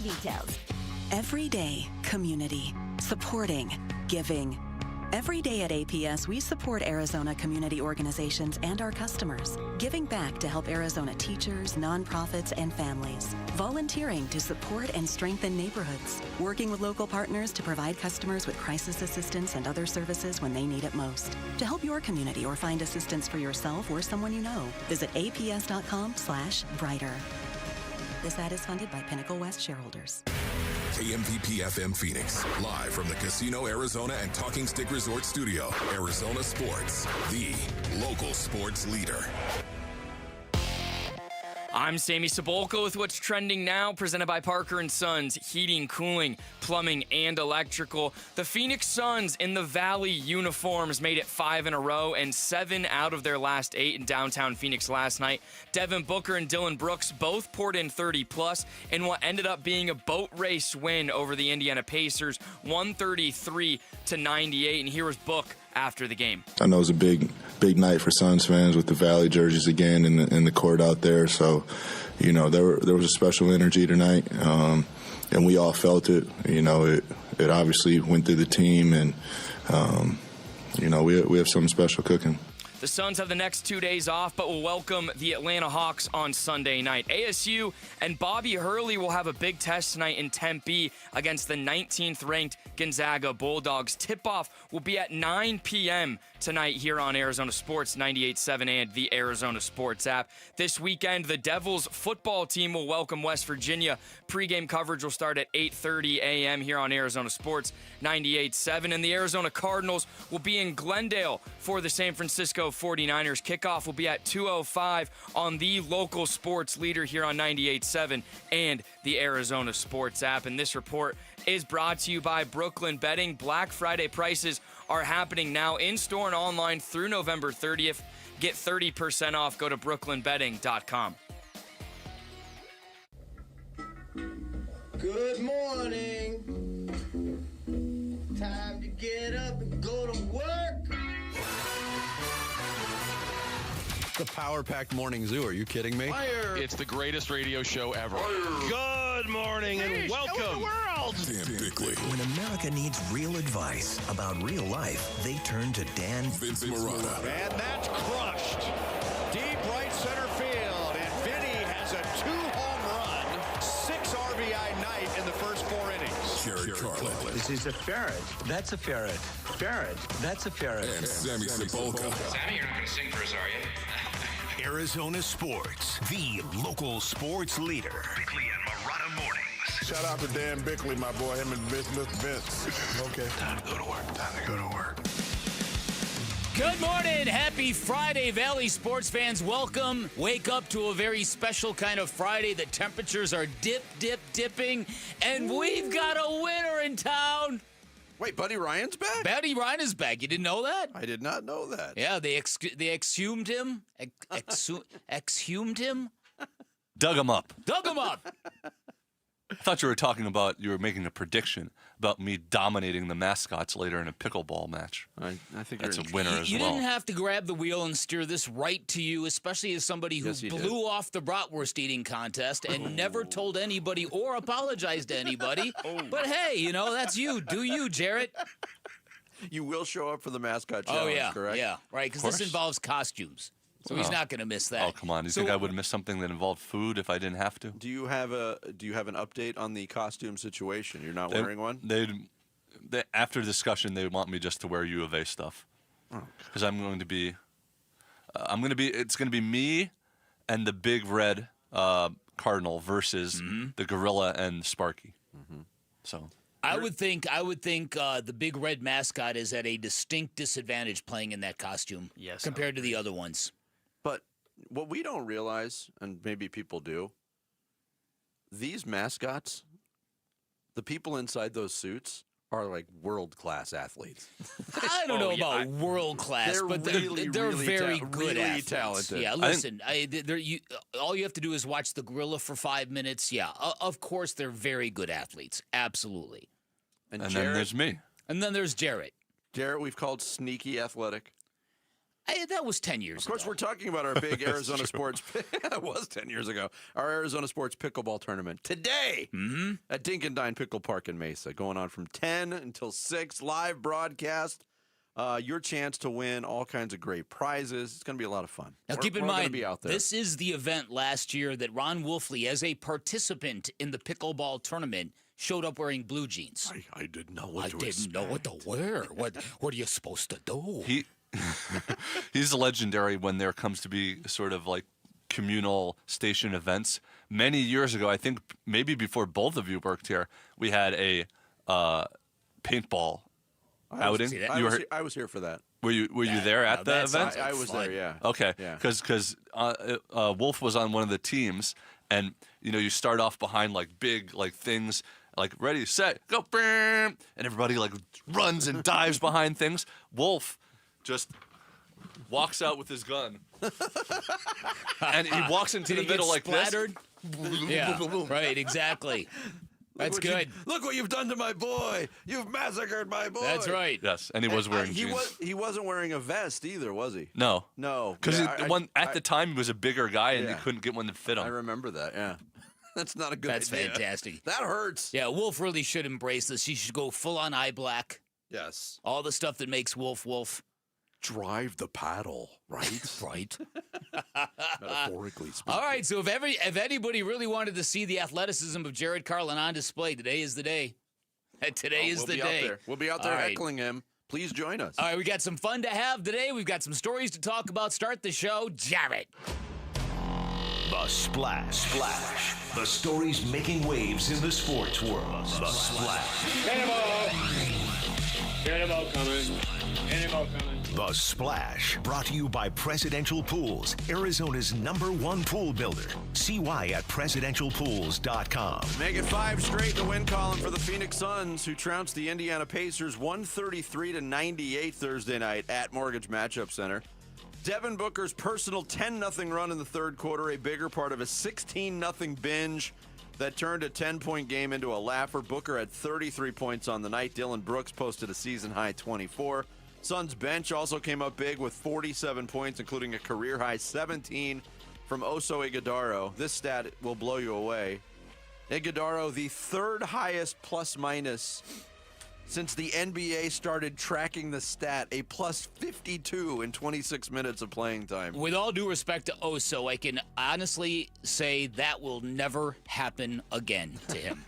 details. Every day, community, supporting, giving. Every day at APS, we support Arizona community organizations and our customers, giving back to help Arizona teachers, nonprofits, and families, volunteering to support and strengthen neighborhoods, working with local partners to provide customers with crisis assistance and other services when they need it most. To help your community or find assistance for yourself or someone you know, visit aps.com/brighter. This ad is funded by Pinnacle West shareholders. KMVP FM Phoenix, live from the Casino Arizona and Talking Stick Resort Studio. Arizona Sports, the local sports leader. I'm Sammy Cebulka with what's trending now, presented by Parker & Sons, heating, cooling, plumbing, and electrical. The Phoenix Suns in the Valley uniforms made it 5 in a row and 7 out of their last 8 in downtown Phoenix last night. Devin Booker and Dylan Brooks both poured in 30-plus in what ended up being a boat race win over the Indiana Pacers, 133-98. And here was Book after the game. I know it was a big night for Suns fans with the Valley jerseys again in the court out there. So, you know, there was a special energy tonight, and we all felt it. You know, it obviously went through the team, and, you know, we have something special cooking. The Suns have the next 2 days off, but will welcome the Atlanta Hawks on Sunday night. ASU and Bobby Hurley will have a big test tonight in Tempe against the 19th-ranked Gonzaga Bulldogs. Tip-off will be at 9 p.m. tonight here on Arizona Sports 98.7 and the Arizona Sports app. This weekend, the Devils football team will welcome West Virginia. Pre-game coverage will start at 8:30 a.m. here on Arizona Sports 98.7. And the Arizona Cardinals will be in Glendale for the San Francisco 49ers. Kickoff will be at 2:05 on the local sports leader here on 98.7 and the Arizona Sports app. And this report is brought to you by Brooklyn Betting. Black Friday prices are happening now in-store and online through November 30th. Get 30% off. Go to brooklynbetting.com. Good morning. Time to get up and go to work. The power-packed morning zoo. Are you kidding me? Fire. It's the greatest radio show ever. Fire. Good morning and welcome. Show the world. Dan Bickley. When America needs real advice about real life, they turn to Dan Vince Marotta. And that's crushed. Deep right center field. And Vinny has a 2-home run, 6 RBI night in the first 4 innings. Jared Carlin. This is a ferret. That's a ferret. Ferret. That's a ferret. And Sammy Cebulka. Sammy, you're not going to sing for us, are you? Arizona Sports, the local sports leader. Bickley and Marotta mornings. Shout out to Dan Bickley, my boy, him and Mr. Vince. Okay. Time to go to work. Time to go to work. Good morning. Happy Friday, Valley sports fans. Welcome. Wake up to a very special kind of Friday. The temperatures are dipping, and we've got a winner in town. Wait, Buddy Ryan's back? Buddy Ryan is back. You didn't know that? I did not know that. Yeah, they exhumed him. Exhumed him? Dug him up. Dug him up. I thought you were making a prediction about me dominating the mascots later in a pickleball match. I think that's a winner as well. You didn't have to grab the wheel and steer this right to you, especially as somebody who blew off the bratwurst eating contest and never told anybody or apologized to anybody. But hey, you know, that's you. Do you, Jarrett? You will show up for the mascot challenge, correct? Yeah, right, because this involves costumes. So he's not going to miss that. Oh, come on. You think I would miss something that involved food if I didn't have to? Do you have an update on the costume situation? You're not wearing one? After discussion, they want me just to wear U of A stuff. Because I'm going to be it's going to be me and the big red cardinal versus the gorilla and Sparky. So I would think the big red mascot is at a distinct disadvantage playing in that costume compared to the other ones. But what we don't realize, and maybe people do, these mascots, the people inside those suits are like world-class athletes. I don't know about world-class, but they're very good athletes. Talented. Yeah, listen, all you have to do is watch the gorilla for 5 minutes. Yeah, of course they're very good athletes. Absolutely. And then there's me. And then there's Jarrett. Jarrett, we've called sneaky athletic. That was 10 years ago. Of course, we're talking about our big Arizona sports. It was 10 years ago. Our Arizona sports pickleball tournament today at Dink Dine Pickle Park in Mesa, going on from 10 until 6, live broadcast. Your chance to win all kinds of great prizes. It's going to be a lot of fun. Now, keep in mind, this is the event last year that Ron Wolfley, as a participant in the pickleball tournament, showed up wearing blue jeans. I didn't know what to didn't know what to wear. What are you supposed to do? He's legendary when there comes to be sort of like communal station events. Many years ago, I think maybe before both of you worked here, we had a paintball outing. I was here for that. Were you there at the event? I was there, yeah. Okay, Yeah. because Wolf was on one of the teams, and you start off behind like big like things. Like, ready, set, go, and everybody like runs and dives behind things. Wolf just walks out with his gun, and he walks into the middle like splattered? this. Yeah, right, exactly. That's good. Look what you've done to my boy. You've massacred my boy. That's right. Yes, and he was wearing jeans. He wasn't wearing a vest either, was he? No. Because at the time he was a bigger guy, and he couldn't get one to fit him. I remember that, yeah. That's not a good idea. That's fantastic. That hurts. Yeah, Wolf really should embrace this. He should go full on eye black. Yes. All the stuff that makes Wolf. Drive the paddle, right? Right. Metaphorically speaking. All right, so if anybody really wanted to see the athleticism of Jared Carlin on display, today is the day. Today is the day. We'll be out there heckling him. Please join us. All right, we got some fun to have today. We've got some stories to talk about. Start the show, Jared. The Splash. The stories making waves in the sports world. The Splash. Cannonball coming. The Splash, brought to you by Presidential Pools, Arizona's #1 pool builder. See why at presidentialpools.com. Make it 5 straight to win column for the Phoenix Suns, who trounced the Indiana Pacers 133-98 Thursday night at Mortgage Matchup Center. Devin Booker's personal 10-0 run in the third quarter, a bigger part of a 16-0 binge that turned a 10-point game into a laugher. Booker had 33 points on the night. Dylan Brooks posted a season-high 24. Suns bench also came up big with 47 points, including a career-high 17 from Oso Ighodaro. This stat will blow you away. Ighodaro, the third highest plus-minus since the NBA started tracking the stat, a plus 52 in 26 minutes of playing time. With all due respect to Oso, I can honestly say that will never happen again to him.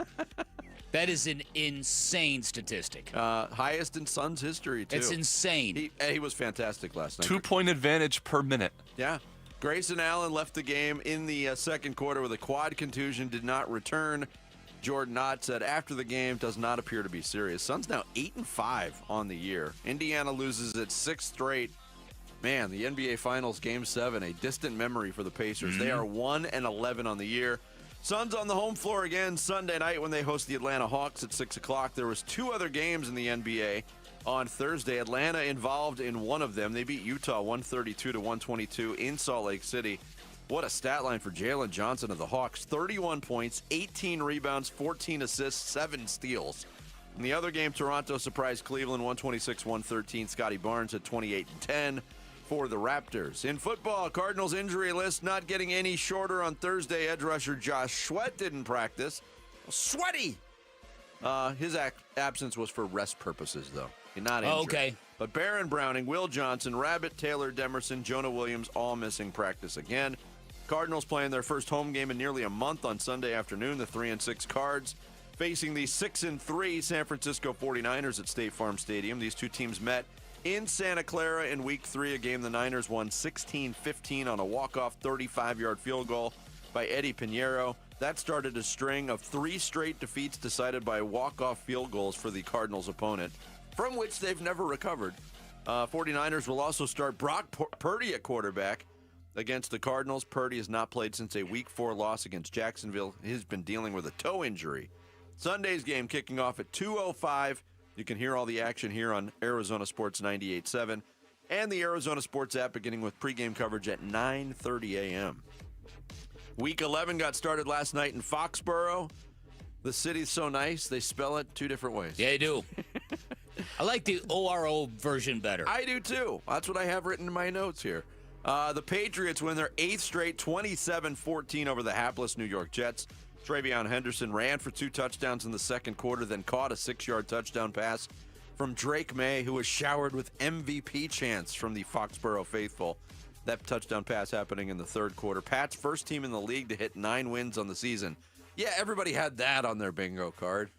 That is an insane statistic. Highest in Suns history, too. It's insane. He was fantastic last night. 2-point advantage per minute. Yeah. Grayson Allen left the game in the second quarter with a quad contusion, did not return. Jordan Ott said after the game, does not appear to be serious. Suns now 8-5 on the year. Indiana loses its 6th straight. Man, the NBA Finals Game 7, a distant memory for the Pacers. They are 1-11 on the year. Suns on the home floor again Sunday night when they host the Atlanta Hawks at 6 o'clock. There was 2 other games in the NBA on Thursday. Atlanta involved in one of them. They beat Utah 132-122 in Salt Lake City. What a stat line for Jalen Johnson of the Hawks. 31 points, 18 rebounds, 14 assists, 7 steals. In the other game, Toronto surprised Cleveland 126-113. Scotty Barnes had 28-10 for the Raptors. In football, Cardinals injury list not getting any shorter on Thursday. Edge rusher Josh Sweat didn't practice. Sweaty! His absence was for rest purposes, though. Not injured. Okay. But Baron Browning, Will Johnson, Rabbit, Taylor Demerson, Jonah Williams, all missing practice again. Cardinals playing their first home game in nearly a month on Sunday afternoon. The 3-6 Cards facing the 6-3 San Francisco 49ers at State Farm Stadium. These two teams met in Santa Clara in Week 3, a game the Niners won 16-15 on a walk-off 35-yard field goal by Eddie Pinheiro. That started a string of 3 straight defeats decided by walk-off field goals for the Cardinals' opponent, from which they've never recovered. 49ers will also start Brock Purdy at quarterback against the Cardinals. Purdy has not played since a Week 4 loss against Jacksonville. He's been dealing with a toe injury. Sunday's game kicking off at 2:05. You can hear all the action here on Arizona Sports 98.7 and the Arizona Sports app, beginning with pregame coverage at 9:30 a.m. Week 11 got started last night in Foxborough. The city's so nice, they spell it 2 different ways. Yeah, they do. I like the ORO version better. I do too. That's what I have written in my notes here. The Patriots win their 8th straight 27-14 over the hapless New York Jets. Travion Henderson ran for 2 touchdowns in the second quarter, then caught a 6-yard touchdown pass from Drake May, who was showered with MVP chants from the Foxborough faithful. That touchdown pass happening in the third quarter. Pat's first team in the league to hit 9 wins on the season. Yeah, everybody had that on their bingo card.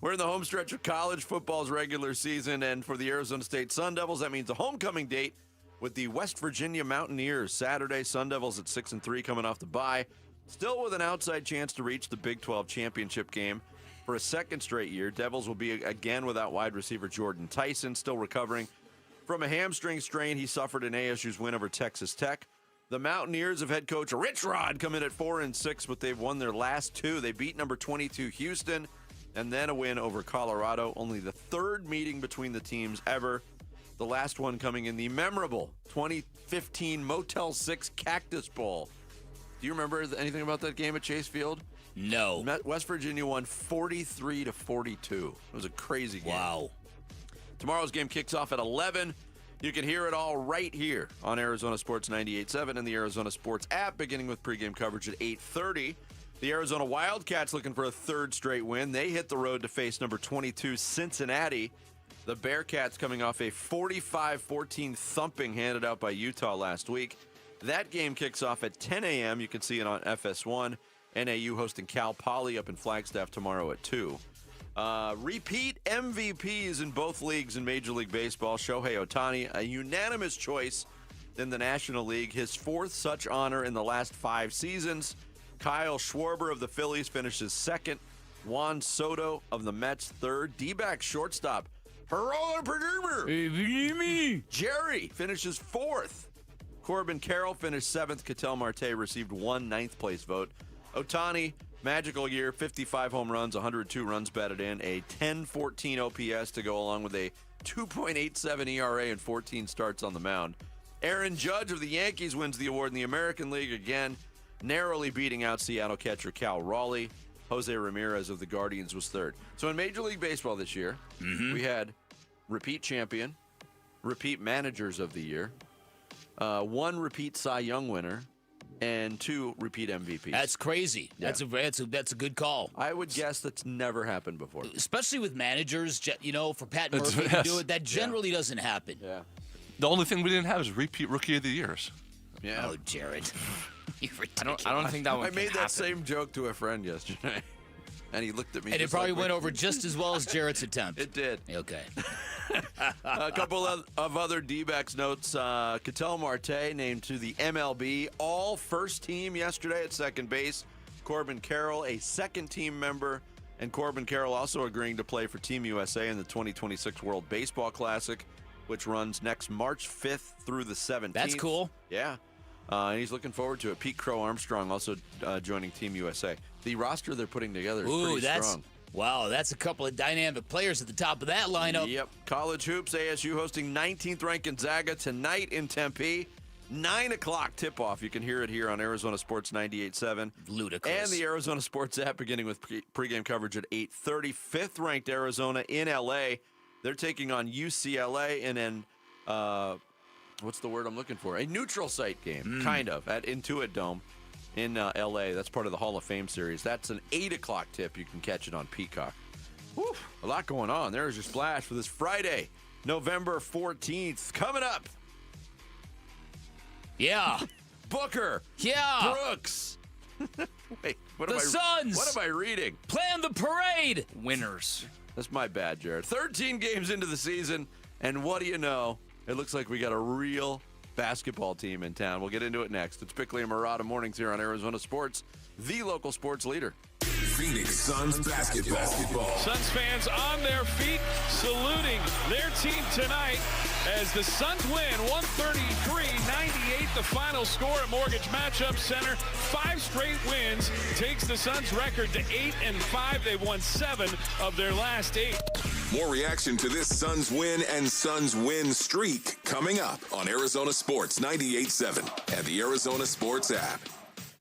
We're in the home stretch of college football's regular season, and for the Arizona State Sun Devils, that means a homecoming date with the West Virginia Mountaineers. Saturday, Sun Devils at 6-3 coming off the bye, still with an outside chance to reach the Big 12 championship game for a second straight year. Devils will be again without wide receiver Jordan Tyson, still recovering from a hamstring strain he suffered in ASU's win over Texas Tech. The Mountaineers of head coach Rich Rod come in at 4-6, but they've won their last 2. They beat number 22 Houston, and then a win over Colorado, only the third meeting between the teams ever. The last one coming in the memorable 2015 Motel 6 Cactus Bowl. Do you remember anything about that game at Chase Field? No. West Virginia won 43-42. It was a crazy game. Wow. Tomorrow's game kicks off at 11. You can hear it all right here on Arizona Sports 98.7 and the Arizona Sports app, beginning with pregame coverage at 8:30. The Arizona Wildcats looking for a third straight win. They hit the road to face number 22 Cincinnati. The Bearcats coming off a 45-14 thumping handed out by Utah last week. That game kicks off at 10 a.m. You can see it on FS1. NAU hosting Cal Poly up in Flagstaff tomorrow at 2. Repeat MVPs in both leagues in Major League Baseball. Shohei Ohtani, a unanimous choice in the National League. His 4th such honor in the last 5 seasons. Kyle Schwarber of the Phillies finishes 2nd. Juan Soto of the Mets 3rd. D-back shortstop Jerry finishes 4th. Corbin Carroll finished 7th. Ketel Marte received 1 9th-place vote. Ohtani, magical year, 55 home runs, 102 runs batted in, a 10.14 OPS to go along with a 2.87 ERA and 14 starts on the mound. Aaron Judge of the Yankees wins the award in the American League again, narrowly beating out Seattle catcher Cal Raleigh. Jose Ramirez of the Guardians was 3rd. So in Major League Baseball this year, we had repeat champion, repeat managers of the year, 1 repeat Cy Young winner, and 2 repeat MVPs. That's crazy. Yeah. That's a good call. I would guess that's never happened before. Especially with managers, for Pat Murphy to do it, that generally doesn't happen. Yeah. The only thing we didn't have is repeat Rookie of the Years. Yeah. Oh, Jared. You're I don't think that one I made can that happen. same joke to a friend yesterday, and he looked at me. And it just probably like went over just as well as Jared's attempt. It did. Okay. A couple of other D-backs notes. Ketel Marte named to the MLB All-First Team yesterday at second base. Corbin Carroll, a second-team member. And Corbin Carroll also agreeing to play for Team USA in the 2026 World Baseball Classic, which runs next March 5th through the 17th. That's cool. Yeah. And he's looking forward to it. Pete Crow Armstrong also joining Team USA. The roster they're putting together is pretty strong. Wow, that's a couple of dynamic players at the top of that lineup. Yep. College Hoops, ASU hosting 19th ranked Gonzaga tonight in Tempe. 9 o'clock tip-off. You can hear it here on Arizona Sports 98.7. Ludicrous. And the Arizona Sports app beginning with pregame coverage at 8:30. 5th ranked Arizona in L.A. They're taking on UCLA in an, what's the word I'm looking for? A neutral site game, kind of, at Intuit Dome in L.A. That's part of the Hall of Fame series. That's an 8 o'clock tip. You can catch it on Peacock. Whew, a lot going on. There's your splash for this Friday, November 14th. Coming up. Yeah. Booker. Yeah. Brooks. Wait, Suns. What am I reading? Plan the parade. Winners. That's my bad, Jared. 13 games into the season, and what do you know? It looks like we got a real basketball team in town. We'll get into it next. It's Bickley and Murata mornings here on Arizona Sports, the local sports leader. Phoenix Suns basketball. Suns fans on their feet, saluting their team tonight as the Suns win 133-98, the final score at Mortgage Matchup Center. 5 straight wins takes the Suns record to 8-5. They've won 7 of their last 8. More reaction to this Suns win and Suns win streak coming up on Arizona Sports 98.7 and the Arizona Sports app.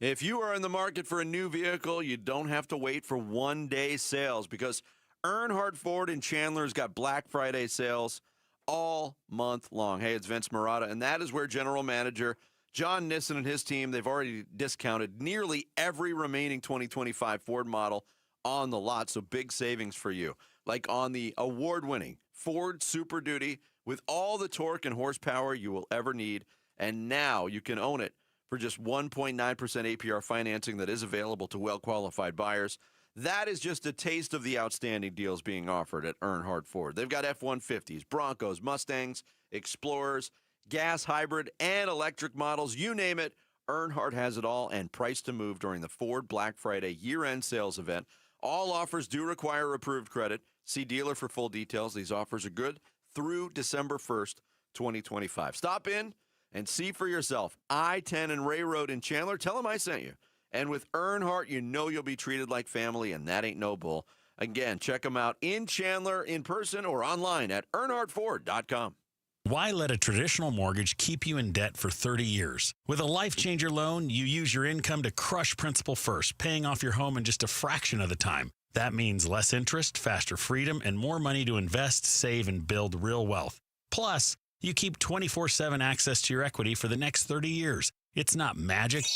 If you are in the market for a new vehicle, you don't have to wait for one-day sales because Earnhardt Ford in Chandler's got Black Friday sales all month long. Hey, it's Vince Marotta, and that is where General Manager John Nissen and his team, they've already discounted nearly every remaining 2025 Ford model on the lot, so big savings for you. Like on the award-winning Ford Super Duty with all the torque and horsepower you will ever need, and now you can own it for just 1.9% APR financing that is available to well-qualified buyers. That is just a taste of the outstanding deals being offered at Earnhardt Ford. They've got F-150s, Broncos, Mustangs, Explorers, gas, hybrid, and electric models. You name it, Earnhardt has it all, and price to move during the Ford Black Friday year-end sales event. All offers do require approved credit. See dealer for full details. These offers are good through December 1st, 2025. Stop in and see for yourself. I-10 and Ray Road in Chandler. Tell them I sent you. And with Earnhardt, you know you'll be treated like family, and that ain't no bull. Again, check them out in Chandler, in person, or online at earnhardtford.com. Why let a traditional mortgage keep you in debt for 30 years? With a Life Changer loan, you use your income to crush principal first, paying off your home in just a fraction of the time. That means less interest, faster freedom, and more money to invest, save, and build real wealth. Plus, you keep 24/7 access to your equity for the next 30 years. It's not magic.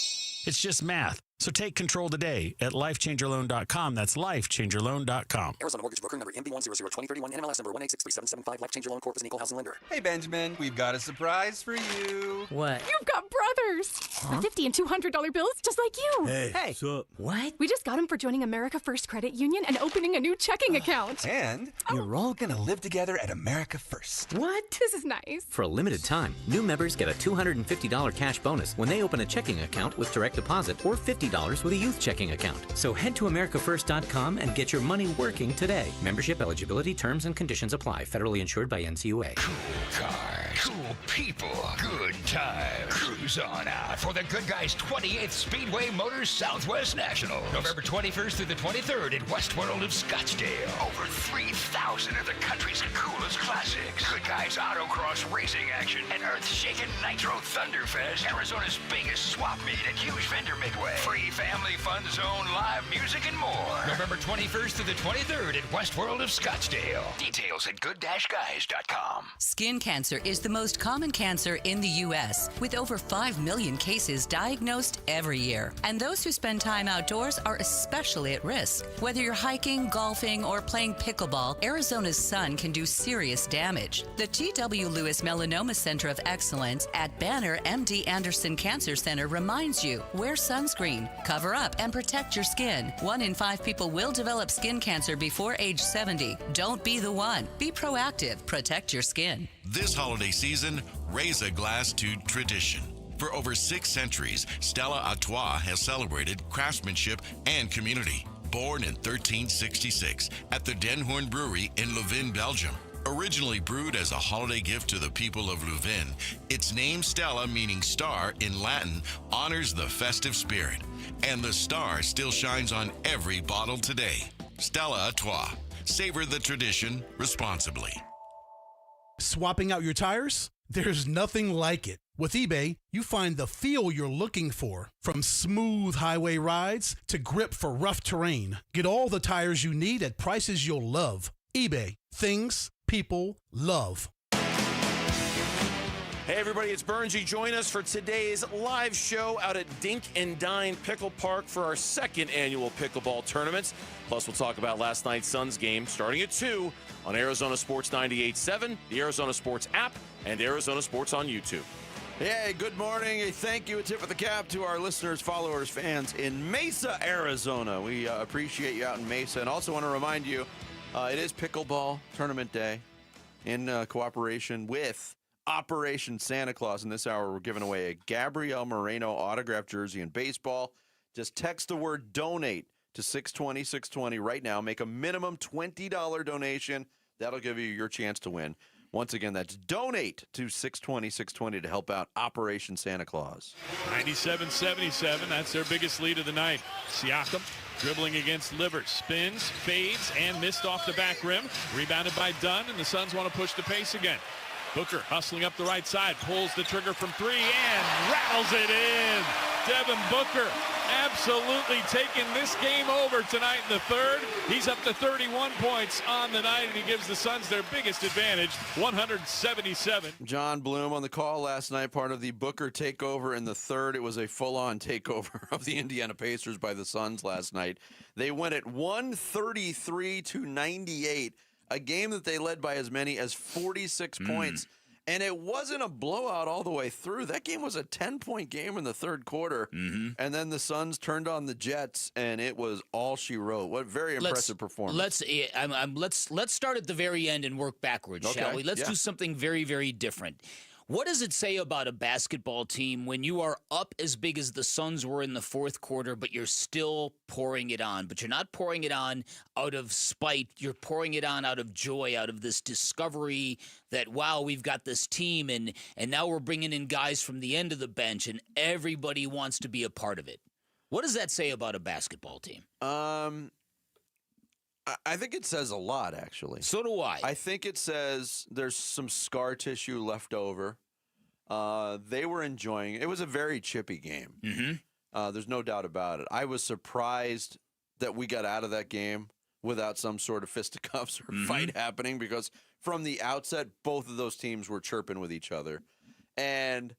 It's just math. So take control today at lifechangerloan.com. That's lifechangerloan.com. Arizona Mortgage Broker number MB1002031, NMLS number 1863775, Life Changer Loan Corp is an equal housing lender. Hey, Benjamin, we've got a surprise for you. What? You've got brothers. Huh? $50 and $200 bills just like you. Hey, what's up? What? We just got them for joining America First Credit Union and opening a new checking account. And you're all gonna live together at America First. What? This is nice. For a limited time, new members get a $250 cash bonus when they open a checking account with direct deposit or $50 with a youth checking account. So head to americafirst.com and get your money working today. Membership eligibility, terms, and conditions apply. Federally insured by NCUA. Cool cars, cool people, good time. Cruise on out for the Good Guys 28th Speedway Motors Southwest National. November 21st through the 23rd at Westworld of Scottsdale. Over 3,000 of the country's coolest classics. Good Guys Autocross racing action and earth-shaking Nitro Thunderfest. Arizona's biggest swap meet and huge vendor midway. Free family fun zone, live music, and more. November 21st through the 23rd at Westworld of Scottsdale. Details at good-guys.com. Skin cancer is the most common cancer in the U.S., with over 5 million cases diagnosed every year. And those who spend time outdoors are especially at risk. Whether you're hiking, golfing, or playing pickleball, Arizona's sun can do serious damage. The T.W. Lewis Melanoma Center of Excellence at Banner MD Anderson Cancer Center reminds you, wear sunscreen, cover up, and protect your skin. 1 in 5 people will develop skin cancer before age 70. Don't be the one. Be proactive. Protect your skin. This holiday season, raise a glass to tradition. For over 6 centuries, Stella Artois has celebrated craftsmanship and community. Born in 1366 at the Den Hoorn Brewery in Leuven, Belgium. Originally brewed as a holiday gift to the people of Leuven, its name Stella, meaning star in Latin, honors the festive spirit. And the star still shines on every bottle today. Stella Artois. Savor the tradition responsibly. Swapping out your tires? There's nothing like it. With eBay, you find the feel you're looking for. From smooth highway rides to grip for rough terrain. Get all the tires you need at prices you'll love. eBay. Things people love. Hey everybody, it's Bernsey. Join us for today's live show out at Dink Dine Pickle Park for our 2nd annual pickleball tournaments. Plus, we'll talk about last night's Suns game starting at 2 on Arizona Sports 98.7, the Arizona Sports app, and Arizona Sports on YouTube. Hey, good morning. A thank you, a tip of the cap to our listeners, followers, fans in Mesa, Arizona. We appreciate you out in Mesa. And also want to remind you, it is Pickleball Tournament Day in cooperation with Operation Santa Claus. In this hour, we're giving away a Gabriel Moreno autographed jersey in baseball. Just text the word donate to 620-620 right now. Make a minimum $20 donation. That'll give you your chance to win. Once again, that's donate to 620-620 to help out Operation Santa Claus. 97-77, that's their biggest lead of the night. Siakam dribbling against Livers, spins, fades, and missed off the back rim. Rebounded by Dunn, and the Suns want to push the pace again. Booker hustling up the right side, pulls the trigger from 3 and rattles it in. Devin Booker absolutely taking this game over tonight in the third. He's up to 31 points on the night, and he gives the Suns their biggest advantage, 177. John Bloom on the call last night, part of the Booker takeover in the third. It was a full-on takeover of the Indiana Pacers by the Suns last night. They went at 133-98, a game that they led by as many as 46 points. And it wasn't a blowout all the way through. That game was a 10-point game in the third quarter. And then the Suns turned on the Jets, and it was all she wrote. What very impressive performance. Let's start at the very end and work backwards, shall we? Let's do something very, very different. What does it say about a basketball team when you are up as big as the Suns were in the fourth quarter, but you're still pouring it on? But you're not pouring it on out of spite. You're pouring it on out of joy, out of this discovery that, wow, we've got this team, and now we're bringing in guys from the end of the bench, and everybody wants to be a part of it. What does that say about a basketball team? I think it says a lot, actually. So do I. I think it says there's some scar tissue left over. They were enjoying it. It was a very chippy game. There's no doubt about it. I was surprised that we got out of that game without some sort of fisticuffs or fight happening, because from the outset, both of those teams were chirping with each other. And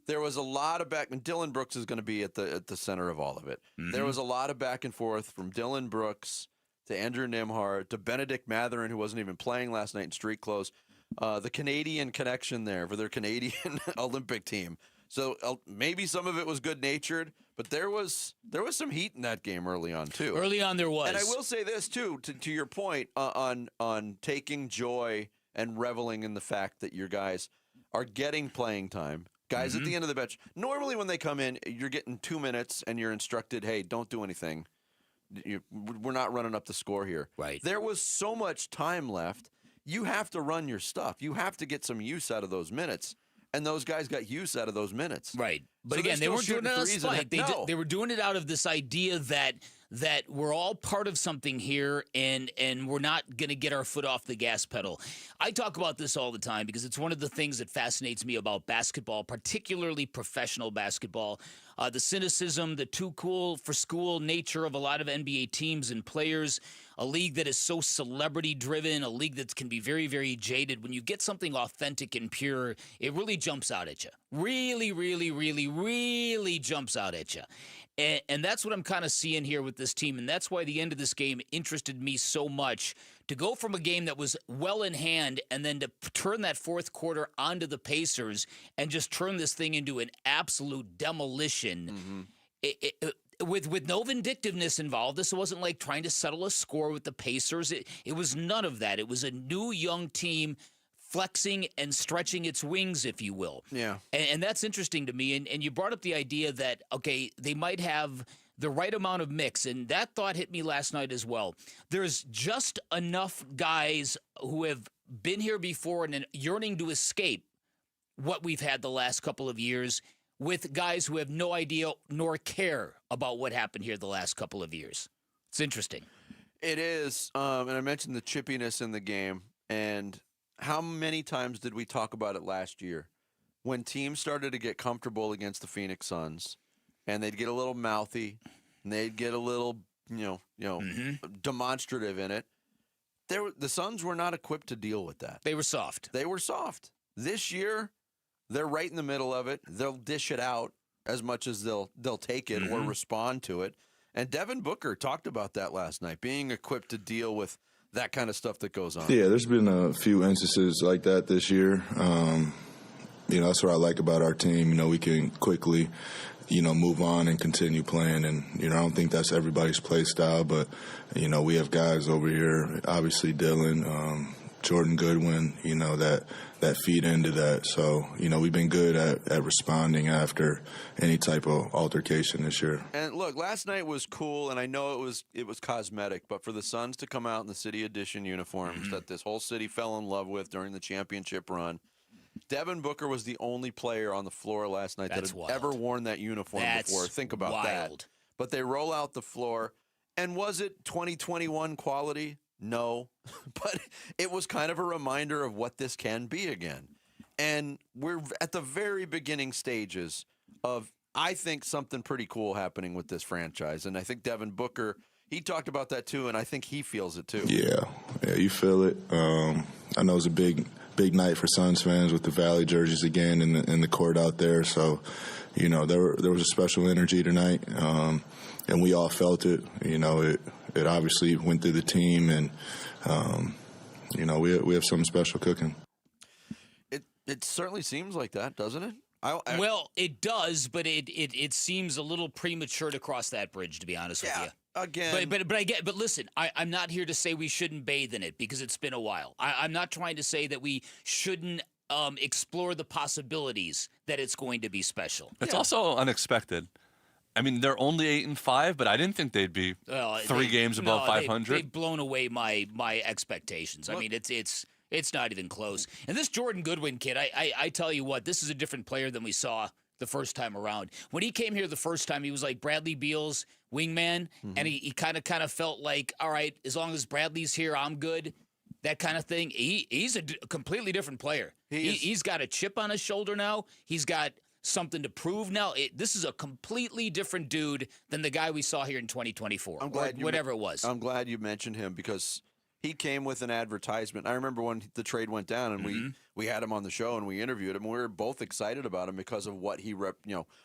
there was a lot of back, and Dylan Brooks is going to be at the center of all of it. There was a lot of back and forth from Dylan Brooks to Andrew Nembhard, to Benedict Mathurin, who wasn't even playing last night in street clothes. The Canadian connection there for their Canadian Olympic team. So maybe some of it was good-natured, but there was some heat in that game early on, too. Early on there was. And I will say this, too, to your point on taking joy and reveling in the fact that your guys are getting playing time. Guys at the end of the bench, normally when they come in, you're getting 2 minutes and you're instructed, hey, don't do anything. We're not running up the score here. Right. There was so much time left. You have to run your stuff. You have to get some use out of those minutes. And those guys got use out of those minutes. Right. But So again, they weren't doing it out of threes spite. and- They were doing it out of this idea that we're all part of something here, and we're not going to get our foot off the gas pedal. I talk about this all the time because it's one of the things that fascinates me about basketball, particularly professional basketball. The cynicism, the too cool for school nature of a lot of NBA teams and players, a league that is so celebrity-driven, a league that can be very, very jaded. When you get something authentic and pure, it really jumps out at you. Really, really, really, really jumps out at you. And that's what I'm kind of seeing here with this team, and that's why the end of this game interested me so much. To go from a game that was well in hand and then to turn that fourth quarter onto the Pacers and just turn this thing into an absolute demolition. With no vindictiveness involved. This wasn't like trying to settle a score with the Pacers. It was none of that. It was a new young team flexing and stretching its wings, if you will. Yeah. And that's interesting to me. And you brought up the idea that, okay, they might have the right amount of mix, and that thought hit me last night as well. There's just enough guys who have been here before and yearning to escape what we've had the last couple of years, with guys who have no idea nor care about what happened here the last couple of years. It's interesting. It is, and I mentioned the chippiness in the game, and how many times did we talk about it last year when teams started to get comfortable against the Phoenix Suns, and they'd get a little mouthy, and they'd get a little, demonstrative in it. The Suns were not equipped to deal with that. They were soft. This year, they're right in the middle of it. They'll dish it out as much as they'll take it or respond to it. And Devin Booker talked about that last night, being equipped to deal with that kind of stuff that goes on. Yeah, there's been a few instances like that this year. That's what I like about our team. We can quickly, move on and continue playing. And, I don't think that's everybody's play style, but, we have guys over here, obviously Dylan, Jordan Goodwin, that feed into that. So, we've been good at responding after any type of altercation this year. And look, last night was cool, and I know it was cosmetic, but for the Suns to come out in the City Edition uniforms that this whole city fell in love with during the championship run, Devin Booker was the only player on the floor last night that had ever worn that uniform before. Think about that. But they roll out the floor, and was it 2021 quality? No, but it was kind of a reminder of what this can be again. And we're at the very beginning stages of I think something pretty cool happening with this franchise. And I think Devin Booker, he talked about that too, and I think he feels it too. Yeah, you feel it. I know it's a big night for Suns fans with the Valley jerseys again in the court out there. So, you know, there was a special energy tonight, and we all felt it. You know, it obviously went through the team, and you know, we have something special cooking. It certainly seems like that, doesn't it? Well, it does, but it seems a little premature to cross that bridge, to be honest with you. Again, but listen, I'm not here to say we shouldn't bathe in it because it's been a while. I'm not trying to say that we shouldn't explore the possibilities that it's going to be special. It's also unexpected. I mean, they're only 8-5, but I didn't think they'd be 3 games above 500. They've blown away my expectations. I mean, it's not even close. And this Jordan Goodwin kid, I tell you what, this is a different player than we saw the first time around. When he came here the first time, he was like Bradley Beal's wingman, and he kind of felt like, all right, as long as Bradley's here, I'm good. That kind of thing. He's a completely different player. He's got a chip on his shoulder now. He's got something to prove now. This is a completely different dude than the guy we saw here in 2024. Whatever it was. I'm glad you mentioned him because he came with an advertisement. I remember when the trade went down and we had him on the show and we interviewed him. We were both excited about him because of what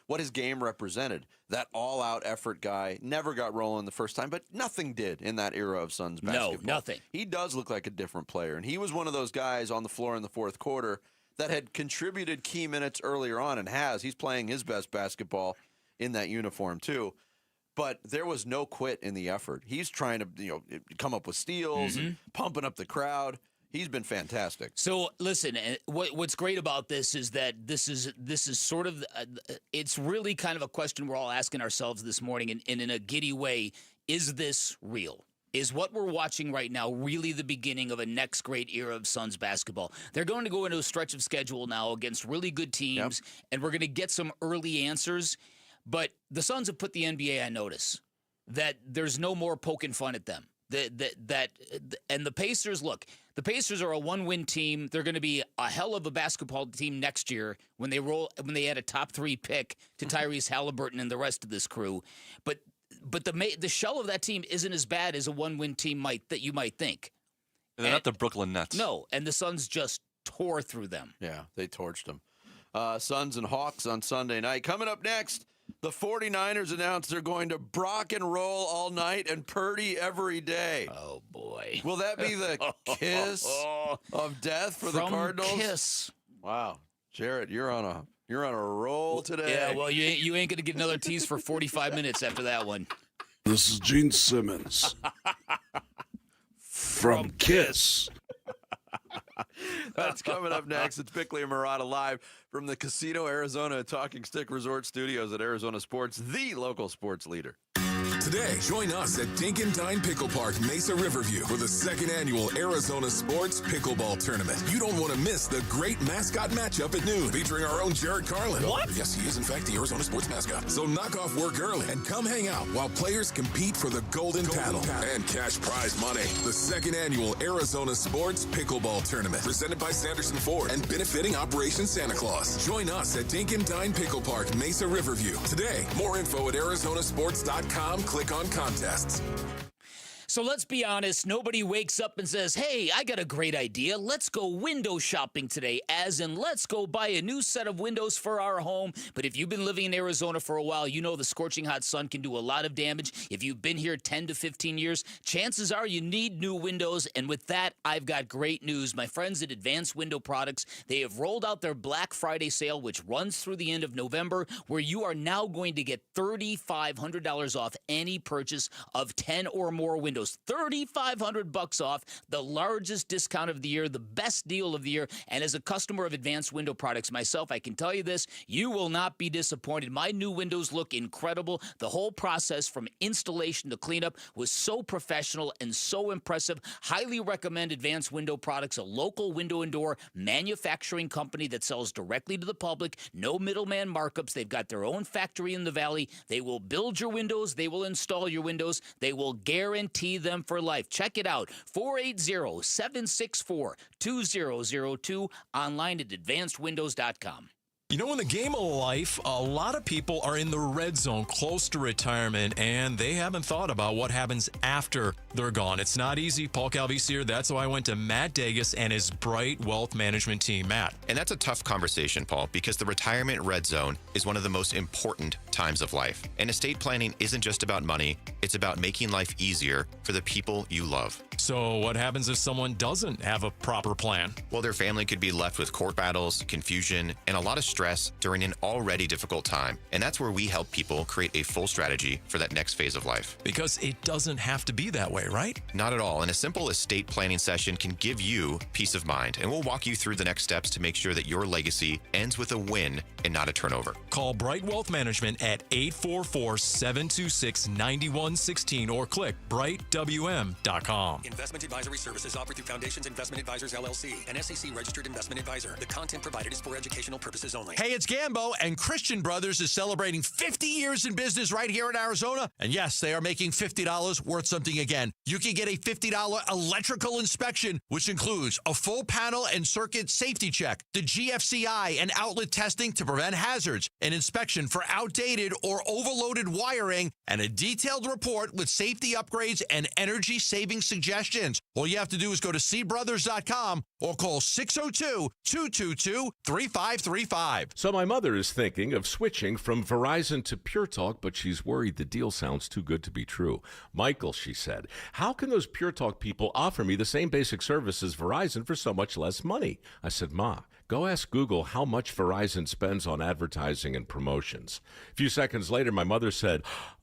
what his game represented. That all-out effort guy never got rolling the first time, but nothing did in that era of Suns basketball. No, nothing. He does look like a different player, and he was one of those guys on the floor in the fourth quarter that had contributed key minutes earlier on and has. He's playing his best basketball in that uniform too. But there was no quit in the effort. He's trying to, come up with steals and pumping up the crowd. He's been fantastic. So listen, what's great about this is that this is sort of it's really kind of a question we're all asking ourselves this morning, and in a giddy way, is this real? Is what we're watching right now really the beginning of a next great era of Suns basketball? They're going to go into a stretch of schedule now against really good teams, and we're going to get some early answers. But the Suns have put the NBA on notice that there's no more poking fun at them. And the Pacers, look, the Pacers are a one-win team. They're going to be a hell of a basketball team next year when they add a top 3 pick to Tyrese Halliburton and the rest of this crew. But the shell of that team isn't as bad as a one-win team that you might think. They're not the Brooklyn Nets. No, and the Suns just tore through them. Yeah, they torched them. Suns and Hawks on Sunday night. Coming up next, the 49ers announced they're going to Brock and roll all night and Purdy every day. Oh, boy. Will that be the kiss of death for the Cardinals? Kiss. Wow. Jarrett, you're on a roll today. Yeah, well, you ain't going to get another tease for 45 minutes after that one. This is Gene Simmons from Kiss. That's coming up next. It's Bickley and Murata live from the Casino Arizona Talking Stick Resort Studios at Arizona Sports, the local sports leader. Today, join us at Dink Dine Pickle Park, Mesa Riverview for the 2nd annual Arizona Sports Pickleball Tournament. You don't want to miss the great mascot matchup at noon featuring our own Jared Carlin. What? Yes, he is in fact the Arizona Sports mascot. So knock off work early and come hang out while players compete for the Golden Paddle and cash prize money. The 2nd annual Arizona Sports Pickleball Tournament presented by Sanderson Ford and benefiting Operation Santa Claus. Join us at Dink Dine Pickle Park, Mesa Riverview. Today, more info at arizonasports.com. Click on contests. So let's be honest, nobody wakes up and says, hey, I got a great idea. Let's go window shopping today, as in let's go buy a new set of windows for our home. But if you've been living in Arizona for a while, you know the scorching hot sun can do a lot of damage. If you've been here 10 to 15 years, chances are you need new windows. And with that, I've got great news. My friends at Advanced Window Products, they have rolled out their Black Friday sale, which runs through the end of November, where you are now going to get $3,500 off any purchase of 10 or more windows. $3,500 off, the largest discount of the year, the best deal of the year. And as a customer of Advanced Window Products myself, I can tell you this, you will not be disappointed. My new windows look incredible. The whole process from installation to cleanup was so professional and so impressive. Highly recommend Advanced Window Products, a local window and door manufacturing company that sells directly to the public. No middleman markups. They've got their own factory in the valley. They will build your windows. They will install your windows. They will guarantee them for life. Check it out. 480-764-2002. Online at advancedwindows.com. You know, in the game of life, a lot of people are in the red zone close to retirement, and they haven't thought about what happens after they're gone. It's not easy. Paul Calvise here. That's why I went to Matt Dagas and his Bright Wealth Management team. Matt. And that's a tough conversation, Paul, because the retirement red zone is one of the most important times of life. And estate planning isn't just about money. It's about making life easier for the people you love. So what happens if someone doesn't have a proper plan? Well, their family could be left with court battles, confusion, and a lot of stress during an already difficult time. And that's where we help people create a full strategy for that next phase of life. Because it doesn't have to be that way, right? Not at all. And a simple estate planning session can give you peace of mind. And we'll walk you through the next steps to make sure that your legacy ends with a win and not a turnover. Call Bright Wealth Management at 844-726-9116 or click brightwm.com. Investment advisory services offered through Foundations Investment Advisors, LLC, an SEC-registered investment advisor. The content provided is for educational purposes only. Hey, it's Gambo, and Christian Brothers is celebrating 50 years in business right here in Arizona. And yes, they are making $50 worth something again. You can get a $50 electrical inspection, which includes a full panel and circuit safety check, the GFCI and outlet testing to prevent hazards, an inspection for outdated or overloaded wiring, and a detailed report with safety upgrades and energy-saving suggestions. All you have to do is go to cbrothers.com or call 602-222-3535. So my mother is thinking of switching from Verizon to Pure Talk, but she's worried the deal sounds too good to be true. Michael, she said, how can those Pure Talk people offer me the same basic service as Verizon for so much less money? I said, Ma, go ask Google how much Verizon spends on advertising and promotions. A few seconds later, my mother said,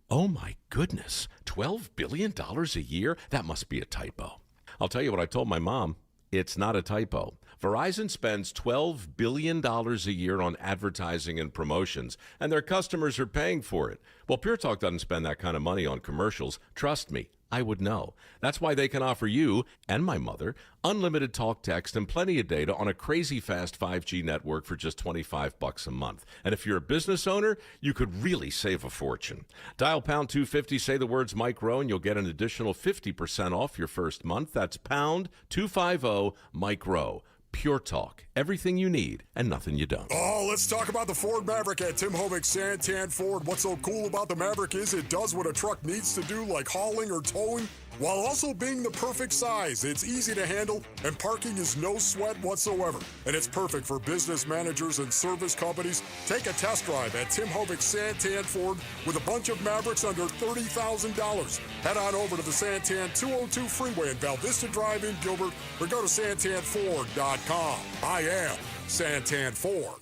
oh my goodness, $12 billion a year? That must be a typo. I'll tell you what I told my mom. It's not a typo. Verizon spends $12 billion a year on advertising and promotions, and their customers are paying for it. Well, Pure Talk doesn't spend that kind of money on commercials. Trust me, I would know. That's why they can offer you and my mother unlimited talk, text, and plenty of data on a crazy fast 5G network for just $25 a month. And if you're a business owner, you could really save a fortune. Dial pound 250, say the words Mike Rowe, and you'll get an additional 50% off your first month. That's pound 250 Mike Rowe. Pure Talk. Everything you need and nothing you don't. Oh, let's talk about the Ford Maverick at Tim Hovick's Santan Ford. What's so cool about the Maverick is it does what a truck needs to do, like hauling or towing, while also being the perfect size. It's easy to handle, and parking is no sweat whatsoever. And it's perfect for business managers and service companies. Take a test drive at Tim Hovick's Santan Ford with a bunch of Mavericks under $30,000. Head on over to the Santan 202 freeway in Val Vista Drive in Gilbert, or go to santanford.com. I am Santan Ford.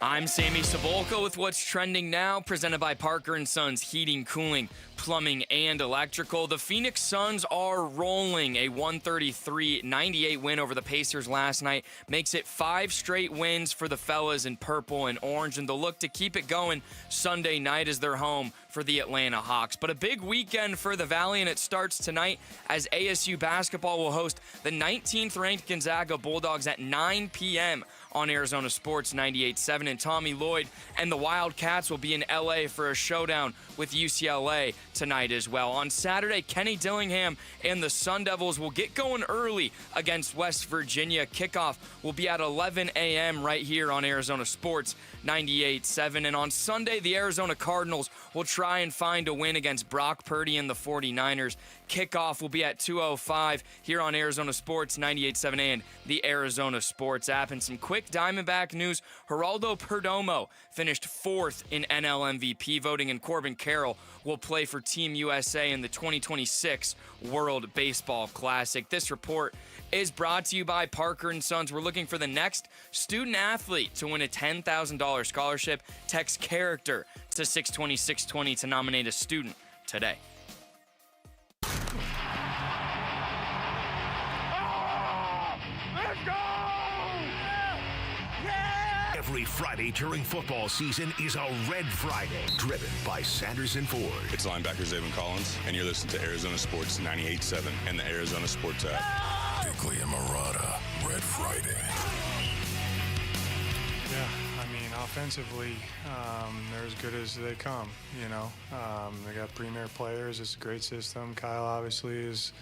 I'm Sammy Sabolka with what's trending now, presented by Parker & Sons Heating, Cooling, Plumbing, and Electrical. The Phoenix Suns are rolling. A 133-98 win over the Pacers last night makes it 5 straight wins for the fellas in purple and orange, and they'll look to keep it going Sunday night as they're home for the Atlanta Hawks. But a big weekend for the Valley, and it starts tonight as ASU basketball will host the 19th-ranked Gonzaga Bulldogs at 9 p.m. on Arizona Sports 98.7, and Tommy Lloyd and the Wildcats will be in LA for a showdown with UCLA tonight as well. On Saturday, Kenny Dillingham and the Sun Devils will get going early against West Virginia. Kickoff will be at 11 a.m. right here on Arizona Sports 98.7. And on Sunday, the Arizona Cardinals will try and find a win against Brock Purdy and the 49ers. Kickoff will be at 2:05 here on Arizona Sports 98.7 and the Arizona Sports app. And some quick Diamondback news. Geraldo Perdomo finished 4th in NL MVP voting, and Corbin Carroll will play for Team USA in the 2026 World Baseball Classic. This report is brought to you by Parker & Sons. We're looking for the next student athlete to win a $10,000 scholarship. Text character to 620-620 to nominate a student today. Every Friday during football season is a Red Friday, driven by Sanderson Ford. It's linebacker Zayvon Collins, and you're listening to Arizona Sports 98.7 and the Arizona Sports app. Bickley and Murata, Red Friday. Yeah, I mean, offensively, they're as good as they come, you know. They got premier players. It's a great system. Kyle, obviously, is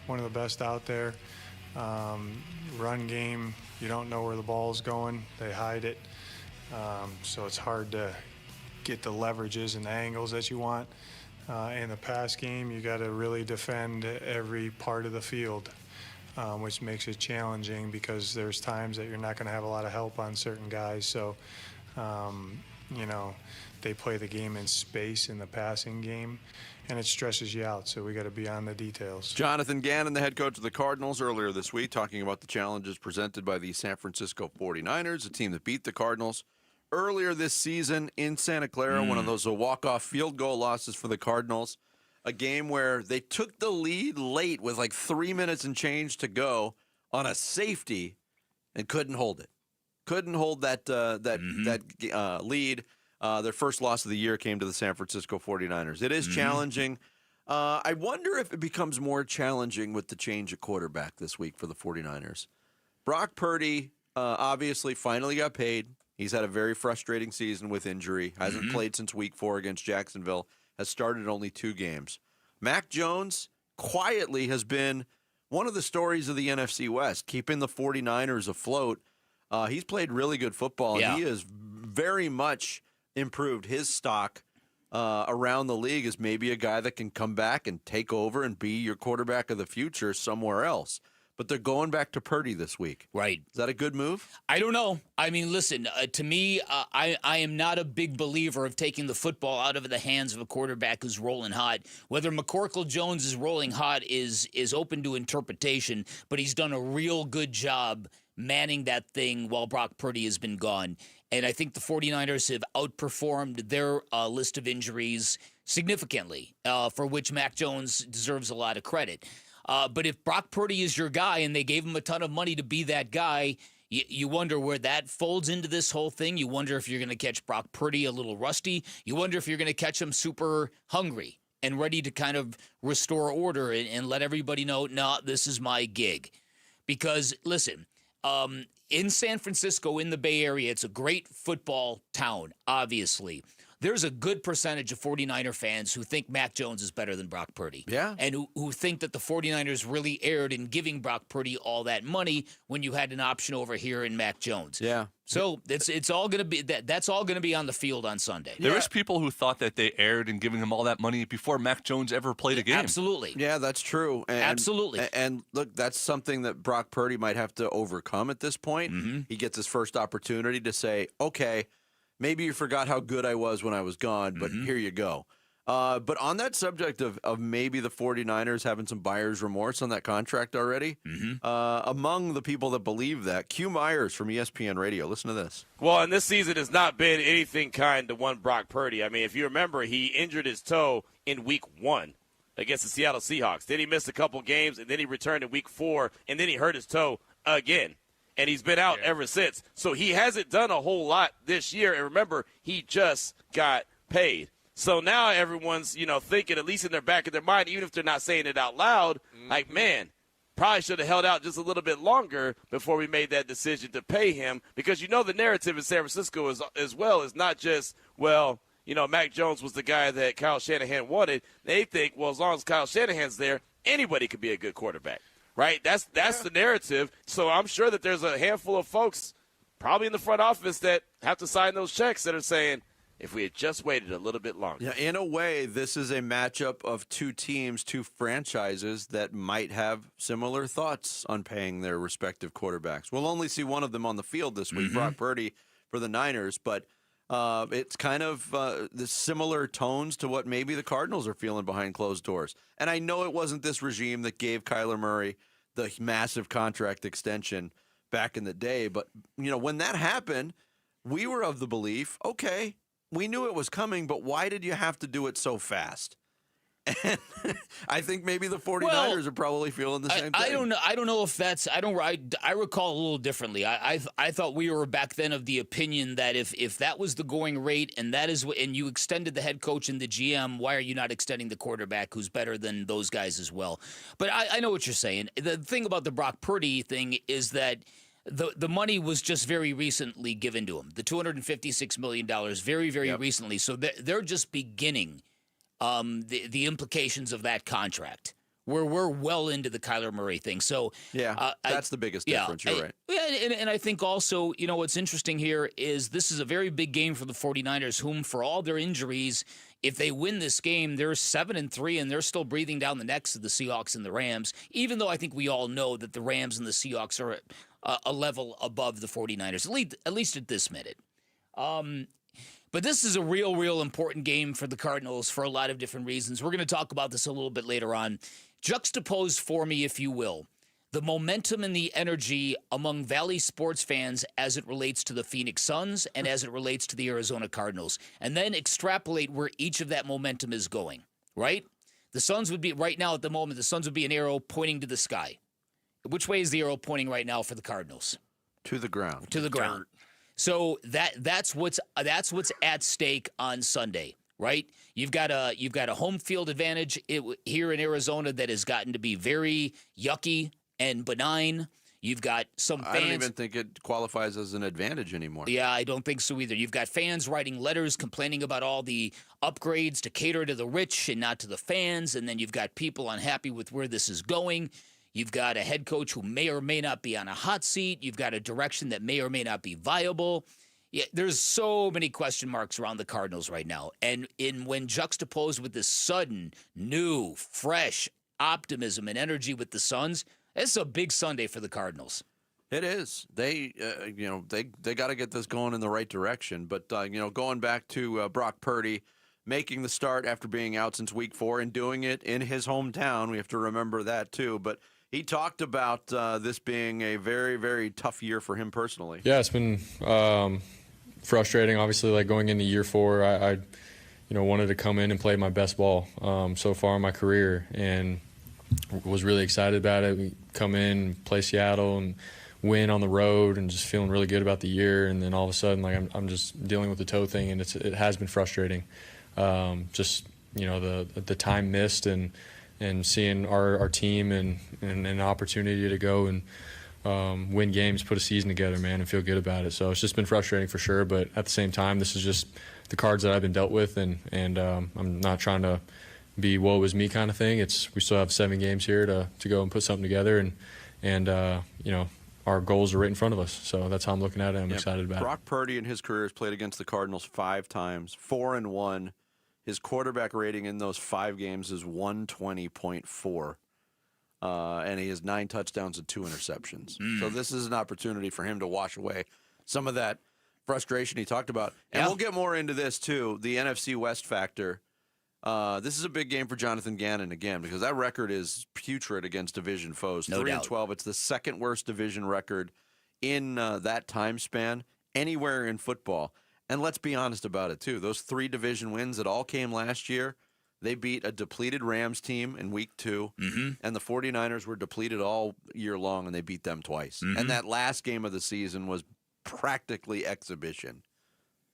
one of the best out there. Run game, you don't know where the ball's going. They hide it. So it's hard to get the leverages and the angles that you want. In the pass game, you got to really defend every part of the field, which makes it challenging because there's times that you're not going to have a lot of help on certain guys. So, they play the game in space in the passing game, and it stresses you out. So we got to be on the details. Jonathan Gannon, the head coach of the Cardinals, earlier this week, talking about the challenges presented by the San Francisco 49ers, a team that beat the Cardinals earlier this season in Santa Clara, one of those walk-off field goal losses for the Cardinals, a game where they took the lead late with like 3 minutes and change to go on a safety and couldn't hold it. Couldn't hold that lead. Their first loss of the year came to the San Francisco 49ers. It is challenging. I wonder if it becomes more challenging with the change of quarterback this week for the 49ers. Brock Purdy obviously finally got paid. He's had a very frustrating season with injury. Hasn't played since week 4 against Jacksonville. Has started only 2 games. Mac Jones quietly has been one of the stories of the NFC West, keeping the 49ers afloat. He's played really good football, and he has very much improved his stock around the league as maybe a guy that can come back and take over and be your quarterback of the future somewhere else. But they're going back to Purdy this week. Right. Is that a good move? I don't know. I mean, listen, to me, I am not a big believer of taking the football out of the hands of a quarterback who's rolling hot. Whether McCorkle Jones is rolling hot is open to interpretation, but he's done a real good job manning that thing while Brock Purdy has been gone. And I think the 49ers have outperformed their list of injuries significantly, for which Mac Jones deserves a lot of credit. But if Brock Purdy is your guy and they gave him a ton of money to be that guy, you wonder where that folds into this whole thing. You wonder if you're going to catch Brock Purdy a little rusty. You wonder if you're going to catch him super hungry and ready to kind of restore order and let everybody know, no, this is my gig. Because, listen, in San Francisco, in the Bay Area, it's a great football town, obviously. There's a good percentage of 49er fans who think Mac Jones is better than Brock Purdy. Yeah. And who think that the 49ers really erred in giving Brock Purdy all that money when you had an option over here in Mac Jones. Yeah. So it's all going to be that's all going to be on the field on Sunday. There was people who thought that they erred in giving him all that money before Mac Jones ever played a game. Absolutely. Yeah, that's true. Absolutely. And look, that's something that Brock Purdy might have to overcome at this point. He gets his first opportunity to say, okay, maybe you forgot how good I was when I was gone, but here you go. But on that subject of maybe the 49ers having some buyer's remorse on that contract already, among the people that believe that, Q Myers from ESPN Radio. Listen to this. Well, and this season has not been anything kind to one Brock Purdy. I mean, if you remember, he injured his toe in week 1 against the Seattle Seahawks. Then he missed a couple games, and then he returned in week 4, and then he hurt his toe again. And he's been out ever since. So he hasn't done a whole lot this year. And remember, he just got paid. So now everyone's, thinking, at least in their back of their mind, even if they're not saying it out loud, like, man, probably should have held out just a little bit longer before we made that decision to pay him. Because the narrative in San Francisco as well is not just, well, Mac Jones was the guy that Kyle Shanahan wanted. They think, well, as long as Kyle Shanahan's there, anybody could be a good quarterback. Right? That's the narrative. So I'm sure that there's a handful of folks probably in the front office that have to sign those checks that are saying, if we had just waited a little bit longer. Yeah, in a way, this is a matchup of 2 teams, 2 franchises that might have similar thoughts on paying their respective quarterbacks. We'll only see one of them on the field this week, Brock Purdy for the Niners, but it's kind of the similar tones to what maybe the Cardinals are feeling behind closed doors. And I know it wasn't this regime that gave Kyler Murray the massive contract extension back in the day, but when that happened, we were of the belief, okay, we knew it was coming, but why did you have to do it so fast? And I think maybe the 49ers are probably feeling the same thing. I don't know if that's. I recall a little differently. I thought we were back then of the opinion that if that was the going rate and you extended the head coach and the GM, why are you not extending the quarterback who's better than those guys as well? But I know what you're saying. The thing about the Brock Purdy thing is that the money was just very recently given to him. The $256 million very, very recently. So they're just beginning the implications of that contract, We're well into the Kyler Murray thing. So that's the biggest difference. You're right. Yeah, and I think also, what's interesting here is this is a very big game for the 49ers, whom for all their injuries, if they win this game, they're 7-3, and they're still breathing down the necks of the Seahawks and the Rams, even though I think we all know that the Rams and the Seahawks are a level above the 49ers, at least at this minute. But this is a real important game for the Cardinals for a lot of different reasons. We're going to talk about this a little bit later on. Juxtapose for me, if you will, the momentum and the energy among Valley sports fans as it relates to the Phoenix Suns and as it relates to the Arizona Cardinals, and then extrapolate where each of that momentum is going, right? The Suns would be, right now at the moment, the Suns would be an arrow pointing to the sky. Which way is the arrow pointing right now for the Cardinals? To the ground. To the ground. So that's what's at stake on Sunday, right? You've got a home field advantage here in Arizona that has gotten to be very yucky and benign. You've got some fans. I don't even think it qualifies as an advantage anymore. Yeah, I don't think so either. You've got fans writing letters complaining about all the upgrades to cater to the rich and not to the fans, and then you've got people unhappy with where this is going. You've got a head coach who may or may not be on a hot seat. You've got a direction that may or may not be viable. Yeah, there's so many question marks around the Cardinals right now. And when juxtaposed with this sudden, new, fresh optimism and energy with the Suns, it's a big Sunday for the Cardinals. It is. They got to get this going in the right direction. But, going back to Brock Purdy making the start after being out since week 4 and doing it in his hometown, we have to remember that too. But he talked about this being a very, very tough year for him personally. Yeah, it's been frustrating. Obviously, like going into year 4, I wanted to come in and play my best ball so far in my career, and was really excited about it. We come in, play Seattle, and win on the road, and just feeling really good about the year. And then all of a sudden, like I'm just dealing with the toe thing, and it has been frustrating. Just the time missed, and seeing our team and an opportunity to go and win games, put a season together, man, and feel good about it. So it's just been frustrating for sure. But at the same time, this is just the cards that I've been dealt with, and I'm not trying to be woe is me kind of thing. We still have 7 games here to go and put something together, and our goals are right in front of us. So that's how I'm looking at it. I'm excited about it. Brock Purdy in his career has played against the Cardinals 5 times, 4-1. His quarterback rating in those 5 games is 120.4. And he has 9 touchdowns and 2 interceptions. So this is an opportunity for him to wash away some of that frustration he talked about. And we'll get more into this, too, the NFC West factor. This is a big game for Jonathan Gannon again, because that record is putrid against division foes. No 3-12. It's the second worst division record in that time span anywhere in football. And let's be honest about it, too. Those 3 division wins that all came last year, they beat a depleted Rams team in week 2, and the 49ers were depleted all year long, and they beat them twice. And that last game of the season was practically exhibition.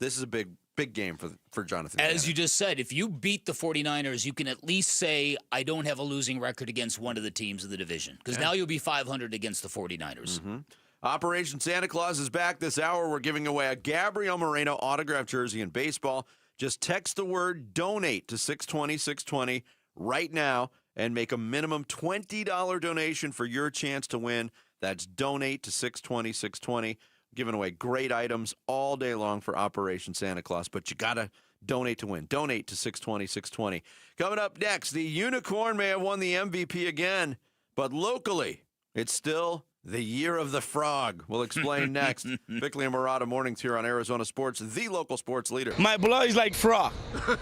This is a big game for Jonathan Gannon. As you just said, if you beat the 49ers, you can at least say, I don't have a losing record against one of the teams of the division, because now you'll be 500 against the 49ers. Operation Santa Claus is back this hour. We're giving away a Gabriel Moreno autographed jersey in baseball. Just text the word donate to 620-620 right now and make a minimum $20 donation for your chance to win. That's donate to 620-620. Giving away great items all day long for Operation Santa Claus, but you got to donate to win. Donate to 620-620. Coming up next, the Unicorn may have won the MVP again, but locally, it's still the year of the frog. We'll explain next. Bickley and Murata mornings here on Arizona Sports, the local sports leader. My blood is like frog.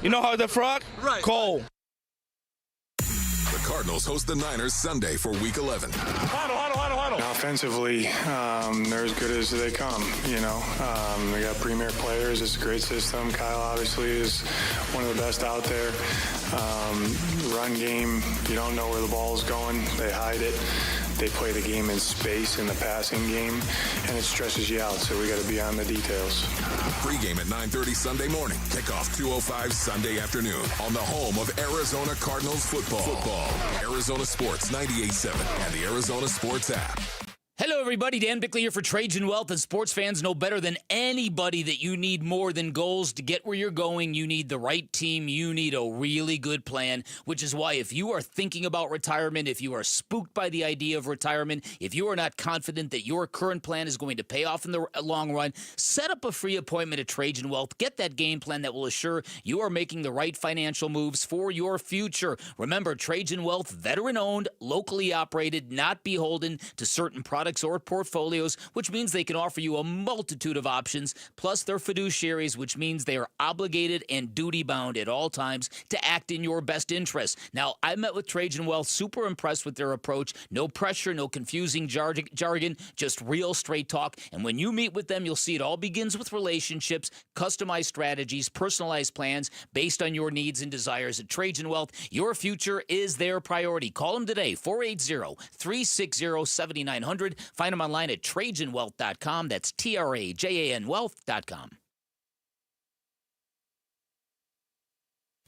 You know how the frog? Right. Cold. The Cardinals host the Niners Sunday for Week 11. Huddle. Offensively, they're as good as they come, They got premier players. It's a great system. Kyle obviously is one of the best out there. Run game, you don't know where the ball is going. They hide it. They play the game in space in the passing game, and it stresses you out, so we got to be on the details. Pre-game at 9:30 Sunday morning. Kickoff 2:05 Sunday afternoon on the home of Arizona Cardinals football. Arizona Sports 98.7 and the Arizona Sports app. Hello, everybody. Dan Bickley here for Trajan Wealth, and sports fans know better than anybody that you need more than goals to get where you're going. You need the right team. You need a really good plan, which is why if you are thinking about retirement, if you are spooked by the idea of retirement, if you are not confident that your current plan is going to pay off in the long run, set up a free appointment at Trajan Wealth. Get that game plan that will assure you are making the right financial moves for your future. Remember, Trajan Wealth, veteran-owned, locally operated, not beholden to certain products or portfolios, which means they can offer you a multitude of options, plus they're fiduciaries, which means they are obligated and duty-bound at all times to act in your best interest. Now, I met with Trajan Wealth, super impressed with their approach. No pressure, no confusing jargon, just real straight talk. And when you meet with them, you'll see it all begins with relationships, customized strategies, personalized plans based on your needs and desires. At Trajan Wealth, your future is their priority. Call them today, 480-360-7900. Find them online at TrajanWealth.com. That's TRAJAN Wealth.com.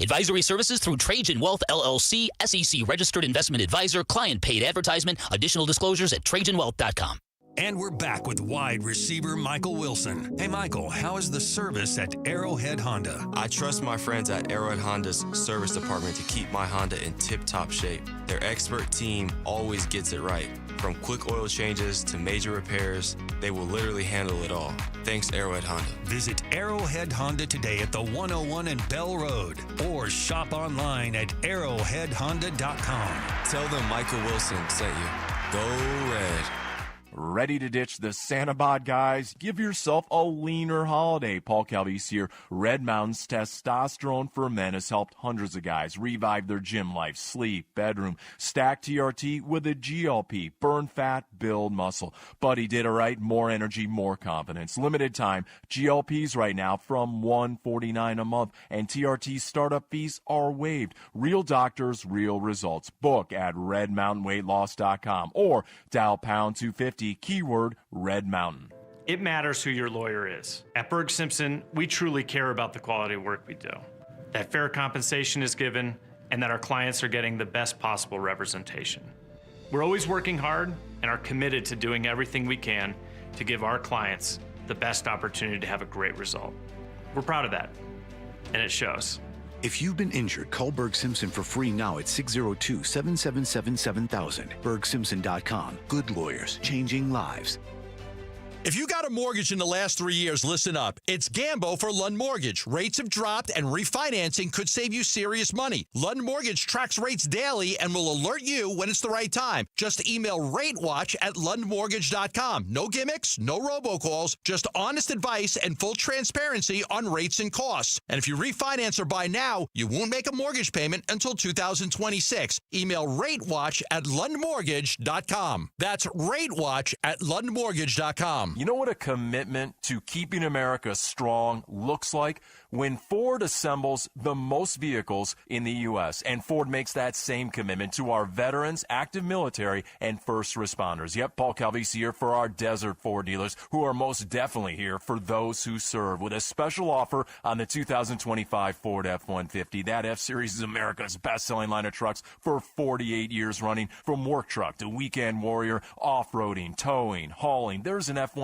Advisory services through Trajan Wealth, LLC, SEC registered investment advisor, client paid advertisement. Additional disclosures at TrajanWealth.com. And we're back with wide receiver Michael Wilson. Hey, Michael, how is the service at Arrowhead Honda? I trust my friends at Arrowhead Honda's service department to keep my Honda in tip-top shape. Their expert team always gets it right. From quick oil changes to major repairs, they will literally handle it all. Thanks, Arrowhead Honda. Visit Arrowhead Honda today at the 101 and Bell Road or shop online at arrowheadhonda.com. Tell them Michael Wilson sent you. Go Red. Ready to ditch the Santa bod, guys? Give yourself a leaner holiday. Paul Calvise here. Red Mountain's testosterone for men has helped hundreds of guys revive their gym life, sleep, bedroom. Stack TRT with a GLP. Burn fat, build muscle. Buddy did it right. More energy, more confidence. Limited time. GLPs right now from $149 a month. And TRT startup fees are waived. Real doctors, real results. Book at redmountainweightloss.com or dial pound 250. Keyword Red Mountain. It matters who your lawyer is. At Berg Simpson, we truly care about the quality of work we do, that fair compensation is given, and that our clients are getting the best possible representation. We're always working hard and are committed to doing everything we can to give our clients the best opportunity to have a great result. We're proud of that, and it shows. If you've been injured, call Berg Simpson for free now at 602-777-7000. BergSimpson.com. Good lawyers, changing lives. If you got a mortgage in the last 3 years, listen up. It's Gambo for Lund Mortgage. Rates have dropped and refinancing could save you serious money. Lund Mortgage tracks rates daily and will alert you when it's the right time. Just email RateWatch@LundMortgage.com. No gimmicks, no robocalls, just honest advice and full transparency on rates and costs. And if you refinance or buy now, you won't make a mortgage payment until 2026. Email RateWatch@LundMortgage.com. That's RateWatch@LundMortgage.com. You know what a commitment to keeping America strong looks like? When Ford assembles the most vehicles in the U.S., and Ford makes that same commitment to our veterans, active military, and first responders. Yep, Paul Calvise here for our Desert Ford dealers, who are most definitely here for those who serve, with a special offer on the 2025 Ford F-150. That F-Series is America's best-selling line of trucks for 48 years running. From work truck to weekend warrior, off-roading, towing, hauling, there's an F-150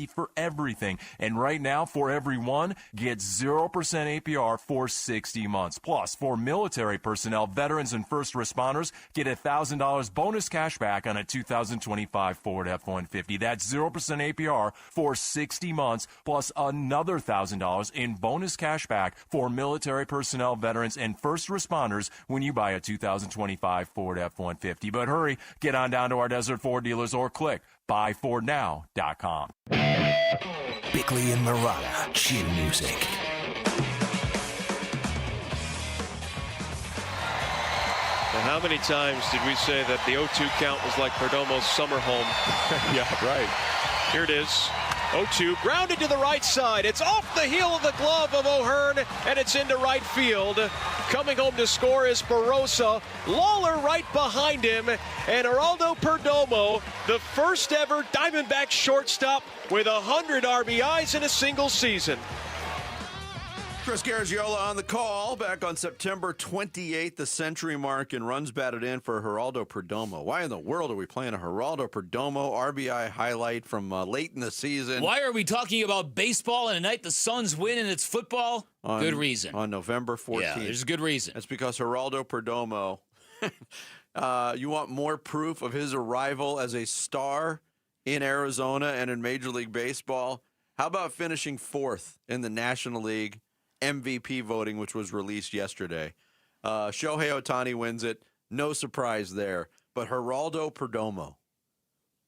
for everything. And right now, for every one, get 0% APR for 60 months. Plus, for military personnel, veterans, and first responders, get $1,000 bonus cash back on a 2025 Ford F-150. That's 0% APR for 60 months, plus another $1,000 in bonus cash back for military personnel, veterans, and first responders when you buy a 2025 Ford F-150. But hurry, get on down to our Desert Ford dealers or click buyfordnow.com. Bickley and Marotta, cheer music. And how many times did we say that the 0-2 count was like Perdomo's summer home? Yeah, right. Here it is. 0-2, grounded to the right side. It's off the heel of the glove of O'Hearn, and it's into right field. Coming home to score is Barossa. Lawler right behind him, and Geraldo Perdomo, the first ever Diamondback shortstop with 100 RBIs in a single season. Chris Garagiola on the call. Back on September 28th, the century mark in runs batted in for Geraldo Perdomo. Why in the world are we playing a Geraldo Perdomo RBI highlight from late in the season? Why are we talking about baseball on a night the Suns win and it's football? Good reason. On November 14th. Yeah, there's a good reason. That's because Geraldo Perdomo, you want more proof of his arrival as a star in Arizona and in Major League Baseball? How about finishing 4th in the National League MVP voting, which was released yesterday? Shohei Ohtani wins it. No surprise there. But Geraldo Perdomo,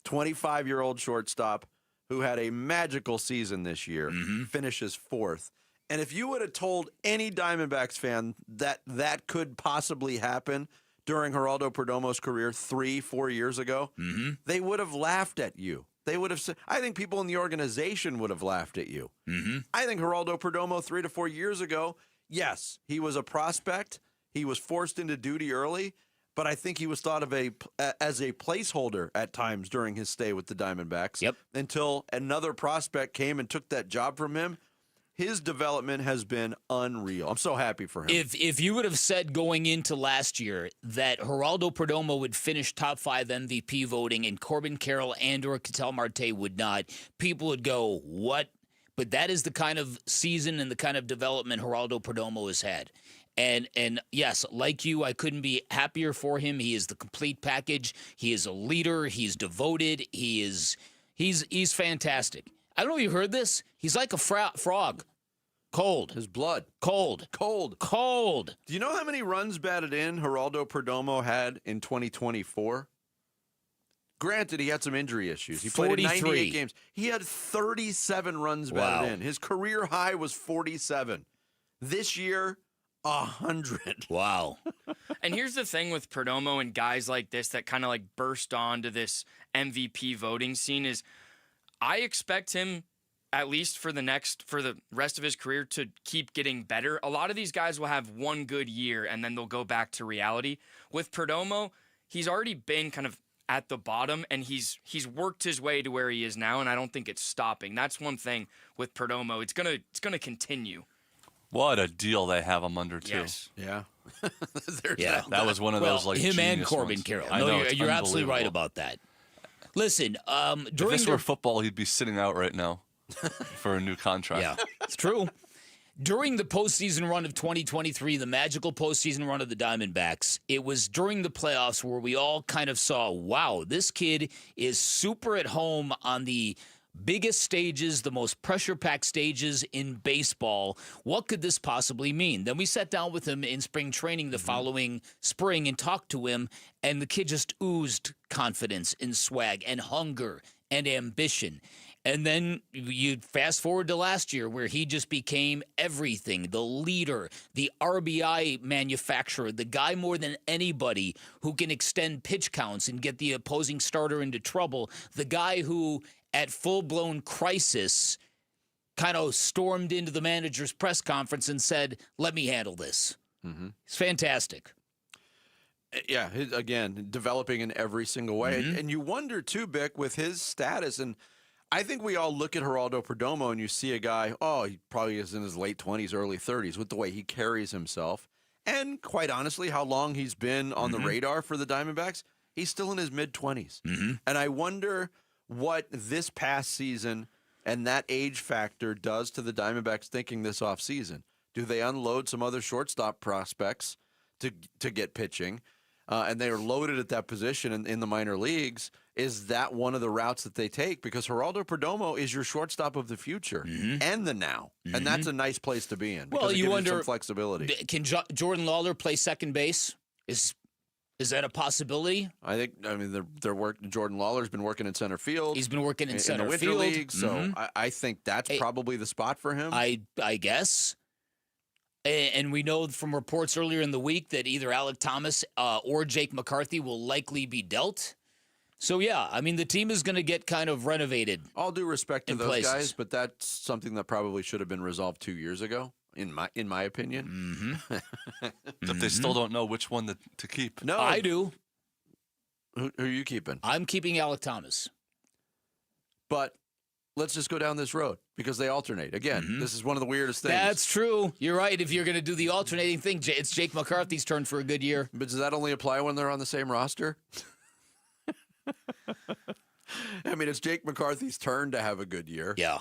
25-year-old shortstop who had a magical season this year, finishes 4th. And if you would have told any Diamondbacks fan that that could possibly happen during Geraldo Perdomo's career 3-4 years ago, they would have laughed at you. They would have said, I think people in the organization would have laughed at you. I think Geraldo Perdomo 3 to 4 years ago, yes, he was a prospect. He was forced into duty early, but I think he was thought of as a placeholder at times during his stay with the Diamondbacks. Until another prospect came and took that job from him. His development has been unreal. I'm so happy for him. If you would have said going into last year that Geraldo Perdomo would finish top 5 MVP voting and Corbin Carroll and/or Ketel Marte would not, people would go, what? But that is the kind of season and the kind of development Geraldo Perdomo has had. And yes, like you, I couldn't be happier for him. He is the complete package. He is a leader. He's devoted. He's fantastic. I don't know if you heard this. He's like a frog. Cold. His blood. Cold. Do you know how many runs batted in Geraldo Perdomo had in 2024? Granted, he had some injury issues. He played in 98 games. He had 37 runs batted in. His career high was 47. This year, 100. Wow. And here's the thing with Perdomo and guys like this that kind of like burst onto this MVP voting scene is I expect him, at least for the rest of his career, to keep getting better. A lot of these guys will have one good year and then they'll go back to reality. With Perdomo, he's already been kind of at the bottom and he's worked his way to where he is now, and I don't think it's stopping. That's one thing with Perdomo. It's gonna continue. What a deal they have him under, too. Yes. Yeah. That was one of those, like, him and genius Corbin ones. Carroll. I know, You're absolutely right about that. Listen, if this were football, he'd be sitting out right now for a new contract. Yeah, it's true. During the postseason run of 2023, the magical postseason run of the Diamondbacks, it was during the playoffs where we all kind of saw, wow, this kid is super at home on the biggest stages, the most pressure-packed stages in baseball. What could this possibly mean? Then we sat down with him in spring training the following spring and talked to him, and the kid just oozed confidence and swag and hunger and ambition. And then you fast forward to last year where he just became everything, the leader, the RBI manufacturer, the guy more than anybody who can extend pitch counts and get the opposing starter into trouble, the guy who at full-blown crisis kind of stormed into the manager's press conference and said, let me handle this. It's fantastic. Yeah, again, developing in every single way. And you wonder, too, Bick, with his status, and I think we all look at Geraldo Perdomo and you see a guy, he probably is in his late 20s, early 30s, with the way he carries himself. And quite honestly, how long he's been on the radar for the Diamondbacks, he's still in his mid-20s. And I wonder what this past season and that age factor does to the Diamondbacks thinking this offseason. Do they unload some other shortstop prospects to get pitching? And they are loaded at that position in the minor leagues. Is that one of the routes that they take? Because Geraldo Perdomo is your shortstop of the future and the now. And that's a nice place to be in. Well, you wonder, some flexibility. Can Jordan Lawler play second base? Is that a possibility? I mean, Jordan Lawler's been working in center field. He's been working in center the Winter field. League, so I think that's probably the spot for him. I guess. And we know from reports earlier in the week that either Alec Thomas or Jake McCarthy will likely be dealt. So, yeah, I mean, the team is going to get kind of renovated. All due respect to those guys, but that's something that probably should have been resolved 2 years ago, in my opinion. But they still don't know which one to keep. No. I do. Who are you keeping? I'm keeping Alec Thomas. But let's just go down this road because they alternate. Again, this is one of the weirdest things. That's true. You're right. If you're going to do the alternating thing, it's Jake McCarthy's turn for a good year. But does that only apply when they're on the same roster? I mean, it's Jake McCarthy's turn to have a good year. Yeah.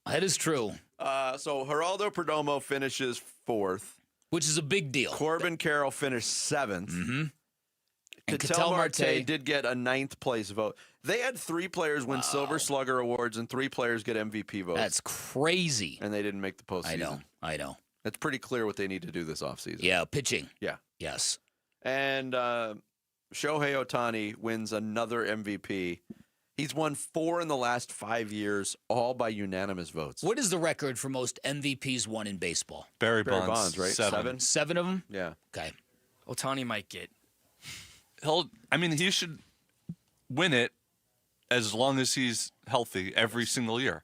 That is true. So Geraldo Perdomo finishes 4th. Which is a big deal. Corbin Carroll finished 7th. Mm-hmm. And Ketel Marte did get a 9th place vote. They had 3 players win Silver Slugger awards and 3 players get MVP votes. That's crazy. And they didn't make the postseason. I know. It's pretty clear what they need to do this offseason. Yeah, pitching. Yeah. Yes. And Shohei Ohtani wins another MVP. He's won 4 in the last 5 years, all by unanimous votes. What is the record for most MVPs won in baseball? Barry Bonds, right? 7. 7 of them? Yeah. Okay. Ohtani might get. He should win it as long as he's healthy every single year.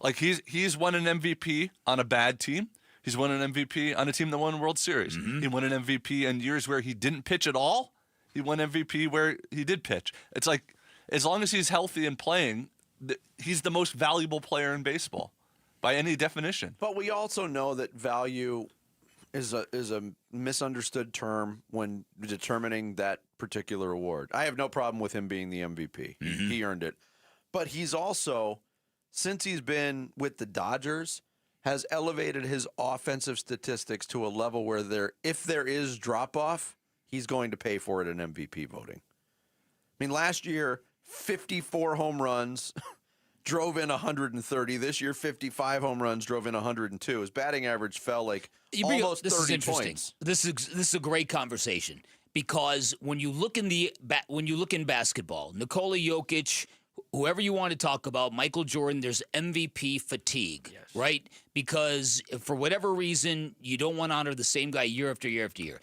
Like he's won an MVP on a bad team. He's won an MVP on a team that won a World Series. He won an MVP in years where he didn't pitch at all. He won MVP where he did pitch. It's like, as long as he's healthy and playing, he's the most valuable player in baseball by any definition. But we also know that value is a misunderstood term when determining that particular award. I have no problem with him being the MVP. He earned it. But he's also, since he's been with the Dodgers, has elevated his offensive statistics to a level where if there is drop-off, he's going to pay for it in MVP voting. I mean, last year, 54 home runs, drove in 130. This year, 55 home runs, drove in 102. His batting average fell almost 30 points. This is a great conversation because when you look in basketball, Nikola Jokic, whoever you want to talk about, Michael Jordan, there's MVP fatigue, right? Because for whatever reason, you don't want to honor the same guy year after year after year.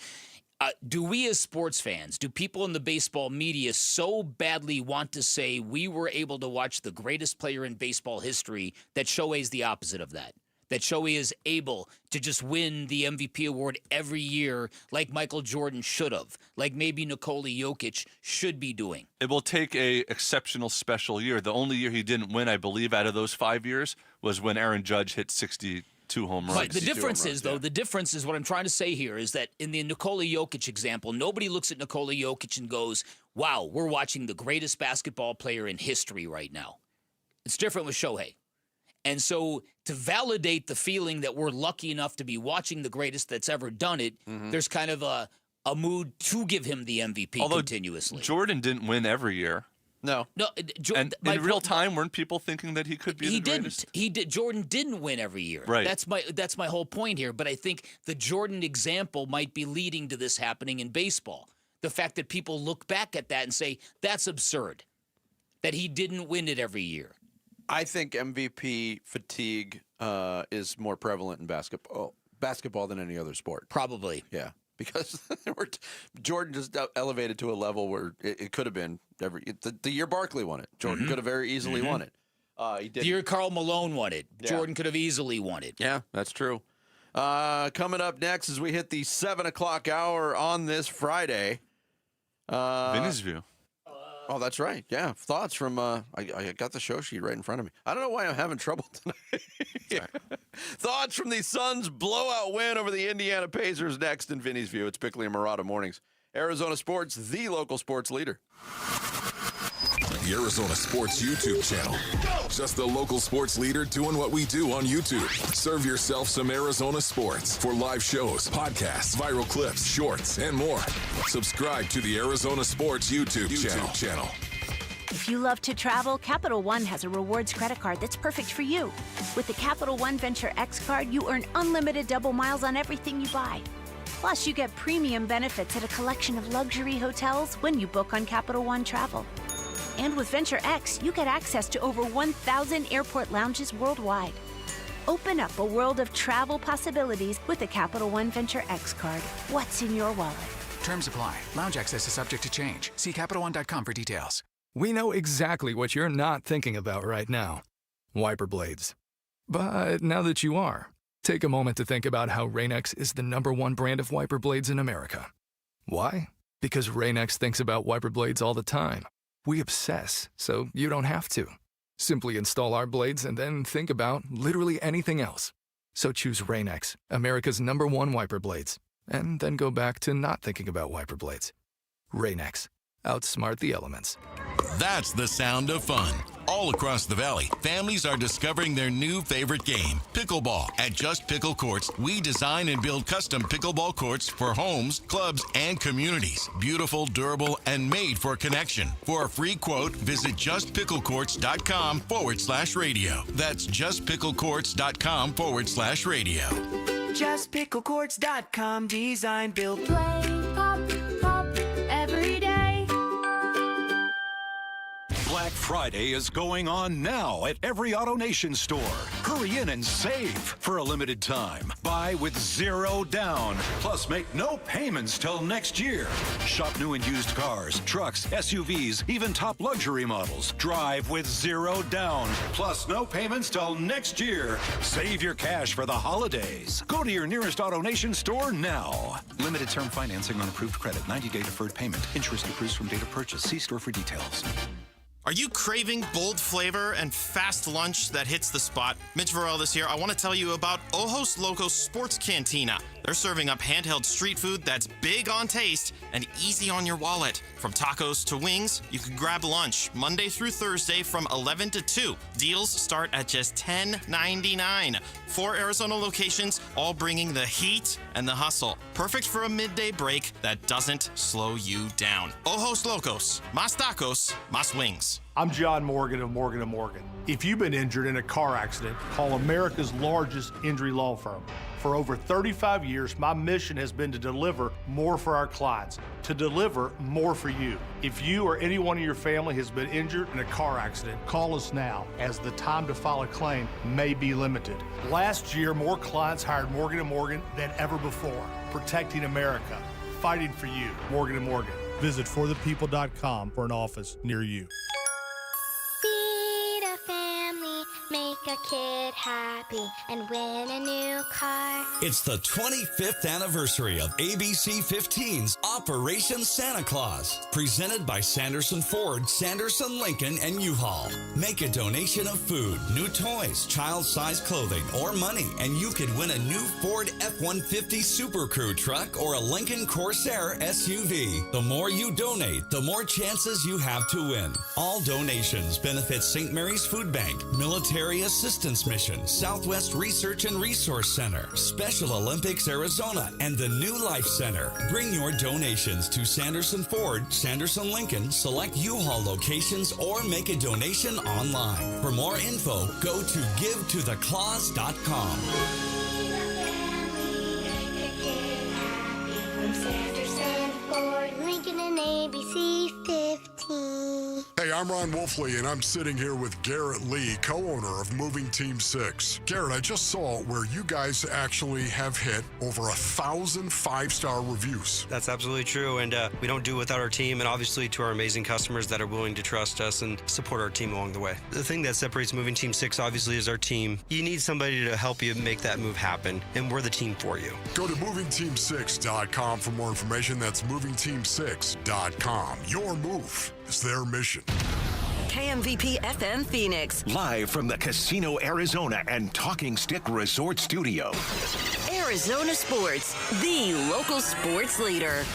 Do we as sports fans, do people in the baseball media so badly want to say we were able to watch the greatest player in baseball history that Shohei is the opposite of that? That Shohei is able to just win the MVP award every year like Michael Jordan should have, like maybe Nikola Jokic should be doing. It will take a exceptional special year. The only year he didn't win, I believe, out of those 5 years was when Aaron Judge hit 62 home runs. But the difference is, though, the difference is what I'm trying to say here is that in the Nikola Jokic example, nobody looks at Nikola Jokic and goes, wow, we're watching the greatest basketball player in history right now. It's different with Shohei. And so to validate the feeling that we're lucky enough to be watching the greatest that's ever done it, there's kind of a mood to give him the MVP continuously. Jordan didn't win every year. No. And in real time, weren't people thinking that he could be the greatest? He did. Jordan didn't win every year. Right. That's my whole point here. But I think the Jordan example might be leading to this happening in baseball. The fact that people look back at that and say, that's absurd, that he didn't win it every year. I think MVP fatigue is more prevalent in basketball than any other sport. Probably. Yeah. Because Jordan just elevated to a level where it could have been the year Barkley won it. Jordan could have very easily won it. He did. The year Karl Malone won it. Yeah. Jordan could have easily won it. Yeah, that's true. Coming up next as we hit the 7 o'clock hour on this Friday. Vinny's View. Oh, that's right. Yeah, thoughts from I got the show sheet right in front of me. I don't know why I'm having trouble tonight. Thoughts from the Suns' blowout win over the Indiana Pacers next in Vinny's View. It's Bickley and Murata Mornings. Arizona Sports, the local sports leader. The Arizona Sports YouTube channel. Just the local sports leader doing what we do on YouTube. Serve yourself some Arizona sports for live shows, podcasts, viral clips, shorts, and more. Subscribe to the Arizona Sports YouTube channel. If you love to travel, Capital One has a rewards credit card that's perfect for you. With the Capital One Venture X card, you earn unlimited double miles on everything you buy. Plus, you get premium benefits at a collection of luxury hotels when you book on Capital One Travel. And with Venture X, you get access to over 1,000 airport lounges worldwide. Open up a world of travel possibilities with the Capital One Venture X card. What's in your wallet? Terms apply. Lounge access is subject to change. See CapitalOne.com for details. We know exactly what you're not thinking about right now. Wiper blades. But now that you are, take a moment to think about how Rain-X is the #1 brand of wiper blades in America. Why? Because Rain-X thinks about wiper blades all the time. We obsess, so you don't have to. Simply install our blades and then think about literally anything else. So choose Rain-X, America's #1 wiper blades, and then go back to not thinking about wiper blades. Rain-X. Outsmart the elements. That's the sound of fun. All across the valley, families are discovering their new favorite game, pickleball. At Just Pickle Courts, we design and build custom pickleball courts for homes, clubs, and communities. Beautiful, durable, and made for connection. For a free quote, visit justpicklecourts.com/radio. That's justpicklecourts.com/radio. Justpicklecourts.com. Design, build, play, pop, pop, every day. Black Friday is going on now at every AutoNation store. Hurry in and save for a limited time. Buy with 0 down. Plus, make no payments till next year. Shop new and used cars, trucks, SUVs, even top luxury models. Drive with 0 down. Plus, no payments till next year. Save your cash for the holidays. Go to your nearest AutoNation store now. Limited term financing on approved credit. 90-day deferred payment. Interest accrues from date of purchase. See store for details. Are you craving bold flavor and fast lunch that hits the spot? Mitch Varel this year. I want to tell you about Ojos Locos Sports Cantina. They're serving up handheld street food that's big on taste and easy on your wallet. From tacos to wings, you can grab lunch Monday through Thursday from 11 to 2. Deals start at just $10.99. 4 Arizona locations, all bringing the heat and the hustle. Perfect for a midday break that doesn't slow you down. Ojos Locos, más tacos, más wings. I'm John Morgan of Morgan & Morgan. If you've been injured in a car accident, call America's largest injury law firm. For over 35 years, my mission has been to deliver more for our clients, to deliver more for you. If you or anyone in your family has been injured in a car accident, call us now, as the time to file a claim may be limited. Last year, more clients hired Morgan & Morgan than ever before, protecting America, fighting for you. Morgan & Morgan. Visit forthepeople.com for an office near you. Feed a family, make a kid happy, and win a new car. It's the 25th anniversary of ABC 15's Operation Santa Claus, presented by Sanderson Ford, Sanderson Lincoln, and U-Haul. Make a donation of food, new toys, child-sized clothing, or money, and you could win a new Ford F-150 Super Crew truck or a Lincoln Corsair SUV. The more you donate, the more chances you have to win. All donations benefit St. Mary's Food Bank, Military Assistance Mission, Southwest Research and Resource Center, Special Olympics Arizona, and the New Life Center. Bring your donations to Sanderson Ford, Sanderson Lincoln, select U-Haul locations, or make a donation online. For more info, go to givetotheclaus.com. Sanderson Ford, Lincoln, and ABC 15. Hey, I'm Ron Wolfley, and I'm sitting here with Garrett Lee, co-owner of Moving Team 6. Garrett, I just saw where you guys actually have hit over 1,000 5-star reviews. That's absolutely true, and we don't do it without our team, and obviously to our amazing customers that are willing to trust us and support our team along the way. The thing that separates Moving Team 6, obviously, is our team. You need somebody to help you make that move happen, and we're the team for you. Go to movingteam6.com for more information. That's movingteam6.com. Your move is their mission. KMVP FM Phoenix. Live from the Casino Arizona and Talking Stick Resort Studio. Arizona Sports, the local sports leader.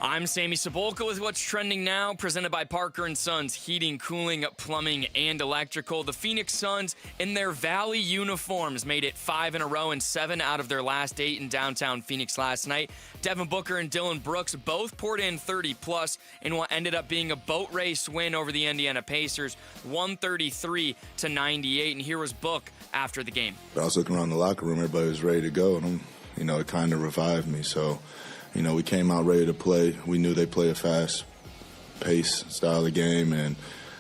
I'm Sammy Cebulka with what's trending now, presented by Parker & Sons Heating, Cooling, Plumbing, and Electrical. The Phoenix Suns in their Valley uniforms made it 5 in a row and 7 out of their last 8 in downtown Phoenix last night. Devin Booker and Dylan Brooks both poured in 30-plus in what ended up being a boat race win over the Indiana Pacers, 133-98. And here was Book after the game. I was looking around the locker room, everybody was ready to go, and it kind of revived me. So, we came out ready to play. We knew they play a fast pace style of game, and,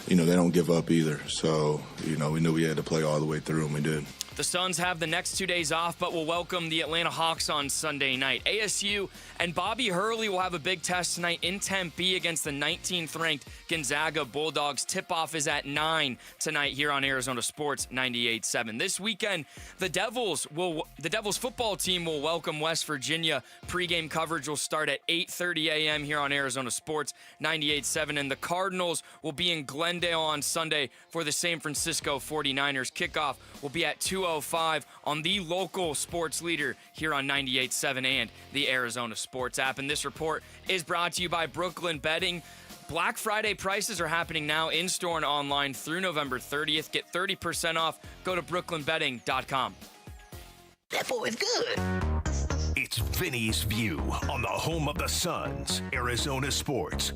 they don't give up either. So, we knew we had to play all the way through, and we did. The Suns have the next 2 days off, but will welcome the Atlanta Hawks on Sunday night. ASU and Bobby Hurley will have a big test tonight in Tempe against the 19th-ranked Gonzaga Bulldogs. Tip-off is at 9 tonight here on Arizona Sports 98.7. This weekend, the Devils football team will welcome West Virginia. Pre-game coverage will start at 8:30 a.m. here on Arizona Sports 98.7, and the Cardinals will be in Glendale on Sunday for the San Francisco 49ers. Kickoff will be at 2:05 on the local sports leader here on 98.7 and the Arizona Sports app. And this report is brought to you by Brooklyn Betting. Black Friday prices are happening now in-store and online through November 30th. Get 30% off. Go to brooklynbetting.com. That boy's good. It's Vinny's View on the home of the Suns, Arizona Sports.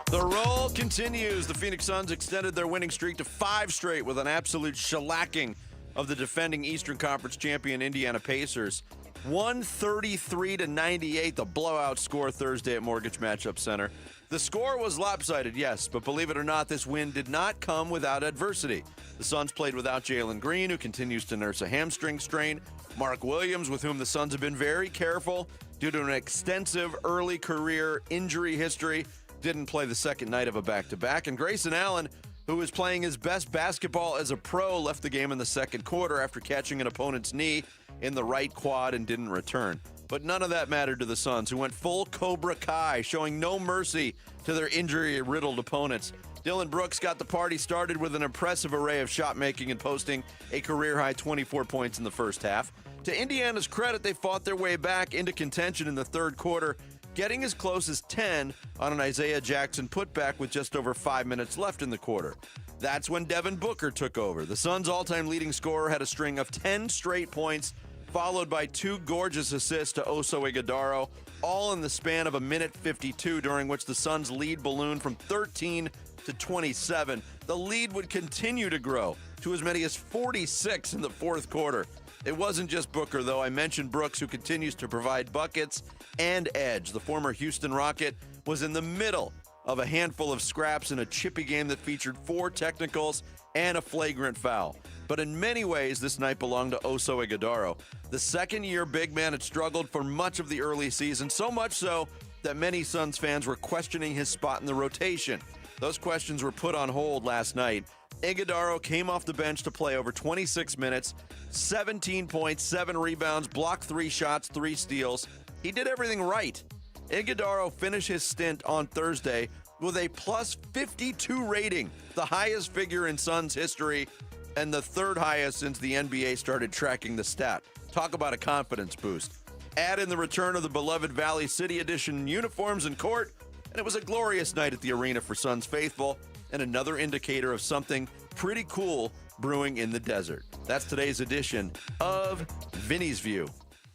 The roll continues. The Phoenix Suns extended their winning streak to 5 straight with an absolute shellacking of the defending Eastern Conference champion Indiana Pacers. 133-98, the blowout score Thursday at Mortgage Matchup Center. The score was lopsided, yes, but believe it or not, this win did not come without adversity. The Suns played without Jalen Green, who continues to nurse a hamstring strain. Mark Williams, with whom the Suns have been very careful due to an extensive early career injury history, didn't play the second night of a back-to-back. And Grayson Allen, who was playing his best basketball as a pro, left the game in the second quarter after catching an opponent's knee in the right quad and didn't return. But none of that mattered to the Suns, who went full Cobra Kai, showing no mercy to their injury-riddled opponents. Dylan Brooks got the party started with an impressive array of shot making and posting a career-high 24 points in the first half. To Indiana's credit, they fought their way back into contention in the third quarter, getting as close as 10 on an Isaiah Jackson putback with just over 5 minutes left in the quarter. That's when Devin Booker took over. The Suns' all-time leading scorer had a string of 10 straight points, followed by 2 gorgeous assists to Oso Ighodaro, all in the span of 1:52, during which the Suns' lead ballooned from 13 to 27. The lead would continue to grow to as many as 46 in the fourth quarter. It wasn't just Booker, though. I mentioned Brooks, who continues to provide buckets and edge. The former Houston Rocket was in the middle of a handful of scraps in a chippy game that featured 4 technicals and a flagrant foul. But in many ways, this night belonged to Oso Ighodaro. The second-year big man had struggled for much of the early season, so much so that many Suns fans were questioning his spot in the rotation. Those questions were put on hold last night. Ighodaro came off the bench to play over 26 minutes, 17 points, 7 rebounds, blocked 3 shots, 3 steals. He did everything right. Ighodaro finished his stint on Thursday with a plus 52 rating, the highest figure in Suns history and the third highest since the NBA started tracking the stat. Talk about a confidence boost. Add in the return of the beloved Valley City Edition uniforms and court, and it was a glorious night at the arena for Suns faithful, and another indicator of something pretty cool brewing in the desert. That's today's edition of Vinny's View.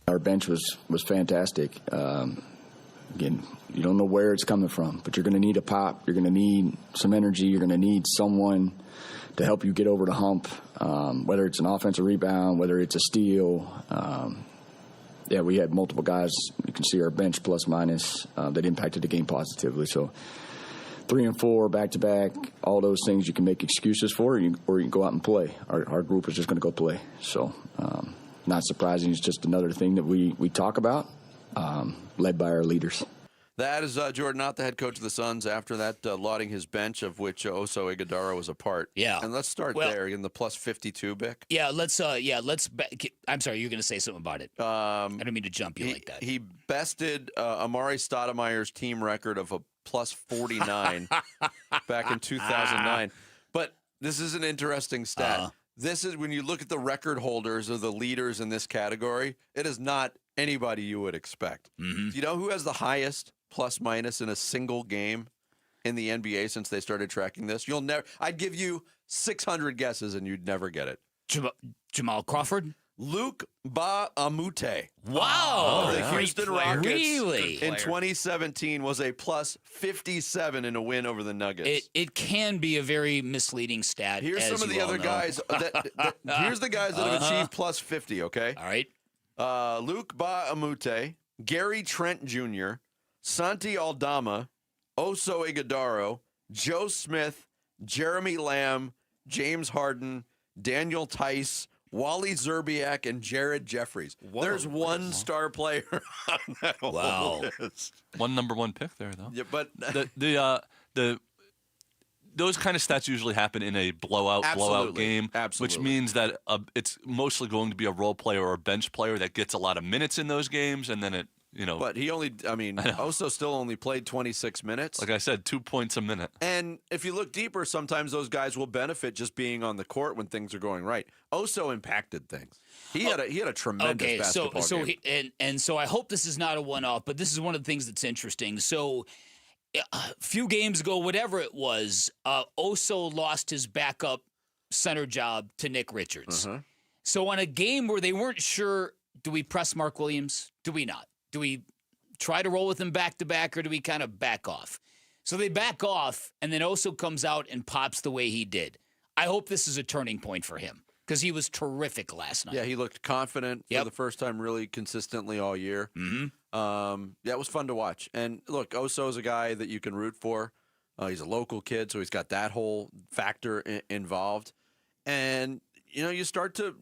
Our bench was fantastic. Again, you don't know where it's coming from, but you're going to need a pop. You're going to need some energy. You're going to need someone to help you get over the hump, whether it's an offensive rebound, whether it's a steal. Yeah, we had multiple guys. You can see our bench plus minus that impacted the game positively. So 3 and 4 back-to-back, all those things you can make excuses for, or you can go out and play. Our group is just going to go play. So not surprising. It's just another thing that we talk about, led by our leaders. That is Jordan Ott, the head coach of the Suns, after that lauding his bench, of which Oso Ighodaro was a part. Yeah. And let's start there in the plus 52, Bick. Yeah, let's I'm sorry, you're going to say something about it. I don't mean to jump you like that. He bested Amari Stoudemire's team record of a plus 49 back in 2009. But this is an interesting stat. This is when you look at the record holders or the leaders in this category, it is not anybody you would expect. Mm-hmm. Do you know who has the highest plus minus in a single game in the NBA since they started tracking this? You'll never. I'd give you 600 guesses and you'd never get it. Jamal Crawford? Luke Ba-a-Mute. Wow. The Houston Rockets really? in 2017 was a plus 57 in a win over the Nuggets. It can be a very misleading stat. Here's some of the other guys. Here's the guys that have achieved plus 50, okay? All right. Luke Ba-a-Mute, Gary Trent Jr., Santi Aldama, Oso Ighodaro, Joe Smith, Jeremy Lamb, James Harden, Daniel Tice, Wally Zerbiak and Jared Jeffries. There's one star player on that whole list. One number one pick there, though. Yeah, but those kind of stats usually happen in a blowout game, which means that it's mostly going to be a role player or a bench player that gets a lot of minutes in those games, and then it. But he only, Oso still only played 26 minutes. Like I said, 2 points a minute. And if you look deeper, sometimes those guys will benefit just being on the court when things are going right. Oso impacted things. He had a tremendous basketball game. So I hope this is not a one-off, but this is one of the things that's interesting. So a few games ago, whatever it was, Oso lost his backup center job to Nick Richards. So on a game where they weren't sure, do we press Mark Williams? Do we not? Do we try to roll with him back-to-back, or do we kind of back off? So they back off, and then Oso comes out and pops the way he did. I hope this is a turning point for him because he was terrific last night. Yeah, he looked confident for the first time really consistently all year. It was fun to watch. And, look, Oso's a guy that you can root for. He's a local kid, so he's got that whole factor involved. And, you start to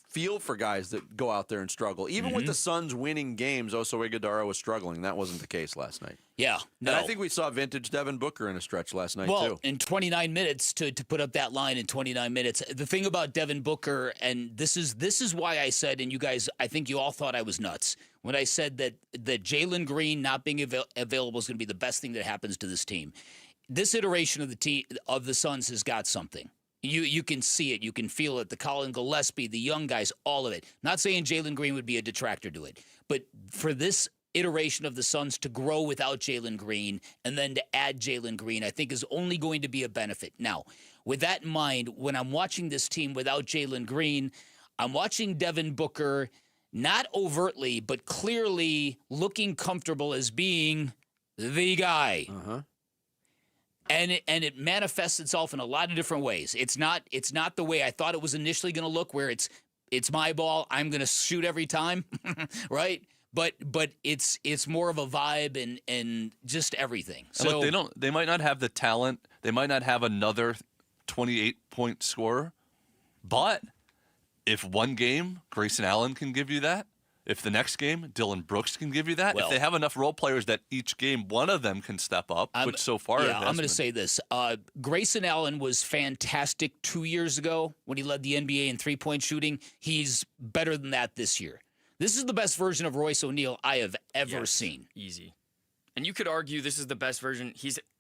feel for guys that go out there and struggle. Even with the Suns winning games, Oso Ighodaro was struggling. That wasn't the case last night. Yeah. No. And I think we saw vintage Devin Booker in a stretch last night, too. Well, in 29 minutes, to put up that line in 29 minutes. The thing about Devin Booker, and this is why I said, and you guys, I think you all thought I was nuts, when I said that Jalen Green not being available is going to be the best thing that happens to this team. This iteration of the Suns has got something. You can see it. You can feel it. The Colin Gillespie, the young guys, all of it. Not saying Jalen Green would be a detractor to it, but for this iteration of the Suns to grow without Jalen Green and then to add Jalen Green, I think is only going to be a benefit. Now, with that in mind, when I'm watching this team without Jalen Green, I'm watching Devin Booker not overtly, but clearly looking comfortable as being the guy. And it manifests itself in a lot of different ways. It's not the way I thought it was initially going to look, where it's my ball, I'm going to shoot every time, right? But it's more of a vibe and just everything. So and look, they might not have the talent. They might not have another 28-point scorer, but if one game Grayson Allen can give you that, if the next game Dylan Brooks can give you that, if they have enough role players that each game one of them can step up, which so far I'm going to say this. Grayson Allen was fantastic 2 years ago when he led the NBA in three-point shooting. He's better than that this year. This is the best version of Royce O'Neal I have ever seen. Easy. And you could argue this is the best version.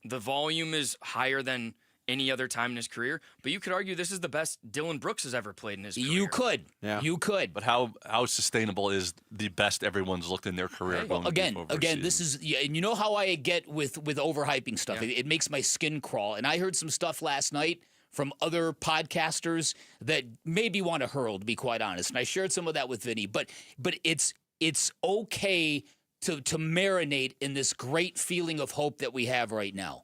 The volume is higher than any other time in his career, but you could argue this is the best Dylan Brooks has ever played in his career. You could. Yeah. You could. But how sustainable is the best everyone's looked in their career? Well, again, this is, and you know how I get with overhyping stuff. It makes my skin crawl. And I heard some stuff last night from other podcasters that made me want to hurl, to be quite honest. And I shared some of that with Vinny. But it's okay to marinate in this great feeling of hope that we have right now.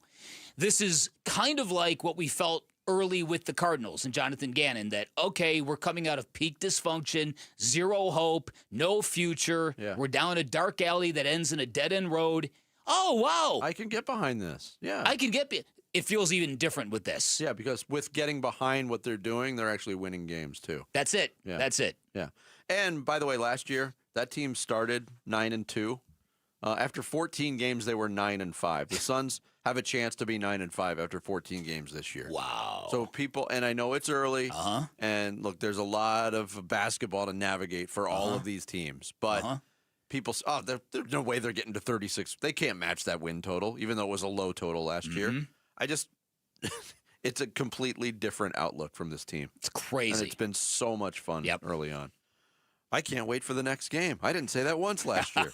This is kind of like what we felt early with the Cardinals and Jonathan Gannon, that, okay, we're coming out of peak dysfunction, zero hope, no future. Yeah. We're down a dark alley that ends in a dead-end road. Oh, wow. I can get behind this. Yeah. I can get it feels even different with this. Yeah, because with getting behind what they're doing, they're actually winning games too. That's it. Yeah. That's it. Yeah. And by the way, last year, that team started 9-2. After 14 games, they were 9-5. The Suns have a chance to be 9-5 after 14 games this year. Wow. So people, and I know it's early, and look, there's a lot of basketball to navigate for all of these teams, but people, there's no way they're getting to 36. They can't match that win total, even though it was a low total last year. It's a completely different outlook from this team. It's crazy. And it's been so much fun early on. I can't wait for the next game. I didn't say that once last year.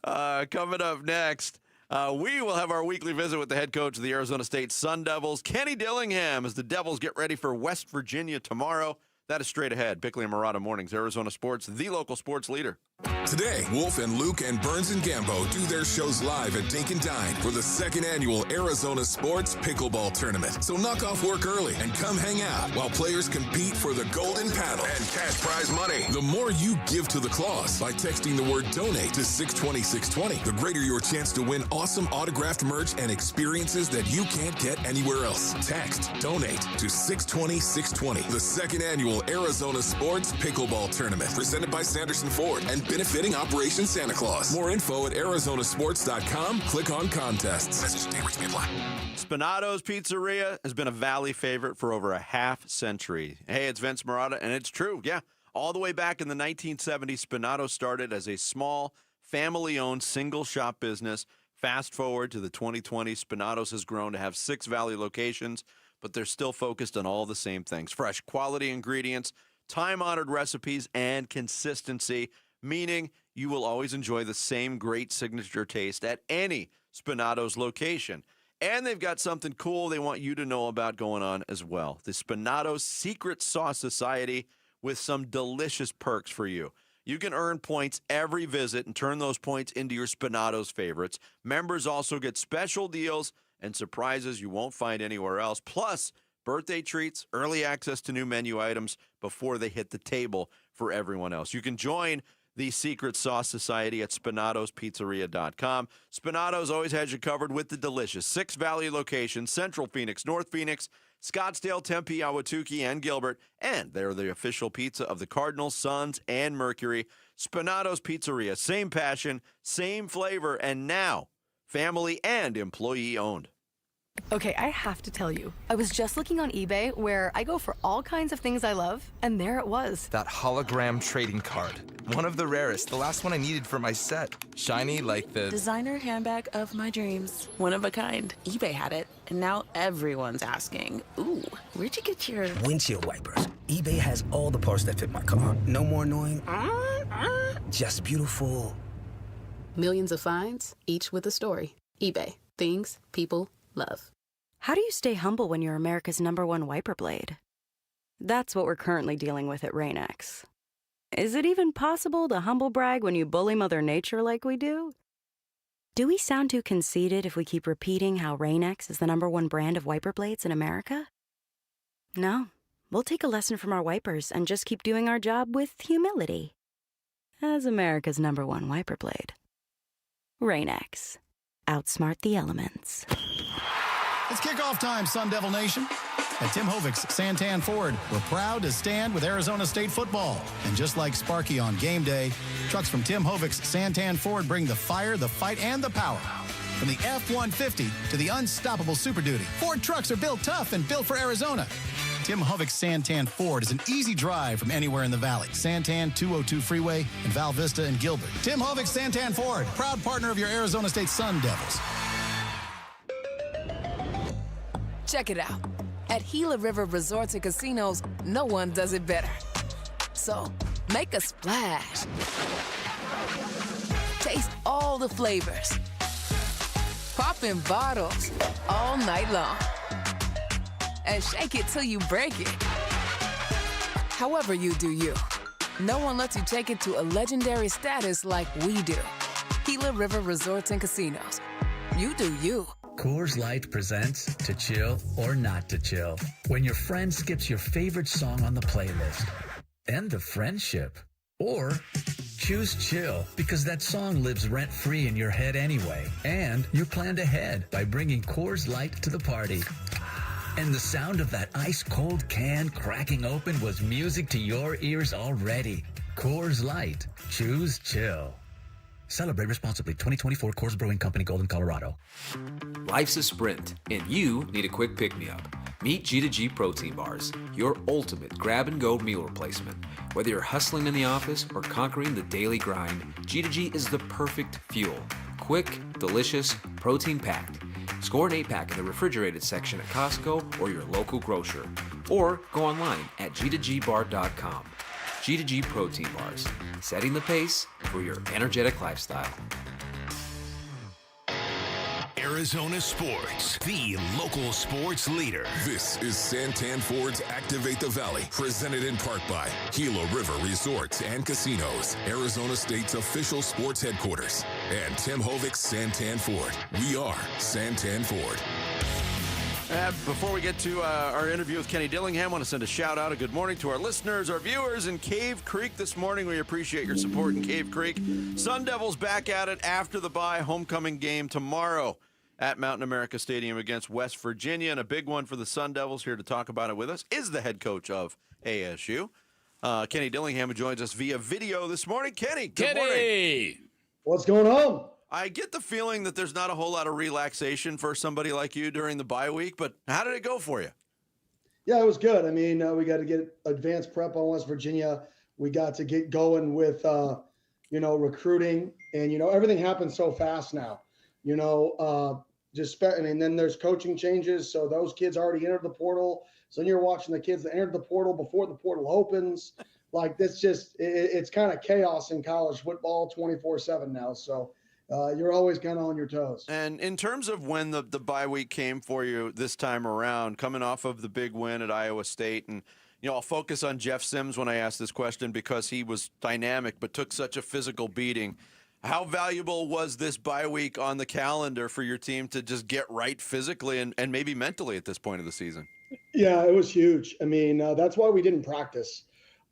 Coming up next, we will have our weekly visit with the head coach of the Arizona State Sun Devils, Kenny Dillingham, as the Devils get ready for West Virginia tomorrow. That is straight ahead. Bickley and Murata Mornings, Arizona Sports, the local sports leader. Today, Wolf and Luke and Burns and Gambo do their shows live at Dink Dine for the second annual Arizona Sports Pickleball Tournament. So knock off work early and come hang out while players compete for the golden paddle and cash prize money. The more you give to the cause by texting the word donate to 620-620, the greater your chance to win awesome autographed merch and experiences that you can't get anywhere else. Text donate to 620-620. The second annual Arizona Sports Pickleball Tournament presented by Sanderson Ford and benefiting Operation Santa Claus. More info at arizonasports.com. Click on contests. Message and date rates may apply. Spinato's Pizzeria has been a Valley favorite for over a half century. Hey, it's Vince Marotta, and it's true. Yeah, all the way back in the 1970s, Spinato started as a small, family-owned, single-shop business. Fast forward to the 2020s, Spinato's has grown to have 6 Valley locations, but they're still focused on all the same things: fresh, quality ingredients, time-honored recipes, and consistency, meaning you will always enjoy the same great signature taste at any Spinato's location. And they've got something cool they want you to know about going on as well: the Spinato's Secret Sauce Society, with some delicious perks for you. You can earn points every visit and turn those points into your Spinato's favorites. Members also get special deals and surprises you won't find anywhere else, plus birthday treats, early access to new menu items before they hit the table for everyone else. You can join the Secret Sauce Society at SpinatosPizzeria.com. Spinato's always has you covered with the delicious 6 Valley locations: Central Phoenix, North Phoenix, Scottsdale, Tempe, Ahwatukee, and Gilbert. And they're the official pizza of the Cardinals, Suns, and Mercury. Spinato's Pizzeria, same passion, same flavor, and now family and employee owned. Okay, I have to tell you, I was just looking on eBay, where I go for all kinds of things I love, and there it was. That hologram trading card. One of the rarest, the last one I needed for my set. Shiny like the designer handbag of my dreams. One of a kind. eBay had it, and now everyone's asking, ooh, where'd you get your windshield wipers? eBay has all the parts that fit my car. No more annoying, just beautiful. Millions of finds, each with a story. eBay. Things people love. How do you stay humble when you're America's #1 wiper blade? That's what we're currently dealing with at Rain-X. Is it even possible to humble brag when you bully Mother Nature like we do? Do we sound too conceited if we keep repeating how Rain-X is the #1 brand of wiper blades in America? No, we'll take a lesson from our wipers and just keep doing our job with humility. As America's #1 wiper blade. Rain-X. Outsmart the elements. It's kickoff time, Sun Devil Nation. At Tim Hovig's Santan Ford, we're proud to stand with Arizona State football. And just like Sparky on game day, trucks from Tim Hovig's Santan Ford bring the fire, the fight, and the power. From the F-150 to the unstoppable Super Duty, Ford trucks are built tough and built for Arizona. Tim Hovig's Santan Ford is an easy drive from anywhere in the valley. Santan, 202 Freeway, and Val Vista and Gilbert. Tim Hovig's Santan Ford, proud partner of your Arizona State Sun Devils. Check it out. At Gila River Resorts and Casinos, no one does it better. So, make a splash. Taste all the flavors. Pop in bottles all night long. And shake it till you break it. However you do you. No one lets you take it to a legendary status like we do. Gila River Resorts and Casinos. You do you. Coors Light presents To Chill or Not to Chill. When your friend skips your favorite song on the playlist. End the friendship. Or choose chill, because that song lives rent-free in your head anyway. And you're planned ahead by bringing Coors Light to the party. And the sound of that ice-cold can cracking open was music to your ears already. Coors Light. Choose chill. Celebrate responsibly. 2024 Coors Brewing Company, Golden, Colorado. Life's a sprint, and you need a quick pick-me-up. Meet G2G Protein Bars, your ultimate grab-and-go meal replacement. Whether you're hustling in the office or conquering the daily grind, G2G is the perfect fuel. Quick, delicious, protein-packed. Score an 8-pack in the refrigerated section at Costco or your local grocer. Or go online at g2gbar.com. G2G Protein Bars, setting the pace for your energetic lifestyle. Arizona Sports, the local sports leader. This is Santan Ford's Activate the Valley, presented in part by Gila River Resorts and Casinos, Arizona State's official sports headquarters, and Tim Hovic's Santan Ford. We are Santan Ford. Before we get to our interview with Kenny Dillingham, I want to send a shout out, a good morning to our listeners, our viewers in Cave Creek this morning. We appreciate your support in Cave Creek. Sun Devils back at it after the bye, homecoming game tomorrow at Mountain America Stadium against West Virginia, and a big one for the Sun Devils. Here to talk about it with us is the head coach of ASU, Kenny Dillingham, who joins us via video this morning. Kenny, good morning. What's going on? I get the feeling that there's not a whole lot of relaxation for somebody like you during the bye week, but how did it go for you? Yeah, it was good. I mean, we got to get advanced prep on West Virginia. We got to get going with, recruiting, and, everything happens so fast now, and then there's coaching changes. So those kids already entered the portal. So then you're watching the kids that entered the portal before the portal opens. Like it's kind of chaos in college football 24/7 now. So, you're always kind of on your toes. And in terms of when the bye week came for you this time around, coming off of the big win at Iowa State, and I'll focus on Jeff Sims when I ask this question because he was dynamic but took such a physical beating. How valuable was this bye week on the calendar for your team to just get right physically and maybe mentally at this point of the season? Yeah, it was huge. I mean, that's why we didn't practice.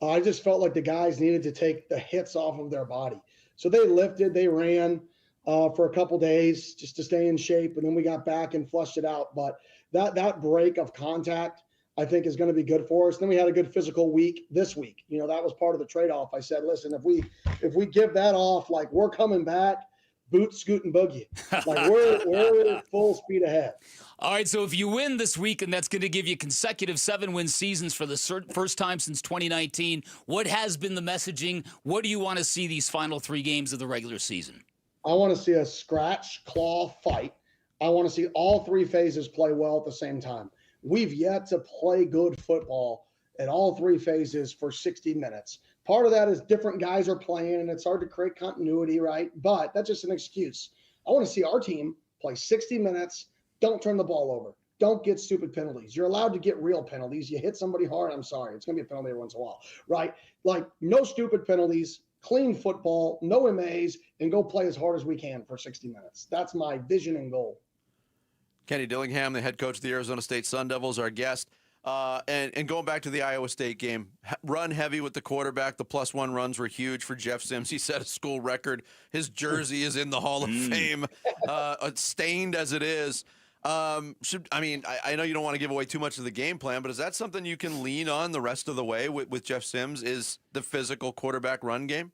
I just felt like the guys needed to take the hits off of their body. So they lifted, they ran for a couple days just to stay in shape, and then we got back and flushed it out. But that break of contact, I think, is going to be good for us. Then we had a good physical week this week. That was part of the trade-off. I said, listen, if we give that off, like, we're coming back, boot, scoot, and boogie. Like, we're full speed ahead. All right, so if you win this week, and that's going to give you consecutive 7-win seasons for the first time since 2019, what has been the messaging? What do you want to see these final 3 games of the regular season? I want to see a scratch, claw fight. I want to see all 3 phases play well at the same time. We've yet to play good football at all 3 phases for 60 minutes. Part of that is different guys are playing, and it's hard to create continuity, right? But that's just an excuse. I want to see our team play 60 minutes. Don't turn the ball over. Don't get stupid penalties. You're allowed to get real penalties. You hit somebody hard, I'm sorry. It's going to be a penalty every once in a while, right? Like, no stupid penalties. Clean football, no MAs, and go play as hard as we can for 60 minutes. That's my vision and goal. Kenny Dillingham, the head coach of the Arizona State Sun Devils, our guest. And going back to the Iowa State game, run heavy with the quarterback. The +1 runs were huge for Jeff Sims. He set a school record. His jersey is in the Hall of Fame, stained as it is. I know you don't want to give away too much of the game plan, but is that something you can lean on the rest of the way with Jeff Sims, is the physical quarterback run game?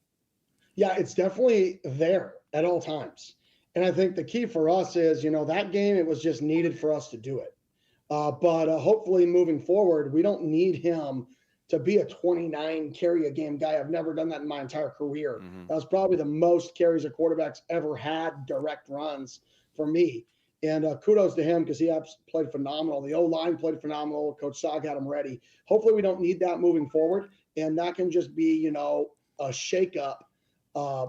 Yeah, it's definitely there at all times. And I think the key for us is, that game, it was just needed for us to do it. But hopefully moving forward, we don't need him to be a 29 carry a game guy. I've never done that in my entire career. That was probably the most carries a quarterback's ever had direct runs for me. And kudos to him because he played phenomenal. The O-line played phenomenal. Coach Sog had him ready. Hopefully we don't need that moving forward. And that can just be, a shakeup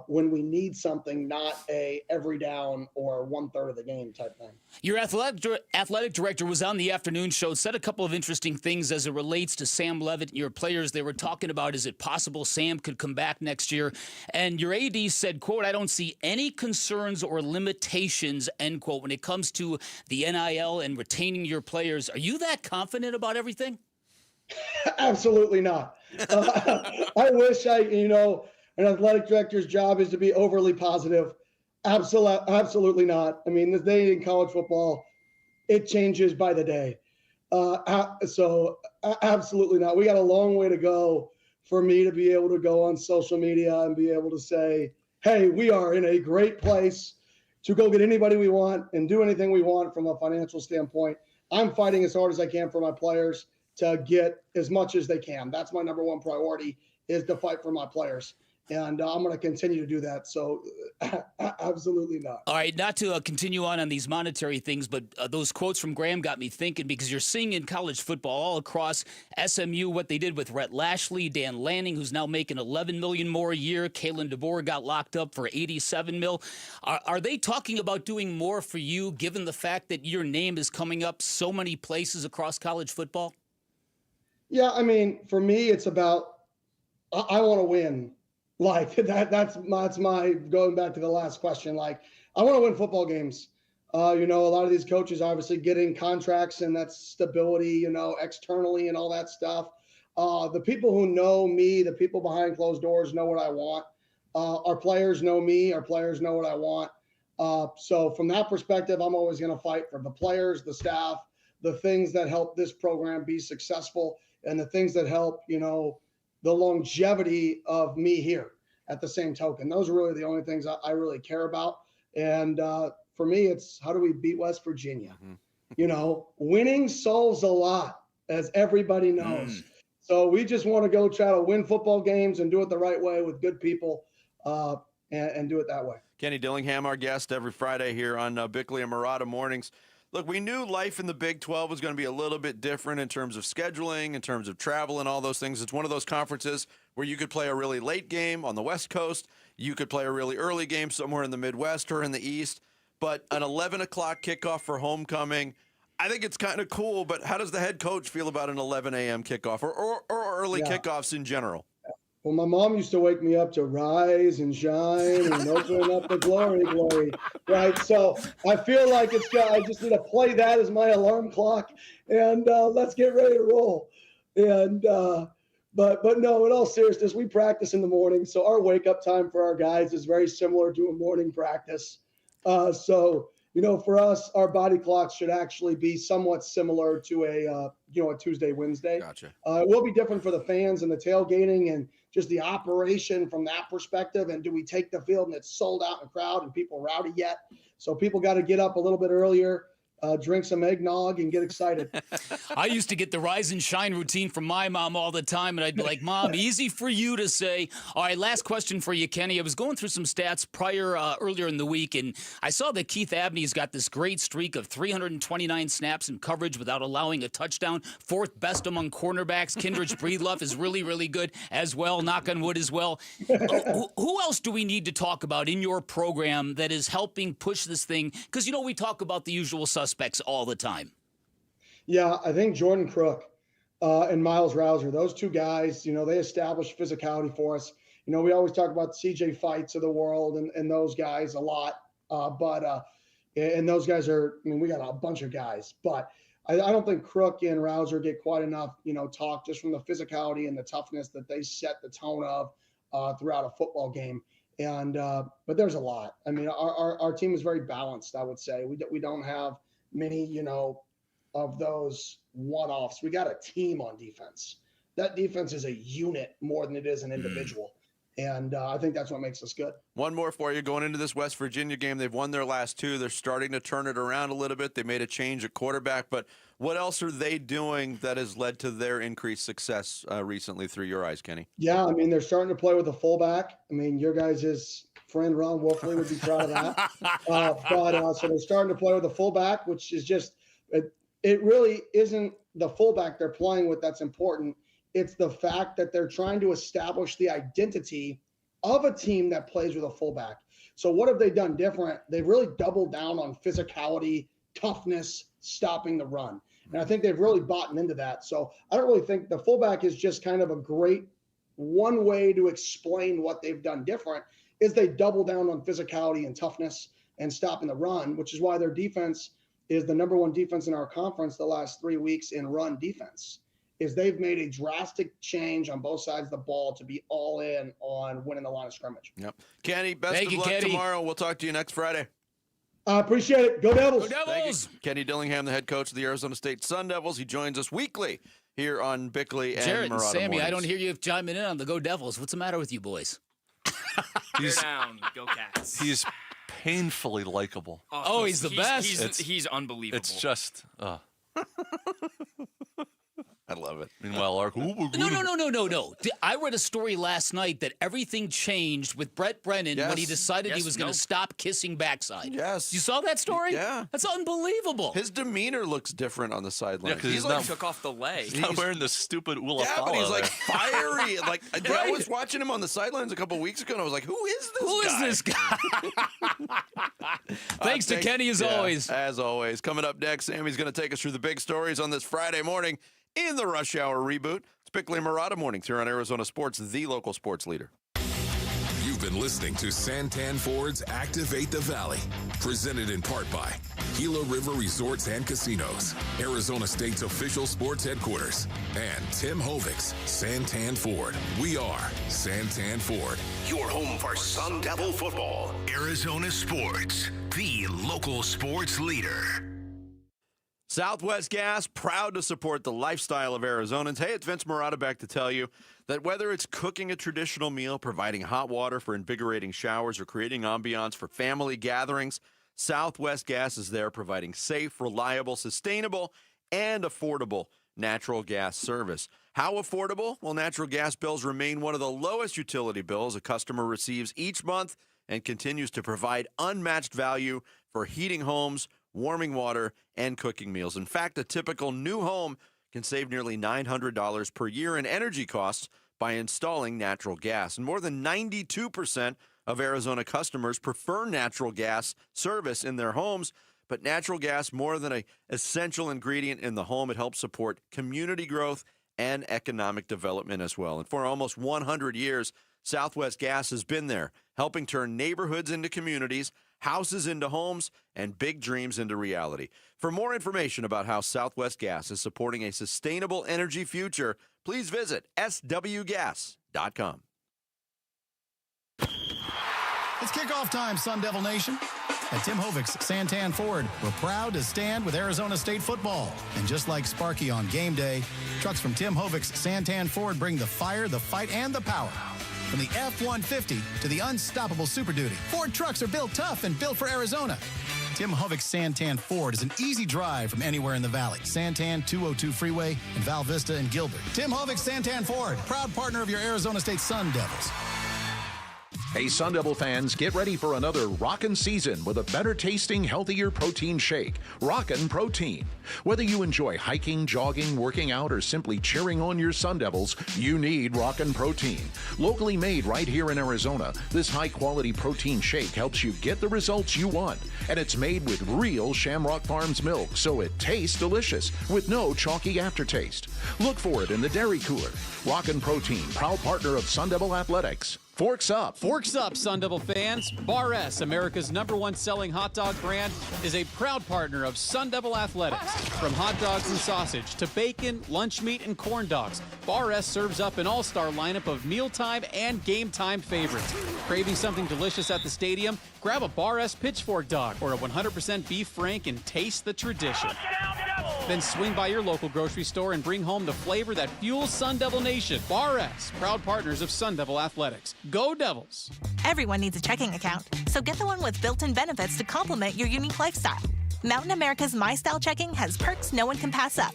when we need something, not a every down or 1/3 of the game type thing. Your athletic director was on the afternoon show, said a couple of interesting things as it relates to Sam Levitt and your players. They were talking about, is it possible Sam could come back next year? And your AD said, quote, I don't see any concerns or limitations, end quote, when it comes to the NIL and retaining your players. Are you that confident about everything? Absolutely not. I wish an athletic director's job is to be overly positive. Absolutely not. I mean, this day in college football, it changes by the day. So absolutely not. We got a long way to go for me to be able to go on social media and be able to say, hey, we are in a great place to go get anybody we want and do anything we want from a financial standpoint. I'm fighting as hard as I can for my players to get as much as they can. That's my number one priority, is to fight for my players. And I'm going to continue to do that. So Absolutely not. All right, not to continue on these monetary things, but those quotes from Graham got me thinking, because you're seeing in college football all across SMU what they did with Rhett Lashley, Dan Lanning, who's now making $11 million more a year. Kalen DeBoer got locked up for $87 million. Are they talking about doing more for you, given the fact that your name is coming up so many places across college football? Yeah, I mean, for me, it's about I want to win. Like that's my going back to the last question. Like I want to win football games. A lot of these coaches obviously getting contracts, and that's stability, externally and all that stuff. The people who know me, the people behind closed doors know what I want. Our players know me. Our players know what I want. So from that perspective, I'm always going to fight for the players, the staff, the things that help this program be successful, and the things that help, the longevity of me here at the same token. Those are really the only things I really care about. And for me, it's how do we beat West Virginia? Winning solves a lot, as everybody knows. So we just want to go try to win football games and do it the right way with good people and do it that way. Kenny Dillingham, our guest every Friday here on Bickley and Murata Mornings. Look, we knew life in the Big 12 was going to be a little bit different in terms of scheduling, in terms of travel and all those things. It's one of those conferences where you could play a really late game on the West Coast. You could play a really early game somewhere in the Midwest or in the East. But an 11 o'clock kickoff for homecoming, I think it's kind of cool. But how does the head coach feel about an 11 a.m. kickoff or early kickoffs in general? Well, my mom used to wake me up to rise and shine and open up the glory, right? So I feel like I just need to play that as my alarm clock, and let's get ready to roll. And but no, in all seriousness, we practice in the morning, so our wake up time for our guys is very similar to a morning practice. So for us, our body clocks should actually be somewhat similar to a Tuesday, Wednesday. Gotcha. It will be different for the fans and the tailgating and just the operation from that perspective. And do we take the field and it's sold out in the crowd and people rowdy yet? So people got to get up a little bit earlier, drink some eggnog and get excited. I used to get the rise and shine routine from my mom all the time, and I'd be like, Mom, easy for you to say. All right, last question for you, Kenny. I was going through some stats earlier in the week, and I saw that Keith Abney's got this great streak of 329 snaps in coverage without allowing a touchdown, fourth best among cornerbacks. Kindredge Breedlove is really, really good as well, knock on wood as well. Who else do we need to talk about in your program that is helping push this thing? Because, we talk about the usual suspects all the time. Yeah, I think Jordan Crook and Miles Rouser, those two guys, they established physicality for us. We always talk about CJ Fights of the world and those guys a lot. And those guys we got a bunch of guys, but I don't think Crook and Rouser get quite enough, talk just from the physicality and the toughness that they set the tone of throughout a football game. And but there's a lot. Our team is very balanced, I would say. We don't have many, of those one-offs. We got a team on defense. That defense is a unit more than it is an individual. And I think that's what makes us good. One more for you. Going into this West Virginia game, they've won their last two. They're starting to turn it around a little bit. They made a change at quarterback. But what else are they doing that has led to their increased success recently through your eyes, Kenny? Yeah, they're starting to play with a fullback. Your guys' friend Ron Wolfley would be proud of that. So they're starting to play with a fullback, which is just it really isn't the fullback they're playing with that's important. It's the fact that they're trying to establish the identity of a team that plays with a fullback. So what have they done different? They've really doubled down on physicality, toughness, stopping the run. And I think they've really bought into that. So I don't really think the fullback is just kind of a great one way to explain what they've done different is they double down on physicality and toughness and stopping the run, which is why their defense is the number one defense in our conference the last 3 weeks in run defense. Is they've made a drastic change on both sides of the ball to be all in on winning the line of scrimmage. Yep. Kenny, best of luck tomorrow. We'll talk to you next Friday. I appreciate it. Go Devils. Go Devils. Thank you. Kenny Dillingham, the head coach of the Arizona State Sun Devils. He joins us weekly here on Bickley and Jared and Murata Sammy, Mornings. I don't hear you chiming in on the Go Devils. What's the matter with you boys? You're down. Go Cats. He's painfully likable. Oh, he's the best. He's unbelievable. It's just... I love it. Meanwhile, Lark, No. I read a story last night that everything changed with Brett Brennan when he decided he was going to stop kissing backside. Yes. You saw that story? Yeah. That's unbelievable. His demeanor looks different on the sideline. Yeah, because he's Like not, took off the leg. he's not wearing the stupid Willa Yeah, Fala but he's like there. fiery. Like I was watching him on the sidelines a couple weeks ago, and I was like, "Who is this guy?" Thanks to Kenny as always. As always, coming up next, Sammy's going to take us through the big stories on this Friday morning in the Rush Hour reboot. It's Pickle and Murata mornings here on Arizona Sports, the local sports leader. You've been listening to Santan Ford's Activate the Valley, presented in part by Gila River Resorts and Casinos, Arizona State's official sports headquarters, and Tim Hovix, Santan Ford. We are Santan Ford. Your home for Sun Devil football. Arizona Sports, the local sports leader. Southwest Gas, proud to support the lifestyle of Arizonans. Hey, it's Vince Murata back to tell you that whether it's cooking a traditional meal, providing hot water for invigorating showers, or creating ambiance for family gatherings, Southwest Gas is there providing safe, reliable, sustainable, and affordable natural gas service. How affordable? Well, natural gas bills remain one of the lowest utility bills a customer receives each month and continues to provide unmatched value for heating homes, warming water, and cooking meals. In fact, a typical new home can save nearly $900 per year in energy costs by installing natural gas. And more than 92% of Arizona customers prefer natural gas service in their homes. But natural gas, more than an essential ingredient in the home, it helps support community growth and economic development as well. And for almost 100 years, Southwest Gas has been there, helping turn neighborhoods into communities, houses into homes, and big dreams into reality. For more information about how Southwest Gas is supporting a sustainable energy future, please visit swgas.com. It's kickoff time, Sun Devil Nation. At Tim Hovix Santan Ford, we're proud to stand with Arizona State football. And just like Sparky on game day, trucks from Tim Hovix Santan Ford bring the fire, the fight, and the power. From the F-150 to the unstoppable Super Duty, Ford trucks are built tough and built for Arizona. Tim Hovix Santan Ford is an easy drive from anywhere in the valley. Santan 202 Freeway in Val Vista and Gilbert. Tim Hovix Santan Ford, proud partner of your Arizona State Sun Devils. Hey, Sun Devil fans, get ready for another rockin' season with a better tasting, healthier protein shake. Rockin' Protein. Whether you enjoy hiking, jogging, working out, or simply cheering on your Sun Devils, you need Rockin' Protein. Locally made right here in Arizona, this high-quality protein shake helps you get the results you want. And it's made with real Shamrock Farms milk, so it tastes delicious with no chalky aftertaste. Look for it in the dairy cooler. Rockin' Protein, proud partner of Sun Devil Athletics. Forks up. Forks up, Sun Devil fans. Bar S, America's #1 selling hot dog brand, is a proud partner of Sun Devil Athletics. From hot dogs and sausage to bacon, lunch meat, and corn dogs, Bar S serves up an all-star lineup of mealtime and game time favorites. Craving something delicious at the stadium? Grab a Bar S pitchfork dog or a 100% beef frank and taste the tradition. Then swing by your local grocery store and bring home the flavor that fuels Sun Devil Nation. Bar S, proud partners of Sun Devil Athletics. Go Devils! Everyone needs a checking account, so get the one with built-in benefits to complement your unique lifestyle. Mountain America's My Style Checking has perks no one can pass up.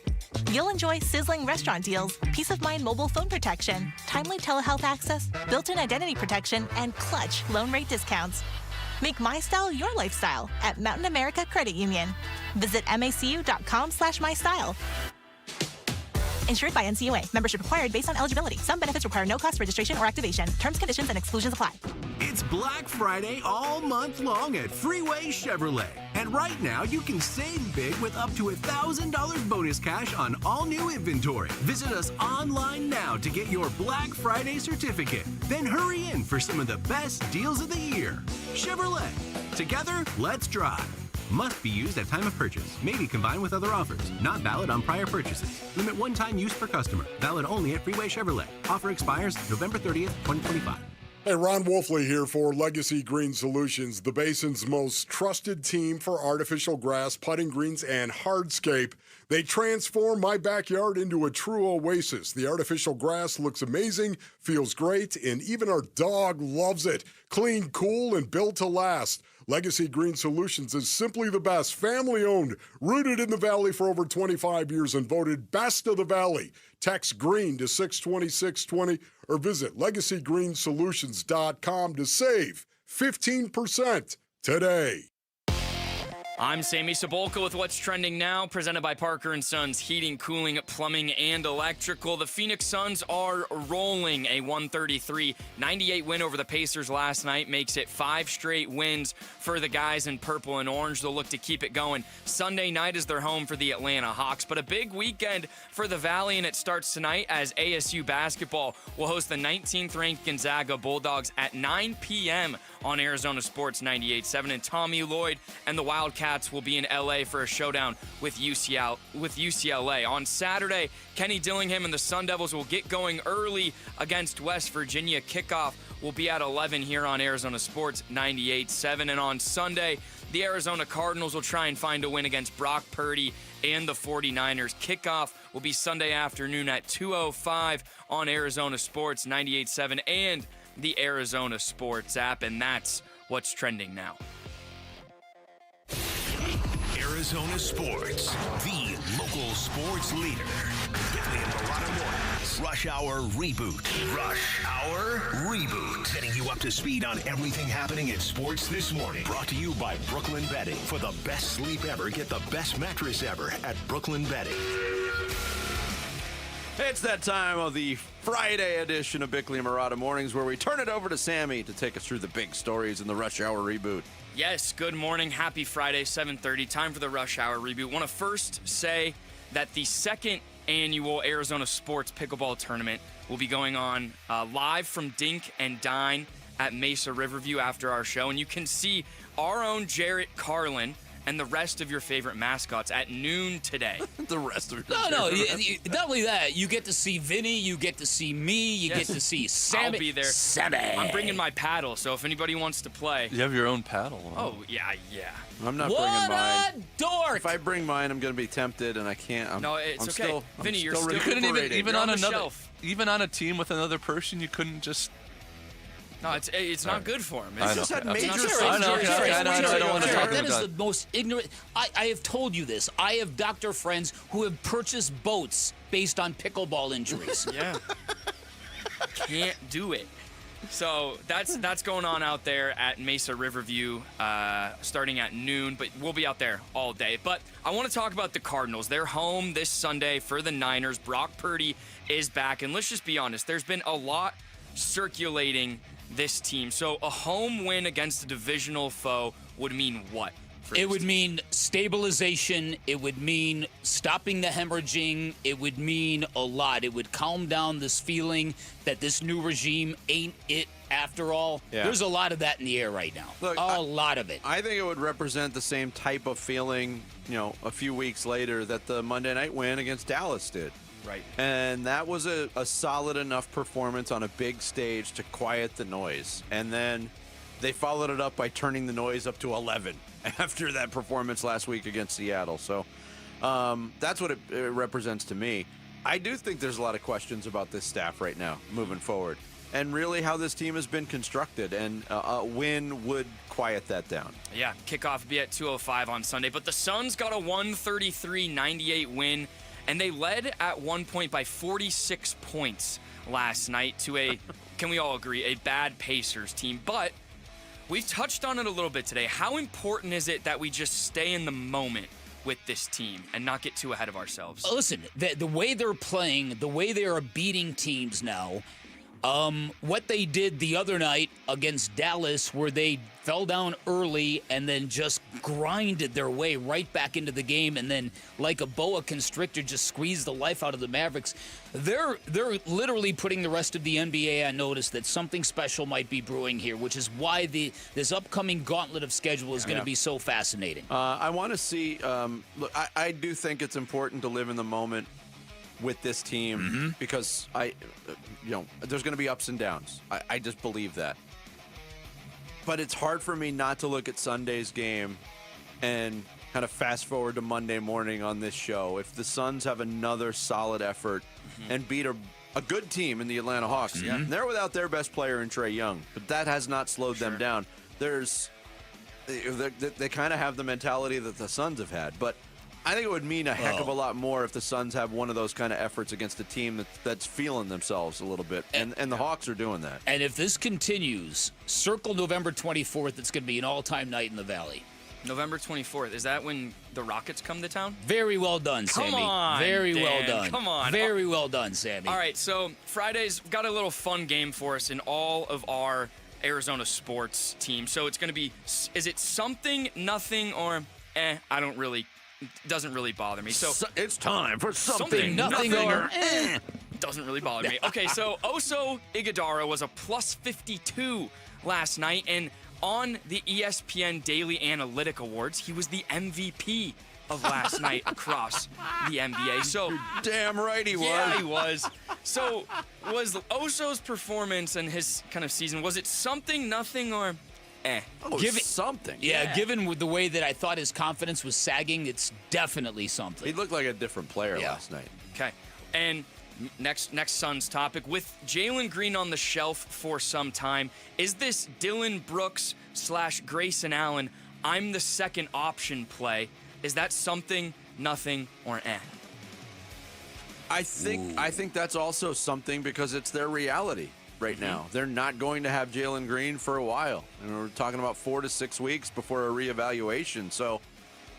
You'll enjoy sizzling restaurant deals, peace of mind mobile phone protection, timely telehealth access, built-in identity protection, and clutch loan rate discounts. Make My Style your lifestyle at Mountain America Credit Union. Visit macu.com/mystyle. Insured by NCUA. Membership required based on eligibility. Some benefits require no cost registration or activation. Terms, conditions, and exclusions apply. It's Black Friday all month long at Freeway Chevrolet. And right now, you can save big with up to $1,000 bonus cash on all new inventory. Visit us online now to get your Black Friday certificate. Then hurry in for some of the best deals of the year. Chevrolet. Together, let's drive. Must be used at time of purchase. May be combined with other offers. Not valid on prior purchases. Limit one-time use per customer. Valid only at Freeway Chevrolet. Offer expires November 30th, 2025. Hey, Ron Wolfley here for Legacy Green Solutions, the basin's most trusted team for artificial grass, putting greens, and hardscape. They transform my backyard into a true oasis. The artificial grass looks amazing, feels great, and even our dog loves it. Clean, cool, and built to last. Legacy Green Solutions is simply the best, family-owned, rooted in the Valley for over 25 years and voted best of the Valley. Text GREEN to 620-620 or visit LegacyGreenSolutions.com to save 15% today. I'm Sammy Sabolka with What's Trending Now, presented by Parker & Sons Heating, Cooling, Plumbing, and Electrical. The Phoenix Suns are rolling. A 133-98 win over the Pacers last night makes it 5 straight wins for the guys in purple and orange. They'll look to keep it going. Sunday night is their home for the Atlanta Hawks, but a big weekend for the Valley, and it starts tonight as ASU basketball will host the 19th-ranked Gonzaga Bulldogs at 9 p.m. on Arizona Sports 98.7, and Tommy Lloyd and the Wildcats will be in LA for a showdown with UCLA. On Saturday, Kenny Dillingham and the Sun Devils will get going early against West Virginia. Kickoff will be at 11 here on Arizona Sports 98.7. And on Sunday, the Arizona Cardinals will try and find a win against Brock Purdy and the 49ers. Kickoff will be Sunday afternoon at 2:05 on Arizona Sports 98.7 and the Arizona Sports app. And that's what's trending now. Arizona Sports, the local sports leader. Bickley and Marauder Mornings. Rush Hour Reboot. Rush Hour Reboot. Getting you up to speed on everything happening in sports this morning. Brought to you by Brooklyn Bedding. For the best sleep ever, get the best mattress ever at Brooklyn Bedding. It's that time of the Friday edition of Bickley and Marauder Mornings where we turn it over to Sammy to take us through the big stories in the Rush Hour Reboot. Yes, good morning. Happy Friday, 7:30. Time for the Rush Hour Reboot. Want to first say that the second annual Arizona Sports Pickleball Tournament will be going on live from Dink and Dine at Mesa Riverview after our show. And you can see our own Jarrett Carlin and the rest of your favorite mascots at noon today. The rest of your No, not only that, you get to see Vinny, you get to see me, you get to see Sammy. I'll be there. Sammy. I'm bringing my paddle, so if anybody wants to play. You have your own paddle. Oh, yeah. I'm not What bringing mine. a dork! If I bring mine, I'm going to be tempted, and I can't. No, it's okay. Still, Vinny, you're still still You couldn't even You're on on the another, shelf. even on a team with another person, you couldn't just. No, it's not good for him. I It's know. just I major know. surgery. I know. I don't want to talk That is about the most ignorant. I have told you this. I have doctor friends who have purchased boats based on pickleball injuries. Yeah. Can't do it. So that's going on out there at Mesa Riverview starting at noon, but we'll be out there all day. But I want to talk about the Cardinals. They're home this Sunday for the Niners. Brock Purdy is back, and let's just be honest. There's been a lot circulating this team. So a home win against a divisional foe would mean what? It would mean stabilization. It would mean stopping the hemorrhaging. It would mean a lot. It would calm down this feeling that this new regime ain't it after all. Yeah. There's a lot of that in the air right now. Look, a lot of it. I think it would represent the same type of feeling, a few weeks later that the Monday night win against Dallas did. Right. And that was a solid enough performance on a big stage to quiet the noise. And then they followed it up by turning the noise up to 11 after that performance last week against Seattle. So that's what it represents to me. I do think there's a lot of questions about this staff right now moving forward and really how this team has been constructed. And a win would quiet that down. Yeah, kickoff would be at 2:05 on Sunday. But the Suns got a 133-98 win, and they led at one point by 46 points last night to a, can we all agree, a bad Pacers team. But we've touched on it a little bit today. How important is it that we just stay in the moment with this team and not get too ahead of ourselves? Listen, the way they're playing, the way they are beating teams now, what they did the other night against Dallas where they fell down early and then just grinded their way right back into the game and then like a boa constrictor just squeezed the life out of the Mavericks. They're literally putting the rest of the NBA on notice that something special might be brewing here, which is why this upcoming gauntlet of schedule is going to be so fascinating. I want to see, look, I do think it's important to live in the moment with this team because there's going to be ups and downs. I just believe that. But it's hard for me not to look at Sunday's game and kind of fast forward to Monday morning on this show. If the Suns have another solid effort and beat a good team in the Atlanta Hawks, they're without their best player in Trae Young, but that has not slowed them down. they kind of have the mentality that the Suns have had. But I think it would mean a heck of a lot more if the Suns have one of those kind of efforts against a team that's feeling themselves a little bit. And the Hawks are doing that. And if this continues, circle November 24th. It's going to be an all-time night in the Valley. November 24th. Is that when the Rockets come to town? Very well done, Sammy. Come on, Very Dan. well done. Come on. Very well done, Sammy. All right, so Friday's got a little fun game for us in all of our Arizona sports teams. So it's going to be, is it something, nothing, or I don't really, doesn't really bother me. So it's time for something nothing or doesn't really bother me. Okay, so Oso Ighodaro was a plus 52 last night, and on the ESPN Daily Analytic Awards, he was the MVP of last night across the NBA. So you're damn right he was. Yeah, he was. So was Oso's performance and his kind of season, was it something, nothing, or something? Yeah, given with the way that I thought his confidence was sagging, it's definitely something. He looked like a different player last night. Okay, and next Suns topic, with Jalen Green on the shelf for some time, is this Dylan Brooks / Grayson Allen, I'm the second option play? Is that something, nothing, or I think that's also something because it's their reality right now. They're not going to have Jalen Green for a while. And we're talking about 4 to 6 weeks before a reevaluation. So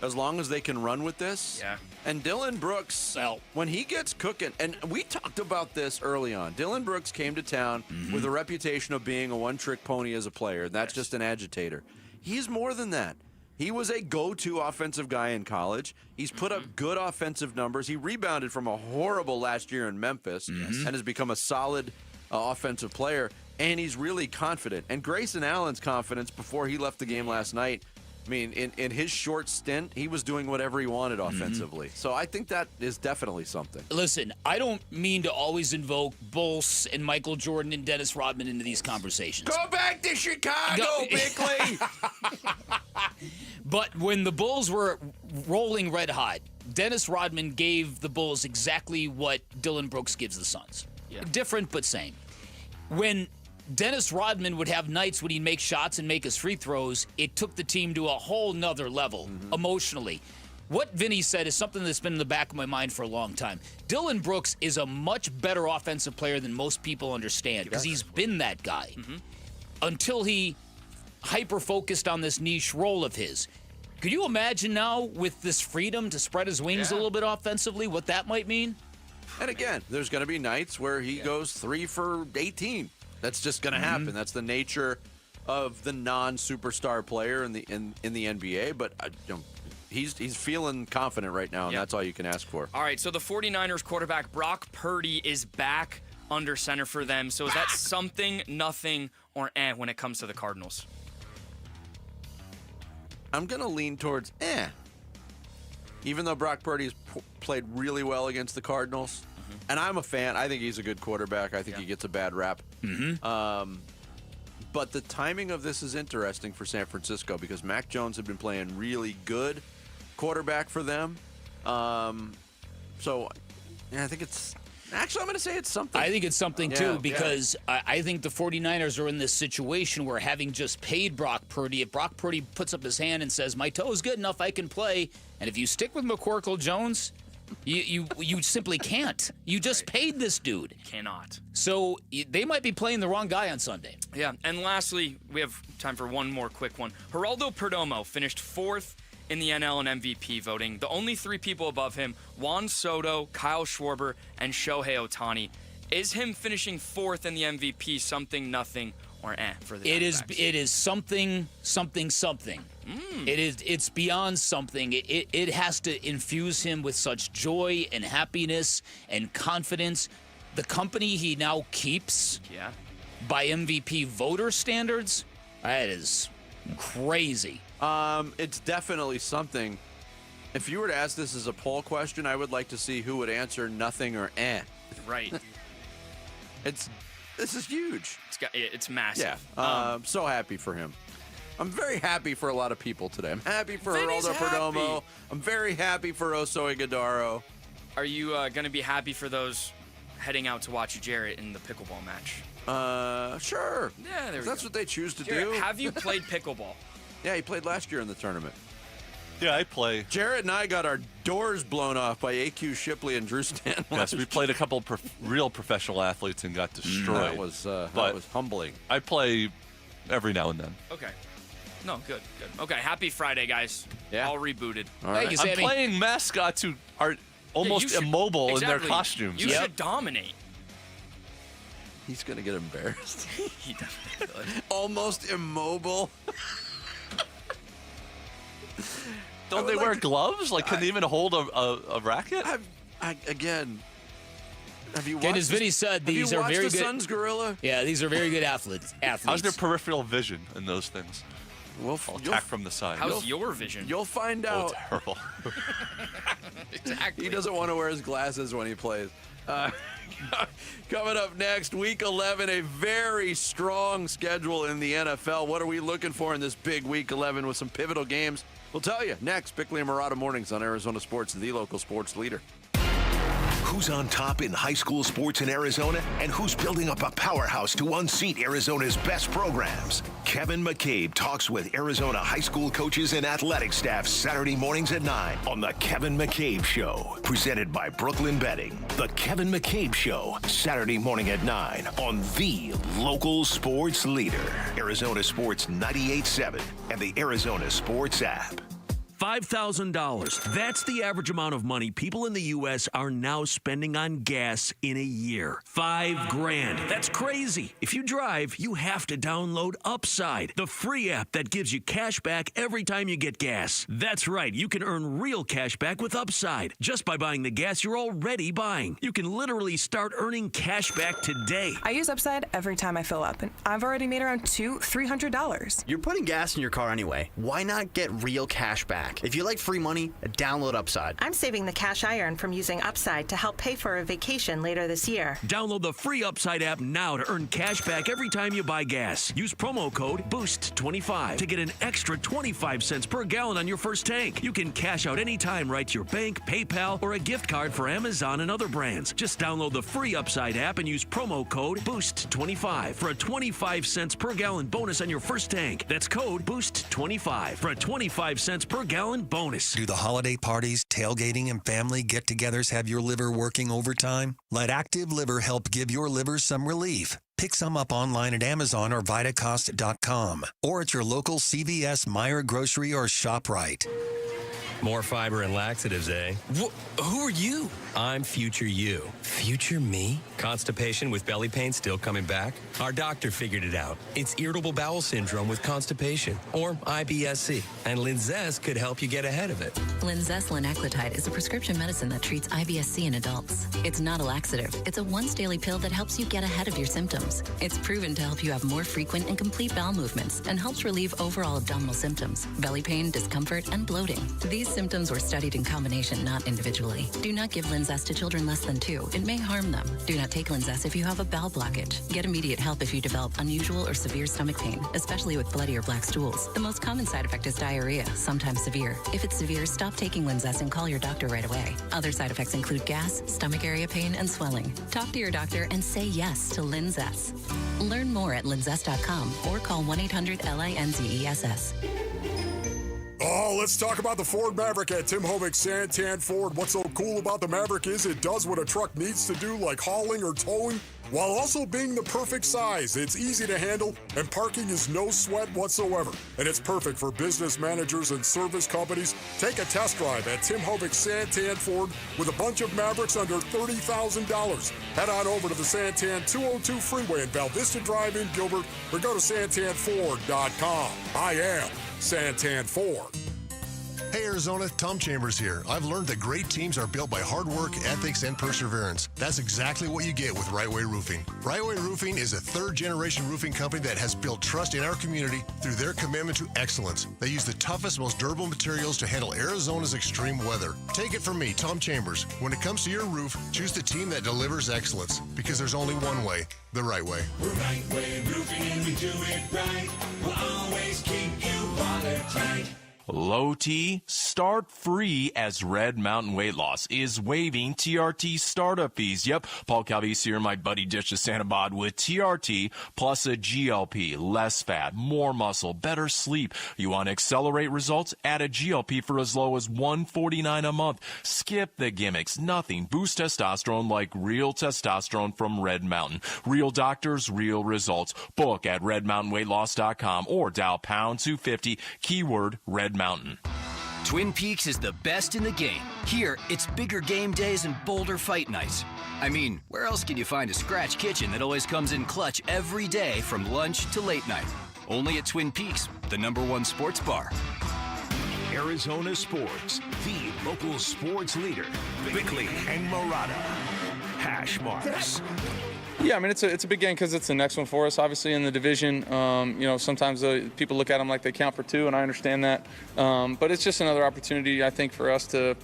as long as they can run with this. Yeah. And Dylan Brooks, when he gets cooking, and we talked about this early on, Dylan Brooks came to town with a reputation of being a one-trick pony as a player. That's just an agitator. He's more than that. He was a go-to offensive guy in college. He's put up good offensive numbers. He rebounded from a horrible last year in Memphis and has become a solid offensive player, and he's really confident. And Grayson Allen's confidence before he left the game last night, I mean, in his short stint, he was doing whatever he wanted offensively. So I think that is definitely something. Listen, I don't mean to always invoke Bulls and Michael Jordan and Dennis Rodman into these conversations. Go back to Chicago, Bickley! But when the Bulls were rolling red hot, Dennis Rodman gave the Bulls exactly what Dylan Brooks gives the Suns. Yeah. Different, but same. When Dennis Rodman would have nights when he'd make shots and make his free throws, it took the team to a whole nother level emotionally. What Vinny said is something that's been in the back of my mind for a long time. Dylan Brooks is a much better offensive player than most people understand because he's been that guy until he hyper-focused on this niche role of his. Could you imagine now with this freedom to spread his wings a little bit offensively, what that might mean? And again, there's going to be nights where he goes 3 for 18. That's just going to happen. That's the nature of the non-superstar player in the NBA. But he's feeling confident right now, and that's all you can ask for. All right, so the 49ers quarterback Brock Purdy is back under center for them. So is that something, nothing, or when it comes to the Cardinals? I'm going to lean towards even though Brock Purdy's played really well against the Cardinals. And I'm a fan. I think he's a good quarterback. I think he gets a bad rap. But the timing of this is interesting for San Francisco because Mac Jones had been playing really good quarterback for them. So I think it's... Actually, I'm going to say it's something. I think it's something, too, because I think the 49ers are in this situation where having just paid Brock Purdy, if Brock Purdy puts up his hand and says, my toe is good enough, I can play, and if you stick with McCorkle Jones, you simply can't. You just paid this dude. Cannot. So they might be playing the wrong guy on Sunday. Yeah, and lastly, we have time for one more quick one. Geraldo Perdomo finished 4th in the NL and MVP voting. The only 3 people above him, Juan Soto, Kyle Schwarber, and Shohei Ohtani. Is him finishing 4th in the MVP something, nothing, or for the Diamondbacks? It is something. It's beyond something. It has to infuse him with such joy and happiness and confidence. The company he now keeps by MVP voter standards, that is crazy. It's definitely something. If you were to ask this as a poll question, I would like to see who would answer nothing or Right. This is huge. It's massive. Yeah. I'm so happy for him. I'm very happy for a lot of people today. I'm happy for Geraldo Perdomo. I'm very happy for Oso Ighodaro. Are you going to be happy for those heading out to watch Jarrett in the pickleball match? Sure. Yeah, that's what they choose to Jarrett, do. Have you played pickleball? Yeah, he played last year in the tournament. Yeah, I play. Jarrett and I got our doors blown off by A.Q. Shipley and Drew Stanton. Yes, we played a couple of real professional athletes and got destroyed. That was humbling. I play every now and then. Okay. No, good. Okay, happy Friday, guys. Yeah. All rebooted. All right. Thank you, Sammy. I'm playing mascots who are almost immobile in their costumes. You should dominate. He's going to get embarrassed. He definitely could. Almost immobile. Don't they wear gloves? Like, can they even hold a racket? Again, have you Okay, watched as Vinny said, these are very good. Suns Gorilla? Yeah, these are very good athletes. How's their peripheral vision in those things? Well, I'll attack from the side. How's your vision? You'll find out. Oh, terrible. Exactly. He doesn't want to wear his glasses when he plays. Coming up next, Week 11, a very strong schedule in the NFL. What are we looking for in this big Week 11 with some pivotal games? We'll tell you next. Bickley and Murata Mornings on Arizona Sports, the local sports leader. Who's on top in high school sports in Arizona, and who's building up a powerhouse to unseat Arizona's best programs? Kevin McCabe talks with Arizona high school coaches and athletic staff Saturday mornings at 9 on The Kevin McCabe Show, presented by Brooklyn Betting. The Kevin McCabe Show, Saturday morning at 9 on the local sports leader, Arizona Sports 98.7 and the Arizona Sports app. $5,000. That's the average amount of money people in the U.S. are now spending on gas in a year. $5,000. That's crazy. If you drive, you have to download Upside, the free app that gives you cash back every time you get gas. That's right. You can earn real cash back with Upside just by buying the gas you're already buying. You can literally start earning cash back today. I use Upside every time I fill up, and I've already made around $300. You're putting gas in your car anyway. Why not get real cash back? If you like free money, download Upside. I'm saving the cash I earn from using Upside to help pay for a vacation later this year. Download the free Upside app now to earn cash back every time you buy gas. Use promo code BOOST25 to get an extra 25 cents per gallon on your first tank. You can cash out anytime right to your bank, PayPal, or a gift card for Amazon and other brands. Just download the free Upside app and use promo code BOOST25 for a 25 cents per gallon bonus on your first tank. That's code BOOST25 for a 25 cents per gallon bonus. Do the holiday parties, tailgating, and family get-togethers have your liver working overtime? Let Active Liver help give your liver some relief. Pick some up online at Amazon or Vitacost.com or at your local CVS, Meijer Grocery, or ShopRite. More fiber and laxatives, eh? Who are you? I'm Future You. Future me? Constipation with belly pain still coming back? Our doctor figured it out. It's irritable bowel syndrome with constipation, or IBS-C, and Linzess could help you get ahead of it. Linzess linaclotide is a prescription medicine that treats IBS-C in adults. It's not a laxative. It's a once-daily pill that helps you get ahead of your symptoms. It's proven to help you have more frequent and complete bowel movements and helps relieve overall abdominal symptoms, belly pain, discomfort, and bloating. These symptoms were studied in combination, not individually. Do not give Linzess to children less than 2. It may harm them. Do not take Linzess if you have a bowel blockage. Get immediate help if you develop unusual or severe stomach pain, especially with bloody or black stools. The most common side effect is diarrhea, sometimes severe. If it's severe, stop taking Linzess and call your doctor right away. Other side effects include gas, stomach area pain, and swelling. Talk to your doctor and say yes to Linzess. Learn more at linzess.com or call 1-800-LINZESS. Oh, let's talk about the Ford Maverick at Tim Hovik Santan Ford. What's so cool about the Maverick is it does what a truck needs to do, like hauling or towing, while also being the perfect size. It's easy to handle, and parking is no sweat whatsoever. And it's perfect for business managers and service companies. Take a test drive at Tim Hovik Santan Ford with a bunch of Mavericks under $30,000. Head on over to the Santan 202 freeway in Val Vista Drive in Gilbert, or go to santanford.com. I am Santan Ford. Hey Arizona, Tom Chambers here. I've learned that great teams are built by hard work, ethics, and perseverance. That's exactly what you get with Right Way Roofing. Right Way Roofing is a third-generation roofing company that has built trust in our community through their commitment to excellence. They use the toughest, most durable materials to handle Arizona's extreme weather. Take it from me, Tom Chambers. When it comes to your roof, choose the team that delivers excellence, because there's only one way, the right way. We're Right Way Roofing and we do it right. We'll always keep you watertight. Low T, start free as Red Mountain Weight Loss is waiving TRT startup fees. Yep, Paul Calvisi here, my buddy dishes Santa Bod with TRT plus a GLP, less fat, more muscle, better sleep. You want to accelerate results? Add a GLP for as low as $149 a month. Skip the gimmicks, nothing. Boost testosterone like real testosterone from Red Mountain. Real doctors, real results. Book at redmountainweightloss.com or dial pound 250, keyword Red Mountain. Twin Peaks is the best in the game. Here, it's bigger game days and bolder fight nights. I mean, where else can you find a scratch kitchen that always comes in clutch every day from lunch to late night? Only at Twin Peaks, the #1 sports bar. Arizona Sports, the local sports leader. Bickley and Murata. Hash marks. Yeah, I mean, it's a big game because it's the next one for us, obviously, in the division. Sometimes people look at them like they count for two, and I understand that. But it's just another opportunity, I think, for us to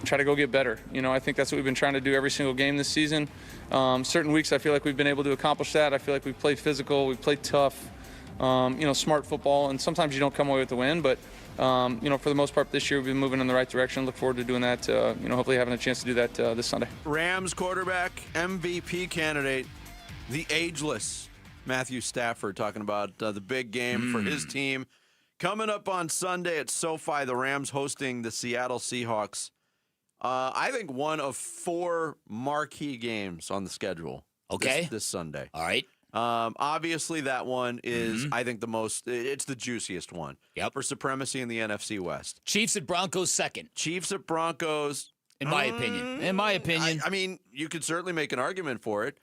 try to go get better. I think that's what we've been trying to do every single game this season. Certain weeks I feel like we've been able to accomplish that. I feel like we've played physical, we've played tough, smart football, and sometimes you don't come away with the win. But, for the most part this year we've been moving in the right direction. Look forward to doing that, hopefully having a chance to do that this Sunday. Rams quarterback, MVP candidate, the ageless Matthew Stafford, talking about the big game for his team. Coming up on Sunday at SoFi, the Rams hosting the Seattle Seahawks. I think one of 4 marquee games on the schedule this Sunday. All right. Obviously, that one is, I think, it's the juiciest one. Yep. For supremacy in the NFC West. Chiefs at Broncos second. Chiefs at Broncos. In my opinion. I mean, you could certainly make an argument for it.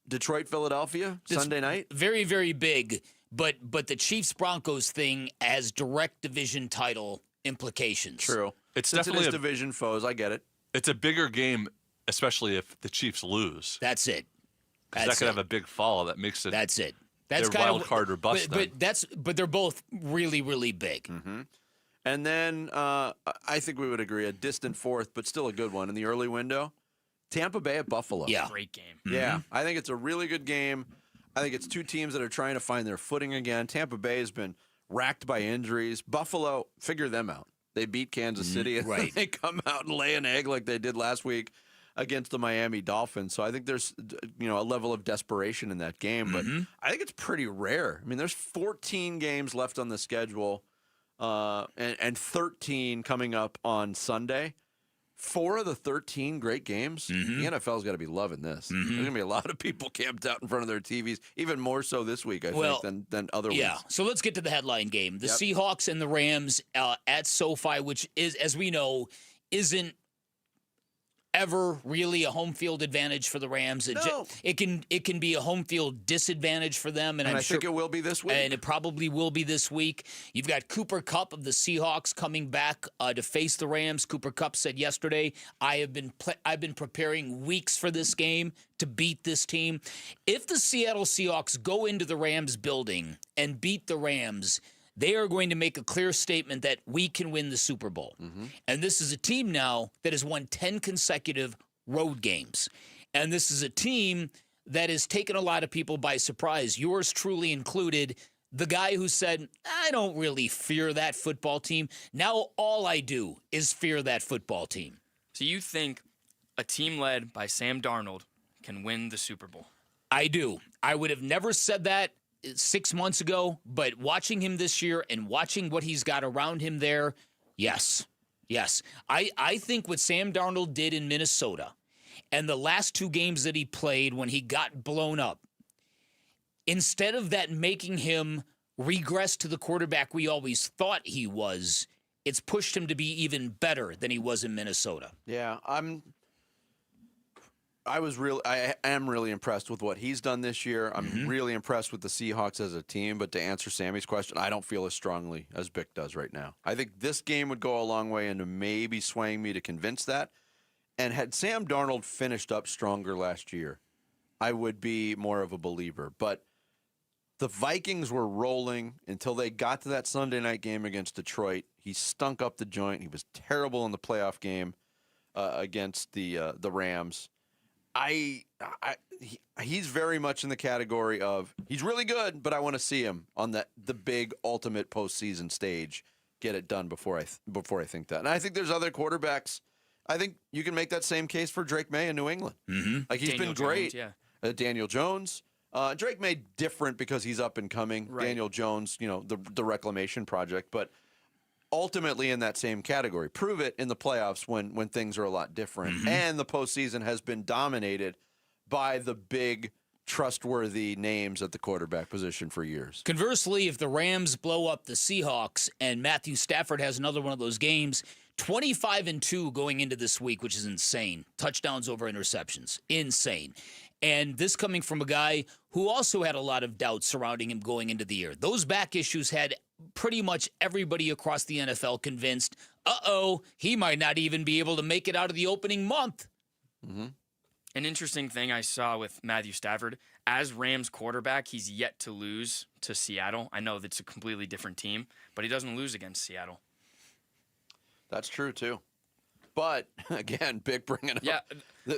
Detroit, Philadelphia, Sunday night. Very, very big. But the Chiefs-Broncos thing has direct division title implications. True. It's Since definitely it is division foes. I get it. It's a bigger game, especially if the Chiefs lose. That's it. That could have a big fall. That makes it. That's it. That's their wild card or bust. But they're both really, really big. Mm-hmm. And then I think we would agree a distant fourth, but still a good one in the early window. Tampa Bay at Buffalo. Yeah. Great game. Yeah, I think it's a really good game. I think it's two teams that are trying to find their footing again. Tampa Bay has been racked by injuries. Buffalo, figure them out. They beat Kansas City, and right. They come out and lay an egg like they did last week against the Miami Dolphins. So I think there's a level of desperation in that game, but I think it's pretty rare. I mean, there's 14 games left on the schedule, and 13 coming up on Sunday. 4 of the 13 great games. The NFL's got to be loving this. There's going to be a lot of people camped out in front of their TVs, even more so this week, I think, than other weeks. Yeah, so let's get to the headline game. The Seahawks and the Rams at SoFi, which is, as we know, isn't ever really a home field advantage for the Rams. It can be a home field disadvantage for them, and I think it will be this week. And it probably will be this week. You've got Cooper Kupp of the Seahawks coming back to face the Rams. Cooper Kupp said yesterday, I've been preparing weeks for this game to beat this team. If the Seattle Seahawks go into the Rams building and beat the Rams, they are going to make a clear statement that we can win the Super Bowl. And this is a team now that has won 10 consecutive road games. And this is a team that has taken a lot of people by surprise, yours truly included. The guy who said, I don't really fear that football team. Now all I do is fear that football team. So you think a team led by Sam Darnold can win the Super Bowl? I do. I would have never said that 6 months ago, but watching him this year and watching what he's got around him there, yes. I think what Sam Darnold did in Minnesota and the last 2 games that he played when he got blown up, instead of that making him regress to the quarterback we always thought he was, it's pushed him to be even better than he was in Minnesota. Yeah, I am really impressed with what he's done this year. I'm really impressed with the Seahawks as a team. But to answer Sammy's question, I don't feel as strongly as Bick does right now. I think this game would go a long way into maybe swaying me to convince that. And had Sam Darnold finished up stronger last year, I would be more of a believer. But the Vikings were rolling until they got to that Sunday night game against Detroit. He stunk up the joint. He was terrible in the playoff game against the Rams. He's very much in the category of he's really good, but I want to see him on the big ultimate postseason stage get it done before I think that. And I think there's other quarterbacks. I think you can make that same case for Drake May in New England. Mm-hmm. Like he's Daniel been great. Jones, yeah. Daniel Jones. Drake May different because he's up and coming. Right. Daniel Jones, the reclamation project, but ultimately in that same category. Prove it in the playoffs when things are a lot different. Mm-hmm. And the postseason has been dominated by the big, trustworthy names at the quarterback position for years. Conversely, if the Rams blow up the Seahawks and Matthew Stafford has another one of those games, 25-2 going into this week, which is insane. Touchdowns over interceptions. Insane. And this coming from a guy who also had a lot of doubts surrounding him going into the year. Those back issues had pretty much everybody across the NFL convinced, he might not even be able to make it out of the opening month. Mm-hmm. An interesting thing I saw with Matthew Stafford, as Rams quarterback, he's yet to lose to Seattle. I know that's a completely different team, but he doesn't lose against Seattle. That's true, too. But, again, Big bringing up. Yeah,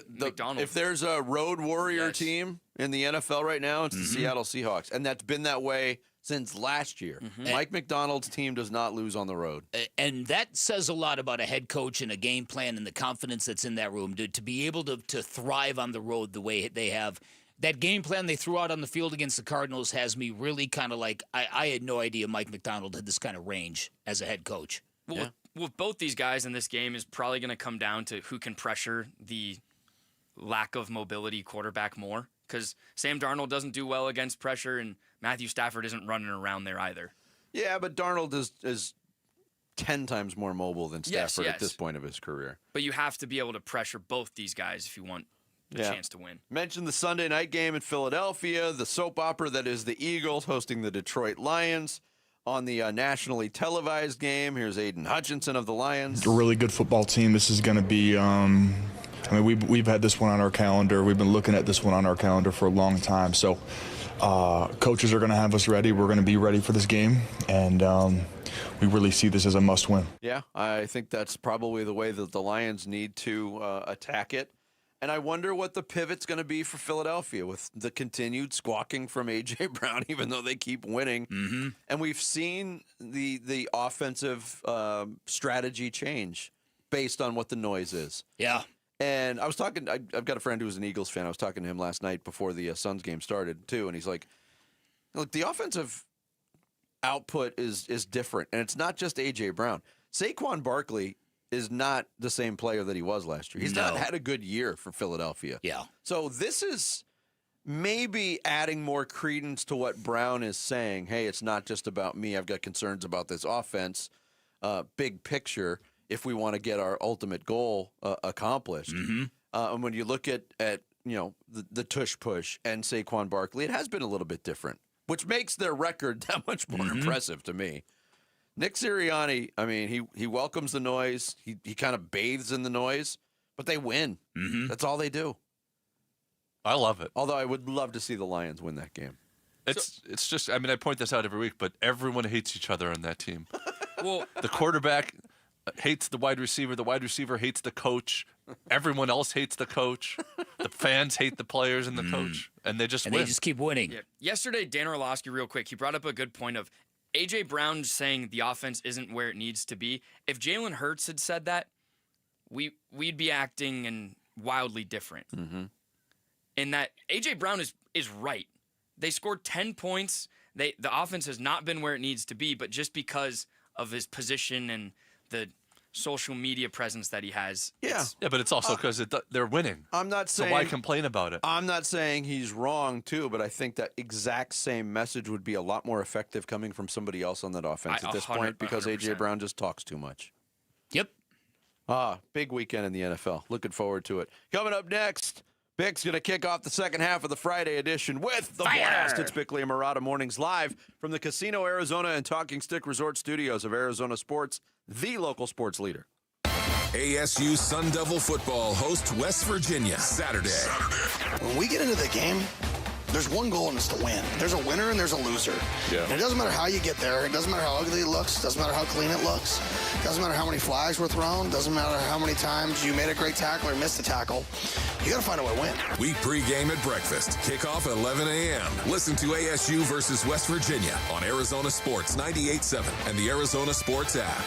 McDonald. If there's a road warrior team in the NFL right now, it's the Seattle Seahawks. And that's been that way since last year. Mm-hmm. Mike McDonald's team does not lose on the road. And that says a lot about a head coach and a game plan and the confidence that's in that room to be able to thrive on the road the way they have. That game plan they threw out on the field against the Cardinals has me really kind of like, I had no idea Mike McDonald had this kind of range as a head coach. Well, with both these guys in this game is probably going to come down to who can pressure the lack of mobility quarterback more. Because Sam Darnold doesn't do well against pressure, and Matthew Stafford isn't running around there either. Yeah, but Darnold is 10 times more mobile than Stafford at this point of his career. But you have to be able to pressure both these guys if you want the chance to win. Mentioned the Sunday night game in Philadelphia, the soap opera that is the Eagles hosting the Detroit Lions. On the nationally televised game, here's Aiden Hutchinson of the Lions. A really good football team. This is going to be, we've had this one on our calendar. We've been looking at this one on our calendar for a long time. So coaches are going to have us ready. We're going to be ready for this game. And we really see this as a must-win. Yeah, I think that's probably the way that the Lions need to attack it. And I wonder what the pivot's going to be for Philadelphia with the continued squawking from A.J. Brown, even though they keep winning. Mm-hmm. And we've seen the offensive strategy change based on what the noise is. Yeah. And I was talking, I've got a friend who's an Eagles fan. I was talking to him last night before the Suns game started, too. And he's like, look, the offensive output is different. And it's not just A.J. Brown. Saquon Barkley is not the same player that he was last year. He's not had a good year for Philadelphia. Yeah. So this is maybe adding more credence to what Brown is saying. Hey, it's not just about me. I've got concerns about this offense. Big picture, if we want to get our ultimate goal accomplished. Mm-hmm. And when you look at the tush push and Saquon Barkley, it has been a little bit different, which makes their record that much more impressive to me. Nick Sirianni, I mean, he welcomes the noise. He kind of bathes in the noise, but they win. Mm-hmm. That's all they do. I love it. Although I would love to see the Lions win that game. It's just, I mean, I point this out every week, but everyone hates each other on that team. Well, the quarterback hates the wide receiver hates the coach. Everyone else hates the coach. The fans hate the players and the coach, and they just win. They just keep winning. Yeah. Yesterday, Dan Orlovsky, real quick, he brought up a good point of A.J. Brown saying the offense isn't where it needs to be. If Jalen Hurts had said that, we'd be acting and wildly different. Mm-hmm. In that A.J. Brown is right. They scored 10 points. The offense has not been where it needs to be, but just because of his position and the social media presence that he has. Yeah, but it's also because they're winning. I'm not saying. So why complain about it? I'm not saying he's wrong too, but I think that exact same message would be a lot more effective coming from somebody else on that offense at this point because 100%. A.J. Brown just talks too much. Yep. Big weekend in the NFL. Looking forward to it. Coming up next, Bick's going to kick off the second half of the Friday edition with the blast. It's Bickley and Murata Mornings live from the Casino Arizona and Talking Stick Resort Studios of Arizona Sports, the local sports leader. ASU Sun Devil football host West Virginia Saturday. When we get into the game, There's one goal, and it's to win. There's a winner and there's a loser. Yeah. And it doesn't matter how you get there. It doesn't matter how ugly it looks. It doesn't matter how clean it looks. It doesn't matter how many flags were thrown. It doesn't matter how many times you made a great tackle or missed a tackle. You got to find a way to win. We pregame at breakfast. Kickoff at 11 a.m. Listen to ASU versus West Virginia on Arizona Sports 98.7 and the Arizona Sports app.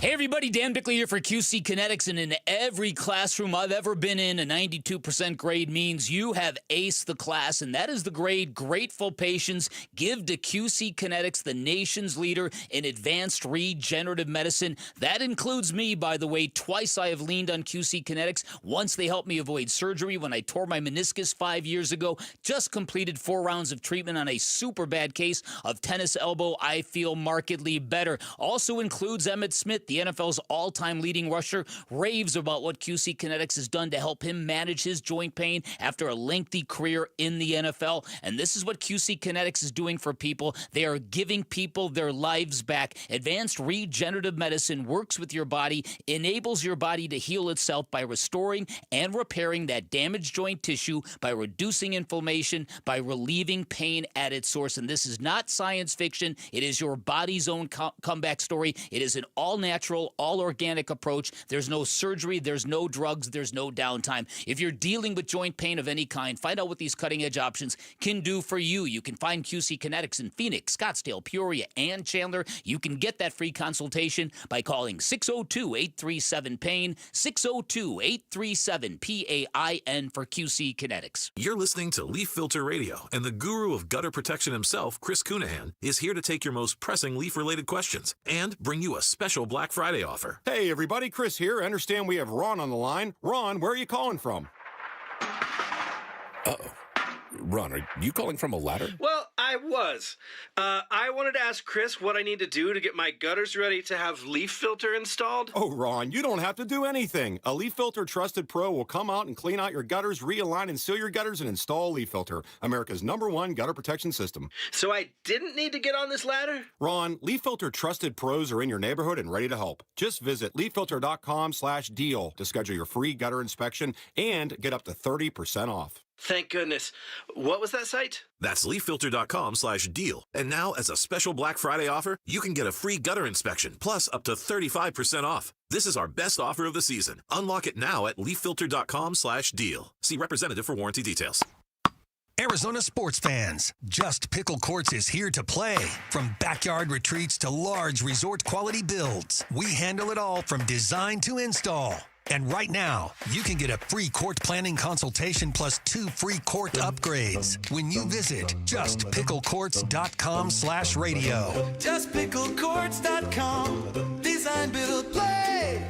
Hey everybody, Dan Bickley here for QC Kinetics, and in every classroom I've ever been in, a 92% grade means you have aced the class, and that is the grade grateful patients give to QC Kinetics, the nation's leader in advanced regenerative medicine. That includes me, by the way. Twice I have leaned on QC Kinetics. Once they helped me avoid surgery when I tore my meniscus 5 years ago. Just completed 4 rounds of treatment on a super bad case of tennis elbow. I feel markedly better. Also includes Emmitt Smith, the NFL's all-time leading rusher, raves about what QC Kinetics has done to help him manage his joint pain after a lengthy career in the NFL. And this is what QC Kinetics is doing for people. They are giving people their lives back. Advanced regenerative medicine works with your body, enables your body to heal itself by restoring and repairing that damaged joint tissue, by reducing inflammation, by relieving pain at its source. And this is not science fiction. It is your body's own comeback story. It is an all-natural, all-organic approach. There's no surgery, there's no drugs, there's no downtime. If you're dealing with joint pain of any kind, find out what these cutting-edge options can do for you. You can find QC Kinetics in Phoenix, Scottsdale, Peoria, and Chandler. You can get that free consultation by calling 602-837-PAIN, 602-837-PAIN for QC Kinetics. You're listening to Leaf Filter Radio, and the guru of gutter protection himself, Chris Cunahan, is here to take your most pressing leaf-related questions and bring you a special Black Friday offer. Hey everybody, Chris here. I understand we have Ron on the line. Ron, where are you calling from? Uh-oh. Ron, are you calling from a ladder? Well, I was. I wanted to ask Chris what I need to do to get my gutters ready to have leaf filter installed. Oh, Ron, you don't have to do anything. A Leaf Filter Trusted Pro will come out and clean out your gutters, realign and seal your gutters, and install Leaf Filter, America's #1 gutter protection system. So I didn't need to get on this ladder? Ron, Leaf Filter Trusted Pros are in your neighborhood and ready to help. Just visit leaffilter.com/deal to schedule your free gutter inspection and get up to 30% off. Thank goodness. What was that site? That's leaffilter.com/deal. And now, as a special Black Friday offer, you can get a free gutter inspection, plus up to 35% off. This is our best offer of the season. Unlock it now at leaffilter.com/deal. See representative for warranty details. Arizona sports fans, Just Pickle Courts is here to play. From backyard retreats to large resort quality builds, we handle it all from design to install. And right now, you can get a free court planning consultation plus 2 free court upgrades when you visit justpicklecourts.com/radio. Justpicklecourts.com. Design, build, play.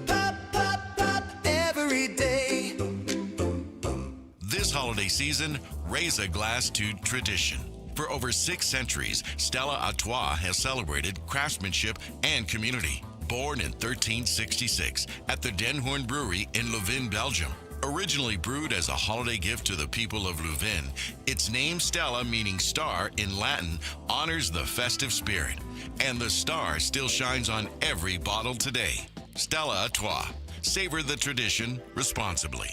Pop, pop, pop every day. This holiday season, raise a glass to tradition. For over 6 centuries, Stella Artois has celebrated craftsmanship and community. Born in 1366 at the Den Hoorn Brewery in Leuven, Belgium. Originally brewed as a holiday gift to the people of Leuven, its name Stella, meaning star in Latin, honors the festive spirit. And the star still shines on every bottle today. Stella Artois. Savor the tradition responsibly.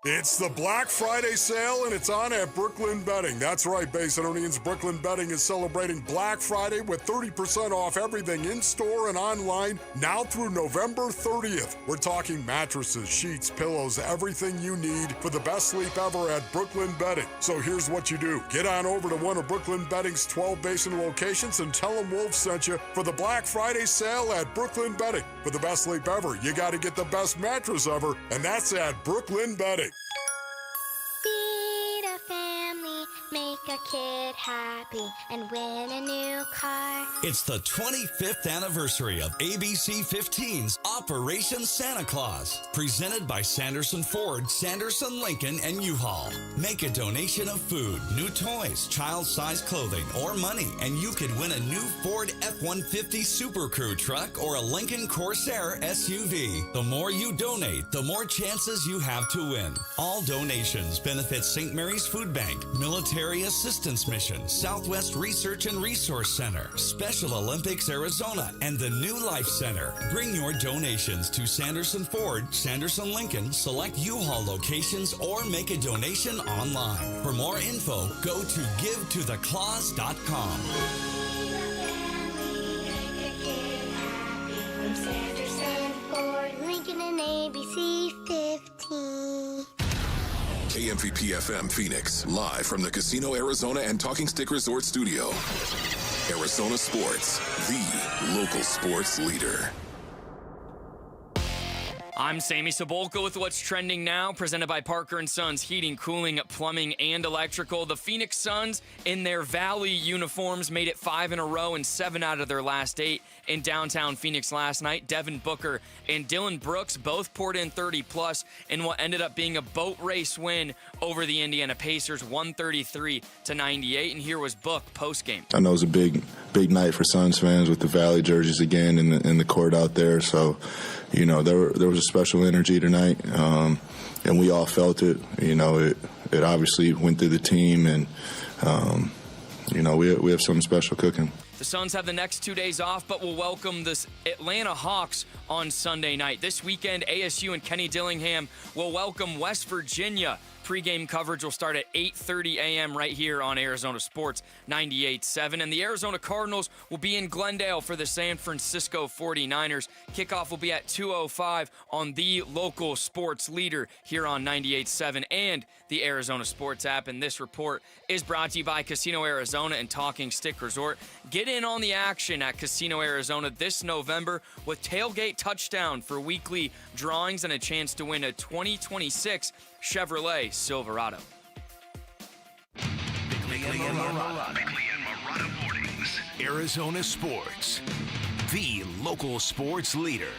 It's the Black Friday sale, and it's on at Brooklyn Bedding. That's right, Basinonians. Brooklyn Bedding is celebrating Black Friday with 30% off everything in-store and online now through November 30th. We're talking mattresses, sheets, pillows, everything you need for the best sleep ever at Brooklyn Bedding. So here's what you do. Get on over to one of Brooklyn Bedding's 12 Basin locations and tell them Wolf sent you for the Black Friday sale at Brooklyn Bedding. For the best sleep ever, you got to get the best mattress ever, and that's at Brooklyn Bedding. Feed a family, make a kid happy, and win a new car. It's the 25th anniversary of ABC 15's Operation Santa Claus, presented by Sanderson Ford, Sanderson Lincoln, and U-Haul. Make a donation of food, new toys, child-sized clothing, or money, and you could win a new Ford F-150 Super Crew truck or a Lincoln Corsair SUV. The more you donate, the more chances you have to win. All donations benefit St. Mary's Food Bank, Military Assistance Mission, Mission, Southwest Research and Resource Center, Special Olympics Arizona, and the New Life Center. Bring your donations to Sanderson Ford, Sanderson Lincoln, select U-Haul locations, or make a donation online. For more info, go to givetotheclaws.com. From Sanderson, Ford, Lincoln, and ABC 15. KMVP FM Phoenix, live from the Casino Arizona and Talking Stick Resort Studio. Arizona Sports, the local sports leader. I'm Sammy Sabolka with what's trending now, presented by Parker & Sons Heating, Cooling, Plumbing, and Electrical. The Phoenix Suns in their Valley uniforms made it 5 in a row and 7 out of their last 8 in downtown Phoenix last night. Devin Booker and Dylan Brooks both poured in 30-plus in what ended up being a boat race win over the Indiana Pacers, 133-98. And here was Book postgame. I know it was a big night for Suns fans with the Valley jerseys again in the court out there. So, you know, there was a special energy tonight, and we all felt it. You know, it obviously went through the team, and, you know, we have something special cooking. The Suns have the next 2 days off, but will welcome the Atlanta Hawks on Sunday night. This weekend, ASU and Kenny Dillingham will welcome West Virginia. Pre-game coverage will start at 8:30 a.m. right here on Arizona Sports 98.7. And the Arizona Cardinals will be in Glendale for the San Francisco 49ers. Kickoff will be at 2:05 on the local sports leader here on 98.7 and the Arizona Sports app. And this report is brought to you by Casino Arizona and Talking Stick Resort. Get in on the action at Casino Arizona this November with Tailgate Touchdown for weekly drawings and a chance to win a 2026 Chevrolet Silverado. Bickley and Marotta mornings. Arizona Sports, the local sports leader.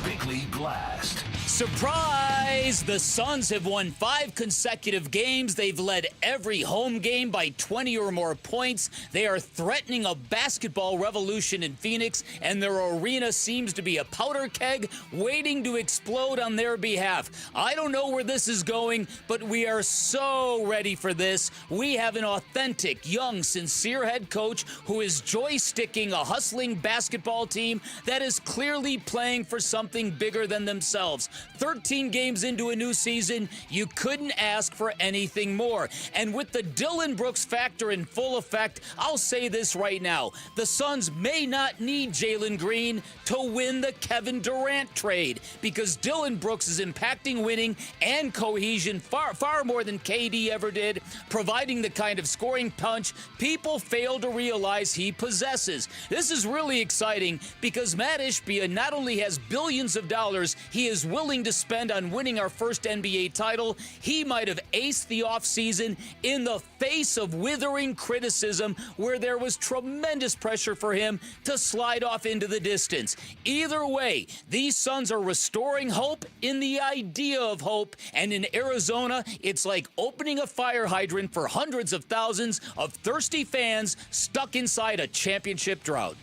Bickley Blast. Surprise! The Suns have won 5 consecutive games. They've led every home game by 20 or more points. They are threatening a basketball revolution in Phoenix, and their arena seems to be a powder keg waiting to explode on their behalf. I don't know where this is going, but we are so ready for this. We have an authentic, young, sincere head coach who is joysticking a hustling basketball team that is clearly playing for something bigger than themselves. 13 games into a new season, you couldn't ask for anything more. And with the Dylan Brooks factor in full effect, I'll say this right now. The Suns may not need Jalen Green to win the Kevin Durant trade because Dylan Brooks is impacting winning and cohesion far more than KD ever did, providing the kind of scoring punch people fail to realize he possesses. This is really exciting because Matt Ishbia not only has billions of dollars he is willing to spend on winning our first NBA title, he might have aced the offseason in the face of withering criticism where there was tremendous pressure for him to slide off into the distance. Either way, these Suns are restoring hope in the idea of hope, and in Arizona, it's like opening a fire hydrant for hundreds of thousands of thirsty fans stuck inside a championship drought.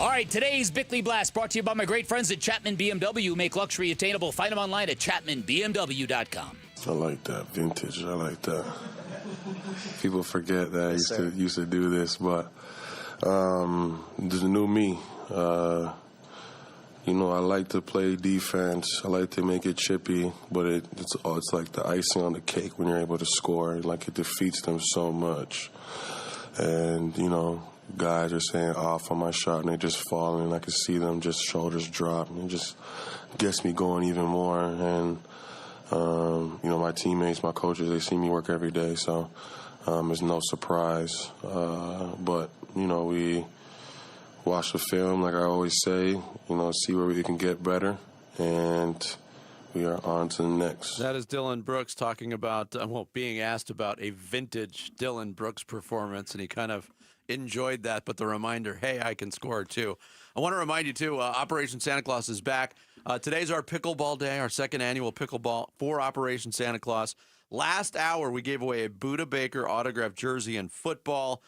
All right, today's Bickley Blast brought to you by my great friends at Chapman BMW. Make luxury attainable. Find them online at chapmanbmw.com. I like that. Vintage. I like that. People forget that I used to do this, but there's a new me. You know, I like to play defense. I like to make it chippy, but it's like the icing on the cake when you're able to score. Like, it defeats them so much. And, you know, guys are saying off on my shot, and they just falling, and I can see them just shoulders drop, and it just gets me going even more. And, you know, my teammates, my coaches, they see me work every day, so it's no surprise. But, you know, we watch the film, like I always say, you know, see where we can get better, and we are on to the next. That is Dylan Brooks talking about, being asked about a vintage Dylan Brooks performance, and he kind of enjoyed that, but the reminder, hey, I can score too. I want to remind you too, Operation Santa Claus is back. Today's our pickleball day, our second annual pickleball for Operation Santa Claus. Last hour, we gave away a Buda Baker autographed jersey and football.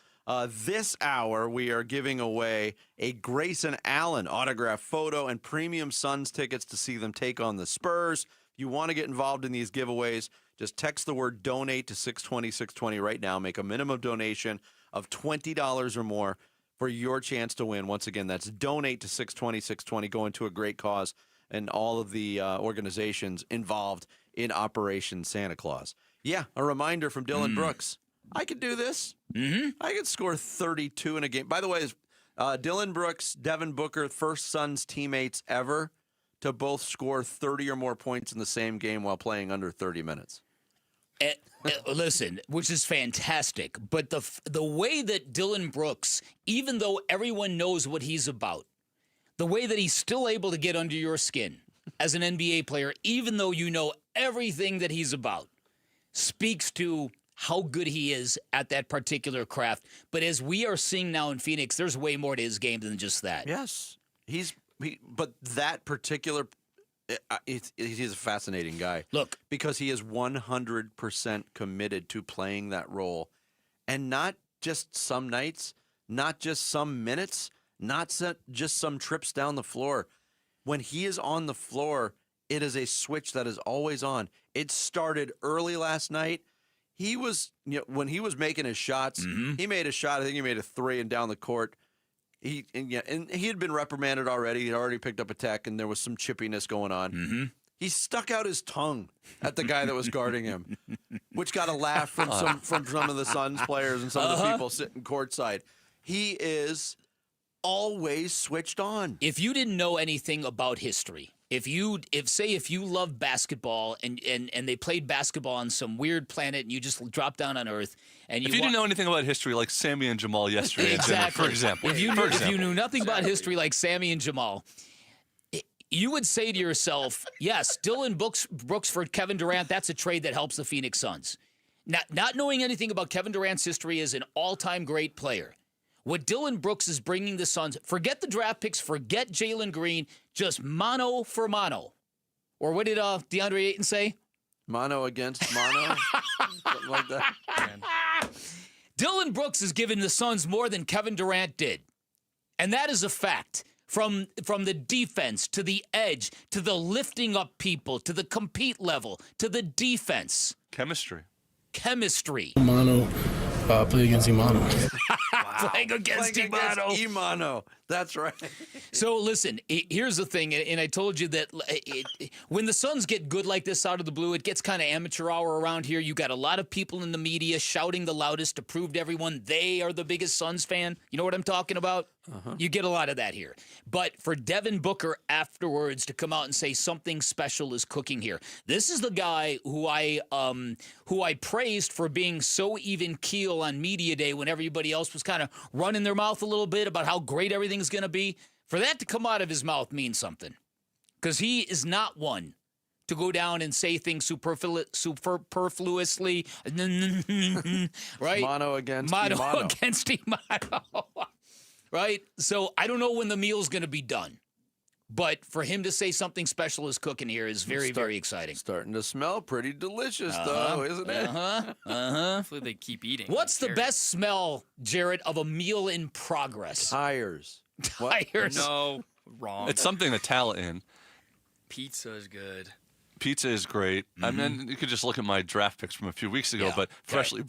This hour, we are giving away a Grayson Allen autographed photo and premium Suns tickets to see them take on the Spurs. If you want to get involved in these giveaways, Just text the word donate to 620-620 right now. Make a minimum donation of $20 or more for your chance to win. Once again, that's donate to 620-620, going to a great cause and all of the organizations involved in Operation Santa Claus. Yeah, a reminder from Dylan Brooks. I could do this. I could score 32 in a game. By the way, Dylan Brooks, Devin Booker, first Suns teammates ever to both score 30 or more points in the same game while playing under 30 minutes. Listen, which is fantastic. But the way that Dylan Brooks, even though everyone knows what he's about, the way that he's still able to get under your skin as an NBA player, even though you know everything that he's about, speaks to how good he is at that particular craft. But as we are seeing now in Phoenix, there's way more to his game than just that. Yes. But that particular, he's a fascinating guy. Look. Because he is 100% committed to playing that role. And not just some nights, not just some minutes, not just some trips down the floor. When he is on the floor, it is a switch that is always on. It started early last night. He was, when he was making his shots, he made a shot. I think he made a 3 and down the court. And he had been reprimanded already. He'd already picked up a tech, and there was some chippiness going on. He stuck out his tongue at the guy that was guarding him, which got a laugh from some of the Suns players and some of the people sitting courtside. He is always switched on. If you didn't know anything about history, if you love basketball and they played basketball on some weird planet and you just dropped down on Earth and if you didn't know anything about history like Sammy and Jamal yesterday, exactly. for example, if you knew nothing about history like Sammy and Jamal, you would say to yourself, yes, Dylan Brooks for Kevin Durant, that's a trade that helps the Phoenix Suns. Not knowing anything about Kevin Durant's history as an all-time great player. What Dylan Brooks is bringing the Suns, forget the draft picks, forget Jalen Green, just mano for mano. Or what did DeAndre Ayton say? Mano against mano? Something like that. Dylan Brooks has given the Suns more than Kevin Durant did. And that is a fact. From the defense to the edge to the lifting up people to the compete level to the defense. Chemistry. Imano, play against Imano. Playing against Imano. That's right. So listen, here's the thing, and I told you that when the Suns get good like this out of the blue, it gets kind of amateur hour around here. You got a lot of people in the media shouting the loudest to prove to everyone they are the biggest Suns fan. You know what I'm talking about? You get a lot of that here. But for Devin Booker afterwards to come out and say something special is cooking here. This is the guy who I praised for being so even keel on media day when everybody else was kind of running their mouth a little bit about how great everything's going to be. For that to come out of his mouth means something. Because he is not one to go down and say things superfluously. Right? Mano against Imano. Right? So I don't know when the meal's going to be done. But for him to say something special is cooking here is very, very exciting. Starting to smell pretty delicious, though, isn't it? Hopefully they keep eating. What's the best smell, Jarrett, of a meal in progress? Tires. Tires? No, wrong. It's something Italian. Pizza is good. Pizza is great. I mean, you could just look at my draft picks from a few weeks ago, but freshly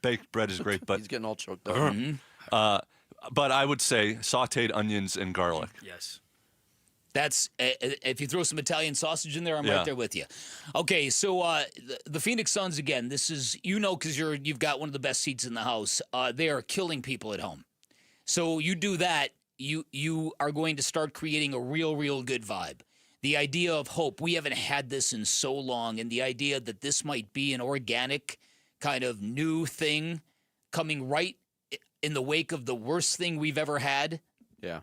baked bread is great. But he's getting all choked up. But I would say sautéed onions and garlic. Yes. That's if you throw some Italian sausage in there, I'm right there with you. Okay, so the Phoenix Suns again. This is because you've got one of the best seats in the house. They are killing people at home. So you do that, you are going to start creating a real good vibe. The idea of hope. We haven't had this in so long, and the idea that this might be an organic kind of new thing coming right in the wake of the worst thing we've ever had. Yeah.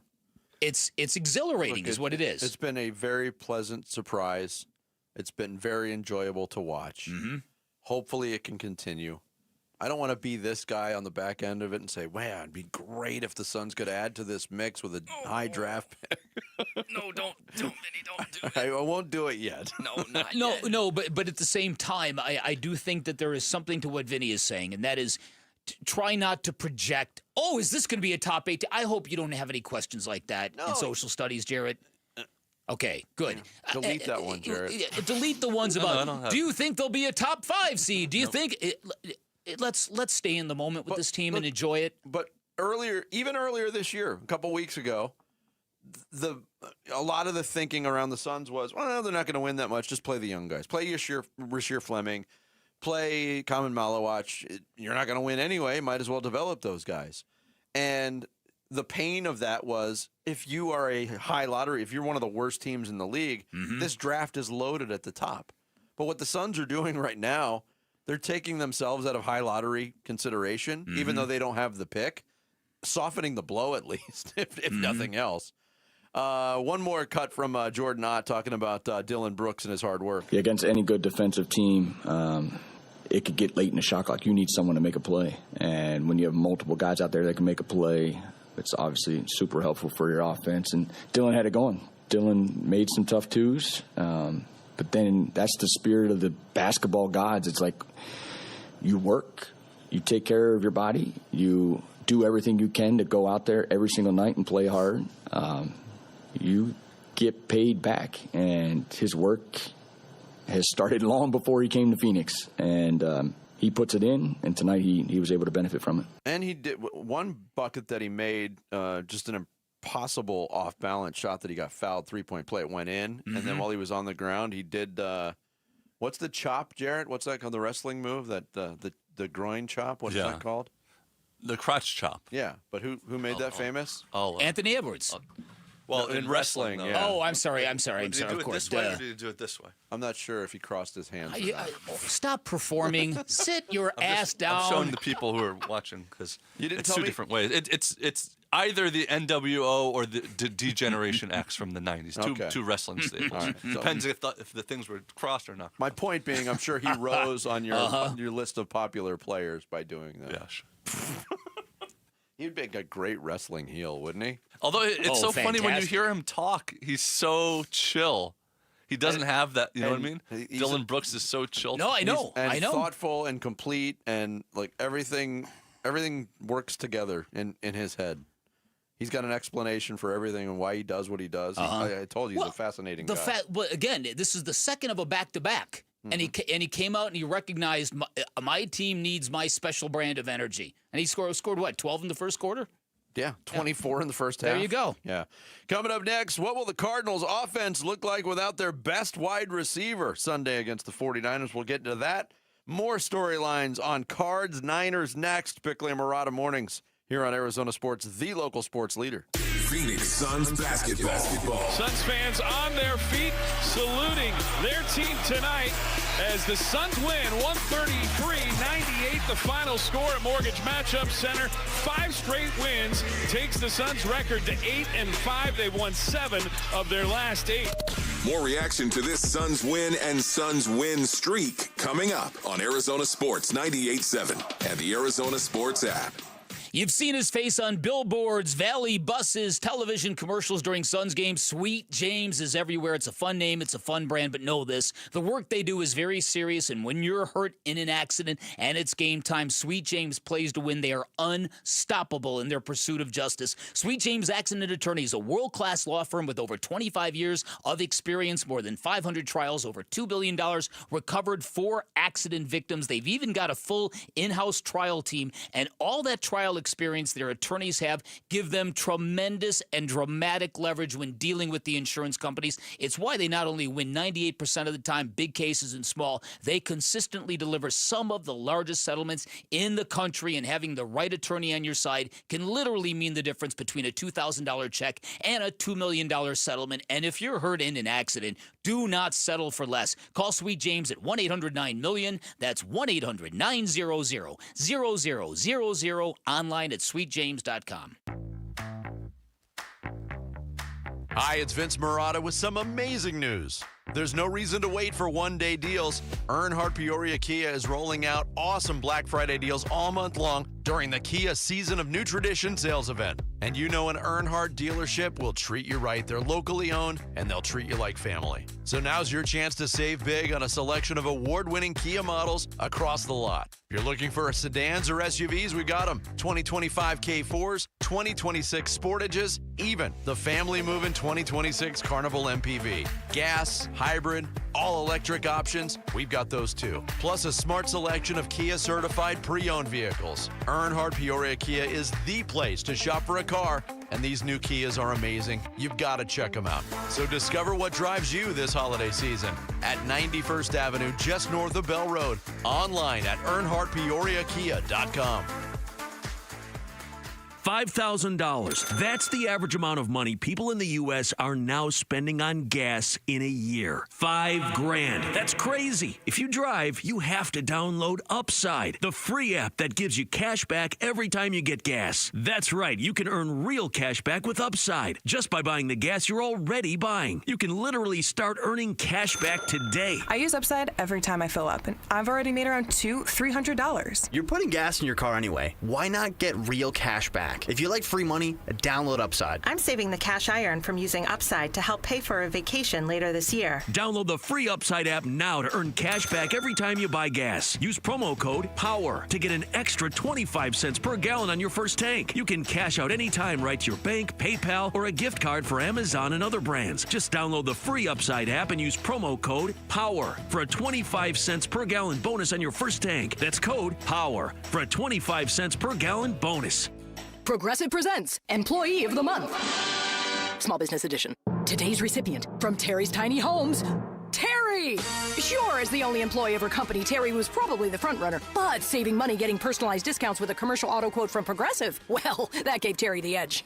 It's exhilarating is what it is. It's been a very pleasant surprise. It's been very enjoyable to watch. Hopefully it can continue. I don't want to be this guy on the back end of it and say, wow, it'd be great if the Suns could add to this mix with a high draft pick. No, don't, Vinny, don't do it. I won't do it yet. No, not yet. No, but at the same time, I do think that there is something to what Vinny is saying, and that is try not to project, is this going to be a top 8? I hope you don't have any questions like that in social studies, Jarrett. Okay, good. Delete that one, Jared. Delete the ones No, I about. don't have- Do you think they'll be a top 5 seed? Do you think? Let's stay in the moment with this team and enjoy it. But even earlier this year, a couple weeks ago, a lot of the thinking around the Suns was, well, they're not going to win that much. Just play the young guys. Play Rasheer Fleming. Play Kamen Malawach. You're not going to win anyway. Might as well develop those guys. And the pain of that was, if you are a high lottery, if you're one of the worst teams in the league, this draft is loaded at the top. But what the Suns are doing right now, they're taking themselves out of high lottery consideration, even though they don't have the pick, softening the blow at least, if nothing else. One more cut from Jordan Ott talking about Dylan Brooks and his hard work. Yeah, against any good defensive team, it could get late in the shot clock. You need someone to make a play. And when you have multiple guys out there that can make a play, it's obviously super helpful for your offense. And Dylan had it going. Dylan made some tough twos. But then that's the spirit of the basketball gods. It's like you work, you take care of your body, you do everything you can to go out there every single night and play hard. You get paid back. And his work has started long before he came to Phoenix. And he puts it in, and tonight he was able to benefit from it. And he did one bucket that he made, just an impossible off-balance shot that he got fouled, three-point play. It went in, and then while he was on the ground, he did what's the chop, Jarrett? What's that called? The wrestling move, that the groin chop? What's that called? The crotch chop. Yeah, but who made that famous? Anthony Edwards. Well, in wrestling, yeah. Oh, I'm sorry. Did he do Of it course. this way, or did he do it this way? I'm not sure if he crossed his hands. Stop performing. Sit your ass down. I'm showing the people who are watching because didn't it's tell two me- different ways. It's either the NWO or the D-Generation X from the 90s. Two wrestling staples. All right, so- Depends if the things were crossed or not. My point being, I'm sure he rose on your list of popular players by doing that. Yes. He'd make a great wrestling heel, wouldn't he? Although it's so funny when you hear him talk, he's so chill. He doesn't have that, you know what I mean? Dylan Brooks is so chill. No, I know. And thoughtful and complete, and like everything works together in his head. He's got an explanation for everything and why he does what he does. I told you, he's a fascinating guy. Well, again, this is the second of a back-to-back. And he came out and he recognized my team needs my special brand of energy. And he scored what, 12 in the first quarter? Yeah, 24 in the first half. There you go. Yeah. Coming up next, what will the Cardinals' offense look like without their best wide receiver Sunday against the 49ers? We'll get into that. More storylines on Cards Niners next. Pickley and Murata mornings here on Arizona Sports, the local sports leader. Phoenix Suns basketball. Suns fans on their feet, saluting their team tonight as the Suns win 133-98, the final score at Mortgage Matchup Center. 5 straight wins takes the Suns record to 8-5. They've won 7 of their last 8. More reaction to this Suns win and Suns win streak coming up on Arizona Sports 98.7 and the Arizona Sports app. You've seen his face on billboards, Valley buses, television commercials during Suns games. Sweet James is everywhere. It's a fun name. It's a fun brand, but know this. The work they do is very serious, and when you're hurt in an accident and it's game time, Sweet James plays to win. They are unstoppable in their pursuit of justice. Sweet James Accident Attorney is a world-class law firm with over 25 years of experience, more than 500 trials, over $2 billion recovered for accident victims. They've even got a full in-house trial team, and all that trial experience their attorneys have give them tremendous and dramatic leverage when dealing with the insurance companies. It's why they not only win 98% of the time, big cases and small, they consistently deliver some of the largest settlements in the country, and having the right attorney on your side can literally mean the difference between a $2,000 check and a $2 million settlement. And if you're hurt in an accident, do not settle for less. Call Sweet James at 1-800-9-MILLION. That's 1-800-900-0000. Online at sweetjames.com. Hi, it's Vince Murata with some amazing news. There's no reason to wait for one-day deals. Earnhardt Peoria Kia is rolling out awesome Black Friday deals all month long, during the Kia Season of New Tradition sales event. And you know an Earnhardt dealership will treat you right. They're locally owned, and they'll treat you like family. So now's your chance to save big on a selection of award-winning Kia models across the lot. If you're looking for sedans or SUVs, we got them. 2025 K4s, 2026 Sportages, even the family-moving 2026 Carnival MPV. Gas, hybrid, all-electric options, we've got those too. Plus a smart selection of Kia-certified pre-owned vehicles. Earnhardt Peoria Kia is the place to shop for a car, and these new Kias are amazing. You've got to check them out. So discover what drives you this holiday season at 91st Avenue, just north of Bell Road. Online at earnhardtpeoriakia.com. $5,000. That's the average amount of money people in the U.S. are now spending on gas in a year. $5,000. That's crazy. If you drive, you have to download Upside, the free app that gives you cash back every time you get gas. That's right. You can earn real cash back with Upside just by buying the gas you're already buying. You can literally start earning cash back today. I use Upside every time I fill up, and I've already made around $200-$300. You're putting gas in your car anyway. Why not get real cash back? If you like free money, download Upside. I'm saving the cash I earn from using Upside to help pay for a vacation later this year. Download the free Upside app now to earn cash back every time you buy gas. Use promo code POWER to get an extra 25 cents per gallon on your first tank. You can cash out anytime right to your bank, PayPal, or a gift card for Amazon and other brands. Just download the free Upside app and use promo code POWER for a 25 cents per gallon bonus on your first tank. That's code POWER for a 25 cents per gallon bonus. Progressive presents Employee of the Month. Small Business Edition. Today's recipient from Terry's Tiny Homes, Terry! Sure, as the only employee of her company, Terry was probably the front runner, but saving money getting personalized discounts with a commercial auto quote from Progressive, well, that gave Terry the edge.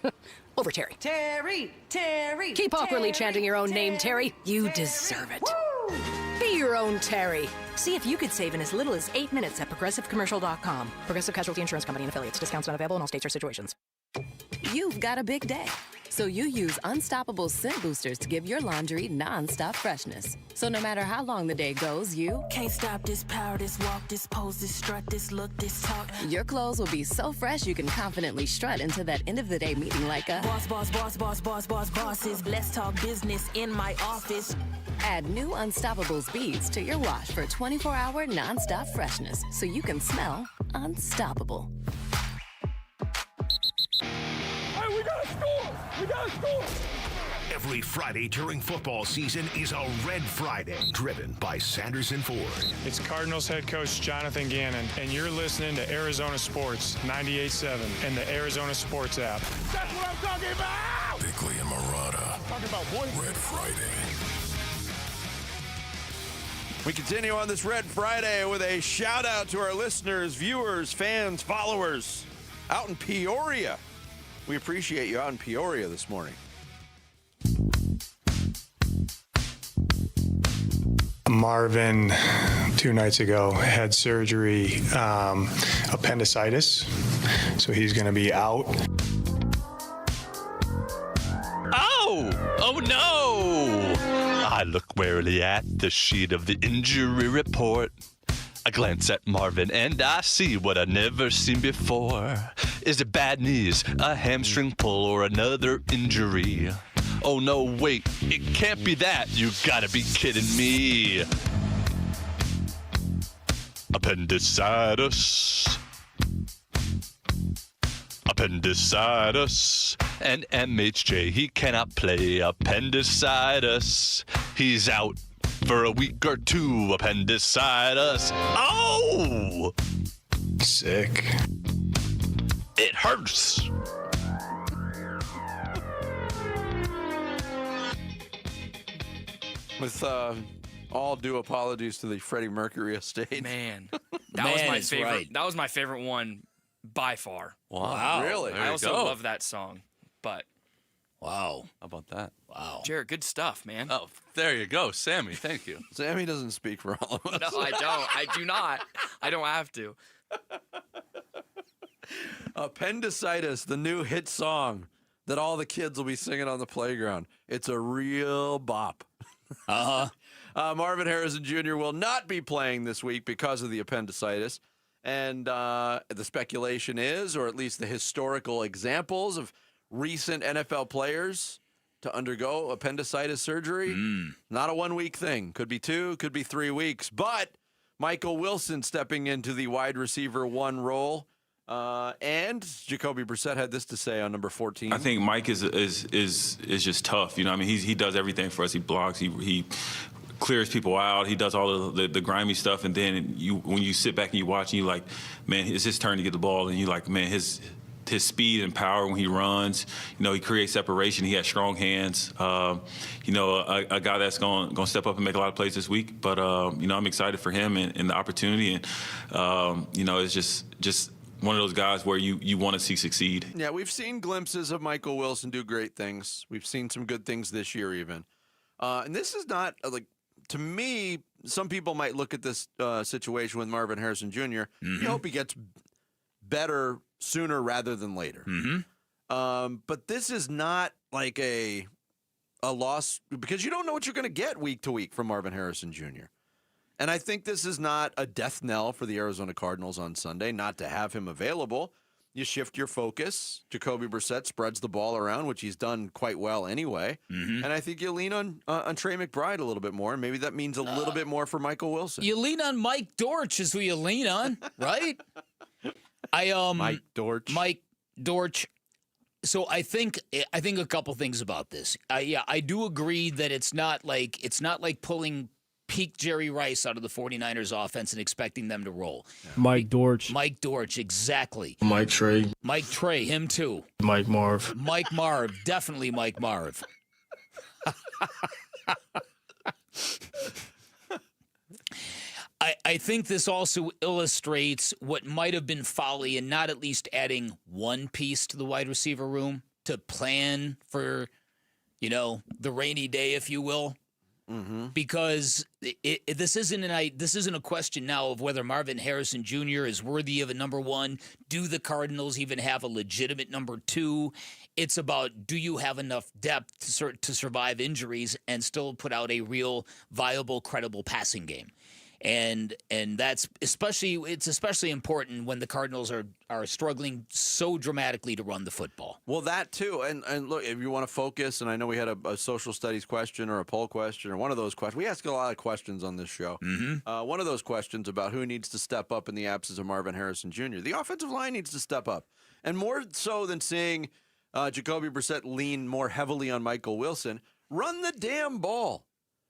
Over Terry. Terry, Terry. Keep awkwardly chanting your own name, Terry. You deserve it. Woo! Be your own Terry. See if you could save in as little as 8 minutes at ProgressiveCommercial.com. Progressive Casualty Insurance Company and affiliates. Discounts not available in all states or situations. You've got a big day, so you use Unstoppable Scent Boosters to give your laundry non-stop freshness. So no matter how long the day goes, you can't stop this power, this walk, this pose, this strut, this look, this talk. Your clothes will be so fresh you can confidently strut into that end of the day meeting like a bosses. Let's talk business in my office. Add new Unstoppable beads to your wash for 24-hour non-stop freshness, so you can smell unstoppable. Hey, we gotta score! We gotta score! Every Friday during football season is a Red Friday, driven by Sanderson Ford. It's Cardinals head coach Jonathan Gannon, and you're listening to Arizona Sports 98.7 and the Arizona Sports app. That's what I'm talking about! Bickley and Marotta. Talking about one Red Friday. We continue on this Red Friday with a shout out to our listeners, viewers, fans, followers out in Peoria. We appreciate you out in Peoria this morning. Marvin, 2 nights ago, had surgery, appendicitis, so he's going to be out. Oh no! I look warily at the sheet of the injury report. I glance at Marvin and I see what I've never seen before. Is it bad knees, a hamstring pull, or another injury? Oh no, wait, it can't be that. You gotta be kidding me. Appendicitis. Appendicitis. And MHJ, he cannot play. Appendicitis. He's out for a week or two. Appendicitis. Oh! Sick. It hurts. With all due apologies to the Freddie Mercury estate. Man, that was my favorite. Right. That was my favorite one by far. Wow. Really? I also love that song. But wow. How about that? Wow. Jared, good stuff, man. Oh, there you go. Sammy, thank you. Sammy doesn't speak for all of us. No, I don't. I do not. I don't have to. Appendicitis, the new hit song that all the kids will be singing on the playground. It's a real bop. Marvin Harrison Jr. will not be playing this week because of the appendicitis. And the speculation is, or at least the historical examples of recent NFL players to undergo appendicitis surgery, not a 1 week thing. Could be 2, could be 3 weeks. But Michael Wilson stepping into the wide receiver 1 role. And Jacoby Brissett had this to say on number 14. I think Mike is just tough. You know, I mean, he does everything for us. He blocks. He clears people out. He does all of the grimy stuff. And then when you sit back and you watch, and you like, man, it's his turn to get the ball. And you like, man, his speed and power when he runs. You know, he creates separation. He has strong hands. You know, a guy that's going to step up and make a lot of plays this week. But you know, I'm excited for him and the opportunity. And you know, it's just one of those guys where you want to see succeed. Yeah, we've seen glimpses of Michael Wilson do great things. We've seen some good things this year even. And this is not, like, to me, some people might look at this situation with Marvin Harrison Jr. You hope he gets better sooner rather than later. But this is not like a loss, because you don't know what you're going to get week to week from Marvin Harrison Jr. And I think this is not a death knell for the Arizona Cardinals on Sunday, not to have him available. You shift your focus. Jacoby Brissett spreads the ball around, which he's done quite well anyway. And I think you lean on Trey McBride a little bit more, and maybe that means a little bit more for Michael Wilson. You lean on Mike Dortch is who you lean on, right? Mike Dortch. Mike Dortch. So I think a couple things about this. I do agree that it's not like pulling peak Jerry Rice out of the 49ers offense and expecting them to roll. Mike Dortch. Mike Dortch, exactly. Mike Trey. Mike Trey, him too. Mike Marv. Mike Marv, definitely Mike Marv. I think this also illustrates what might have been folly in not at least adding one piece to the wide receiver room to plan for, you know, the rainy day, if you will. Because this isn't a question now of whether Marvin Harrison Jr. is worthy of a number 1. Do the Cardinals even have a legitimate number 2? It's about, do you have enough depth to survive injuries and still put out a real, viable, credible passing game? And that's especially important when the Cardinals are struggling so dramatically to run the football. Well, that too. And look, if you want to focus, and I know we had a social studies question or a poll question or one of those questions. We ask a lot of questions on this show. One of those questions about who needs to step up in the absence of Marvin Harrison Jr. The offensive line needs to step up. And more so than seeing Jacoby Brissett lean more heavily on Michael Wilson, run the damn ball.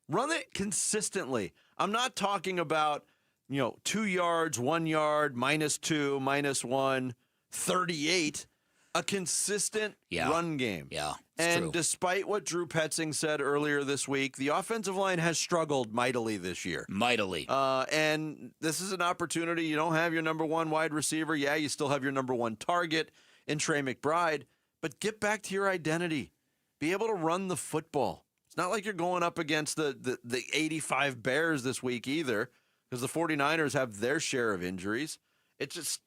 Run it consistently. I'm not talking about, 2 yards, 1 yard, -2, -1, 38. A consistent run game. Yeah, and true. Despite what Drew Petzing said earlier this week, the offensive line has struggled mightily this year. Mightily. And this is an opportunity. You don't have your number 1 wide receiver. Yeah, you still have your number 1 target in Trey McBride. But get back to your identity. Be able to run the football. It's not like you're going up against the 85 Bears this week either, because the 49ers have their share of injuries. It's just,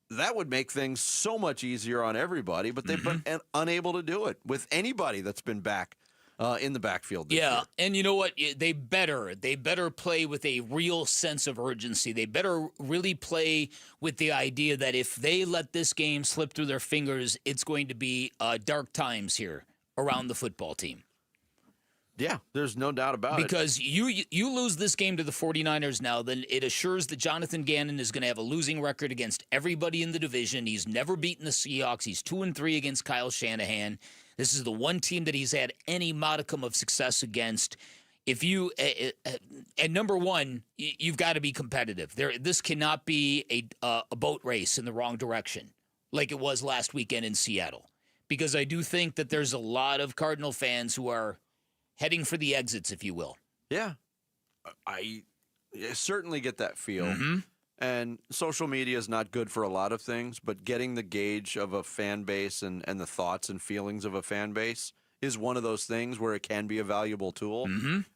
that would make things so much easier on everybody, but they've been unable to do it with anybody that's been back in the backfield this year. And you know what? They better play with a real sense of urgency. They better really play with the idea that if they let this game slip through their fingers, it's going to be dark times here around the football team. Yeah, there's no doubt about it. Because you lose this game to the 49ers now, then it assures that Jonathan Gannon is going to have a losing record against everybody in the division. He's never beaten the Seahawks. He's 2-3 against Kyle Shanahan. This is the one team that he's had any modicum of success against. If you at number 1, you've got to be competitive. This cannot be a boat race in the wrong direction like it was last weekend in Seattle. Because I do think that there's a lot of Cardinal fans who are heading for the exits, if you will. Yeah. I certainly get that feel. And social media is not good for a lot of things, but getting the gauge of a fan base and the thoughts and feelings of a fan base is one of those things where it can be a valuable tool.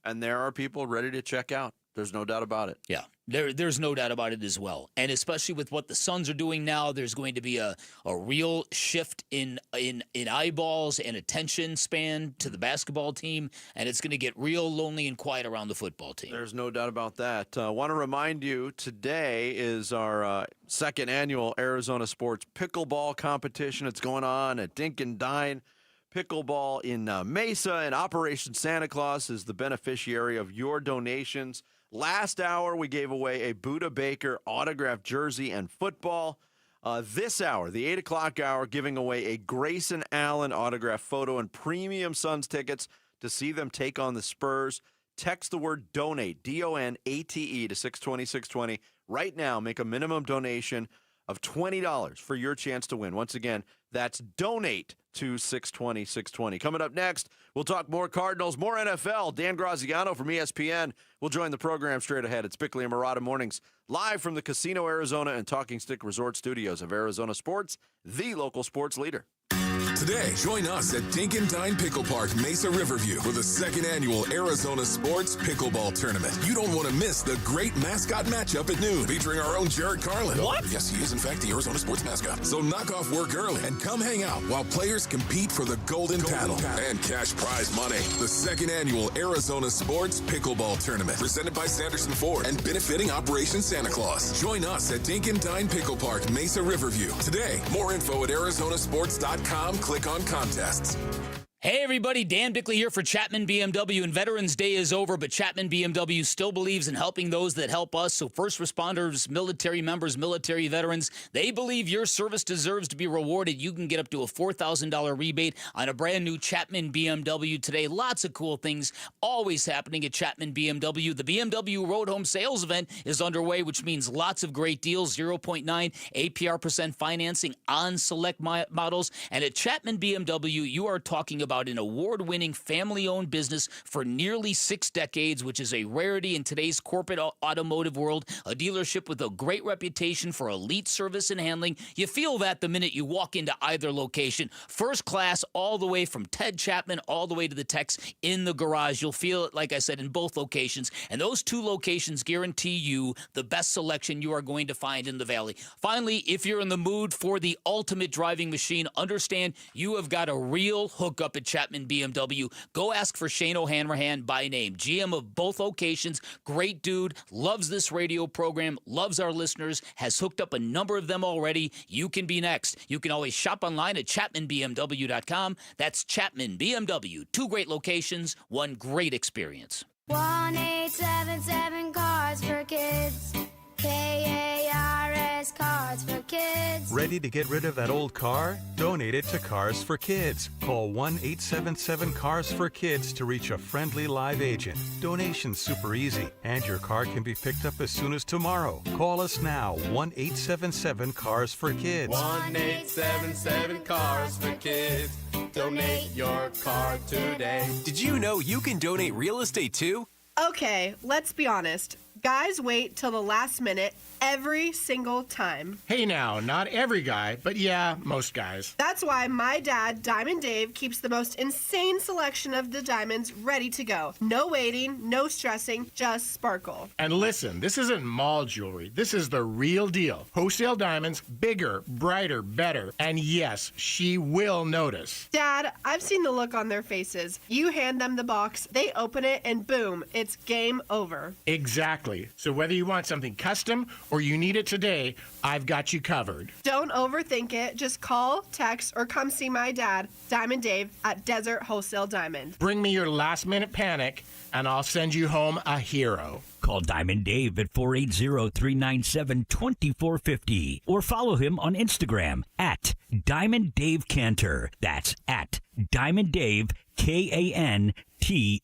And there are people ready to check out. There's no doubt about it. Yeah, there's no doubt about it as well. And especially with what the Suns are doing now, there's going to be a real shift in eyeballs and attention span to the basketball team, and it's going to get real lonely and quiet around the football team. There's no doubt about that. I want to remind you, today is our second annual Arizona Sports Pickleball Competition. It's going on at Dink Dine Pickleball in Mesa, and Operation Santa Claus is the beneficiary of your donations. Last hour, we gave away a Buda Baker autographed jersey and football. This hour, the 8 o'clock hour, giving away a Grayson Allen autographed photo and premium Suns tickets to see them take on the Spurs. Text the word DONATE, DONATE, to 620-620. Right now, make a minimum donation of $20 for your chance to win. Once again, that's donate to 620-620. Coming up next, we'll talk more Cardinals, more NFL. Dan Graziano from ESPN will join the program straight ahead. It's Bickley and Marotta Mornings, live from the Casino Arizona and Talking Stick Resort Studios of Arizona Sports, the local sports leader. Today, join us at Dink Dine Pickle Park, Mesa Riverview, for the second annual Arizona Sports Pickleball Tournament. You don't want to miss the great mascot matchup at noon, featuring our own Jared Carlin. What? Yes, he is, in fact, the Arizona Sports mascot. So knock off work early and come hang out while players compete for the golden paddle and cash prize money. The second annual Arizona Sports Pickleball Tournament, presented by Sanderson Ford and benefiting Operation Santa Claus. Join us at Dink Dine Pickle Park, Mesa Riverview. Today, more info at arizonasports.com. Click on contests. Hey everybody, Dan Bickley here for Chapman BMW, and Veterans Day is over, but Chapman BMW still believes in helping those that help us. So first responders, military members, military veterans, they believe your service deserves to be rewarded. You can get up to a $4,000 rebate on a brand new Chapman BMW today. Lots of cool things always happening at Chapman BMW. The BMW Road Home Sales event is underway, which means lots of great deals, 0.9 APR% financing on select models. And at Chapman BMW, you are talking about an award-winning family-owned business for nearly 6 decades, which is a rarity in today's corporate automotive world. A dealership with a great reputation for elite service and handling. You feel that the minute you walk into either location. First class all the way from Ted Chapman all the way to the techs in the garage. You'll feel it, like I said, in both locations. And those 2 locations guarantee you the best selection you are going to find in the Valley. Finally, if you're in the mood for the ultimate driving machine, understand you have got a real hookup at Chapman BMW. Go ask for Shane O'Hanrahan by name. GM of both locations, great dude, loves this radio program, loves our listeners, has hooked up a number of them already. You can be next. You can always shop online at ChapmanBMW.com. That's Chapman BMW. 2 great locations, 1 great experience. 1-877 Cars for Kids. KARS Cars for Kids. Ready to get rid of that old car? Donate it to Cars for Kids. Call 1-877-CARS-FOR-KIDS to reach a friendly live agent. Donation's super easy, and your car can be picked up as soon as tomorrow. Call us now, 1-877-CARS-FOR-KIDS. 1-877-CARS-FOR-KIDS. Donate your car today. Did you know you can donate real estate too? Okay, let's be honest. Guys wait till the last minute every single time. Hey now, not every guy, but yeah, most guys. That's why my dad, Diamond Dave, keeps the most insane selection of the diamonds ready to go. No waiting, no stressing, just sparkle. And listen, this isn't mall jewelry. This is the real deal. Wholesale diamonds, bigger, brighter, better. And yes, she will notice. Dad, I've seen the look on their faces. You hand them the box, they open it, and boom, it's game over. Exactly. So whether you want something custom or you need it today, I've got you covered. Don't overthink it. Just call, text, or come see my dad, Diamond Dave, at Desert Wholesale Diamond. Bring me your last-minute panic, and I'll send you home a hero. Call Diamond Dave at 480-397-2450 or follow him on Instagram at Diamond Dave Cantor. That's at Diamond Dave, Kantor. Hey,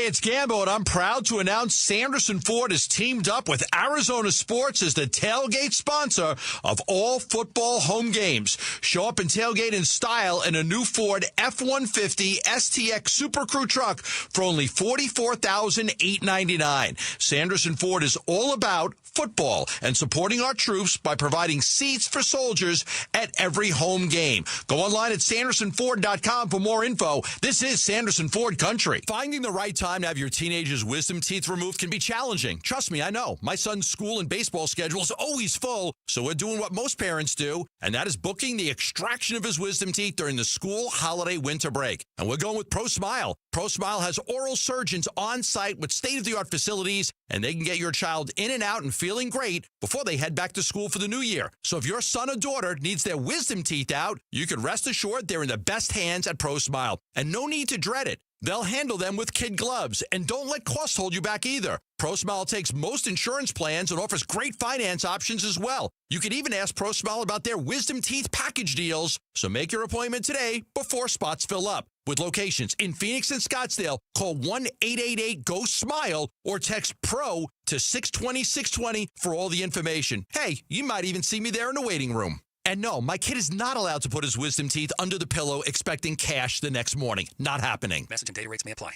it's Gambo, and I'm proud to announce Sanderson Ford has teamed up with Arizona Sports as the tailgate sponsor of all football home games. Show up and tailgate in style in a new Ford F-150 STX Super Crew truck for only $44,899. Sanderson Ford is all about football and supporting our troops by providing seats for soldiers at every home game. Go online at SandersonFord.com for more info. This is Sanderson Ford. Ford Country. Finding the right time to have your teenager's wisdom teeth removed can be challenging. Trust me, I know. My son's school and baseball schedule is always full, so we're doing what most parents do, and that is booking the extraction of his wisdom teeth during the school holiday winter break. And we're going with ProSmile. ProSmile has oral surgeons on site with state-of-the-art facilities, and they can get your child in and out and feeling great before they head back to school for the new year. So if your son or daughter needs their wisdom teeth out, you can rest assured they're in the best hands at ProSmile. And no need to dread it. They'll handle them with kid gloves, and don't let costs hold you back either. ProSmile takes most insurance plans and offers great finance options as well. You can even ask ProSmile about their wisdom teeth package deals. So make your appointment today before spots fill up. With locations in Phoenix and Scottsdale, call 1-888-GO-SMILE or text PRO to 620-620 for all the information. Hey, you might even see me there in the waiting room. And no, my kid is not allowed to put his wisdom teeth under the pillow expecting cash the next morning. Not happening. Message and data rates may apply.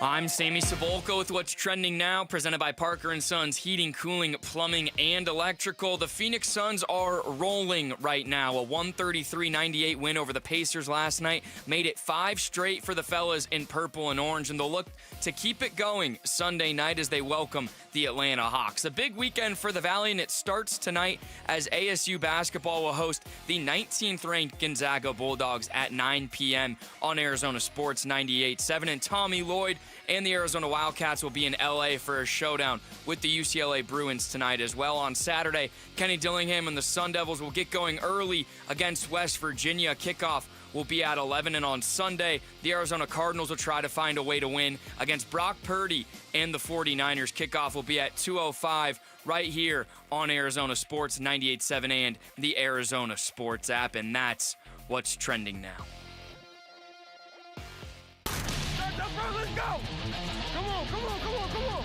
I'm Sammy Sabolka with what's trending now, presented by Parker & Sons Heating, Cooling, Plumbing, and Electrical. The Phoenix Suns are rolling right now. A 133-98 win over the Pacers last night made it 5 straight for the fellas in purple and orange, and they'll look to keep it going Sunday night as they welcome the Atlanta Hawks. A big weekend for the Valley, and it starts tonight as ASU basketball will host the 19th-ranked Gonzaga Bulldogs at 9 p.m. on Arizona Sports 98.7, and Tommy Lloyd and the Arizona Wildcats will be in LA for a showdown with the UCLA Bruins tonight as well. On Saturday, Kenny Dillingham and the Sun Devils will get going early against West Virginia. Kickoff will be at 11, and on Sunday, the Arizona Cardinals will try to find a way to win against Brock Purdy and the 49ers. Kickoff will be at 2:05 right here on Arizona Sports 98.7 and the Arizona Sports app, and that's what's trending now. Let's go! Come on, come on, come on, come on!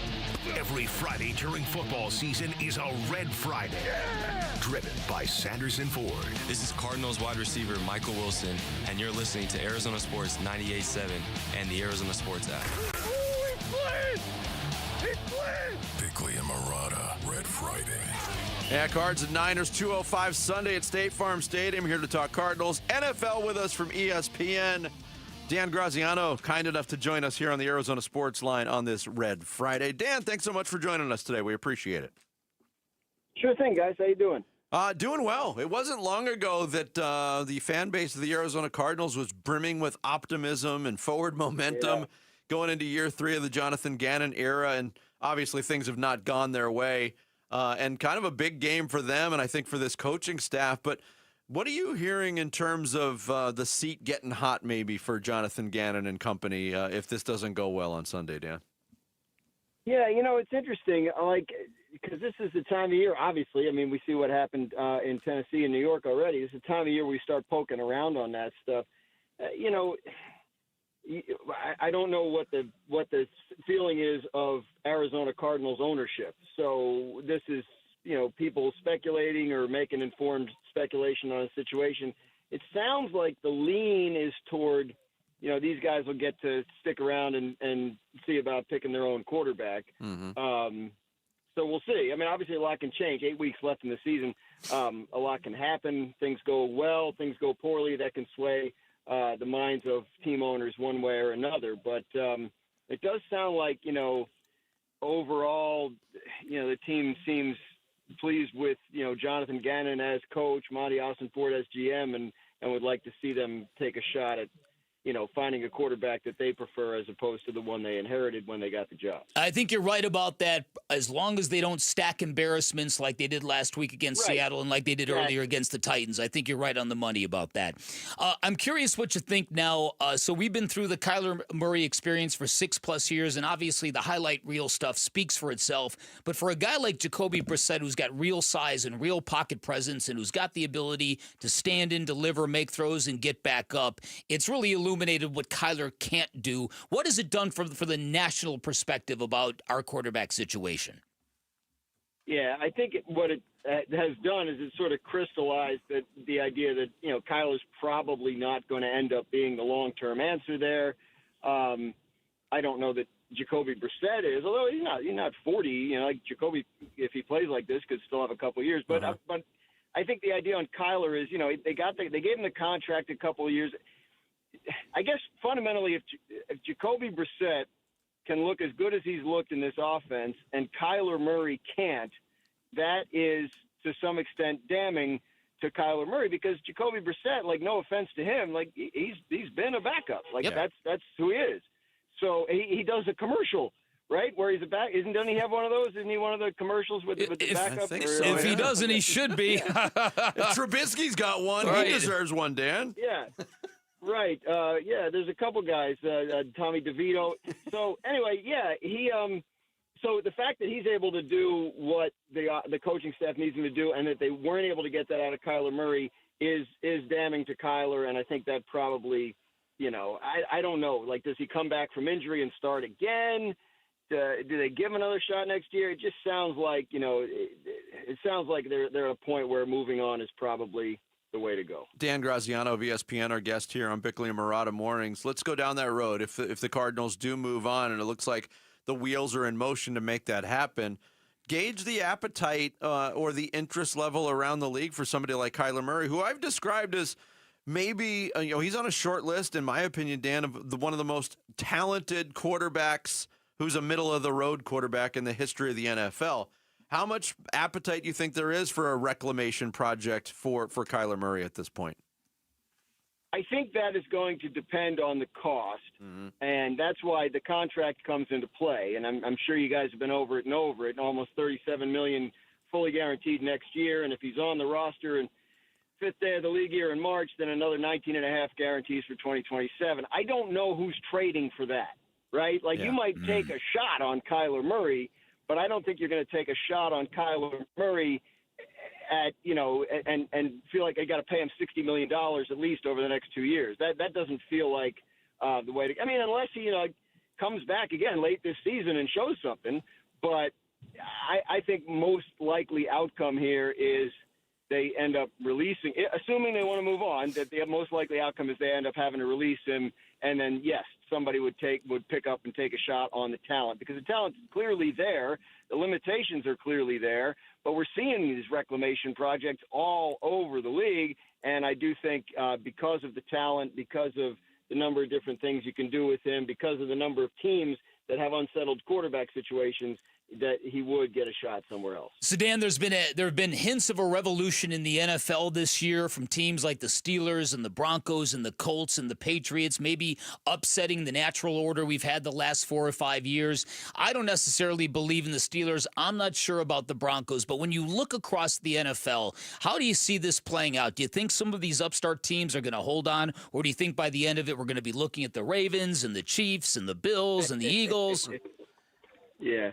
Every Friday during football season is a Red Friday. Yeah! Driven by Sanderson Ford. This is Cardinals wide receiver Michael Wilson, and you're listening to Arizona Sports 98.7 and the Arizona Sports app. Bickley and Marotta, Red Friday. Yeah, Cards and Niners, 2:05 Sunday at State Farm Stadium. Here to talk Cardinals. NFL with us from ESPN. Dan Graziano, kind enough to join us here on the Arizona Sports Line on this Red Friday. Dan, thanks so much for joining us today. We appreciate it. Sure thing, guys. How you doing? Doing well. It wasn't long ago that the fan base of the Arizona Cardinals was brimming with optimism and forward momentum going into year 3 of the Jonathan Gannon era, and obviously things have not gone their way. And kind of a big game for them, and I think for this coaching staff. But what are you hearing in terms of the seat getting hot maybe for Jonathan Gannon and company if this doesn't go well on Sunday, Dan? Yeah, it's interesting, because this is the time of year, obviously. I mean, we see what happened in Tennessee and New York already. It's the time of year we start poking around on that stuff. I don't know what the feeling is of Arizona Cardinals ownership. So this is, people speculating or making informed speculation on a situation. It sounds like the lean is toward, these guys will get to stick around and see about picking their own quarterback. Mm-hmm. So we'll see. I mean, obviously a lot can change. 8 weeks left in the season. A lot can happen. Things go well, things go poorly. That can sway the minds of team owners one way or another. But it does sound like, overall, the team seems pleased with, Jonathan Gannon as coach, Monty Austin-Ford as GM, and would like to see them take a shot at, finding a quarterback that they prefer as opposed to the one they inherited when they got the job. I think you're right about that, as long as they don't stack embarrassments like they did last week against Seattle and like they did earlier against the Titans. I think you're right on the money about that. I'm curious what you think now. So we've been through the Kyler Murray experience for 6+ years, and obviously the highlight reel stuff speaks for itself. But for a guy like Jacoby Brissett, who's got real size and real pocket presence and who's got the ability to stand in, deliver, make throws, and get back up, it's really illuminated what Kyler can't do. What has it done for the national perspective about our quarterback situation? Yeah, I think what it has done is it sort of crystallized the idea that, Kyler's probably not going to end up being the long-term answer there. I don't know that Jacoby Brissett is, although he's not 40. Like Jacoby, if he plays like this, could still have a couple of years. But but I think the idea on Kyler is, they gave him the contract a couple of years. I guess fundamentally, if Jacoby Brissett can look as good as he's looked in this offense and Kyler Murray can't, that is to some extent damning to Kyler Murray, because Jacoby Brissett, like, no offense to him, like, he's been a backup. Like, that's who he is. So he does a commercial, right, where he's a back. Doesn't he have one of those? Isn't he one of the commercials with the backup? I think so. If he doesn't, he should be. If Trubisky's got one, Right. he deserves one, Dan. Yeah. Right. There's a couple guys, Tommy DeVito. So anyway, so the fact that he's able to do what the coaching staff needs him to do, and that they weren't able to get that out of Kyler Murray is damning to Kyler. And I think that probably, I don't know. Like, does he come back from injury and start again? Do they give him another shot next year? It just sounds like, it sounds like they're at a point where moving on is probably the way to go. Dan Graziano of ESPN, our guest here on Bickley and Marotta Mornings. Let's go down that road. If the Cardinals do move on, and it looks like the wheels are in motion to make that happen, gauge the appetite or the interest level around the league for somebody like Kyler Murray, who I've described as maybe, he's on a short list, in my opinion, Dan, of one of the most talented quarterbacks who's a middle-of-the-road quarterback in the history of the NFL. How much appetite do you think there is for a reclamation project for Kyler Murray at this point? I think that is going to depend on the cost, and that's why the contract comes into play. And I'm sure you guys have been over it, almost $37 million fully guaranteed next year. And if he's on the roster and fifth day of the league year in March, then another 19.5 guarantees for 2027. I don't know who's trading for that, right? Like, you might take a shot on Kyler Murray, but I don't think you're going to take a shot on Kyler Murray at, and feel like I got to pay him $60 million at least over the next 2 years. That doesn't feel like the way to. I mean, unless he comes back again late this season and shows something. But I think most likely outcome here is they end up releasing, assuming they want to move on, that the most likely outcome is they end up having to release him, and then yes, somebody would pick up and take a shot on the talent, because the talent is clearly there, the limitations are clearly there, but we're seeing these reclamation projects all over the league, and I do think because of the talent, because of the number of different things you can do with him, because of the number of teams that have unsettled quarterback situations, that he would get a shot somewhere else. So, Dan, there have been hints of a revolution in the NFL this year from teams like the Steelers and the Broncos and the Colts and the Patriots, maybe upsetting the natural order we've had the last 4 or 5 years. I don't necessarily believe in the Steelers. I'm not sure about the Broncos. But when you look across the NFL, how do you see this playing out? Do you think some of these upstart teams are going to hold on, or do you think by the end of it we're going to be looking at the Ravens and the Chiefs and the Bills and the Eagles? Yeah.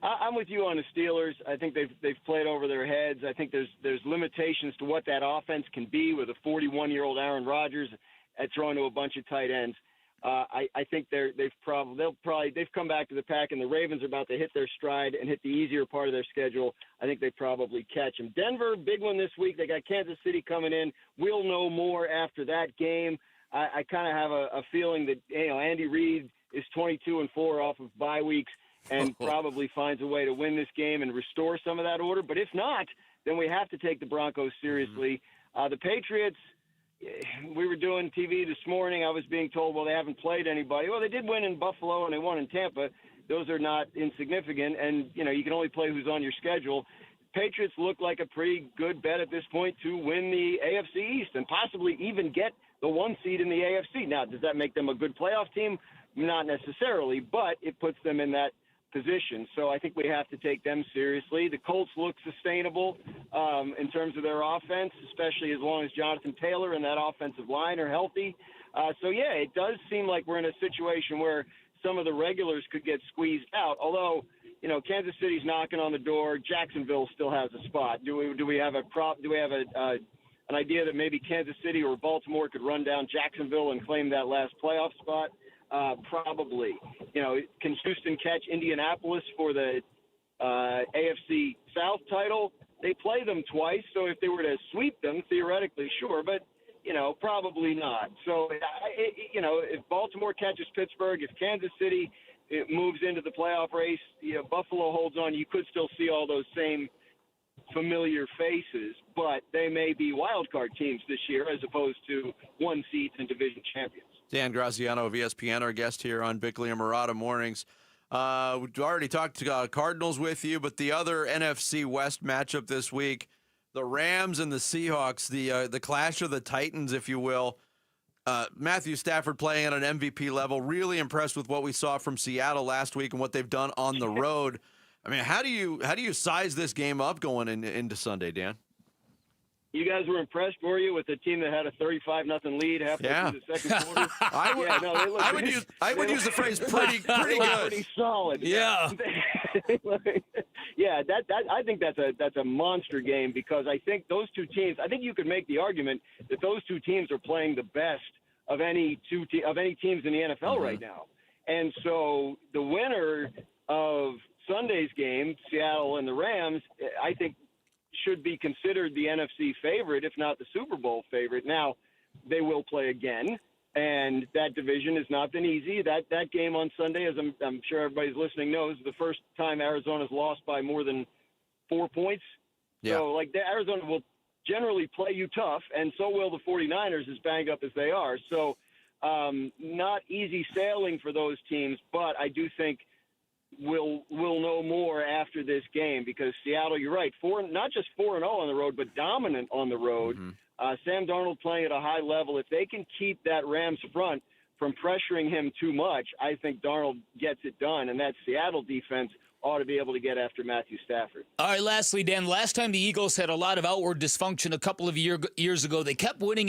I'm with you on the Steelers. I think they've played over their heads. I think there's limitations to what that offense can be with a 41-year-old Aaron Rodgers at throwing to a bunch of tight ends. I think they've come back to the pack, and the Ravens are about to hit their stride and hit the easier part of their schedule. I think they probably catch them. Denver, big one this week. They got Kansas City coming in. We'll know more after that game. I kind of have a feeling that Andy Reid is 22-4 off of bye weeks, and probably finds a way to win this game and restore some of that order. But if not, then we have to take the Broncos seriously. The Patriots, we were doing TV this morning. I was being told, well, they haven't played anybody. Well, they did win in Buffalo and they won in Tampa. Those are not insignificant. And, you can only play who's on your schedule. Patriots look like a pretty good bet at this point to win the AFC East and possibly even get the 1 seed in the AFC. Now, does that make them a good playoff team? Not necessarily, but it puts them in that position. So I think we have to take them seriously. The Colts look sustainable in terms of their offense, especially as long as Jonathan Taylor and that offensive line are healthy. It does seem like we're in a situation where some of the regulars could get squeezed out. Although, Kansas City's knocking on the door. Jacksonville still has a spot. Do we have an idea that maybe Kansas City or Baltimore could run down Jacksonville and claim that last playoff spot? Probably. Can Houston catch Indianapolis for the AFC South title? They play them twice, so if they were to sweep them, theoretically, sure, but, probably not. So, if Baltimore catches Pittsburgh, if Kansas City moves into the playoff race, Buffalo holds on, you could still see all those same familiar faces, but they may be wild card teams this year as opposed to one seeds and division champions. Dan Graziano of ESPN, our guest here on Bickley and Murata Mornings. We've already talked Cardinals with you, but the other NFC West matchup this week, the Rams and the Seahawks, the clash of the Titans, if you will. Matthew Stafford playing at an MVP level. Really impressed with what we saw from Seattle last week and what they've done on the road. I mean, how do you size this game up going into Sunday, Dan? You guys were impressed, were you, with the team that had a 35-0 lead halfway through the second quarter? I would use the phrase pretty good. Pretty solid. Yeah. Yeah, I think that's a monster game because I think those two teams. I think you could make the argument that those two teams are playing the best of any teams in the NFL right now, and so the winner of Sunday's game, Seattle and the Rams, I think should be considered the NFC favorite, if not the Super Bowl favorite. Now, they will play again, and that division has not been easy. That game on Sunday, as I'm sure everybody's listening knows, the first time Arizona's lost by more than 4 points. Yeah. So, Arizona will generally play you tough, and so will the 49ers, as banged up as they are. So, not easy sailing for those teams, but I do think we'll know more after this game because Seattle, you're right, not just 4-0 on the road, but dominant on the road. Sam Darnold playing at a high level. If they can keep that Rams front from pressuring him too much, I think Darnold gets it done, and that Seattle defense ought to be able to get after Matthew Stafford. All right, lastly, Dan, last time the Eagles had a lot of outward dysfunction a couple of years ago, they kept winning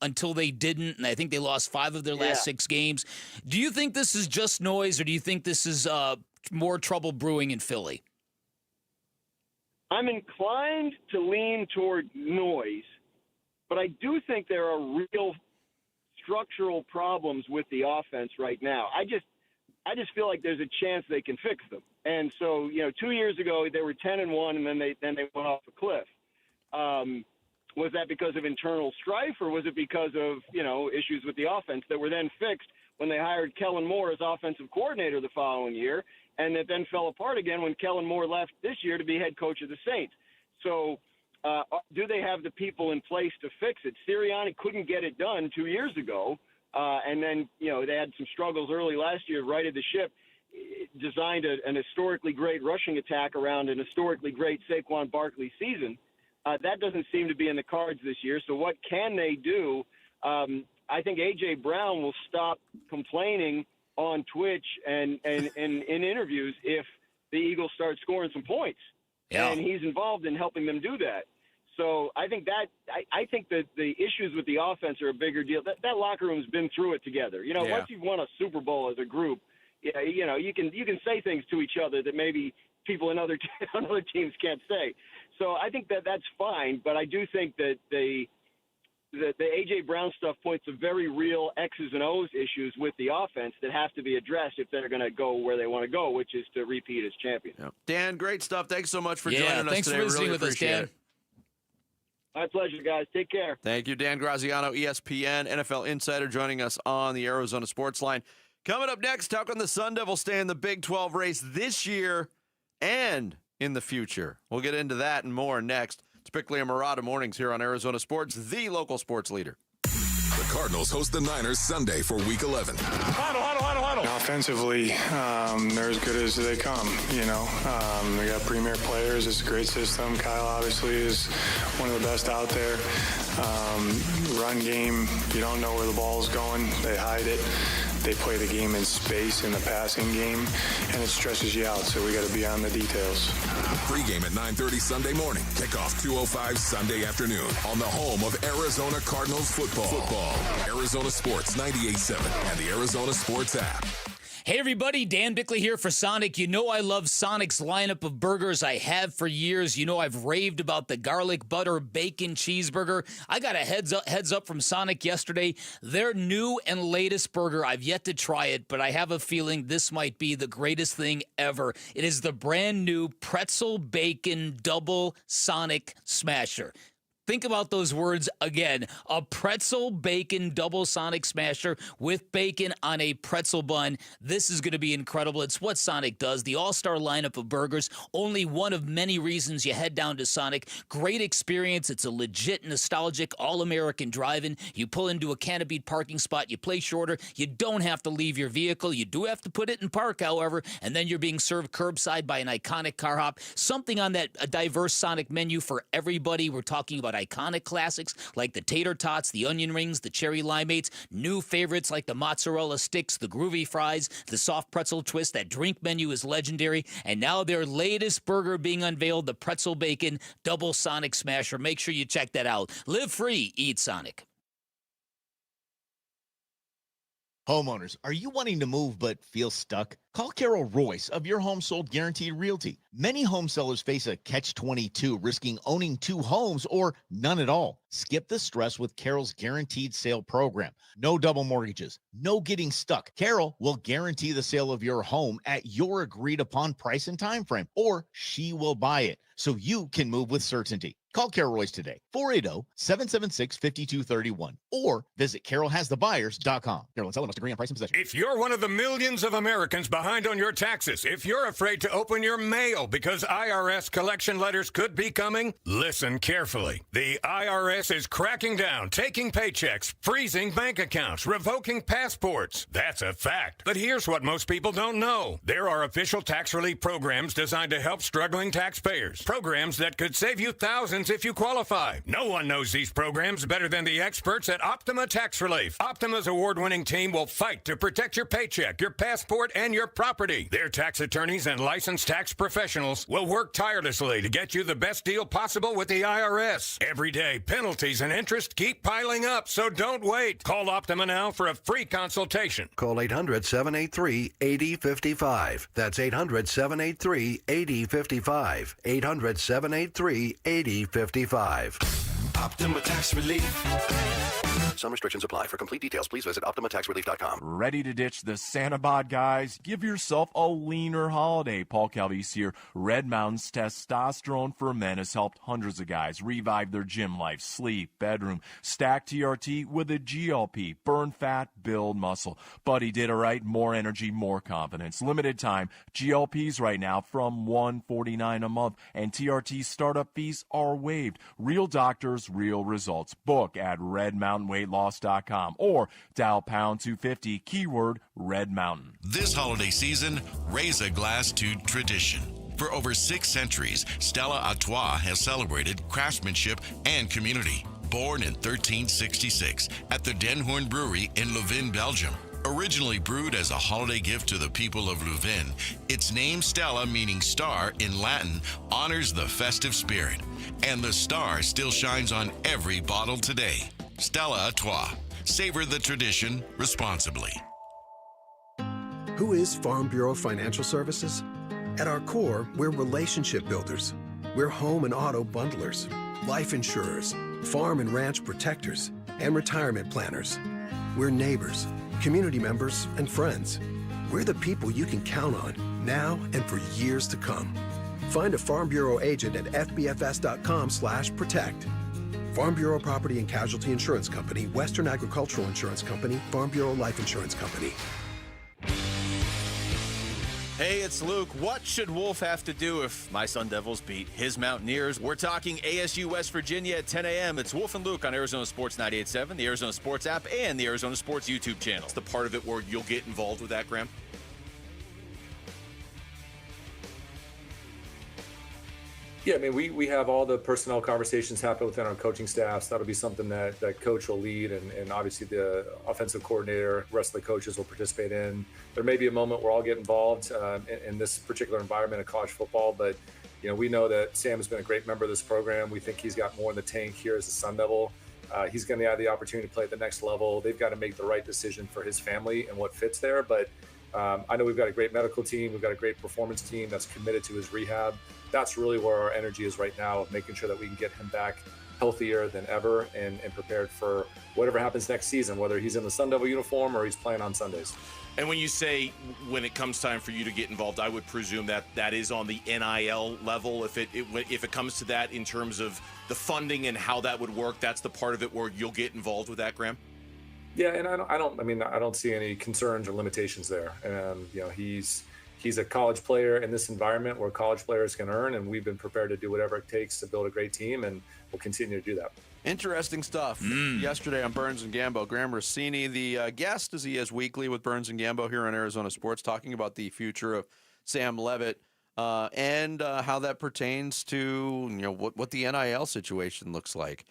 until they didn't, and I think they lost 5 of their last 6 games. Do you think this is just noise, or do you think this is more trouble brewing in Philly? I'm inclined to lean toward noise, but I do think there are real structural problems with the offense right now. I just feel like there's a chance they can fix them. And so, 2 years ago they were 10-1, and then they went off a cliff. Was that because of internal strife, or was it because of issues with the offense that were then fixed when they hired Kellen Moore as offensive coordinator the following year, and that then fell apart again when Kellen Moore left this year to be head coach of the Saints? So, do they have the people in place to fix it? Sirianni couldn't get it done 2 years ago. And then, they had some struggles early last year, righted the ship, designed an historically great rushing attack around an historically great Saquon Barkley season. That doesn't seem to be in the cards this year. So what can they do? I think A.J. Brown will stop complaining on Twitch and in interviews if the Eagles start scoring some points. Yeah. And he's involved in helping them do that. So I think that the issues with the offense are a bigger deal. That locker room's been through it together. Once you've won a Super Bowl as a group, you can say things to each other that maybe people on other teams can't say. So I think that's fine, but I do think that the A.J. Brown stuff points to very real X's and O's issues with the offense that have to be addressed if they're going to go where they want to go, which is to repeat as champion. Yeah. Dan, great stuff. Thanks so much for joining us today. Thanks for visiting with us, Dan. My pleasure, guys. Take care. Thank you, Dan Graziano, ESPN, NFL Insider, joining us on the Arizona Sports Line. Coming up next, how can the Sun Devils stay in the Big 12 race this year and in the future? We'll get into that and more next. It's Bickley and Murata Mornings here on Arizona Sports, the local sports leader. The Cardinals host the Niners Sunday for Week 11. Huddle. Offensively, they're as good as they come, They got premier players. It's a great system. Kyle obviously is one of the best out there. Run game, you don't know where the ball's going. They hide it. They play the game in space in the passing game, and it stresses you out, so we got to be on the details. Pre-game at 9:30 Sunday morning. Kickoff 2:05 Sunday afternoon on the home of Arizona Cardinals football. Arizona Sports 98.7 and the Arizona Sports app. Hey everybody, Dan Bickley here for Sonic. I love Sonic's lineup of burgers. I have for years. I've raved about the garlic butter bacon cheeseburger. I got a heads up from Sonic yesterday. Their new and latest burger, I've yet to try it, but I have a feeling this might be the greatest thing ever. It is the brand new pretzel bacon double Sonic Smasher. Think about those words again. A pretzel bacon double Sonic Smasher with bacon on a pretzel bun. This is going to be incredible. It's what Sonic does. The all-star lineup of burgers. Only one of many reasons you head down to Sonic. Great experience. It's a legit, nostalgic, all-American drive-in. You pull into a canopied parking spot. You play shorter. You don't have to leave your vehicle. You do have to put it in park, however, and then you're being served curbside by an iconic car hop. Something on that diverse Sonic menu for everybody. We're talking about iconic classics like the tater tots, the onion rings, the cherry limeades, new favorites like the mozzarella sticks, the groovy fries, the soft pretzel twist. That drink menu is legendary. And now their latest burger being unveiled, the pretzel bacon double Sonic Smasher. Make sure you check that out. Live free, eat Sonic. Homeowners, are you wanting to move but feel stuck? Call Carol Royce of Your Home Sold Guaranteed Realty. Many home sellers face a catch-22, risking owning 2 homes or none at all. Skip the stress with Carol's Guaranteed Sale Program. No double mortgages, no getting stuck. Carol will guarantee the sale of your home at your agreed-upon price and time frame, or she will buy it so you can move with certainty. Call Carol Royce today, 480-776-5231, or visit carolhasthebuyers.com. Carol and seller must agree on price and possession. If you're one of the millions of Americans behind on your taxes, if you're afraid to open your mail because IRS collection letters could be coming, listen carefully. The IRS is cracking down, taking paychecks, freezing bank accounts, revoking passports. That's a fact. But here's what most people don't know. There are official tax relief programs designed to help struggling taxpayers. Programs that could save you thousands if you qualify. No one knows these programs better than the experts at Optima Tax Relief. Optima's award-winning team will fight to protect your paycheck, your passport, and your property. Their tax attorneys and licensed tax professionals will work tirelessly to get you the best deal possible with the IRS. Every day, penalties and interest keep piling up, so don't wait. Call Optima now for a free consultation. Call 800-783-8055. That's 800-783-8055. 800-783-8055. Optima Tax Relief. Some restrictions apply. For complete details, please visit OptimaTaxRelief.com. Ready to ditch the Santa bod, guys? Give yourself a leaner holiday. Paul Calvise here. Red Mountain's testosterone for men has helped hundreds of guys revive their gym life, sleep, bedroom. Stack TRT with a GLP. Burn fat, build muscle. Buddy did it right. More energy, more confidence. Limited time. GLPs right now from $149 a month. And TRT startup fees are waived. Real doctors, real results. Book at redmountainweightloss.com or dial pound 250 keyword Red Mountain. This holiday season, raise a glass to tradition. For over 6 centuries, Stella Artois has celebrated craftsmanship and community. Born in 1366 at the Den Hoorn Brewery in Leuven, Belgium. Originally brewed as a holiday gift to the people of Leuven, its name Stella, meaning star in Latin, honors the festive spirit. And the star still shines on every bottle today. Stella Artois. Savor the tradition responsibly. Who is Farm Bureau Financial Services? At our core, we're relationship builders. We're home and auto bundlers, life insurers, farm and ranch protectors, and retirement planners. We're neighbors, community members, and friends. We're the people you can count on now and for years to come. Find a Farm Bureau agent at fbfs.com/protect. Farm Bureau Property and Casualty Insurance Company, Western Agricultural Insurance Company, Farm Bureau Life Insurance Company. Hey, it's Luke. What should Wolf have to do if my Sun Devils beat his Mountaineers? We're talking ASU West Virginia at 10 a.m. It's Wolf and Luke on Arizona Sports 98.7, the Arizona Sports app, and the Arizona Sports YouTube channel. It's the part of it where you'll get involved with that, Graham? Yeah, I mean, we have all the personnel conversations happen within our coaching staffs. That'll be something that coach will lead, and obviously the offensive coordinator, the rest of the coaches will participate in. There may be a moment where I'll get involved in this particular environment of college football, but we know that Sam has been a great member of this program. We think he's got more in the tank here as a Sun Devil. He's going to have the opportunity to play at the next level. They've got to make the right decision for his family and what fits there, but I know we've got a great medical team. We've got a great performance team that's committed to his rehab. That's really where our energy is right now, of making sure that we can get him back healthier than ever and prepared for whatever happens next season, whether he's in the Sun Devil uniform or he's playing on Sundays. And when you say when it comes time for you to get involved, I would presume that that is on the NIL level. If it comes to that in terms of the funding and how that would work, that's the part of it where you'll get involved with that, Graham? Yeah, and I don't see any concerns or limitations there. He's a college player in this environment where college players can earn, and we've been prepared to do whatever it takes to build a great team, and we'll continue to do that. Interesting stuff. Yesterday on Burns and Gambo, Graham Rossini, the guest, as he is weekly with Burns and Gambo here on Arizona Sports, talking about the future of Sam Levitt and how that pertains to what the NIL situation looks like.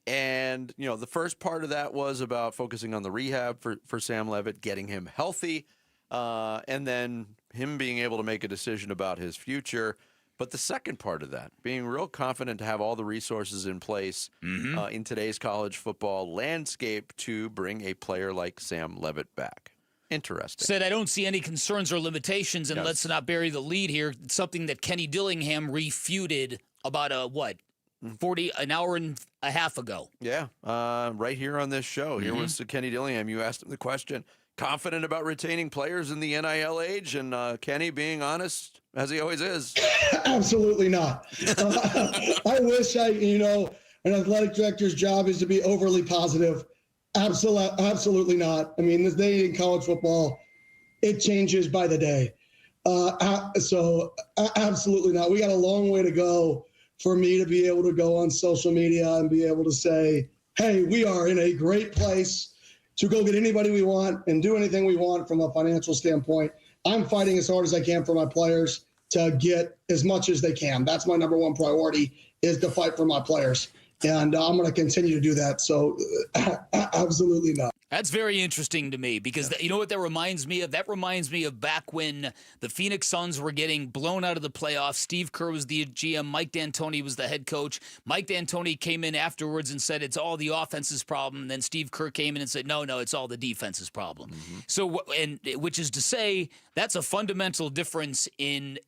And the first part of that was about focusing on the rehab for Sam Levitt, getting him healthy, and then him being able to make a decision about his future. But the second part of that, being real confident to have all the resources in place in today's college football landscape to bring a player like Sam Levitt back. Interesting. Said, I don't see any concerns or limitations, and Yes. let's not bury the lead here. Something that Kenny Dillingham refuted about an hour and a half ago. Yeah, right here on this show. Here was Kenny Dillingham. You asked him the question, confident about retaining players in the NIL age, and Kenny being honest, as he always is. Absolutely not. I wish an athletic director's job is to be overly positive. Absolutely not. I mean, this day in college football, it changes by the day. So absolutely not. We got a long way to go for me to be able to go on social media and be able to say, hey, we are in a great place to go get anybody we want and do anything we want from a financial standpoint. I'm fighting as hard as I can for my players to get as much as they can. That's my number one priority, is to fight for my players. And I'm going to continue to do that. So absolutely not. That's very interesting to me because you know what that reminds me of? That reminds me of back when the Phoenix Suns were getting blown out of the playoffs. Steve Kerr was the GM. Mike D'Antoni was the head coach. Mike D'Antoni came in afterwards and said, it's all the offense's problem. And then Steve Kerr came in and said, no, it's all the defense's problem. So, which is to say, that's a fundamental difference in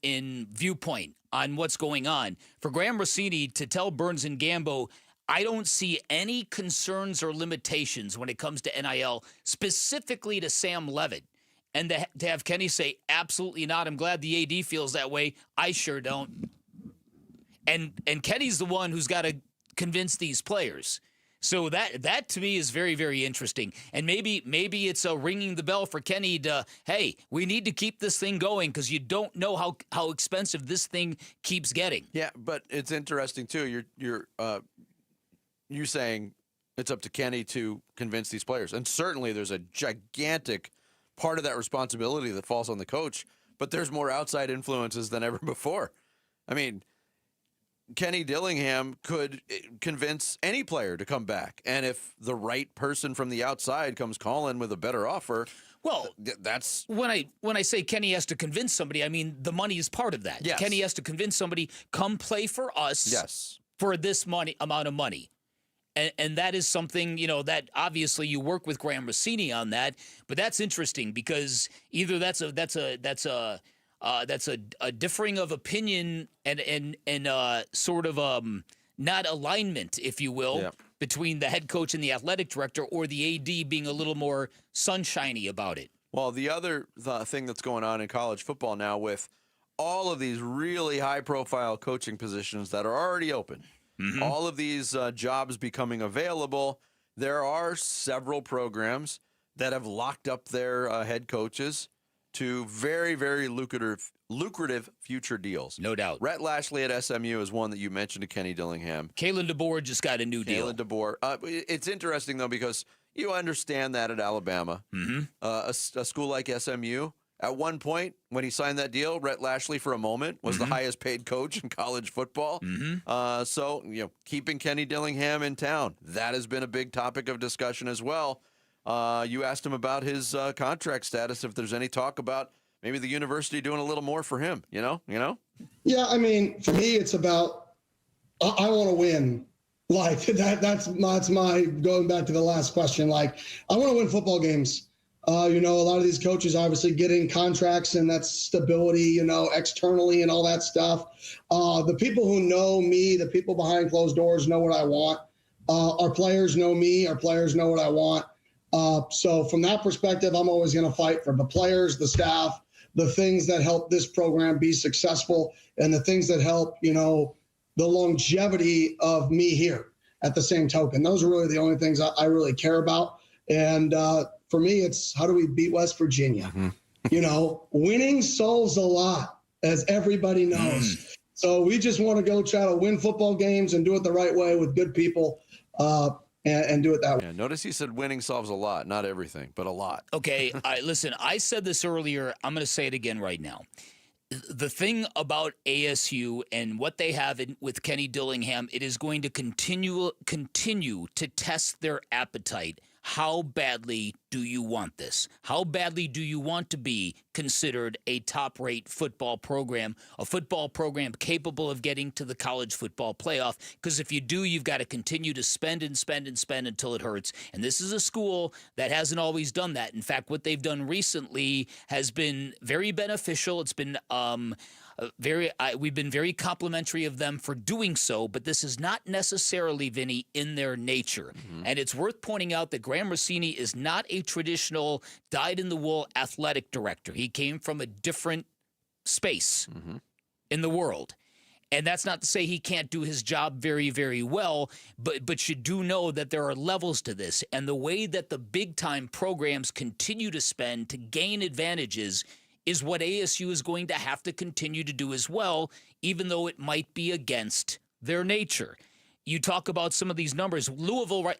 viewpoint on what's going on. For Graham Rossini to tell Burns and Gambo, I don't see any concerns or limitations when it comes to NIL, specifically to Sam Levitt. And to have Kenny say, absolutely not. I'm glad the AD feels that way. I sure don't. And Kenny's the one who's got to convince these players. So that to me is very, very interesting. And maybe it's ringing the bell for Kenny to, hey, we need to keep this thing going because you don't know how expensive this thing keeps getting. Yeah, but it's interesting too. You're saying it's up to Kenny to convince these players. And certainly there's a gigantic part of that responsibility that falls on the coach, but there's more outside influences than ever before. I mean, Kenny Dillingham could convince any player to come back. And if the right person from the outside comes calling with a better offer, well, that's when I say Kenny has to convince somebody, I mean the money is part of that. Yes. Kenny has to convince somebody, come play for us for this amount of money. And that is something, that obviously you work with Graham Rossini on that, but that's interesting because either that's a differing of opinion and sort of not alignment, if you will, between the head coach and the athletic director, or the AD being a little more sunshiny about it. Well, the other thing that's going on in college football now with all of these really high-profile coaching positions that are already open, all of these jobs becoming available, there are several programs that have locked up their head coaches to very, very lucrative future deals. No doubt. Rhett Lashley at SMU is one that you mentioned to Kenny Dillingham. Kalen DeBoer just got a new deal. Kalen DeBoer. It's interesting, though, because you understand that at Alabama. A school like SMU, at one point, when he signed that deal, Rhett Lashley, for a moment, was the highest paid coach in college football. So, keeping Kenny Dillingham in town, that has been a big topic of discussion as well. You asked him about his contract status, if there's any talk about maybe the university doing a little more for him, you know? Yeah, I mean, for me, it's about, I want to win. Like, that's my, going back to the last question. Like, I want to win football games. A lot of these coaches obviously getting contracts, and that's stability, externally and all that stuff. The people who know me, the people behind closed doors know what I want. Our players know me. Our players know what I want. So from that perspective, I'm always going to fight for the players, the staff, the things that help this program be successful, and the things that help, the longevity of me here at the same token. Those are really the only things I really care about. And for me, it's how do we beat West Virginia? Winning solves a lot, as everybody knows. So we just want to go try to win football games and do it the right way with good people and do it that way. Yeah, notice he said winning solves a lot, not everything, but a lot. Okay, listen, I said this earlier. I'm going to say it again right now. The thing about ASU and what they have with Kenny Dillingham, it is going to continue to test their appetite. How badly do you want this? How badly do you want to be considered a top-rate football program, a football program capable of getting to the college football playoff? Because if you do, you've got to continue to spend and spend and spend until it hurts. And this is a school that hasn't always done that. In fact, what they've done recently has been very beneficial. It's been we've been very complimentary of them for doing so, but this is not necessarily, Vinny, in their nature. And it's worth pointing out that Graham Rossini is not a traditional dyed-in-the-wool athletic director. He came from a different space in the world. And that's not to say he can't do his job very, very well, but you do know that there are levels to this. And the way that the big-time programs continue to spend to gain advantages is what ASU is going to have to continue to do as well, even though it might be against their nature. You talk about some of these numbers. Louisville, right?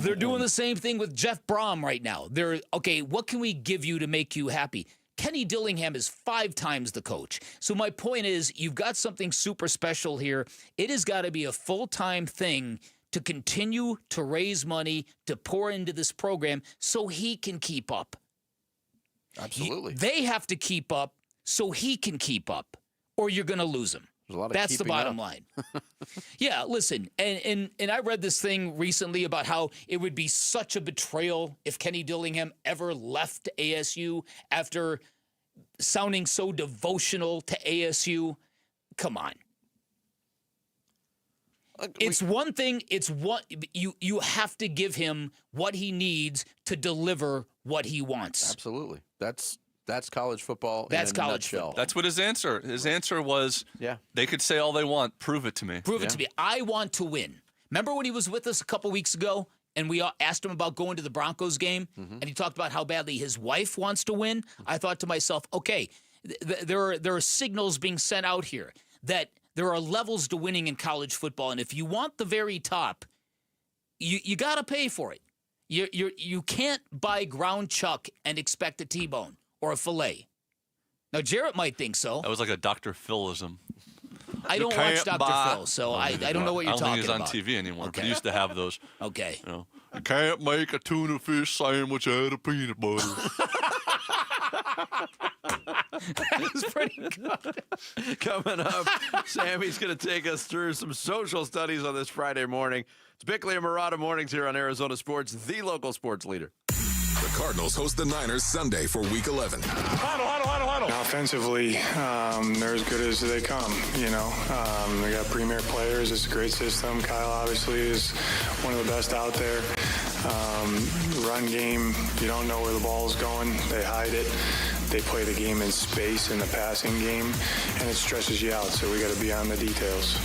They're doing the same thing with Jeff Brom right now. Okay, what can we give you to make you happy? Kenny Dillingham is 5 times the coach. So my point is, you've got something super special here. It has got to be a full-time thing to continue to raise money, to pour into this program so he can keep up. Absolutely. They have to keep up so he can keep up, or you're going to lose him. That's the bottom line. Yeah, listen, and I read this thing recently about how it would be such a betrayal if Kenny Dillingham ever left ASU after sounding so devotional to ASU. Come on. It's one thing. It's what you have to give him what he needs to deliver what he wants. Absolutely. That's college football. That's in college a nutshell. football. That's what his answer. His answer was, they could say all they want. Prove it to me. Prove it to me. I want to win. Remember when he was with us a couple weeks ago and we asked him about going to the Broncos game and he talked about how badly his wife wants to win? I thought to myself, okay, there are signals being sent out here that there are levels to winning in college football, and if you want the very top, you got to pay for it. You can't buy ground chuck and expect a T-bone or a filet. Now, Jarrett might think so. That was like a Dr. Philism. I don't watch Dr. Phil, so I don't know what you're talking about. I don't think he's on TV anymore, but he used to have those. Okay. You can't make a tuna fish sandwich out of peanut butter. That was pretty good. Coming up, Sammy's going to take us through some social studies on this Friday morning. It's Bickley and Murata Mornings here on Arizona Sports, the local sports leader. The Cardinals host the Niners Sunday for Week 11. Huddle. Offensively, they're as good as they come, They got premier players. It's a great system. Kyle obviously is one of the best out there. Run game, you don't know where the ball is going. They hide it. They play the game in space in the passing game, and it stresses you out, so we got to be on the details.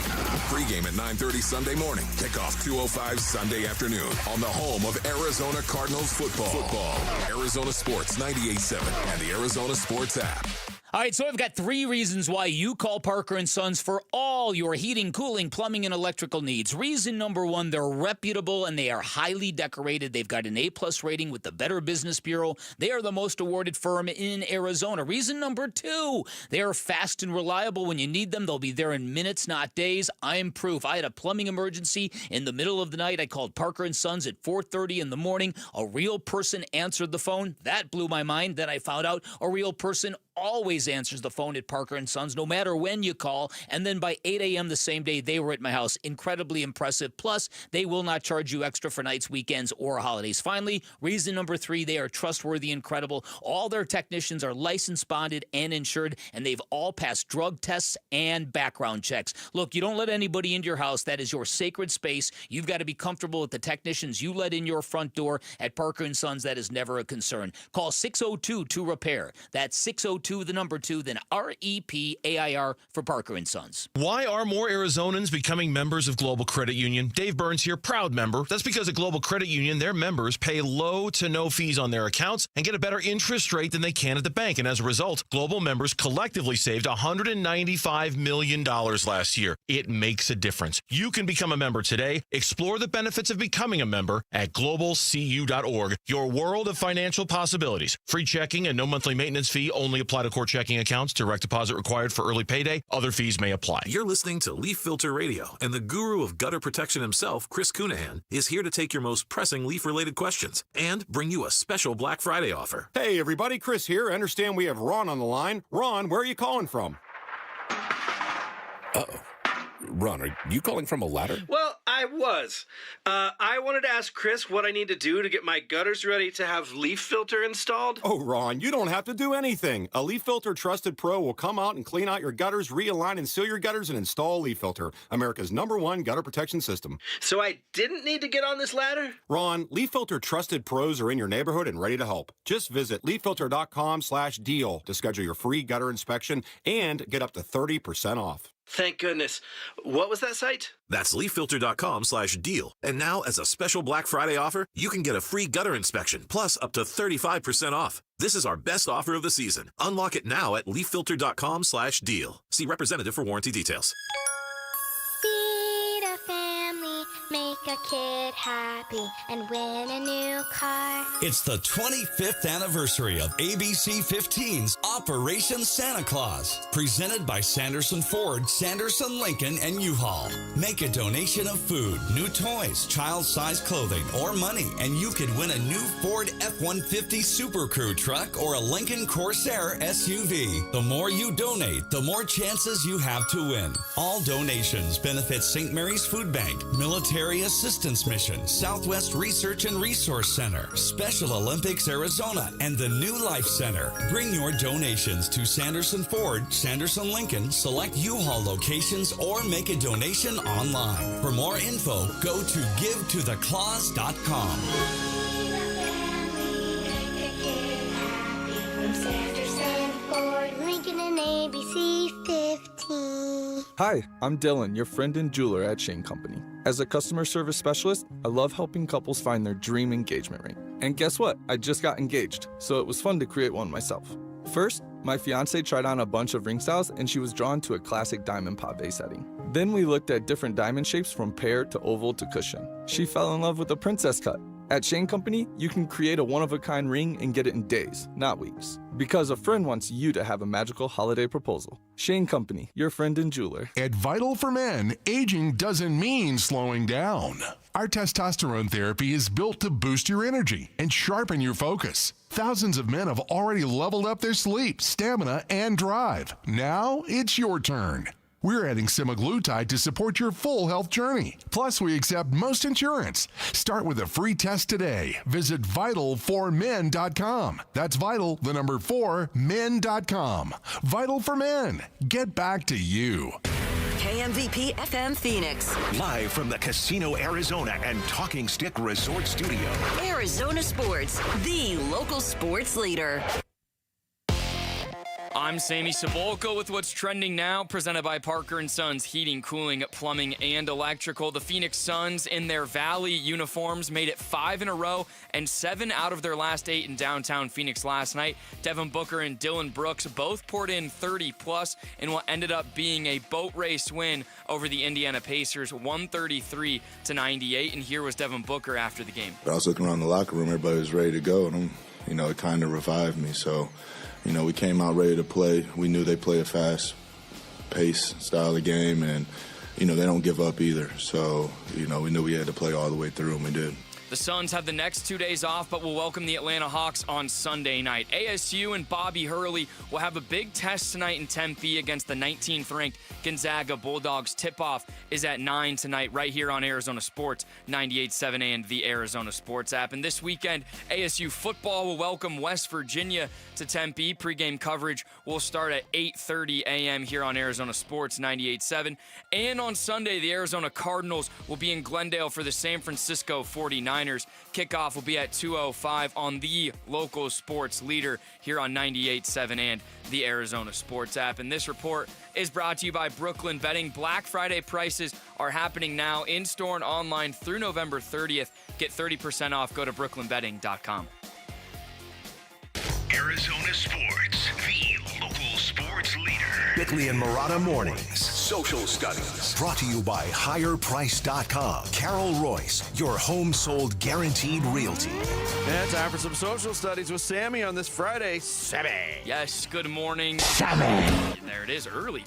Pre-game at 9:30 Sunday morning. Kickoff 2:05 Sunday afternoon on the home of Arizona Cardinals football. Arizona Sports 98.7 and the Arizona Sports app. All right, so I've got 3 reasons why you call Parker & Sons for all your heating, cooling, plumbing, and electrical needs. Reason number 1, they're reputable and they are highly decorated. They've got an A+ rating with the Better Business Bureau. They are the most awarded firm in Arizona. Reason number 2, they are fast and reliable. When you need them, they'll be there in minutes, not days. I am proof. I had a plumbing emergency in the middle of the night. I called Parker & Sons at 4:30 in the morning. A real person answered the phone. That blew my mind. Then I found out a real person always answers the phone at Parker & Sons, no matter when you call. And then by 8 a.m. the same day, they were at my house. Incredibly impressive. Plus, they will not charge you extra for nights, weekends, or holidays. Finally, reason number 3, they are trustworthy and credible. All their technicians are licensed, bonded, and insured, and they've all passed drug tests and background checks. Look, you don't let anybody into your house. That is your sacred space. You've got to be comfortable with the technicians you let in your front door. At Parker & Sons, that is never a concern. Call 602-2REPAIR. That's 602, the number 2, then REPAIR for Parker & Sons. Why are more Arizonans becoming members of Global Credit Union? Dave Burns here, proud member. That's because at Global Credit Union, their members pay low to no fees on their accounts and get a better interest rate than they can at the bank. And as a result, Global members collectively saved $195 million last year. It makes a difference. You can become a member today. Explore the benefits of becoming a member at globalcu.org. Your world of financial possibilities. Free checking and no monthly maintenance fee only apply to core checking accounts. Direct deposit required for early payday. Other fees may apply. You're listening to Leaf Filter Radio, and the guru of gutter protection himself, Chris Cunahan, is here to take your most pressing leaf-related questions and bring you a special Black Friday offer. Hey, everybody, Chris here. I understand we have Ron on the line. Ron, where are you calling from? Uh-oh. Ron, are you calling from a ladder? Well, I was. I wanted to ask Chris what I need to do to get my gutters ready to have leaf filter installed. Oh, Ron, you don't have to do anything. A Leaf Filter Trusted Pro will come out and clean out your gutters, realign and seal your gutters, and install Leaf Filter, America's #1 gutter protection system. So I didn't need to get on this ladder? Ron, Leaf Filter Trusted Pros are in your neighborhood and ready to help. Just visit leaffilter.com/deal to schedule your free gutter inspection and get up to 30% off. Thank goodness. What was that site? That's leaffilter.com/deal. And now, as a special Black Friday offer, you can get a free gutter inspection, plus up to 35% off. This is our best offer of the season. Unlock it now at leaffilter.com/deal. See representative for warranty details. Feed a family, make a kid happy, and win a new car. It's the 25th anniversary of ABC 15's Operation Santa Claus, presented by Sanderson Ford, Sanderson Lincoln, and U-Haul. Make a donation of food, new toys, child-sized clothing, or money, and you could win a new Ford F-150 Super Crew truck or a Lincoln Corsair SUV. The more you donate, the more chances you have to win. All donations benefit St. Mary's Food Bank, Military Assistance Mission, Southwest Research and Resource Center, Special Olympics Arizona, and the New Life Center. Bring your donations to Sanderson Ford, Sanderson Lincoln, select U-Haul locations, or make a donation online. For more info, go to givetotheclaus.com. Sanderson Ford, Lincoln, and ABC 15. Hi, I'm Dylan, your friend and jeweler at Shane Company. As a customer service specialist, I love helping couples find their dream engagement ring. And guess what? I just got engaged, so it was fun to create one myself. First, my fiance tried on a bunch of ring styles and she was drawn to a classic diamond pave setting. Then we looked at different diamond shapes from pear to oval to cushion. She fell in love with a princess cut. At Shane Company, you can create a one-of-a-kind ring and get it in days, not weeks. Because a friend wants you to have a magical holiday proposal. Shane Company, your friend and jeweler. At Vital for Men, aging doesn't mean slowing down. Our testosterone therapy is built to boost your energy and sharpen your focus. Thousands of men have already leveled up their sleep, stamina, and drive. Now it's your turn. We're adding semaglutide to support your full health journey. Plus, we accept most insurance. Start with a free test today. Visit vital4men.com. That's vital, the number 4, men.com. Vital for Men. Get back to you. KMVP FM Phoenix. Live from the Casino Arizona and Talking Stick Resort Studio. Arizona Sports, the local sports leader. I'm Sammy Cebulka with what's trending now, presented by Parker & Sons Heating, Cooling, Plumbing, and Electrical. The Phoenix Suns in their Valley uniforms made it 5 in a row and 7 out of their last 8 in downtown Phoenix last night. Devin Booker and Dylan Brooks both poured in 30-plus in what ended up being a boat race win over the Indiana Pacers, 133-98. And here was Devin Booker after the game. I was looking around the locker room, everybody was ready to go, and it kind of revived me. So, we came out ready to play. We knew they play a fast pace style of game, and, they don't give up either. So, we knew we had to play all the way through, and we did. The Suns have the next 2 days off, but will welcome the Atlanta Hawks on Sunday night. ASU and Bobby Hurley will have a big test tonight in Tempe against the 19th-ranked Gonzaga Bulldogs. Tip-off is at 9 tonight right here on Arizona Sports, 98.7 and the Arizona Sports app. And this weekend, ASU football will welcome West Virginia to Tempe. Pre-game coverage will start at 8:30 a.m. here on Arizona Sports, 98.7. And on Sunday, the Arizona Cardinals will be in Glendale for the San Francisco 49ers. Kickoff will be at 2:05 on the local sports leader here on 98.7 and the Arizona Sports app. And this report is brought to you by Brooklyn Betting. Black Friday prices are happening now in-store and online through November 30th. Get 30% off. Go to brooklynbetting.com. Arizona Sports, the local sports leader. Bickley and Murata Mornings. Social Studies. Brought to you by HigherPrice.com. Carol Royce, your home sold guaranteed realty. And time for some social studies with Sammy on this Friday. Sammy. Yes, good morning. Sammy. There it is, early.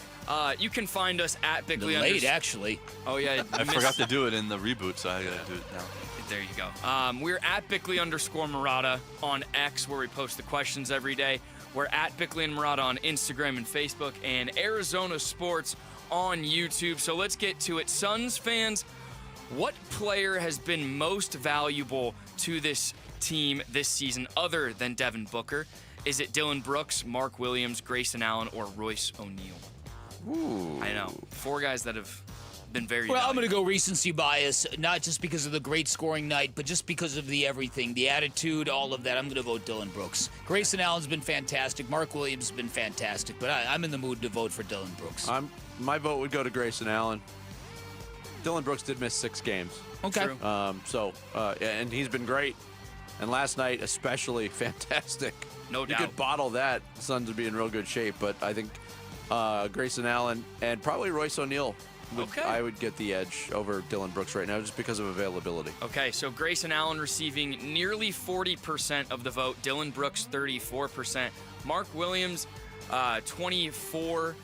You can find us at Bickley. Late, actually. Oh, yeah. I forgot to do it in the reboot, so I got to do it now. There you go. We're at Bickley_Murata on X, where we post the questions every day. We're at Bickley and Murata on Instagram and Facebook, and Arizona Sports on YouTube. So let's get to it. Suns fans, what player has been most valuable to this team this season other than Devin Booker? Is it Dillon Brooks, Mark Williams, Grayson Allen, or Royce O'Neal? Ooh. I know. 4 guys that have been very Well, valuable. I'm going to go recency bias, not just because of the great scoring night, but just because of the everything, the attitude, all of that. I'm going to vote Dillon Brooks. Grayson Allen's been fantastic. Mark Williams has been fantastic, but I'm in the mood to vote for Dillon Brooks. My vote would go to Grayson Allen. Dillon Brooks did miss 6 games. Okay. And he's been great. And last night, especially fantastic. No doubt. You could bottle that. The Suns would be in real good shape. But I think Grayson Allen and probably Royce O'Neal. I would get the edge over Dillon Brooks right now just because of availability. Okay, so Grayson Allen receiving nearly 40% of the vote. Dillon Brooks, 34%. Mark Williams, 24%.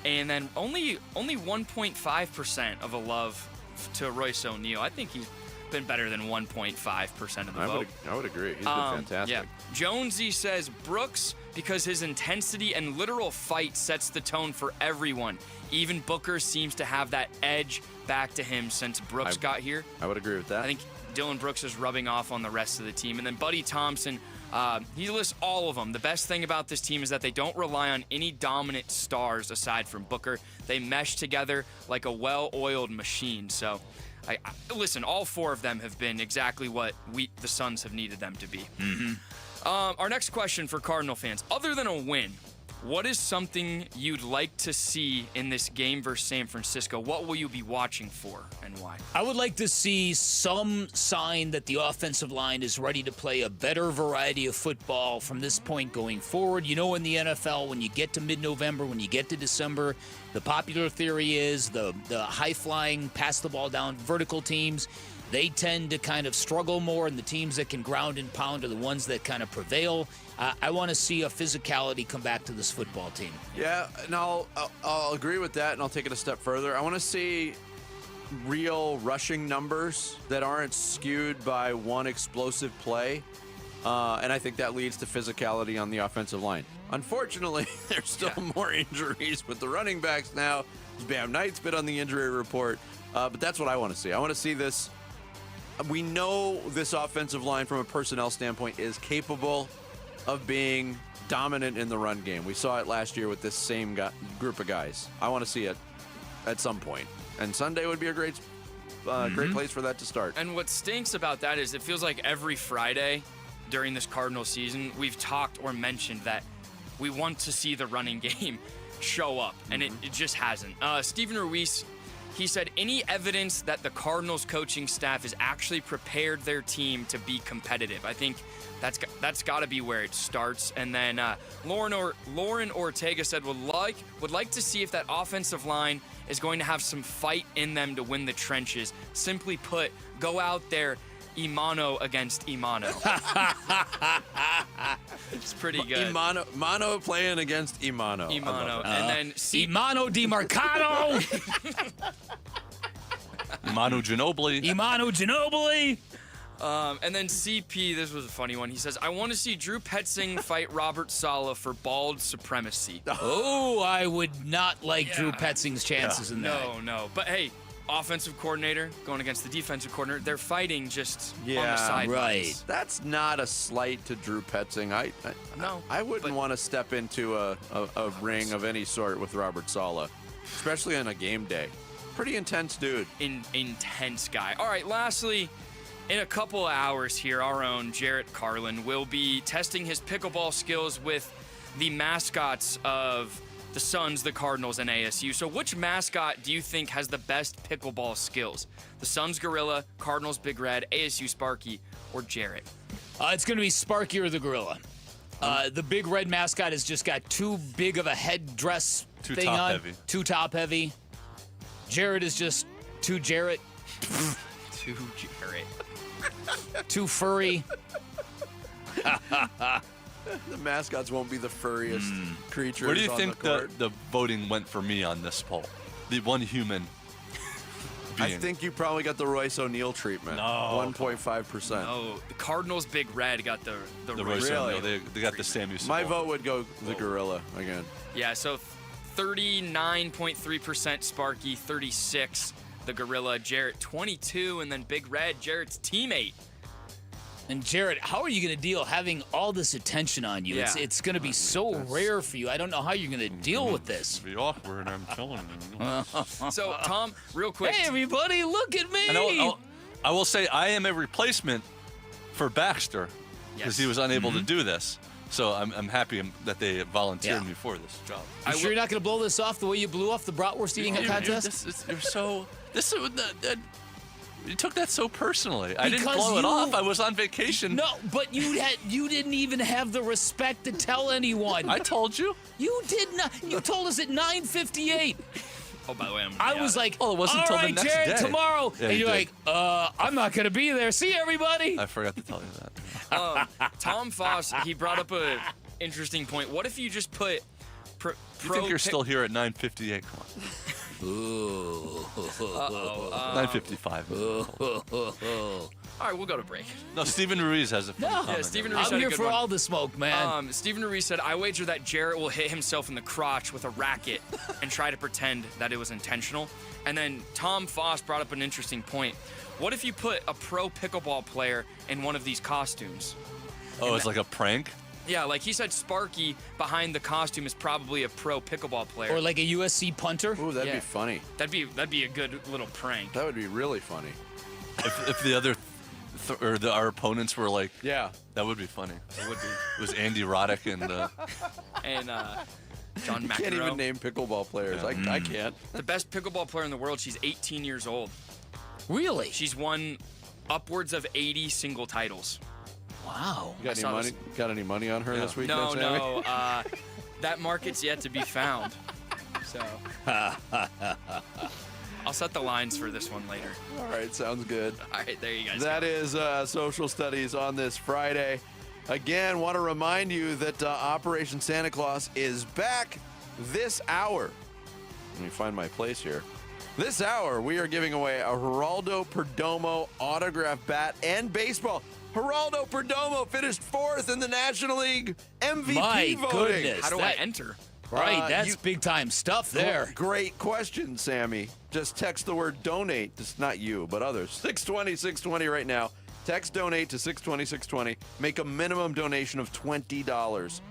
And then only 1.5% of a love to Royce O'Neal. I think he's been better than 1.5% of the vote. I would agree. He's been fantastic. Yeah. Jonesy says Brooks because his intensity and literal fight sets the tone for everyone. Even Booker seems to have that edge back to him since Brooks got here. I would agree with that. I think Dillon Brooks is rubbing off on the rest of the team. And then Buddy Thompson, he lists all of them. The best thing about this team is that they don't rely on any dominant stars aside from Booker. They mesh together like a well-oiled machine. So, listen, all 4 of them have been exactly what the Suns have needed them to be. Mm-hmm. Our next question for Cardinal fans. Other than a win, what is something you'd like to see in this game versus San Francisco? What will you be watching for and why? I would like to see some sign that the offensive line is ready to play a better variety of football from this point going forward. You know, in the NFL, when you get to mid-November, when you get to December, the popular theory is the high-flying, pass the ball down vertical teams, they tend to kind of struggle more, and the teams that can ground and pound are the ones that kind of prevail. I want to see a physicality come back to this football team. Yeah, and I'll agree with that, and I'll take it a step further. I want to see real rushing numbers that aren't skewed by one explosive play, and I think that leads to physicality on the offensive line. Unfortunately, there's still more injuries with the running backs now. Bam Knight's been on the injury report, but that's what I want to see. I want to see this. We know this offensive line from a personnel standpoint is capable of being dominant in the run game. We saw it last year with this same group of guys. I want to see it at some point. And Sunday would be a great place for that to start. And what stinks about that is it feels like every Friday during this Cardinal season, we've talked or mentioned that we want to see the running game show up, and it just hasn't. Steven Ruiz, he said, any evidence that the Cardinals coaching staff has actually prepared their team to be competitive? I think that's got to be where it starts. And then Lauren Ortega said would like to see if that offensive line is going to have some fight in them to win the trenches. Simply put, go out there, Imano against Imano. It's pretty good. Mano playing against Imano. And then Imano Di Mercado. Imano Ginobili. And then CP, this was a funny one. He says, I want to see Drew Petzing fight Robert Saleh for bald supremacy. Oh, I would not like Drew Petzing's chances in that. No. But hey, offensive coordinator going against the defensive coordinator. They're fighting just on the sidelines. Right. That's not a slight to Drew Petzing. I wouldn't want to step into a ring of any sort with Robert Saleh, especially on a game day. Pretty intense dude. Intense guy. All right, lastly, in a couple of hours here, our own Jarrett Carlin will be testing his pickleball skills with the mascots of the Suns, the Cardinals, and ASU. So which mascot do you think has the best pickleball skills? The Suns Gorilla, Cardinals Big Red, ASU Sparky, or Jarrett? It's going to be Sparky or the Gorilla. The Big Red mascot has just got too big of a headdress thing on. Heavy. Too top heavy. Jarrett is just too Jarrett. Too Jarrett. Too furry. The mascots won't be the furriest creatures. Where do you on think the court. the voting went for me on this poll? The one human being. I think you probably got the Royce O'Neal treatment. No. 1.5%. No, the Cardinals Big Red got the Royce Really? O'Neal. They got the Sam Houston. My vote would go the Gorilla again. Yeah, so 39.3% Sparky, 36 the Gorilla, Jarrett 22, and then Big Red, Jarrett's teammate. And Jarrett, how are you going to deal having all this attention on you? Yeah. It's going to be so rare for you. I don't know how you're going to deal with this. It's be awkward, I'm telling you. So, Tom, real quick. Hey, everybody, look at me. I will say I am a replacement for Baxter because he was unable to do this. So I'm happy that they volunteered me for this job. You sure you're not going to blow this off the way you blew off the bratwurst eating contest? You're so... You took that so personally. I didn't blow it off. I was on vacation. No, but you didn't even have the respect to tell anyone. I told you. You did not. You told us at 9:58. Oh, by the way, I was like, it wasn't all until right, the next Jared, day. tomorrow. Yeah, and you you're did. like, I'm not going to be there. See you, everybody. I forgot to tell you that. Tom Foss, he brought up a interesting point. What if you just put You think you're still here at 9:58? Come on. Ooh. 9:55. All right, we'll go to break. No, Stephen Ruiz has a funny comment. Yeah, Stephen Ruiz I'm had a here good for one. all the smoke, man. Stephen Ruiz said, I wager that Jarrett will hit himself in the crotch with a racket and try to pretend that it was intentional. And then Tom Foss brought up an interesting point. What if you put a pro pickleball player in one of these costumes? Oh, it's like a prank? Yeah, like he said, Sparky behind the costume is probably a pro pickleball player. Or like a USC punter. Ooh, that'd be funny. That'd be a good little prank. That would be really funny. If the other our opponents were like, yeah, that would be funny. It would be. It was Andy Roddick and John McEnroe. You can't even name pickleball players. Yeah. I can't. The best pickleball player in the world. She's 18 years old. Really? She's won upwards of 80 single titles. Wow. You got any money? Got any money on her this weekend? No. That market's yet to be found. So I'll set the lines for this one later. All right, sounds good. All right, there you guys That go. is social studies on this Friday. Again, want to remind you that Operation Santa Claus is back this hour. Let me find my place here. This hour, we are giving away a Geraldo Perdomo autograph bat and baseball. Geraldo Perdomo finished 4th in the National League MVP My voting. goodness. How do I enter? Right, that's big time stuff there. Great question, Sammy. Just text the word donate. Just not you, but others. 620 right now. Text donate to 620. Make a minimum donation of $20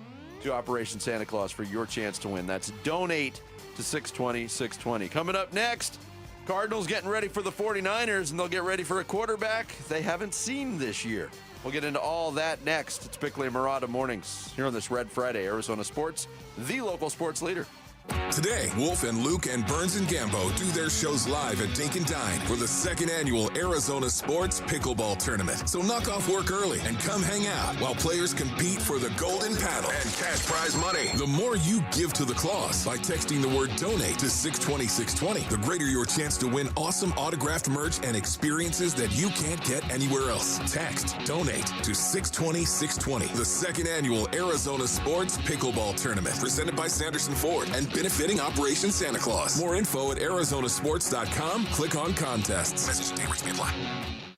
to Operation Santa Claus for your chance to win. That's donate to 620. Coming up next, Cardinals getting ready for the 49ers, and they'll get ready for a quarterback they haven't seen this year. We'll get into all that next. It's Bickley and Murata Mornings here on this Red Friday, Arizona Sports, the local sports leader. Today, Wolf and Luke and Burns and Gambo do their shows live at Dink Dine for the 2nd annual Arizona Sports Pickleball Tournament. So knock off work early and come hang out while players compete for the golden paddle and cash prize money. The more you give to the cause by texting the word donate to 620, the greater your chance to win awesome autographed merch and experiences that you can't get anywhere else. Text donate to 620, the 2nd annual Arizona Sports Pickleball Tournament presented by Sanderson Ford and benefiting Operation Santa Claus. More info at arizonasports.com. Click on contests. Message and date rates may apply.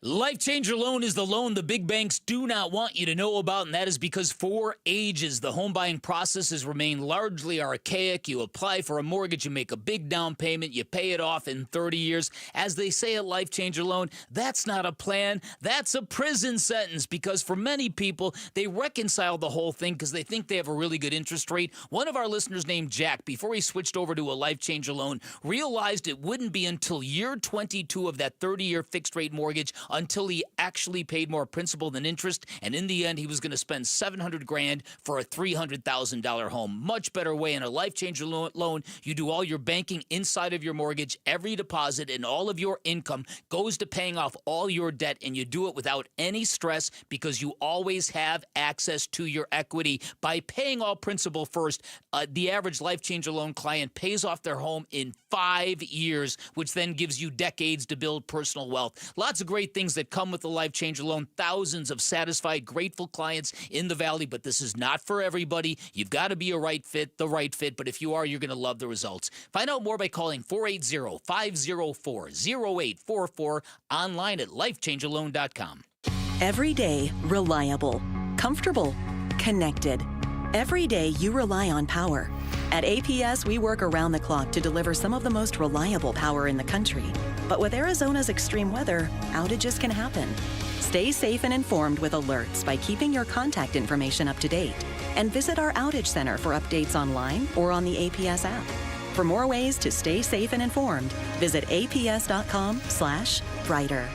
Life Changer Loan is the loan the big banks do not want you to know about, and that is because for ages, the home buying process has remained largely archaic. You apply for a mortgage, you make a big down payment, you pay it off in 30 years. As they say at Life Changer Loan, that's not a plan, that's a prison sentence, because for many people, they reconcile the whole thing because they think they have a really good interest rate. One of our listeners named Jack, before he switched over to a Life Changer Loan, realized it wouldn't be until year 22 of that 30-year fixed rate mortgage until he actually paid more principal than interest, and in the end, he was going to spend $700,000 for a $300,000 home. Much better way. In a Life Changer loan, you do all your banking inside of your mortgage. Every deposit and all of your income goes to paying off all your debt, and you do it without any stress because you always have access to your equity. By paying all principal first, the average Life Changer Loan client pays off their home in 5 years, which then gives you decades to build personal wealth. Lots of great things that come with the Life Changer Loan. Thousands of satisfied, grateful clients in the Valley, but this is not for everybody. You've got to be the right fit, but if you are, you're going to love the results. Find out more by calling 480-504-0844, online at lifechangerloan.com. Every day, reliable, comfortable, connected. Every day you rely on power. At APS, we work around the clock to deliver some of the most reliable power in the country. But with Arizona's extreme weather, outages can happen. Stay safe and informed with alerts by keeping your contact information up to date. And visit our outage center for updates online or on the APS app. For more ways to stay safe and informed, visit aps.com/brighter.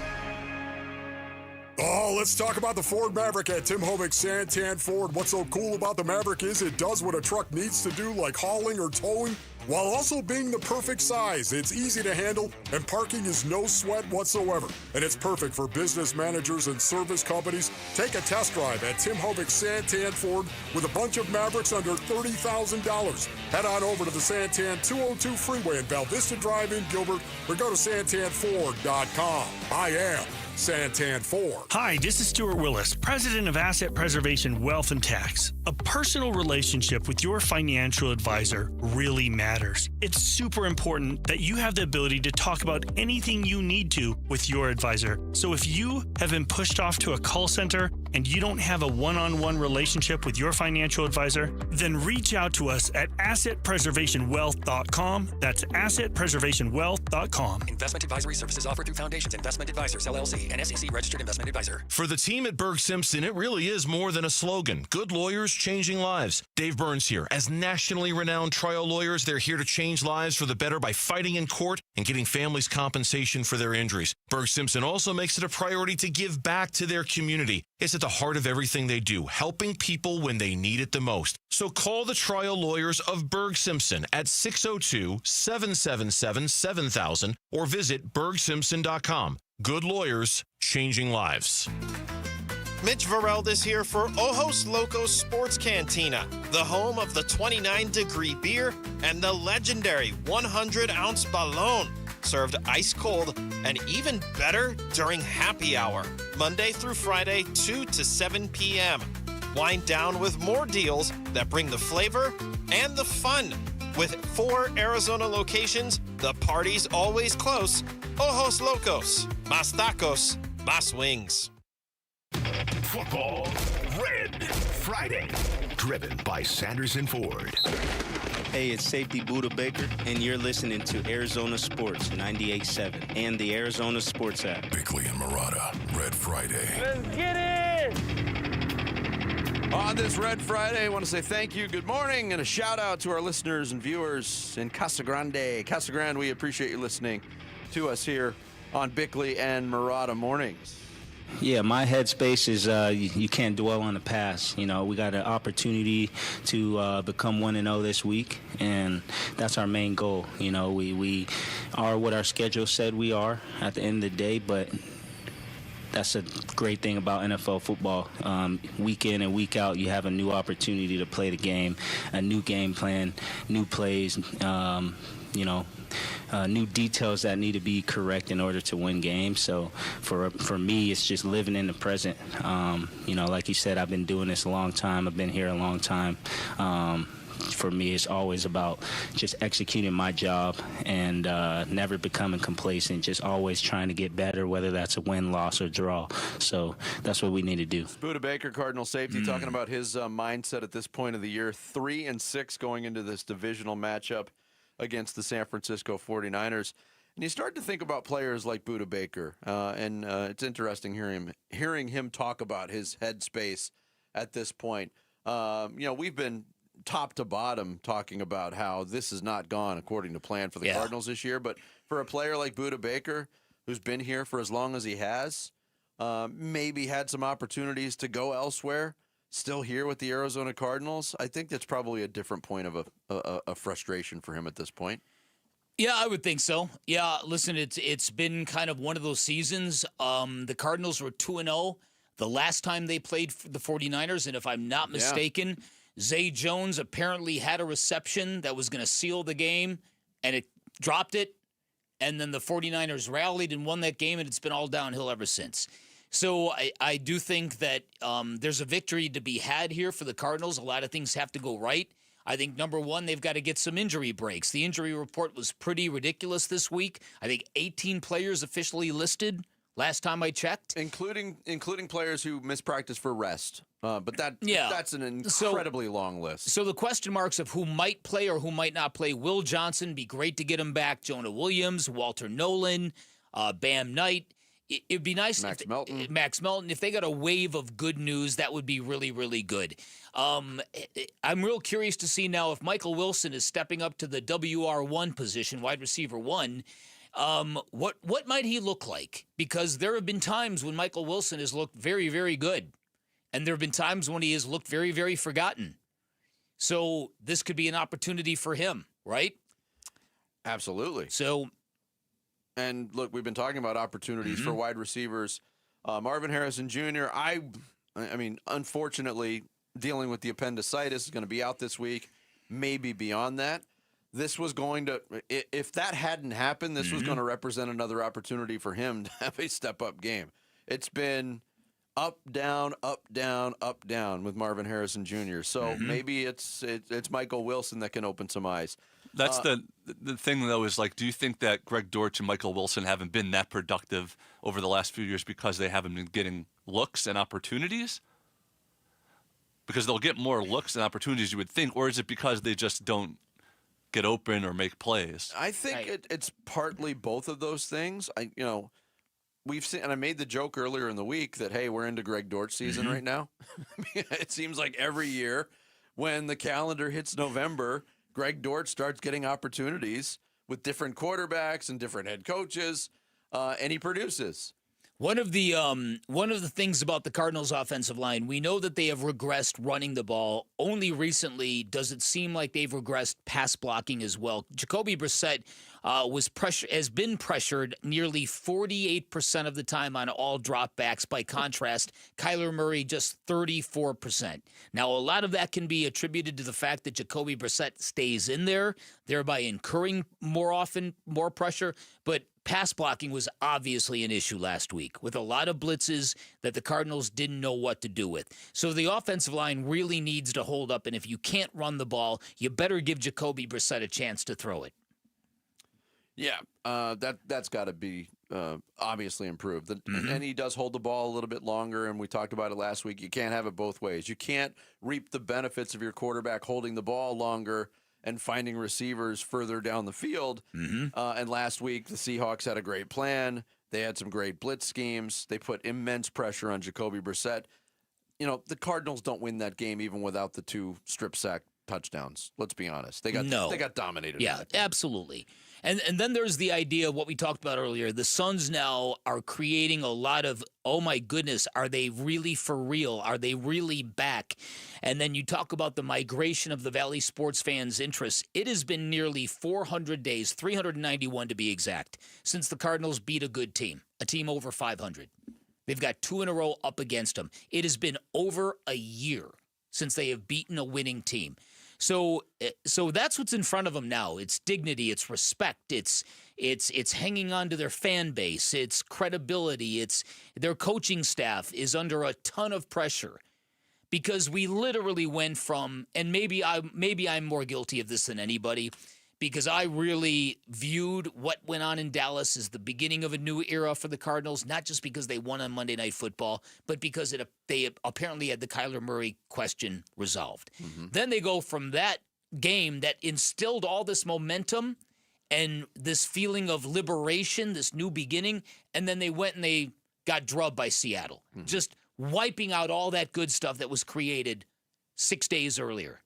Oh, let's talk about the Ford Maverick at Tim Hovick's Santan Ford. What's so cool about the Maverick is it does what a truck needs to do, like hauling or towing, while also being the perfect size. It's easy to handle, and parking is no sweat whatsoever. And it's perfect for business managers and service companies. Take a test drive at Tim Hovick's Santan Ford with a bunch of Mavericks under $30,000. Head on over to the Santan 202 freeway in Val Vista Drive in Gilbert, or go to santanford.com. I am Santan Ford. Hi, this is Stuart Willis, President of Asset Preservation Wealth and Tax. A personal relationship with your financial advisor really matters. It's super important that you have the ability to talk about anything you need to with your advisor. So if you have been pushed off to a call center and you don't have a one-on-one relationship with your financial advisor, then reach out to us at assetpreservationwealth.com. That's assetpreservationwealth.com. Investment advisory services offered through Foundations Investment Advisors, LLC, an SEC registered investment advisor. For the team at Berg Simpson, it really is more than a slogan. Good lawyers changing lives. Dave Burns here. As nationally renowned trial lawyers, they're here to change lives for the better by fighting in court and getting families compensation for their injuries. Berg Simpson also makes it a priority to give back to their community. It's at the heart of everything they do, helping people when they need it the most. So call the trial lawyers of Berg Simpson at 602-777-7000 or visit bergsimpson.com. Good lawyers, changing lives. Mitch Vareldas here for Ojos Locos Sports Cantina, the home of the 29-degree beer and the legendary 100-ounce Balón, served ice cold and even better during happy hour, Monday through Friday, 2 to 7 p.m. Wind down with more deals that bring the flavor and the fun. With 4 Arizona locations, the party's always close. Ojos Locos, más tacos, más wings. Football Red Friday, driven by Sanderson Ford. Hey, it's Safety Buddha Baker, and you're listening to Arizona Sports 98.7 and the Arizona Sports app. Bickley and Murata, Red Friday. Let's get it! On this Red Friday, I want to say thank you, good morning, and a shout out to our listeners and viewers in Casa Grande. Casa Grande, we appreciate you listening to us here on Bickley and Murata Mornings. Yeah, my headspace is you can't dwell on the past. You know, we got an opportunity to become 1-0 this week, and that's our main goal. You know, we are what our schedule said we are at the end of the day, but that's a great thing about NFL football. Week in and week out, you have a new opportunity to play the game, a new game plan, new plays, new details that need to be correct in order to win games. So for me, it's just living in the present. Like you said, I've been doing this a long time. I've been here a long time. for me, it's always about just executing my job and never becoming complacent, just always trying to get better, whether that's a win, loss, or draw. So that's what we need to do. Buda Baker, Cardinal safety, talking about his mindset at this point of the year, 3-6 going into this divisional matchup against the San Francisco 49ers. And you start to think about players like Buda Baker, and it's interesting hearing him talk about his headspace at this point. We've been top to bottom talking about how this has not gone according to plan for the Cardinals this year. But for a player like Buda Baker, who's been here for as long as he has, maybe had some opportunities to go elsewhere, still here with the Arizona Cardinals, I think that's probably a different point of a frustration for him at this point. Yeah, I would think so. Yeah, listen, it's been kind of one of those seasons. The Cardinals were 2-0 the last time they played the 49ers, and if I'm not mistaken, Zay Jones apparently had a reception that was going to seal the game, and it dropped it, and then the 49ers rallied and won that game, and it's been all downhill ever since. So I do think that there's a victory to be had here for the Cardinals. A lot of things have to go right. I think, number one, they've got to get some injury breaks. The injury report was pretty ridiculous this week. I think 18 players officially listed last time I checked. Including players who missed practice for rest. But that's an incredibly long list. So the question marks of who might play or who might not play. Will Johnson, be great to get him back. Jonah Williams, Walter Nolan, Bam Knight. It'd be nice. Max Melton. If they got a wave of good news, that would be really, really good. I'm real curious to see now if Michael Wilson is stepping up to the WR1 position, wide receiver 1. What might he look like? Because there have been times when Michael Wilson has looked very, very good. And there have been times when he has looked very, very forgotten. So this could be an opportunity for him, right? Absolutely. And look, we've been talking about opportunities for wide receivers. Marvin Harrison Jr., I mean, unfortunately, dealing with the appendicitis, is going to be out this week, maybe beyond that. This was going to, if that hadn't happened, this was going to represent another opportunity for him to have a step-up game. It's been up, down, up, down, up, down with Marvin Harrison Jr. So maybe it's Michael Wilson that can open some eyes. That's the thing, though, is like, do you think that Greg Dortch and Michael Wilson haven't been that productive over the last few years because they haven't been getting looks and opportunities? Because they'll get more looks and opportunities, you would think, or is it because they just don't get open or make plays? I think it's partly both of those things. We've seen, and I made the joke earlier in the week that, hey, we're into Greg Dortch season right now. It seems like every year when the calendar hits November, Greg Dortch starts getting opportunities with different quarterbacks and different head coaches, and he produces. One of the things about the Cardinals' offensive line, we know that they have regressed running the ball. Only recently does it seem like they've regressed pass blocking as well. Jacoby Brissett has been pressured nearly 48% of the time on all dropbacks. By contrast, Kyler Murray just 34%. Now, a lot of that can be attributed to the fact that Jacoby Brissett stays in there, thereby incurring more pressure. But pass blocking was obviously an issue last week with a lot of blitzes that the Cardinals didn't know what to do with. So the offensive line really needs to hold up, and if you can't run the ball, you better give Jacoby Brissett a chance to throw it. Yeah, that's got to be obviously improved. And he does hold the ball a little bit longer, and we talked about it last week. You can't have it both ways. You can't reap the benefits of your quarterback holding the ball longer and finding receivers further down the field. And last week, the Seahawks had a great plan. They had some great blitz schemes. They put immense pressure on Jacoby Brissett. The Cardinals don't win that game even without the 2 strip sack touchdowns. Let's be honest. They got dominated. Yeah, absolutely. And then there's the idea of what we talked about earlier. The Suns now are creating a lot of, oh my goodness, are they really for real? Are they really back? And then you talk about the migration of the Valley sports fans' interests. It has been nearly 400 days, 391 to be exact, since the Cardinals beat a good team, a team over 500. They've got 2 in a row up against them. It has been over a year since they have beaten a winning team. So that's what's in front of them now. It's dignity, it's respect, it's hanging on to their fan base, it's credibility, it's their coaching staff is under a ton of pressure because we literally went from, and maybe I'm more guilty of this than anybody, because I really viewed what went on in Dallas as the beginning of a new era for the Cardinals, not just because they won on Monday Night Football, but because they apparently had the Kyler Murray question resolved. Then they go from that game that instilled all this momentum and this feeling of liberation, this new beginning, and then they went and they got drubbed by Seattle, just wiping out all that good stuff that was created 6 days earlier.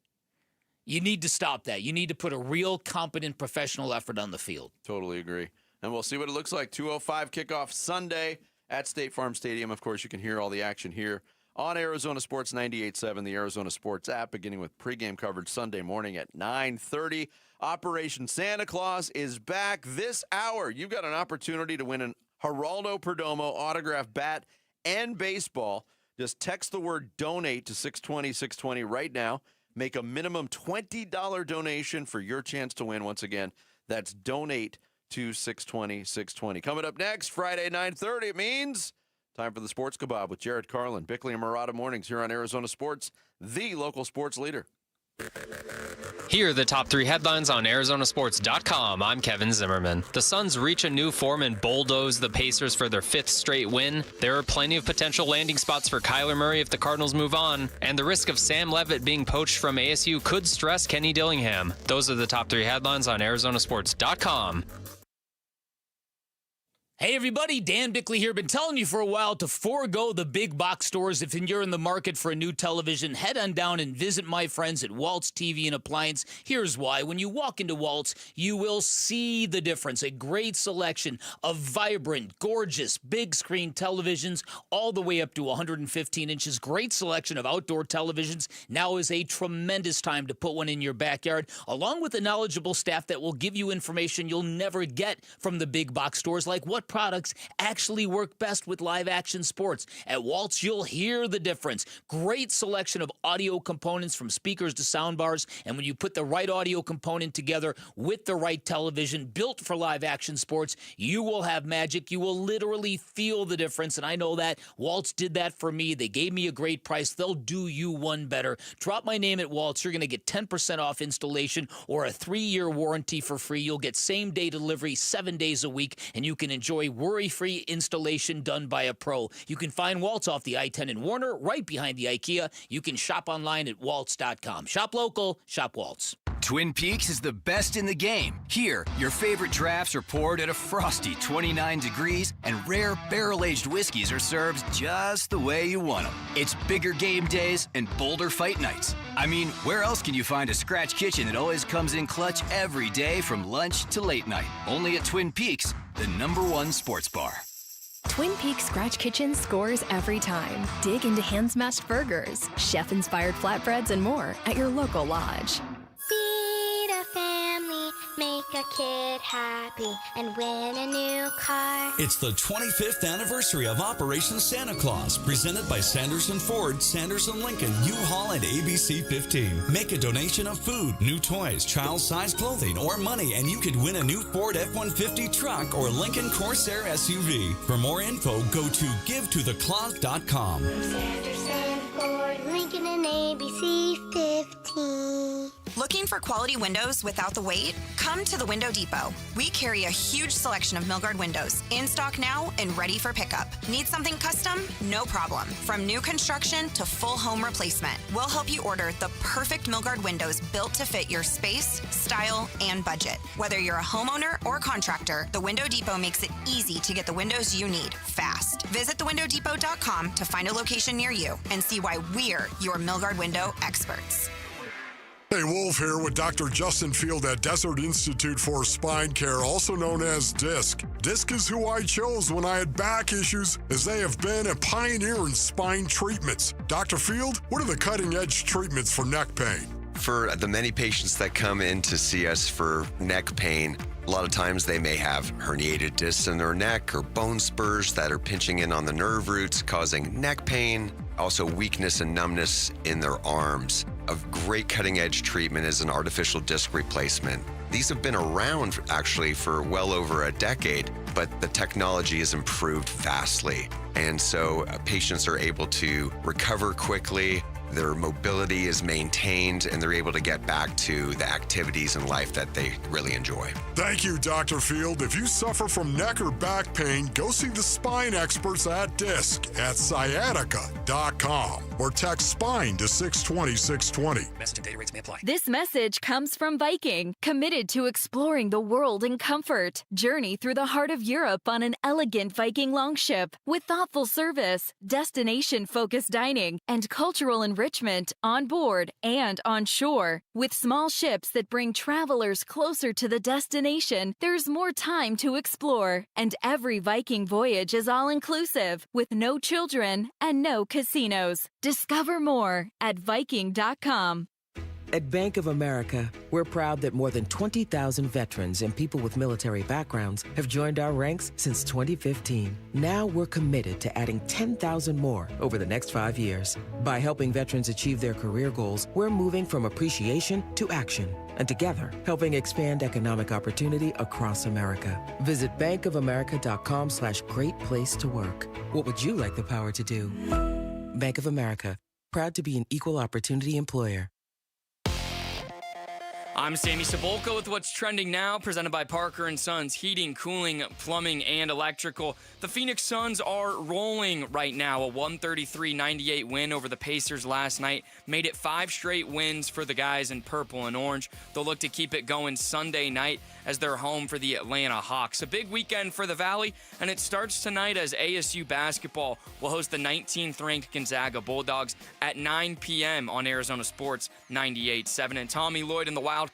You need to stop that. You need to put a real competent professional effort on the field. Totally agree. And we'll see what it looks like. 2:05 kickoff Sunday at State Farm Stadium. Of course, you can hear all the action here on Arizona Sports 98.7, the Arizona Sports app, beginning with pregame coverage Sunday morning at 9:30. Operation Santa Claus is back this hour. You've got an opportunity to win an Geraldo Perdomo autographed bat and baseball. Just text the word donate to 620-620 right now. Make a minimum $20 donation for your chance to win. Once again, that's donate to 620-620. Coming up next, Friday, 9:30, it means time for the Sports Kebab with Jared Carlin, Bickley and Murata mornings here on Arizona Sports, the local sports leader. Here are the top 3 headlines on ArizonaSports.com. I'm Kevin Zimmerman. The Suns reach a new form and bulldoze the Pacers for their 5th straight win. There are plenty of potential landing spots for Kyler Murray if the Cardinals move on. And the risk of Sam Levitt being poached from ASU could stress Kenny Dillingham. Those are the top 3 headlines on ArizonaSports.com. Hey everybody, Dan Bickley here. Been telling you for a while to forego the big box stores. If you're in the market for a new television, head on down and visit my friends at Waltz TV and Appliance. Here's why. When you walk into Waltz, you will see the difference. A great selection of vibrant, gorgeous, big screen televisions, all the way up to 115 inches. Great selection of outdoor televisions. Now is a tremendous time to put one in your backyard, along with a knowledgeable staff that will give you information you'll never get from the big box stores, like what products actually work best with live action sports. At Waltz, you'll hear the difference. Great selection of audio components from speakers to sound bars, and when you put the right audio component together with the right television built for live action sports, you will have magic. You will literally feel the difference, and I know that. Waltz did that for me. They gave me a great price. They'll do you one better. Drop my name at Waltz. You're going to get 10% off installation or a 3-year warranty for free. You'll get same-day delivery 7 days a week, and you can enjoy worry-free installation done by a pro. You can find Waltz off the I-10 in Warner, right behind the IKEA. You can shop online at waltz.com. Shop local, shop Waltz. Twin Peaks is the best in the game. Here, your favorite drafts are poured at a frosty 29 degrees, and rare barrel-aged whiskeys are served just the way you want them. It's bigger game days and bolder fight nights. I mean, where else can you find a scratch kitchen that always comes in clutch every day from lunch to late night? Only at Twin Peaks, the #1 sports bar. Twin Peaks Scratch Kitchen scores every time. Dig into hand-smashed burgers, chef-inspired flatbreads, and more at your local lodge. Feed a family, make a kid happy, and win a new car. It's the 25th anniversary of Operation Santa Claus, presented by Sanderson Ford, Sanderson Lincoln, U-Haul, and ABC 15. Make a donation of food, new toys, child-sized clothing, or money, and you could win a new Ford F-150 truck or Lincoln Corsair SUV. For more info, go to givetotheclaus.com. Sanderson Ford, Lincoln, and ABC 15. Looking for quality windows without the wait? Come to the Window Depot. We carry a huge selection of Milgard windows, in stock now and ready for pickup. Need something custom? No problem. From new construction to full home replacement, we'll help you order the perfect Milgard windows built to fit your space, style, and budget. Whether you're a homeowner or contractor, the Window Depot makes it easy to get the windows you need fast. Visit thewindowdepot.com to find a location near you and see why we're your Milgard window experts. Hey, Wolf here with Dr. Justin Field at Desert Institute for Spine Care, also known as DISC. DISC is who I chose when I had back issues, as they have been a pioneer in spine treatments. Dr. Field, what are the cutting-edge treatments for neck pain? For the many patients that come in to see us for neck pain, a lot of times they may have herniated discs in their neck or bone spurs that are pinching in on the nerve roots, causing neck pain, also weakness and numbness in their arms. A great cutting-edge treatment is an artificial disc replacement. These have been around actually for well over a decade, but the technology has improved vastly. And so patients are able to recover quickly. their mobility is maintained, and they're able to get back to the activities in life that they really enjoy. Thank you, Dr. Field. If you suffer from neck or back pain, go see the spine experts at DISC at sciatica.com or text SPINE to 620-620. Message and data rates may apply. This message comes from Viking, committed to exploring the world in comfort. Journey through the heart of Europe on an elegant Viking longship with thoughtful service, destination-focused dining, and cultural enrichment on board and on shore. With small ships that bring travelers closer to the destination, there's more time to explore. And every Viking voyage is all-inclusive, with no children and no casinos. Discover more at Viking.com. At Bank of America, we're proud that more than 20,000 veterans and people with military backgrounds have joined our ranks since 2015. Now we're committed to adding 10,000 more over the next 5 years. By helping veterans achieve their career goals, we're moving from appreciation to action. And together, helping expand economic opportunity across America. Visit bankofamerica.com/great place to work. What would you like the power to do? Bank of America, proud to be an equal opportunity employer. I'm Sammy Cebulka with what's trending now, presented by Parker & Sons Heating, Cooling, Plumbing, and Electrical. The Phoenix Suns are rolling right now. A 133-98 win over the Pacers last night made it 5 straight wins for the guys in purple and orange. They'll look to keep it going Sunday night as they're home for the Atlanta Hawks. A big weekend for the Valley, and it starts tonight as ASU basketball will host the 19th-ranked Gonzaga Bulldogs at 9 p.m. on Arizona Sports 98.7. And Tommy Lloyd and the Wildcats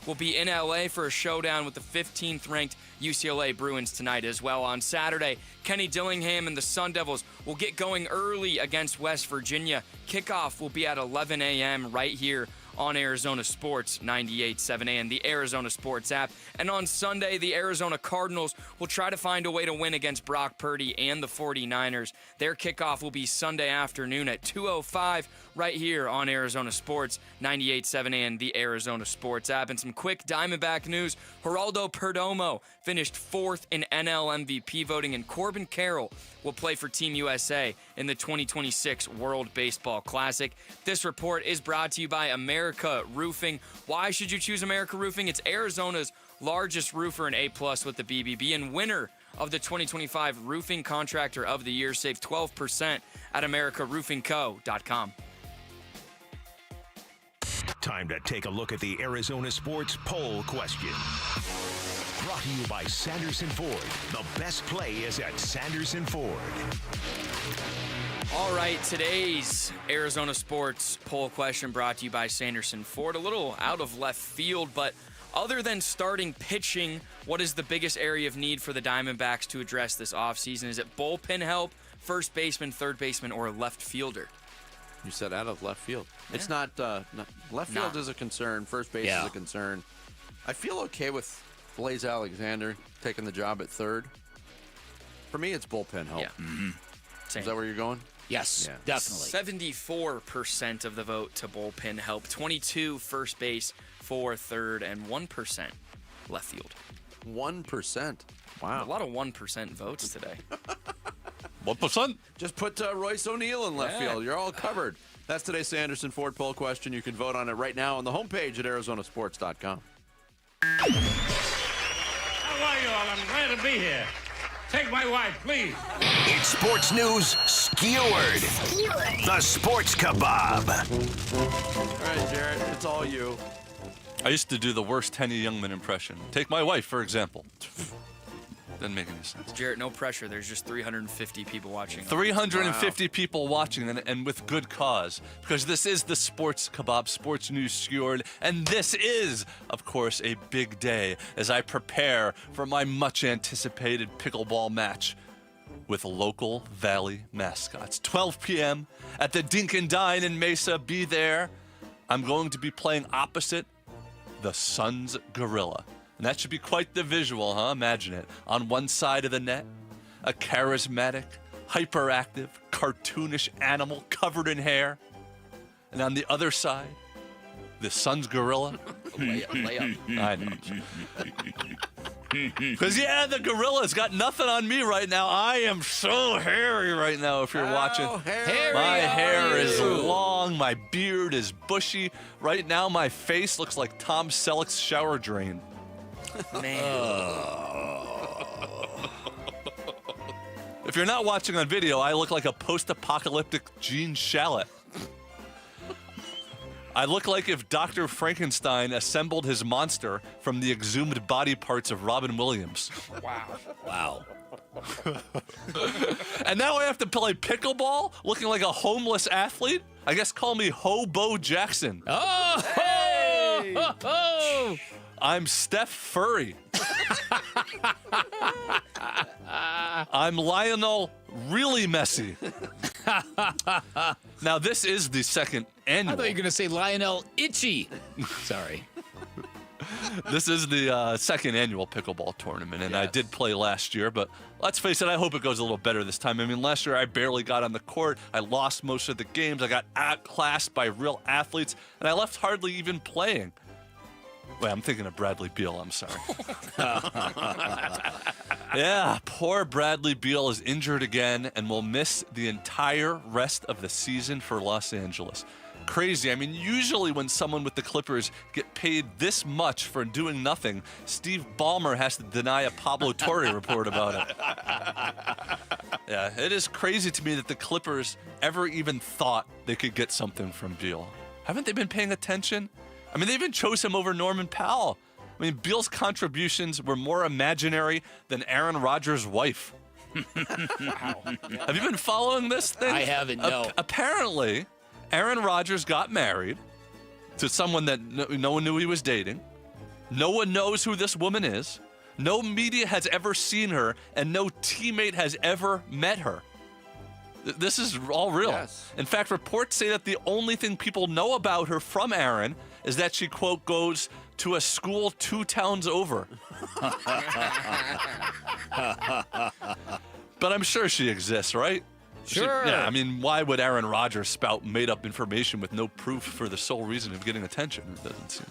will be in LA for a showdown with the 15th-ranked UCLA Bruins tonight as well. On Saturday, Kenny Dillingham and the Sun Devils will get going early against West Virginia. Kickoff will be at 11 a.m. right here on Arizona Sports 98.7 and the Arizona Sports app. And on Sunday, the Arizona Cardinals will try to find a way to win against Brock Purdy and the 49ers. Their kickoff will be Sunday afternoon at 2:05 right here on Arizona Sports 98.7 and the Arizona Sports app. And some quick Diamondback news. Geraldo Perdomo finished 4th in NL MVP voting, and Corbin Carroll will play for Team USA in the 2026 World Baseball Classic. This report is brought to you by America Roofing. Why should you choose America Roofing? It's Arizona's largest roofer and A+ with the BBB and winner of the 2025 Roofing Contractor of the Year. Save 12% at AmericaRoofingCo.com. Time to take a look at the Arizona Sports Poll Question. Brought to you by Sanderson Ford. The best play is at Sanderson Ford. All right, today's Arizona Sports Poll Question brought to you by Sanderson Ford. A little out of left field, but other than starting pitching, what is the biggest area of need for the Diamondbacks to address this offseason? Is it bullpen help, first baseman, third baseman, or left fielder? You said out of left field. Yeah. It's not left field is a concern. First base is a concern. I feel okay with Blaze Alexander taking the job at third. For me, it's bullpen help. Yeah. Mm-hmm. Is that where you're going? Yes, definitely. 74% of the vote to bullpen help, 22% first base, 4% third, and 1% left field. 1%. Wow. A lot of 1% votes today. 1%? Just put Royce O'Neal in left field. You're all covered. That's today's Sanderson Ford poll question. You can vote on it right now on the homepage at arizonasports.com. How are you all? I'm glad to be here. Take my wife, please. It's sports news skewered. The Sports Kebab. All right, Jared, it's all you. I used to do the worst Henny Youngman impression. Take my wife, for example. Doesn't make any sense. Jarrett, no pressure. There's just 350 people watching. 350 people watching, and with good cause. Because this is the Sports Kebab, Sports News Skewered, and this is, of course, a big day as I prepare for my much-anticipated pickleball match with local Valley mascots. 12 p.m. at the Dink Dine in Mesa. Be there. I'm going to be playing opposite the Suns Gorilla. And that should be quite the visual, huh? Imagine it. On one side of the net, a charismatic, hyperactive, cartoonish animal covered in hair. And on the other side, the Suns Gorilla. Layup. I know. Because, the gorilla's got nothing on me right now. I am so hairy right now if you're watching. My hair is long. My beard is bushy. Right now, my face looks like Tom Selleck's shower drain. Man. If you're not watching on video, I look like a post-apocalyptic Gene Shalit. I look like if Dr. Frankenstein assembled his monster from the exhumed body parts of Robin Williams. Wow. And now I have to play pickleball looking like a homeless athlete? I guess call me Hobo Jackson. Oh! Hey! Oh! I'm Steph Furry. I'm Lionel Really Messy. Now, this is the second annual. I thought you were going to say Lionel Itchy. Sorry. This is the second annual pickleball tournament, and I did play last year, but let's face it, I hope it goes a little better this time. I mean, last year I barely got on the court. I lost most of the games. I got outclassed by real athletes, and I left hardly even playing. Wait, I'm thinking of Bradley Beal. I'm sorry. Yeah, poor Bradley Beal is injured again and will miss the entire rest of the season for Los Angeles. Crazy. I mean, usually when someone with the Clippers get paid this much for doing nothing, Steve Ballmer has to deny a Pablo Torre report about it. Yeah, it is crazy to me that the Clippers ever even thought they could get something from Beal. Haven't they been paying attention? I mean, they even chose him over Norman Powell. I mean, Beal's contributions were more imaginary than Aaron Rodgers' wife. Wow. Have you been following this thing? I haven't, no. Apparently, Aaron Rodgers got married to someone that no one knew he was dating. No one knows who this woman is. No media has ever seen her, and no teammate has ever met her. This is all real. Yes. In fact, reports say that the only thing people know about her from Aaron is that she, quote, goes to a school 2 towns over. But I'm sure she exists, right? Sure. Yeah, I mean, why would Aaron Rodgers spout made-up information with no proof for the sole reason of getting attention? It doesn't seem.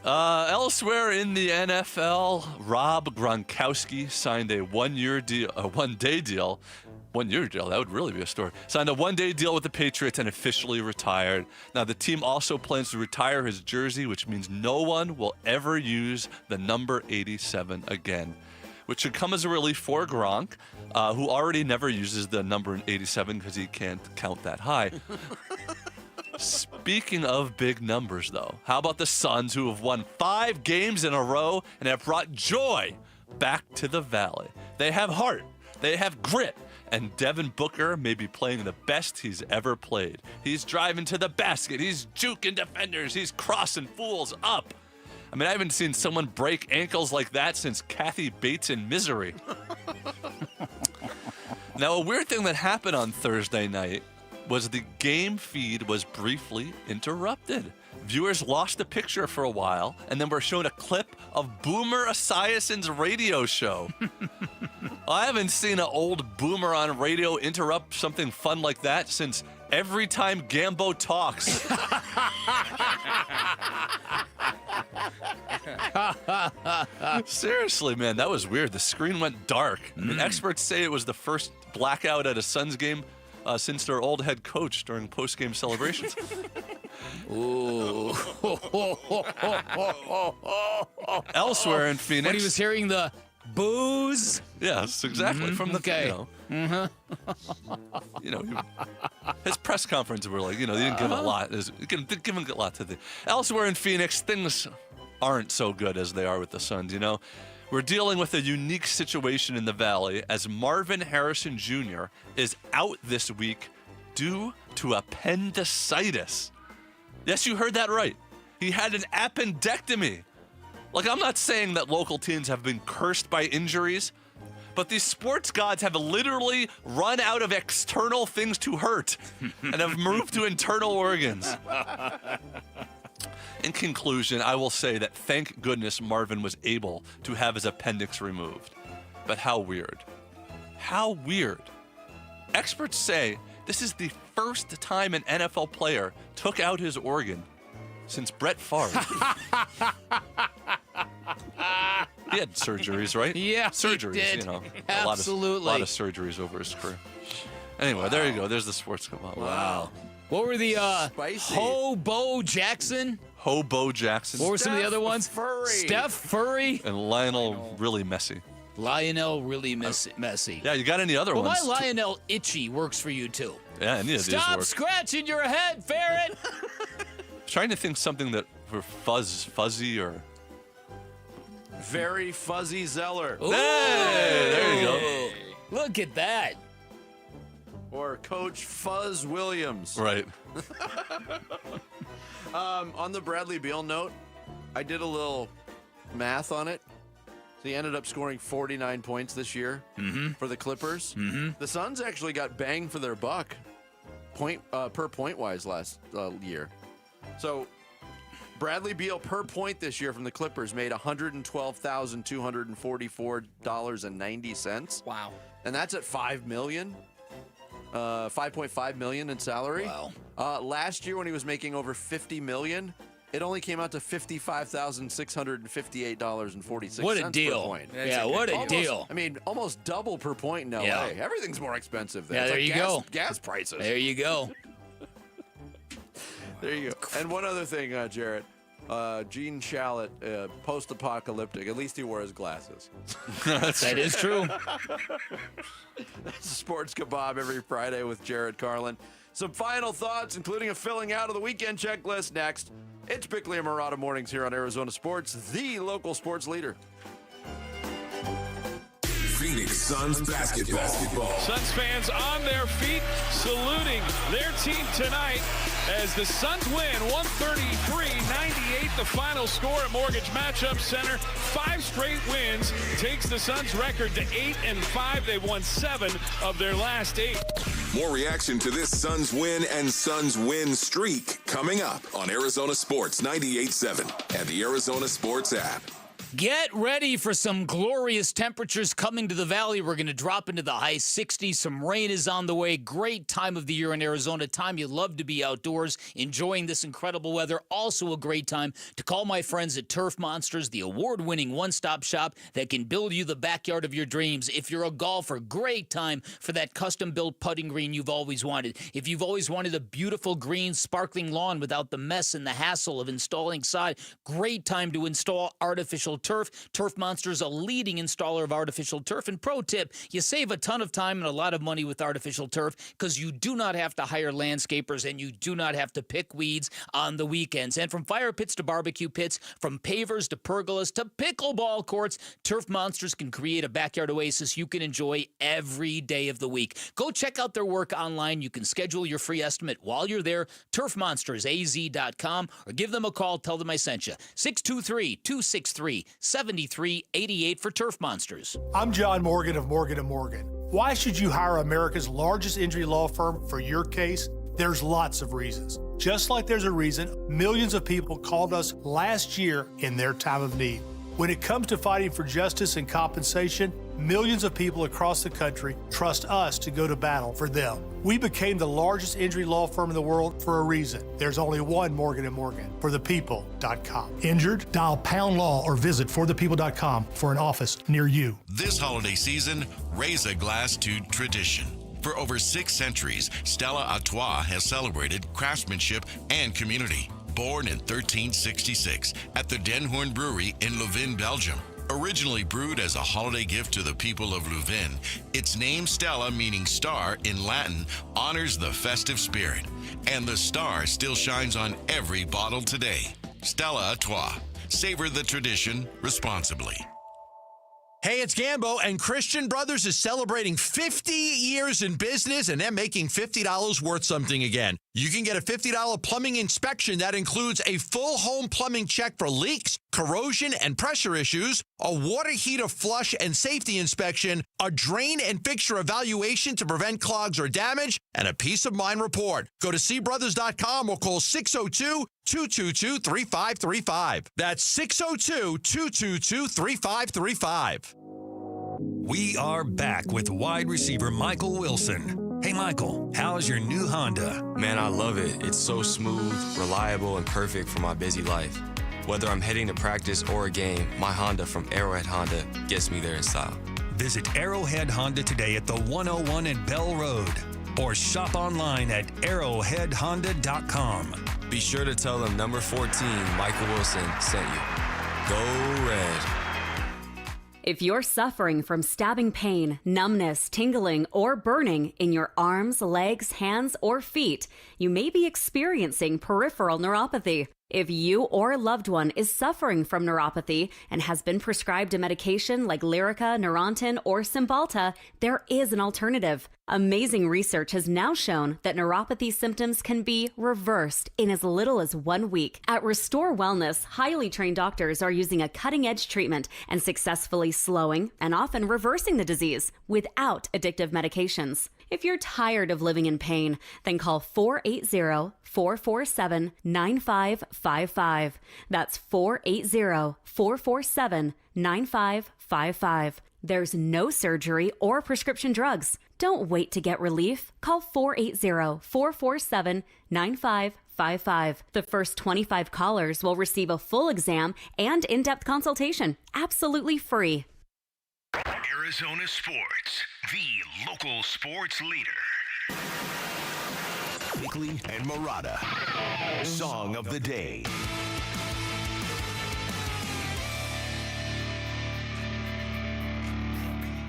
Elsewhere in the NFL, Rob Gronkowski signed a one-day deal. 1 year deal, that would really be a story. Signed a one-day deal with the Patriots and officially retired. Now, the team also plans to retire his jersey, which means no one will ever use the number 87 again, which should come as a relief for Gronk, who already never uses the number 87 because he can't count that high. Speaking of big numbers, though, how about the Suns, who have won 5 games in a row and have brought joy back to the Valley? They have heart, they have grit, and Devin Booker may be playing the best he's ever played. He's driving to the basket, he's juking defenders, he's crossing fools up. I mean, I haven't seen someone break ankles like that since Kathy Bates in Misery. Now, a weird thing that happened on Thursday night was the game feed was briefly interrupted. Viewers lost the picture for a while and then were shown a clip of Boomer Esiason's radio show. I haven't seen an old boomer on radio interrupt something fun like that since Every Time Gambo Talks. Seriously, man, that was weird. The screen went dark. I mean, experts say it was the first blackout at a Suns game since their old head coach during post-game celebrations. Ooh. Elsewhere in Phoenix. When he was hearing the booze. Yes, exactly. From the, okay. His press conference were like, they didn't give a lot. Didn't give a lot to the. Elsewhere in Phoenix, things aren't so good as they are with the Suns. We're dealing with a unique situation in the Valley as Marvin Harrison Jr. is out this week due to appendicitis. Yes, you heard that right. He had an appendectomy. Like, I'm not saying that local teams have been cursed by injuries, but these sports gods have literally run out of external things to hurt and have moved to internal organs. In conclusion, I will say that thank goodness Marvin was able to have his appendix removed. But how weird. How weird. Experts say this is the first time an NFL player took out his organ since Brett Favre. He had surgeries, right? Yeah, surgeries. he did. You know, Absolutely. a lot of surgeries over his career. Anyway, there you go. There's the sports come on. Wow. What were the Hobo Jackson? Hobo Jackson. What were some of the other ones? Furry. Steph Furry. And Lionel really messy. Lionel really messy. Yeah, you got any other well, ones? my Lionel Itchy works for you too. Yeah, any of these work. Stop scratching your head, Ferret. Trying to think something that for fuzzy or Very Fuzzy Zeller. Ooh. Hey, there you go. Look at that. Or Coach Fuzz Williams. Right. On the Bradley Beal note, I did a little math on it. So he ended up scoring 49 points this year for the Clippers. The Suns actually got bang for their buck per point wise last year. So Bradley Beal per point this year from the Clippers made $112,244.90. Wow. And that's at $5 million. $5.5 million in salary. Wow. Last year when he was making over $50 million, it only came out to $55,658.46. What a deal. Per point. Yeah, what a deal. I mean, almost double per point in LA. Yeah. Everything's more expensive there. Yeah, It's there like you go. Gas prices. There you go. There you go. And one other thing, Jarrett. Gene Shalit, post-apocalyptic. At least he wore his glasses. That is true. That's Sports Kebab every Friday with Jared Carlin. Some final thoughts, including a filling out of the weekend checklist next. It's Bickley and Murata Mornings here on Arizona Sports, the local sports leader. Phoenix Suns basketball. Suns fans on their feet, saluting their team tonight as the Suns win 133-98. The final score at Mortgage Matchup Center. 5 straight wins takes the Suns record to 8-5. They've won 7 of their last 8. More reaction to this Suns win and Suns win streak coming up on Arizona Sports 98.7 and the Arizona Sports app. Get ready for some glorious temperatures coming to the valley. We're going to drop into the high 60s. Some rain is on the way. Great time of the year in Arizona. Time you love to be outdoors, enjoying this incredible weather. Also a great time to call my friends at Turf Monsters, the award-winning one-stop shop that can build you the backyard of your dreams. If you're a golfer, great time for that custom-built putting green you've always wanted. If you've always wanted a beautiful green, sparkling lawn without the mess and the hassle of installing sod, great time to install artificial turf. Turf Monsters, a leading installer of artificial turf. And pro tip, you save a ton of time and a lot of money with artificial turf because you do not have to hire landscapers and you do not have to pick weeds on the weekends. And from fire pits to barbecue pits, from pavers to pergolas to pickleball courts, Turf Monsters can create a backyard oasis you can enjoy every day of the week. Go check out their work online. You can schedule your free estimate while you're there. TurfMonstersAZ.com or give them a call. Tell them I sent you. 623-263-7388 for Turf Monsters. I'm John Morgan of Morgan & Morgan. Why should you hire America's largest injury law firm for your case? There's lots of reasons. Just like there's a reason millions of people called us last year in their time of need. When it comes to fighting for justice and compensation, millions of people across the country trust us to go to battle for them. We became the largest injury law firm in the world for a reason. There's only one Morgan & Morgan, forthepeople.com. Injured? Dial #law or visit forthepeople.com for an office near you. This holiday season, raise a glass to tradition. For over 6 centuries, Stella Artois has celebrated craftsmanship and community. Born in 1366 at the Den Hoorn Brewery in Leuven, Belgium. Originally brewed as a holiday gift to the people of Leuven, its name Stella, meaning star in Latin, honors the festive spirit. And the star still shines on every bottle today. Stella Artois. Savor the tradition responsibly. Hey, it's Gambo, and Christian Brothers is celebrating 50 years in business, and they're making $50 worth something again. You can get a $50 plumbing inspection that includes a full home plumbing check for leaks, corrosion, and pressure issues, a water heater flush and safety inspection, a drain and fixture evaluation to prevent clogs or damage, and a peace of mind report. Go to cbrothers.com or call 602-222-3535. That's 602-222-3535. We are back with wide receiver Michael Wilson. Hey, Michael, how's your new Honda? Man, I love it. It's so smooth, reliable, and perfect for my busy life. Whether I'm heading to practice or a game, my Honda from Arrowhead Honda gets me there in style. Visit Arrowhead Honda today at the 101 and Bell Road, or shop online at arrowheadhonda.com. Be sure to tell them number 14, Michael Wilson, sent you. Go Red. If you're suffering from stabbing pain, numbness, tingling, or burning in your arms, legs, hands, or feet, you may be experiencing peripheral neuropathy. If you or a loved one is suffering from neuropathy and has been prescribed a medication like Lyrica, Neurontin, or Cymbalta, there is an alternative. Amazing research has now shown that neuropathy symptoms can be reversed in as little as 1 week. At Restore Wellness, highly trained doctors are using a cutting-edge treatment and successfully slowing and often reversing the disease without addictive medications. If you're tired of living in pain, then call 480-447-9555. That's 480-447-9555. There's no surgery or prescription drugs. Don't wait to get relief. Call 480-447-9555. The first 25 callers will receive a full exam and in-depth consultation, absolutely free. Arizona Sports, the local sports leader. Bickley and Murata, Song of the Day.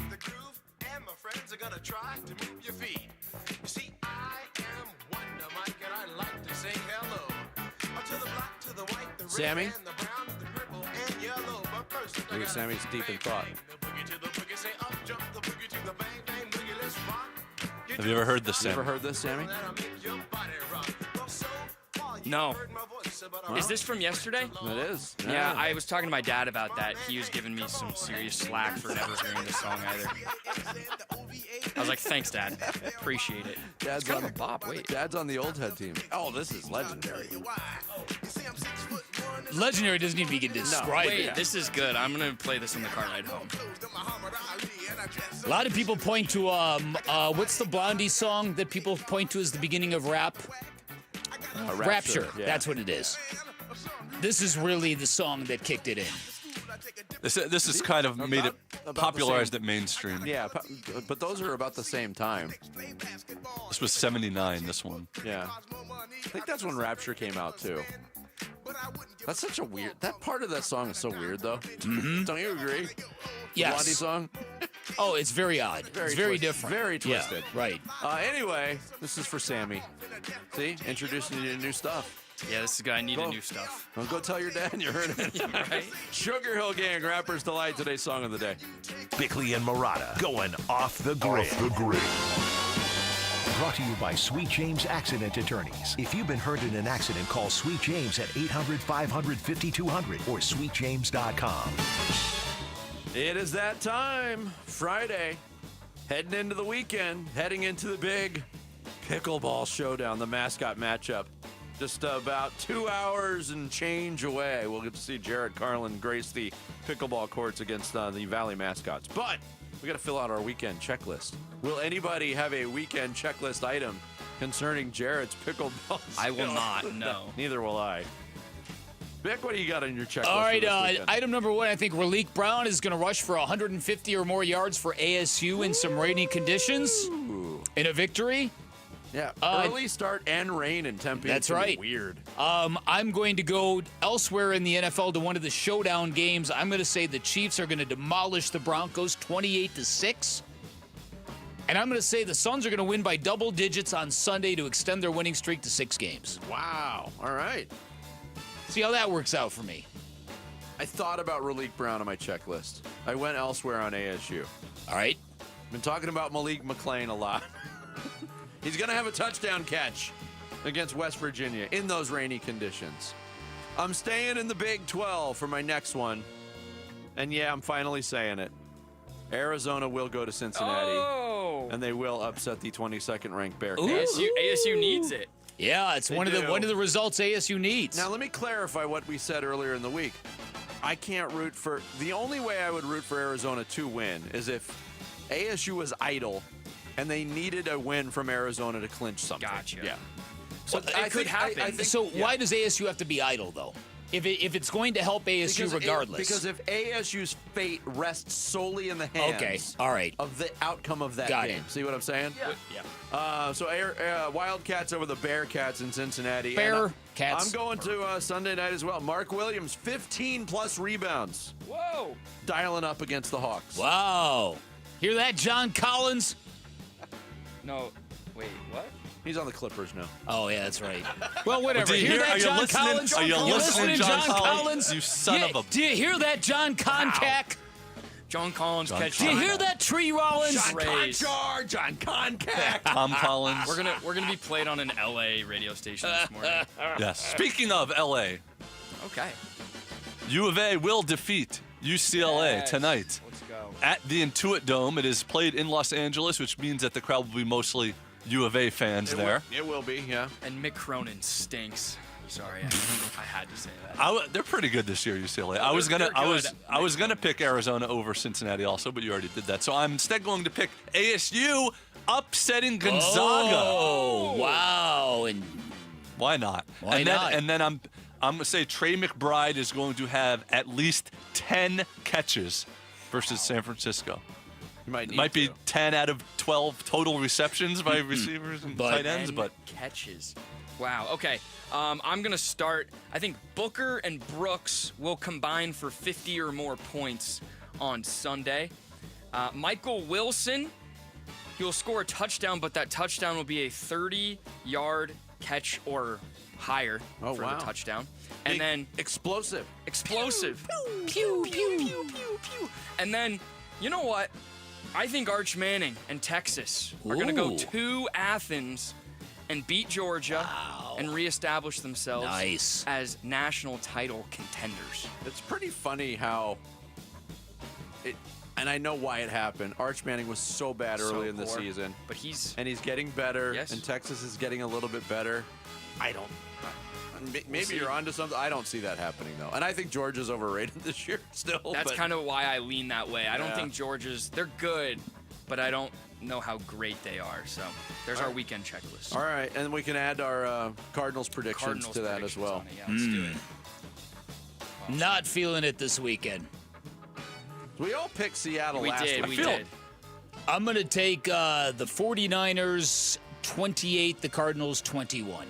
The groove and my friends are gonna try to move your feet. You see, I am Wonder Mike and I like to say hello. To the black, to the white, the red, Sammy? and the brown, the purple, and yellow. But first, Maybe Sammy's deep in thought. Have you ever heard this, Sammy? You ever heard this, Sammy? No. Is this from yesterday? It is. Yeah, I was talking to my dad about that. He was giving me some serious slack for never hearing this song either. I was like, thanks, Dad. Appreciate it. Dad's It's kind on of a bop. Wait. Dad's on the old head team. Oh, this is legendary. Legendary doesn't even begin to describe Wait, it. this is good. I'm going to play this on the car ride home. A lot of people point to, what's the Blondie song that people point to as the beginning of rap? Rapture. Yeah. That's what it is. This is really the song that kicked it in. This is kind of made it popularized it mainstream. Yeah, but those are about the same time. This was 79, this one. Yeah. I think that's when Rapture came out, too. That's such a weird... That part of that song is so weird, though. Mm-hmm. Don't you agree? Yes. Blondie song? Oh, it's very odd. It's very twisted. different. Very twisted. Yeah, right. Anyway, this is for Sammy. See? Introducing you to new stuff. Yeah, this is good. I need new stuff. Well, go tell your dad you heard it. Yeah, right? Sugar Hill Gang, Rapper's Delight, today's song of the day. Bickley and Murata, going off the grid. Brought to you by Sweet James Accident Attorneys. If you've been hurt in an accident, call Sweet James at 800-500-5200 or sweetjames.com. It is that time. Friday. Heading into the weekend. Heading into the big pickleball showdown, the mascot matchup. Just about 2 hours and change away. We'll get to see Jared Carlin grace the pickleball courts against the Valley mascots. But we got to fill out our weekend checklist. Will anybody have a weekend checklist item concerning Jared's pickleball? I will not, no. Neither will I. Vic, what do you got on your checklist? All right, for this weekend? item number 1, I think Raleek Brown is going to rush for 150 or more yards for ASU in some rainy conditions in a victory. Yeah, early start and rain in Tempe. That's It's gonna be right. Weird. I'm going to go elsewhere in the NFL to one of the showdown games. I'm going to say the Chiefs are going to demolish the Broncos 28-6. And I'm going to say the Suns are going to win by double digits on Sunday to extend their winning streak to 6 games. Wow. All right. See how that works out for me. I thought about Raleek Brown on my checklist. I went elsewhere on ASU. All right. Been talking about Malik McClain a lot. He's going to have a touchdown catch against West Virginia in those rainy conditions. I'm staying in the Big 12 for my next one. And yeah, I'm finally saying it. Arizona will go to Cincinnati. Oh! And they will upset the 22nd ranked Bearcats. ASU needs it. Yeah, it's one of the results ASU needs. Now let me clarify what we said earlier in the week. I can't root for the only way I would root for Arizona to win is if ASU was idle and they needed a win from Arizona to clinch something. Gotcha. Yeah. So it could happen. I think, so why does ASU have to be idle though? If it's going to help ASU regardless. Because if ASU's fate rests solely in the hands of the outcome of that game. See what I'm saying? Yeah. So Wildcats over the Bearcats in Cincinnati. Bearcats. I'm going to Sunday night as well. Mark Williams, 15-plus rebounds. Whoa. Dialing up against the Hawks. Wow. Hear that, John Collins? No. Wait, what? He's on the Clippers now. Oh, yeah, that's right. Well, whatever. Do you hear, that, are you John listening? Collins? Are you listening, John Collins? You son of a... Do you hear that, John Concack? John Collins catch. Do you hear that, Tree Rollins? John Conchar, John Concack. Tom Collins. We're gonna be played on an LA radio station this morning. Yes. Speaking of LA. Okay. U of A will defeat UCLA tonight. Let's go. At the Intuit Dome. It is played in Los Angeles, which means that the crowd will be mostly U of A fans there. It will be, yeah. And Mick Cronin stinks. Sorry, I had to say that. They're pretty good this year, UCLA. I was gonna pick Arizona over Cincinnati also, but you already did that. So I'm instead going to pick ASU upsetting Gonzaga. Oh, wow! And why not? Why not? And then I'm gonna say Trey McBride is going to have at least 10 catches versus San Francisco. Might be 10 out of 12 total receptions by receivers and tight ends, but catches. Wow. Okay. I'm going to start. I think Booker and Brooks will combine for 50 or more points on Sunday. Michael Wilson, he'll score a touchdown, but that touchdown will be a 30-yard catch or higher for the touchdown. And then explosive. Pew, pew, pew, pew, pew. And then, you know what? I think Arch Manning and Texas are going to go to Athens and beat Georgia and reestablish themselves as national title contenders. It's pretty funny how and I know why it happened. Arch Manning was so bad early in the season. But he's getting better, Yes. and Texas is getting a little bit better. Maybe you're onto something. I don't see that happening, though. And I think Georgia's overrated this year still. That's kind of why I lean that way. I don't Yeah. think they're good, but I don't know how great they are. So there's our weekend checklist. All right, and we can add our Cardinals predictions to that as well. Yeah, let's do it. Not feeling it this weekend. We all picked Seattle We last did, week. we did. I'm going to take the 49ers 28, the Cardinals 21.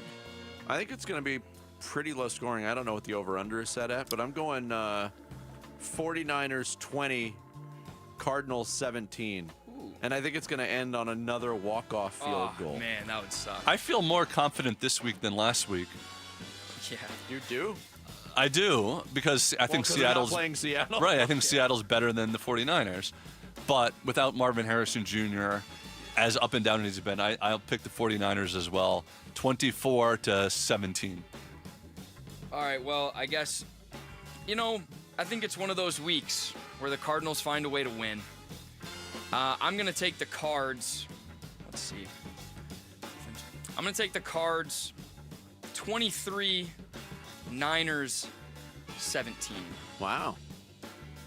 I think it's going to be pretty low scoring. I don't know what the over-under is set at, but I'm going 49ers 20, Cardinals 17. And I think it's going to end on another walk-off field goal. Man, that would suck. I feel more confident this week than last week. Yeah. You do? I do, because I think 'cause they're not Seattle's playing Seattle? Right, I think Seattle's better than the 49ers. But without Marvin Harrison Jr., as up and down as he's been, I'll pick the 49ers as well. 24-17. All right, well, I guess, I think it's one of those weeks where the Cardinals find a way to win. I'm going to take the Cards. Let's see. I'm going to take the Cards 23, Niners 17. Wow.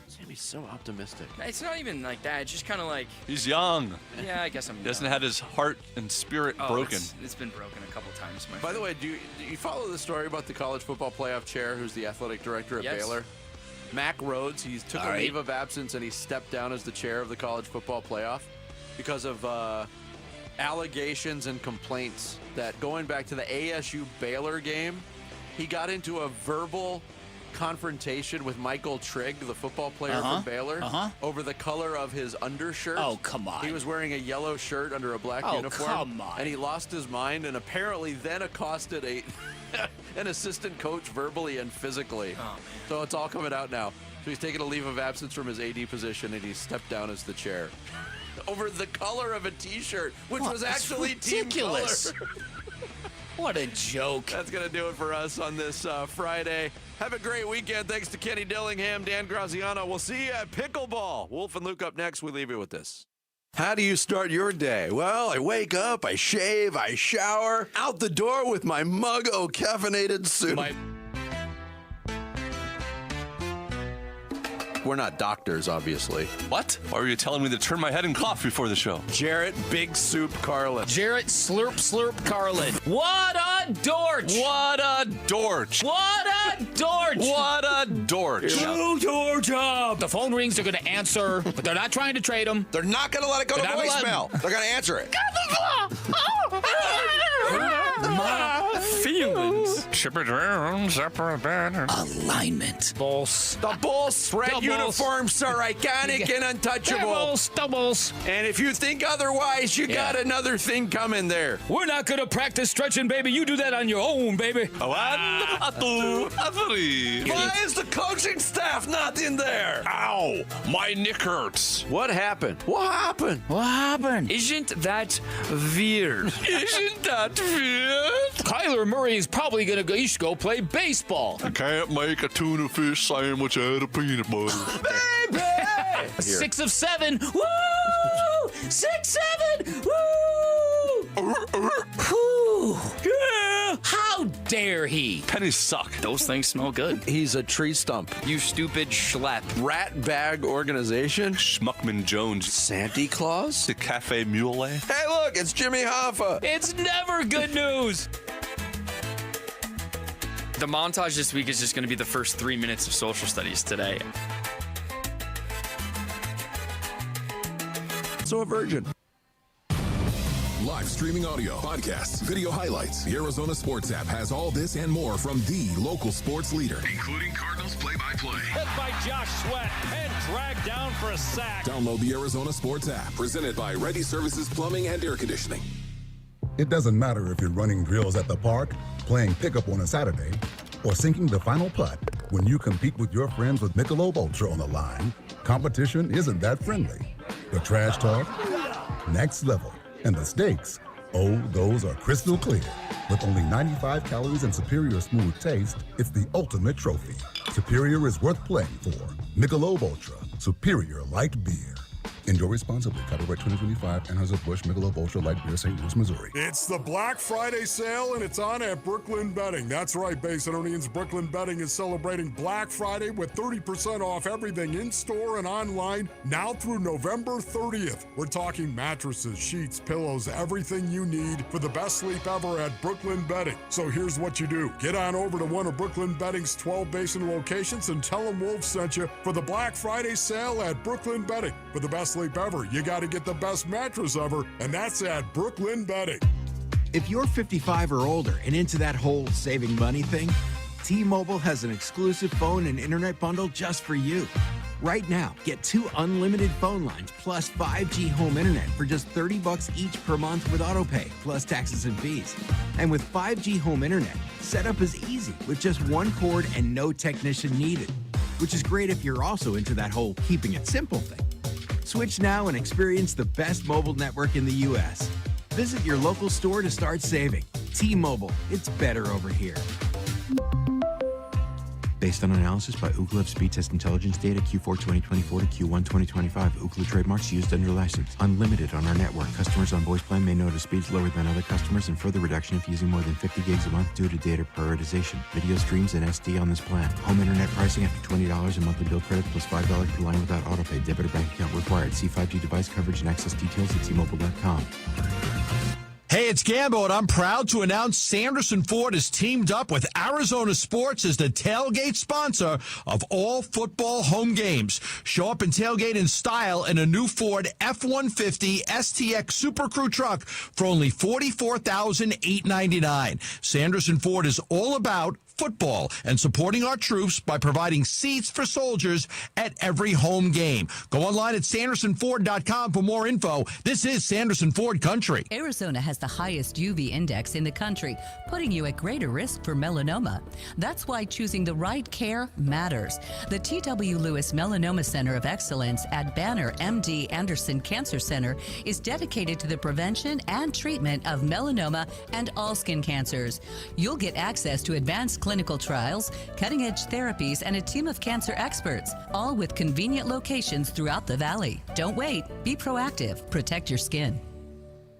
Sammy's so optimistic. It's not even like that. It's just kind of like... He's young. Yeah, I guess I'm He hasn't young. had his heart and spirit broken. It's been broken a couple times, my By friend. the way, do you follow the story about the college football playoff chair who's the athletic director at Yes. Baylor? Mac Rhodes, he took a leave of absence and he stepped down as the chair of the college football playoff because of allegations and complaints that going back to the ASU Baylor game, he got into a verbal confrontation with Michael Trigg, the football player from Baylor, over the color of his undershirt. Oh, come on. He was wearing a yellow shirt under a black uniform. Come on. And he lost his mind and apparently then accosted an assistant coach verbally and physically. Oh, man. So it's all coming out now. So he's taken a leave of absence from his AD position and he stepped down as the chair. Over the color of a T-shirt, which was actually team color. What a joke. That's going to do it for us on this Friday. Have a great weekend. Thanks to Kenny Dillingham, Dan Graziano. We'll see you at Pickleball. Wolf and Luke up next. We leave you with this. How do you start your day? Well, I wake up, I shave, I shower, out the door with my mug o' caffeinated soup. We're not doctors, obviously. What? Why were you telling me to turn my head and cough before the show? Jarrett Big Soup Carlin. Jarrett Slurp Slurp Carlin. What a dorch! What a dorch! What a a dork! What a dork. Do your job. The phone rings, they're going to answer, but they're not trying to trade them. They're not going to let it go to voicemail. They're going to answer it. My feelings. Alignment. Bulls. The Bulls red Doubles. uniforms are iconic and untouchable. Doubles. And if you think otherwise, you got another thing coming there. We're not going to practice stretching, baby. You do that on your own, baby. 1, 2, 3. Why is the coaching staff not in there? Ow, my neck hurts. What happened? What happened? What happened? Isn't that weird? Isn't that weird? Kyler Murray is probably going to go play baseball. I can't make a tuna fish sandwich out of peanut butter. Baby! 6 of 7. Woo! 6, 7. Woo! Whew. Yeah! How dare he? Pennies suck. Those things smell good. He's a tree stump. You stupid schlep. Rat bag organization. Schmuckman Jones. Santa Claus. The Cafe Mule. Hey, look, it's Jimmy Hoffa. It's never good news. The montage this week is just going to be the first 3 minutes of social studies today. So a virgin. Live streaming audio, podcasts, video highlights. The Arizona Sports app has all this and more from the local sports leader. Including Cardinals play-by-play. Hit by Josh Sweat and dragged down for a sack. Download the Arizona Sports app, presented by Ready Services Plumbing and Air Conditioning. It doesn't matter if you're running drills at the park, playing pickup on a Saturday, or sinking the final putt. When you compete with your friends with Michelob Ultra on the line, competition isn't that friendly. The trash talk, next level. And the stakes, oh, those are crystal clear. With only 95 calories and superior smooth taste, it's the ultimate trophy. Superior is worth playing for. Michelob Ultra, superior light beer. Enjoy responsibly. Copyright 2025, Anheuser-Busch Michelob Ultra Light Beer, St. Louis, Missouri. It's the Black Friday sale, and it's on at Brooklyn Betting. That's right, Basinonians. Brooklyn Betting is celebrating Black Friday with 30% off everything in-store and online now through November 30th. We're talking mattresses, sheets, pillows, everything you need for the best sleep ever at Brooklyn Betting. So here's what you do. Get on over to one of Brooklyn Betting's 12 Basin locations and tell them Wolf sent you for the Black Friday sale at Brooklyn Betting. For the best sleep ever, you got to get the best mattress ever, and that's at Brooklyn Betting. If you're 55 or older and into that whole saving money thing, T-Mobile has an exclusive phone and internet bundle just for you. Right now, get 2 unlimited phone lines plus 5G home internet for just $30 each per month with autopay, plus taxes and fees. And with 5G home internet, setup is easy with just 1 cord and no technician needed, which is great if you're also into that whole keeping it simple thing. Switch now and experience the best mobile network in the U.S. Visit your local store to start saving. T-Mobile, it's better over here. Based on analysis by Ookla Speed Test Intelligence data Q4 2024 to Q1 2025. Ookla trademarks used under license. Unlimited on our network. Customers on voice plan may notice speeds lower than other customers and further reduction if using more than 50 gigs a month due to data prioritization. Video streams and SD on this plan. Home internet pricing after $20 in monthly bill credit plus $5 per line without autopay. Debit or bank account required. See 5G device coverage and access details at T-Mobile.com. Hey, it's Gambo, and I'm proud to announce Sanderson Ford has teamed up with Arizona Sports as the tailgate sponsor of all football home games. Show up and tailgate in style in a new Ford F-150 STX Super Crew truck for only $44,899. Sanderson Ford is all about football and supporting our troops by providing seats for soldiers at every home game. Go online at SandersonFord.com for more info. This is Sanderson Ford Country. Arizona has the highest UV index in the country, putting you at greater risk for melanoma. That's why choosing the right care matters. The T.W. Lewis Melanoma Center of Excellence at Banner MD Anderson Cancer Center is dedicated to the prevention and treatment of melanoma and all skin cancers. You'll get access to advanced clinical trials, cutting-edge therapies, and a team of cancer experts, all with convenient locations throughout the valley. Don't wait. Be proactive. Protect your skin.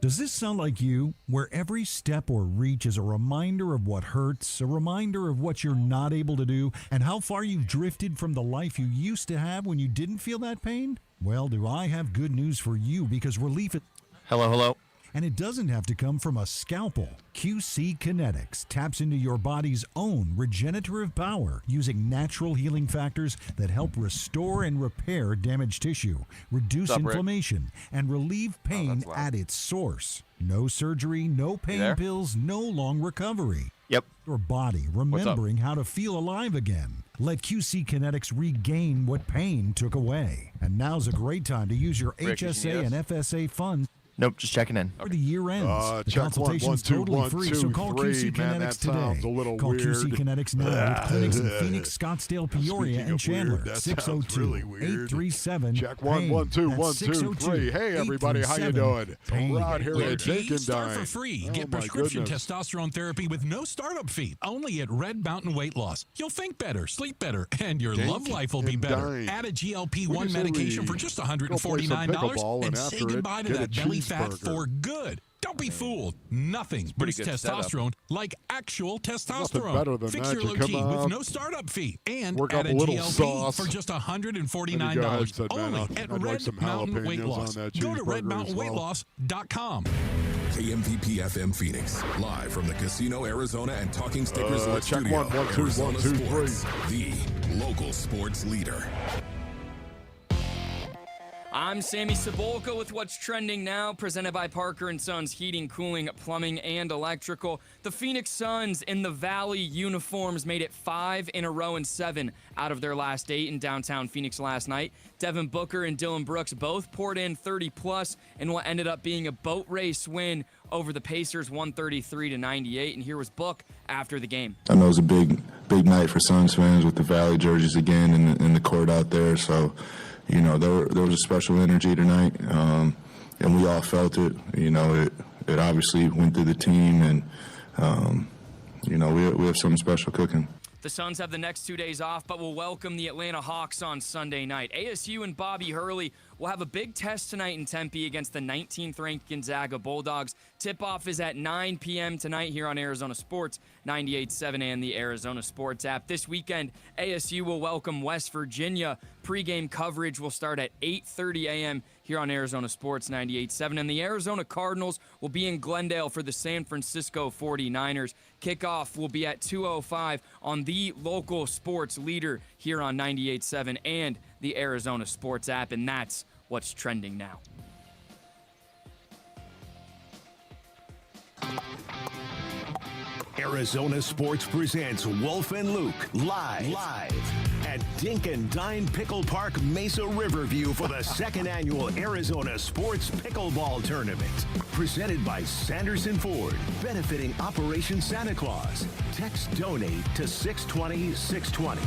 Does this sound like you? Where every step or reach is a reminder of what hurts, a reminder of what you're not able to do, and how far you've drifted from the life you used to have when you didn't feel that pain? Well, do I have good news for you, because relief is... Hello. And it doesn't have to come from a scalpel. QC Kinetics taps into your body's own regenerative power using natural healing factors that help restore and repair damaged tissue, reduce inflammation, and relieve pain at its source. No surgery, no pain pills, no long recovery. Yep. Your body remembering how to feel alive again. Let QC Kinetics regain what pain took away. And now's a great time to use your Rick, HSA and FSA funds. Nope, just checking in. For the year ends. The check consultation's totally free, so call QC Kinetics today. Call QC Kinetics now with clinics in Phoenix, Scottsdale, Peoria, and Chandler. 602-837-PAIN. Check 1 1 2 1 2 3. Hey everybody, how you doing? We're out here at Dink Dine. Start for free. Get prescription testosterone therapy with no startup fee. Only at Red Mountain Weight Loss. You'll think better, sleep better, and your love life will be better. Add a GLP-1 medication for just $149 and say goodbye to that belly fat for good. Don't be fooled. Nothing boosts testosterone like actual testosterone. Fix your low T with no startup fee and add a GLP for just $149 only at Red Mountain Weight Loss. Go to redmountainweightloss.com. KMVP FM Phoenix, live from the Casino Arizona and Talking Stickers check studio. 1 1 2 1 2 Sports, the local sports leader. I'm Sammy Cebulka with what's trending now, presented by Parker & Sons Heating, Cooling, Plumbing, and Electrical. The Phoenix Suns in the Valley uniforms made it 5 in a row and 7 out of their last 8 in downtown Phoenix last night. Devin Booker and Dylan Brooks both poured in 30-plus in what ended up being a boat race win over the Pacers, 133-98. And here was Book after the game. I know it was a big night for Suns fans with the Valley jerseys again in the court out there, so you know, there was a special energy tonight, and we all felt it. You know, it obviously went through the team, and, you know, we have something special cooking. The Suns have the next 2 days off, but will welcome the Atlanta Hawks on Sunday night. ASU and Bobby Hurley will have a big test tonight in Tempe against the 19th-ranked Gonzaga Bulldogs. Tip-off is at 9 p.m. tonight here on Arizona Sports, 98.7 and the Arizona Sports app. This weekend, ASU will welcome West Virginia. Pre-game coverage will start at 8:30 a.m. here on Arizona Sports 98.7. And the Arizona Cardinals will be in Glendale for the San Francisco 49ers. Kickoff will be at 2:05 on the local sports leader here on 98.7 and the Arizona Sports app. And that's what's trending now. Arizona Sports presents Wolf and Luke live at Dink Dine Pickle Park, Mesa Riverview for the second annual Arizona Sports Pickleball Tournament. Presented by Sanderson Ford, benefiting Operation Santa Claus. Text donate to 620-620.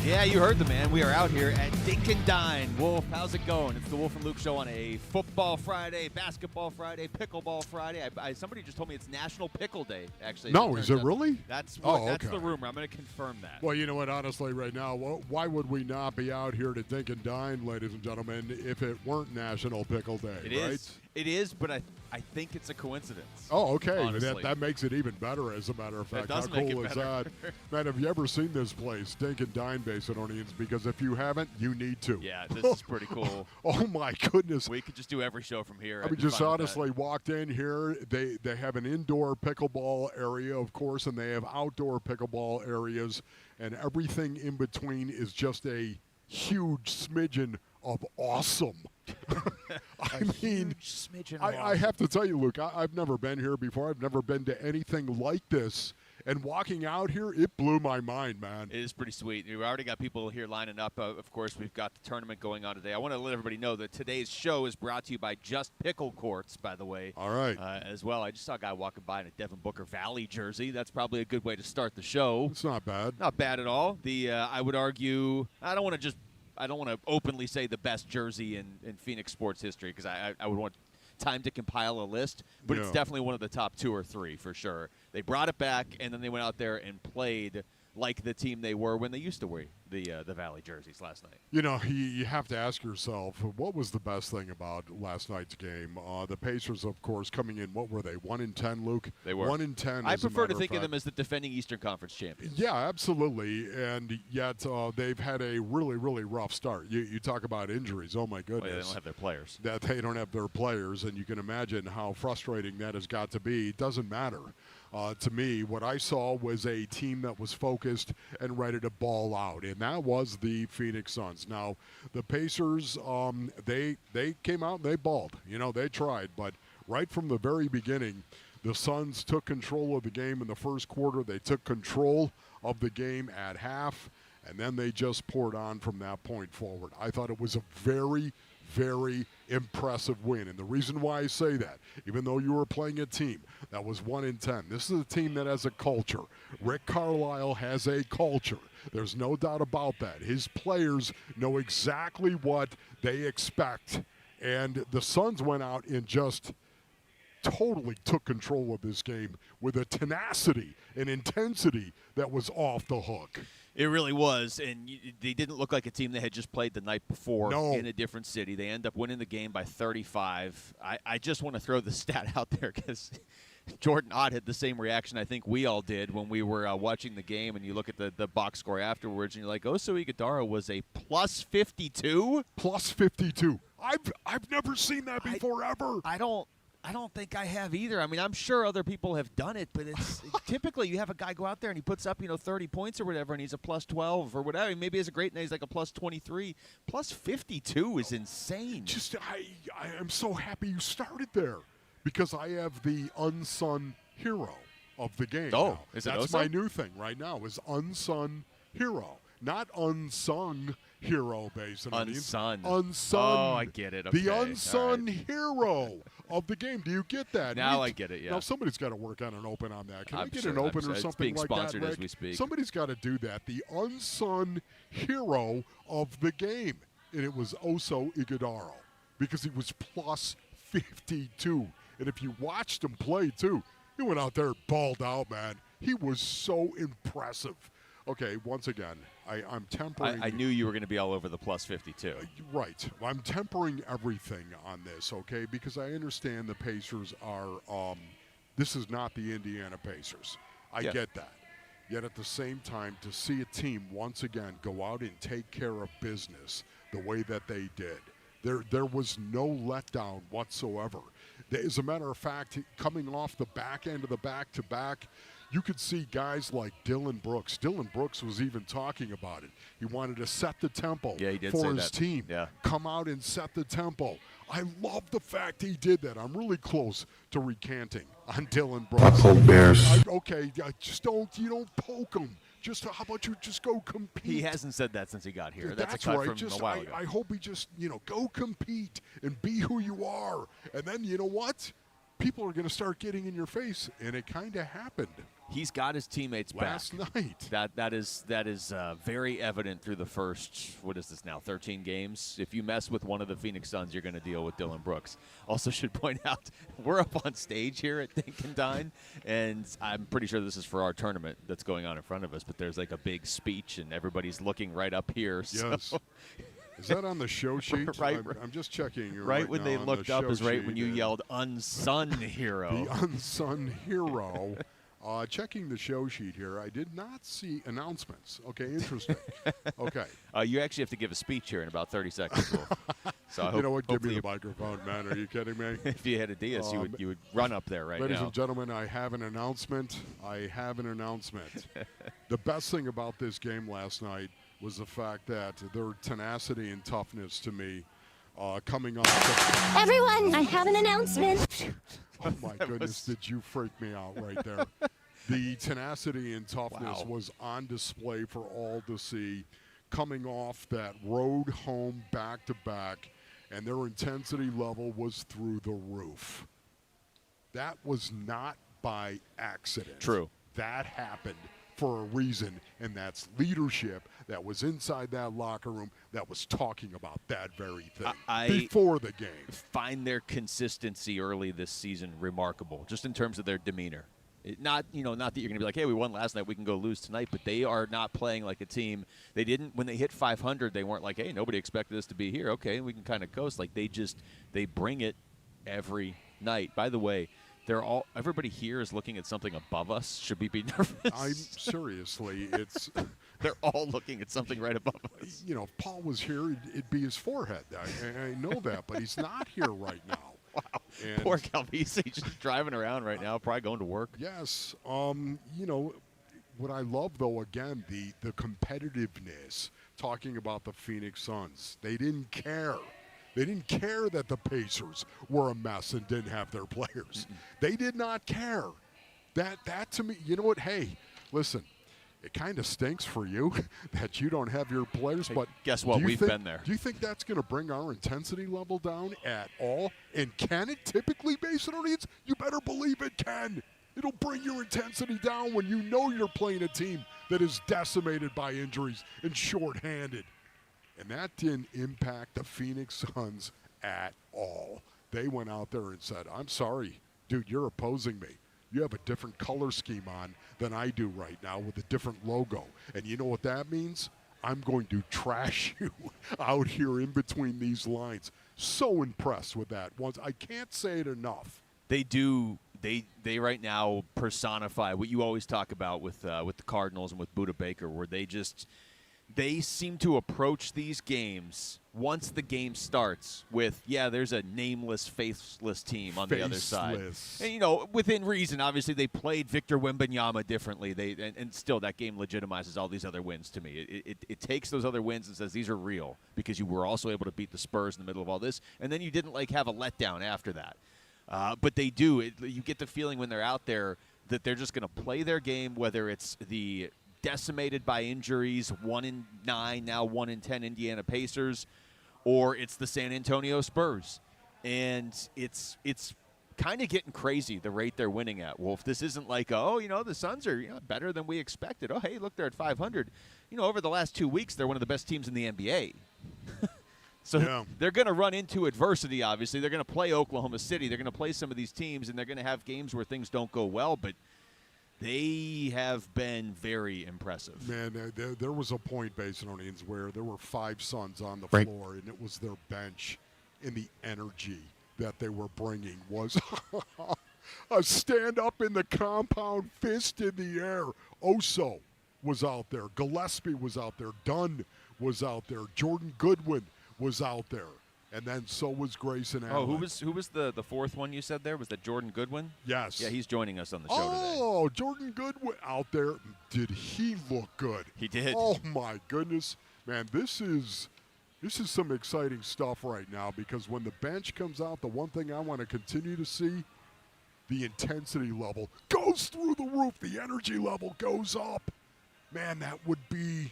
Yeah, you heard the man. We are out here at Dink and Dine. Wolf, how's it going? It's the Wolf and Luke Show on a football Friday, basketball Friday, pickleball Friday. Somebody just told me it's National Pickle Day, actually. No, is it really? That's okay. the rumor. I'm going to confirm that. Well, you know what? Honestly, right now, why would we not be out here to Dink and Dine, ladies and gentlemen, if it weren't National Pickle Day, right? It is, but I think it's a coincidence. Oh, okay. That makes it even better, as a matter of fact. How cool is that? Man, have you ever seen this place, Dink and Dine Basinonians? Because if you haven't, you need to. Yeah, this is pretty cool. Oh, my goodness. We could just do every show from here. I mean, just honestly walked in here. They have an indoor pickleball area, of course, and they have outdoor pickleball areas, and everything in between is just a huge smidgen of awesome. I mean, I have to tell you, Luke, I've never been here before. I've never been to anything like this. And walking out here, it blew my mind, man. It is pretty sweet. We've already got people here lining up. Of course, we've got the tournament going on today. I want to let everybody know that today's show is brought to you by Just Pickle Courts, by the way. All right. As well, I just saw a guy walking by in a Devin Booker Valley jersey. That's probably a good way to start the show. It's not bad. Not bad at all. I would argue, I don't want to openly say the best jersey in Phoenix sports history, because I would want time to compile a list, but it's definitely one of the top 2 or 3 for sure. They brought it back, and then they went out there and played like the team they were when they used to wear the Valley jerseys last night. You know, you have to ask yourself, what was the best thing about last night's game? The Pacers, of course, coming in, what were they, 1-10, Luke? They were. 1-10. I prefer to think of them as the defending Eastern Conference champions. Yeah, absolutely. And yet they've had a really, really rough start. You talk about injuries. Oh, my goodness. Well, they don't have their players. That they don't have their players, and you can imagine how frustrating that has got to be. It doesn't matter. To me, what I saw was a team that was focused and ready to ball out, and that was the Phoenix Suns. Now, the Pacers, they came out and they balled. You know, they tried, but right from the very beginning, the Suns took control of the game in the first quarter. They took control of the game at half, and then they just poured on from that point forward. I thought it was a very, very impressive win. And the reason why I say that, even though you were playing a team that was 1-10, this is a team that has a culture. Rick Carlisle has a culture. There's no doubt about that. His players know exactly what they expect. And the Suns went out and just totally took control of this game with a tenacity and intensity that was off the hook. It really was, and they didn't look like a team that had just played the night before in a different city. They end up winning the game by 35. I just want to throw the stat out there because Jordan Ott had the same reaction I think we all did when we were watching the game, and you look at the box score afterwards, and you're like, Oso Ighodaro was a plus 52? Plus 52. I've never seen that before, ever. I don't think I have either. I mean, I'm sure other people have done it, but it's typically you have a guy go out there and he puts up, 30 points or whatever, and he's a plus 12 or whatever. Maybe he has a great night, he's like a plus 23. Plus 52 is insane. I am so happy you started there because I have the unsung hero of the game. Oh, now. is it That's Oso? my new thing right now is unsung hero, not unsung hero based. Unsung. Unsung. Oh, I get it. Okay. The unsung hero of the game. Do you get that? Now I get it, yeah. Now somebody's got to work on an open on that. Can I'm we get sure, an open I'm or sure. something It's being like sponsored that, as Rick? we speak. Somebody's got to do that. The unsung hero of the game. And it was Oso Ighodaro because he was plus 52. And if you watched him play, too, he went out there and balled out, man. He was so impressive. Okay, once again, I'm tempering. I knew you were going to be all over the plus 52. Right. I'm tempering everything on this, okay, because I understand the Pacers are this is not the Indiana Pacers. I get that. Yet at the same time, to see a team once again go out and take care of business the way that they did, there was no letdown whatsoever. As a matter of fact, coming off the back end of the back-to-back, you could see guys like Dylan Brooks. Dylan Brooks was even talking about it. He wanted to set the tempo for his team. Yeah. Come out and set the tempo. I love the fact he did that. I'm really close to recanting on Dylan Brooks. Bears. You don't poke him. Just how about you just go compete? He hasn't said that since he got here. That's a cut right. from a while ago. I hope he just, go compete and be who you are. And then, you know what? People are going to start getting in your face, and it kind of happened. He's got his teammates last night. That is very evident through the first, what is this now, 13 games? If you mess with one of the Phoenix Suns, you're going to deal with Dylan Brooks. Also should point out, we're up on stage here at Dink Dine, and I'm pretty sure this is for our tournament that's going on in front of us, but there's like a big speech, and everybody's looking right up here. Yes. So. Is that on the show sheet? Right. I'm just checking. Right when now they on looked the up show is right sheet, when you yelled, unsung hero. The unsung hero. Checking the show sheet here, I did not see announcements. Okay, interesting. Okay. You actually have to give a speech here in about 30 seconds. So I hope, you know what? Give me the microphone, man. Are you kidding me? If you had a DS, you would run up there right ladies now. and gentlemen, I have an announcement. The best thing about this game last night was the fact that their tenacity and toughness to me coming off. Everyone, I have an announcement. Oh, my goodness, did you freak me out right there. The tenacity and toughness was on display for all to see coming off that road home back-to-back, and their intensity level was through the roof. That was not by accident. True. That happened for a reason, and that's leadership that was inside that locker room that was talking about that very thing before the game. Find their consistency early this season remarkable, just in terms of their demeanor. Not that you're going to be like, hey, we won last night, we can go lose tonight, but they are not playing like a team. They didn't, when they hit 500, they weren't like, hey, nobody expected us to be here. Okay, we can kind of coast. Like, they bring it every night. By the way, everybody here is looking at something above us. Should we be nervous? Seriously, they're all looking at something right above us. If Paul was here, it'd be his forehead. I know that, but he's not here right now. Wow. And poor Calvisi just driving around right now, probably going to work. Yes. What I love, though, again, the competitiveness, talking about the Phoenix Suns. They didn't care. They didn't care that the Pacers were a mess and didn't have their players. They did not care. That to me, you know what? Hey, listen, it kind of stinks for you that you don't have your players, but guess what? We've been there. Do you think that's going to bring our intensity level down at all? And can it typically, based on our needs? You better believe it can. It'll bring your intensity down when you know you're playing a team that is decimated by injuries and shorthanded. And that didn't impact the Phoenix Suns at all. They went out there and said, I'm sorry, dude, you're opposing me. You have a different color scheme on than I do right now with a different logo. And you know what that means? I'm going to trash you out here in between these lines. So impressed with that. I can't say it enough. They do. They right now personify what you always talk about with the Cardinals and with Budda Baker, where they seem to approach these games once the game starts with, there's a nameless, faceless team on the other side. And, within reason, obviously, they played Victor Wembanyama differently. And still, that game legitimizes all these other wins to me. It takes those other wins and says these are real because you were also able to beat the Spurs in the middle of all this. And then you didn't, have a letdown after that. But they do. You get the feeling when they're out there that they're just going to play their game, whether it's the decimated by injuries 1-9, now 1-10 Indiana Pacers, or it's the San Antonio Spurs. And it's kind of getting crazy the rate they're winning at, Wolf. This isn't like, the Suns are better than we expected. Oh, hey, look, they're at 500. Over the last 2 weeks, they're one of the best teams in the NBA. So they're going to run into adversity, obviously. They're going to play Oklahoma City. They're going to play some of these teams, and they're going to have games where things don't go well, but they have been very impressive. Man, there was a point, Basinonians, where there were 5 Suns on the floor, and it was their bench, and the energy that they were bringing was a stand-up in the compound, fist in the air. Oso was out there. Gillespie was out there. Dunn was out there. Jordan Goodwin was out there. And then so was Grayson Allen. Oh, who was the fourth one you said there? Was that Jordan Goodwin? Yes. Yeah, he's joining us on the show today. Oh, Jordan Goodwin out there. Did he look good? He did. Oh, my goodness. Man, this is some exciting stuff right now because when the bench comes out, the one thing I want to continue to see, the intensity level goes through the roof. The energy level goes up. Man, that would be,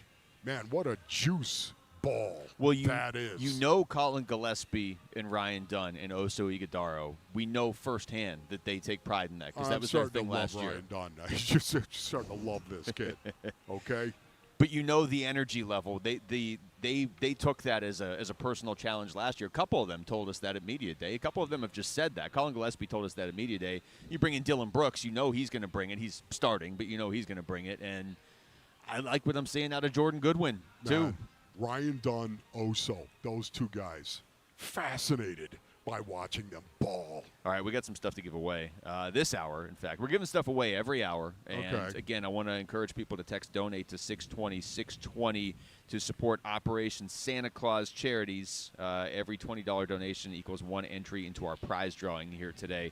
what a juice ball that is. Colin Gillespie and Ryan Dunn and Oso Ighodaro, we know firsthand that they take pride in that because that was their thing last year. Ryan Dunn. I'm just starting to love this kid. Okay. But the energy level. They took that as a personal challenge last year. A couple of them told us that at Media Day. A couple of them have just said that. Colin Gillespie told us that at Media Day. You bring in Dylan Brooks, he's going to bring it. He's starting, but he's going to bring it. And I like what I'm seeing out of Jordan Goodwin, too. Ryan Dunn, Oso, those two guys, fascinated by watching them ball. All right, we got some stuff to give away this hour, in fact. We're giving stuff away every hour. And, again, I want to encourage people to text donate to 620-620 to support Operation Santa Claus charities. Every $20 donation equals 1 entry into our prize drawing here today.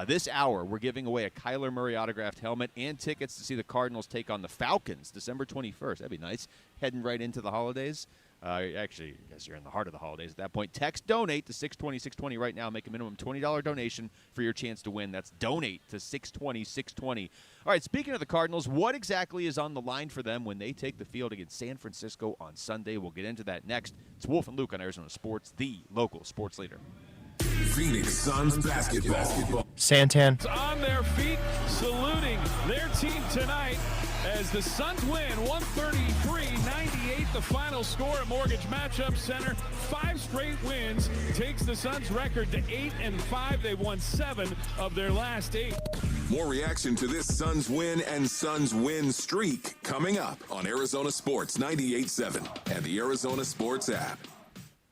This hour, we're giving away a Kyler Murray autographed helmet and tickets to see the Cardinals take on the Falcons December 21st. That'd be nice. Heading right into the holidays. Actually, I guess you're in the heart of the holidays at that point. Text donate to 620-620 right now. Make a minimum $20 donation for your chance to win. That's donate to 620-620. All right, speaking of the Cardinals, what exactly is on the line for them when they take the field against San Francisco on Sunday? We'll get into that next. It's Wolf and Luke on Arizona Sports, the local sports leader. Phoenix Suns basketball. Santan. On their feet, saluting their team tonight as the Suns win 133-98, the final score at Mortgage Matchup Center. 5 straight wins takes the Suns record to 8-5. They've won 7 of their last 8. More reaction to this Suns win and Suns win streak coming up on Arizona Sports 98.7 and the Arizona Sports app.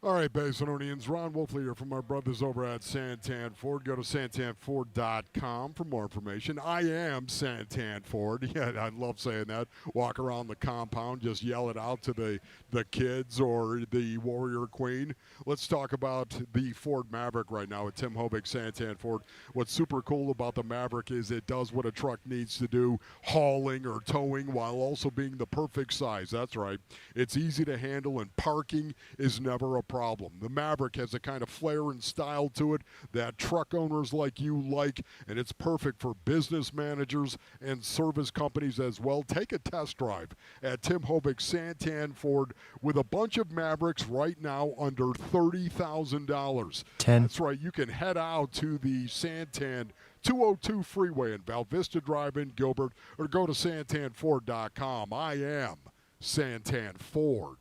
All right, Basinonians, Ron Wolfley here from our brothers over at Santan Ford. Go to santanford.com for more information. I am Santan Ford. Yeah, I love saying that. Walk around the compound, just yell it out to the kids or the Warrior Queen. Let's talk about the Ford Maverick right now at Tim Hobick Santan Ford. What's super cool about the Maverick is it does what a truck needs to do, hauling or towing while also being the perfect size. That's right. It's easy to handle, and parking is never a problem. The Maverick has a kind of flair and style to it that truck owners like you like, and it's perfect for business managers and service companies as well. Take a test drive at Tim Hobick Santan Ford with a bunch of Mavericks right now under $30,000. That's right. You can head out to the Santan 202 freeway in Val Vista Drive in Gilbert, or go to santanford.com. I am Santan Ford.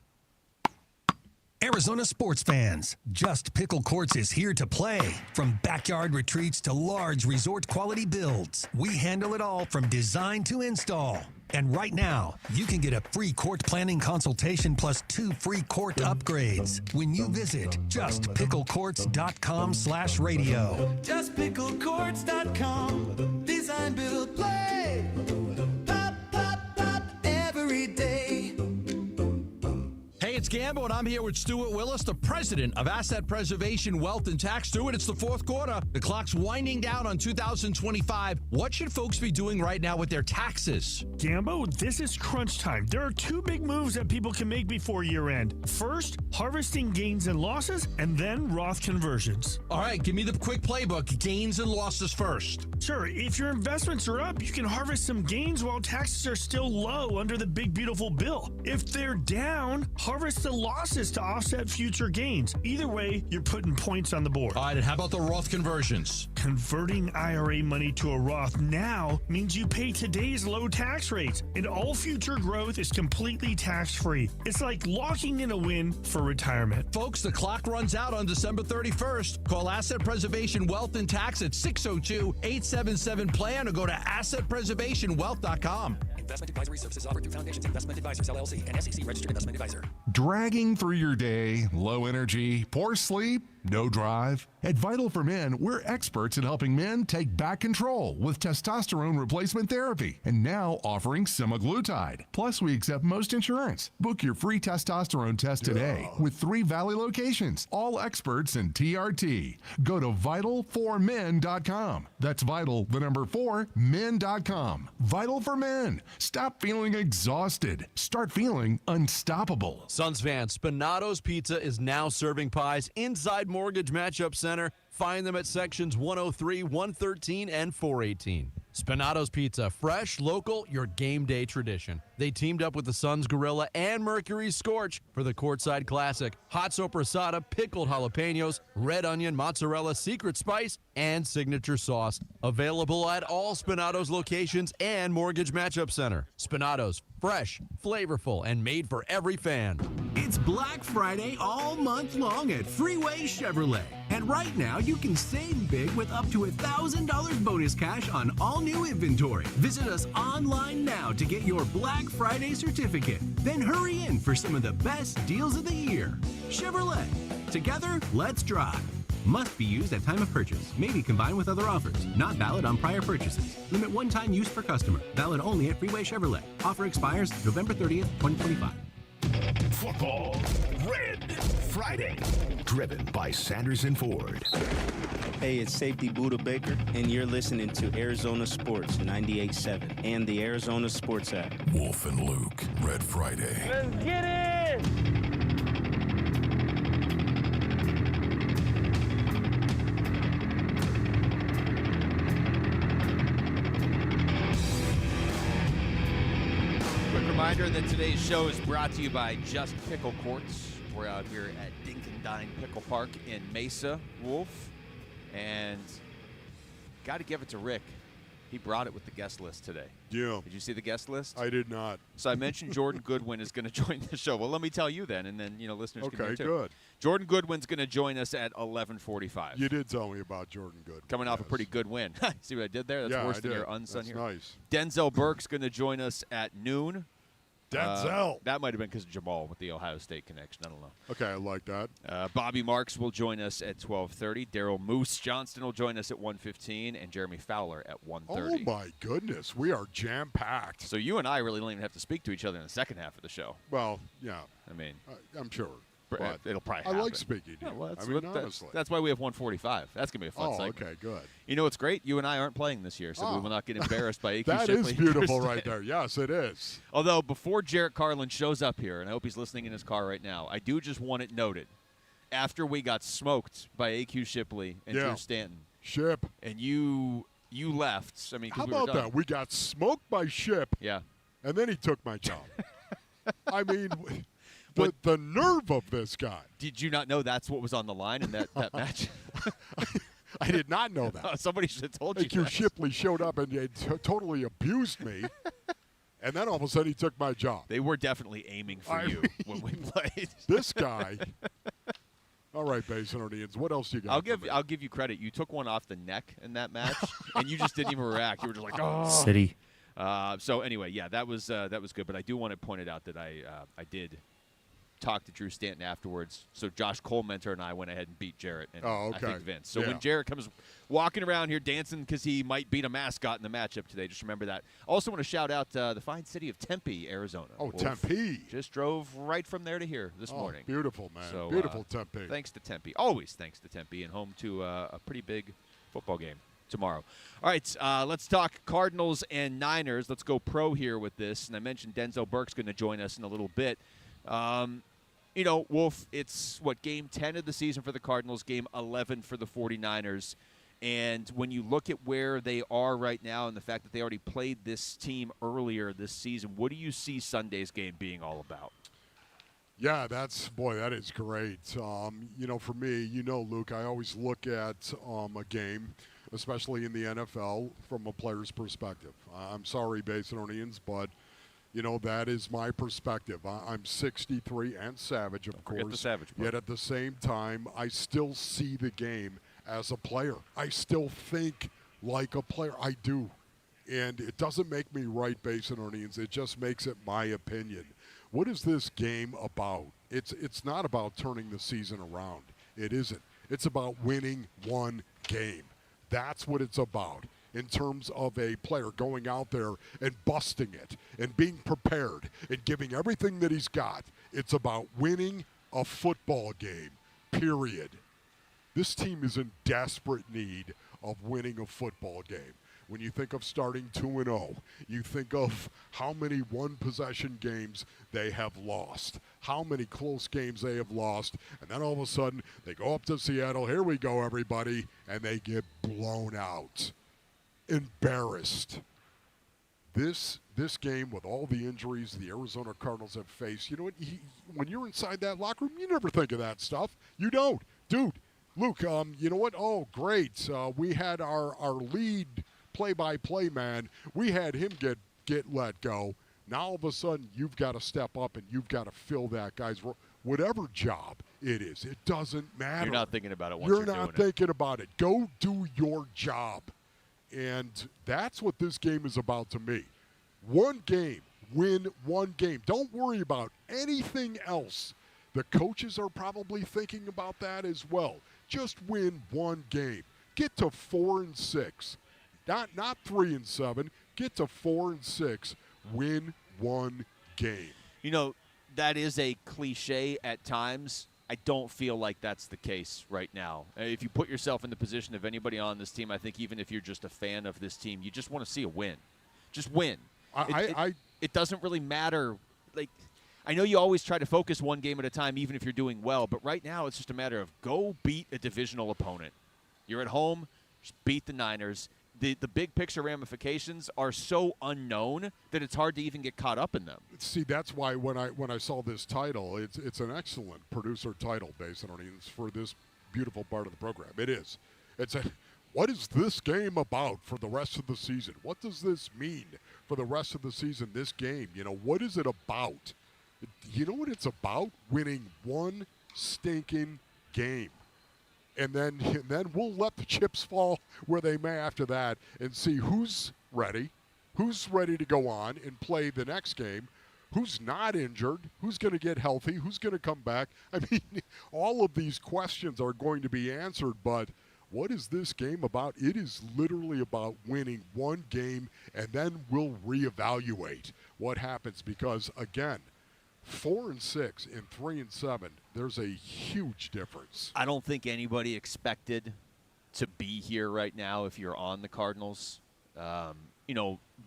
Arizona sports fans, Just Pickle Courts is here to play. From backyard retreats to large resort-quality builds, we handle it all from design to install. And right now, you can get a free court planning consultation plus 2 free court upgrades when you visit justpicklecourts.com/radio. JustPickleCourts.com. Design, build, play. Pop, pop, pop every day. Hey, it's Gambo, and I'm here with Stuart Willis, the president of Asset Preservation, Wealth, and Tax. Stuart, it's the fourth quarter. The clock's winding down on 2025. What should folks be doing right now with their taxes? Gambo, this is crunch time. There are 2 big moves that people can make before year end. First, harvesting gains and losses, and then Roth conversions. All right, give me the quick playbook. Gains and losses first. Sure, if your investments are up, you can harvest some gains while taxes are still low under the big beautiful bill. If they're down, harvest the losses to offset future gains. Either way, you're putting points on the board. All right, and how about the Roth conversions? Converting IRA money to a Roth now means you pay today's low tax rates, and all future growth is completely tax-free. It's like locking in a win for retirement. Folks, the clock runs out on December 31st. Call Asset Preservation Wealth and Tax at 602-877-PLAN or go to assetpreservationwealth.com. Investment advisory services offered through Foundations Investment Advisors, LLC, and SEC Registered Investment Advisor. Dragging through your day, low energy, poor sleep, no drive? At Vital for Men, we're experts in helping men take back control with testosterone replacement therapy, and now offering semaglutide. Plus, we accept most insurance. Book your free testosterone test today with 3 Valley locations, all experts in TRT. Go to vital4men.com. That's vital, the number 4, men.com. Vital for Men. Stop feeling exhausted. Start feeling unstoppable. Suns fans, Spinato's Pizza is now serving pies inside Mortgage Matchup Center. Find them at sections 103, 113, and 418. Spinato's Pizza, fresh, local, your game day tradition. They teamed up with the Suns Gorilla and Mercury's Scorch for the Courtside Classic. Hot sopressata, pickled jalapenos, red onion, mozzarella, secret spice, and signature sauce. Available at all Spinato's locations and Mortgage Matchup Center. Spinato's, fresh, flavorful, and made for every fan. It's Black Friday all month long at Freeway Chevrolet. And right now, you can save big with up to $1,000 bonus cash on all new inventory. Visit us online now to get your Black Friday certificate. Then hurry in for some of the best deals of the year. Chevrolet. Together, let's drive. Must be used at time of purchase. May be combined with other offers. Not valid on prior purchases. Limit one-time use per customer. Valid only at Freeway Chevrolet. Offer expires November 30th, 2025. Football Red Friday, driven by Sanders and Ford. Hey, it's Safety Buddha Baker, and you're listening to Arizona Sports 98.7 and the Arizona Sports app. Wolf and Luke, Red Friday. Let's get it! Reminder that today's show is brought to you by Just Pickle Courts. We're out here at Dink Dine Pickle Park in Mesa, Wolf. And got to give it to Rick. He brought it with the guest list today. Yeah. Did you see the guest list? I did not. So I mentioned Jordan Goodwin is going to join the show. Well, let me tell you then, and then listeners can hear too. Good. Jordan Goodwin's going to join us at 11:45. You did tell me about Jordan Goodwin. Coming off a pretty good win. See what I did there? That's worse than your unsung here. Nice. Denzel Burke's going to join us at noon. Denzel. That might have been because of Jamal with the Ohio State connection. I don't know. Okay, I like that. Bobby Marks will join us at 12:30. Daryl Moose Johnston will join us at 1:15, and Jeremy Fowler at 1:30. Oh, my goodness. We are jam-packed. So you and I really don't even have to speak to each other in the second half of the show. Well, yeah. I mean, I'm sure. But it'll probably happen. I like speaking to you. Well, honestly. that's why we have 145. That's going to be a fun segment. Okay, good. You know what's great? You and I aren't playing this year, so we will not get embarrassed by AQ That Shipley. is beautiful right there. Yes, it is. Although, before Jarrett Carlin shows up here, and I hope he's listening in his car right now, I do just want it noted. After we got smoked by AQ Shipley and Drew Stanton. Ship. And you left. I mean, how we were about done. that? We got smoked by Ship. Yeah. And then he took my job. I mean, the nerve of this guy. Did you not know that's what was on the line in that match? I did not know that. Somebody should have told you AQ that. Shipley showed up and totally abused me. And then all of a sudden he took my job. They were definitely aiming for you when we played. This guy. All right, Basinonians, what else you got? I'll give you credit. You took one off the neck in that match, and you just didn't even react. You were just like, oh. City. So anyway, yeah, that was good. But I do want to point it out that I did talk to Drew Stanton afterwards. So Josh Colementor and I went ahead and beat Jarrett and I think Vince. So when Jarrett comes walking around here dancing because he might beat a mascot in the matchup today, just remember that. Also want to shout out the fine city of Tempe, Arizona. Oh, Tempe. Just drove right from there to here this morning. Beautiful, man. So, beautiful Tempe. Thanks to Tempe. Always thanks to Tempe, and home to a pretty big football game tomorrow. All right, let's talk Cardinals and Niners. Let's go pro here with this. And I mentioned Denzel Burke's going to join us in a little bit. Wolf, it's, game 10 of the season for the Cardinals, game 11 for the 49ers. And when you look at where they are right now and the fact that they already played this team earlier this season, what do you see Sunday's game being all about? Yeah, that is great. For me, Luke, I always look at a game, especially in the NFL, from a player's perspective. I'm sorry, Basinonians, but that is my perspective. I'm 63 and savage, of course. Forget the savage part. Yet at the same time, I still see the game as a player. I still think like a player. I do. And it doesn't make me right, Basinonians. It just makes it my opinion. What is this game about? It's not about turning the season around. It isn't. It's about winning one game. That's what it's about. In terms of a player going out there and busting it and being prepared and giving everything that he's got. It's about winning a football game, period. This team is in desperate need of winning a football game. When you think of starting 2-0, you think of how many one-possession games they have lost, how many close games they have lost, and then all of a sudden they go up to Seattle, here we go, everybody, and they get blown out. Embarrassed. This game, with all the injuries the Arizona Cardinals have faced, you know what? When you're inside that locker room, you never think of that stuff. You don't. Dude, Luke, you know what? Oh, great. We had our lead play-by-play man. We had him get let go. Now all of a sudden, you've got to step up and you've got to fill that guy's role. Whatever job it is, it doesn't matter. You're not thinking about it once you're you're doing not it. thinking about it. Go do your job. And that's what this game is about to me. One game, win one game. Don't worry about anything else. The coaches are probably thinking about that as well. Just win one game. Get to 4-6. Not 3-7. Get to 4-6. Win one game. That is a cliche at times. I don't feel like that's the case right now. If you put yourself in the position of anybody on this team, I think even if you're just a fan of this team, you just want to see a win. Just win. It doesn't really matter. Like, I know you always try to focus one game at a time, even if you're doing well, but right now it's just a matter of go beat a divisional opponent. You're at home, just beat the Niners. The big picture ramifications are so unknown that it's hard to even get caught up in them. See, that's why when I saw this title, it's an excellent producer title, Basinonians, for this beautiful part of the program. It is. what is this game about for the rest of the season? What does this mean for the rest of the season, this game? What is it about? You know what it's about? Winning one stinking game. And then we'll let the chips fall where they may after that and see who's ready to go on and play the next game, who's not injured, who's going to get healthy, who's going to come back. I mean, all of these questions are going to be answered, but what is this game about? It is literally about winning one game, and then we'll reevaluate what happens because, again, 4-6 and 3-7, there's a huge difference. I don't think anybody expected to be here right now if you're on the Cardinals.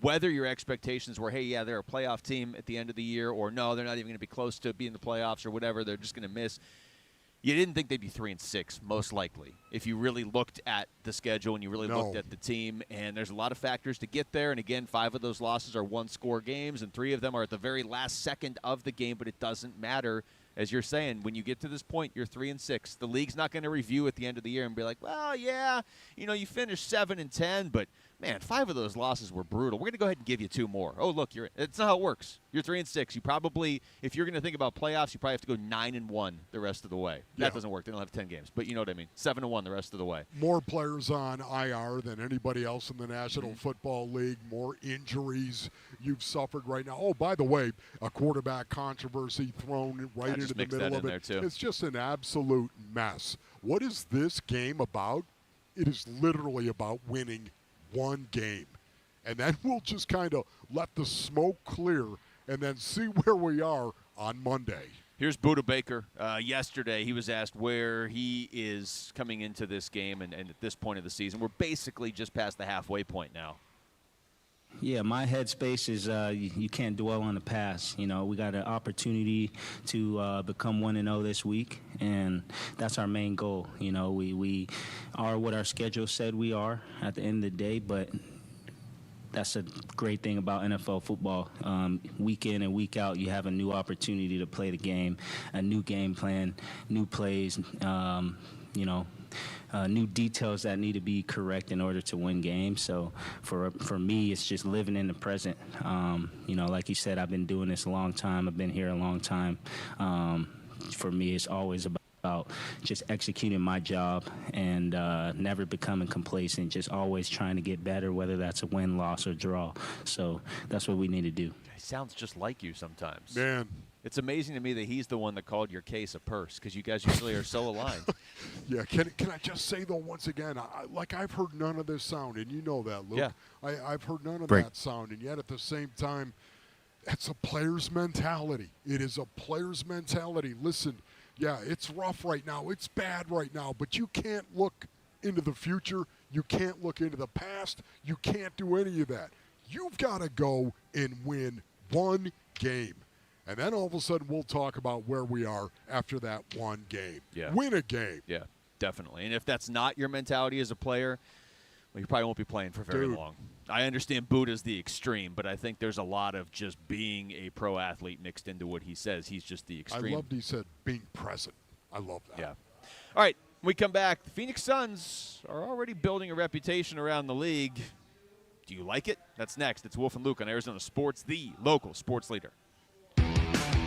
Whether your expectations were, hey, yeah, they're a playoff team at the end of the year, or no, they're not even going to be close to being in the playoffs or whatever, they're just going to miss. You didn't think they'd be 3-6, most likely, if you really looked at the schedule and you really looked at the team. And there's a lot of factors to get there. And, again, 5 of those losses are one-score games, and 3 of them are at the very last second of the game. But it doesn't matter. As you're saying, when you get to this point, you're 3-6. The league's not going to review at the end of the year and be like, well, yeah, you finished 7-10, but, man, 5 of those losses were brutal. We're going to go ahead and give you 2 more. Oh, look, it's not how it works. You're 3-6. You probably, if you're going to think about playoffs, you probably have to go 9-1 the rest of the way. That doesn't work. They don't have 10 games, but you know what I mean. 7-1 the rest of the way. More players on IR than anybody else in the National Football League. More injuries you've suffered right now. Oh, by the way, a quarterback controversy thrown right into the middle of it. It's just an absolute mess. What is this game about? It is literally about winning one game. And then we'll just kind of let the smoke clear and then see where we are on Monday. Here's Buda Baker. Yesterday, he was asked where he is coming into this game and at this point of the season. We're basically just past the halfway point now. Yeah, my headspace is you can't dwell on the past. We got an opportunity to become 1-0 this week, and that's our main goal. We are what our schedule said we are at the end of the day, but that's a great thing about NFL football. Week in and week out, you have a new opportunity to play the game, a new game plan, new plays, new details that need to be correct in order to win games. So for me, it's just living in the present. Like you said, I've been doing this a long time. I've been here a long time. For me, it's always about just executing my job and never becoming complacent, just always trying to get better, whether that's a win, loss, or draw. So that's what we need to do. He sounds just like you sometimes. Man. It's amazing to me that he's the one that called your case a purse because you guys usually are so aligned. Yeah, can I just say, though, once again, I've heard none of this sound, and you know that, Luke. Yeah. I've heard none of that sound, and yet at the same time, it's a player's mentality. It is a player's mentality. Listen, yeah, it's rough right now. It's bad right now, but you can't look into the future. You can't look into the past. You can't do any of that. You've got to go and win one game. And then all of a sudden we'll talk about where we are after that one game. Yeah. Win a game. Yeah, definitely. And if that's not your mentality as a player, well, you probably won't be playing for very long. I understand Buda's the extreme, but I think there's a lot of just being a pro athlete mixed into what he says. He's just the extreme. I loved he said being present. I love that. Yeah. All right, when we come back, the Phoenix Suns are already building a reputation around the league. Do you like it? That's next. It's Wolf and Luke on Arizona Sports, the local sports leader.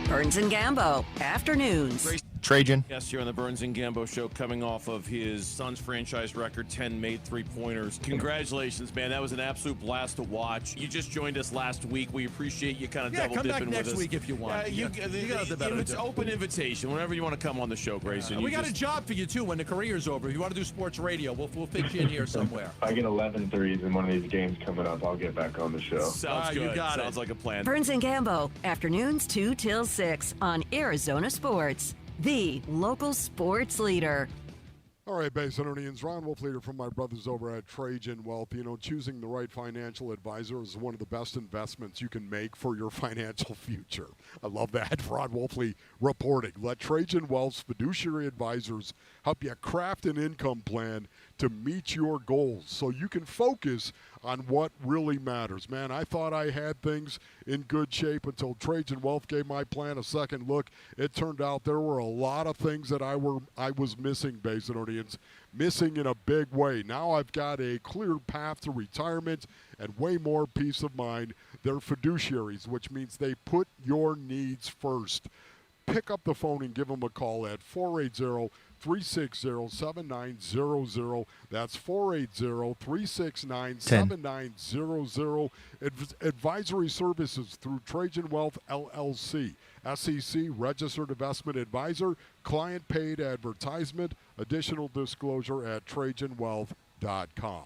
Burns and Gambo, afternoons. Trajan. Yes, here on the Burns and Gambo show, coming off of his Suns franchise record, 10 made three-pointers. Congratulations, man. That was an absolute blast to watch. You just joined us last week. We appreciate you kind of double dipping with us. Come back next week if you want. It's an open invitation. Whenever you want to come on the show, Grayson. We got a job for you, too, when the career's over. If you want to do sports radio, we'll fit you in here somewhere. If I get 11 threes in one of these games coming up, I'll get back on the show. Sounds good. You got Sounds like a plan. Burns and Gambo, afternoons 2 till 6 on Arizona Sports, the local sports leader. All right, Basinonians, Ron Wolfleader from my brothers over at Trajan Wealth. Choosing the right financial advisor is one of the best investments you can make for your financial future. I love that. Ron Wolfley reporting. Let Trajan Wealth's fiduciary advisors help you craft an income plan to meet your goals so you can focus on what really matters. Man, I thought I had things in good shape until Trajan Wealth gave my plan a second look. It turned out there were a lot of things that I was missing, Basinonians, missing in a big way. Now I've got a clear path to retirement and way more peace of mind. They're fiduciaries, which means they put your needs first. Pick up the phone and give them a call at 480-360-7900. That's 480-369-7900. Advisory services through Trajan Wealth, LLC. SEC Registered Investment Advisor. Client paid advertisement. Additional disclosure at TrajanWealth.com.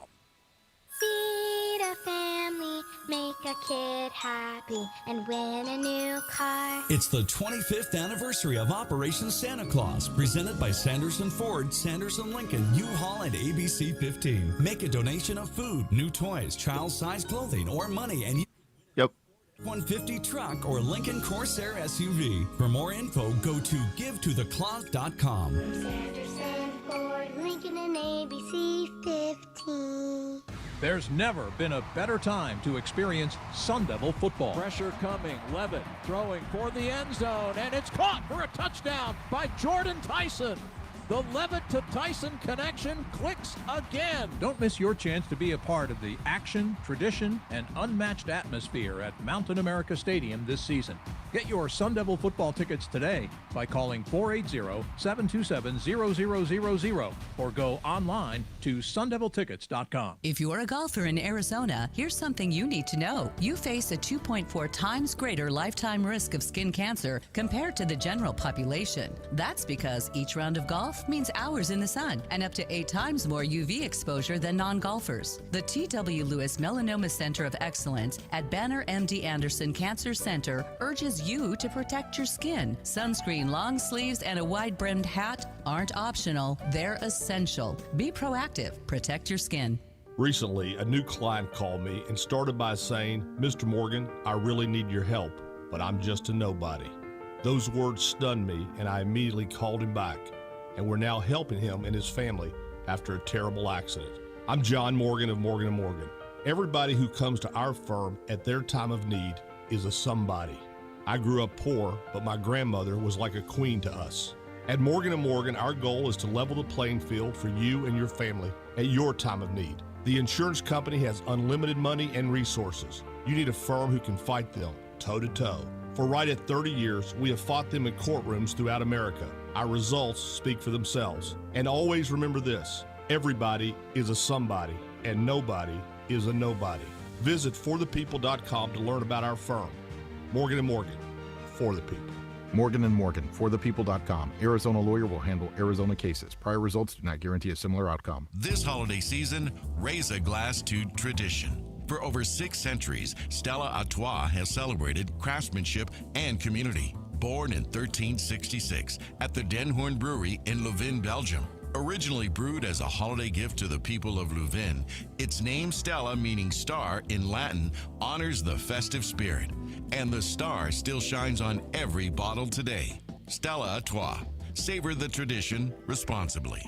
Feed a family, make a kid happy, and win a new car. It's the 25th anniversary of Operation Santa Claus, presented by Sanderson Ford, Sanderson Lincoln, U-Haul, and ABC 15. Make a donation of food, new toys, child-sized clothing, or money, and you... Yep. 150 truck or Lincoln Corsair SUV. For more info, go to givetothecloth.com. Sanderson Ford, Lincoln, and ABC 15. There's never been a better time to experience Sun Devil football. Pressure coming. Levitt throwing for the end zone, and it's caught for a touchdown by Jordan Tyson. The Levitt to Tyson connection clicks again. Don't miss your chance to be a part of the action, tradition, and unmatched atmosphere at Mountain America Stadium this season. Get your Sun Devil football tickets today by calling 480-727-0000 or go online to sundeviltickets.com. If you're a golfer in Arizona, here's something you need to know. You face a 2.4 times greater lifetime risk of skin cancer compared to the general population. That's because each round of golf means hours in the sun and up to 8 times more UV exposure than non-golfers. The T.W. Lewis Melanoma Center of Excellence at Banner MD Anderson Cancer Center urges you to protect your skin. Sunscreen, long sleeves, and a wide-brimmed hat aren't optional. They're essential. Be proactive. Protect your skin. Recently, a new client called me and started by saying, "Mr. Morgan, I really need your help, but I'm just a nobody." Those words stunned me, and I immediately called him back. And we're now helping him and his family after a terrible accident. I'm John Morgan of Morgan & Morgan. Everybody who comes to our firm at their time of need is a somebody. I grew up poor, but my grandmother was like a queen to us. At Morgan & Morgan, our goal is to level the playing field for you and your family at your time of need. The insurance company has unlimited money and resources. You need a firm who can fight them toe-to-toe. For right at 30 years, we have fought them in courtrooms throughout America. Our results speak for themselves. And always remember this: everybody is a somebody, and nobody is a nobody. Visit forthepeople.com to learn about our firm. Morgan & Morgan, for the people. Morgan & Morgan, forthepeople.com. Arizona lawyer will handle Arizona cases. Prior results do not guarantee a similar outcome. This holiday season, raise a glass to tradition. For over 6 centuries, Stella Artois has celebrated craftsmanship and community. Born in 1366 at the Den Hoorn Brewery in Leuven, Belgium. Originally brewed as a holiday gift to the people of Leuven, its name Stella, meaning star in Latin, honors the festive spirit. And the star still shines on every bottle today. Stella Artois. Savor the tradition responsibly.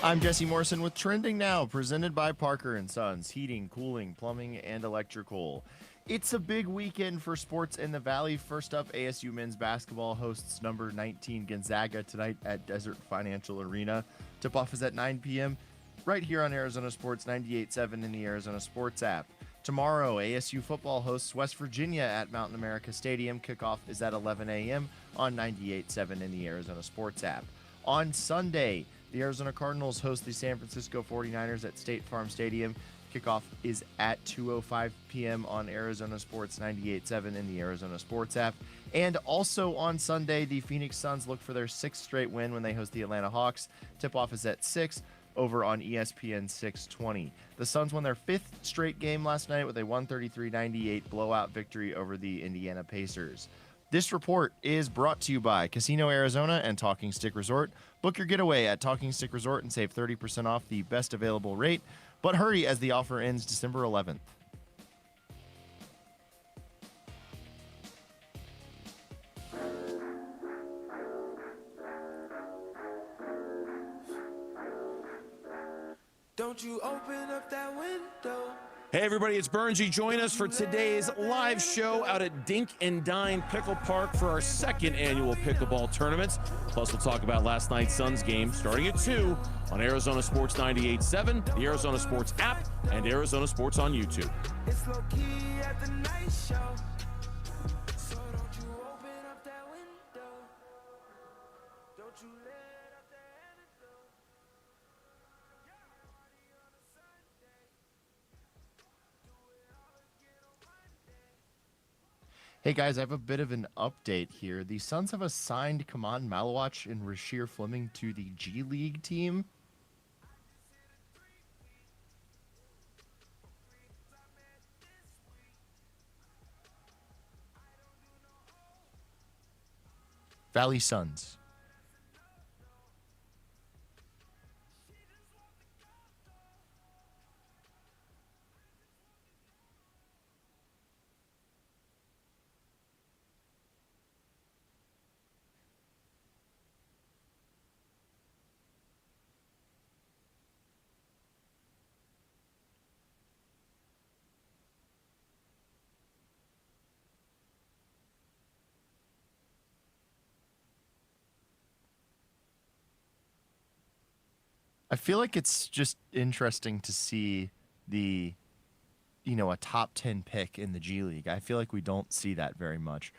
I'm Jesse Morrison with Trending Now, presented by Parker & Sons, heating, cooling, plumbing, and electrical. It's a big weekend for sports in the Valley. First up, ASU men's basketball hosts number 19 Gonzaga tonight at Desert Financial Arena. Tip-off is at 9 p.m. right here on Arizona Sports 98.7 in the Arizona Sports app. Tomorrow, ASU football hosts West Virginia at Mountain America Stadium. Kickoff is at 11 a.m. on 98.7 in the Arizona Sports app. On Sunday, the Arizona Cardinals host the San Francisco 49ers at State Farm Stadium. Kickoff is at 2:05 p.m. on Arizona Sports 98.7 in the Arizona Sports app. And also on Sunday, the Phoenix Suns look for their 6th straight win when they host the Atlanta Hawks. Tip-off is at 6 over on ESPN 620. The Suns won their 5th straight game last night with a 133-98 blowout victory over the Indiana Pacers. This report is brought to you by Casino Arizona and Talking Stick Resort. Book your getaway at Talking Stick Resort and save 30% off the best available rate. But hurry, as the offer ends December 11th. Don't you open up that window. Hey everybody, it's Bernsey. Join us for today's live show out at Dink Dine Pickle Park for our second annual pickleball tournaments. Plus, we'll talk about last night's Suns game starting at 2 on Arizona Sports 98.7, the Arizona Sports app, and Arizona Sports on YouTube. It's low key at the night show. So don't you open up that window. Don't you let up the antidote. Hey guys, I have a bit of an update here. The Suns have assigned Kaman Malawach and Rashir Fleming to the G League team. Valley Suns. I feel like it's just interesting to see a top 10 pick in the G League. I feel like we don't see that very much.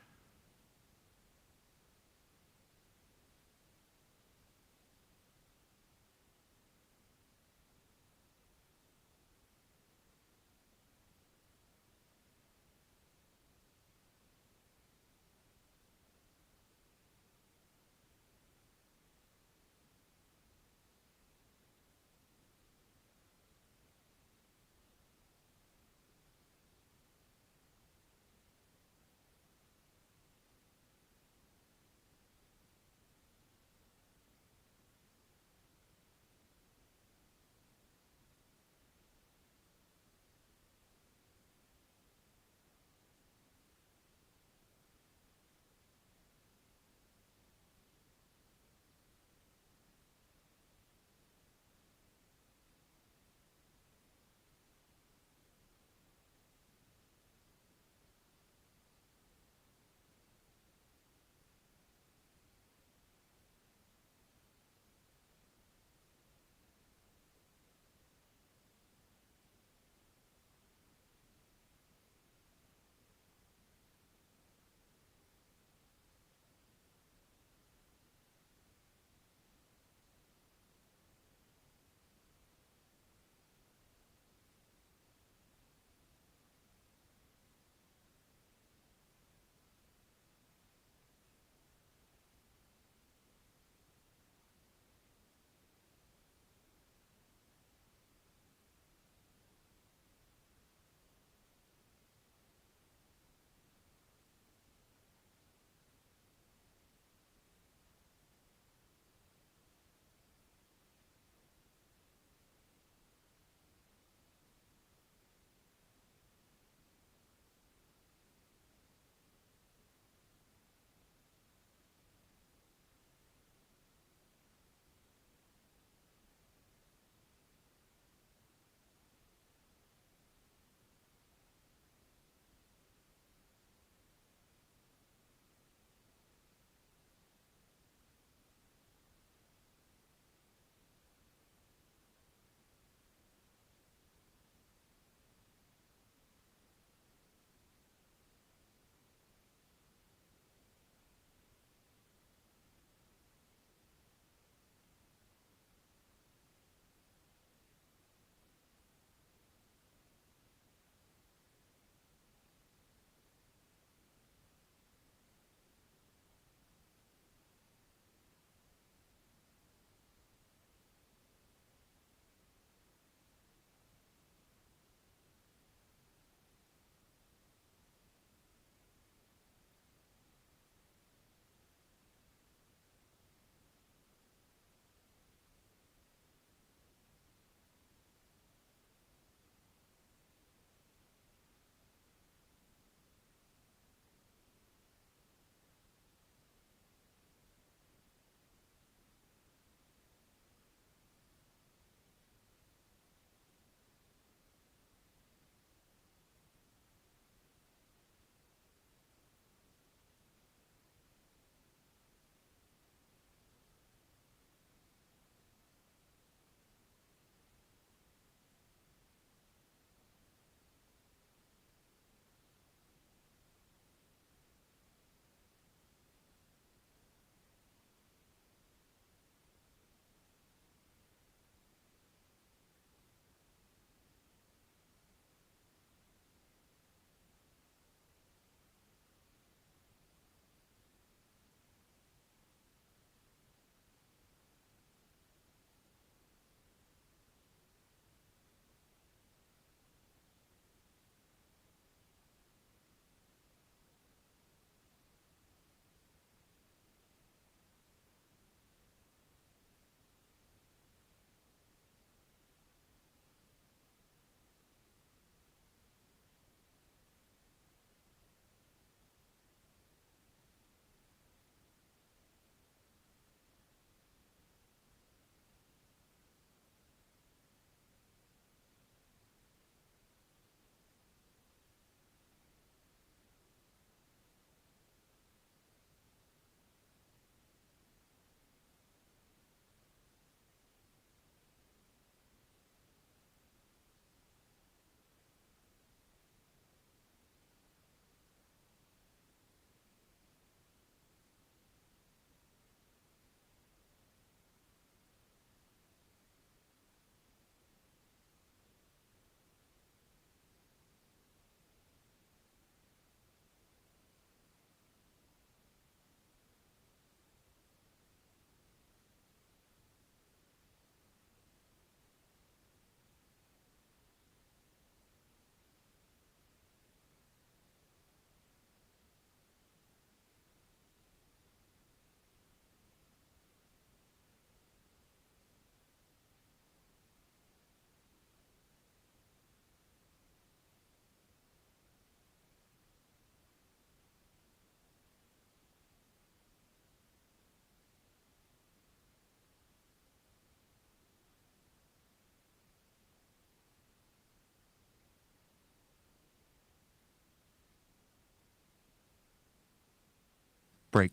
Break.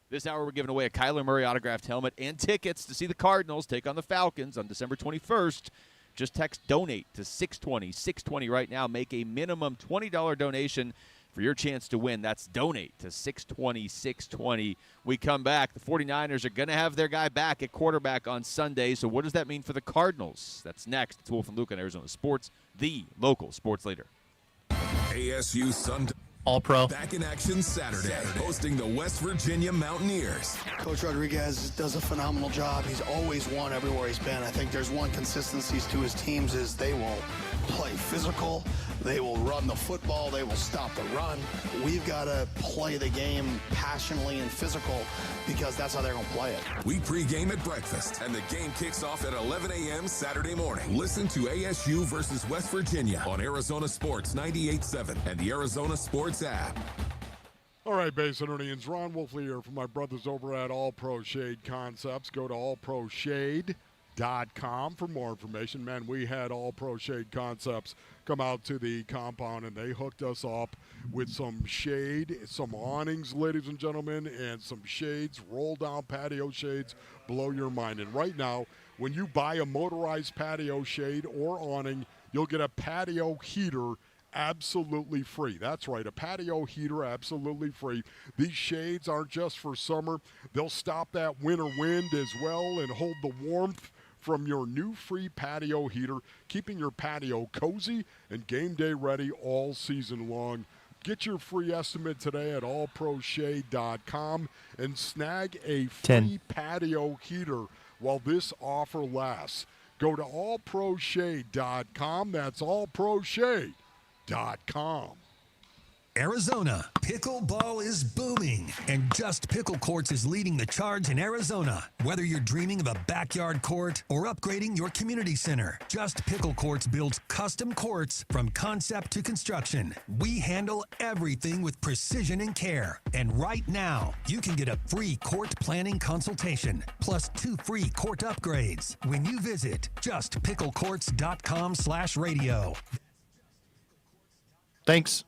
This hour, we're giving away a Kyler Murray autographed helmet and tickets to see the Cardinals take on the Falcons on December 21st. Just text DONATE to 620 right now. Make a minimum $20 donation for your chance to win. That's DONATE to 620. We come back. The 49ers are going to have their guy back at quarterback on Sunday. So what does that mean for the Cardinals? That's next. It's Wolf and Luke on Arizona Sports, the local sports leader. ASU Sun All-Pro. Back in action Saturday, hosting the West Virginia Mountaineers. Coach Rodriguez does a phenomenal job. He's always won everywhere he's been. I think there's one consistency to his teams is they will play physical, they will run the football, they will stop the run. We've got to play the game passionately and physical because that's how they're going to play it. We pregame at breakfast, and the game kicks off at 11 a.m. Saturday morning. Listen to ASU versus West Virginia on Arizona Sports 98.7 and the Arizona Sports app. All right, Basinonians, Ron Wolfley here from my brothers over at All Pro Shade Concepts. Go to allproshade.com for more information. Man, we had All Pro Shade Concepts come out to the compound, and they hooked us up with some shade, some awnings, ladies and gentlemen, and some shades, roll-down patio shades, blow your mind. And right now, when you buy a motorized patio shade or awning, you'll get a patio heater absolutely free. That's right, a patio heater absolutely free. These shades aren't just for summer. They'll stop that winter wind as well and hold the warmth from your new free patio heater, keeping your patio cozy and game day ready all season long. Get your free estimate today at allproshade.com and snag a free patio heater while this offer lasts. Go to allproshade.com. That's allproshade.com. Arizona, pickleball is booming, and Just Pickle Courts is leading the charge in Arizona. Whether you're dreaming of a backyard court or upgrading your community center, Just Pickle Courts builds custom courts from concept to construction. We handle everything with precision and care. And right now, you can get a free court planning consultation, plus 2 free court upgrades when you visit justpicklecourts.com/radio. Thanks.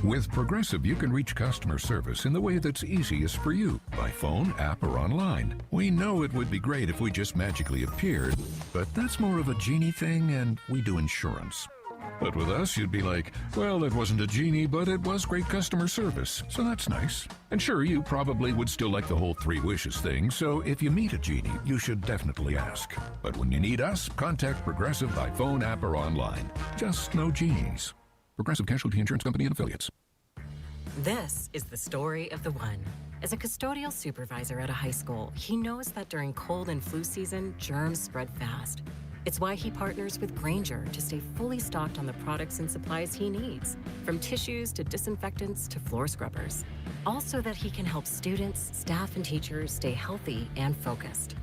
With Progressive, you can reach customer service in the way that's easiest for you, by phone, app, or online. We know it would be great if we just magically appeared, but that's more of a genie thing, and we do insurance. But with us, you'd be like, well, it wasn't a genie, but it was great customer service, so that's nice. And sure, you probably would still like the whole 3 wishes thing, so if you meet a genie, you should definitely ask. But when you need us, contact Progressive by phone, app, or online. Just no genies. Progressive Casualty Insurance Company and Affiliates. This is the story of the one. As a custodial supervisor at a high school, he knows that during cold and flu season, germs spread fast. It's why he partners with Grainger to stay fully stocked on the products and supplies he needs, from tissues to disinfectants to floor scrubbers. All so that he can help students, staff, and teachers stay healthy and focused.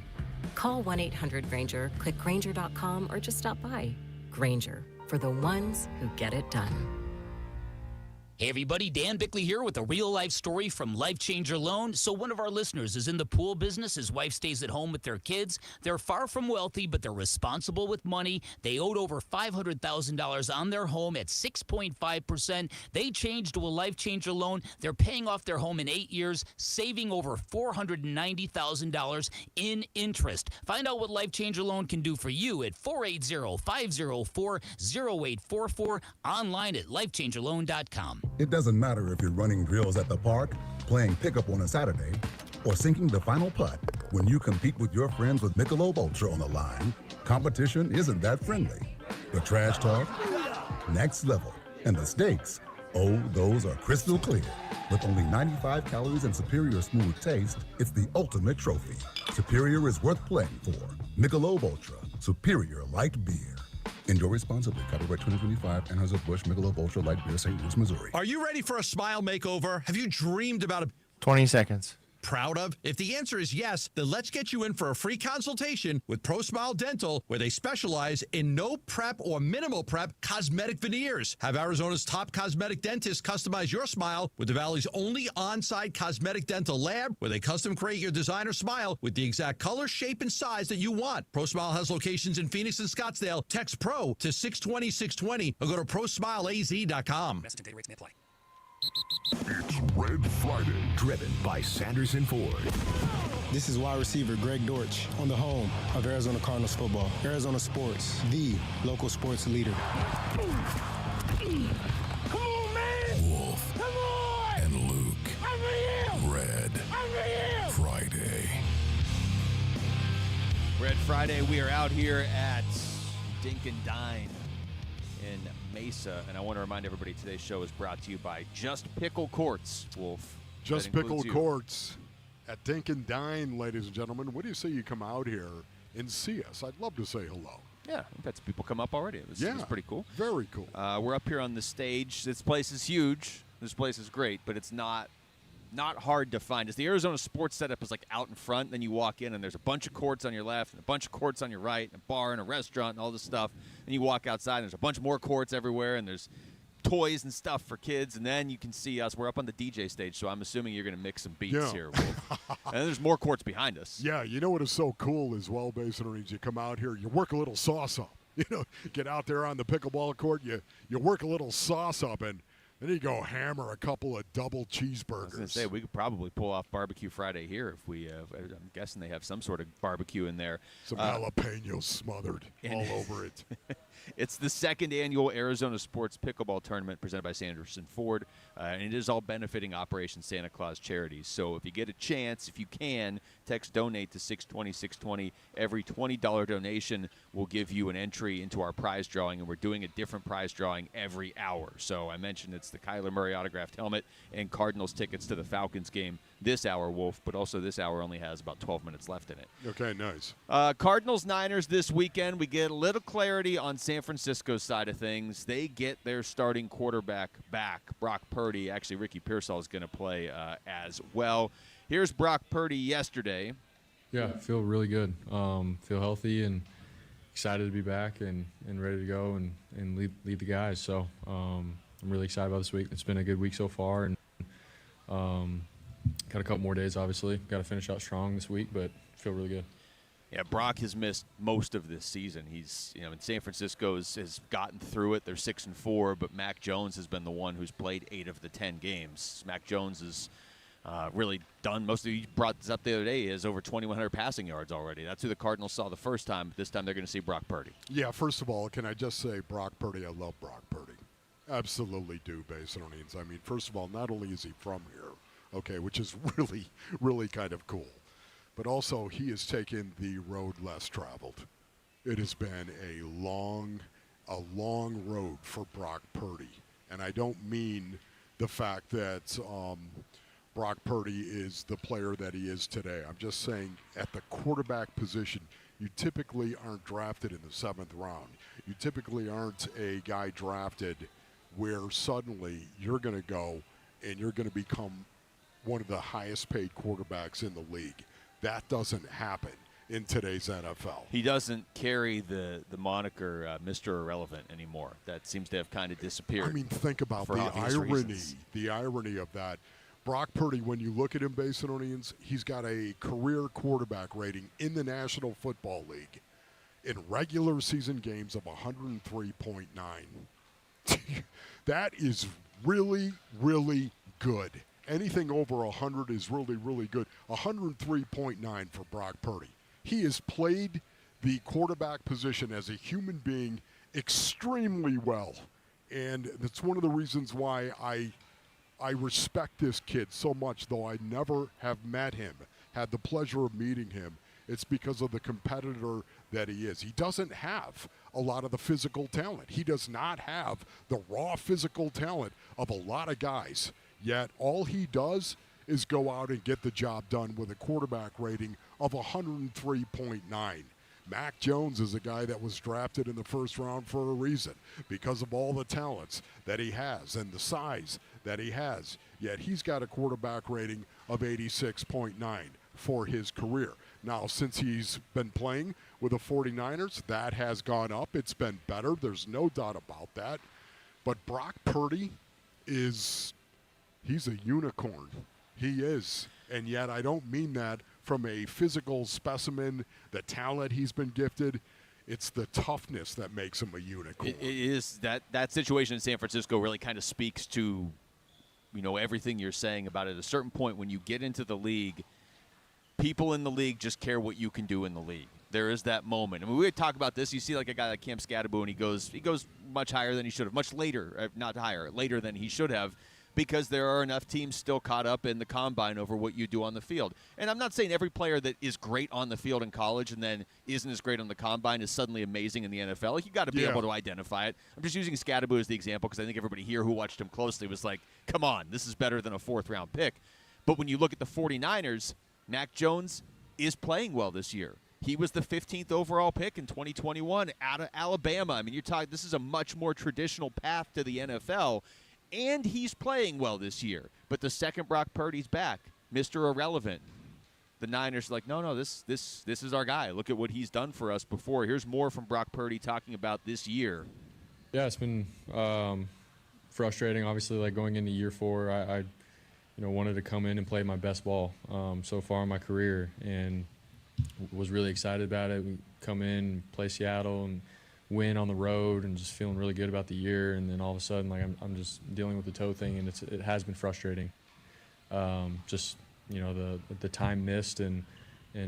Call 1-800-GRAINGER, click Grainger.com, or just stop by. Grainger, for the ones who get it done. Hey everybody, Dan Bickley here with a real-life story from Life Changer Loan. So one of our listeners is in the pool business. His wife stays at home with their kids. They're far from wealthy, but they're responsible with money. They owed over $500,000 on their home at 6.5%. They changed to a Life Changer Loan. They're paying off their home in 8 years, saving over $490,000 in interest. Find out what Life Changer Loan can do for you at 480-504-0844, online at lifechangerloan.com. It doesn't matter if you're running drills at the park playing pickup on a Saturday, or sinking the final putt. When you compete with your friends with Michelob Ultra on the line, competition isn't that friendly. The trash talk, next level. And the stakes, oh, those are crystal clear. With only 95 calories and superior smooth taste, it's the ultimate trophy. Superior is worth playing for. Michelob Ultra, superior light beer. Enjoy responsibly. Copyright 2025, Anheuser-Busch Michelob Ultra Light Beer, St. Louis, Missouri. Are you ready for a smile makeover? Have you dreamed about a 20 seconds. proud of? If the answer is yes, then let's get you in for a free consultation with ProSmile Dental, where they specialize in no prep or minimal prep cosmetic veneers. Have Arizona's top cosmetic dentists customize your smile with the Valley's only on-site cosmetic dental lab, where they custom create your designer smile with the exact color, shape, and size that you want. ProSmile has locations in Phoenix and Scottsdale. Text PRO to 620-620 or go to ProSmileAZ.com. Message and data rates may apply. It's Red Friday, driven by Sanderson Ford. This is wide receiver Greg Dortch on the home of Arizona Cardinals football. Arizona Sports, the local sports leader. Come on, man! Wolf. Come on! And Luke. I'm for you! Red Friday. Red Friday, we are out here at Dink Dine in Mesa, and I want to remind everybody today's show is brought to you by Just Pickle Courts, Wolf. Just Pickle Courts at Dink Dine, ladies and gentlemen. What do you say you come out here and see us? I'd love to say hello. Yeah, we've had some people come up already. It was pretty cool. Very cool. We're up here on the stage. This place is huge. This place is great, but it's not hard to find. As the Arizona sports setup is like out in front, then you walk in and there's a bunch of courts on your left and a bunch of courts on your right, and a bar and a restaurant and all this stuff. And you walk outside and there's a bunch more courts everywhere, and there's toys and stuff for kids, and then you can see us. We're up on the DJ stage, so I'm assuming you're going to mix some beats here, Wolf. And then there's more courts behind us. Yeah, you know what is so cool as well, Basin Marines? You come out here, you work a little sauce up. You know, get out there on the pickleball court, you work a little sauce up, and then you go hammer a couple of double cheeseburgers. I was going to say, we could probably pull off Barbecue Friday here if we I'm guessing they have some sort of barbecue in there. Some jalapenos smothered all over it. It's the second annual Arizona Sports Pickleball Tournament presented by Sanderson Ford, and it is all benefiting Operation Santa Claus charities. So if you get a chance, if you can, text donate to 620-620. Every $20 donation will give you an entry into our prize drawing, and we're doing a different prize drawing every hour. So I mentioned it's the Kyler Murray autographed helmet and Cardinals tickets to the Falcons game this hour, Wolf, but also this hour only has about 12 minutes left in it. Okay, nice. Cardinals-Niners this weekend. We get a little clarity on San Francisco's side of things. They get their starting quarterback back, Brock Purdy. Actually, Ricky Pearsall is going to play as well. Here's Brock Purdy yesterday. Yeah, I feel really good. Feel healthy and excited to be back and ready to go and lead the guys. So I'm really excited about this week. It's been a good week so far, and got a couple more days, obviously. Got to finish out strong this week, but feel really good. Yeah, Brock has missed most of this season. He's, in San Francisco has gotten through it. They're 6-4, but Mac Jones has been the one who's played 8 of the 10 games. Mac Jones has really done most of it. You brought this up the other day. He has over 2,100 passing yards already. That's who the Cardinals saw the first time. This time they're going to see Brock Purdy. Yeah, first of all, can I just say Brock Purdy, I love Brock Purdy. Absolutely do, Basinonians. I mean, first of all, not only is he from here, okay, which is really, really kind of cool, but also he has taken the road less traveled. It has been a long road for Brock Purdy. And I don't mean the fact that Brock Purdy is the player that he is today. I'm just saying at the quarterback position, you typically aren't drafted in the 7th round. You typically aren't a guy drafted where suddenly you're going to go and you're going to become one of the highest paid quarterbacks in the league. That doesn't happen in today's NFL. He doesn't carry the moniker Mr. Irrelevant anymore. That seems to have kind of disappeared. I mean, think about the irony of that. Brock Purdy, when you look at him, Basinonians, he's got a career quarterback rating in the National Football League in regular season games of 103.9. That is really, really good. Anything over 100 is really, really good. 103.9 for Brock Purdy. He has played the quarterback position as a human being extremely well. And that's one of the reasons why I I respect this kid so much, though I never have met him, had the pleasure of meeting him. It's because of the competitor that he is. He doesn't have a lot of the physical talent. He does not have the raw physical talent of a lot of guys. Yet all he does is go out and get the job done with a quarterback rating of 103.9. Mac Jones is a guy that was drafted in the first round for a reason because of all the talents that he has and the size that he has. Yet he's got a quarterback rating of 86.9 for his career. Now, since he's been playing with the 49ers, that has gone up. It's been better. There's no doubt about that. But Brock Purdy he's a unicorn. He is. And yet I don't mean that from a physical specimen, the talent he's been gifted. It's the toughness that makes him a unicorn. It is that situation in San Francisco really kind of speaks to, everything you're saying about it. At a certain point when you get into the league, people in the league just care what you can do in the league. There is that moment. I mean, we would talk about this. You see like a guy like Cam Scatterbo, and he goes much higher than he should have, much later, not higher, later than he should have, because there are enough teams still caught up in the combine over what you do on the field. And I'm not saying every player that is great on the field in college and then isn't as great on the combine is suddenly amazing in the NFL. Like, you got to be able to identify it. I'm just using Scatterbo as the example because I think everybody here who watched him closely was like, come on, this is better than a fourth-round pick. But when you look at the 49ers, Mac Jones is playing well this year. He was the 15th overall pick in 2021 out of Alabama. I mean, you're talking, this is a much more traditional path to the NFL, and he's playing well this year. But the second Brock Purdy's back, Mr. Irrelevant, the Niners are like, no, this is our guy. Look at what he's done for us before. Here's more from Brock Purdy talking about this year. Yeah, it's been frustrating. Obviously, like going into year 4, I wanted to come in and play my best ball so far in my career, and was really excited about it. We come in, play Seattle, and win on the road, and just feeling really good about the year. And then all of a sudden, like I'm just dealing with the toe thing, and it has been frustrating. Just the time missed, and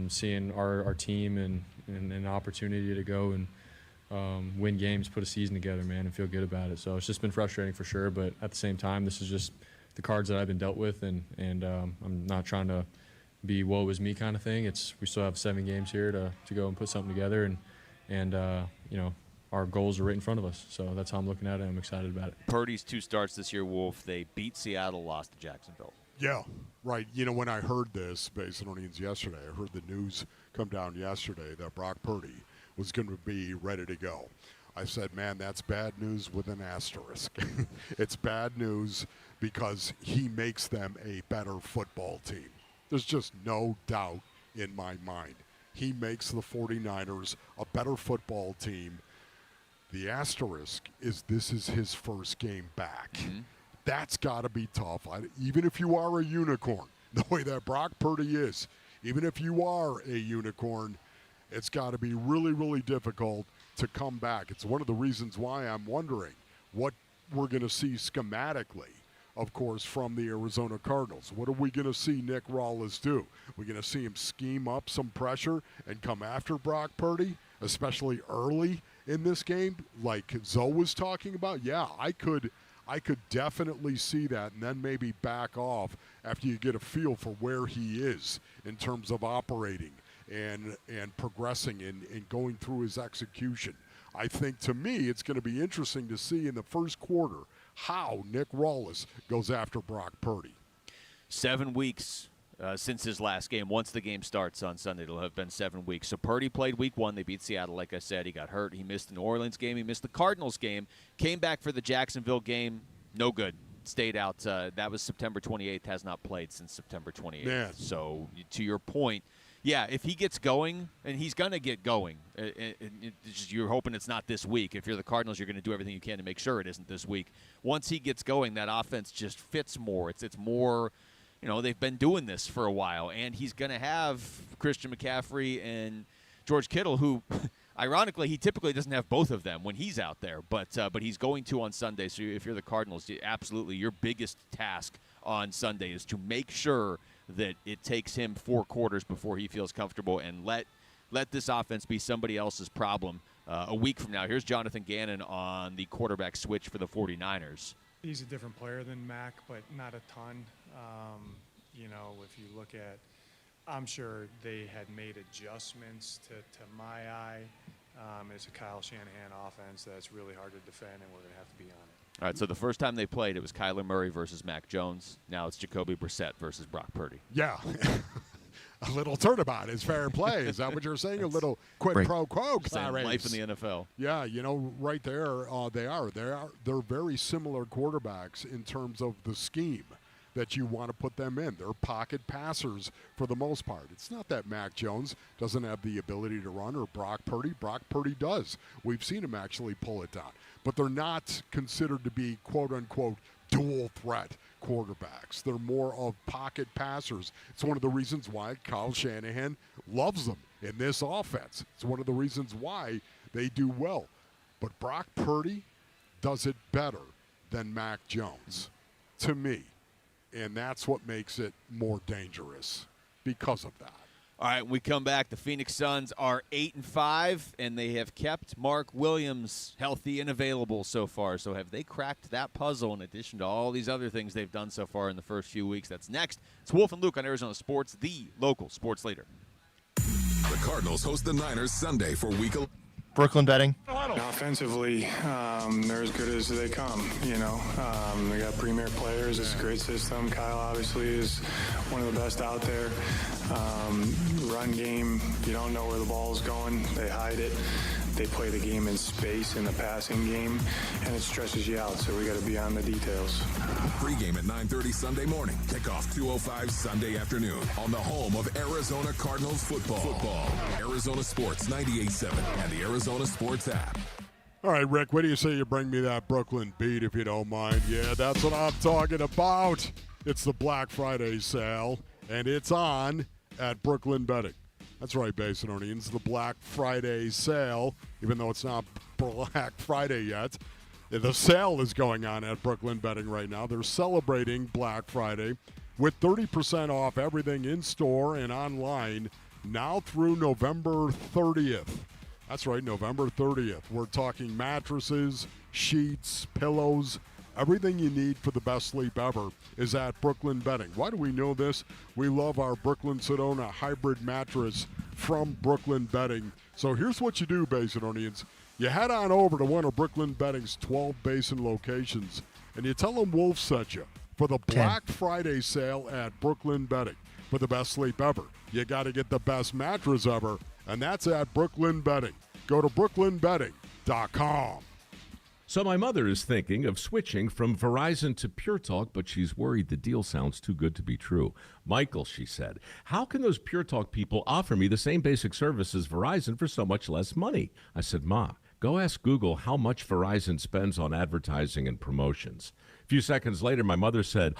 seeing our team and an opportunity to go and win games, put a season together, man, and feel good about it. So it's just been frustrating for sure. But at the same time, this is just the cards that I've been dealt with, and I'm not trying to be woe is me kind of thing. We still have 7 games here to go and put something together, and our goals are right in front of us. So that's how I'm looking at it. I'm excited about it. Purdy's 2 starts this year, Wolf. They beat Seattle, lost to Jacksonville. Yeah, right. When I heard this, Basinonians, yesterday, I heard the news come down yesterday that Brock Purdy was going to be ready to go. I said, man, that's bad news with an asterisk. It's bad news because he makes them a better football team. There's just no doubt in my mind. He makes the 49ers a better football team. The asterisk is this is his first game back. Mm-hmm. That's got to be tough. Even if you are a unicorn, the way that Brock Purdy is, even if you are a unicorn, it's got to be really, really difficult to come back. It's one of the reasons why I'm wondering what we're going to see schematically, of course, from the Arizona Cardinals. What are we going to see Nick Rawlins do? We're going to see him scheme up some pressure and come after Brock Purdy, especially early in this game, like Zoe was talking about. Yeah, I could definitely see that, and then maybe back off after you get a feel for where he is in terms of operating and progressing and going through his execution. I think, to me, it's going to be interesting to see in the first quarter how Nick Rawlins goes after Brock Purdy. 7 weeks since his last game. Once the game starts on Sunday, it'll have been 7 weeks. So Purdy played week 1. They beat Seattle, like I said. He got hurt. He missed the New Orleans game. He missed the Cardinals game. Came back for the Jacksonville game. No good. Stayed out. That was September 28th. Has not played since September 28th. Man. So to your point, yeah, if he gets going, and he's going to get going, you're hoping it's not this week. If you're the Cardinals, you're going to do everything you can to make sure it isn't this week. Once he gets going, that offense just fits more. It's more, they've been doing this for a while, and he's going to have Christian McCaffrey and George Kittle, who, ironically, he typically doesn't have both of them when he's out there, but he's going to on Sunday. So if you're the Cardinals, absolutely your biggest task on Sunday is to make sure that it takes him 4 quarters before he feels comfortable, and let this offense be somebody else's problem a week from now. Here's Jonathan Gannon on the quarterback switch for the 49ers. He's a different player than Mac, but not a ton. If you look at, I'm sure they had made adjustments to my eye. It's a Kyle Shanahan offense that's really hard to defend, and we're going to have to be on it. All right, so the first time they played, it was Kyler Murray versus Mac Jones. Now it's Jacoby Brissett versus Brock Purdy. Yeah. A little turnabout is fair play. Is that what you're saying? A little quid pro quo. Life in the NFL. Yeah, right there, they're very similar quarterbacks in terms of the scheme that you want to put them in. They're pocket passers for the most part. It's not that Mac Jones doesn't have the ability to run or Brock Purdy. Brock Purdy does. We've seen him actually pull it down. But they're not considered to be, quote-unquote, dual threat quarterbacks. They're more of pocket passers. It's one of the reasons why Kyle Shanahan loves them in this offense. It's one of the reasons why they do well. But Brock Purdy does it better than Mac Jones, to me. And that's what makes it more dangerous because of that. All right, when we come back, the Phoenix Suns are 8-5, and they have kept Mark Williams healthy and available so far. So have they cracked that puzzle in addition to all these other things they've done so far in the first few weeks? That's next. It's Wolf and Luke on Arizona Sports, the local sports leader. The Cardinals host the Niners Sunday for Week 11. Brooklyn betting. Offensively, they're as good as they come. They got premier players. It's a great system. Kyle obviously is one of the best out there. Run game, you don't know where the ball is going. They hide it. They play the game in space in the passing game, and it stresses you out. So we got to be on the details. Pre-game at 9:30 Sunday morning. Kickoff 2:05 Sunday afternoon on the home of Arizona Cardinals football. Arizona Sports 98.7 and the Arizona Sports app. All right, Rick, what do you say you bring me that Brooklyn beat if you don't mind? Yeah, that's what I'm talking about. It's the Black Friday sale, and it's on at Brooklyn Betting. That's right, Basinonians, the Black Friday sale, even though it's not Black Friday yet. The sale is going on at Brooklyn Betting right now. They're celebrating Black Friday with 30% off everything in-store and online now through November 30th. That's right, November 30th. We're talking mattresses, sheets, pillows, everything you need for the best sleep ever is at Brooklyn Betting. Why do we know this? We love our Brooklyn Sedona hybrid mattress from Brooklyn Betting. So here's what you do, Basinonians. You head on over to one of Brooklyn Betting's 12 Basin locations, and you tell them Wolf sent you for the Black Friday sale at Brooklyn Betting. For the best sleep ever, you got to get the best mattress ever, and that's at Brooklyn Betting. Go to brooklynbetting.com. So my mother is thinking of switching from Verizon to Pure Talk, but she's worried the deal sounds too good to be true. Michael, she said, how can those Pure Talk people offer me the same basic service as Verizon for so much less money? I said, Ma, go ask Google how much Verizon spends on advertising and promotions. A few seconds later, my mother said,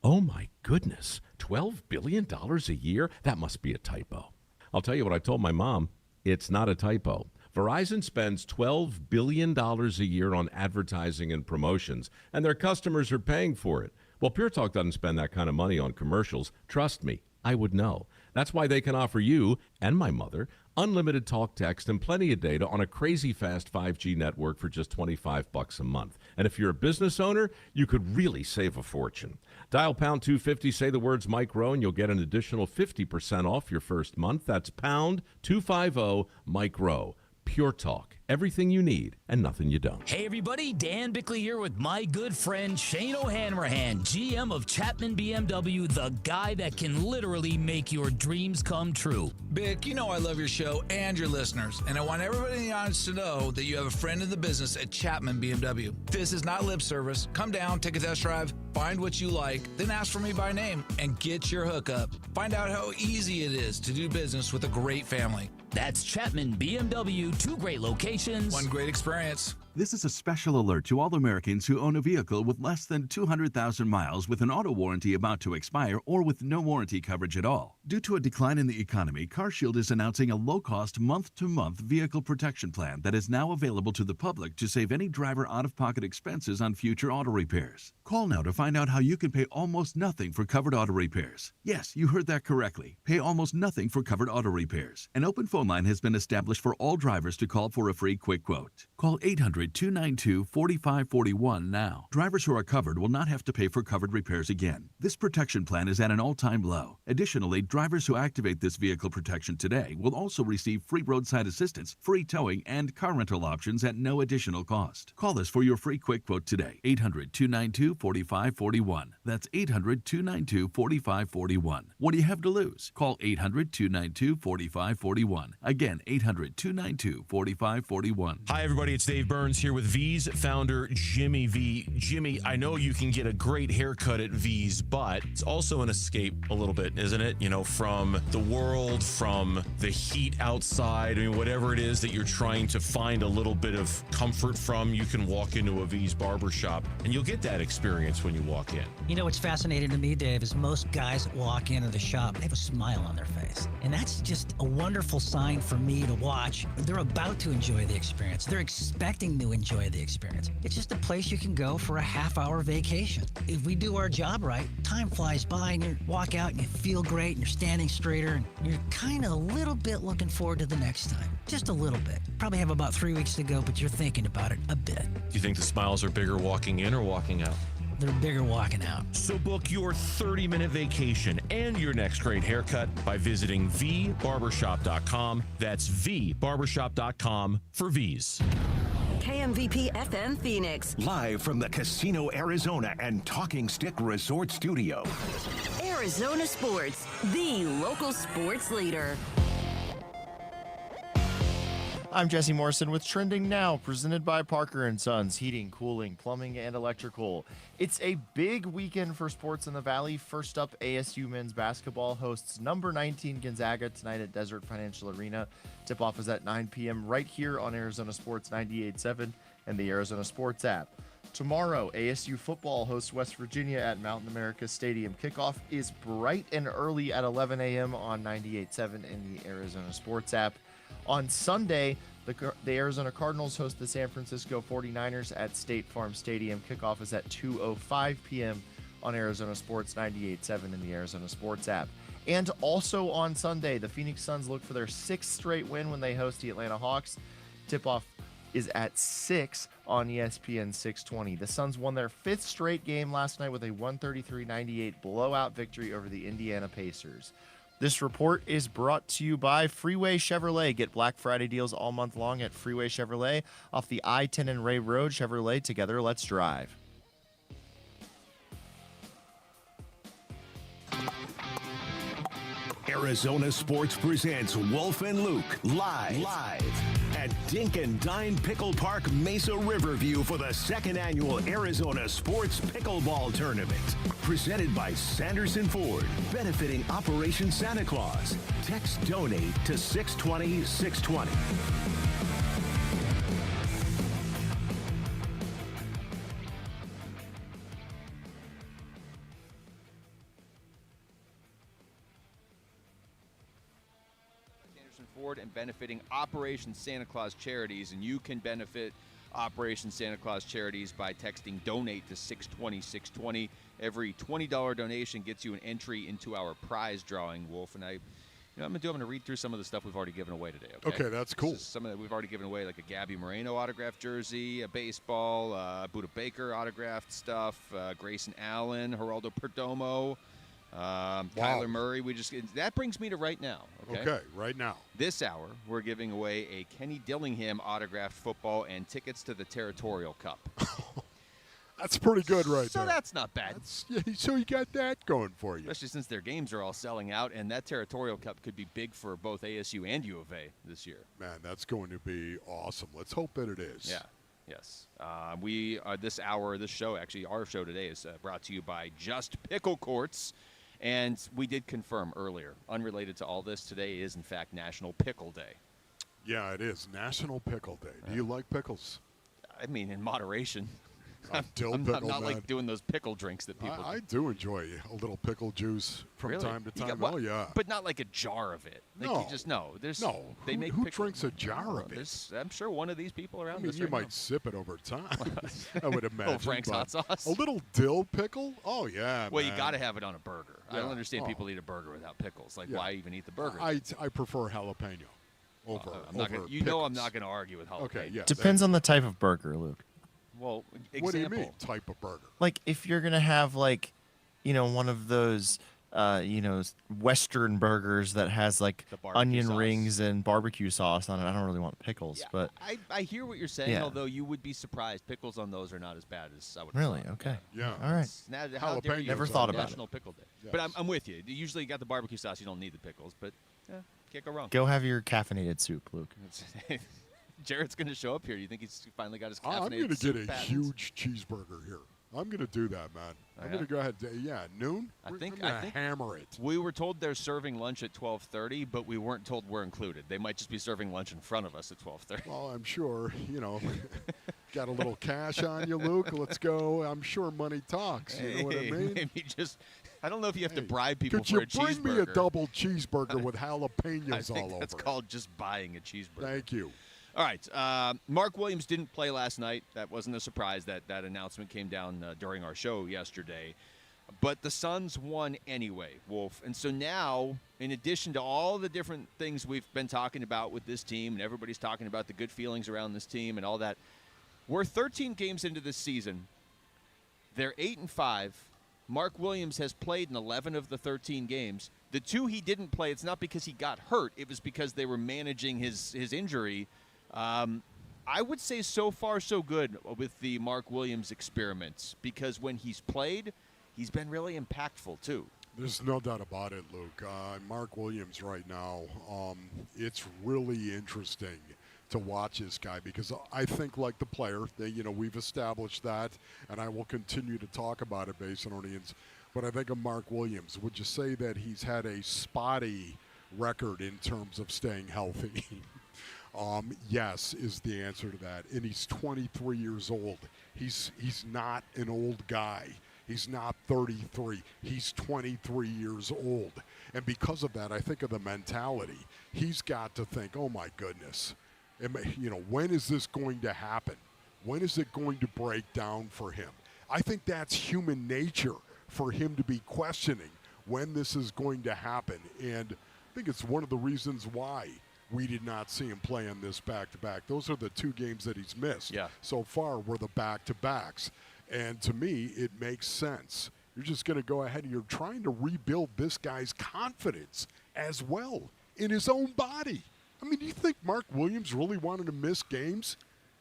oh my goodness, $12 billion a year? That must be a typo. I'll tell you what I told my mom. It's not a typo. Verizon spends $12 billion a year on advertising and promotions, and their customers are paying for it. Well, Pure Talk doesn't spend that kind of money on commercials. Trust me, I would know. That's why they can offer you and my mother unlimited talk, text, and plenty of data on a crazy fast 5G network for just $25 a month. And if you're a business owner, you could really save a fortune. Dial pound 250, say the words Mike Rowe, and you'll get an additional 50% off your first month. That's pound 250 Mike Rowe. Pure Talk. Everything you need and nothing you don't. Hey everybody, Dan Bickley here with my good friend Shane O'Hanrahan, GM of Chapman BMW, the guy that can literally make your dreams come true. Bick, you know I love your show and your listeners, and I want everybody in the audience to know that you have a friend in the business at Chapman BMW. This is not lip service. Come down, take a test drive, find what you like, then ask for me by name and get your hookup. Find out how easy it is to do business with a great family. That's Chapman BMW, 2 great locations. One great experience. This is a special alert to all Americans who own a vehicle with less than 200,000 miles with an auto warranty about to expire or with no warranty coverage at all. Due to a decline in the economy, CarShield is announcing a low-cost month-to-month vehicle protection plan that is now available to the public to save any driver out-of-pocket expenses on future auto repairs. Call now to find out how you can pay almost nothing for covered auto repairs. Yes, you heard that correctly. Pay almost nothing for covered auto repairs. An open phone line has been established for all drivers to call for a free quick quote. Call 800 800-292-4541 now. Drivers who are covered will not have to pay for covered repairs again. This protection plan is at an all-time low. Additionally, drivers who activate this vehicle protection today will also receive free roadside assistance, free towing, and car rental options at no additional cost. Call us for your free quick quote today. 800-292-4541. That's 800-292-4541. What do you have to lose? Call 800-292-4541. Again, 800-292-4541. Hi, everybody. It's Dave Burns here with V's founder, Jimmy V. Jimmy, I know you can get a great haircut at V's, but it's also an escape a little bit, isn't it? You know, from the world, from the heat outside, I mean, whatever it is that you're trying to find a little bit of comfort from, you can walk into a V's barbershop, and you'll get that experience when you walk in. You know what's fascinating to me, Dave, is most guys that walk into the shop, they have a smile on their face. And that's just a wonderful sign for me to watch. They're about to enjoy the experience. They're expecting to enjoy the experience. It's just a place you can go for a half-hour vacation. If we do our job right, time flies by and you walk out and you feel great and you're standing straighter and you're kind of a little bit looking forward to the next time. Just a little bit. Probably have about 3 weeks to go, but you're thinking about it a bit. Do you think the smiles are bigger walking in or walking out? They're bigger walking out. So book your 30-minute vacation and your next great haircut by visiting vbarbershop.com. That's vbarbershop.com for V's. KMVP FM Phoenix. Live from the Casino Arizona and Talking Stick Resort Studio. Arizona Sports, the local sports leader. I'm Jesse Morrison with Trending Now, presented by Parker & Sons, heating, cooling, plumbing, and electrical. It's a big weekend for sports in the Valley. First up, ASU men's basketball hosts number 19 Gonzaga tonight at Desert Financial Arena. Tip-off is at 9 p.m. right here on Arizona Sports 98.7 and the Arizona Sports app. Tomorrow, ASU football hosts West Virginia at Mountain America Stadium. Kickoff is bright and early at 11 a.m. on 98.7 and the Arizona Sports app. On Sunday, the Arizona Cardinals host the San Francisco 49ers at State Farm Stadium. Kickoff is at 2:05 p.m. on Arizona Sports 98.7 in the Arizona Sports app. And also on Sunday, the Phoenix Suns look for their 6th straight win when they host the Atlanta Hawks. Tip-off is at 6 on ESPN 620. The Suns won their 5th straight game last night with a 133-98 blowout victory over the Indiana Pacers. This report is brought to you by Freeway Chevrolet. Get Black Friday deals all month long at Freeway Chevrolet off the I-10 and Ray Road. Chevrolet, together, let's drive. Arizona Sports presents Wolf and Luke live at Dink Dine Pickle Park, Mesa Riverview for the 2nd annual Arizona Sports Pickleball Tournament. Presented by Sanderson Ford, benefiting Operation Santa Claus. Text donate to 620-620. And benefiting Operation Santa Claus charities, and you can benefit Operation Santa Claus charities by texting donate to 620-620. Every $20 donation gets you an entry into our prize drawing, Wolf. And I'm going to read through some of the stuff we've already given away today. Okay, that's cool. Some of that we've already given away, like a Gabby Moreno autographed jersey, a baseball, Buda Baker autographed stuff, Grayson Allen, Geraldo Perdomo, Kyler Murray. That brings me to right now. Okay, right now. This hour, we're giving away a Kenny Dillingham autographed football and tickets to the Territorial Cup. That's pretty good right there. So that's not bad. So you got that going for you. Especially since their games are all selling out, and that Territorial Cup could be big for both ASU and U of A this year. Man, that's going to be awesome. Let's hope that it is. Yeah. Yes. We are this show, actually, our show today is brought to you by Just Pickle Courts. And we did confirm earlier, unrelated to all this, today is, in fact, National Pickle Day. Yeah, it is. National Pickle Day. Do you like pickles? I mean, in moderation. I'm not like doing those pickle drinks that people do. I do enjoy a little pickle juice from time to time. Oh, yeah. But not like a jar of it. Like no. You just know. Who drinks a jar of it? I'm sure one of these people around this you might sip it over time. I would imagine. Oh, Frank's hot sauce? A little dill pickle? Oh, yeah, well, man. you got to have it on a burger. Yeah. I don't understand people eat a burger without pickles. Like, why even eat the burger? I prefer jalapeno. over. I'm not gonna, I'm not going to argue with jalapeno. Okay, yeah. Depends on the type of burger, Luke. Well, example. What do you mean, type of burger? Like, if you're going to have, like, one of those, Western burgers that has, like, onion rings and barbecue sauce on it. I don't really want pickles, but... I hear what you're saying, Yeah. although you would be surprised. Pickles on those are not as bad as I would Really? thought. Okay. Yeah. All right. How dare you? Never thought about National it. Pickle Day. Yes. But I'm with you. Usually you got the barbecue sauce, you don't need the pickles, but can't go wrong. Go have your caffeinated soup, Luke. Jared's going to show up here. You think he's finally got his caffeinated I'm going to soup get a patents? huge cheeseburger here. I'm going to do that, man. I'm going to go ahead. Noon. I'm going to hammer it. We were told they're serving lunch at 12:30, but we weren't told we're included. They might just be serving lunch in front of us at 12:30. Well, I'm sure, got a little cash on you, Luke. Let's go. I'm sure money talks. You know what I mean? Maybe just, I don't know if you have to bribe people Could for you a cheeseburger. bring me a double cheeseburger with jalapenos I think all over that's it? called just buying a cheeseburger. Thank you. All right. Mark Williams didn't play last night. That wasn't a surprise. That announcement came down during our show yesterday. But the Suns won anyway, Wolf. And so now, in addition to all the different things we've been talking about with this team, and everybody's talking about the good feelings around this team and all that, we're 13 games into this season. They're 8-5. Mark Williams has played in 11 of the 13 games. The 2 he didn't play, it's not because he got hurt. It was because they were managing his injury. I would say so far so good with the Mark Williams experiments, because when he's played, he's been really impactful too. There's no doubt about it, Luke. Mark Williams right now, it's really interesting to watch this guy, because I think, like the player, we've established that, and I will continue to talk about it, Basinonians. But I think of Mark Williams. Would you say that he's had a spotty record in terms of staying healthy? Yes is the answer to that. And he's 23 years old. He's not an old guy. He's not 33. He's 23 years old. And because of that, I think of the mentality. He's got to think, oh, my goodness, when is this going to happen? When is it going to break down for him? I think that's human nature for him to be questioning when this is going to happen. And I think it's one of the reasons why we did not see him play in this back-to-back. Those are the 2 games that he's missed so far were the back-to-backs. And to me, it makes sense. You're just going to go ahead and you're trying to rebuild this guy's confidence as well in his own body. I mean, do you think Mark Williams really wanted to miss games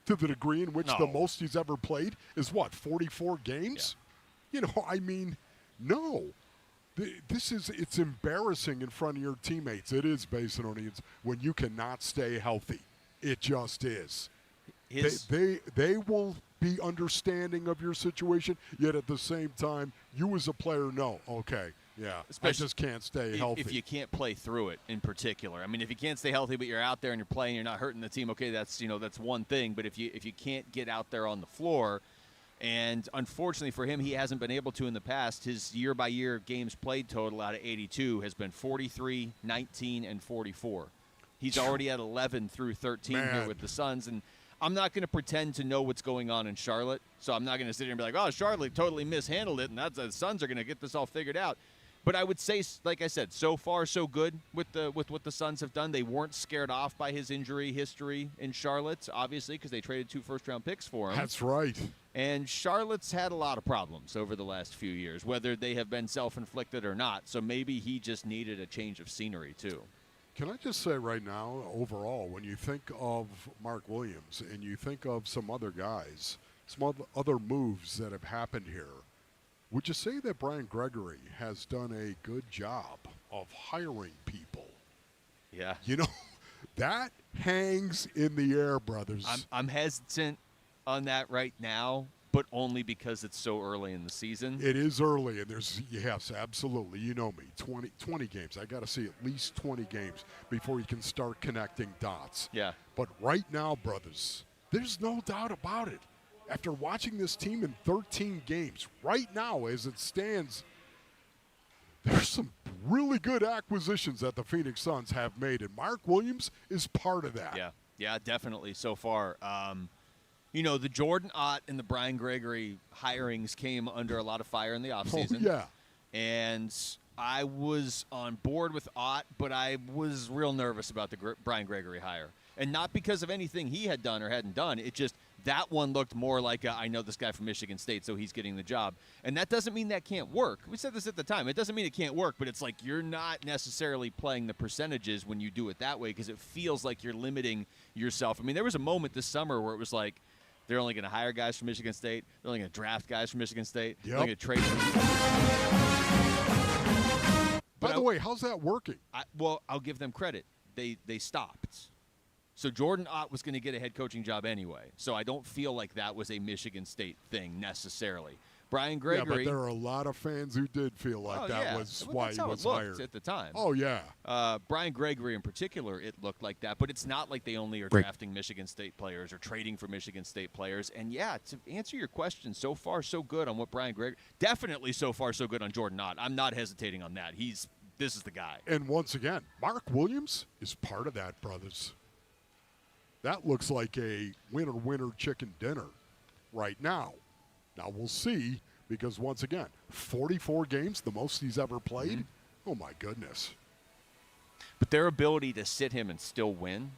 to the degree in which the most he's ever played is, 44 games? Yeah. No. It's embarrassing in front of your teammates. It is, Basinonians, when you cannot stay healthy. It just is. They will be understanding of your situation, yet at the same time, you as a player know, okay, I just can't stay healthy. If you can't play through it in particular. I mean, if you can't stay healthy but you're out there and you're playing, you're not hurting the team, okay, that's one thing. But if you can't get out there on the floor, and unfortunately for him, he hasn't been able to in the past. His year-by-year games played total out of 82 has been 43, 19, and 44. He's already at 11 through 13 here with the Suns, and I'm not going to pretend to know what's going on in Charlotte, so I'm not going to sit here and be like, oh, Charlotte totally mishandled it, and the Suns are going to get this all figured out. But I would say, like I said, so far so good with what the Suns have done. They weren't scared off by his injury history in Charlotte, obviously, because they traded 2 first-round picks for him. That's right. And Charlotte's had a lot of problems over the last few years, whether they have been self-inflicted or not. So maybe he just needed a change of scenery, too. Can I just say right now, overall, when you think of Mark Williams and you think of some other guys, some other moves that have happened here, would you say that Brian Gregory has done a good job of hiring people? Yeah. That hangs in the air, brothers. I'm hesitant on that right now, but only because it's so early in the season. It is early, and yes, absolutely. You know me, 20 games. I got to see at least 20 games before you can start connecting dots. Yeah. But right now, brothers, there's no doubt about it. After watching this team in 13 games, right now as it stands, there's some really good acquisitions that the Phoenix Suns have made, and Mark Williams is part of that. Yeah, definitely so far. The Jordan Ott and the Brian Gregory hirings came under a lot of fire in the offseason. Oh, yeah. And I was on board with Ott, but I was real nervous about the Brian Gregory hire. And not because of anything he had done or hadn't done. It just, that one looked more like I know this guy from Michigan State, so he's getting the job. And that doesn't mean that can't work. We said this at the time. It doesn't mean it can't work, but it's like you're not necessarily playing the percentages when you do it that way because it feels like you're limiting yourself. I mean, there was a moment this summer where it was like they're only going to hire guys from Michigan State. They're only going to draft guys from Michigan State. They're only going to trade them. By the way, how's that working? Well, I'll give them credit. They stopped. So Jordan Ott was going to get a head coaching job anyway. So I don't feel like that was a Michigan State thing necessarily. Brian Gregory. Yeah, but there are a lot of fans who did feel like was why he was hired at the time. Oh, yeah. Brian Gregory in particular, it looked like that. But it's not like they only are drafting Michigan State players or trading for Michigan State players. And, yeah, to answer your question, so far so good on what Brian Gregory – definitely so far so good on Jordan Ott. I'm not hesitating on that. This is the guy. And once again, Mark Williams is part of that, brothers. That looks like a winner chicken dinner right now. Now we'll see because once again, 44 games, the most he's ever played. Mm-hmm. Oh my goodness. But their ability to sit him and still win,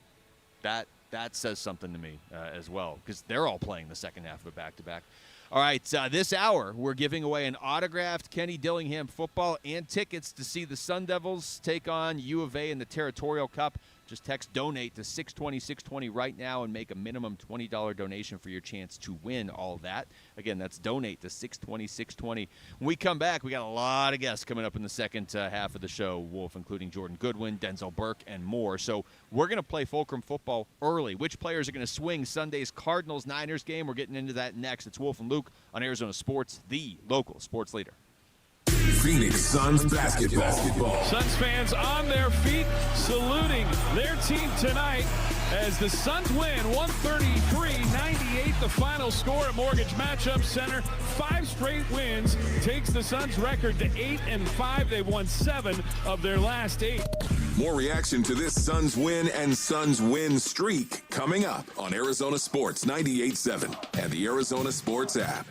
that says something to me as well because they're all playing the second half of a back-to-back. All right, this hour we're giving away an autographed Kenny Dillingham football and tickets to see the Sun Devils take on U of A in the Territorial Cup. Just text donate to 620-620 right now and make a minimum $20 donation for your chance to win all that. Again, that's donate to 620-620. When we come back, we got a lot of guests coming up in the second half of the show, Wolf, including Jordan Goodwin, Denzel Burke, and more. So we're going to play Fulcrum football early. Which players are going to swing Sunday's Cardinals-Niners game? We're getting into that next. It's Wolf and Luke on Arizona Sports, the local sports leader. Phoenix Suns basketball. Suns fans on their feet, saluting their team tonight as the Suns win 133-98, the final score at Mortgage Matchup Center. 5 straight wins takes the Suns' record to 8-5. They've won 7 of their last 8. More reaction to this Suns win and Suns win streak coming up on Arizona Sports 98.7 and the Arizona Sports app.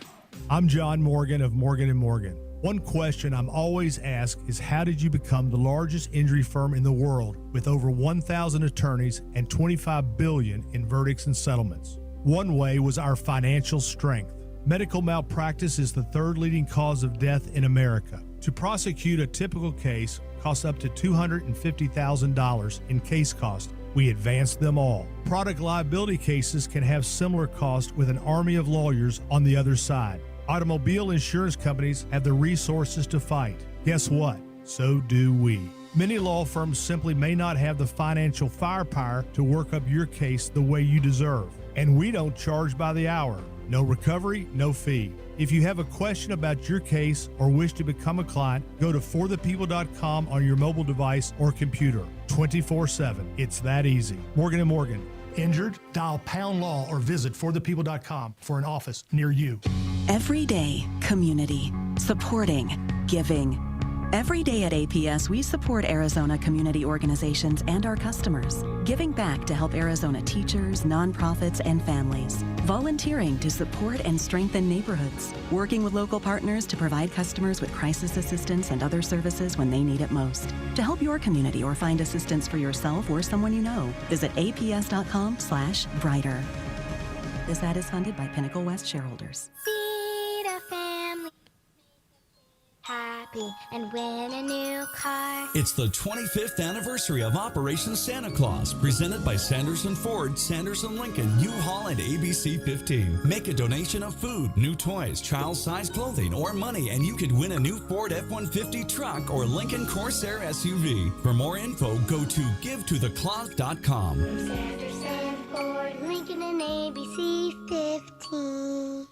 I'm John Morgan of Morgan & Morgan. One question I'm always asked is how did you become the largest injury firm in the world with over 1,000 attorneys and $25 billion in verdicts and settlements? One way was our financial strength. Medical malpractice is the 3rd leading cause of death in America. To prosecute a typical case costs up to $250,000 in case cost. We advanced them all. Product liability cases can have similar costs with an army of lawyers on the other side. Automobile insurance companies have the resources to fight. Guess what? So do we. Many law firms simply may not have the financial firepower to work up your case the way you deserve. And we don't charge by the hour. No recovery, no fee. If you have a question about your case or wish to become a client, go to forthepeople.com on your mobile device or computer. 24/7. It's that easy. Morgan & Morgan. Injured? Dial Pound Law or visit forthepeople.com for an office near you. Every day, community, supporting, giving. Every day at APS, we support Arizona community organizations and our customers, giving back to help Arizona teachers, nonprofits, and families, volunteering to support and strengthen neighborhoods, working with local partners to provide customers with crisis assistance and other services when they need it most. To help your community or find assistance for yourself or someone you know, visit aps.com/brighter. This ad is funded by Pinnacle West shareholders. Feed a family happy and win a new car. It's the 25th anniversary of Operation Santa Claus, presented by Sanderson Ford, Sanderson Lincoln, U-Haul, and ABC 15. Make a donation of food, new toys, child-sized clothing, or money, and you could win a new Ford F-150 truck or Lincoln Corsair SUV. For more info, go to givetotheclaus.com. Sanderson Ford, Lincoln, and ABC 15.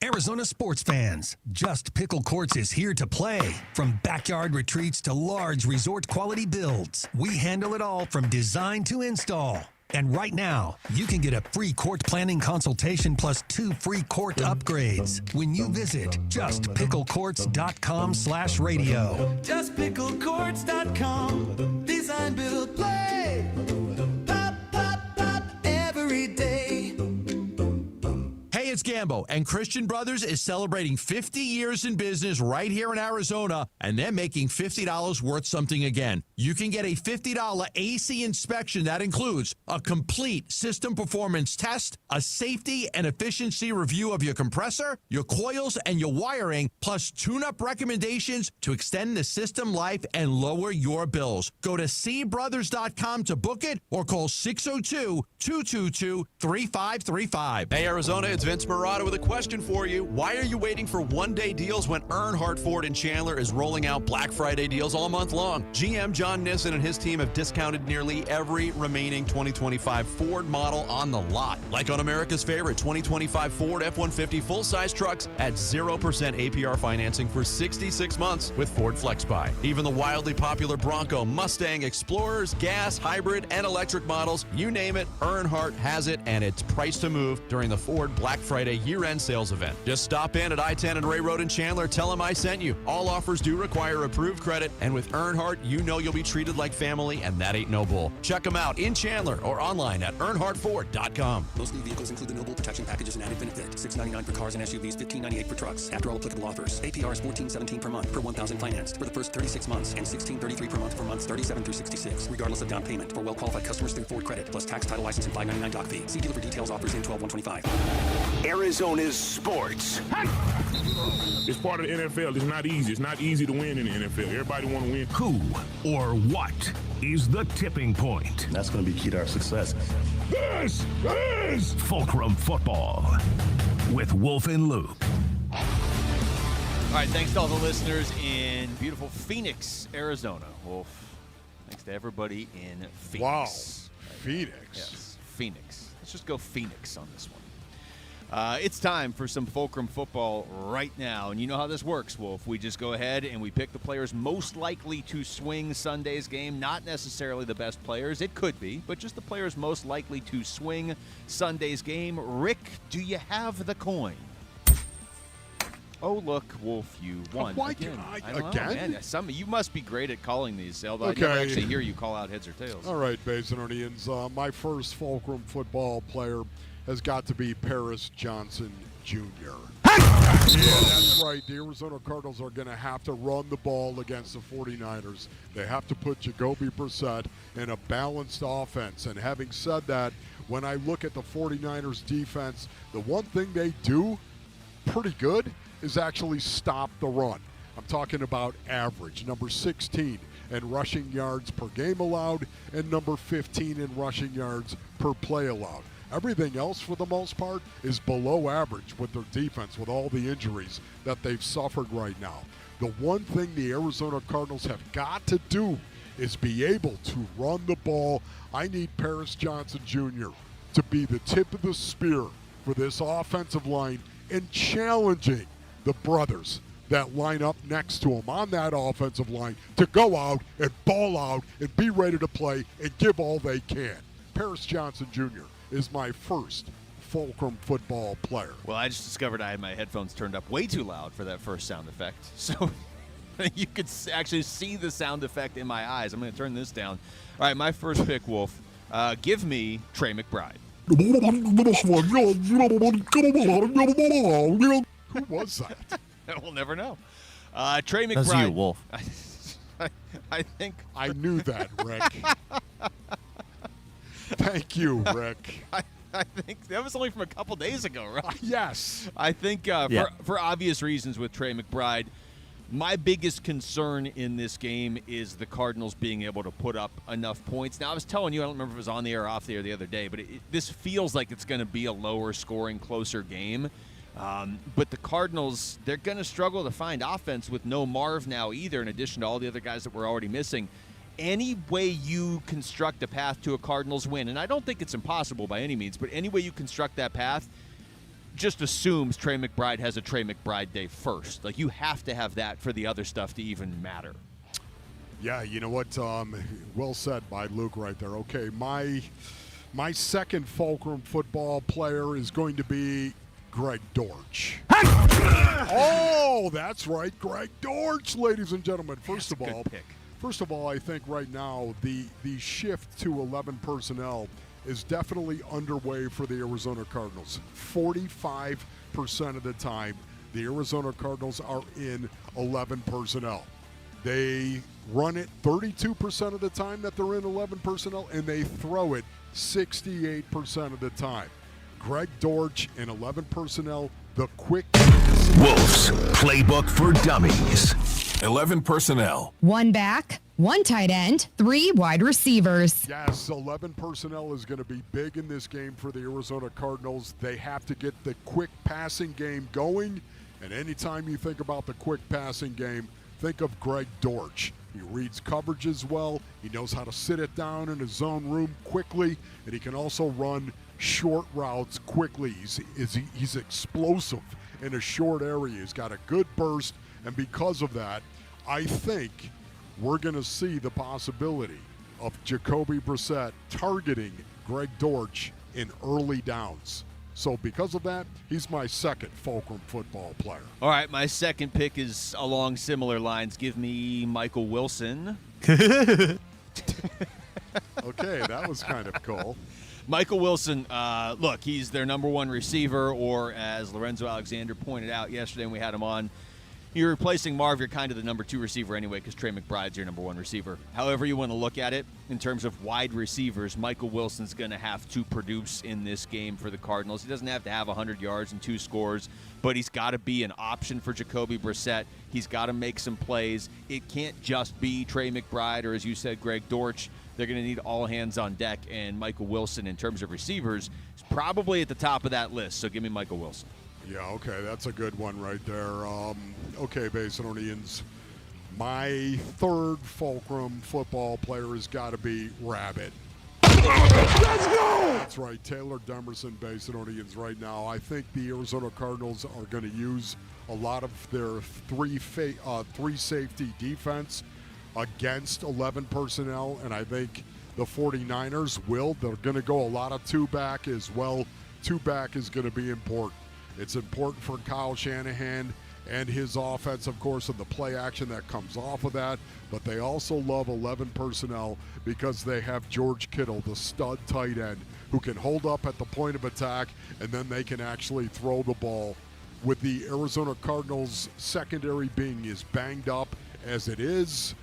Arizona sports fans, Just Pickle Courts is here to play. From backyard retreats to large resort-quality builds, we handle it all from design to install. And right now, you can get a free court planning consultation plus 2 free court upgrades when you visit justpicklecourts.com/radio. Justpicklecourts.com. Design, build, play. Pop, pop, pop every day. Hey, it's Gambo, and Christian Brothers is celebrating 50 years in business right here in Arizona, and they're making $50 worth something again. You can get a $50 AC inspection that includes a complete system performance test, a safety and efficiency review of your compressor, your coils, and your wiring, plus tune-up recommendations to extend the system life and lower your bills. Go to cbrothers.com to book it or call 602-222-3535. Hey, Arizona, it's Vince Marotta with a question for you. Why are you waiting for one-day deals when Earnhardt Ford in Chandler is rolling out Black Friday deals all month long? GM John Nissen and his team have discounted nearly every remaining 2025 Ford model on the lot. Like on America's favorite 2025 Ford F-150 full-size trucks at 0% APR financing for 66 months with Ford FlexBuy. Even the wildly popular Bronco, Mustang, Explorers, gas, hybrid, and electric models, you name it, Earnhardt has it, and it's priced to move during the Ford Black Friday year-end sales event. Just stop in at I-10 and Ray Road in Chandler. Tell them I sent you. All offers do require approved credit, and with Earnhardt, you know you'll be treated like family, and that ain't no bull. Check them out in Chandler or online at earnhardtford.com. Most new vehicles include the Noble Protection Packages and added benefit. $699 for cars and SUVs, $1598 for trucks. After all applicable offers. APR is $14.17 per month per 1,000 financed for the first 36 months and $16.33 per month for months 37 through 66, regardless of down payment for well-qualified customers through Ford Credit, plus tax, title, license, and $599 doc fee. See dealer for details. Offers in 12/125. Arizona's sports. It's part of the NFL. It's not easy. It's not easy to win in the NFL. Everybody want to win. Who or what is the tipping point? That's going to be key to our success. This is Fulcrum Football with Wolf and Luke. All right, thanks to all the listeners in beautiful Phoenix, Arizona. Wolf, thanks to everybody in Phoenix. Wow, Phoenix. Yes, Phoenix. Let's just go Phoenix on this one. It's time for some Fulcrum football right now. And you know how this works, Wolf. We just go ahead and we pick the players most likely to swing Sunday's game. Not necessarily the best players. It could be, but just the players most likely to swing Sunday's game. Rick, do you have the coin? Oh, look, Wolf, you won. Why again? I don't know, again? man. You must be great at calling these. Although I Okay. never actually hear you call out heads or tails. All right, Basinonians. My first Fulcrum football player has got to be Paris Johnson Jr. Yeah, that's right. The Arizona Cardinals are going to have to run the ball against the 49ers. They have to put Jacoby Brissett in a balanced offense. And having said that, when I look at the 49ers defense, the one thing they do pretty good is actually stop the run. I'm talking about average, number 16 in rushing yards per game allowed and number 15 in rushing yards per play allowed. Everything else, for the most part, is below average with their defense, with all the injuries that they've suffered right now. The one thing the Arizona Cardinals have got to do is be able to run the ball. I need Paris Johnson Jr. to be the tip of the spear for this offensive line and challenging the brothers that line up next to him on that offensive line to go out and ball out and be ready to play and give all they can. Paris Johnson Jr. is my first Fulcrum football player. Well, I just discovered I had my headphones turned up way too loud for that first sound effect. So you could actually see the sound effect in my eyes. I'm going to turn this down. All right, my first pick, Wolf. Give me Trey McBride. Who was that? We'll never know. Trey McBride. That's you, Wolf. I think. I knew that, Rick. Thank you, Rick. I think that was only from a couple days ago, right? Yes. I think for obvious reasons with Trey McBride, my biggest concern in this game is the Cardinals being able to put up enough points. Now, I was telling you, I don't remember if it was on the air or off the air the other day, but this feels like it's going to be a lower scoring, closer game. But the Cardinals, they're going to struggle to find offense with no Marv now either, in addition to all the other guys that we're already missing. Any way you construct a path to a Cardinals win, and I don't think it's impossible by any means, but any way you construct that path just assumes Trey McBride has a Trey McBride day first. Like, you have to have that for the other stuff to even matter. Yeah, you know what? Well said by Luke right there. Okay, my second Fulcrum football player is going to be Greg Dortch. Oh, that's right, Greg Dortch, ladies and gentlemen. First of all, I think right now the shift to 11 personnel is definitely underway for the Arizona Cardinals. 45% of the time, the Arizona Cardinals are in 11 personnel. They run it 32% of the time that they're in 11 personnel, and they throw it 68% of the time. Greg Dortch in 11 personnel, the quick... Wolves Playbook for Dummies. 11 personnel. 1 back, 1 tight end, 3 wide receivers. Yes, 11 personnel is going to be big in this game for the Arizona Cardinals. They have to get the quick passing game going, and anytime you think about the quick passing game, think of Greg Dortch. He reads coverages well. He knows how to sit it down in his zone room quickly, and he can also run short routes quickly. He's explosive in a short area. He's got a good burst, and because of that, I think we're going to see the possibility of Jacoby Brissett targeting Greg Dortch in early downs. So because of that, he's my second Fulcrum football player. All right, my second pick is along similar lines. Give me Michael Wilson. Okay, that was kind of cool. Michael Wilson, look, he's their number one receiver, or as Lorenzo Alexander pointed out yesterday when we had him on, you're replacing Marv, you're kind of the number 2 receiver anyway because Trey McBride's your number 1 receiver. However you want to look at it, in terms of wide receivers, Michael Wilson's going to have to produce in this game for the Cardinals. He doesn't have to have 100 yards and 2 scores, but he's got to be an option for Jacoby Brissett. He's got to make some plays. It can't just be Trey McBride or, as you said, Greg Dortch. They're going to need all hands on deck, and Michael Wilson, in terms of receivers, is probably at the top of that list. So give me Michael Wilson. Yeah, okay, that's a good one right there. Okay, Basinonians, my third Fulcrum football player has got to be Rabbit. Let's go! That's right, Taylor Demerson, Basinonians right now. I think the Arizona Cardinals are going to use a lot of their three safety defense against 11 personnel, and I think the 49ers will. They're going to go a lot of 2-back as well. 2-back is going to be important. It's important for Kyle Shanahan and his offense, of course, and the play action that comes off of that. But they also love 11 personnel because they have George Kittle, the stud tight end, who can hold up at the point of attack, and then they can actually throw the ball. With the Arizona Cardinals secondary being as banged up as it is,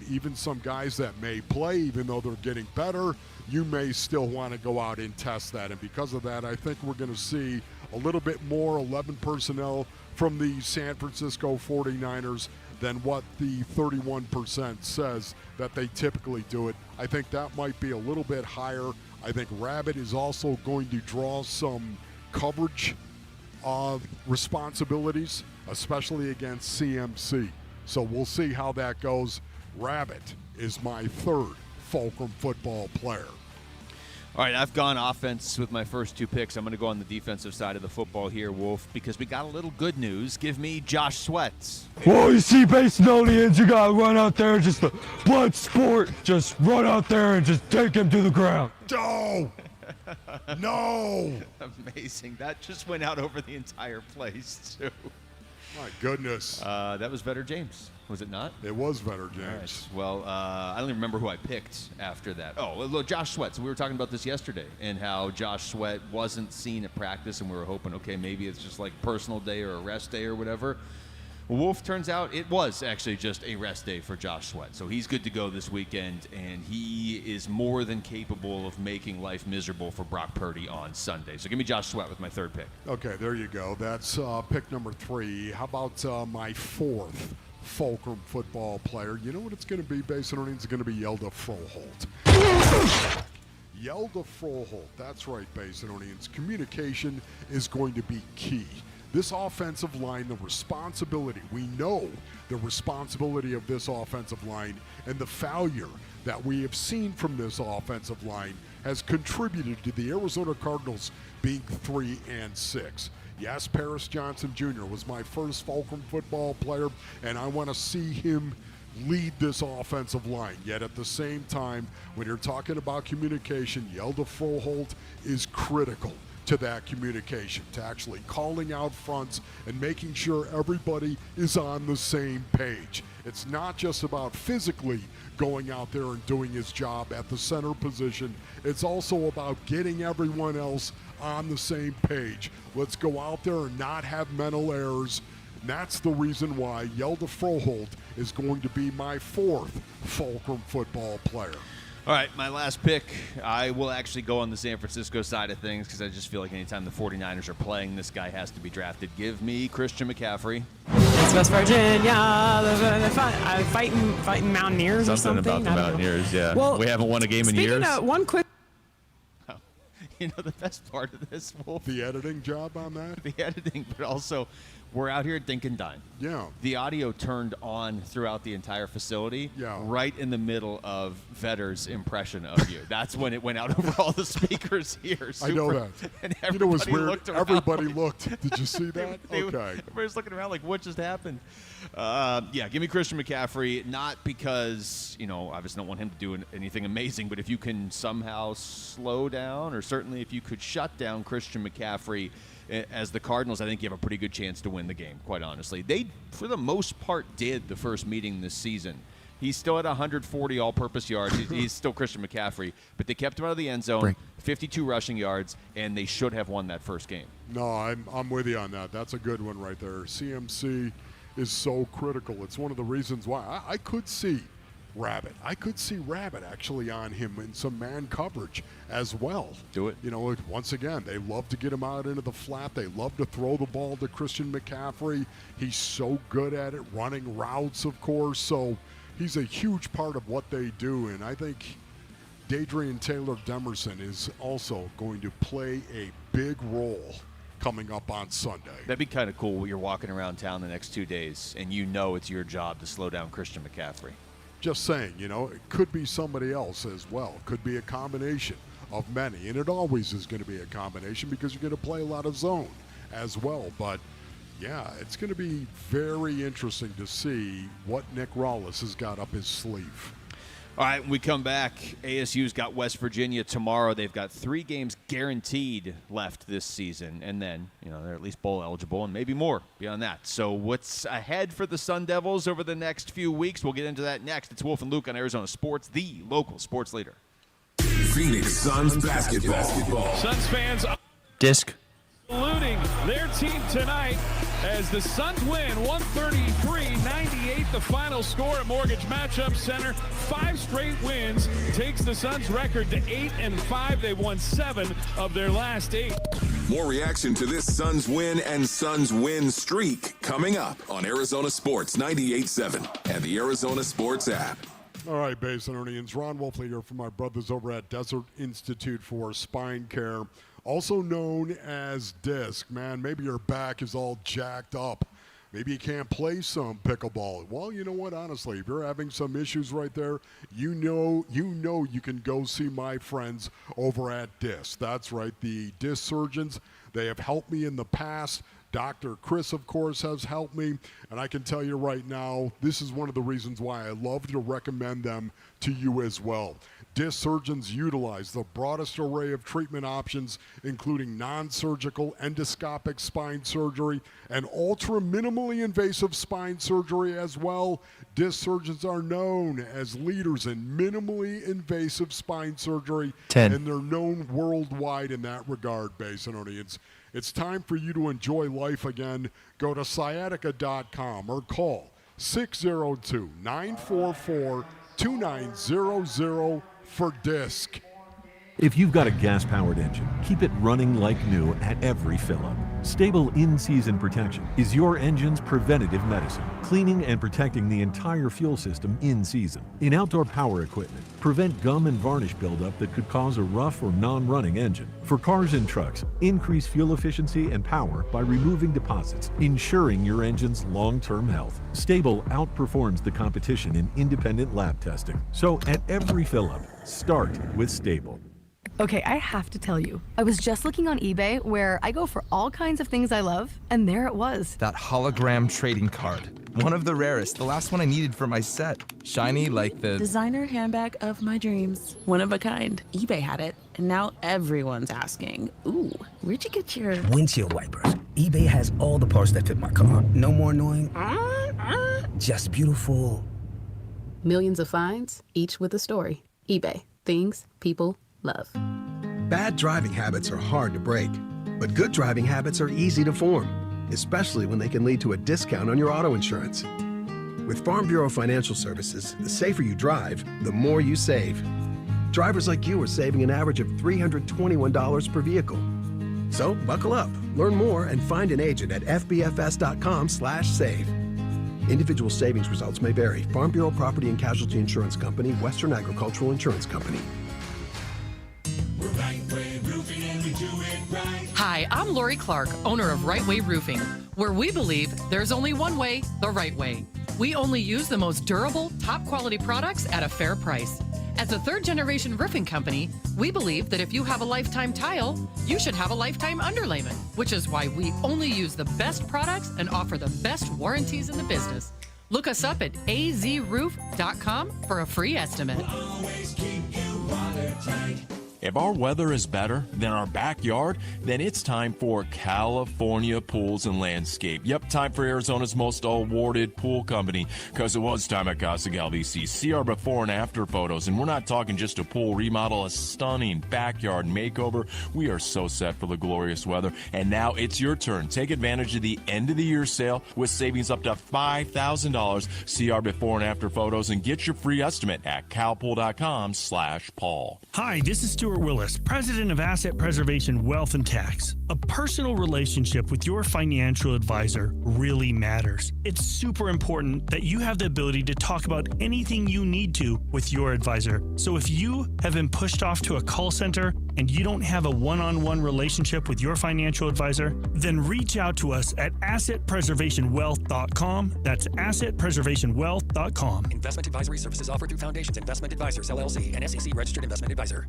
even some guys that may play, even though they're getting better, you may still want to go out and test that. And because of that, I think we're going to see a little bit more 11 personnel from the San Francisco 49ers than what the 31% says that they typically do it. I think that might be a little bit higher. I think Rabbit is also going to draw some coverage responsibilities, especially against CMC. So we'll see how that goes. Rabbit is my third Fulcrum football player. All right, I've gone offense with my first 2 picks. I'm going to go on the defensive side of the football here, Wolf, because we got a little good news. Give me Josh Sweat. Well, you see, Basinonians, you got to run out there, just a blood sport. Just run out there and just take him to the ground. No! No! Amazing. That just went out over the entire place, too. My goodness. That was Vetter James, was it not? It was Vetter James. Right. Well, I don't even remember who I picked after that. Oh, look, Josh Sweat. So we were talking about this yesterday and how Josh Sweat wasn't seen at practice, and we were hoping, okay, maybe it's just like personal day or a rest day or whatever. Wolf, turns out it was actually just a rest day for Josh Sweat. So he's good to go this weekend, and he is more than capable of making life miserable for Brock Purdy on Sunday. So give me Josh Sweat with my third pick. Okay, there you go. That's pick number 3. How about my fourth Fulcrum football player? You know what it's going to be, Basinonians? It's going to be Yelda Froholt. Yelda Froholt. That's right, Basinonians. Communication is going to be key. This offensive line, the responsibility, we know the responsibility of this offensive line, and the failure that we have seen from this offensive line has contributed to the Arizona Cardinals being 3-6. Yes, Paris Johnson Jr. was my first Fulcrum football player, and I want to see him lead this offensive line. Yet at the same time, when you're talking about communication, Yelda Froholt is critical to that communication, to actually calling out fronts and making sure everybody is on the same page. It's not just about physically going out there and doing his job at the center position. It's also about getting everyone else on the same page. Let's go out there and not have mental errors. And that's the reason why Yelda Froholt is going to be my 4th Fulcrum football player. All right, my last pick, I will actually go on the San Francisco side of things because I just feel like anytime the 49ers are playing, this guy has to be drafted. Give me Christian McCaffrey. It's West Virginia, the fighting Mountaineers or something. Something about the Mountaineers, yeah. Well, we haven't won a game in years. Speaking of one quick... You know, the best part of this, Wolf? The editing job on that? The editing, but also we're out here at Dink and Dine. Yeah. The audio turned on throughout the entire facility, right in the middle of Vedder's impression of you. That's when it went out over all the speakers here. I know that. And you know what's weird? Looked around everybody like, looked. Did you see that? Okay. Everybody's looking around like, what just happened? Yeah, give me Christian McCaffrey, not because, you know, obviously don't want him to do anything amazing, but if you can somehow slow down, or certainly if you could shut down Christian McCaffrey as the Cardinals, I think you have a pretty good chance to win the game, quite honestly. They, for the most part, did the first meeting this season. He's still at 140 all-purpose yards. He's still Christian McCaffrey, but they kept him out of the end zone, 52 rushing yards, and they should have won that first game. No, I'm with you on that. That's a good one right there. CMC is so critical. It's one of the reasons why I could see Rabbit. I could see Rabbit actually on him in some man coverage as well. Do it. You know, once again, they love to get him out into the flat. They love to throw the ball to Christian McCaffrey. He's so good at it, running routes, of course. So he's a huge part of what they do. And I think Dadrian Taylor Demerson is also going to play a big role coming up on Sunday. That'd be kind of cool when you're walking around town the next 2 days and you know it's your job to slow down Christian McCaffrey. Just saying, you know, it could be somebody else as well. Could be a combination of many. And it always is going to be a combination because you're going to play a lot of zone as well. But, yeah, it's going to be very interesting to see what Nick Rawlis has got up his sleeve. All right, when we come back, ASU's got West Virginia tomorrow. They've got 3 games guaranteed left this season, and then, you know, they're at least bowl eligible and maybe more beyond that. So what's ahead for the Sun Devils over the next few weeks? We'll get into that next. It's Wolf and Luke on Arizona Sports, the local sports leader. Phoenix Suns basketball. Suns fans disc saluting their team tonight as the Suns win 133-98, the final score at Mortgage Matchup Center. 5 straight wins takes the Suns record to 8-5. They've won 7 of their last 8. More reaction to this Suns win and Suns win streak coming up on Arizona Sports 98.7 and the Arizona Sports app. All right, Basinonians. Ron Wolfley here from my brothers over at Desert Institute for Spine Care, also known as DISC. Man, maybe your back is all jacked up. Maybe you can't play some pickleball. Well, you know what? Honestly, if you're having some issues right there, you know you can go see my friends over at DISC. That's right, the DISC surgeons. They have helped me in the past. Dr. Chris, of course, has helped me, and I can tell you right now, this is one of the reasons why I love to recommend them to you as well. DISC surgeons utilize the broadest array of treatment options, including non-surgical endoscopic spine surgery and ultra-minimally invasive spine surgery as well. DISC surgeons are known as leaders in minimally invasive spine surgery, 10. And they're known worldwide in that regard, Basinonians. It's time for you to enjoy life again. Go to sciatica.com or call 602-944-2900 for DISC. If you've got a gas-powered engine, keep it running like new at every fill-up. Stable in-season protection is your engine's preventative medicine, cleaning and protecting the entire fuel system in season. In outdoor power equipment, prevent gum and varnish buildup that could cause a rough or non-running engine. For cars and trucks, increase fuel efficiency and power by removing deposits, ensuring your engine's long-term health. Stable outperforms the competition in independent lab testing. So at every fill-up, start with Stable. Okay, I have to tell you, I was just looking on eBay where I go for all kinds of things I love, and there it was. That hologram trading card. One of the rarest, the last one I needed for my set. Shiny like the designer handbag of my dreams. One of a kind. eBay had it. And now everyone's asking, ooh, where'd you get your windshield wipers? eBay has all the parts that fit my car. No more annoying, just beautiful. Millions of finds, each with a story. eBay, things people love. Bad driving habits are hard to break, but good driving habits are easy to form, especially when they can lead to a discount on your auto insurance. With Farm Bureau Financial Services, the safer you drive, the more you save. Drivers like you are saving an average of $321 per vehicle. So buckle up, learn more, and find an agent at fbfs.com/save. Individual savings results may vary. Farm Bureau Property and Casualty Insurance Company, Western Agricultural Insurance Company. Hi, I'm Lori Clark, owner of Right Way Roofing, where we believe there's only one way, the right way. We only use the most durable, top quality products at a fair price. As a third-generation roofing company, we believe that if you have a lifetime tile, you should have a lifetime underlayment, which is why we only use the best products and offer the best warranties in the business. Look us up at azroof.com for a free estimate. If our weather is better than our backyard, then it's time for California Pools and Landscape. Yep, time for Arizona's most awarded pool company, because it was time at Casa Galvisi. See our before and after photos, and we're not talking just a pool remodel, a stunning backyard makeover. We are so set for the glorious weather, and now it's your turn. Take advantage of the end of the year sale with savings up to $5,000. See our before and after photos and get your free estimate at calpool.com/Paul. Hi, this is Stuart Willis, President of Asset Preservation Wealth and Tax. A personal relationship with your financial advisor really matters. It's super important that you have the ability to talk about anything you need to with your advisor. So if you have been pushed off to a call center and you don't have a one-on-one relationship with your financial advisor, then reach out to us at assetpreservationwealth.com. That's assetpreservationwealth.com. Investment advisory services offered through Foundations Investment Advisors, LLC, an SEC registered investment advisor.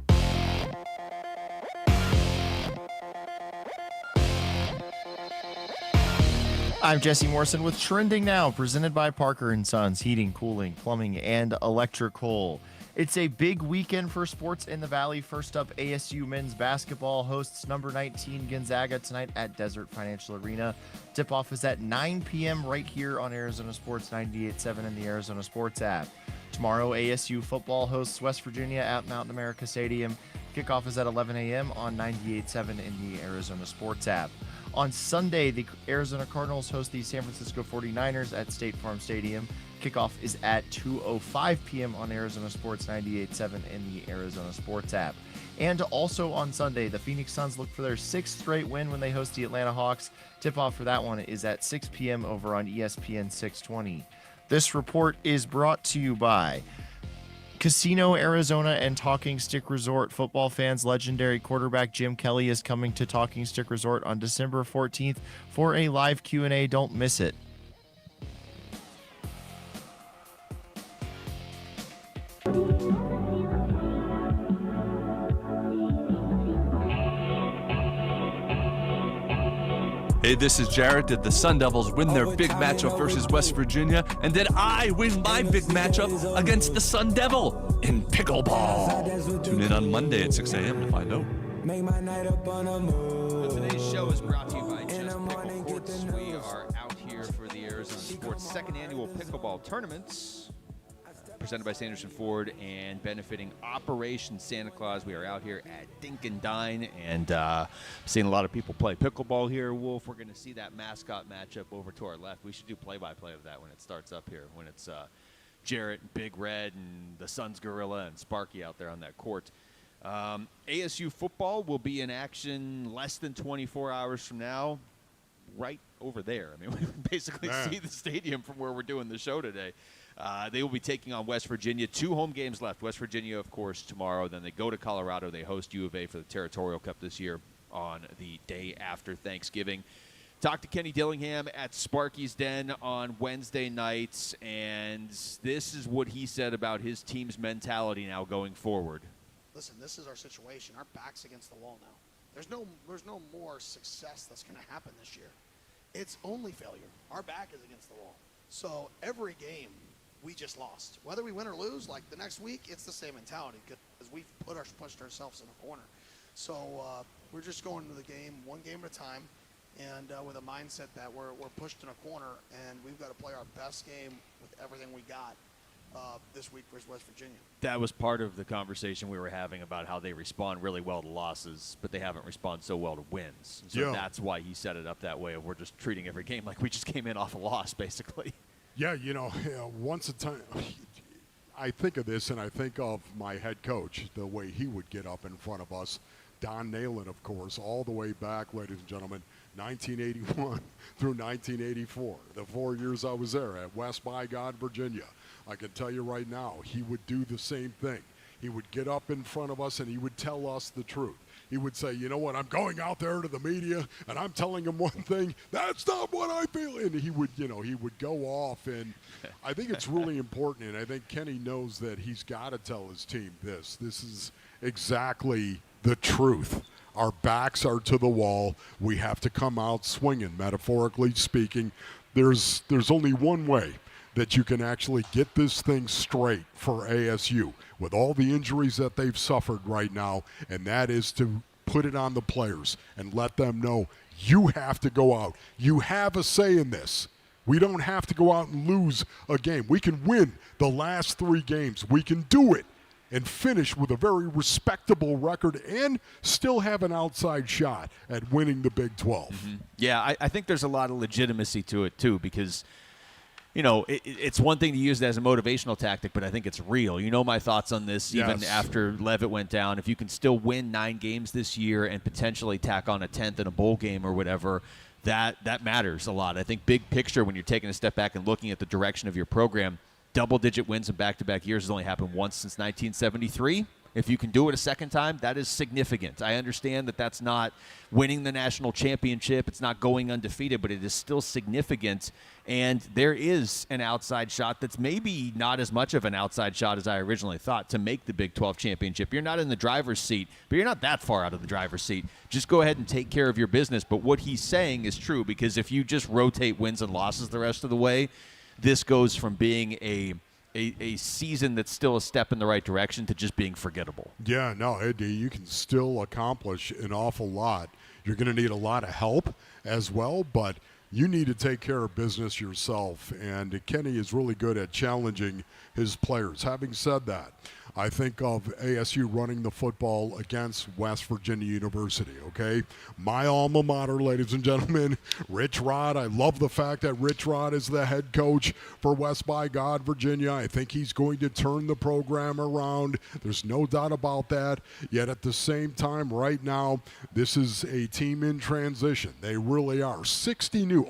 I'm Jesse Morrison with Trending Now, presented by Parker & Sons, heating, cooling, plumbing, and electrical. It's a big weekend for sports in the Valley. First up, ASU men's basketball hosts number 19 Gonzaga tonight at Desert Financial Arena. Tip-off is at 9 p.m. right here on Arizona Sports 98.7 and the Arizona Sports app. Tomorrow, ASU football hosts West Virginia at Mountain America Stadium. Kickoff is at 11 a.m. on 98.7 in the Arizona Sports app. On Sunday, the Arizona Cardinals host the San Francisco 49ers at State Farm Stadium. Kickoff is at 2:05 p.m. on Arizona Sports 98.7 in the Arizona Sports app. And also on Sunday, the Phoenix Suns look for their 6th straight win when they host the Atlanta Hawks. Tip-off for that one is at 6 p.m. over on ESPN 620. This report is brought to you by Casino Arizona and Talking Stick Resort. Football fans, legendary quarterback Jim Kelly is coming to Talking Stick Resort on December 14th for a live Q&A. Don't miss it. Hey, this is Jared. Did the Sun Devils win their big matchup versus West Virginia? And did I win my big matchup against the Sun Devil in pickleball? Tune in on Monday at 6 a.m. to find out. Today's show is brought to you by Just Pickle Courts. We are out here for the Arizona Sports second annual pickleball tournaments, presented by Sanderson Ford and benefiting Operation Santa Claus. We are out here at Dink Dine, and seeing a lot of people play pickleball here. Wolf, we're going to see that mascot matchup over to our left. We should do play-by-play of that when it starts up here, when it's Jarrett and Big Red and the Suns Gorilla and Sparky out there on that court. ASU football will be in action less than 24 hours from now, right over there. I mean, we can basically see the stadium from where we're doing the show today. They will be taking on West Virginia. 2 home games left. West Virginia, of course, tomorrow. Then they go to Colorado. They host U of A for the Territorial Cup this year on the day after Thanksgiving. Talked to Kenny Dillingham at Sparky's Den on Wednesday nights, and this is what he said about his team's mentality now going forward. Listen, this is our situation. Our back's against the wall now. There's no more success that's going to happen this year. It's only failure. Our back is against the wall. So every game we just lost. Whether we win or lose, like the next week, it's the same mentality because because we've pushed ourselves in a corner. So we're just going to the game one game at a time, and with a mindset that we're pushed in a corner, and we've got to play our best game with everything we got this week versus West Virginia. That was part of the conversation we were having about how they respond really well to losses, but they haven't responded so well to wins. So that's why he set it up that way. We're just treating every game like we just came in off a loss, basically. Yeah, once a time, I think of this, and I think of my head coach, the way he would get up in front of us. Don Nalen, of course, all the way back, ladies and gentlemen, 1981 through 1984, the 4 years I was there at West by God, Virginia. I can tell you right now, he would do the same thing. He would get up in front of us and he would tell us the truth. He would say, you know what, I'm going out there to the media and I'm telling them one thing. That's not what I feel. And he would, he would go off. And I think it's really important. And I think Kenny knows that he's got to tell his team this. This is exactly the truth. Our backs are to the wall. We have to come out swinging, metaphorically speaking. There's only one way that you can actually get this thing straight for ASU with all the injuries that they've suffered right now, and that is to put it on the players and let them know you have to go out. You have a say in this. We don't have to go out and lose a game. We can win the last 3 games. We can do it and finish with a very respectable record and still have an outside shot at winning the Big 12. Mm-hmm. Yeah, I think there's a lot of legitimacy to it, too, because it's one thing to use it as a motivational tactic, but I think it's real. You know my thoughts on this, even after Leavitt went down. If you can still win 9 games this year and potentially tack on a 10th in a bowl game or whatever, that matters a lot. I think big picture, when you're taking a step back and looking at the direction of your program, double-digit wins in back-to-back years has only happened once since 1973. If you can do it a second time, that is significant. I understand that that's not winning the national championship. It's not going undefeated, but it is still significant. And there is an outside shot that's maybe not as much of an outside shot as I originally thought to make the Big 12 championship. You're not in the driver's seat, but you're not that far out of the driver's seat. Just go ahead and take care of your business. But what he's saying is true, because if you just rotate wins and losses the rest of the way, this goes from being a season that's still a step in the right direction to just being forgettable. Yeah, no, Eddie, you can still accomplish an awful lot. You're going to need a lot of help as well, but you need to take care of business yourself, and Kenny is really good at challenging his players. Having said that, I think of ASU running the football against West Virginia University, okay? My alma mater, ladies and gentlemen, Rich Rod. I love the fact that Rich Rod is the head coach for West by God, Virginia. I think he's going to turn the program around. There's no doubt about that. Yet at the same time, right now, this is a team in transition. They really are.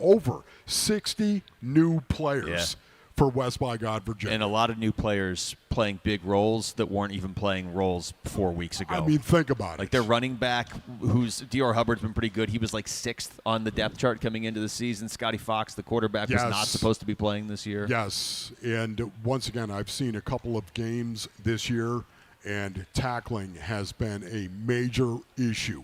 Over 60 new players. Yeah. For West by God, Virginia. And a lot of new players playing big roles that weren't even playing roles 4 weeks ago. I mean, think about it. Like their running back, who's Dior Hubbard's been pretty good. He was like 6th on the depth chart coming into the season. Scotty Fox, the quarterback, was not supposed to be playing this year. Yes, and once again, I've seen a couple of games this year, and tackling has been a major issue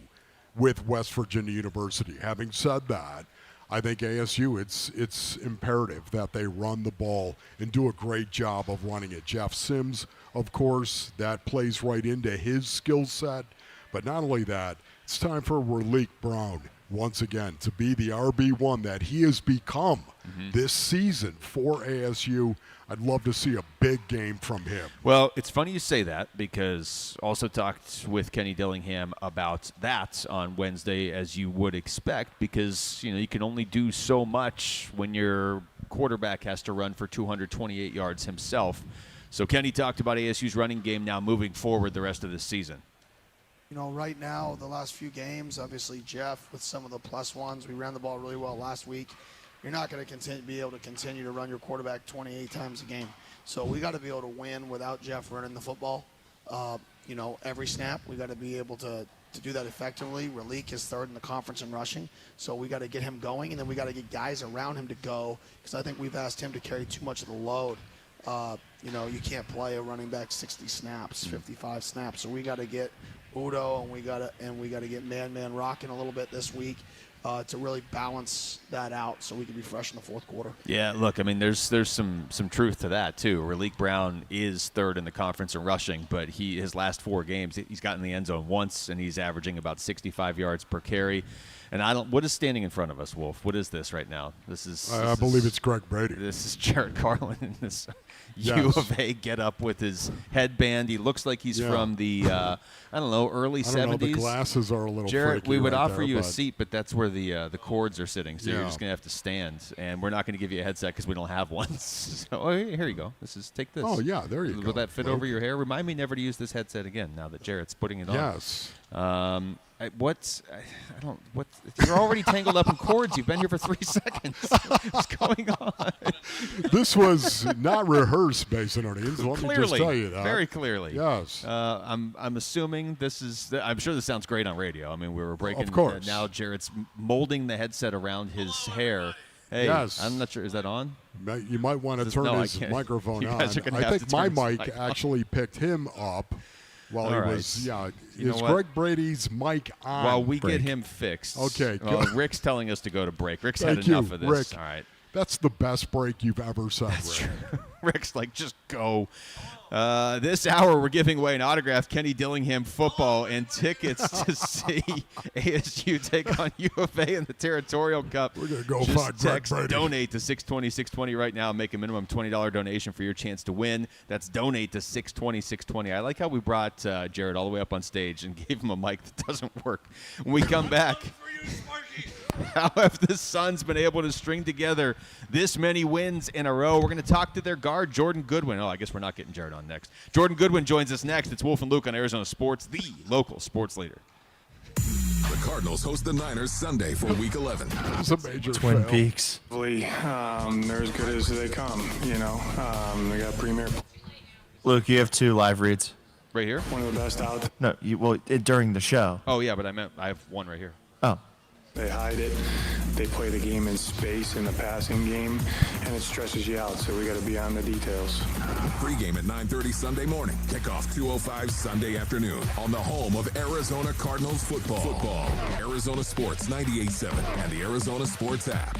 with West Virginia University. Having said that, I think ASU, it's imperative that they run the ball and do a great job of running it. Jeff Sims, of course, that plays right into his skill set. But not only that, it's time for Raleek Brown, once again, to be the RB1 that he has become this season for ASU. I'd love to see a big game from him. Well, it's funny you say that, because also talked with Kenny Dillingham about that on Wednesday, as you would expect, because you can only do so much when your quarterback has to run for 228 yards himself. So Kenny talked about ASU's running game now moving forward the rest of the season. Right now, the last few games, obviously Jeff with some of the plus ones. We ran the ball really well last week. You're not going to be able to continue to run your quarterback 28 times a game. So we got to be able to win without Jeff running the football. Every snap, we got to be able to do that effectively. Raleek is 3rd in the conference in rushing, so we got to get him going, and then we got to get guys around him to go, because I think we've asked him to carry too much of the load. You can't play a running back 60 snaps, 55 snaps. So we got to get Udo, and we got to get man rocking a little bit this week. to really balance that out so we can be fresh in the fourth quarter. Yeah, look, I mean, there's some truth to that, too. Raleek Brown is third in the conference in rushing, but his last 4 games, he's gotten in the end zone once, and he's averaging about 65 yards per carry. And what is standing in front of us, Wolf? What is this right now? I believe it's Greg Brady. This is Jared Carlin in this Yes. U of A get up with his headband. He looks like he's from the, early 70s. The glasses are a little Jared, freaky we would right offer there, you a but- seat, but that's where the cords are sitting, so you're Yeah. just going to have to stand. And we're not going to give you a headset because we don't have one. So here you go. Take this. Oh, yeah, there you go. Will that fit Luke. over your hair? Remind me never to use this headset again now that Jared's putting it on. Yes. You're already tangled up in cords. You've been here for 3 seconds. What's going on? This was not rehearsed, Basinonians. Let me just Clearly, tell you that. very clearly. Yes. I'm assuming this is. I'm sure this sounds great on radio. I mean, we were breaking. Of course. Now Jared's molding the headset around his hair. Hey, Yes. I'm not sure. Is that on? You might want to turn No, I his can't. microphone You on. guys are gonna I have think to my turn his mic mic on. actually picked him up while All he right. was. Yeah. You Is know what? Greg Brady's mic on? While we get him fixed. Okay. Well, good. Rick's telling us to go to break. Rick's Thank had you, enough of this. Rick. All right. That's the best break you've ever said, Rick. Rick's like, just go. This hour, we're giving away an autographed Kenny Dillingham football and tickets to see ASU take on U of A in the Territorial Cup. We're going to go Just find Greg text Brady. donate to 620-620 right now. Make a minimum $20 donation for your chance to win. That's donate to 620-620. I like how we brought Jared all the way up on stage and gave him a mic that doesn't work. When we come back, how have the Suns been able to string together this many wins in a row? We're going to talk to their guard, Jordan Goodwin. Oh, I guess we're not getting Jared on next. Jordan Goodwin joins us next. It's Wolf and Luke on Arizona Sports, the local sports leader. The Cardinals host the Niners Sunday for Week 11. It's a major Twin fail. Peaks. They're as good as they come, They got premier. Luke, you have 2 live reads. Right here? One of the best out. No, during the show. Oh, yeah, but I have one right here. Oh. They hide it. They play the game in space in the passing game, and it stresses you out, so we got to be on the details. Pre-game at 9:30 Sunday morning. Kickoff 2:05 Sunday afternoon on the home of Arizona Cardinals football. Arizona Sports 98.7 and the Arizona Sports app.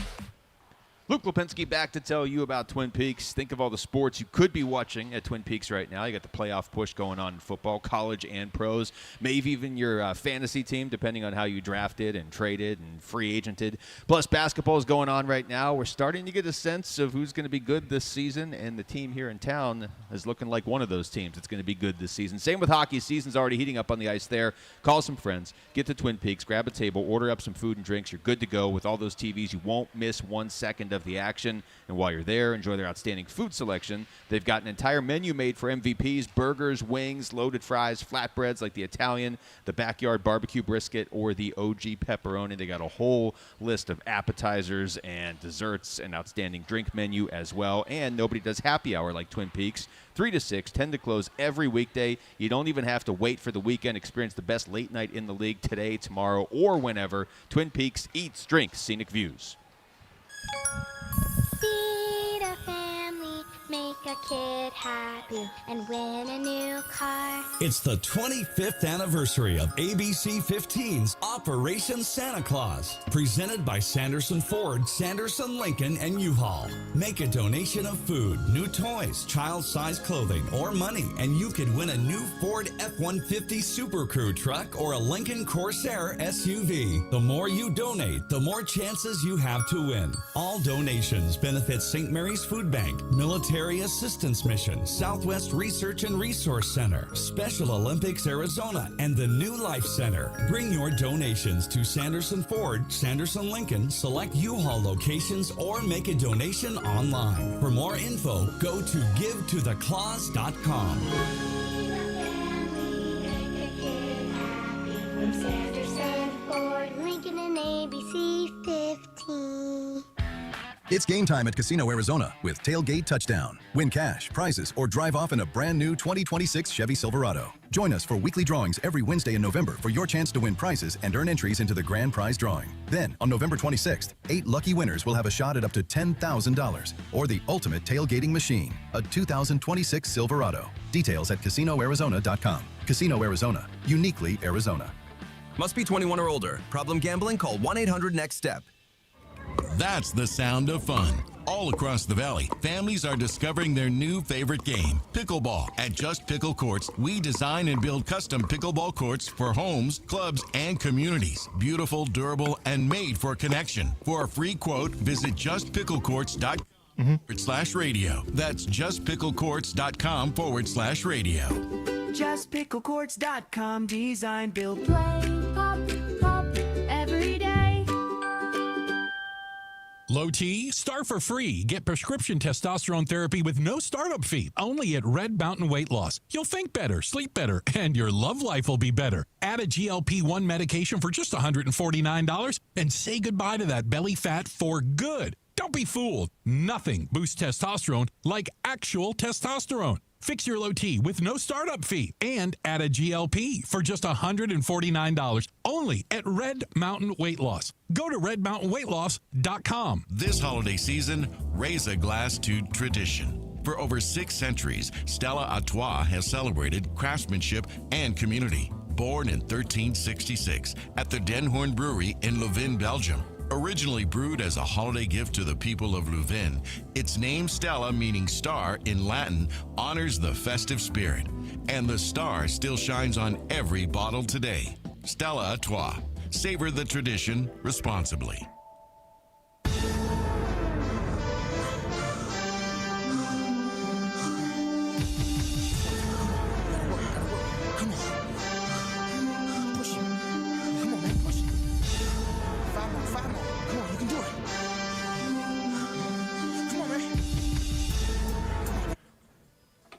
Luke Lipinski back to tell you about Twin Peaks. Think of all the sports you could be watching at Twin Peaks right now. You got the playoff push going on in football, college and pros. Maybe even your fantasy team, depending on how you drafted and traded and free agented. Plus, basketball is going on right now. We're starting to get a sense of who's going to be good this season, and the team here in town is looking like one of those teams that's going to be good this season. Same with hockey. Season's already heating up on the ice there. Call some friends. Get to Twin Peaks. Grab a table. Order up some food and drinks. You're good to go with all those TVs. You won't miss 1 second of the action. And while you're there, enjoy their outstanding food selection. They've got an entire menu made for MVPs: burgers, wings, loaded fries, flatbreads like the Italian, the backyard barbecue brisket, or the OG pepperoni. They got a whole list of appetizers and desserts, and outstanding drink menu as well. And nobody does happy hour like Twin Peaks. 3 to 6, 10 to close every weekday. You don't even have to wait for the weekend. Experience the best late night in the league today, tomorrow, or whenever. Twin Peaks eats, drinks, scenic views. Feed a family, make a kid happy, and win a new car. It's the 25th anniversary of ABC 15's Operation Santa Claus, presented by Sanderson Ford, Sanderson Lincoln, and U-Haul. Make a donation of food, new toys, child-sized clothing, or money, and you could win a new Ford F-150 Super Crew truck or a Lincoln Corsair SUV. The more you donate, the more chances you have to win. All donations benefit St. Mary's Food Bank, Military Assistance Mission, Southwest Research and Resource Center, Special Olympics Arizona, and the New Life Center. Bring your donations to Sanderson Ford, Sanderson Lincoln, select U-Haul locations, or make a donation online. For more info, go to givetotheclaus.com. From Sanderson, Ford, Lincoln, and ABC 15. It's game time at Casino Arizona with Tailgate Touchdown. Win cash, prizes, or drive off in a brand new 2026 Chevy Silverado. Join us for weekly drawings every Wednesday in November for your chance to win prizes and earn entries into the grand prize drawing. Then, on November 26th, 8 lucky winners will have a shot at up to $10,000 or the ultimate tailgating machine, a 2026 Silverado. Details at CasinoArizona.com. Casino Arizona, uniquely Arizona. Must be 21 or older. Problem gambling? Call 1-800-NEXT-STEP. That's the sound of fun. All across the valley, families are discovering their new favorite game, pickleball. At Just Pickle Courts, we design and build custom pickleball courts for homes, clubs, and communities. Beautiful, durable, and made for connection. For a free quote, visit justpicklecourts.com/radio. That's justpicklecourts.com/radio. JustPickleCourts.com. Design, build, Play, pop, pop, every day. Low T, start for free. Get prescription testosterone therapy with no startup fee. Only at Red Mountain Weight Loss. You'll think better, sleep better, and your love life will be better. Add a GLP-1 medication for just $149 and say goodbye to that belly fat for good. Don't be fooled. Nothing boosts testosterone like actual testosterone. Fix your low T with no startup fee and add a GLP for just $149 only at Red Mountain Weight Loss. Go to redmountainweightloss.com. This holiday season, raise a glass to tradition. For over 6 centuries, Stella Artois has celebrated craftsmanship and community. Born in 1366 at the Den Hoorn Brewery in Leuven, Belgium. Originally brewed as a holiday gift to the people of Leuven, its name Stella, meaning star in Latin, honors the festive spirit. And the star still shines on every bottle today. Stella Artois. Savor the tradition responsibly.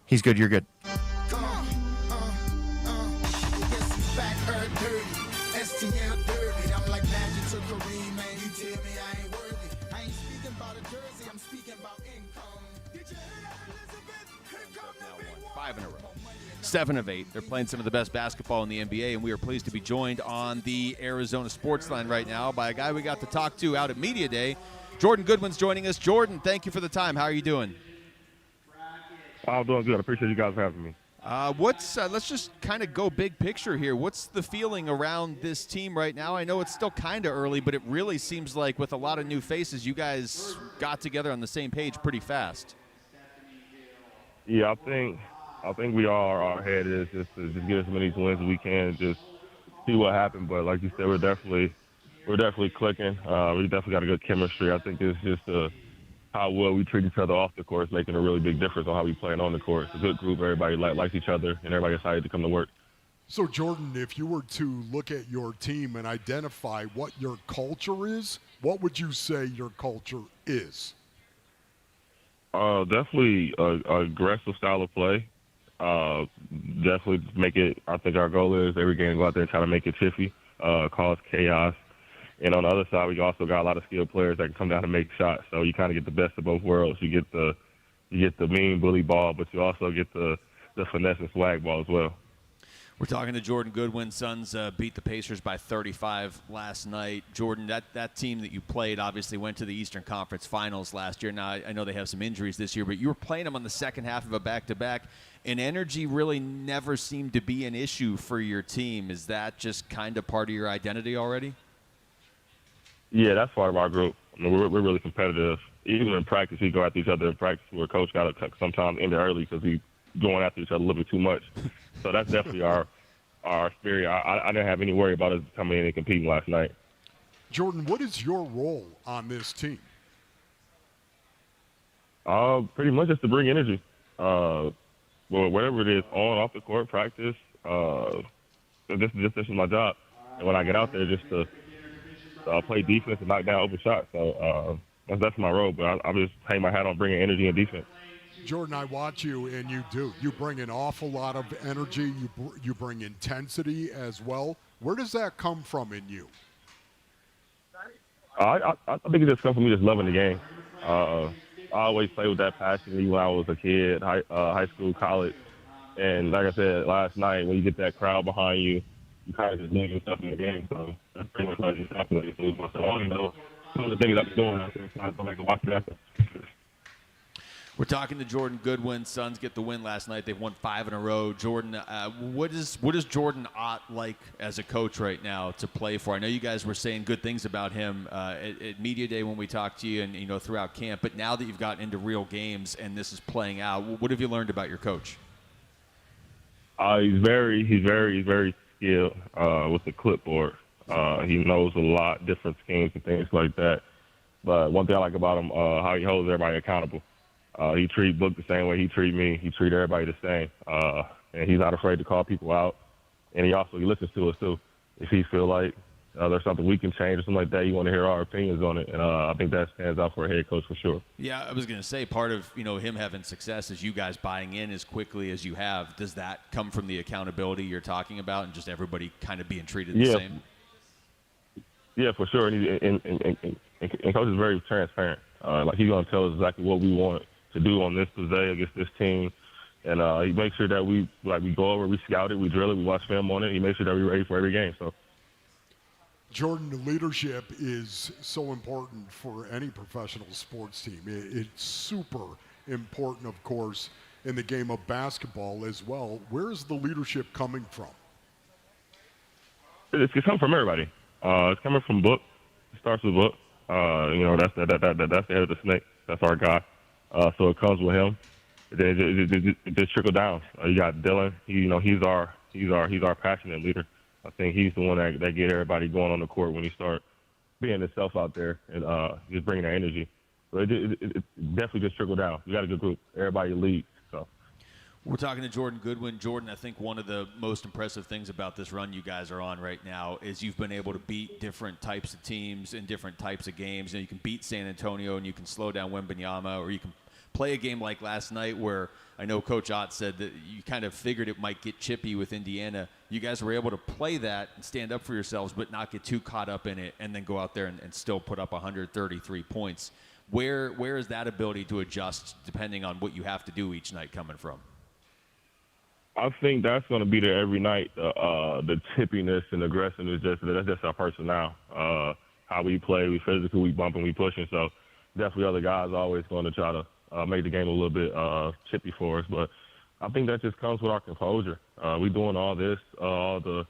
He's good. You're good. Five in a row. 7 of 8. They're playing some of the best basketball in the NBA, and we are pleased to be joined on the Arizona Sports Line right now by a guy we got to talk to out at Media Day. Jordan Goodwin's joining us. Jordan, thank you for the time. How are you doing? I'm doing good. I appreciate you guys having me. Let's just kind of go big picture here. What's the feeling around this team right now? I know it's still kind of early, but it really seems like with a lot of new faces, you guys got together on the same page pretty fast. Yeah, I think we are. Our head is just to just get as many wins as we can and just see what happens. But like you said, we're definitely clicking. We definitely got a good chemistry. I think it's just how well we treat each other off the court, making a really big difference on how we play on the court. It's a good group. Everybody likes each other, and everybody excited to come to work. So, Jordan, if you were to look at your team and identify what your culture is, what would you say your culture is? Definitely an aggressive style of play. Definitely make it. I think our goal is every game to go out there and try to make it chippy, cause chaos. And on the other side, we also got a lot of skilled players that can come down and make shots. So you kind of get the best of both worlds. You get the mean bully ball, but you also get the finesse and swag ball as well. We're talking to Jordan Goodwin. Suns beat the Pacers by 35 last night. Jordan, that team that you played obviously went to the Eastern Conference Finals last year. Now, I know they have some injuries this year, but you were playing them on the second half of a back-to-back, and energy really never seemed to be an issue for your team. Is that just kind of part of your identity already? Yeah, that's part of our group. I mean, we're really competitive. Even in practice, we go after each other in practice where coach got to sometimes end it early because we going after each other a little bit too much. So that's definitely our spirit. I didn't have any worry about us coming in and competing last night. Jordan, what is your role on this team? Pretty much just to bring energy. Well, whatever it is, on, off the court, practice, this is my job. And when I get out there, just to play defense and knock down open shots. So that's my role. But I just hang my hat on bringing energy and defense. Jordan, I watch you, and you do. You bring an awful lot of energy. You bring intensity as well. Where does that come from in you? I think it just comes from me just loving the game. I always played with that passion even when I was a kid, high school, college. And like I said last night, when you get that crowd behind you, you kind of just lose yourself in the game. So that's pretty much what I just happened to lose myself. I don't even know some of the things I've been doing. I go back and watch it after. We're talking to Jordan Goodwin. Suns get the win last night. They've won 5 in a row. Jordan, what is Jordan Ott like as a coach right now to play for? I know you guys were saying good things about him at Media Day when we talked to you and throughout camp. But now that you've gotten into real games and this is playing out, what have you learned about your coach? He's very skilled with the clipboard. He knows a lot, different schemes and things like that. But one thing I like about him, how he holds everybody accountable. He treat Book the same way he treat me. He treat everybody the same. And he's not afraid to call people out. And he listens to us, too. If he feel like there's something we can change or something like that, you want to hear our opinions on it. And I think that stands out for a head coach for sure. Yeah, I was going to say part of him having success is you guys buying in as quickly as you have. Does that come from the accountability you're talking about and just everybody kind of being treated the same? Yeah, for sure. And Coach is very transparent. He's going to tell us exactly what we want to do on this Tuesday against this team. And he makes sure that we go over, we scout it, we drill it, we watch film on it. He makes sure that we're ready for every game. So, Jordan, the leadership is so important for any professional sports team. It's super important, of course, in the game of basketball as well. Where is the leadership coming from? It's coming from everybody. It's coming from Book. It starts with Book. That's the head of the snake. That's our guy. So it comes with him. It just trickle down. You got Dylan. He's our passionate leader. I think he's the one that get everybody going on the court when he start being himself out there and just bringing that energy. So it definitely just trickle down. You got a good group. Everybody leads. So. We're talking to Jordan Goodwin. Jordan, I think one of the most impressive things about this run you guys are on right now is you've been able to beat different types of teams in different types of games. You can beat San Antonio and you can slow down Wembanyama, or you can play a game like last night where I know Coach Ott said that you kind of figured it might get chippy with Indiana. You guys were able to play that and stand up for yourselves but not get too caught up in it and then go out there and still put up 133 points. Where is that ability to adjust depending on what you have to do each night coming from? I think that's going to be there every night. The tippiness and aggressiveness, that's just our personnel. How we play, we physically, we bumping, we pushing. So definitely other guys are always going to try to make the game a little bit chippy for us. But I think that just comes with our composure. We doing all this, all the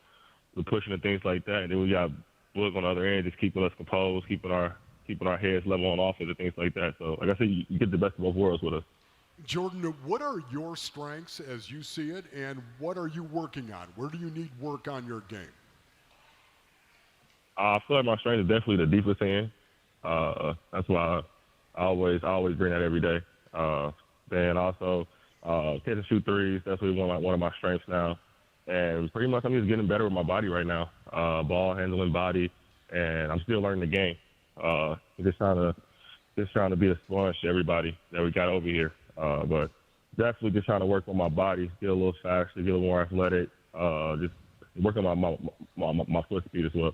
pushing and things like that. And then we got Book on the other end, just keeping us composed, keeping our heads level on offense and things like that. So like I said, you get the best of both worlds with us. Jordan, what are your strengths as you see it, and what are you working on? Where do you need work on your game? I feel like my strength is definitely the defense end. That's why I always bring that every day. Then also catch and shoot threes. That's really one of my strengths now. And pretty much I'm just getting better with my body right now. Ball handling, body, and I'm still learning the game. Just trying to be a sponge to everybody that we got over here. But definitely just trying to work on my body, get a little faster, get a little more athletic, just working on my foot speed as well.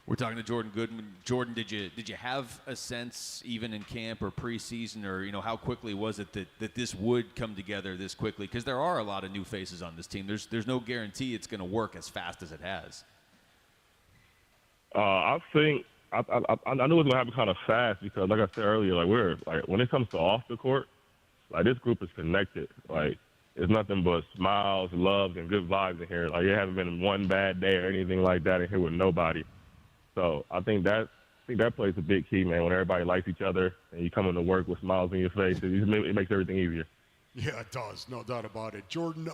We're talking to Jordan Goodwin. Jordan, did you have a sense, even in camp or preseason, or how quickly was it that this would come together this quickly? Because there are a lot of new faces on this team. There's no guarantee it's going to work as fast as it has. I think I knew it was going to happen kind of fast because, like I said earlier, when it comes to off the court, this group is connected. It's nothing but smiles, love, and good vibes in here. There hasn't been one bad day or anything like that in here with nobody. So I think that plays a big key, man. When everybody likes each other and you come into work with smiles on your face, it makes everything easier. Yeah, it does. No doubt about it. Jordan,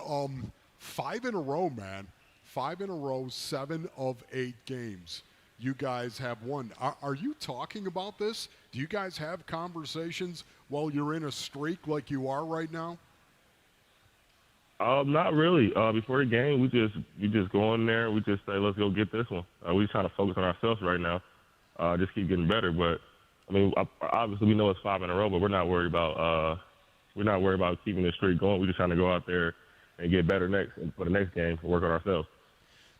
5 in a row, man. 5 in a row, 7 of 8 games. You guys have won. Are you talking about this? Do you guys have conversations while you're in a streak like you are right now? Not really. Before the game, we just go in there. We just say, let's go get this one. We're trying to focus on ourselves right now. Just keep getting better. But I mean, obviously we know it's 5 in a row, but we're not worried about keeping this streak going. We're just trying to go out there and get better for the next game and work on ourselves.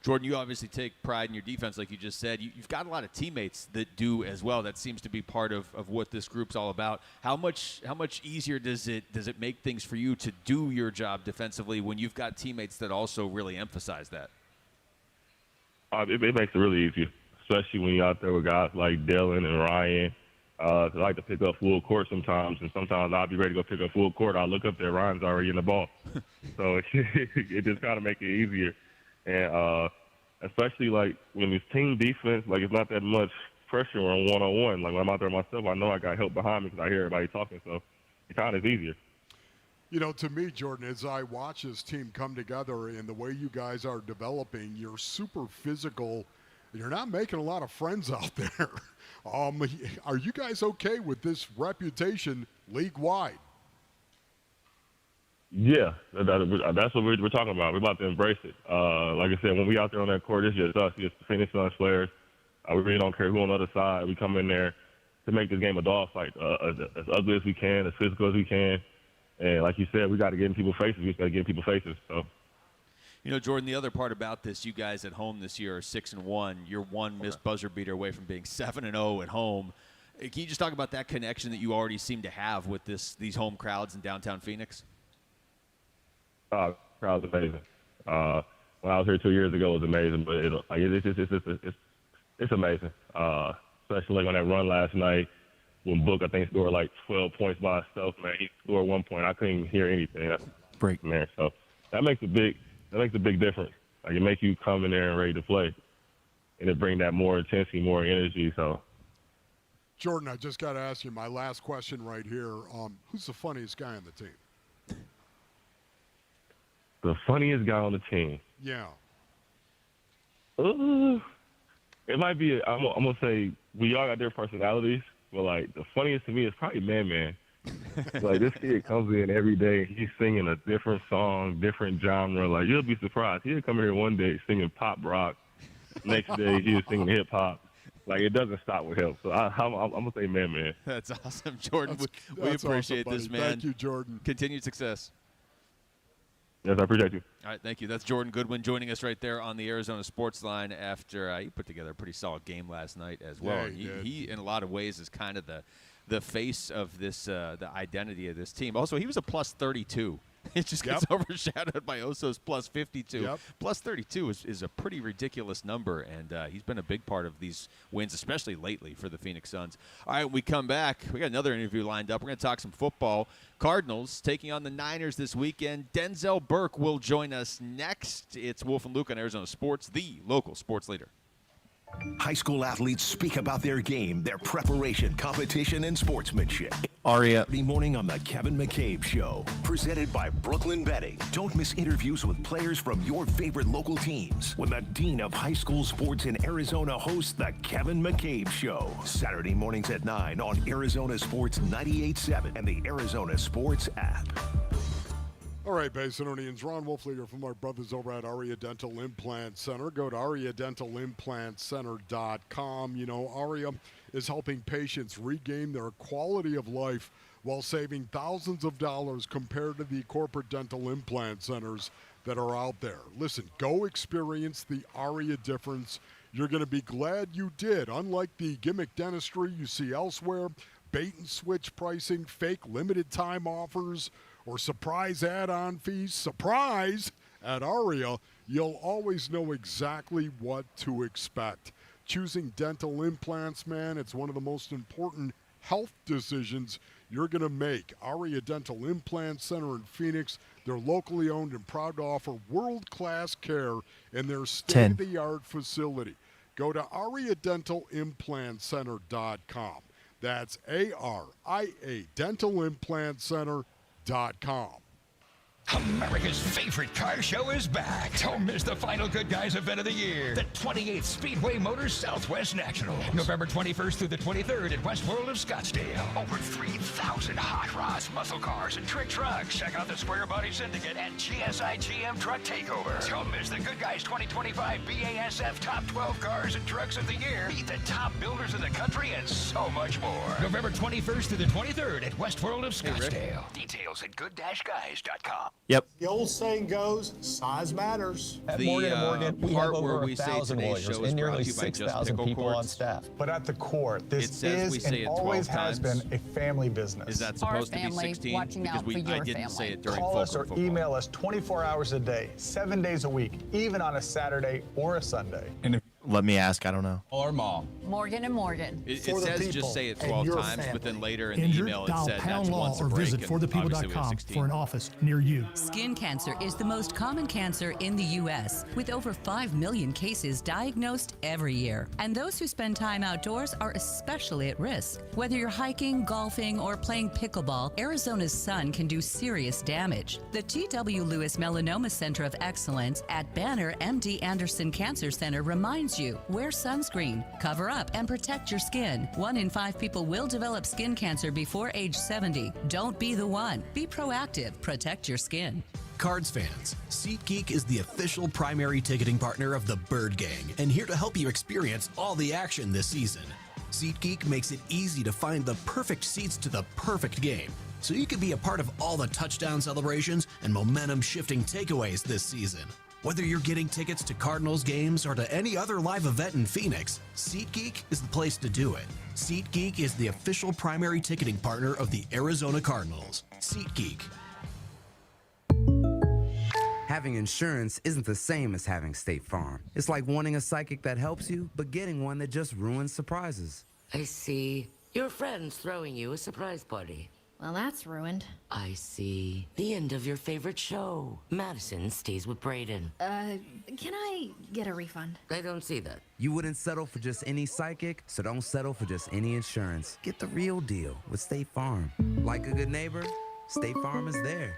Jordan, you obviously take pride in your defense, like you just said. You've got a lot of teammates that do as well. That seems to be part of what this group's all about. How much easier does it make things for you to do your job defensively when you've got teammates that also really emphasize that? It makes it really easy, especially when you're out there with guys like Dylan and Ryan I like to pick up full court sometimes, and sometimes I'll be ready to go pick up full court. I'll look up there, Ryan's already in the ball. So it just kind of make it easier. And especially, like, when it's team defense, like, it's not that much pressure on one-on-one. Like, when I'm out there myself, I know I got help behind me because I hear everybody talking, so it kind of is easier. You know, to me, Jordan, as I watch this team come together and the way you guys are developing, you're super physical. You're not making a lot of friends out there. Are you guys okay with this reputation league-wide? Yeah, that's what we're talking about. We're about to embrace it. Like I said, when we out there on that court, it's just us. It's the Phoenix Suns players. We really don't care who on the other side. We come in there to make this game a dogfight, as ugly as we can, as physical as we can. And like you said, we got to get in people's faces. We just got to get in people's faces. So. You know, Jordan, the other part about this, you guys at home this year are 6-1. You're one missed buzzer beater away from being 7-0 at home. Can you just talk about that connection that you already seem to have with these home crowds in downtown Phoenix? Crowd's amazing. When I was here 2 years ago, it was amazing. But it's amazing. Especially like on that run last night when Book, I think, scored like 12 points by himself. Man, he scored 1 point. I couldn't even hear anything. That's break, man. So that makes a big difference. Like, it makes you come in there and ready to play, and it bring that more intensity, more energy. So, Jordan, I just got to ask you my last question right here. Who's the funniest guy on the team? The funniest guy on the team? Yeah. It might be. I'm gonna say we all got different personalities, but like the funniest to me is probably Man. Like, this kid comes in every day, he's singing a different song, different genre. Like, you'll be surprised. He'll come here one day singing pop rock. Next day, he's singing hip hop. Like, it doesn't stop with him. So I'm going to say Man. That's awesome, Jordan. We That's appreciate awesome, this, buddy. man. Thank you, Jordan. Continued success. Yes, I appreciate you. All right, thank you. That's Jordan Goodwin joining us right there on the Arizona Sports Line after he put together a pretty solid game last night as well. Yeah, he in a lot of ways, is kind of the face of this, the identity of this team. Also, he was a plus 32. It just gets overshadowed by Oso's plus 52. Yep. Plus 32 is a pretty ridiculous number, and he's been a big part of these wins, especially lately for the Phoenix Suns. All right, we come back. We got another interview lined up. We're going to talk some football. Cardinals taking on the Niners this weekend. Denzel Burke will join us next. It's Wolf and Luke on Arizona Sports, the local sports leader. High school athletes speak about their game, their preparation, competition, and sportsmanship. Aria. The morning on the Kevin McCabe Show. Presented by Brooklyn Betting. Don't miss interviews with players from your favorite local teams when the Dean of High School Sports in Arizona hosts the Kevin McCabe Show. Saturday mornings at 9 on Arizona Sports 98.7 and the Arizona Sports app. All right, Basinonians, Ron Wolfleger from our brothers over at Aria Dental Implant Center. Go to ariadentalimplantcenter.com. You know, Aria is helping patients regain their quality of life while saving thousands of dollars compared to the corporate dental implant centers that are out there. Listen, go experience the Aria difference. You're going to be glad you did. Unlike the gimmick dentistry you see elsewhere, bait and switch pricing, fake limited time offers, or surprise add-on fees, surprise, at Aria, you'll always know exactly what to expect. Choosing dental implants, man, it's one of the most important health decisions you're going to make. Aria Dental Implant Center in Phoenix, they're locally owned and proud to offer world-class care in their state-of-the-art facility. Go to ariadentalimplantcenter.com. That's ARIA Dental Implant Center.com. America's favorite car show is back. Don't miss the final Good Guys event of the year. The 28th Speedway Motors Southwest Nationals. November 21st through the 23rd at West World of Scottsdale. Over 3,000 hot rods, muscle cars, and trick trucks. Check out the Square Body Syndicate and GSI GM Truck Takeover. Don't miss the Good Guys 2025 BASF Top 12 Cars and Trucks of the Year. Meet the top builders of the country and so much more. November 21st through the 23rd at West World of Scottsdale. Details at good-guys.com. Yep. The old saying goes, size matters. At Morgan & Morgan, we have over 1,000 lawyers and nearly 6,000 people on staff. But at the core, this is and always has been a family business. Is that supposed to be 16? Because I didn't say it during Call us or football. email us 24 hours a day, 7 days a week, even on a Saturday or a Sunday. And if Let me ask. I don't know. Or mall. Morgan and Morgan. It says just say it 12 times, but then later in the Injured? email it Dial said pound that's law once a or break. visit and forthepeople.com obviously we have 16. for an office near you. Skin cancer is the most common cancer in the U.S., with over 5 million cases diagnosed every year. And those who spend time outdoors are especially at risk. Whether you're hiking, golfing, or playing pickleball, Arizona's sun can do serious damage. The T.W. Lewis Melanoma Center of Excellence at Banner MD Anderson Cancer Center reminds you, wear sunscreen, cover up, and protect your skin. 1 in 5 people will develop skin cancer before age 70. Don't be the one. Be proactive. Protect your skin. Cards fans, SeatGeek is the official primary ticketing partner of the Bird Gang and here to help you experience all the action this season. SeatGeek makes it easy to find the perfect seats to the perfect game, so you can be a part of all the touchdown celebrations and momentum-shifting takeaways this season. Whether you're getting tickets to Cardinals games or to any other live event in Phoenix, SeatGeek is the place to do it. SeatGeek is the official primary ticketing partner of the Arizona Cardinals. SeatGeek. Having insurance isn't the same as having State Farm. It's like wanting a psychic that helps you, but getting one that just ruins surprises. I see. Your friend's throwing you a surprise party. Well, that's ruined. I see. The end of your favorite show. Madison stays with Brayden. Can I get a refund? I don't see that. You wouldn't settle for just any psychic, so don't settle for just any insurance. Get the real deal with State Farm. Like a good neighbor, State Farm is there.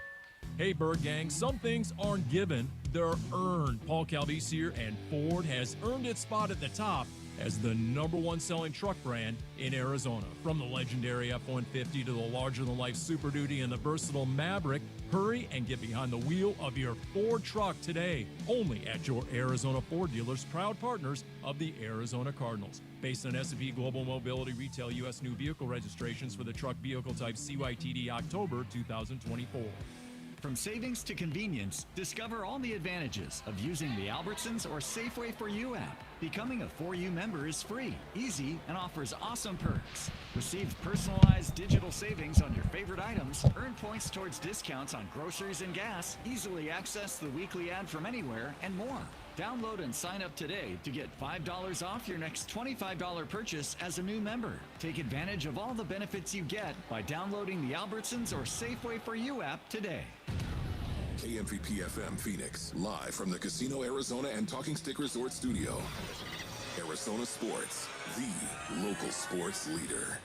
Hey, Bird Gang, some things aren't given, they're earned. Paul Calvisier and Ford has earned its spot at the top as the #1 selling truck brand in Arizona. From the legendary F-150 to the larger-than-life Super Duty and the versatile Maverick, hurry and get behind the wheel of your Ford truck today. Only at your Arizona Ford dealers, proud partners of the Arizona Cardinals. Based on S&P Global Mobility Retail U.S. new vehicle registrations for the truck vehicle type CYTD October 2024. From savings to convenience, discover all the advantages of using the Albertsons or Safeway For You app. Becoming a For You member is free, easy, and offers awesome perks. Receive personalized digital savings on your favorite items, earn points towards discounts on groceries and gas, easily access the weekly ad from anywhere, and more. Download and sign up today to get $5 off your next $25 purchase as a new member. Take advantage of all the benefits you get by downloading the Albertsons or Safeway For You app today. KMVP FM Phoenix, live from the Casino Arizona and Talking Stick Resort Studio. Arizona Sports, the local sports leader.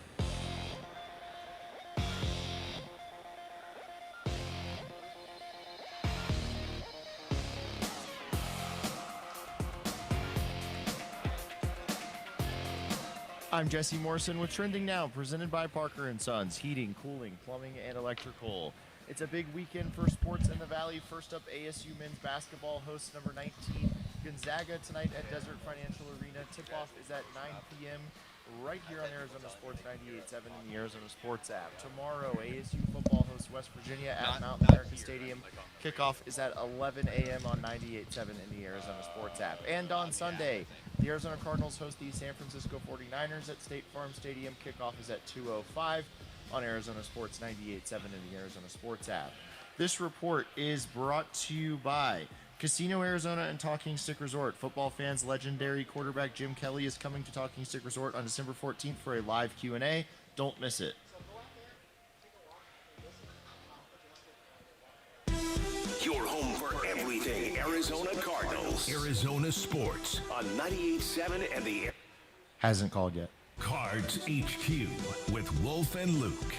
I'm Jesse Morrison with Trending Now, presented by Parker & Sons, heating, cooling, plumbing, and electrical. It's a big weekend for sports in the Valley. First up, ASU men's basketball hosts number 19, Gonzaga, tonight at Desert Financial Arena. Tip-off is at 9 p.m. right here on Arizona Sports 98.7 in the Arizona Sports app. Tomorrow, ASU football hosts West Virginia at Mount America Stadium. Kickoff is at 11 a.m. on 98.7 in the Arizona Sports app. And on Sunday, the Arizona Cardinals host the San Francisco 49ers at State Farm Stadium. Kickoff is at 2:05 on Arizona Sports 98.7 in the Arizona Sports app. This report is brought to you by Casino Arizona and Talking Stick Resort. Football fans, legendary quarterback Jim Kelly is coming to Talking Stick Resort on December 14th for a live Q&A. Don't miss it. Your home for everything Arizona Cardinals. Arizona Sports on 98.7 and the... Hasn't called yet. Cards HQ with Wolf and Luke.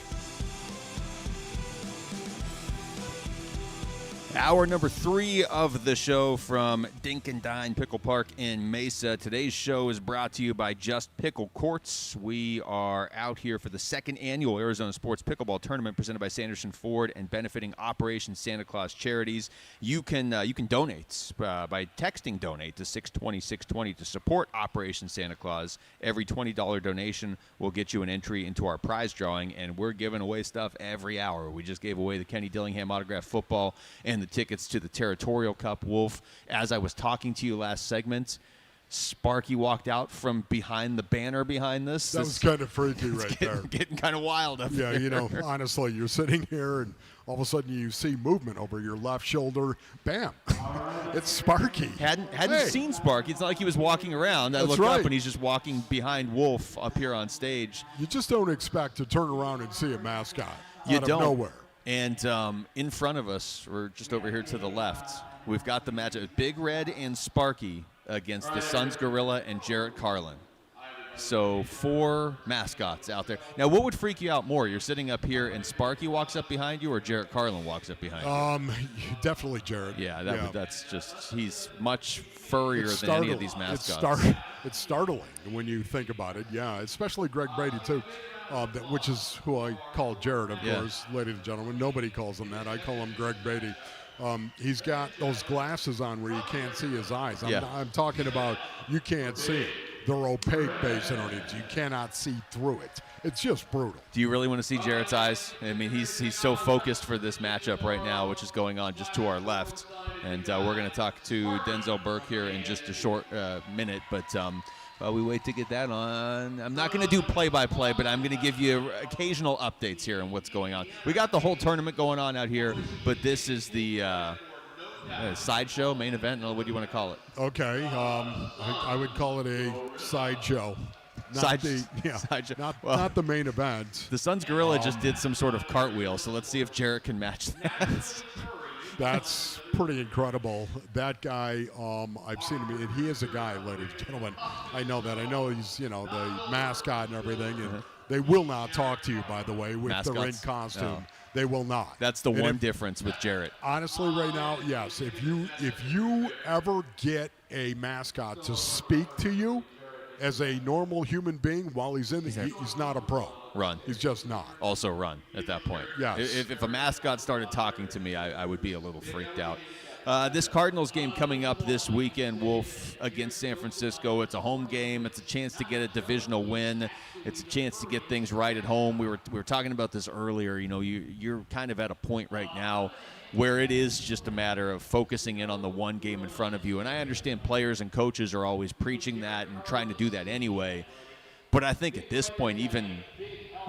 Hour number 3 of the show from Dink Dine Pickle Park in Mesa. Today's show is brought to you by Just Pickle Courts. We are out here for the second annual Arizona Sports Pickleball Tournament presented by Sanderson Ford and benefiting Operation Santa Claus charities. You can donate by texting donate to 620-620 to support Operation Santa Claus. Every $20 donation will get you an entry into our prize drawing, and we're giving away stuff every hour. We just gave away the Kenny Dillingham autographed football and the tickets to the Territorial Cup. Wolf, as I was talking to you last segment, Sparky walked out from behind the banner behind this. That was kind of freaky right there. Getting kind of wild up here. Yeah, honestly, you're sitting here and all of a sudden you see movement over your left shoulder. Bam. It's Sparky. Hadn't seen Sparky. It's not like he was walking around. I looked up and he's just walking behind Wolf up here on stage. You just don't expect to turn around and see a mascot out of nowhere. And in front of us, we're just over here to the left, we've got the matchup. Big Red and Sparky against the Suns Gorilla and Jarrett Carlin. So 4 mascots out there. Now, what would freak you out more? You're sitting up here and Sparky walks up behind you, or Jarrett Carlin walks up behind you? Definitely Jarrett. Yeah, that's just, he's much furrier than any of these mascots. It's startling when you think about it, yeah, especially Greg Brady, too, which is who I call Jarrett, of course, ladies and gentlemen. Nobody calls him that. I call him Greg Brady. He's got those glasses on where you can't see his eyes. I'm talking about you can't see it. They're opaque base underneath. You cannot see through it. It's just brutal. Do you really want to see Jarrett's eyes? I mean, he's so focused for this matchup right now, which is going on just to our left. And we're going to talk to Denzel Burke here in just a short minute. But while we wait to get that on, I'm not going to do play-by-play, but I'm going to give you occasional updates here on what's going on. We got the whole tournament going on out here, but this is the sideshow, main event. What do you want to call it? Okay, I would call it a sideshow. Not the main event. The Suns Gorilla just did some sort of cartwheel, so let's see if Jarrett can match that. That's pretty incredible. That guy, I've seen him, and he is a guy, ladies and gentlemen. I know that. I know he's, the mascot and everything, and they will not talk to you, by the way, with Mascots? the ring costume. No. They will not. That's the one difference with Jarrett. Honestly, right now, yes. If you ever get a mascot to speak to you as a normal human being while he's in he's not a pro. Run. He's just not. Also run at that point. Yes. If a mascot started talking to me, I would be a little freaked out. This Cardinals game coming up this weekend, Wolf, against San Francisco. It's a home game. It's a chance to get a divisional win. It's a chance to get things right at home. We were talking about this earlier. You're kind of at a point right now where it is just a matter of focusing in on the one game in front of you. And I understand players and coaches are always preaching that and trying to do that anyway. But I think at this point, even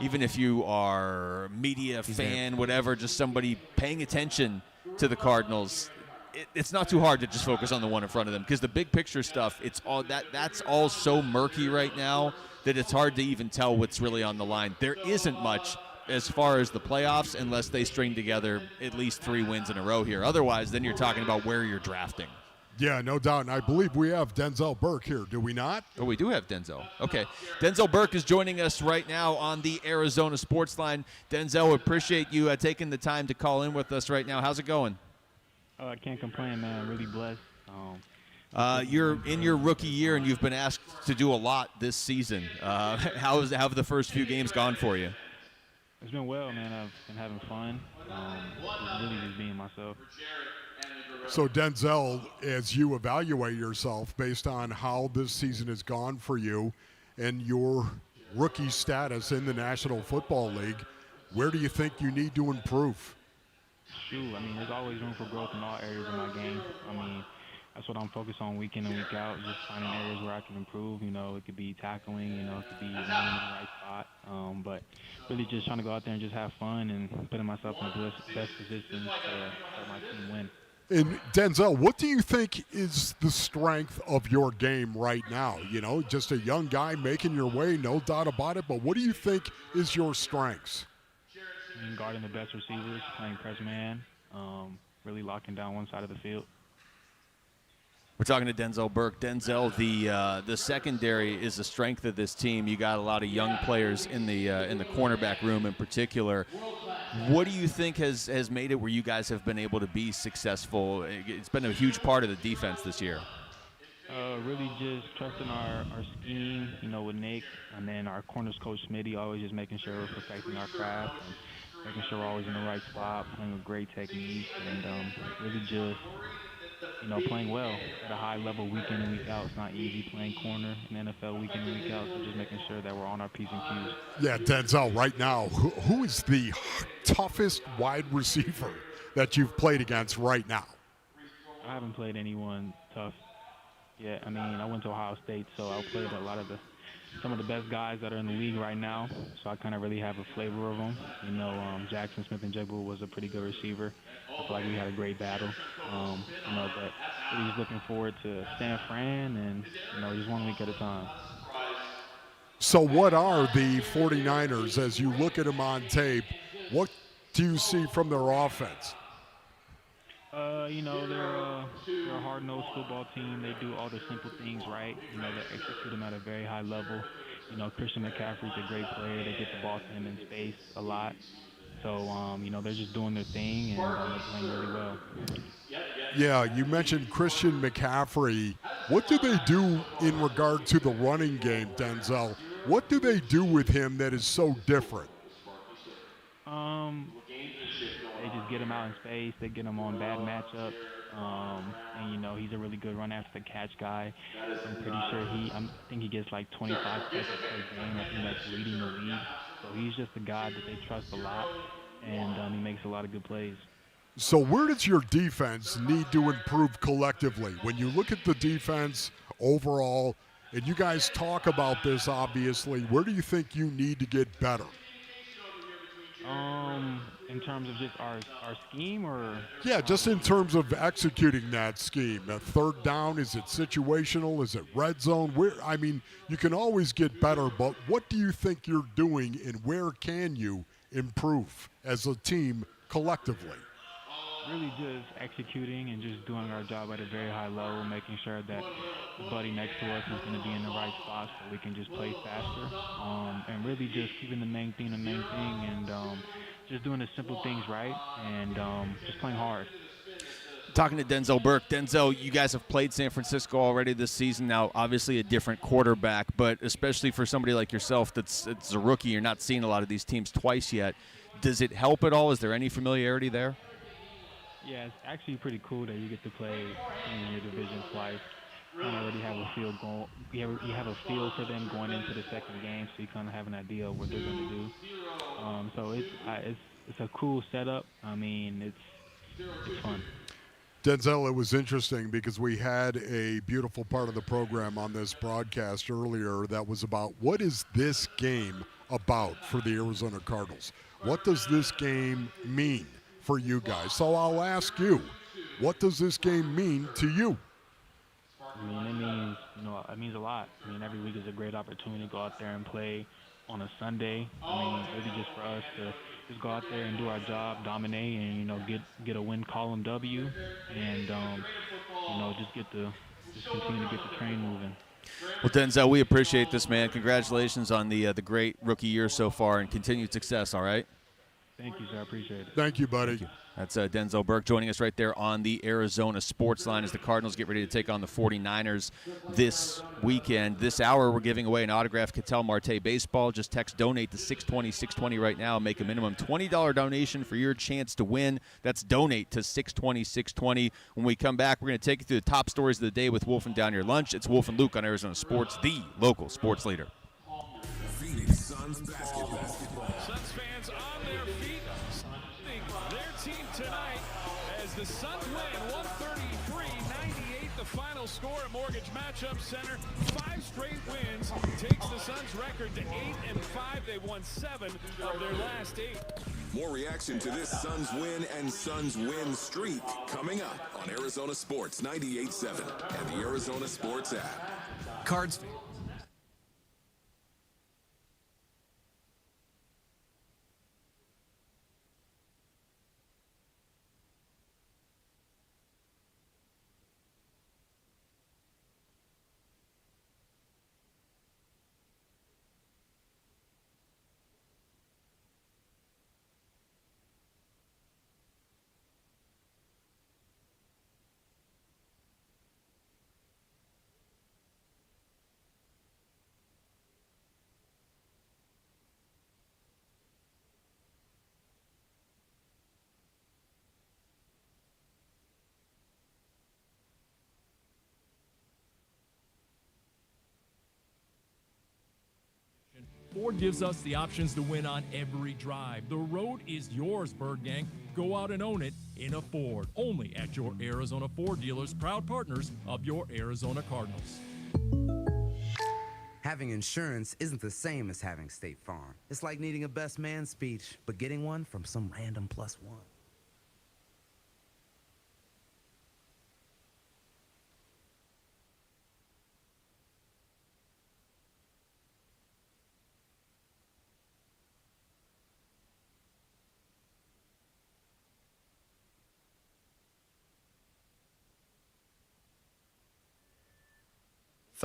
if you are media fan, whatever, just somebody paying attention to the Cardinals, it's not too hard to just focus on the one in front of them, because the big picture stuff, that's all so murky right now that it's hard to even tell what's really on the line. There isn't much as far as the playoffs unless they string together at least 3 wins in a row here. Otherwise, then you're talking about where you're drafting. Yeah, no doubt. And I believe we have Denzel Burke here, do we not? Oh, we do have Denzel. Okay. Denzel Burke is joining us right now on the Arizona Sports Line. Denzel, we appreciate you taking the time to call in with us right now. How's it going? I can't complain, man. I'm really blessed. You're in your rookie year, and you've been asked to do a lot this season. How have the first few games gone for you? It's been well, man. I've been having fun. Really just being myself. So, Denzel, as you evaluate yourself based on how this season has gone for you and your rookie status in the National Football League, where do you think you need to improve? Shoot, there's always room for growth in all areas of my game. That's what I'm focused on week in and week out, just finding areas where I can improve. It could be tackling, it could be running in the right spot. But really just trying to go out there and just have fun and putting myself in the best position for my team win. And Denzel, what do you think is the strength of your game right now? Just a young guy making your way, no doubt about it. But what do you think is your strengths? Guarding the best receivers, playing press man, really locking down one side of the field. We're talking to Denzel Burke. Denzel, the secondary is the strength of this team. You got a lot of young players in the cornerback room in particular. What do you think has made it where you guys have been able to be successful? It's been a huge part of the defense this year. Really just trusting our scheme, with Nick, and then our corners coach Smitty, always just making sure we're perfecting our craft and making sure we're always in the right spot, playing with great technique, and really just playing well at a high level week in and week out. It's not easy playing corner in the NFL week in and week out, so just making sure that we're on our P's and Q's. Yeah, Denzel, right now, who is the toughest wide receiver that you've played against right now? I haven't played anyone tough. yet. I mean, I went to Ohio State, so I played some of the best guys that are in the league right now. So I kind of really have a flavor of them. You know, Jackson Smith and Jigba was a pretty good receiver. I feel like we had a great battle. You know, but really just looking forward to San Fran and, you know, just 1 week at a time. So what are the 49ers, as you look at them on tape, what do you see from their offense? You know, they're a hard-nosed football team. They do all the simple things right. You know, they execute them at a very high level. You know, Christian McCaffrey's a great player. They get the ball to him in space a lot. So, you know, they're just doing their thing, and they're playing really well. Yeah, you mentioned Christian McCaffrey. What do they do in regard to the running game, Denzel? What do they do with him that is so different? They just get him out in space. They get him on bad matchups. And, you know, he's a really good run after the catch guy. I'm pretty sure I think he gets like 25 seconds per game. I think that's leading the league. So he's just a guy that they trust a lot, and he makes a lot of good plays. So where does your defense need to improve collectively? When you look at the defense overall, and you guys talk about this, obviously, where do you think you need to get better? In terms of just our scheme, or? Yeah, just in terms of executing that scheme. Third down, is it situational? Is it red zone? I mean, you can always get better, but what do you think you're doing, and where can you improve as a team collectively? Really just executing and just doing our job at a very high level, making sure that the buddy next to us is going to be in the right spot so we can just play faster. And really just keeping the main thing, and just doing the simple things right, and just playing hard. Talking to Denzel Burke. Denzel, you guys have played San Francisco already this season. Now, obviously a different quarterback, but especially for somebody like yourself it's a rookie, you're not seeing a lot of these teams twice yet. Does it help at all? Is there any familiarity there? Yeah, it's actually pretty cool that you get to play in your division twice. You kind of already have a feel you have a feel for them going into the second game, so you kind of have an idea of what they're going to do. So it's a cool setup. I mean, it's fun. Denzel, it was interesting because we had a beautiful part of the program on this broadcast earlier that was about what is this game about for the Arizona Cardinals? What does this game mean for you guys? So I'll ask you, what does this game mean to you? I mean, it means a lot. I mean, every week is a great opportunity to go out there and play on a Sunday. I mean, really just for us to just go out there and do our job, dominate, and, get a win column W, and, just continue to get the train moving. Well, Denzel, we appreciate this, man. Congratulations on the great rookie year so far and continued success, all right? Thank you, sir. I appreciate it. Thank you, buddy. Thank you. That's Denzel Burke joining us right there on the Arizona Sports Line as the Cardinals get ready to take on the 49ers this weekend. This hour, we're giving away an autographed Ketel Marte baseball. Just text donate to 620-620 right now. Make a minimum $20 donation for your chance to win. That's donate to 620-620. When we come back, we're going to take you through the top stories of the day with Wolf and Down Your Lunch. It's Wolf and Luke on Arizona Sports, the local sports leader. Phoenix Suns basketball. Suns fans on their feet, their team tonight as the Suns win 133-98. The final score at Mortgage Matchup Center. 5 straight wins takes the Suns record to 8-5. They won 7 of their last 8. More reaction to this Suns win and Suns win streak coming up on Arizona Sports 98.7 and the Arizona Sports app. Cards. Ford gives us the options to win on every drive. The road is yours, Bird Gang. Go out and own it in a Ford. Only at your Arizona Ford dealers, proud partners of your Arizona Cardinals. Having insurance isn't the same as having State Farm. It's like needing a best man speech, but getting one from some random +1.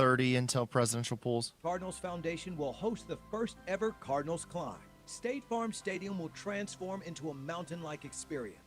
Until presidential pools. Cardinals Foundation will host the first ever Cardinals Climb. State Farm Stadium will transform into a mountain-like experience.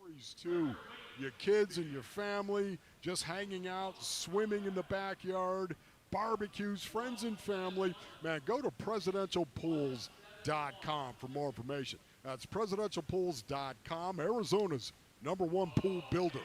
Memories too, your kids and your family just hanging out, swimming in the backyard, barbecues, friends and family. Man, go to presidentialpools.com for more information. That's presidentialpools.com, Arizona's #1 pool builder.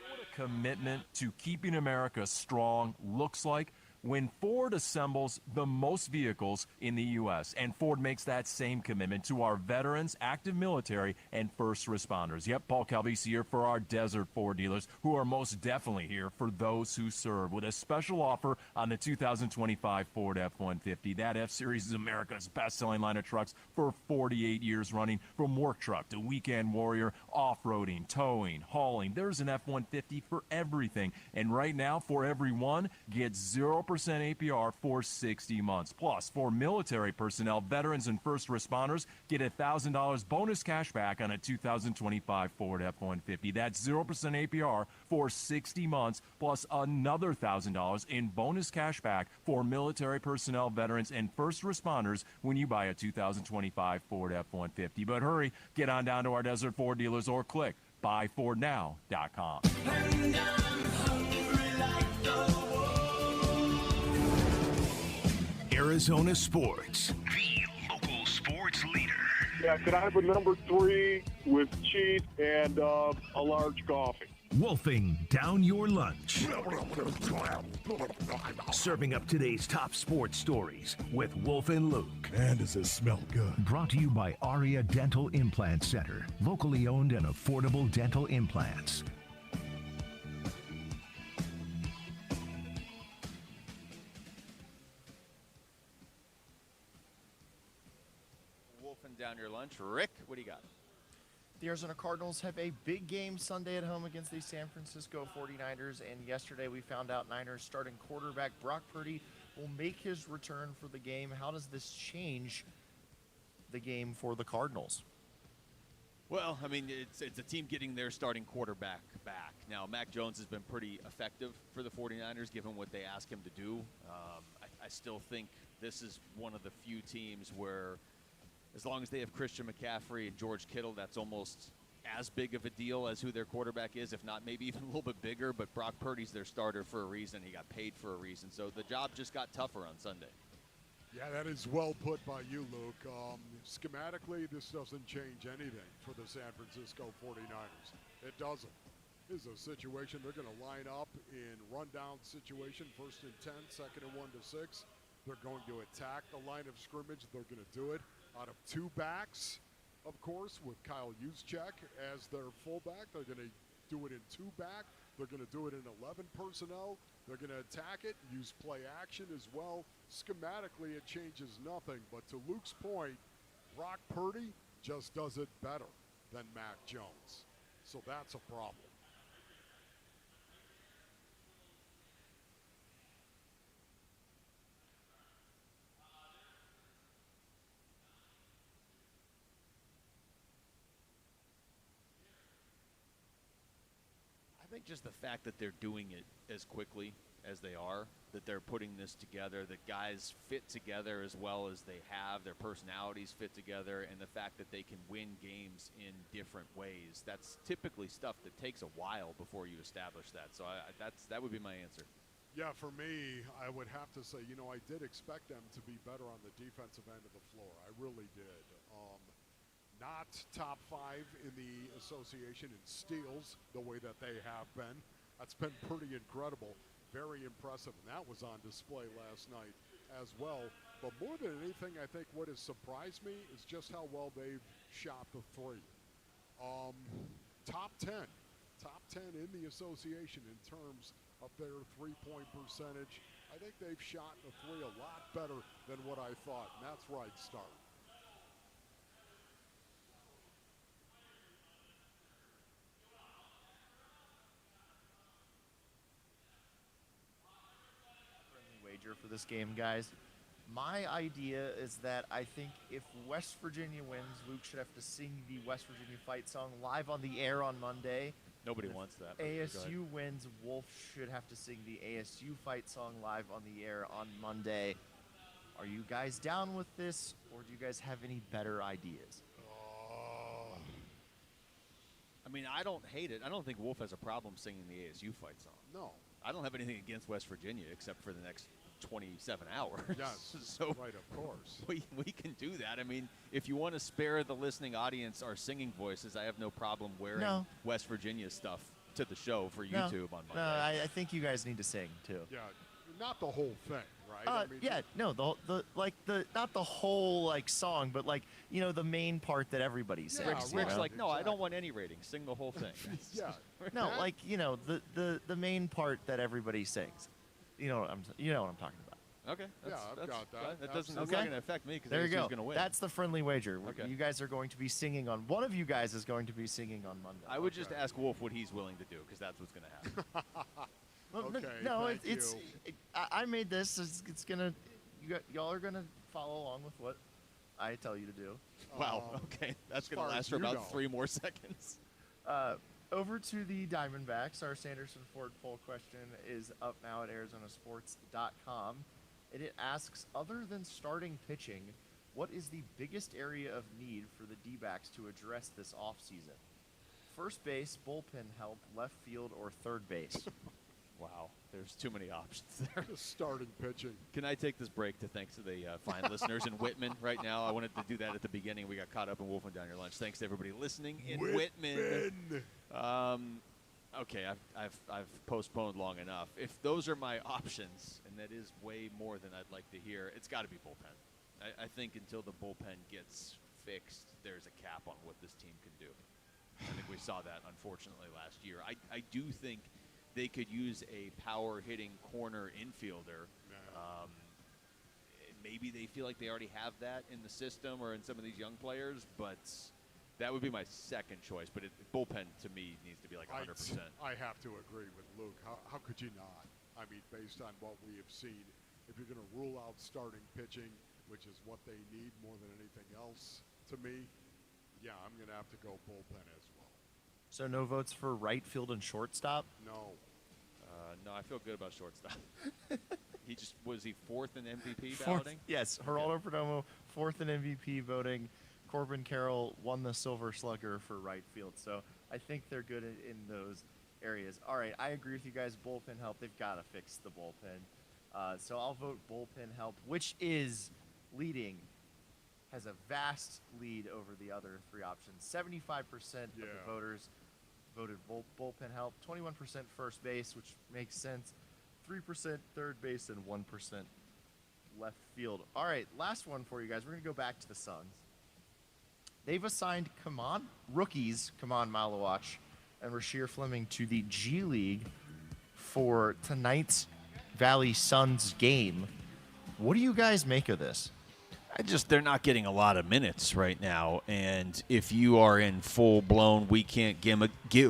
What a commitment to keeping America strong looks like when Ford assembles the most vehicles in the U.S. And Ford makes that same commitment to our veterans, active military, and first responders. Yep, Paul Calvisi here for our Desert Ford dealers, who are most definitely here for those who serve, with a special offer on the 2025 Ford F-150. That F-Series is America's best-selling line of trucks for 48 years running. From work truck to weekend warrior, off-roading, towing, hauling, there's an F-150 for everything. And right now, for every one, get 0% APR for 60 months. Plus, for military personnel, veterans, and first responders, get $1,000 bonus cash back on a 2025 Ford F-150. That's 0% APR for 60 months, plus another $1,000 in bonus cash back for military personnel, veterans, and first responders when you buy a 2025 Ford F-150. But hurry, get on down to our Desert Ford dealers or click buyfordnow.com. Arizona Sports, the local sports leader. Yeah, could I have a number 3 with cheese and a large coffee? Wolfing down your lunch. Serving up today's top sports stories with Wolf and Luke. Man, does this smell good. Brought to you by Aria Dental Implant Center. Locally owned and affordable dental implants. Wolfing down your lunch. Rick, what do you got? The Arizona Cardinals have a big game Sunday at home against the San Francisco 49ers, and yesterday we found out Niners starting quarterback Brock Purdy will make his return for the game. How does this change the game for the Cardinals? Well, I mean, it's a team getting their starting quarterback back. Now, Mac Jones has been pretty effective for the 49ers, given what they ask him to do. I still think this is one of the few teams where, as long as they have Christian McCaffrey and George Kittle, that's almost as big of a deal as who their quarterback is, if not maybe even a little bit bigger. But Brock Purdy's their starter for a reason. He got paid for a reason. So the job just got tougher on Sunday. Yeah, that is well put by you, Luke. Schematically, this doesn't change anything for the San Francisco 49ers. It doesn't. This is a situation they're going to line up in rundown situation, 1st and 10, 2nd and 1 to 6. They're going to attack the line of scrimmage. They're going to do it out of 2 backs, of course, with Kyle Juszczyk as their fullback. They're going to do it in 2 back. They're going to do it in 11 personnel. They're going to attack it, use play action as well. Schematically, it changes nothing. But to Luke's point, Brock Purdy just does it better than Mac Jones. So that's a problem. I think just the fact that they're doing it as quickly as they are, that they're putting this together, that guys fit together as well as they have, their personalities fit together, and the fact that they can win games in different ways. That's typically stuff that takes a while before you establish that. So that would be my answer. Yeah, for me, I would have to say, I did expect them to be better on the defensive end of the floor. I really did. Not top 5 in the association in steals the way that they have been. That's been pretty incredible, very impressive, and that was on display last night as well. But more than anything, I think what has surprised me is just how well they've shot the three. Top 10 in the association in terms of their three-point percentage. I think they've shot the three a lot better than what I thought, and that's where I'd start. Wager for this game, guys. My idea is that I think if West Virginia wins, Luke should have to sing the West Virginia fight song live on the air on Monday. Nobody wants that. ASU wins, Wolf should have to sing the ASU fight song live on the air on Monday. Are you guys down with this, or do you guys have any better ideas? I mean, I don't hate it. I don't think Wolf has a problem singing the ASU fight song. No. I don't have anything against West Virginia except for the next 27 hours. Yes, so right, of course. We can do that. I mean, if you want to spare the listening audience our singing voices, I have no problem wearing West Virginia stuff to the show for YouTube on Monday. No, I think you guys need to sing too. Yeah, not the whole thing, right? Not the whole song, but the main part that everybody sings. Rick's like, no, I don't want any ratings. Sing the whole thing. Yeah. No, the main part that everybody sings. You know what I'm talking about. Okay. I've got that. That's not going to affect me because there you go. Going to win. That's the friendly wager. Okay. You guys are going to be singing on. One of you guys is going to be singing on Monday. I would just ask Wolf what he's willing to do because that's what's going to happen. Okay. No, I made this. It's gonna. Y'all are gonna follow along with what I tell you to do. Wow. Okay. That's going to last for about 3 more seconds. Over to the Diamondbacks. Our Sanderson Ford poll question is up now at ArizonaSports.com. And it asks, other than starting pitching, what is the biggest area of need for the D-backs to address this offseason? First base, bullpen help, left field, or third base? Wow. There's too many options there. Starting pitching. Can I take this break to thanks to the fine listeners in Whitman right now? I wanted to do that at the beginning. We got caught up in Wolf and Down Your Lunch. Thanks to everybody listening in Whitman. Okay, I've postponed long enough. If those are my options, and that is way more than I'd like to hear, it's got to be bullpen. I think until the bullpen gets fixed, there's a cap on what this team can do. I think we saw that, unfortunately, last year. I do think they could use a power-hitting corner infielder. Maybe they feel like they already have that in the system or in some of these young players, but that would be my second choice. But bullpen, to me, needs to be like 100%. I have to agree with Luke. How could you not? I mean, based on what we have seen, if you're going to rule out starting pitching, which is what they need more than anything else, to me, yeah, I'm going to have to go bullpen as well. So no votes for right field and shortstop? No. No, I feel good about shortstop. Was he 4th in MVP balloting? Yes, Geraldo Perdomo, 4th in MVP voting. Corbin Carroll won the Silver Slugger for right field. So I think they're good in those areas. All right, I agree with you guys. Bullpen help, they've got to fix the bullpen. So I'll vote bullpen help, which is leading, has a vast lead over the other 3 options. 75% of the voters voted bullpen help, 21% first base, which makes sense, 3% third base, and 1% left field. All right, last one for you guys. We're going to go back to the Suns. They've assigned rookies, Kaman Malawach, and Rasheer Fleming to the G League for tonight's Valley Suns game. What do you guys make of this? They're not getting a lot of minutes right now, and if you are in full-blown, we can't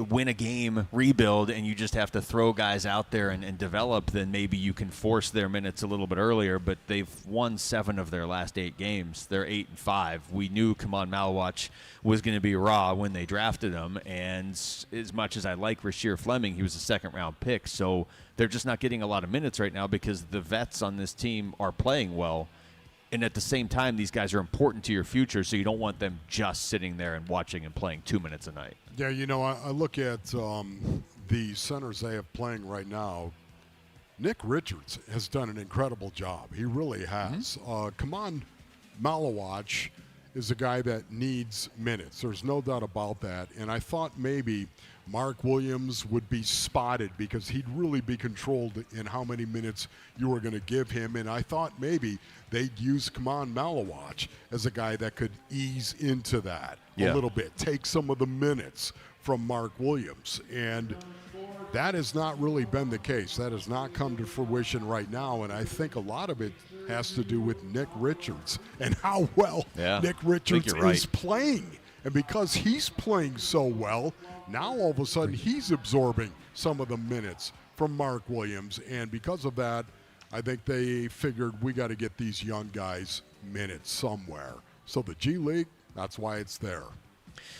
win a game rebuild, and you just have to throw guys out there and develop, then maybe you can force their minutes a little bit earlier, but they've won 7 of their last 8 games. They're 8-5. We knew Kaman Malawach was going to be raw when they drafted him, and as much as I like Rasheer Fleming, he was a second-round pick, so they're just not getting a lot of minutes right now because the vets on this team are playing well. And at the same time, these guys are important to your future, so you don't want them just sitting there and watching and playing 2 minutes a night. Yeah, I look at the centers they have playing right now. Nick Richards has done an incredible job. He really has. Kaman Malawach is a guy that needs minutes. There's no doubt about that. And I thought maybe Mark Williams would be spotted because he'd really be controlled in how many minutes you were going to give him. And I thought maybe they'd use Kaman Malawach as a guy that could ease into that a little bit, take some of the minutes from Mark Williams. And that has not really been the case. That has not come to fruition right now. And I think a lot of it has to do with Nick Richards and how well Nick Richards is playing. And because he's playing so well, now all of a sudden he's absorbing some of the minutes from Mark Williams. And because of that, I think they figured we got to get these young guys minutes somewhere. So the G League, that's why it's there.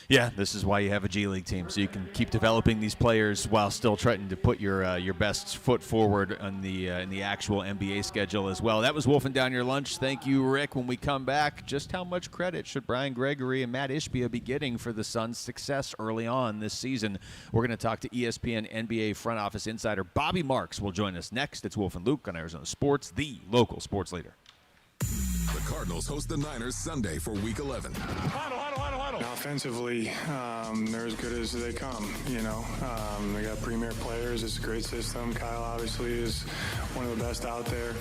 Yeah, this is why you have a G League team, so you can keep developing these players while still trying to put your best foot forward on in the actual NBA schedule as well. That was Wolfing Down Your Lunch. Thank you, Rick. When we come back, just how much credit should Brian Gregory and Matt Ishbia be getting for the Suns' success early on this season? We're going to talk to ESPN NBA front office insider Bobby Marks will join us next. It's Wolf and Luke on Arizona Sports, the local sports leader. The Cardinals host the Niners Sunday for Week 11. Offensively, they're as good as they come, They got premier players. It's a great system. Kyle obviously is one of the best out there.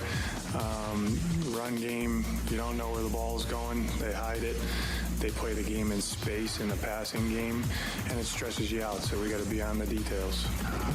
Run game, you don't know where the ball's going. They hide it. They play the game in space in the passing game, and it stresses you out, so we got to be on the details.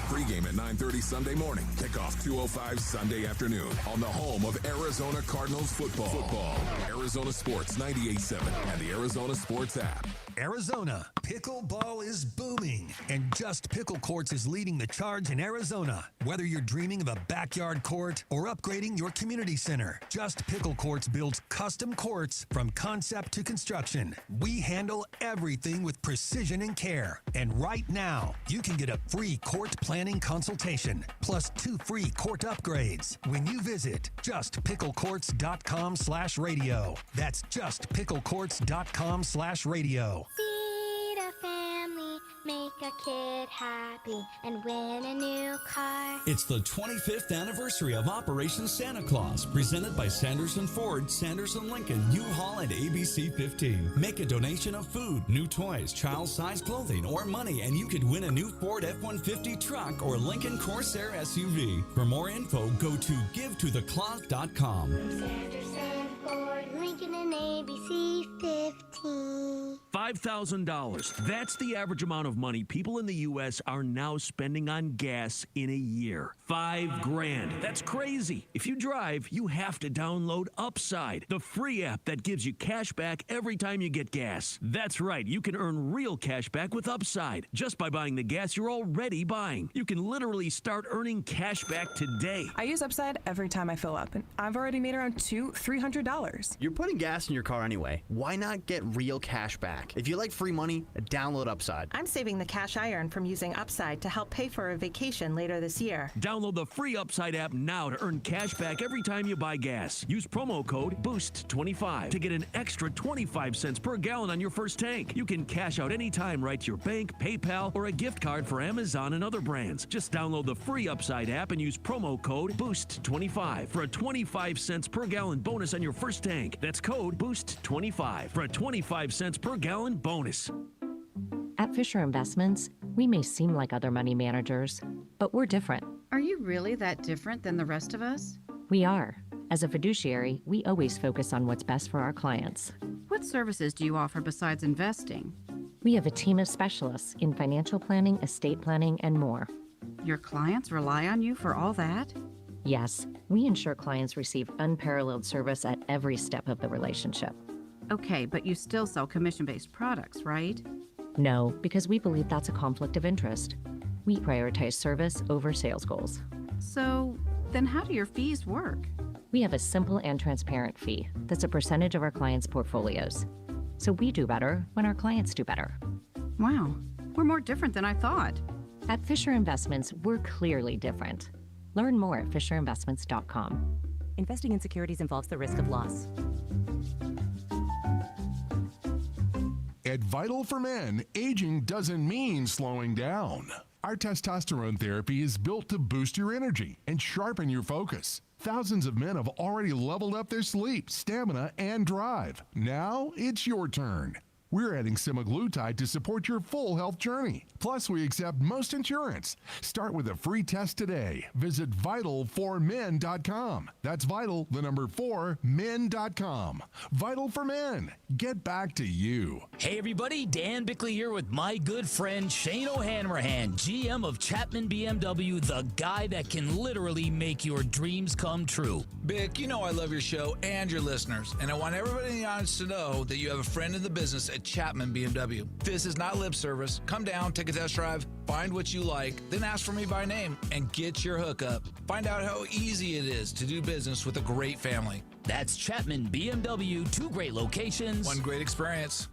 Pre-game at 9:30 Sunday morning. Kickoff 2:05 Sunday afternoon on the home of Arizona Cardinals football. Arizona Sports 98.7 and the Arizona Sports app. Arizona, pickleball is booming, and Just Pickle Courts is leading the charge in Arizona. Whether you're dreaming of a backyard court or upgrading your community center, Just Pickle Courts builds custom courts from concept to construction. We handle everything with precision and care. And right now, you can get a free court planning consultation, plus 2 free court upgrades when you visit justpicklecourts.com/radio. That's justpicklecourts.com/radio. Feed a family, make a kid happy, and win a new car. It's the 25th anniversary of Operation Santa Claus, presented by Sanderson Ford, Sanderson Lincoln, U-Haul, and ABC 15. Make a donation of food, new toys, child-sized clothing, or money, and you could win a new Ford F-150 truck or Lincoln Corsair SUV. For more info, go to givetotheclaus.com. Sanderson Ford, Lincoln, and ABC 15. $5,000. That's the average amount of money people in the U.S. are now spending on gas in a year. $5,000. That's crazy. If you drive, you have to download Upside, the free app that gives you cash back every time you get gas. That's right. You can earn real cash back with Upside just by buying the gas you're already buying. You can literally start earning cash back today. I use Upside every time I fill up, and I've already made around $200-300. You're putting gas in your car anyway. Why not get real cash back? If you like free money, download Upside. I'm saving the cash I earn from using Upside to help pay for a vacation later this year. Download the free Upside app now to earn cash back every time you buy gas. Use promo code BOOST25 to get an extra 25 cents per gallon on your first tank. You can cash out anytime right to your bank, PayPal, or a gift card for Amazon and other brands. Just download the free Upside app and use promo code BOOST25 for a 25 cents per gallon bonus on your first tank. That's code BOOST25 for a 25 cents per gallon bonus. At Fisher Investments, we may seem like other money managers, but we're different. Are you really that different than the rest of us? We are. As a fiduciary, we always focus on what's best for our clients. What services do you offer besides investing? We have a team of specialists in financial planning, estate planning, and more. Your clients rely on you for all that? Yes, we ensure clients receive unparalleled service at every step of the relationship. Okay, but you still sell commission-based products, right? No, because we believe that's a conflict of interest. We prioritize service over sales goals. So, then how do your fees work? We have a simple and transparent fee that's a percentage of our clients' portfolios. So we do better when our clients do better. Wow, we're more different than I thought. At Fisher Investments, we're clearly different. Learn more at fisherinvestments.com. Investing in securities involves the risk of loss. At Vital for Men, aging doesn't mean slowing down. Our testosterone therapy is built to boost your energy and sharpen your focus. Thousands of men have already leveled up their sleep, stamina, and drive. Now it's your turn. We're adding semaglutide to support your full health journey. Plus, we accept most insurance. Start with a free test today. Visit vital4men.com. That's vital, the number 4men.com. Vital for Men. Get back to you. Hey everybody, Dan Bickley here with my good friend Shane O'Hanrahan, GM of Chapman BMW, the guy that can literally make your dreams come true. Bick, you know I love your show and your listeners, and I want everybody in the audience to know that you have a friend in the business at Chapman BMW. This is not lip service. Come down, take a test drive, find what you like, then ask for me by name and get your hookup. Find out how easy it is to do business with a great family. That's Chapman BMW, 2 great locations, 1 great experience.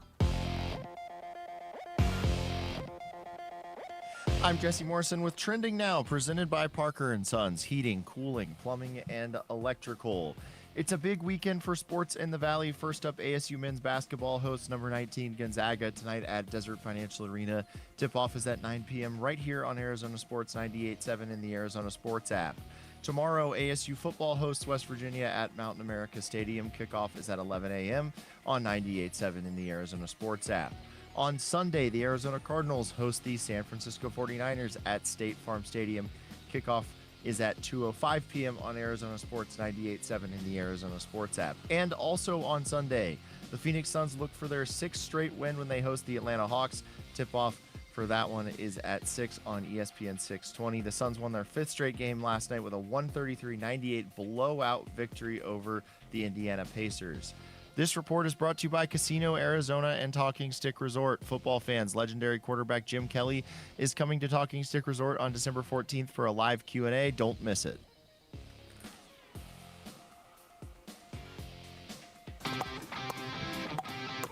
I'm Jesse Morrison with Trending Now, presented by Parker & Sons, heating, cooling, plumbing, and electrical. It's a big weekend for sports in the Valley. First up, ASU men's basketball hosts number 19 Gonzaga tonight at Desert Financial Arena. Tip-off is at 9 p.m. right here on Arizona Sports 98.7 in the Arizona Sports app. Tomorrow, ASU football hosts West Virginia at Mountain America Stadium. Kickoff is at 11 a.m. on 98.7 in the Arizona Sports app. On Sunday, the Arizona Cardinals host the San Francisco 49ers at State Farm Stadium. Kickoff is at 2:05 p.m. on Arizona Sports 98.7 in the Arizona Sports app. And also on Sunday, the Phoenix Suns look for their 6th straight win when they host the Atlanta Hawks. Tip-off for that one is at 6 on ESPN 620. The Suns won their 5th straight game last night with a 133-98 blowout victory over the Indiana Pacers. This report is brought to you by Casino Arizona and Talking Stick Resort. Football fans, legendary quarterback Jim Kelly is coming to Talking Stick Resort on December 14th for a live Q&A. Don't miss it.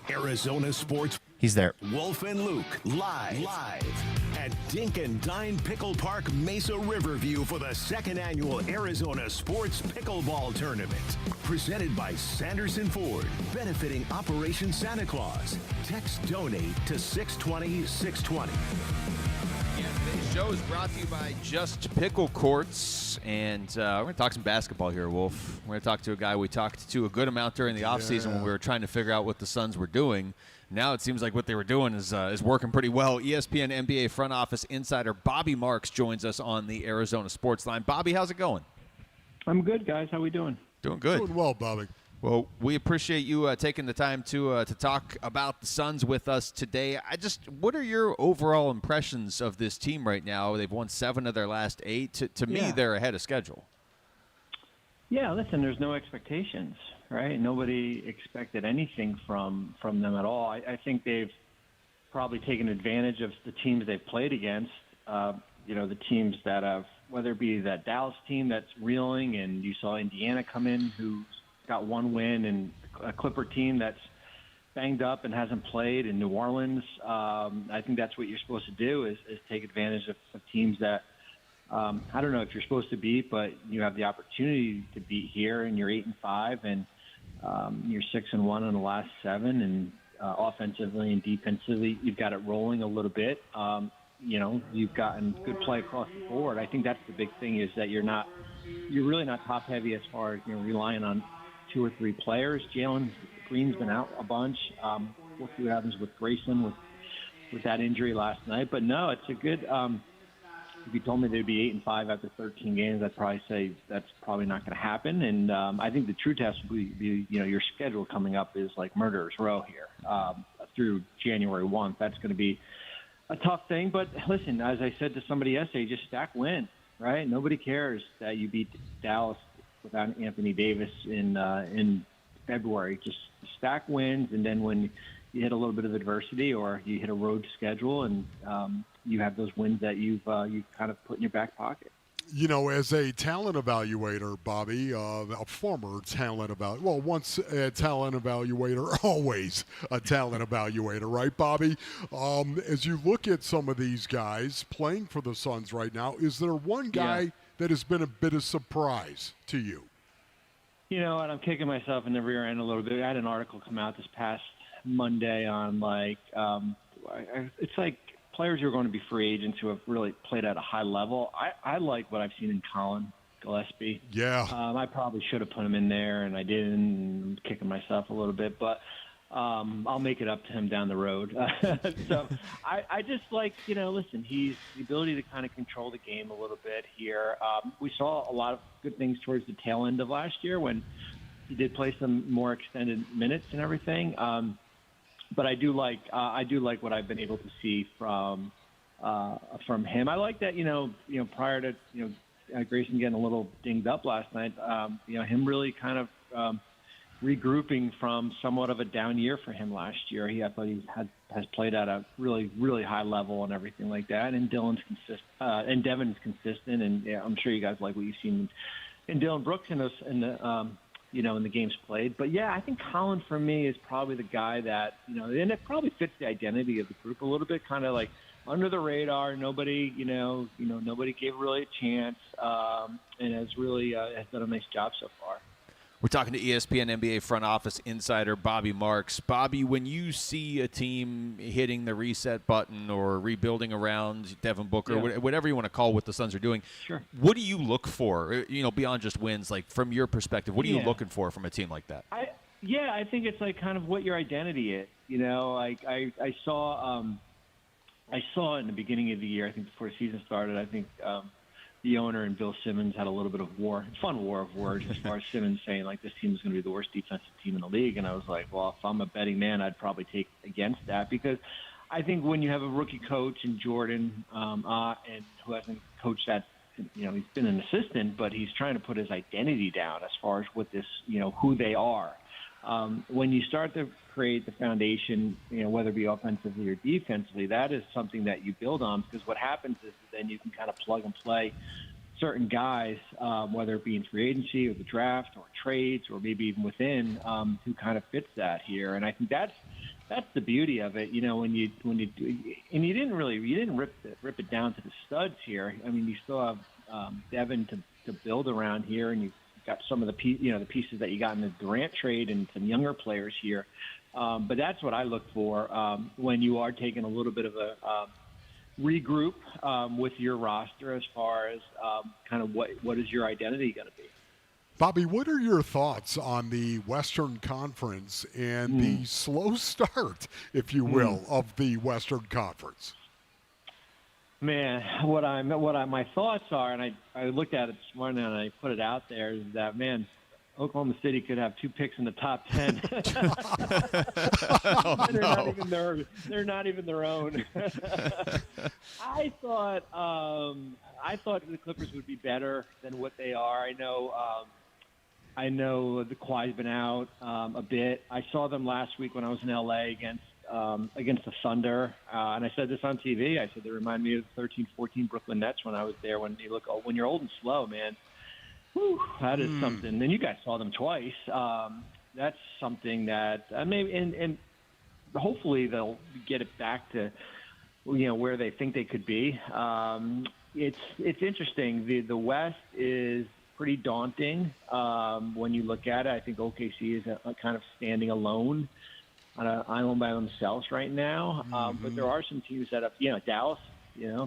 Arizona Sports. He's there. Wolf and Luke live at Dink Dine Pickle Park, Mesa Riverview for the 2nd annual Arizona Sports Pickleball Tournament. Presented by Sanderson Ford, benefiting Operation Santa Claus. Text donate to 620-620. Today's show is brought to you by Just Pickle Courts, and we're going to talk some basketball here, Wolf. We're going to talk to a guy we talked to a good amount during the offseason when we were trying to figure out what the Suns were doing. Now it seems like what they were doing is working pretty well. ESPN NBA front office insider Bobby Marks joins us on the Arizona Sports Line. Bobby, how's it going? I'm good, guys. How we doing? Doing good. Doing well, Bobby. Well, we appreciate you taking the time to talk about the Suns with us today. What are your overall impressions of this team right now? They've won 7 of their last 8. To me, they're ahead of schedule. Yeah, listen, there's no expectations, right? Nobody expected anything from them at all. I think they've probably taken advantage of the teams they've played against. The teams that have, whether it be that Dallas team that's reeling, and you saw Indiana come in who's got 1 win, and a Clipper team that's banged up and hasn't played in New Orleans. I think that's what you're supposed to do is take advantage of teams that, I don't know if you're supposed to beat, but you have the opportunity to beat here, and you're 8-5, and you're 6-1 in the last 7, and offensively and defensively, you've got it rolling a little bit. You've gotten good play across the board. I think that's the big thing is that you're really not top heavy as far as relying on 2 or 3 players. Jalen Green's been out a bunch. We'll see what happens with Grayson with that injury last night. But no, it's a good. If you told me they'd be 8-5 after 13 games, I'd probably say that's probably not going to happen. And I think the true test would be, your schedule coming up is like murderer's row here. through January 1st. That's going to be a tough thing. But listen, as I said to somebody yesterday, just stack wins, right? Nobody cares that you beat Dallas without Anthony Davis in February. Just stack wins, and then when you hit a little bit of adversity or you hit a road schedule, and you have those wins that you've kind of put in your back pocket. You know, as a talent evaluator, Bobby, a former talent once a talent evaluator, always a talent evaluator, right, Bobby? As you look at some of these guys playing for the Suns right now, is there one guy that has been a bit of surprise to you? You know, and I'm kicking myself in the rear end a little bit. I had an article come out this past Monday on it's like players who are going to be free agents who have really played at a high level. I like what I've seen in Colin Gillespie. Yeah. I probably should have put him in there, and I didn't. I'm kicking myself a little bit, but I'll make it up to him down the road. So I just like, listen, he's the ability to kind of control the game a little bit here. We saw a lot of good things towards the tail end of last year when he did play some more extended minutes and everything. But I do like what I've been able to see from him. I like that, prior to, Grayson getting a little dinged up last night, him really kind of regrouping from somewhat of a down year for him last year. I thought he has played at a really, really high level and everything like that. And Dylan's consistent, and Devin's consistent. And I'm sure you guys like what you've seen in Dylan Brooks in the games played. But yeah, I think Colin for me is probably the guy that, and it probably fits the identity of the group a little bit, kind of like under the radar. Nobody, nobody gave really a chance, and has done a nice job so far. We're talking to ESPN NBA front office insider Bobby Marks. Bobby, when you see a team hitting the reset button or rebuilding around Devin Booker, whatever you want to call what the Suns are doing, sure, what do you look for, beyond just wins? Like, from your perspective, what are you looking for from a team like that? I think it's like kind of what your identity is. I saw in the beginning of the year, I think before the season started, I think the owner and Bill Simmons had a little bit of fun war of words as far as Simmons saying, like, this team is going to be the worst defensive team in the league. And I was like, well, if I'm a betting man, I'd probably take against that, because I think when you have a rookie coach in Jordan, and who hasn't coached that, he's been an assistant, but he's trying to put his identity down as far as what this, who they are. When you start to create the foundation, whether it be offensively or defensively, that is something that you build on, because what happens is then you can kind of plug and play certain guys, whether it be in free agency or the draft or trades or maybe even within, who kind of fits that here. And I think that's the beauty of it. When you do, and you didn't rip it down to the studs here. I mean, you still have Devin to build around here, and you've got some of the pieces that you got in the Durant trade and some younger players here. But that's what I look for when you are taking a little bit of a regroup with your roster as far as kind of what is your identity going to be. Bobby, what are your thoughts on the Western Conference and the slow start, if you will, of the Western Conference? Man, my thoughts are, and I looked at it this morning and I put it out there, is that, man, Oklahoma City could have 2 picks in the top 10. They're not even their own. I thought the Clippers would be better than what they are. I know the Kawhi's been out a bit. I saw them last week when I was in LA against the Thunder, and I said this on TV. I said they remind me of the 13-14 Brooklyn Nets when I was there. When you're old and slow, man. Whew, that is something. And you guys saw them twice. That's something that maybe, and hopefully they'll get it back to, where they think they could be. It's interesting. The West is pretty daunting when you look at it. I think OKC is a kind of standing alone on an island by themselves right now. But there are some teams that have, Dallas.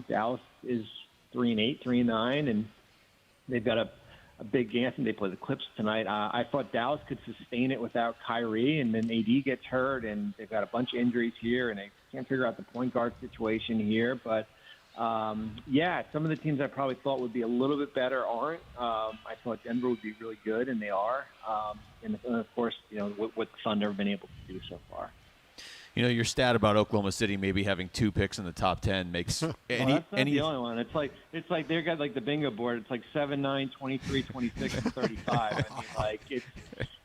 Dallas is 3-8, 3-9, and they've got a big game. I think they play the Clips tonight. I thought Dallas could sustain it without Kyrie, and then AD gets hurt, and they've got a bunch of injuries here, and they can't figure out the point guard situation here. But, some of the teams I probably thought would be a little bit better aren't. I thought Denver would be really good, and they are. And of course, what the Thunder have been able to do so far. Your stat about Oklahoma City maybe having 2 picks in the top 10 makes that's not the only one. It's like they've got like the bingo board. It's like 7, 9, 23, 26, and 35. I mean, like it's.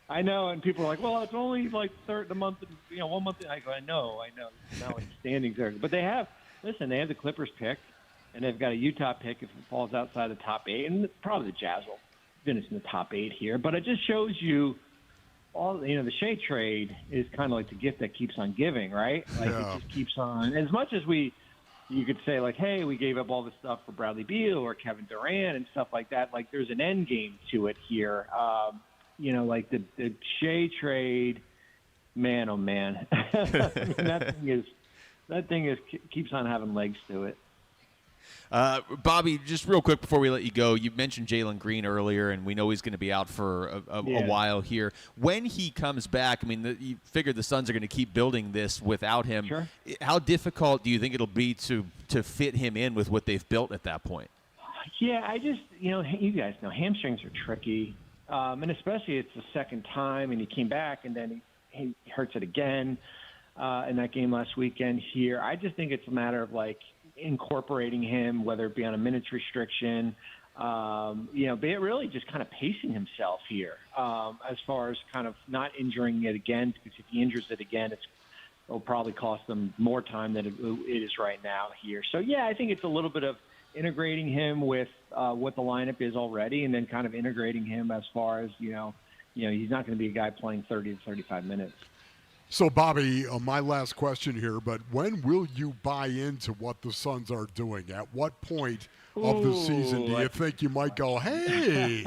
I know, and people are like, well, it's only like the month, 1 month. I go, I know. Now in standings there, but they have the Clippers pick, and they've got a Utah pick if it falls outside the top 8, and probably the Jazz will finish in the top 8 here. But it just shows you all. The Shea trade is kind of like the gift that keeps on giving, right? Like It just keeps on. As much as you could say like, hey, we gave up all this stuff for Bradley Beal or Kevin Durant and stuff like that. Like there's an end game to it here. Like the Shea trade, man, oh man, that thing keeps on having legs to it. Bobby, just real quick before we let you go, you mentioned Jalen Green earlier, and we know he's going to be out for a while here. When he comes back, I mean, you figure the Suns are going to keep building this without him. Sure. How difficult do you think it'll be to fit him in with what they've built at that point? Yeah, I just, you guys know hamstrings are tricky. And especially it's the second time, and he came back, and then he hurts it again in that game last weekend here. I just think it's a matter of, like, incorporating him, whether it be on a minutes restriction, but really just kind of pacing himself here as far as kind of not injuring it again, because if he injures it again, it'll probably cost them more time than it is right now here. So, yeah, I think it's a little bit of integrating him with what the lineup is already, and then kind of integrating him as far as, he's not going to be a guy playing 30 to 35 minutes. So, Bobby, my last question here, but when will you buy into what the Suns are doing? At what point of the season do you think you might go, hey,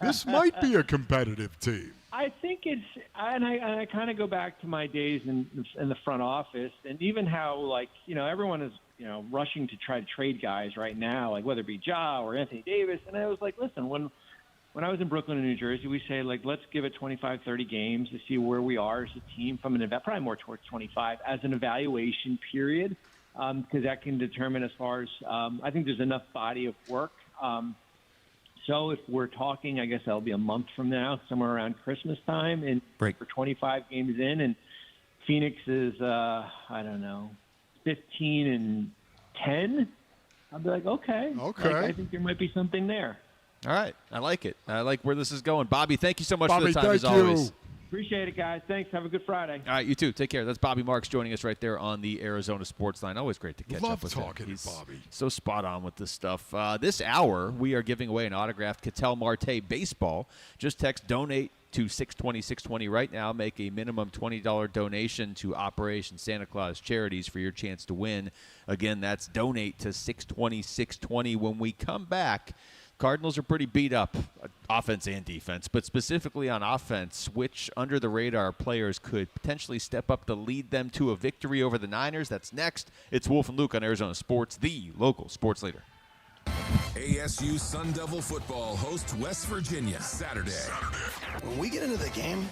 this might be a competitive team? I think it's, and I kind of go back to my days in the front office, and even how, like, everyone is, rushing to try to trade guys right now, like whether it be Ja or Anthony Davis. And I was like, listen, when I was in Brooklyn and New Jersey, we say, like, let's give it 25, 30 games to see where we are as a team from probably more towards 25 as an evaluation period, because that can determine as far as I think there's enough body of work. So if we're talking, I guess that'll be a month from now, somewhere around Christmas time, and for 25 games in, and Phoenix is, 15 and 10, I'll be like, okay. Like, I think there might be something there. All right. I like it. I like where this is going. Bobby, thank you so much for the time, as always. Appreciate it, guys. Thanks. Have a good Friday. All right, you too. Take care. That's Bobby Marks joining us right there on the Arizona Sports Line. Always great to catch up with him. Love talking to Bobby. So spot on with this stuff. This hour, we are giving away an autographed Ketel Marte baseball. Just text donate to 620-620 right now. Make a minimum $20 donation to Operation Santa Claus Charities for your chance to win. Again, that's donate to 620-620. When we come back, Cardinals are pretty beat up, offense and defense, but specifically on offense, which under-the-radar players could potentially step up to lead them to a victory over the Niners. That's next. It's Wolf and Luke on Arizona Sports, the local sports leader. ASU Sun Devil football hosts West Virginia Saturday. When we get into the game,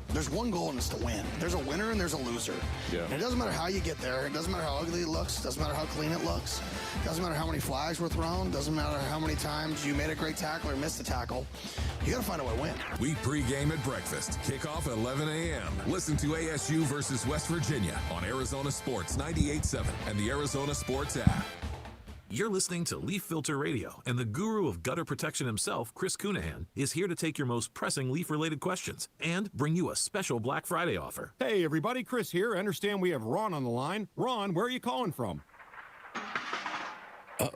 there's one goal, and it's to win. There's a winner and there's a loser. Yeah. And it doesn't matter how you get there. It doesn't matter how ugly it looks. It doesn't matter how clean it looks. It doesn't matter how many flags were thrown. It doesn't matter how many times you made a great tackle or missed a tackle. You got to find a way to win. We pregame at breakfast. Kickoff at 11 a.m. Listen to ASU versus West Virginia on Arizona Sports 98.7 and the Arizona Sports app. You're listening to Leaf Filter Radio, and the guru of gutter protection himself, Chris Cunahan, is here to take your most pressing leaf-related questions and bring you a special Black Friday offer. Hey, everybody, Chris here. I understand we have Ron on the line. Ron, where are you calling from? Uh-oh.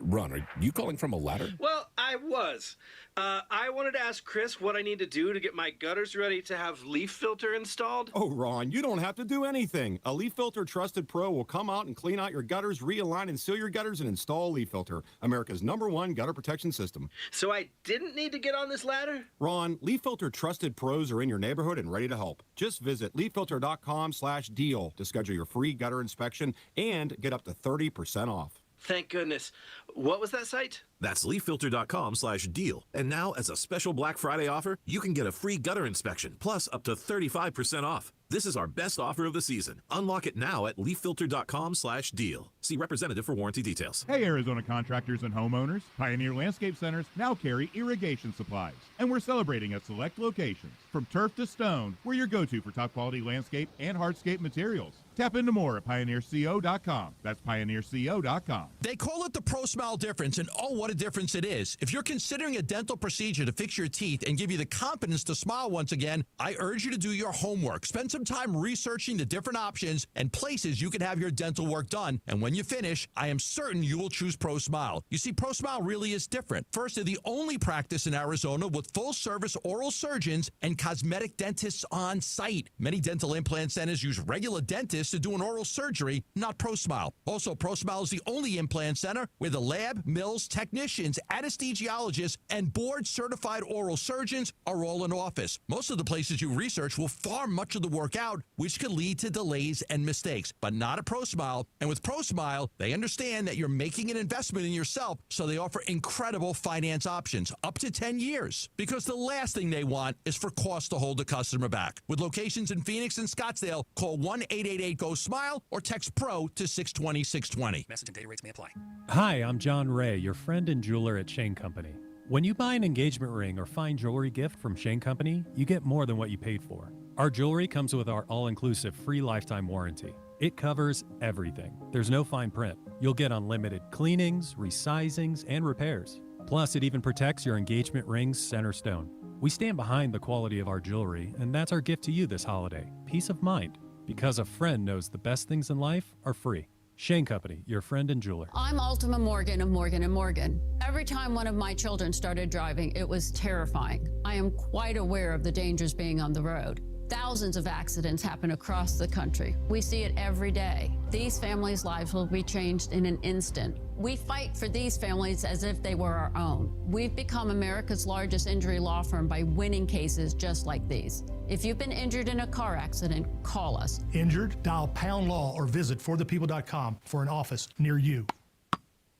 Ron, are you calling from a ladder? Well, I was. I wanted to ask Chris what I need to do to get my gutters ready to have leaf filter installed. Oh, Ron, you don't have to do anything. A Leaf Filter Trusted Pro will come out and clean out your gutters, realign and seal your gutters, and install Leaf Filter, America's #1 gutter protection system. So I didn't need to get on this ladder? Ron, Leaf Filter Trusted Pros are in your neighborhood and ready to help. Just visit leaffilter.com/deal to schedule your free gutter inspection and get up to 30% off. Thank goodness. What was that site? That's leaffilter.com/deal. And now, as a special Black Friday offer, you can get a free gutter inspection, plus up to 35% off. This is our best offer of the season. Unlock it now at leaffilter.com/deal. See representative for warranty details. Hey, Arizona contractors and homeowners. Pioneer Landscape Centers now carry irrigation supplies. And we're celebrating at select locations. From turf to stone, we're your go-to for top-quality landscape and hardscape materials. Tap into more at pioneerco.com. That's pioneerco.com. They call it the Pro Smile difference, and oh, what a difference it is. If you're considering a dental procedure to fix your teeth and give you the confidence to smile once again, I urge you to do your homework. Spend some time researching the different options and places you can have your dental work done. And when you finish, I am certain you will choose Pro Smile. You see, Pro Smile really is different. First, they're the only practice in Arizona with full-service oral surgeons and cosmetic dentists on site. Many dental implant centers use regular dentists to do an oral surgery, not Pro Smile. Also, Pro Smile is the only implant center where the lab, mills, technicians, anesthesiologists, and board-certified oral surgeons are all in office. Most of the places you research will farm much of the work out, which could lead to delays and mistakes, but not at Pro Smile. And with Pro Smile, they understand that you're making an investment in yourself, so they offer incredible finance options, up to 10 years. Because the last thing they want is for cost to hold the customer back. With locations in Phoenix and Scottsdale, call 1-888-GO-SMILE or text PRO to 620-620. Message and data rates may apply. Hi, I'm John Ray, your friend and jeweler at Shane Company. When you buy an engagement ring or fine jewelry gift from Shane Company, you get more than what you paid for. Our jewelry comes with our all-inclusive free lifetime warranty. It covers everything. There's no fine print. You'll get unlimited cleanings, resizings, and repairs. Plus, it even protects your engagement ring's center stone. We stand behind the quality of our jewelry, and that's our gift to you this holiday. Peace of mind. Because a friend knows the best things in life are free. Shane Company, your friend and jeweler. I'm Ultima Morgan of Morgan & Morgan. Every time one of my children started driving, it was terrifying. I am quite aware of the dangers being on the road. Thousands of accidents happen across the country. We see it every day. These families' lives will be changed in an instant. We fight for these families as if they were our own. We've become America's largest injury law firm by winning cases just like these. If you've been injured in a car accident, call us. Injured? Dial #law or visit forthepeople.com for an office near you.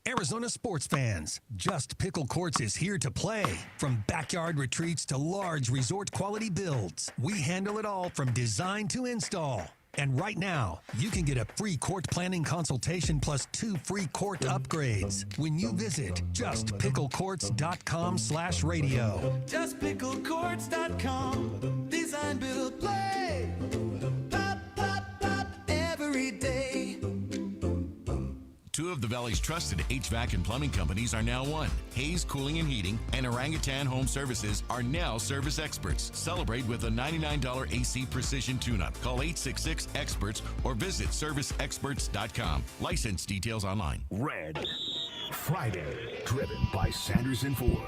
Arizona sports fans, Just Pickle Courts is here to play. From backyard retreats to large resort quality builds, we handle it all from design to install. And right now, you can get a free court planning consultation plus 2 free court upgrades when you visit justpicklecourts.com/radio. Justpicklecourts.com. Design, build, play. Pop, pop, pop every day. 2 of the Valley's trusted HVAC and plumbing companies are now one. Hayes Cooling and Heating and Orangutan Home Services are now service experts. Celebrate with a $99 AC Precision Tune-Up. Call 866-EXPERTS or visit serviceexperts.com. License details online. Red Friday, driven by Sanders and Ford.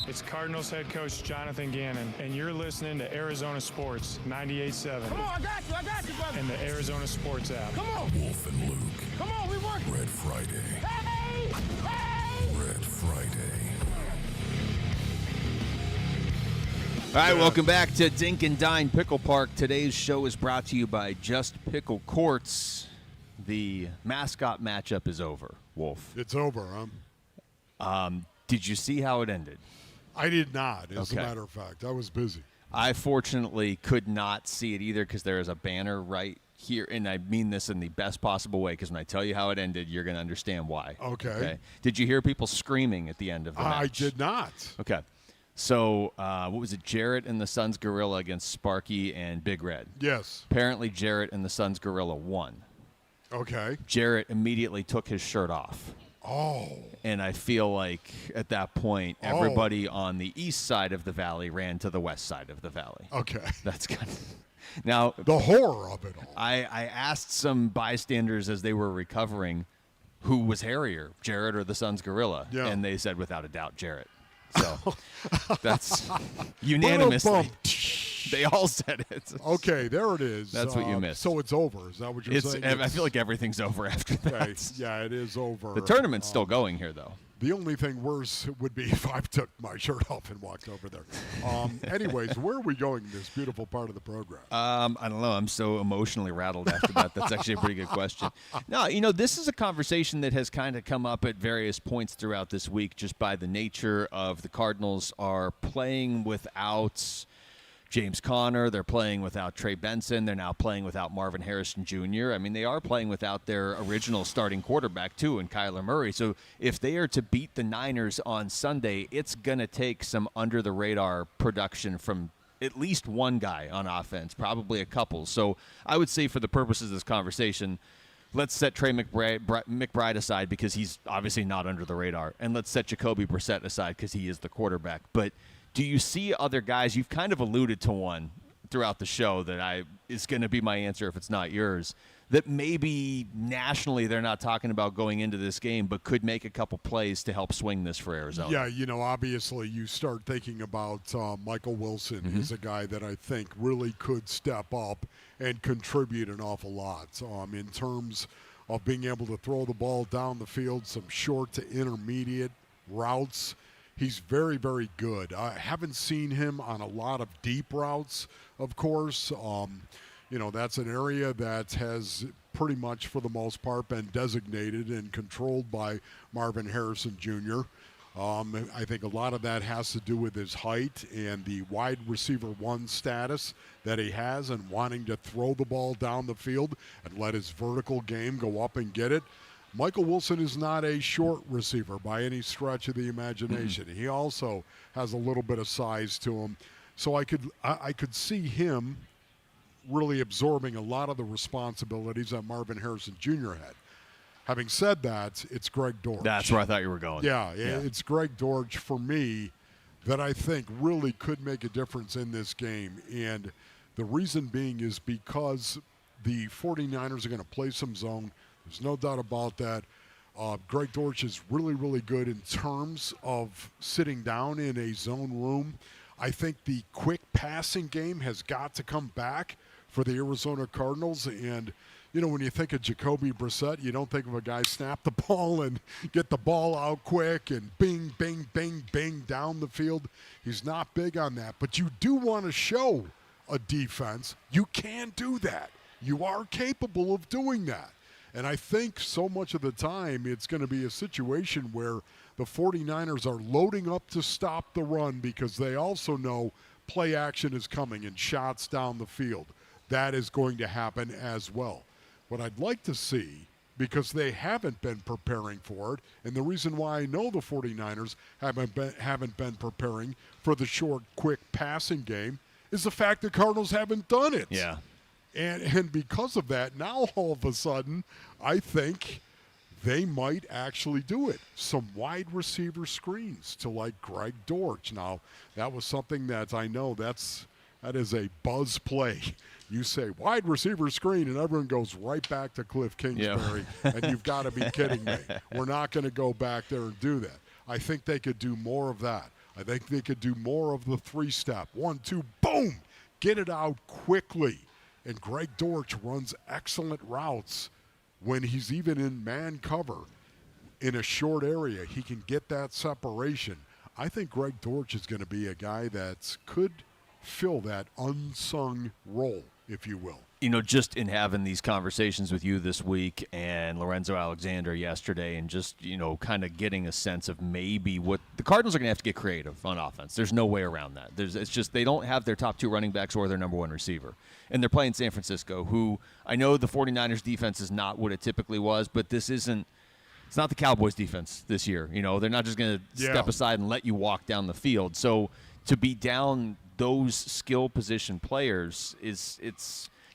It's Cardinals head coach Jonathan Gannon, and you're listening to Arizona Sports 98.7. Come on, I got you, brother. And the Arizona Sports app. Come on. Wolf and Luke. Come on, we work. Red Friday. Hey! Red Friday. All right, welcome back to Dink Dine Pickle Park. Today's show is brought to you by Just Pickle Courts. The mascot matchup is over, Wolf. It's over, huh? Did you see how it ended? I did not, as a matter of fact. I was busy. I fortunately could not see it either because there is a banner right here, and I mean this in the best possible way because when I tell you how it ended, you're going to understand why. Okay. Did you hear people screaming at the end of the match? I did not. Okay. So, what was it? Jarrett and the Suns Gorilla against Sparky and Big Red. Yes. Apparently, Jarrett and the Suns Gorilla won. Okay. Jarrett immediately took his shirt off. Oh. And I feel like at that point, everybody on the east side of the valley ran to the west side of the valley. Okay. That's good. Now, the horror of it all. I asked some bystanders as they were recovering who was hairier, Jarrett or the Suns Gorilla. Yeah. And they said, without a doubt, Jarrett. So that's unanimously. They all said it. Okay, there it is. That's what you missed. So it's over. Is that what you're saying? I feel like everything's over after that. Okay. Yeah, it is over. The tournament's still going here, though. The only thing worse would be if I took my shirt off and walked over there. Anyways, where are we going in this beautiful part of the program? I don't know. I'm so emotionally rattled after that. That's actually a pretty good question. No, this is a conversation that has kind of come up at various points throughout this week just by the nature of the Cardinals are playing without James Conner. They're playing without Trey Benson. They're now playing without Marvin Harrison Jr. I mean, they are playing without their original starting quarterback, too, in Kyler Murray. So if they are to beat the Niners on Sunday, it's going to take some under-the-radar production from at least one guy on offense, probably a couple. So I would say for the purposes of this conversation, let's set Trey McBride aside because he's obviously not under the radar, and let's set Jacoby Brissett aside because he is the quarterback. But do you see other guys? You've kind of alluded to one throughout the show that is going to be my answer if it's not yours, that maybe nationally they're not talking about going into this game, but could make a couple plays to help swing this for Arizona. Yeah, obviously you start thinking about Michael Wilson. Mm-hmm. Is a guy that I think really could step up and contribute an awful lot in terms of being able to throw the ball down the field, some short to intermediate routes. He's very, very good. I haven't seen him on a lot of deep routes, of course. That's an area that has pretty much, for the most part, been designated and controlled by Marvin Harrison Jr. I think a lot of that has to do with his height and the wide receiver one status that he has and wanting to throw the ball down the field and let his vertical game go up and get it. Michael Wilson is not a short receiver by any stretch of the imagination. Mm-hmm. He also has a little bit of size to him. So I could see him really absorbing a lot of the responsibilities that Marvin Harrison Jr. had. Having said that, it's Greg Dortch. That's where I thought you were going. Yeah, it's Greg Dortch for me that I think really could make a difference in this game. And the reason being is because the 49ers are going to play some zone. There's no doubt about that. Greg Dortch is really, really good in terms of sitting down in a zone room. I think the quick passing game has got to come back for the Arizona Cardinals. And, when you think of Jacoby Brissett, you don't think of a guy snap the ball and get the ball out quick and bing, bing, bing, bing down the field. He's not big on that. But you do want to show a defense you can do that. You are capable of doing that. And I think so much of the time it's going to be a situation where the 49ers are loading up to stop the run because they also know play action is coming and shots down the field. That is going to happen as well. What I'd like to see, because they haven't been preparing for it, and the reason why I know the 49ers haven't been preparing for the short, quick passing game is the fact the Cardinals haven't done it. Yeah. And because of that, now all of a sudden, I think they might actually do it. Some wide receiver screens to like Greg Dortch. Now, that was something that I know that is a buzz play. You say wide receiver screen, and everyone goes right back to Cliff Kingsbury, and you've got to be kidding me. We're not going to go back there and do that. I think they could do more of that. I think they could do more of the three-step. 1, 2, boom, get it out quickly. And Greg Dortch runs excellent routes when he's even in man cover in a short area. He can get that separation. I think Greg Dortch is going to be a guy that could fill that unsung role, if you will. Just in having these conversations with you this week and Lorenzo Alexander yesterday and just, kind of getting a sense of maybe what the Cardinals are going to have to get creative on offense. There's no way around that. It's just they don't have their top two running backs or their number one receiver. And they're playing San Francisco, who I know the 49ers defense is not what it typically was, but it's not the Cowboys defense this year. They're not just going to step aside and let you walk down the field. So to be down those skill position players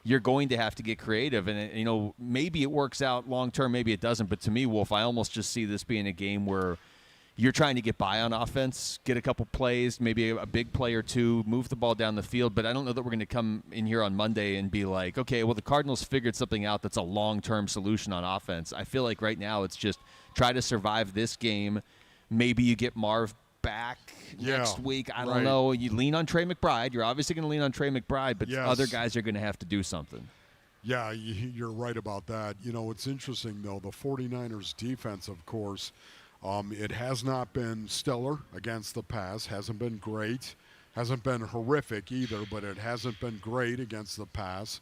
you're going to have to get creative, and maybe it works out long term, maybe it doesn't. But to me, Wolf, I almost just see this being a game where you're trying to get by on offense, get a couple plays, maybe a big play or two, move the ball down the field. But I don't know that we're going to come in here on Monday and be like, okay, well, the Cardinals figured something out that's a long-term solution on offense. I feel like right now it's just try to survive this game. Maybe you get Marv back next week. I don't know. You lean on Trey McBride. You're obviously going to lean on Trey McBride, but other guys are going to have to do something. Yeah, you're right about that. It's interesting, though. The 49ers defense, of course, It has not been stellar against the pass, hasn't been great, hasn't been horrific either, but it hasn't been great against the pass.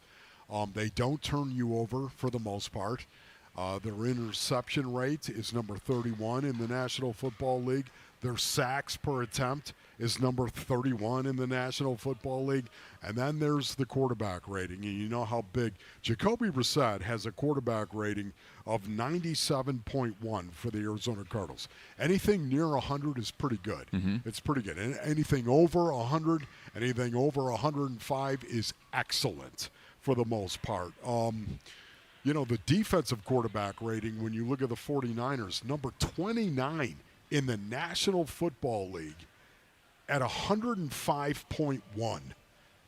They don't turn you over for the most part. Their interception rate is number 31 in the National Football League. Their sacks per attempt is number 31 in the National Football League. And then there's the quarterback rating. And you know how big. Jacoby Brissett has a quarterback rating of 97.1 for the Arizona Cardinals. Anything near 100 is pretty good. It's pretty good. And anything over 100, anything over 105 is excellent for the most part. You know, the defensive quarterback rating, when you look at the 49ers, number 29 in the National Football League at 105.1.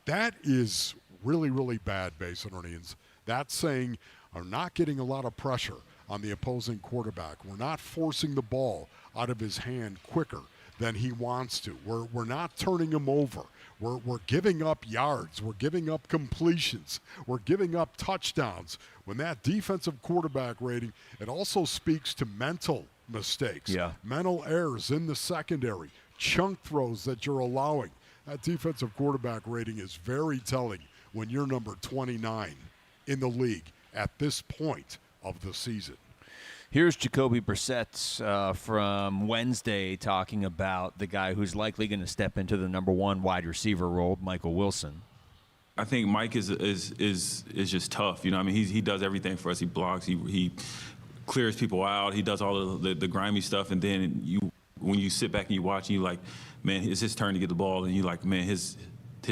That is really, really bad, Basinonians. That's saying are not getting a lot of pressure on the opposing quarterback. We're not forcing the ball out of his hand quicker than he wants to. We're not turning him over. We're giving up yards. We're giving up completions. We're giving up touchdowns. When that defensive quarterback rating, it also speaks to mental mistakes, mental errors in the secondary, chunk throws that you're allowing. That defensive quarterback rating is very telling when you're number 29 in the league at this point of the season. Here's Jacoby Brissett from Wednesday talking about the guy who's likely going to step into the number one wide receiver role, Michael Wilson. I think Mike is just tough. You know, I mean, he does everything for us. He blocks. He clears people out. He does all the grimy stuff. And then when you sit back and you watch, and you like, man, it's his turn to get the ball. And you like, man, his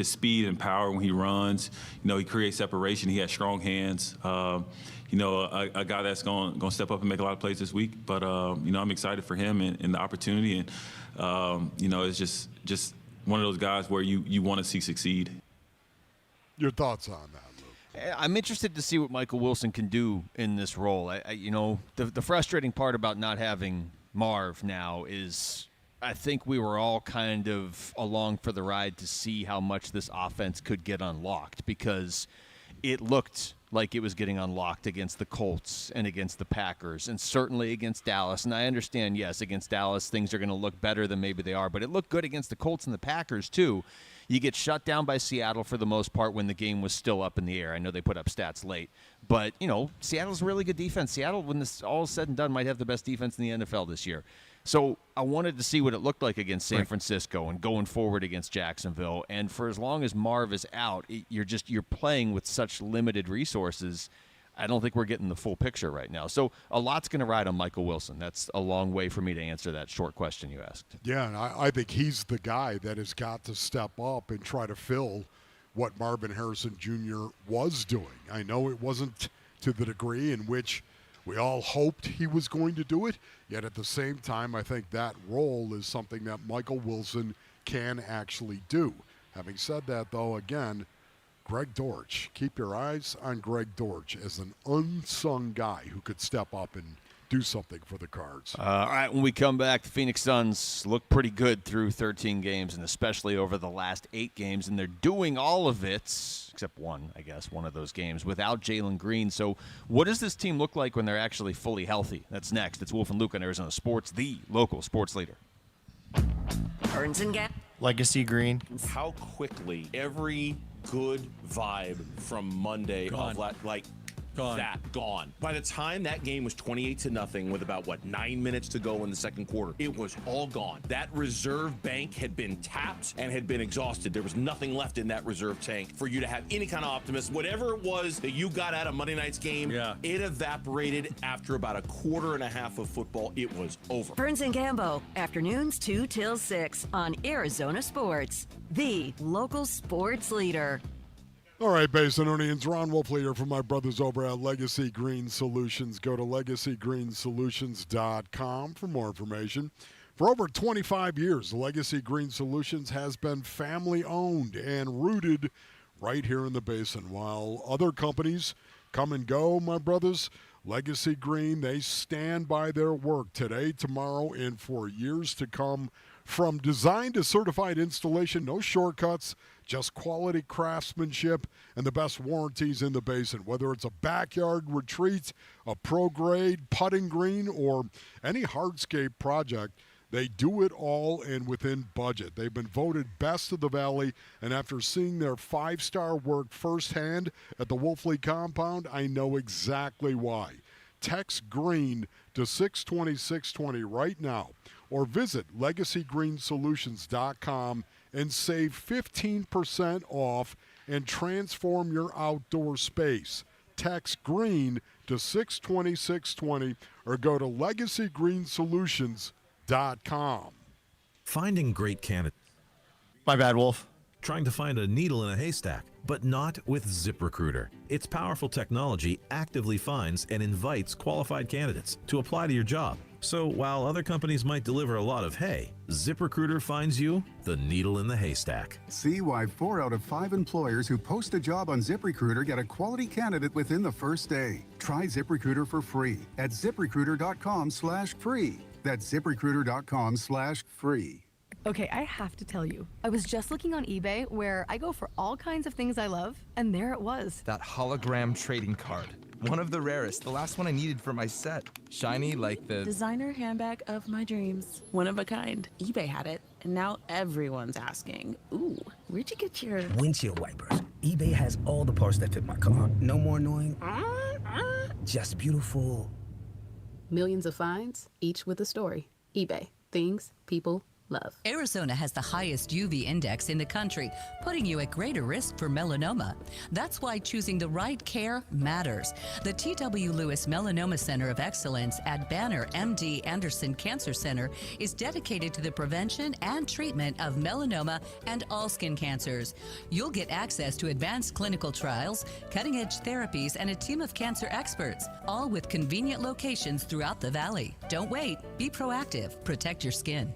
speed and power when he runs. You know, he creates separation. He has strong hands. You know, a guy that's going to step up and make a lot of plays this week. But, you know, I'm excited for him and the opportunity. And, you know, it's just one of those guys where you want to see succeed. Your thoughts on that, Luke? I'm interested to see what Michael Wilson can do in this role. You know, the frustrating part about not having Marv now is I think we were all kind of along for the ride to see how much this offense could get unlocked because it looked like it was getting unlocked against the Colts and against the Packers and certainly against Dallas. And I understand, yes, against Dallas things are going to look better than maybe they are, but it looked good against the Colts and the Packers too. You get shut down by Seattle for the most part when the game was still up in the air. I know they put up stats late. But, you know, Seattle's a really good defense. Seattle, when this all is said and done, might have the best defense in the NFL this year. So I wanted to see what it looked like against San Francisco and going forward against Jacksonville. And for as long as Marv is out, you're playing with such limited resources. I don't think we're getting the full picture right now. So a lot's going to ride on Michael Wilson. That's a long way for me to answer that short question you asked. Yeah, and I think he's the guy that has got to step up and try to fill what Marvin Harrison Jr. was doing. I know it wasn't to the degree in which we all hoped he was going to do it, yet at the same time, I think that role is something that Michael Wilson can actually do. Having said that, though, again, Greg Dortch. Keep your eyes on Greg Dortch as an unsung guy who could step up and do something for the Cards. All right, when we come back, the Phoenix Suns look pretty good through 13 games, and especially over the last 8 games, and they're doing all of it, except one, I guess, one of those games, without Jalen Green. So what does this team look like when they're actually fully healthy? That's next. It's Wolf and Luke on Arizona Sports, the local sports leader. Burns and Gap. Legacy Green. How quickly every good vibe from Monday of gone. By the time that game was 28-0 with about 9 minutes to go in the second quarter, it was all gone. That reserve bank had been tapped and had been exhausted. There was nothing left in that reserve tank for you to have any kind of optimism. Whatever it was that you got out of Monday night's game, it evaporated after about a quarter and a half of football. It was over. Burns and Gambo, afternoons 2 till 6 on Arizona Sports, the local sports leader. All right, Basinonians, Ron Wolfley here from my brothers over at Legacy Green Solutions. Go to LegacyGreenSolutions.com for more information. For over 25 years, Legacy Green Solutions has been family-owned and rooted right here in the Basin. While other companies come and go, my brothers, Legacy Green, they stand by their work today, tomorrow, and for years to come, From design to certified installation, no shortcuts, just quality craftsmanship and the best warranties in the basin. Whether it's a backyard retreat, a pro-grade putting green, or any hardscape project, they do it all and within budget. They've been voted best of the Valley, and after seeing their 5-star work firsthand at the Wolfley compound, I know exactly why. Text GREEN to 620-620 right now, or visit LegacyGreenSolutions.com and save 15% off and transform your outdoor space. Text GREEN to 620-620 or go to LegacyGreenSolutions.com. Finding great candidates. My bad, Wolf. Trying to find a needle in a haystack, but not with ZipRecruiter. Its powerful technology actively finds and invites qualified candidates to apply to your job. So while other companies might deliver a lot of hay, ZipRecruiter finds you the needle in the haystack. See why 4 out of 5 employers who post a job on ZipRecruiter get a quality candidate within the first day. Try ZipRecruiter for free at ZipRecruiter.com/free. That's ZipRecruiter.com/free. Okay, I have to tell you, I was just looking on eBay where I go for all kinds of things I love, and there it was. That hologram trading card. One of the rarest, the last one I needed for my set. Shiny like the designer handbag of my dreams. One of a kind. eBay had it, and now everyone's asking, ooh, where'd you get your windshield wipers? eBay has all the parts that fit my car. No more annoying, just beautiful. Millions of finds, each with a story. eBay. Things people love. Arizona has the highest UV index in the country, putting you at greater risk for melanoma. That's why choosing the right care matters. The T.W. Lewis Melanoma Center of Excellence at Banner MD Anderson Cancer Center is dedicated to the prevention and treatment of melanoma and all skin cancers. You'll get access to advanced clinical trials, cutting-edge therapies, and a team of cancer experts, all with convenient locations throughout the valley. Don't wait. Be proactive. Protect your skin.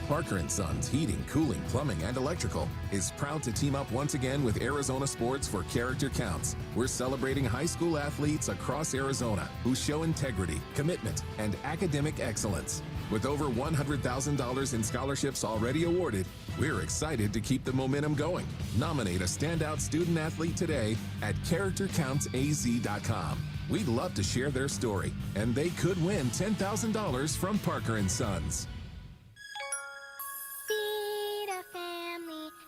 Parker & Sons Heating, Cooling, Plumbing, and Electrical is proud to team up once again with Arizona Sports for Character Counts. We're celebrating high school athletes across Arizona who show integrity, commitment, and academic excellence. With over $100,000 in scholarships already awarded, we're excited to keep the momentum going. Nominate a standout student athlete today at CharacterCountsAZ.com. We'd love to share their story, and they could win $10,000 from Parker & Sons.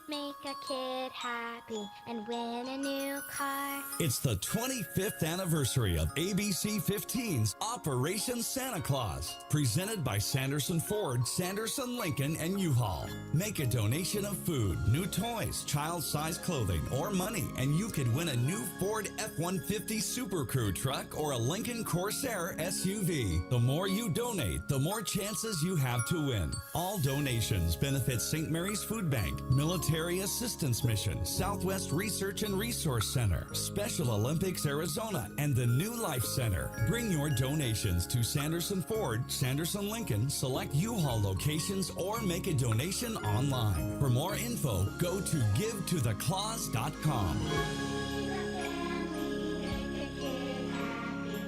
Make a kid happy and win a new car. It's the 25th anniversary of ABC 15's Operation Santa Claus, presented by Sanderson Ford, Sanderson Lincoln, and U-Haul. Make a donation of food, new toys, child-sized clothing, or money, and you could win a new Ford F-150 Super Crew truck or a Lincoln Corsair SUV. The more you donate, the more chances you have to win. All donations benefit St. Mary's Food Bank, Military Assistance Mission, Southwest Research and Resource Center, Special Olympics Arizona, and the New Life Center. Bring your donations to Sanderson Ford, Sanderson Lincoln, select U-Haul locations, or make a donation online. For more info, go to givetotheclaus.com.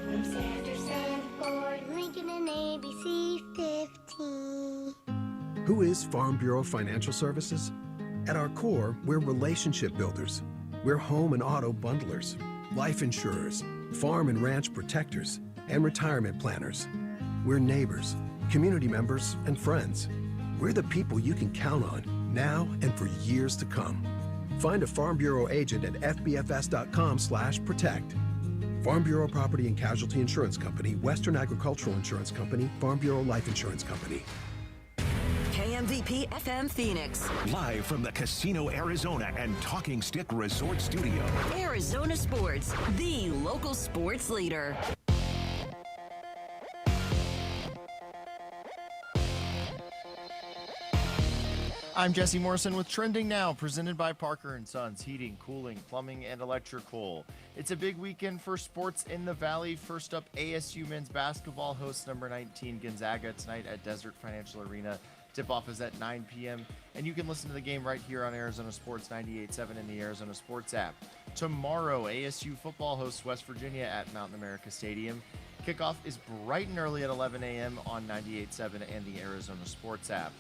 From Sanderson Ford, Lincoln, and ABC 15. Who is Farm Bureau Financial Services? At our core, we're relationship builders. We're home and auto bundlers, life insurers, farm and ranch protectors, and retirement planners. We're neighbors, community members, and friends. We're the people you can count on now and for years to come. Find a Farm Bureau agent at fbfs.com/protect. Farm Bureau Property and Casualty Insurance Company, Western Agricultural Insurance Company, Farm Bureau Life Insurance Company. KMVP FM Phoenix. Live from the Casino Arizona and Talking Stick Resort Studio. Arizona Sports, the local sports leader. I'm Jesse Morrison with Trending Now, presented by Parker & Sons Heating, Cooling, Plumbing, and Electrical. It's a big weekend for sports in the Valley. First up, ASU men's basketball hosts number 19 Gonzaga tonight at Desert Financial Arena. Tip-off is at 9 p.m., and you can listen to the game right here on Arizona Sports 98.7 in the Arizona Sports app. Tomorrow, ASU football hosts West Virginia at Mountain America Stadium. Kickoff is bright and early at 11 a.m. on 98.7 and the Arizona Sports app.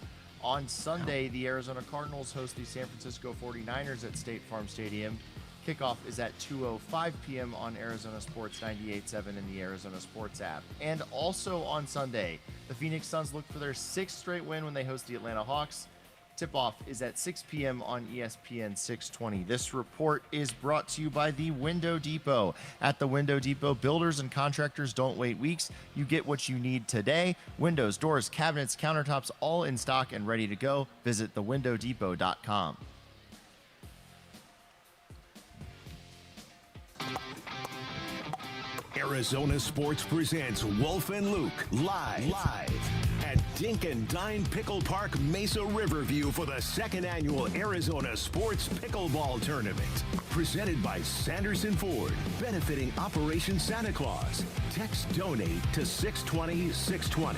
On Sunday, the Arizona Cardinals host the San Francisco 49ers at State Farm Stadium. Kickoff is at 2:05 p.m. on Arizona Sports 98.7 and the Arizona Sports app. And also on Sunday, the Phoenix Suns look for their 6th straight win when they host the Atlanta Hawks. Tip-off is at 6 p.m. on ESPN 620. This report is brought to you by the Window Depot. At the Window Depot, builders and contractors don't wait weeks. You get what you need today. Windows, doors, cabinets, countertops, all in stock and ready to go. Visit thewindowdepot.com. Arizona Sports presents Wolf and Luke live at Dink Dine Pickle Park, Mesa Riverview for the second annual Arizona Sports Pickleball Tournament. Presented by Sanderson Ford, benefiting Operation Santa Claus. Text donate to 620-620.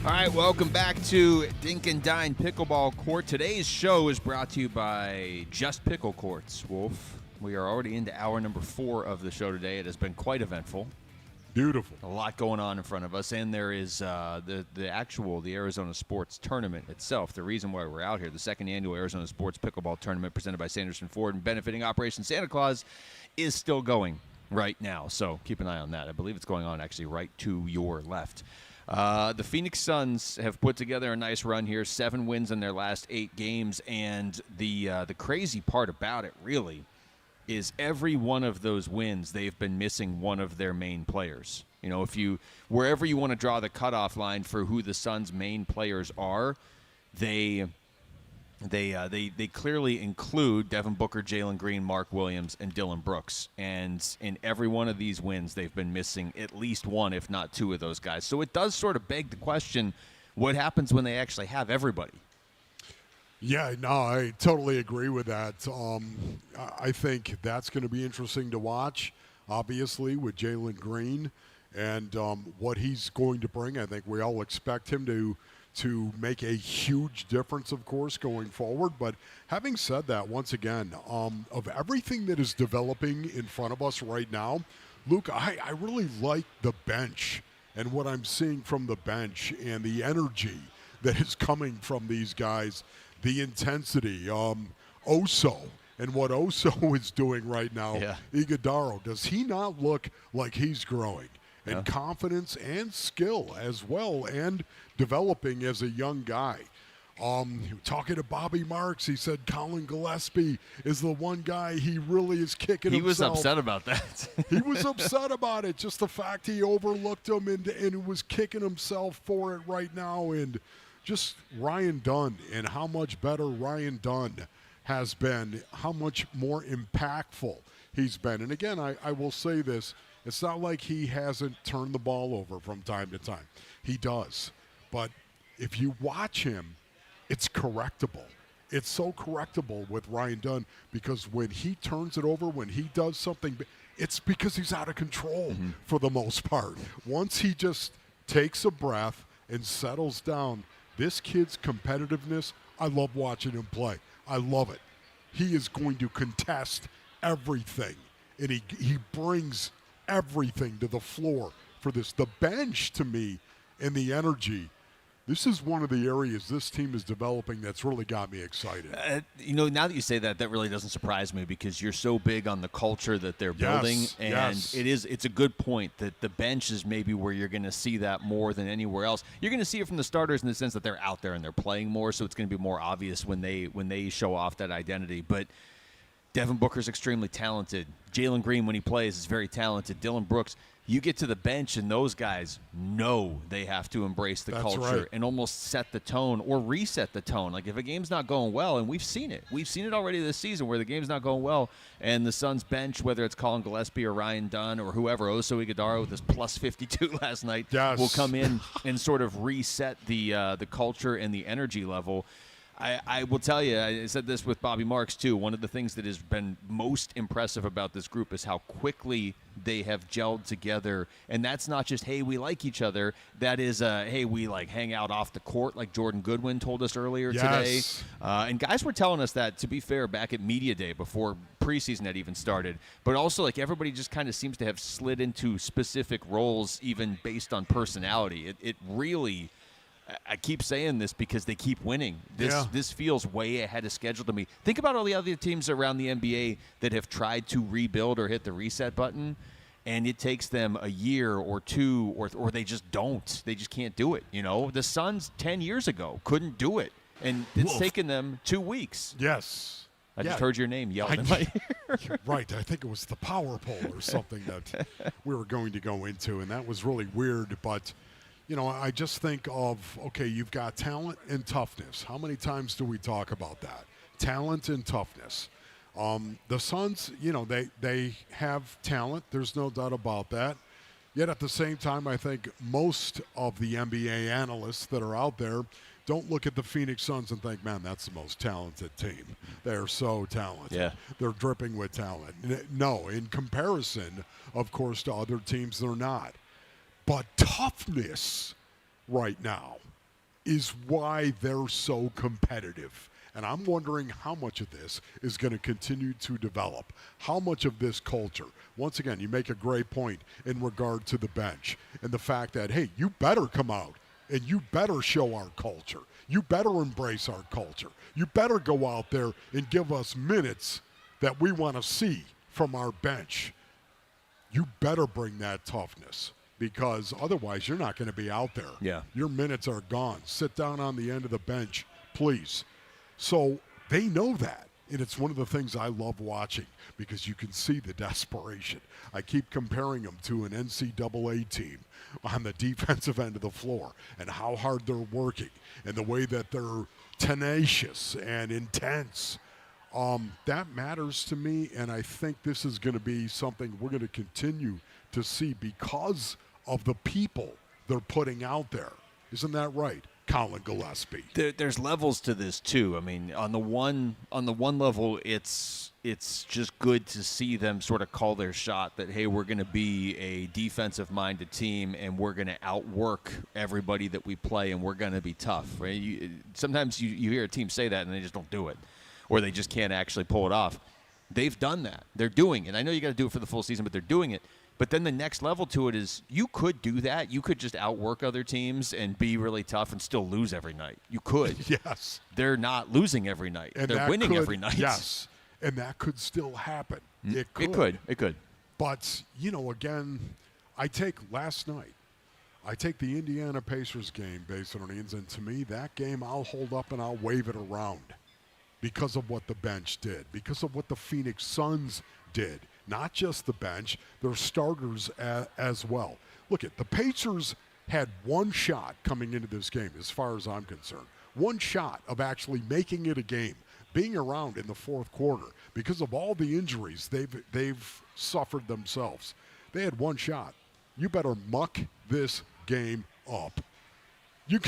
All right, welcome back to Dink Dine Pickleball Court. Today's show is brought to you by Just Pickle Courts, Wolf. We are already into hour number 4 of the show today. It has been quite eventful. Beautiful. A lot going on in front of us, and there is the Arizona Sports Tournament itself. The reason why we're out here, the second annual Arizona Sports Pickleball Tournament presented by Sanderson Ford and benefiting Operation Santa Claus is still going right now. So keep an eye on that. I believe it's going on actually right to your left. The Phoenix Suns have put together a nice run here, 7 wins in their last 8 games, and the crazy part about it really is every one of those wins, they've been missing one of their main players. You know, wherever you want to draw the cutoff line for who the Suns' main players are, they clearly include Devin Booker, Jalen Green, Mark Williams, and Dillon Brooks. And in every one of these wins, they've been missing at least one, if not 2 of those guys. So it does sort of beg the question, what happens when they actually have everybody? Yeah, no, I totally agree with that. I think that's going to be interesting to watch, obviously, with Jalen Green and what he's going to bring. I think we all expect him to make a huge difference, of course, going forward. But having said that, once again, of everything that is developing in front of us right now, Luke, I really like the bench and what I'm seeing from the bench and the energy that is coming from these guys. The intensity, Oso, and what Oso is doing right now, Iguodaro, does he not look like he's growing? And confidence and skill as well, and developing as a young guy. Talking to Bobby Marks, he said Colin Gillespie is the one guy he really is kicking himself. He was upset about that. He was upset about it, just the fact he overlooked him and was kicking himself for it right now. And just Ryan Dunn and how much better Ryan Dunn has been, how much more impactful he's been. And again, I will say this, it's not like he hasn't turned the ball over from time to time. He does. But if you watch him, it's correctable. It's so correctable with Ryan Dunn because when he turns it over, when he does something, it's because he's out of control for the most part. Once he just takes a breath and settles down, this kid's competitiveness, I love watching him play. I love it. He is going to contest everything, and he brings everything to the floor for this. The bench, to me, and the energy, this is one of the areas this team is developing that's really got me excited. Now that you say that really doesn't surprise me because you're so big on the culture that they're building. And it's a good point that the bench is maybe where you're going to see that more than anywhere else. You're going to see it from the starters in the sense that they're out there and they're playing more, so it's going to be more obvious when they show off that identity. But Devin Booker's extremely talented. Jalen Green, when he plays, is very talented. Dillon Brooks, you get to the bench and those guys know they have to embrace the culture and almost set the tone or reset the tone. Like if a game's not going well, and we've seen it already this season where the game's not going well and the Suns bench, whether it's Colin Gillespie or Ryan Dunn or whoever, Oso Iguodaro with his plus 52 last night, will come in and sort of reset the culture and the energy level. I will tell you, I said this with Bobby Marks, too. One of the things that has been most impressive about this group is how quickly they have gelled together. And that's not just, hey, we like each other. That is, hey, we, like, hang out off the court, like Jordan Goodwin told us earlier today. And guys were telling us that, to be fair, back at Media Day before preseason had even started. But also, like, everybody just kind of seems to have slid into specific roles, even based on personality. It really... I keep saying this because they keep winning. This feels way ahead of schedule to me. Think about all the other teams around the NBA that have tried to rebuild or hit the reset button, and it takes them a year or two, or they just don't. They just can't do it. You know, the Suns 10 years ago couldn't do it, and it's taken them 2 weeks. Yes. I just heard your name yelled in my ear. Right. I think it was the power pole or something that we were going to go into, and that was really weird, but... You know, I just think of, okay, you've got talent and toughness. How many times do we talk about that? Talent and toughness. The Suns, you know, they have talent. There's no doubt about that. Yet at the same time, I think most of the NBA analysts that are out there don't look at the Phoenix Suns and think, man, that's the most talented team. They're so talented. Yeah. They're dripping with talent. No, in comparison, of course, to other teams, they're not. But toughness right now is why they're so competitive. And I'm wondering how much of this is going to continue to develop. How much of this culture. Once again, you make a great point in regard to the bench and the fact that, hey, you better come out and you better show our culture. You better embrace our culture. You better go out there and give us minutes that we want to see from our bench. You better bring that toughness. Because otherwise you're not going to be out there. Yeah. Your minutes are gone. Sit down on the end of the bench, please. So they know that. And it's one of the things I love watching because you can see the desperation. I keep comparing them to an NCAA team on the defensive end of the floor and how hard they're working and the way that they're tenacious and intense. That matters to me, and I think this is going to be something we're going to continue to see because of the people they're putting out there. Isn't that right, Colin Gillespie? There's levels to this too. I mean, on the one level, it's just good to see them sort of call their shot that, hey, we're going to be a defensive-minded team and we're going to outwork everybody that we play and we're going to be tough. Right? Sometimes you hear a team say that and they just don't do it, or they just can't actually pull it off. They've done that. They're doing it. I know you got to do it for the full season, but they're doing it. But then the next level to it is you could do that. You could just outwork other teams and be really tough and still lose every night. You could. Yes. They're not losing every night. And they're winning every night. Yes. And that could still happen. It could. It could. But, you know, again, I take the Indiana Pacers game, Base Orleans, and to me, that game I'll hold up and I'll wave it around because of what the bench did, because of what the Phoenix Suns did. Not just the bench, their starters as well. Look, the Pacers had one shot coming into this game, as far as I'm concerned. One shot of actually making it a game, being around in the fourth quarter because of all the injuries they've suffered themselves. They had one shot. You better muck this game up. You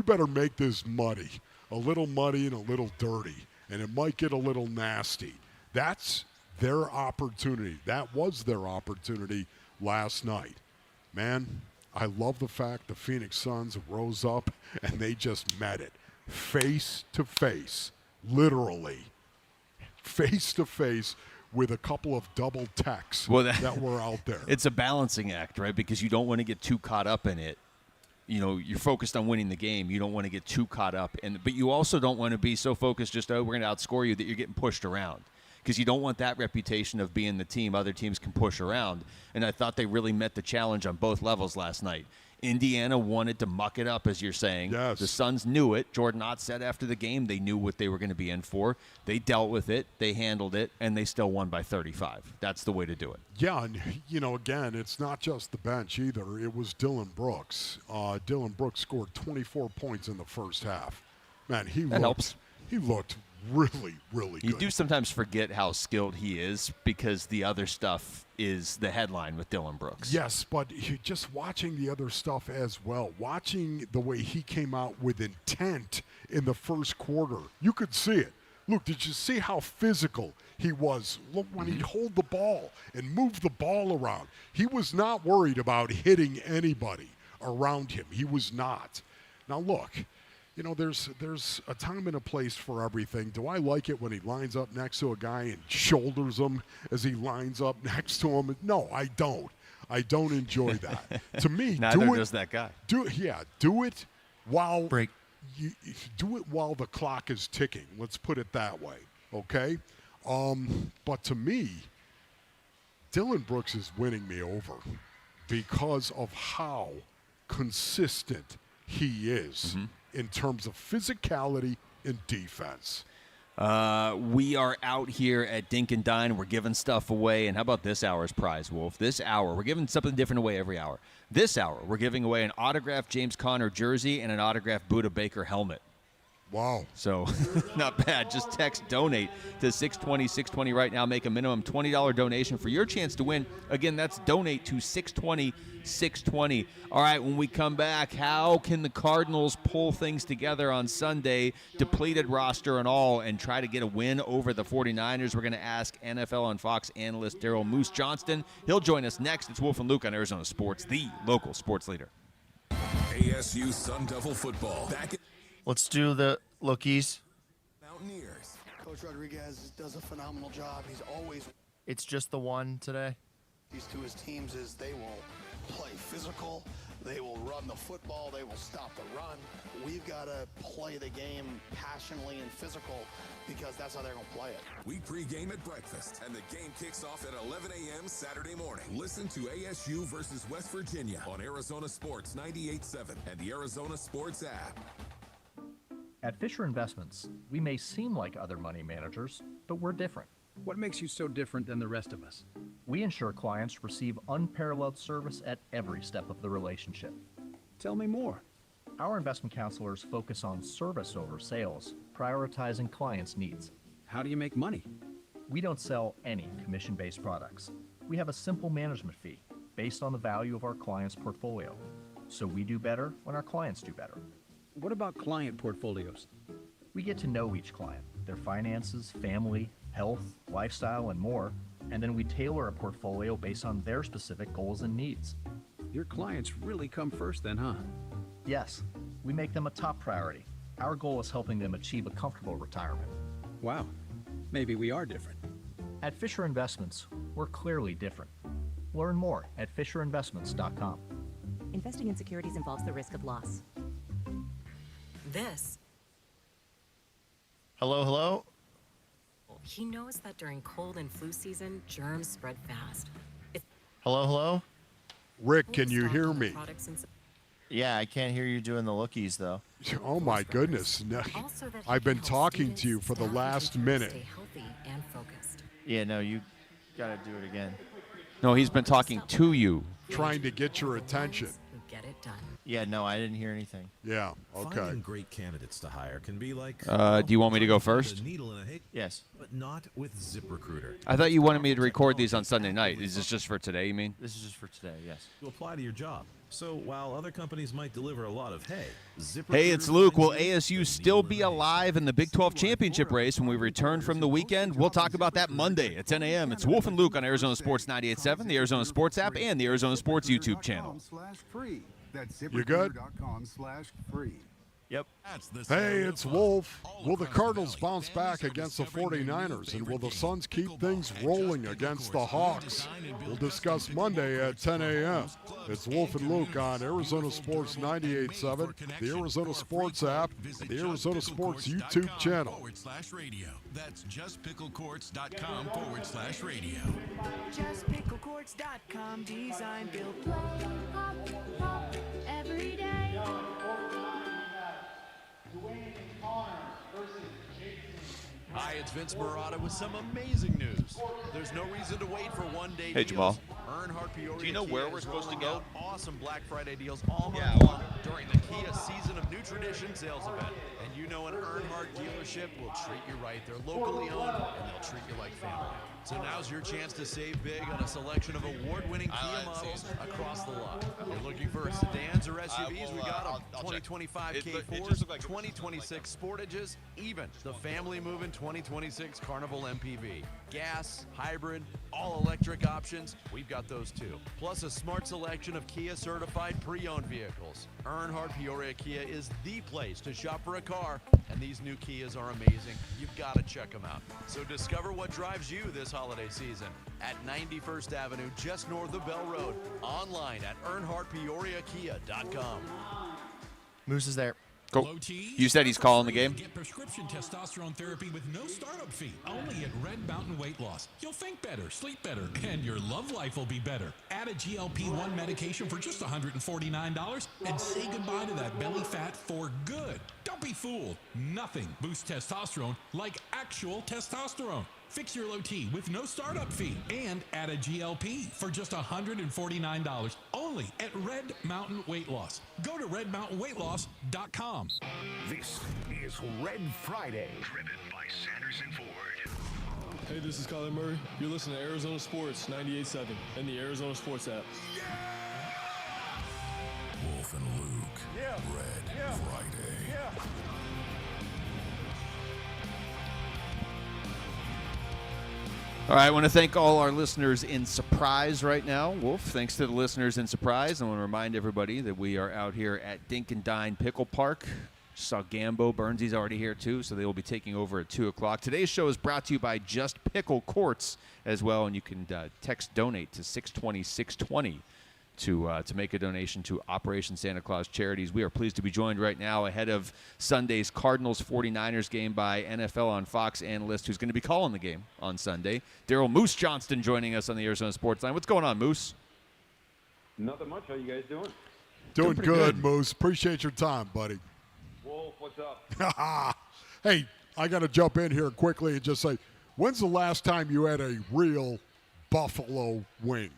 better make this muddy, a little muddy and a little dirty, and it might get a little nasty. That's their opportunity. That was their opportunity last night. Man, I love the fact the Phoenix Suns rose up and they just met it face to face, literally face to face with a couple of double techs that were out there. It's a balancing act, right? Because you don't want to get too caught up in it. You know, you're focused on winning the game. You don't want to get too caught up. But you also don't want to be so focused just, we're going to outscore you, that you're getting pushed around. Because you don't want that reputation of being the team other teams can push around. And I thought they really met the challenge on both levels last night. Indiana wanted to muck it up, as you're saying. Yes. The Suns knew it. Jordan Ott said after the game they knew what they were going to be in for. They dealt with it. They handled it. And they still won by 35. That's the way to do it. Yeah, and, you know, again, it's not just the bench either. It was Dylan Brooks. Dylan Brooks scored 24 points in the first half. Man, he looked really, really good. You do sometimes forget how skilled he is because the other stuff is the headline with Dylan Brooks. Yes, but just watching the other stuff as well, watching the way he came out with intent in the first quarter, you could see it. Look, did you see how physical he was? Look, when he'd hold the ball and move the ball around, he was not worried about hitting anybody around him. He was not. Now, look, you know, there's a time and a place for everything. Do I like it when he lines up next to a guy and shoulders him as he lines up next to him? No, I don't. I don't enjoy that. To me, neither does that guy. Do it while do it while the clock is ticking. Let's put it that way, okay? But to me, Dylan Brooks is winning me over because of how consistent he is in terms of physicality and defense. We are out here at Dink and Dine. We're giving stuff away. And how about this hour's prize, Wolf? This hour, we're giving something different away every hour. This hour, we're giving away an autographed James Conner jersey and an autographed Buda Baker helmet. Wow. So, not bad. Just text donate to 620-620 right now. Make a minimum $20 donation for your chance to win. Again, that's donate to 620-620. All right, when we come back, how can the Cardinals pull things together on Sunday, depleted roster and all, and try to get a win over the 49ers? We're going to ask NFL on Fox analyst Daryl Moose Johnston. He'll join us next. It's Wolf and Luke on Arizona Sports, the local sports leader. ASU Sun Devil football. Let's do the lookies. Mountaineers. Coach Rodriguez does a phenomenal job. He's always. It's just the one today. These to his teams is they will play physical. They will run the football. They will stop the run. We've got to play the game passionately and physical because that's how they're going to play it. We pregame at breakfast, and the game kicks off at 11 a.m. Saturday morning. Listen to ASU versus West Virginia on Arizona Sports 98.7 and the Arizona Sports app. At Fisher Investments, we may seem like other money managers, but we're different. What makes you so different than the rest of us? We ensure clients receive unparalleled service at every step of the relationship. Tell me more. Our investment counselors focus on service over sales, prioritizing clients' needs. How do you make money? We don't sell any commission-based products. We have a simple management fee based on the value of our client's portfolio. So we do better when our clients do better. What about client portfolios? We get to know each client, their finances, family, health, lifestyle, and more, and then we tailor a portfolio based on their specific goals and needs. Your clients really come first then, huh? Yes, we make them a top priority. Our goal is helping them achieve a comfortable retirement. Wow, maybe we are different. At Fisher Investments, we're clearly different. Learn more at fisherinvestments.com. Investing in securities involves the risk of loss. This. Hello, hello. He knows that during cold and flu season, germs spread fast. Hello, hello. Rick, can you hear me? Yeah, I can't hear you doing the lookies, though. Oh, my goodness. No. I've been talking to you for the last minute. Yeah, no, you got to do it again. No, he's been talking to you. Trying to get your attention. Get it done. Yeah, no, I didn't hear anything. Yeah, okay. Finding great candidates to hire can be like... do you want me to go first? Yes. But not with ZipRecruiter. I thought you wanted me to record these on Sunday night. Is this just for today, you mean? This is just for today, yes. To apply to your job. So while other companies might deliver a lot of hay, ZipRecruiter... Hey, it's Luke. Will ASU still be alive in the Big 12 championship race when we return from the weekend? We'll talk about that Monday at 10 a.m. It's Wolf and Luke on Arizona Sports 98.7, the Arizona Sports app, and the Arizona Sports YouTube channel. That's You good? ZipRecruiter.com/free. Yep. Hey, it's Wolf. Will the Cardinals bounce back against the 49ers? And will the Suns keep things rolling against the Hawks? We'll discuss Monday at 10 a.m. It's Wolf and Luke on Arizona Sports 98.7, the Arizona Sports app, and the Arizona Sports YouTube channel. /radio. That's justpicklecourts.com /radio. Justpicklecourts.com. Design, build, play. Every day. Hi, it's Vince Marotta with some amazing news. There's no reason to wait for one-day Hey, deals. Jamal. Earnhart Peoria Do you know where we're supposed to go? Awesome Black Friday deals all month long. during the Kia Season of New Tradition sales event. And you know an Earnhardt dealership will treat you right. They're locally owned, and they'll treat you like family. So now's your chance to save big on a selection of award-winning Kia models across the lot. You're looking for sedans or SUVs? We got them. 2025 K4s, 2026 Sportages, even the family-moving 2026 Carnival MPV. Gas, hybrid, all-electric options, we've got those too. Plus a smart selection of Kia-certified pre-owned vehicles. Earnhardt Peoria Kia is the place to shop for a car, and these new Kias are amazing. You've got to check them out. So discover what drives you this holiday season at 91st Avenue, just north of Bell Road. Online at EarnhardtPeoriaKia.com. Moose is there. Cool. You said he's calling the game? Get prescription testosterone therapy with no startup fee. Only at Red Mountain Weight Loss. You'll think better, sleep better, and your love life will be better. Add a GLP-1 medication for just $149 and say goodbye to that belly fat for good. Don't be fooled. Nothing boosts testosterone like actual testosterone. Fix your low T with no startup fee and add a GLP for just $149 only at Red Mountain Weight Loss. Go to redmountainweightloss.com. This is Red Friday, driven by Sanderson Ford. Hey, this is Kyler Murray. You're listening to Arizona Sports 98.7 and the Arizona Sports app. Wolf and Luke. Red Friday. All right, I want to thank all our listeners in Surprise right now. Wolf, thanks to the listeners in Surprise. I want to remind everybody that we are out here at Dink Dine Pickle Park. Saw Gambo. Burnsy's already here, too, so they will be taking over at 2 o'clock. Today's show is brought to you by Just Pickle Courts as well, and you can text donate to 620-620 to make a donation to Operation Santa Claus Charities. We are pleased to be joined right now ahead of Sunday's Cardinals 49ers game by NFL on Fox analyst who's going to be calling the game on Sunday. Daryl Moose Johnston joining us on the Arizona Sports Line. What's going on, Moose? Nothing much. How you guys doing? Doing good, Moose. Appreciate your time, buddy. Wolf, what's up? Hey, I got to jump in here quickly and just say, when's the last time you had a real buffalo wing?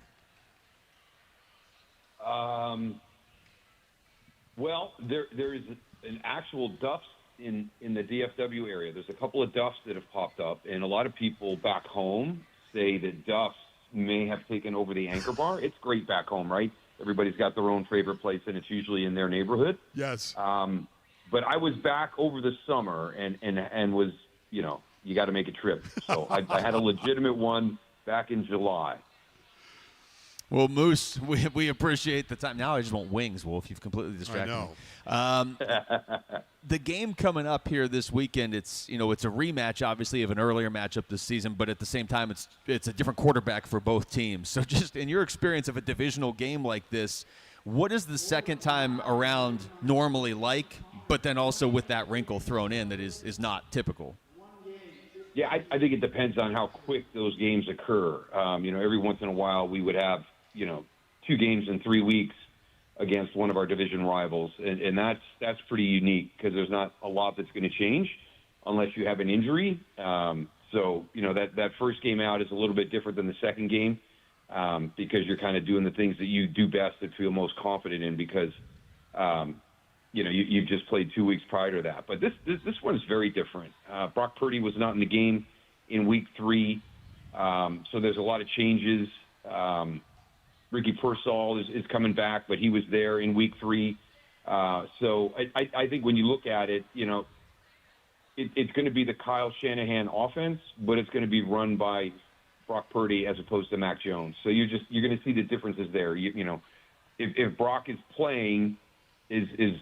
Well, there is an actual Duff's in the DFW area. There's a couple of Duff's that have popped up, and a lot of people back home say that Duff's may have taken over the Anchor Bar. It's great back home, right? Everybody's got their own favorite place, and it's usually in their neighborhood. Yes. But I was back over the summer and was, you got to make a trip. So I had a legitimate one back in July. Well, Moose, we appreciate the time. Now I just want wings, Wolf. You've completely distracted me. The game coming up here this weekend, it's a rematch, obviously, of an earlier matchup this season, but at the same time, it's a different quarterback for both teams. So just in your experience of a divisional game like this, what is the second time around normally like, but then also with that wrinkle thrown in that is not typical? Yeah, I think it depends on how quick those games occur. Every once in a while we would have, 2 games in 3 weeks against one of our division rivals. And that's pretty unique because there's not a lot that's going to change unless you have an injury. So that first game out is a little bit different than the second game because you're kind of doing the things that you do best and feel most confident in because, you've just played 2 weeks prior to that. But this one is very different. Brock Purdy was not in the game in week 3, so there's a lot of changes. Ricky Pearsall is coming back, but he was there in week 3. So I think when you look at it, it's going to be the Kyle Shanahan offense, but it's going to be run by Brock Purdy as opposed to Mac Jones. So you're going to see the differences there. If Brock is playing, is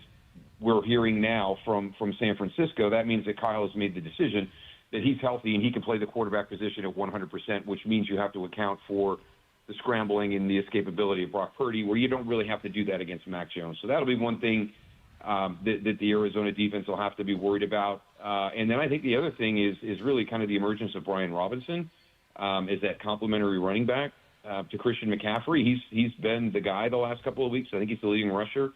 we're hearing now from San Francisco, that means that Kyle has made the decision that he's healthy and he can play the quarterback position at 100%, which means you have to account for the scrambling and the escapability of Brock Purdy, where you don't really have to do that against Mac Jones. So that'll be one thing that the Arizona defense will have to be worried about. And then I think the other thing is really kind of the emergence of Brian Robinson as that complementary running back to Christian McCaffrey. He's been the guy the last couple of weeks. I think he's the leading rusher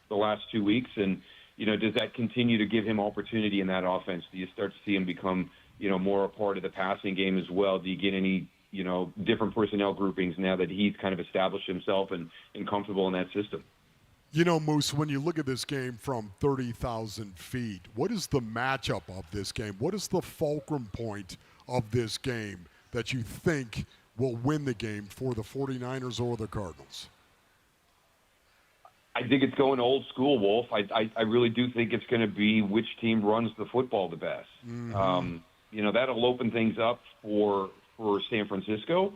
the last 2 weeks. And, does that continue to give him opportunity in that offense? Do you start to see him become, more a part of the passing game as well? Do you get any, different personnel groupings now that he's kind of established himself and comfortable in that system? You know, Moose, when you look at this game from 30,000 feet, what is the matchup of this game? What is the fulcrum point of this game that you think will win the game for the 49ers or the Cardinals? I think it's going old school, Wolf. I really do think it's going to be which team runs the football the best. Mm-hmm. That'll open things up for San Francisco.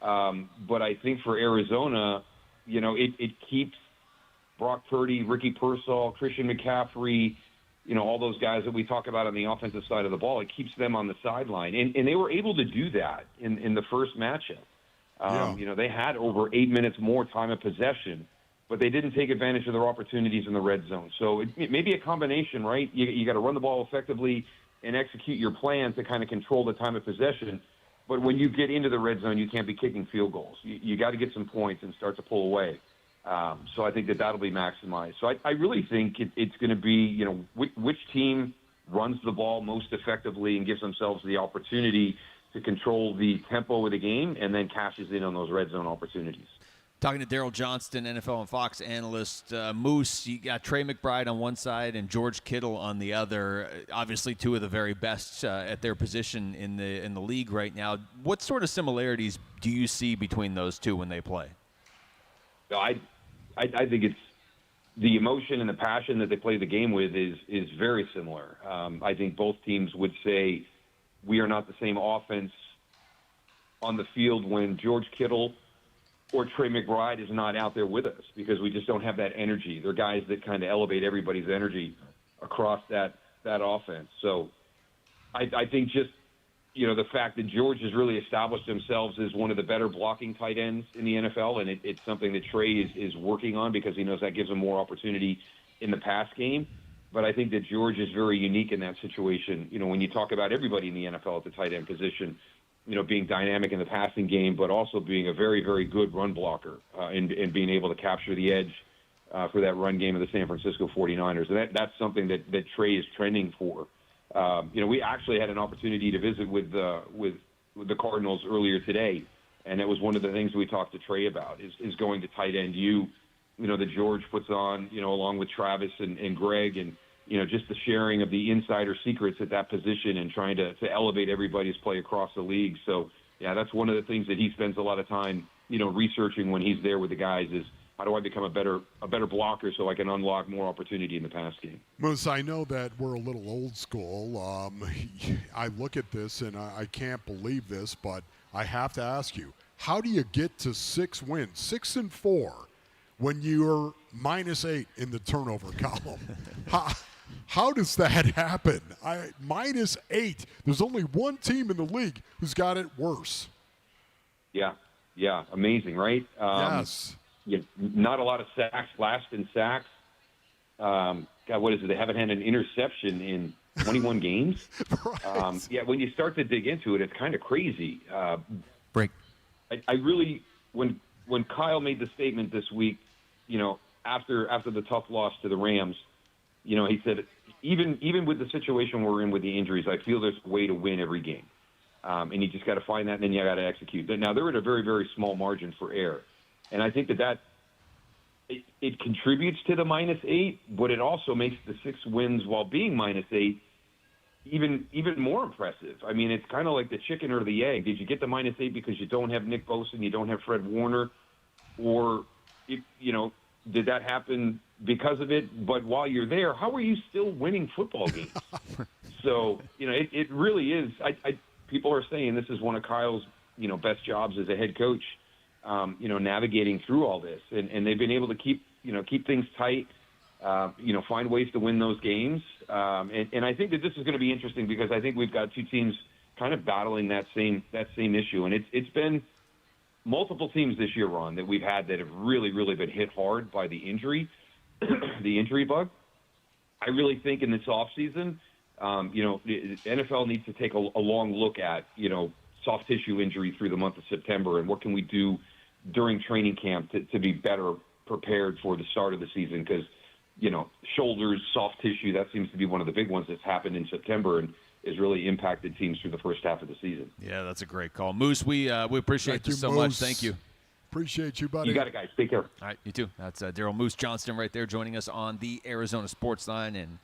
But I think for Arizona, it keeps Brock Purdy, Ricky Pearsall, Christian McCaffrey, all those guys that we talk about on the offensive side of the ball. It keeps them on the sideline. And they were able to do that in the first matchup. They had over 8 minutes more time of possession, but they didn't take advantage of their opportunities in the red zone. So it may be a combination, right? You got to run the ball effectively and execute your plan to kind of control the time of possession. But when you get into the red zone, you can't be kicking field goals. You got to get some points and start to pull away. So I think that'll be maximized. So I really think it's going to be, which team runs the ball most effectively and gives themselves the opportunity to control the tempo of the game and then cashes in on those red zone opportunities. Talking to Daryl Johnston, NFL and Fox analyst. Moose, you got Trey McBride on one side and George Kittle on the other. Obviously, two of the very best at their position in the league right now. What sort of similarities do you see between those two when they play? I think it's the emotion and the passion that they play the game with is very similar. I think both teams would say we are not the same offense on the field when George Kittle or Trey McBride is not out there with us because we just don't have that energy. They're guys that kind of elevate everybody's energy across that offense. So I think just, the fact that George has really established themselves as one of the better blocking tight ends in the NFL, and it's something that Trey is working on because he knows that gives him more opportunity in the pass game. But I think that George is very unique in that situation. When you talk about everybody in the NFL at the tight end position, being dynamic in the passing game, but also being a very, very good run blocker and being able to capture the edge for that run game of the San Francisco 49ers. And that's something that Trey is trending for. We actually had an opportunity to visit with the Cardinals earlier today, and it was one of the things we talked to Trey about is going to tight end that George puts on, along with Travis and Greg, and just the sharing of the insider secrets at that position and trying to elevate everybody's play across the league. So, yeah, that's one of the things that he spends a lot of time, researching when he's there with the guys is how do I become a better blocker so I can unlock more opportunity in the pass game. Moose, I know that we're a little old school. I look at this and I can't believe this, but I have to ask you, how do you get to 6 wins, 6-4, when you're -8 in the turnover column? How does that happen? -8. There's only one team in the league who's got it worse. Yeah, amazing, right? Yes. Not a lot of sacks, last in sacks. God, what is it? They haven't had an interception in 21 games. Right. When you start to dig into it, it's kind of crazy. Break. I really, when Kyle made the statement this week, after the tough loss to the Rams, he said, even with the situation we're in with the injuries, I feel there's a way to win every game. And you just got to find that, and then you got to execute. Now, they're at a very, very small margin for error. And I think that it contributes to the -8, but it also makes the 6 wins while being -8 even more impressive. I mean, it's kind of like the chicken or the egg. Did you get the -8 because you don't have Nick Bosa and you don't have Fred Warner? Or, did that happen because of it? But while you're there, how are you still winning football games? So, it really is. People are saying this is one of Kyle's, best jobs as a head coach, navigating through all this. And they've been able to keep things tight, find ways to win those games. And I think that this is going to be interesting because I think we've got two teams kind of battling that same issue. And it's been multiple teams this year, Ron, that we've had that have really, really been hit hard by the injury bug. I really think in this offseason, the NFL needs to take a long look at, soft tissue injury through the month of September and what can we do during training camp to be better prepared for the start of the season because, shoulders, soft tissue, that seems to be one of the big ones that's happened in September and has really impacted teams through the first half of the season. Yeah, that's a great call. Moose, we appreciate this so much. Thank you. Appreciate you, buddy. You got it, guys. Take care. All right, you too. That's Daryl Moose Johnston right there joining us on the Arizona Sports Line. And,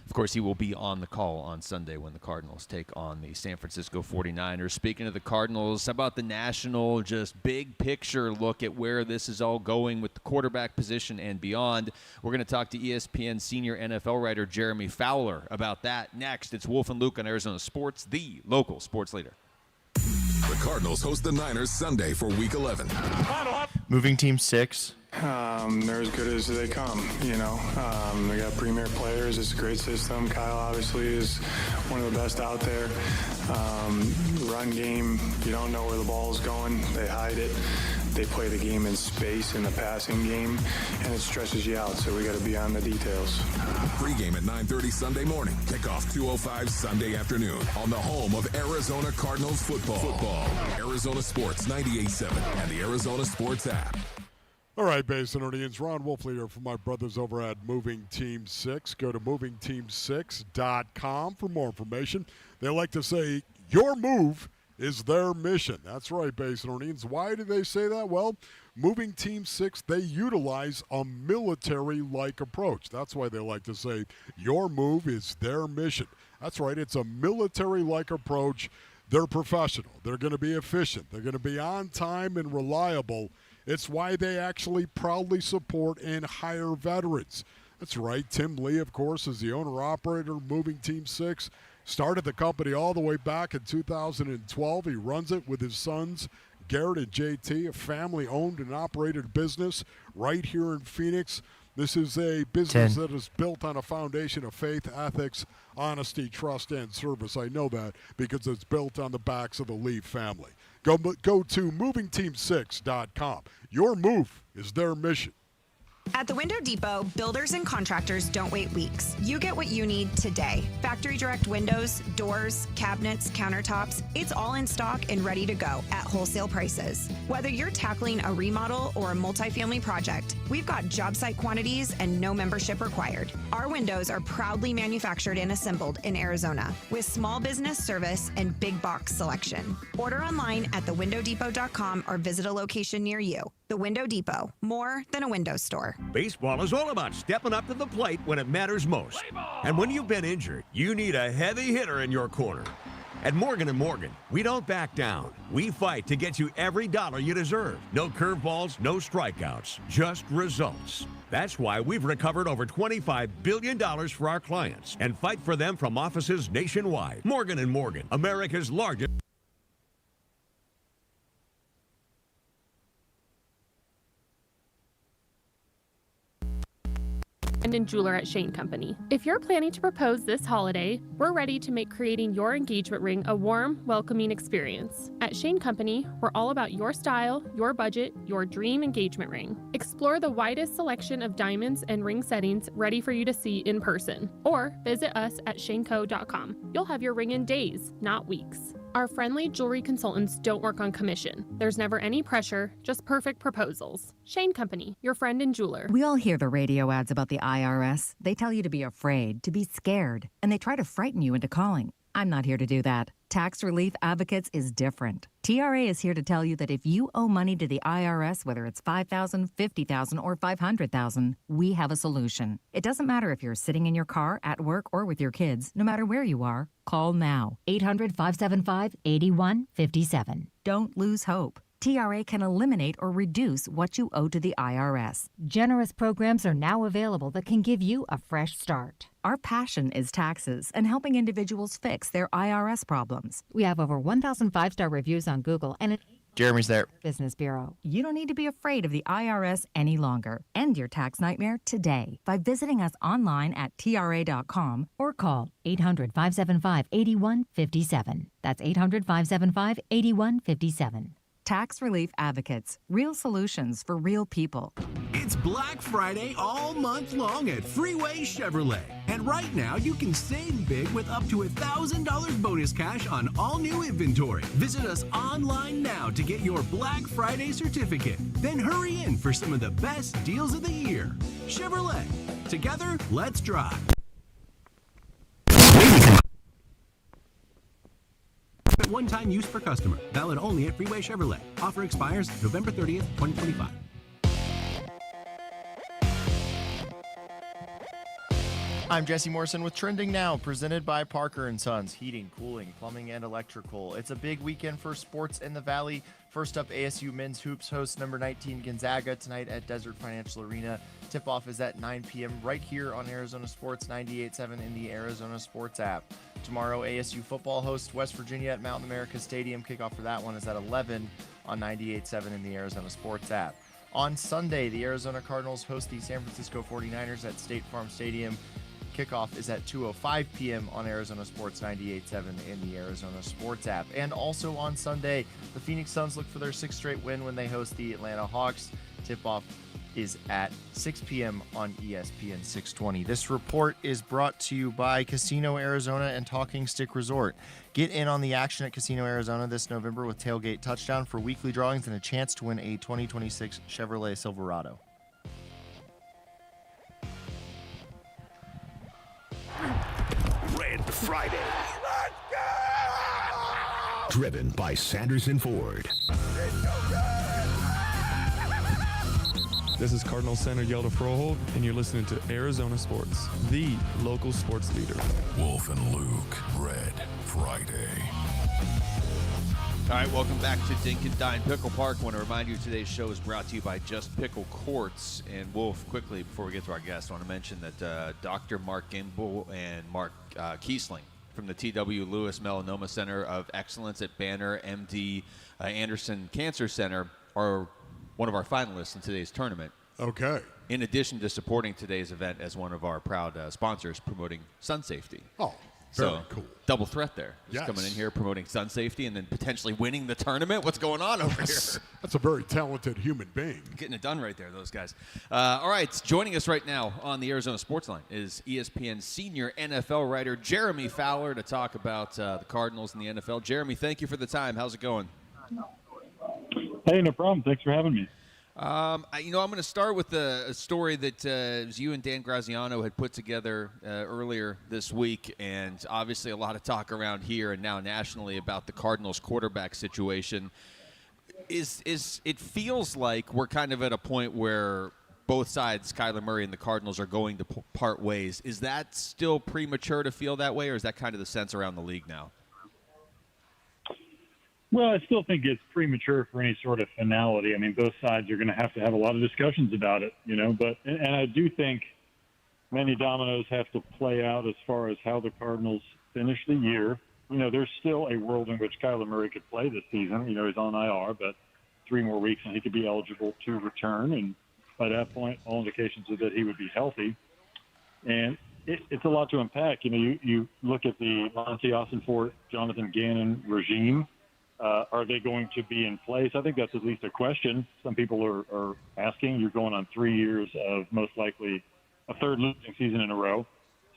of course, he will be on the call on Sunday when the Cardinals take on the San Francisco 49ers. Speaking of the Cardinals, how about the national, just big picture look at where this is all going with the quarterback position and beyond? We're going to talk to ESPN senior NFL writer Jeremy Fowler about that next. It's Wolf and Luke on Arizona Sports, the local sports leader. The Cardinals host the Niners Sunday for Week 11. Moving Team 6. They're as good as they come, you know. They got premier players. It's a great system. Kyle obviously is one of the best out there. Run game, you don't know where the ball is going. They hide it. They play the game in space in the passing game, and it stresses you out, so we got to be on the details. Pre-game at 9:30 Sunday morning. Kickoff 2:05 Sunday afternoon on the home of Arizona Cardinals football. Arizona Sports 98.7 and the Arizona Sports app. All right, Basin audience, Ron Wolfley here from my brothers over at Moving Team 6. Go to movingteam6.com for more information. They like to say, your move is their mission. That's right, Basin audience. Why do they say that? Well, Moving Team 6, they utilize a military-like approach. That's why they like to say, your move is their mission. That's right, it's a military-like approach. They're professional. They're going to be efficient. They're going to be on time and reliable. It's why they actually proudly support and hire veterans. That's right. Tim Lee, of course, is the owner-operator of Moving Team 6. Started the company all the way back in 2012. He runs it with his sons, Garrett and JT, a family-owned and operated business right here in Phoenix. This is a business that is built on a foundation of faith, ethics, honesty, trust, and service. I know that because it's built on the backs of the Lee family. Go to movingteam6.com. Your move is their mission. At the Window Depot, builders and contractors don't wait weeks. You get what you need today. Factory direct windows, doors, cabinets, countertops, it's all in stock and ready to go at wholesale prices. Whether you're tackling a remodel or a multifamily project, we've got job site quantities and no membership required. Our windows are proudly manufactured and assembled in Arizona with small business service and big box selection. Order online at thewindowdepot.com or visit a location near you. The Window Depot, more than a window store. Baseball is all about stepping up to the plate when it matters most. And when you've been injured, you need a heavy hitter in your corner. At Morgan & Morgan, we don't back down. We fight to get you every dollar you deserve. No curveballs, no strikeouts, just results. That's why we've recovered over $25 billion for our clients and fight for them from offices nationwide. Morgan & Morgan, America's largest. And jeweler at Shane Company. If you're planning to propose this holiday, we're ready to make creating your engagement ring a warm, welcoming experience. At Shane Company, we're all about your style, your budget, your dream engagement ring. Explore the widest selection of diamonds and ring settings ready for you to see in person, or visit us at shaneco.com. You'll have your ring in days, not weeks. Our friendly jewelry consultants don't work on commission. There's never any pressure, just perfect proposals. Shane Company, your friend and jeweler. We all hear the radio ads about the IRS. They tell you to be afraid, to be scared, and they try to frighten you into calling. I'm not here to do that. Tax Relief Advocates is different. TRA is here to tell you that if you owe money to the IRS, whether it's $5,000, $50,000, or $500,000, we have a solution. It doesn't matter if you're sitting in your car, at work, or with your kids. No matter where you are, call now. 800-575-8157. Don't lose hope. TRA can eliminate or reduce what you owe to the IRS. Generous programs are now available that can give you a fresh start. Our passion is taxes and helping individuals fix their IRS problems. We have over 1,000 5-star reviews on Google and Jeremy's there. Business Bureau. You don't need to be afraid of the IRS any longer. End your tax nightmare today by visiting us online at TRA.com or call 800-575-8157. That's 800-575-8157. Tax Relief Advocates. Real solutions for real people. It's Black Friday all month long at Freeway Chevrolet. And right now, you can save big with up to $1,000 bonus cash on all new inventory. Visit us online now to get your Black Friday certificate. Then hurry in for some of the best deals of the year. Chevrolet. Together, let's drive. one-time use per customer. Valid only at Freeway Chevrolet. Offer expires November 30th, 2025. I'm Jesse Morrison with Trending Now, presented by Parker & Sons, heating, cooling, plumbing, and electrical. It's a big weekend for sports in the Valley. First up, ASU men's hoops hosts number 19 Gonzaga tonight at Desert Financial Arena. Tip-off is at 9 p.m. right here on Arizona Sports 98.7 in the Arizona Sports app. Tomorrow, ASU football hosts West Virginia at Mountain America Stadium. Kickoff for that one is at 11 on 98.7 in the Arizona Sports app. On Sunday, the Arizona Cardinals host the San Francisco 49ers at State Farm Stadium. Kickoff is at 2:05 p.m. on Arizona Sports 98.7 in the Arizona Sports app. And also on Sunday, the Phoenix Suns look for their sixth straight win when they host the Atlanta Hawks. Tip-off is at 6 p.m. on ESPN 620. This report is brought to you by Casino Arizona and Talking Stick Resort. Get in on the action at Casino Arizona this November with Tailgate Touchdown for weekly drawings and a chance to win a 2026 Chevrolet Silverado. Red Friday. Let's go! Driven by Sanderson Ford. This is Cardinal Center Yelda Froholt, and you're listening to Arizona Sports, the local sports leader. Wolf and Luke, Red Friday. All right, welcome back to Dink Dine Pickle Park. I want to remind you today's show is brought to you by Just Pickle Courts. And Wolf, quickly, before we get to our guest, I want to mention that Dr. Mark Gimbel and Mark Kiesling from the T.W. Lewis Melanoma Center of Excellence at Banner MD Anderson Cancer Center are one of our finalists in today's tournament. Okay. In addition to supporting today's event as one of our proud sponsors promoting sun safety. Oh, so, very cool. Double threat there. Just Yes. coming in here promoting sun safety and then potentially winning the tournament. What's going on over here? That's a very talented human being. Getting it done right there, those guys. All right, joining us right now on the Arizona Sports Line is ESPN senior NFL writer Jeremy Fowler to talk about the Cardinals and the NFL. Jeremy, thank you for the time. How's it going? Hey, no problem. Thanks for having me. I'm going to start with a story that you and Dan Graziano had put together earlier this week, and obviously a lot of talk around here and now nationally about the Cardinals quarterback situation. It feels like we're kind of at a point where both sides, Kyler Murray and the Cardinals, are going to part ways. Is that still premature to feel that way, or is that kind of the sense around the league now? Well, I still think it's premature for any sort of finality. I mean, both sides are going to have a lot of discussions about it, but and I do think many dominoes have to play out as far as how the Cardinals finish the year. There's still a world in which Kyler Murray could play this season. He's on IR, but 3 more weeks and he could be eligible to return. And by that point, all indications are that he would be healthy. And it's a lot to unpack. You look at the Monty Austin-Fort, Jonathan Gannon regime. Are they going to be in place? I think that's at least a question some people are asking. You're going on 3 years of most likely a third losing season in a row.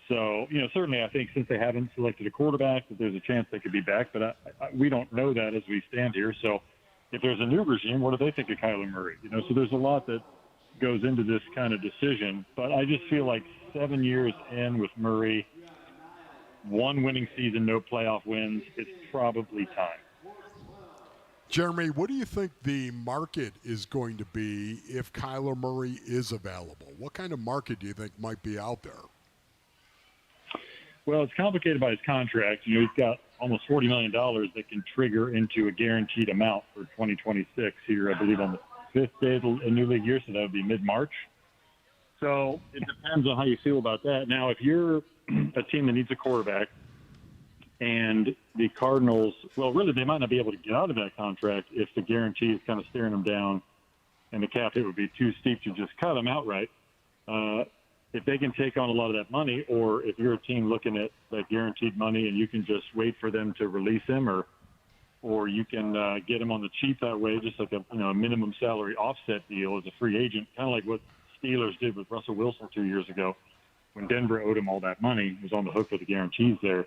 So, certainly I think since they haven't selected a quarterback, that there's a chance they could be back. But we don't know that as we stand here. So if there's a new regime, what do they think of Kyler Murray? So there's a lot that goes into this kind of decision. But I just feel like 7 years in with Murray, 1 winning season, no playoff wins, it's probably time. Jeremy, what do you think the market is going to be if Kyler Murray is available? What kind of market do you think might be out there? Well, it's complicated by his contract. He's got almost $40 million that can trigger into a guaranteed amount for 2026 here, I believe, on the 5th day of the new league year, so that would be mid-March. So it depends on how you feel about that. Now, if you're a team that needs a quarterback, and the Cardinals, well, really, they might not be able to get out of that contract if the guarantee is kind of staring them down and the cap hit would be too steep to just cut them outright. If they can take on a lot of that money, or if you're a team looking at that guaranteed money and you can just wait for them to release him, or you can get him on the cheap that way, just like a minimum salary offset deal as a free agent, kind of like what Steelers did with Russell Wilson 2 years ago when Denver owed him all that money, he was on the hook for the guarantees there.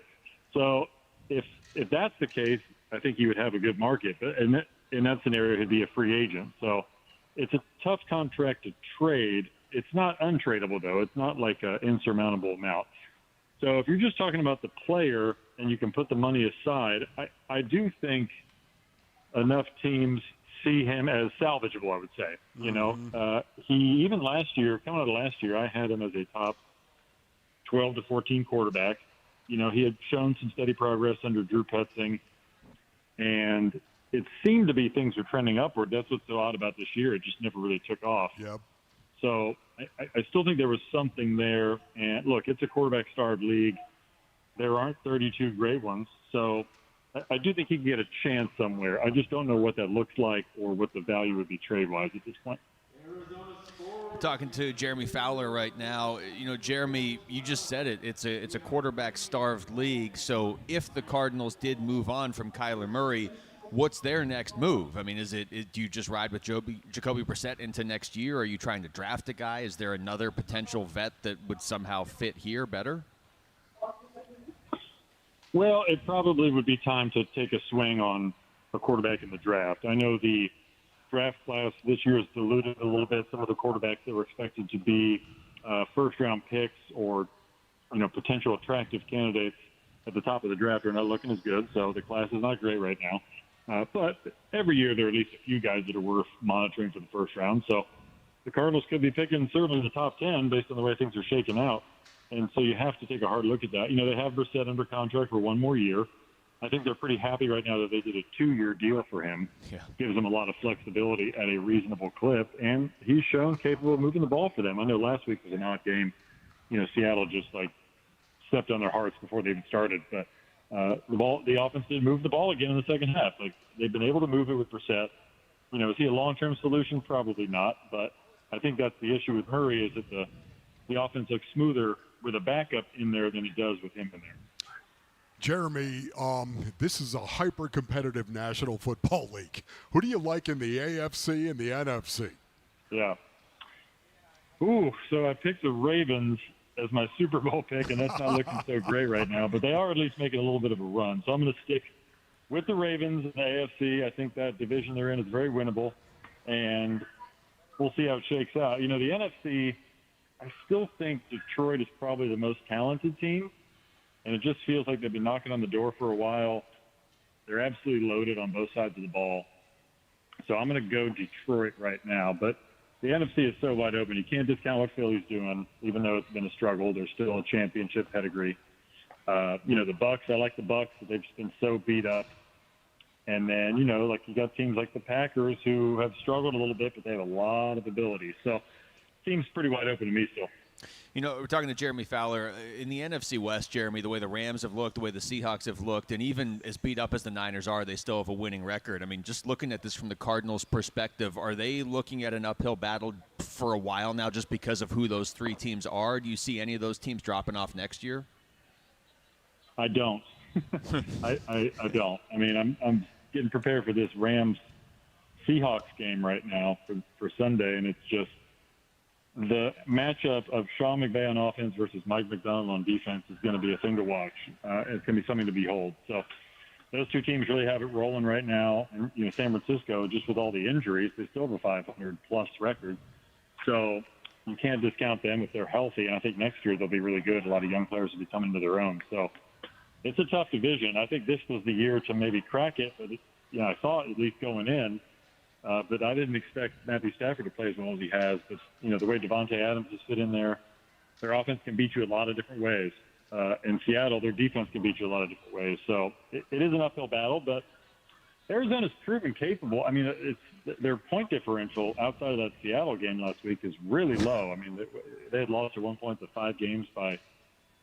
So if that's the case, I think you would have a good market. But in that scenario, he'd be a free agent. So it's a tough contract to trade. It's not untradeable, though. It's not like an insurmountable amount. So if you're just talking about the player and you can put the money aside, I do think enough teams see him as salvageable, I would say. You know, he, even last year, coming out of last year, I had him as a top 12 to 14 quarterback. You know, he had shown some steady progress under Drew Petzing, and it seemed to be things were trending upward. That's what's so odd about this year. It just never really took off. Yep. So I still think there was something there. And look, it's a quarterback-starved league. There aren't 32 great ones. So I do think he can get a chance somewhere. I just don't know what that looks like or what the value would be trade-wise at this point. Talking to Jeremy Fowler right now. You know, Jeremy, you just said it. It's a quarterback-starved league. So if the Cardinals did move on from Kyler Murray, what's their next move? I mean, do you just ride with Jacoby Brissett into next year? Are you trying to draft a guy? Is there another potential vet that would somehow fit here better? Well, it probably would be time to take a swing on a quarterback in the draft. I know the draft class this year has diluted a little bit some of the quarterbacks that were expected to be first-round picks or, you know, potential attractive candidates at the top of the draft are not looking as good, so the class is not great right now. But every year there are at least a few guys that are worth monitoring for the first round. So the Cardinals could be picking certainly the top 10 based on the way things are shaking out. And so you have to take a hard look at that. You know, they have Brissett under contract for one more year. I think they're pretty happy right now that they did a 2-year deal for him. Yeah. Gives them a lot of flexibility at a reasonable clip. And he's shown capable of moving the ball for them. I know last week was an odd game. You know, Seattle just, like, stepped on their hearts before they even started. But the offense did move the ball again in the second half. Like, they've been able to move it with Brissett. You know, is he a long-term solution? Probably not. But I think that's the issue with Murray is that the offense looks smoother with a backup in there than it does with him in there. Jeremy, this is a hyper-competitive National Football League. Who do you like in the AFC and the NFC? Yeah. Ooh, so I picked the Ravens as my Super Bowl pick, and that's not looking so great right now. But they are at least making a little bit of a run. So I'm going to stick with the Ravens in the AFC. I think that division they're in is very winnable, and we'll see how it shakes out. You know, the NFC, I still think Detroit is probably the most talented team, and it just feels like they've been knocking on the door for a while. They're absolutely loaded on both sides of the ball. So I'm going to go Detroit right now. But the NFC is so wide open. You can't discount what Philly's doing, even though it's been a struggle. They're still a championship pedigree. You know, the Bucks, I like the Bucks. They've just been so beat up. And then, you know, like you got teams like the Packers who have struggled a little bit, but they have a lot of ability. So seems pretty wide open to me still. You know, we're talking to Jeremy Fowler. In the NFC West, Jeremy, the way the Rams have looked, the way the Seahawks have looked, and even as beat up as the Niners are, they still have a winning record. I mean, just looking at this from the Cardinals' perspective, are they looking at an uphill battle for a while now just because of who those three teams are? Do you see any of those teams dropping off next year? I don't. I don't. I mean, I'm getting prepared for this Rams-Seahawks game right now for Sunday, and it's just the matchup of Sean McVay on offense versus Mike McDonald on defense is going to be a thing to watch. It's going to be something to behold. So those two teams really have it rolling right now. And, you know, San Francisco, just with all the injuries, they still have a 500-plus record. So you can't discount them if they're healthy. And I think next year they'll be really good. A lot of young players will be coming to their own. So it's a tough division. I think this was the year to maybe crack it. But, you know, I thought at least going in. But I didn't expect Matthew Stafford to play as well as he has. But, you know, the way Devontae Adams has fit in there, their offense can beat you a lot of different ways. In Seattle, their defense can beat you a lot of different ways. So it is an uphill battle, but Arizona's proven capable. I mean, their point differential outside of that Seattle game last week is really low. I mean, they had lost at one point to 5 games by,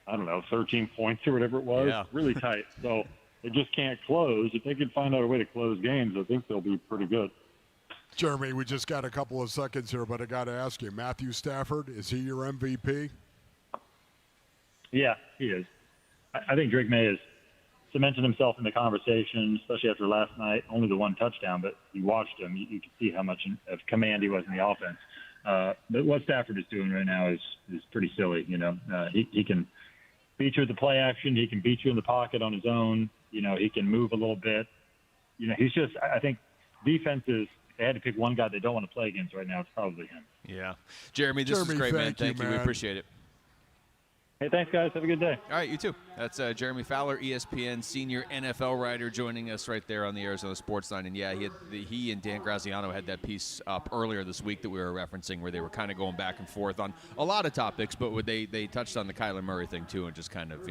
I don't know, 13 points or whatever it was. Yeah. Really tight. So they just can't close. If they can find out a way to close games, I think they'll be pretty good. Jeremy, we just got a couple of seconds here, but I got to ask you, Matthew Stafford, is he your MVP? Yeah, he is. I think Drake May has cemented himself in the conversation, especially after last night. Only the one touchdown, but you watched him. You could see how much of command he was in the offense. But what Stafford is doing right now is pretty silly. You know, he can beat you with the play action. He can beat you in the pocket on his own. You know, he can move a little bit. You know, he's just – I think defenses – they had to pick one guy they don't want to play against right now. It's probably him. Yeah. Jeremy, this is great, man. Thank you. We appreciate it. Hey, thanks, guys. Have a good day. All right, you too. That's Jeremy Fowler, ESPN senior NFL writer, joining us right there on the Arizona Sports Line. And, yeah, he and Dan Graziano had that piece up earlier this week that we were referencing where they were kind of going back and forth on a lot of topics, but they touched on the Kyler Murray thing, too, and just kind of,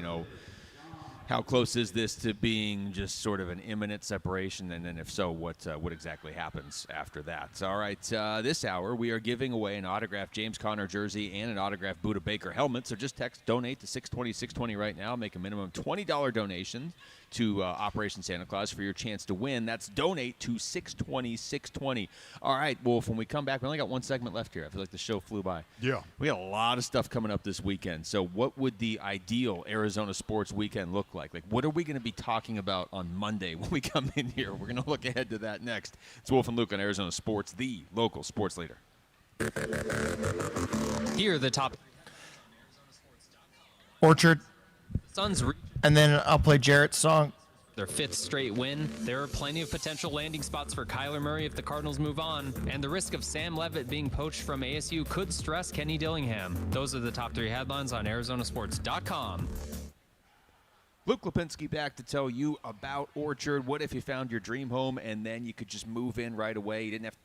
how close is this to being just sort of an imminent separation? And then if so, what exactly happens after that? All right, this hour we are giving away an autographed James Conner jersey and an autographed Buda Baker helmet. So just text donate to 620-620 right now. Make a minimum $20 donation to Operation Santa Claus for your chance to win. That's donate to 620-620. All right, Wolf, when we come back, we only got one segment left here. I feel like the show flew by. Yeah. We got a lot of stuff coming up this weekend. So what would the ideal Arizona sports weekend look like? Like, what are we going to be talking about on Monday when we come in here? We're going to look ahead to that next. It's Wolf and Luke on Arizona Sports, the local sports leader. Here are the top. Orchard. Suns. And then I'll play Jarrett's song. Their 5th straight win. There are plenty of potential landing spots for Kyler Murray if the Cardinals move on, and the risk of Sam Leavitt being poached from ASU could stress Kenny Dillingham. Those are the top 3 headlines on ArizonaSports.com. Luke Lipinski back to tell you about Orchard. What if you found your dream home and then you could just move in right away? You didn't have to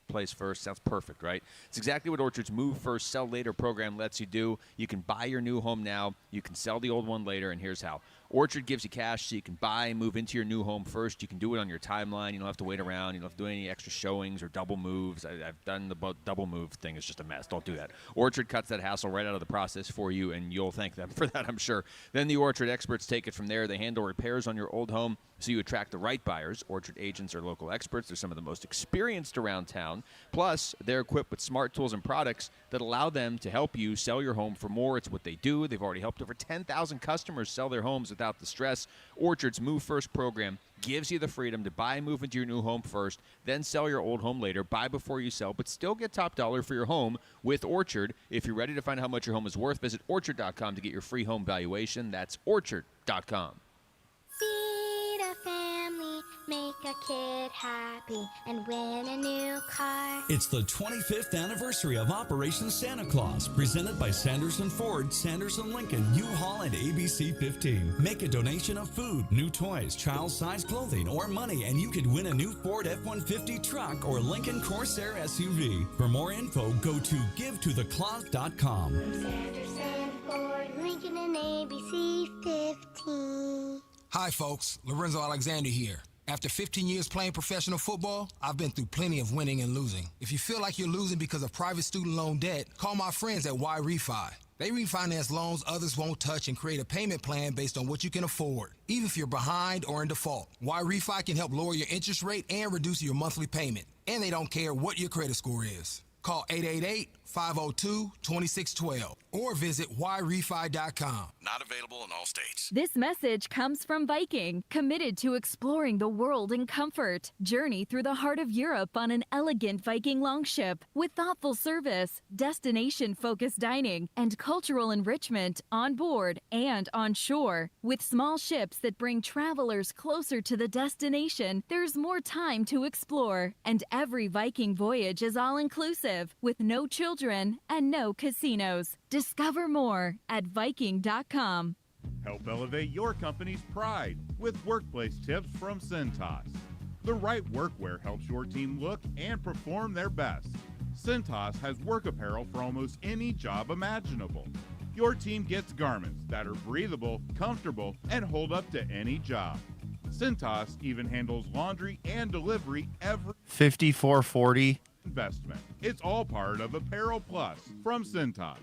place first. Sounds perfect, right? It's exactly what Orchard's Move First, Sell Later program lets you do. You can buy your new home now. You can sell the old one later, and here's how. Orchard gives you cash so you can buy and move into your new home first. You can do it on your timeline. You don't have to wait around. You don't have to do any extra showings or double moves. I've done the double move thing. It's just a mess. Don't do that. Orchard cuts that hassle right out of the process for you, and you'll thank them for that, I'm sure. Then the Orchard experts take it from there. They handle repairs on your old home so you attract the right buyers. Orchard agents are local experts. They're some of the most experienced around town. Plus, they're equipped with smart tools and products that allow them to help you sell your home for more. It's what they do. They've already helped over 10,000 customers sell their homes without the stress. Orchard's Move First program gives you the freedom to buy and move into your new home first, then sell your old home later, buy before you sell, but still get top dollar for your home with Orchard. If you're ready to find out how much your home is worth, visit Orchard.com to get your free home valuation. That's Orchard.com. Feed a family, make a kid happy, and win a new car. It's the 25th anniversary of Operation Santa Claus, presented by Sanderson Ford, Sanderson Lincoln, U-Haul, and ABC 15. Make a donation of food, new toys, child-sized clothing, or money, and you could win a new Ford F-150 truck or Lincoln Corsair SUV. For more info, go to givetotheclaus.com. Sanderson Ford, Lincoln, and ABC 15. Hi, folks. Lorenzo Alexander here. After 15 years playing professional football, I've been through plenty of winning and losing. If you feel like you're losing because of private student loan debt, call my friends at Y Refi. They refinance loans others won't touch and create a payment plan based on what you can afford, even if you're behind or in default. Y Refi can help lower your interest rate and reduce your monthly payment. And they don't care what your credit score is. Call 888-502-2612 or visit yrefi.com. Not available in all states. This message comes from Viking, committed to exploring the world in comfort. Journey through the heart of Europe on an elegant Viking longship with thoughtful service, destination-focused dining, and cultural enrichment on board and on shore. With small ships that bring travelers closer to the destination, there's more time to explore. And every Viking voyage is all-inclusive, with no children and no casinos. Discover more at Viking.com. Help elevate your company's pride with workplace tips from Cintas. The right workwear helps your team look and perform their best. Cintas has work apparel for almost any job imaginable. Your team gets garments that are breathable, comfortable, and hold up to any job. Cintas even handles laundry and delivery every 5440. investment. It's all part of Apparel Plus from Cintas.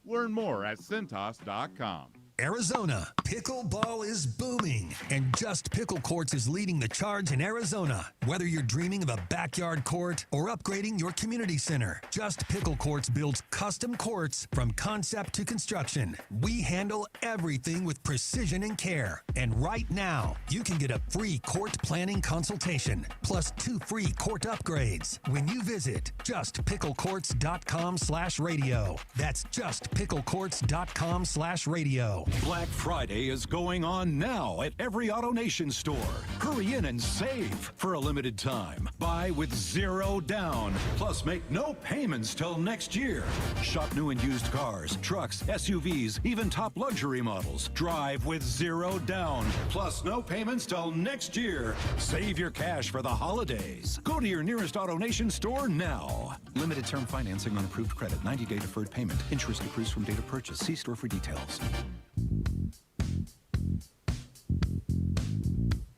Learn more at Cintas.com. Arizona, pickleball is booming, and Just Pickle Courts is leading the charge in Arizona. Whether you're dreaming of a backyard court or upgrading your community center, Just Pickle Courts builds custom courts from concept to construction. We handle everything with precision and care. And right now, you can get a free court planning consultation, plus 2 free court upgrades when you visit justpicklecourts.com/radio. That's justpicklecourts.com/radio. Black Friday is going on now at every auto Donation Store. Hurry in and save for a limited time. Buy with 0 down. Plus, make no payments till next year. Shop new and used cars, trucks, SUVs, even top luxury models. Drive with 0 down. Plus, no payments till next year. Save your cash for the holidays. Go to your nearest AutoNation store now. Limited term financing on approved credit. 90-day deferred payment. Interest accrues from date of purchase. See store for details.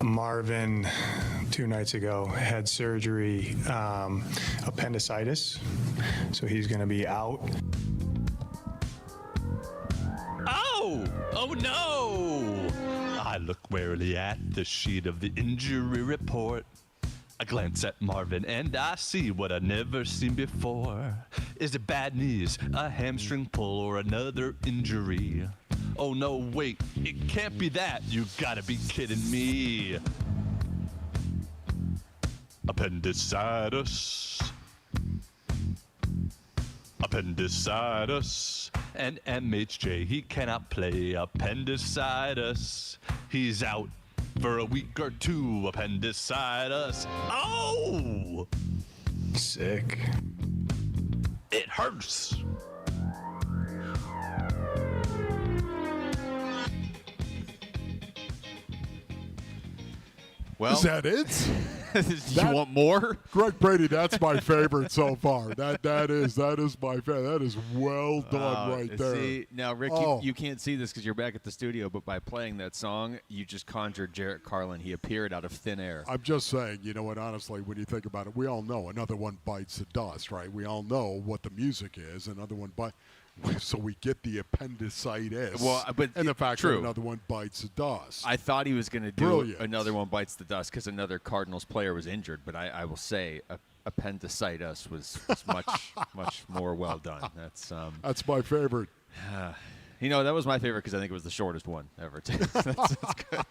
Marvin, 2 nights ago, had surgery, appendicitis, so he's going to be out. Oh! Oh no! I look warily at the sheet of the injury report. I glance at Marvin and I see what I've never seen before. Is it bad knees, a hamstring pull, or another injury? Oh no, wait, it can't be that. You gotta be kidding me. Appendicitis. Appendicitis. And MHJ, he cannot play. Appendicitis. He's out for a week or two. Appendicitis. Oh! Sick. It hurts. Well, is that it? You want more? Greg Brady, that's my favorite so far. That is my favorite. That is well done right there. See, now, Rick, you can't see this because you're back at the studio, but by playing that song, you just conjured Jarrett Carlin. He appeared out of thin air. I'm just saying, you know what, honestly, when you think about it, we all know another one bites the dust, right? We all know what the music is. Another one bites. So we get the appendicitis. Well, but and the fact true. that another one bites the dust. I thought he was going to do another one bites the dust because another Cardinals player was injured, but I will say appendicitis was much more well done. That's my favorite. You know, that was my favorite because I think it was the shortest one ever, too. That's good.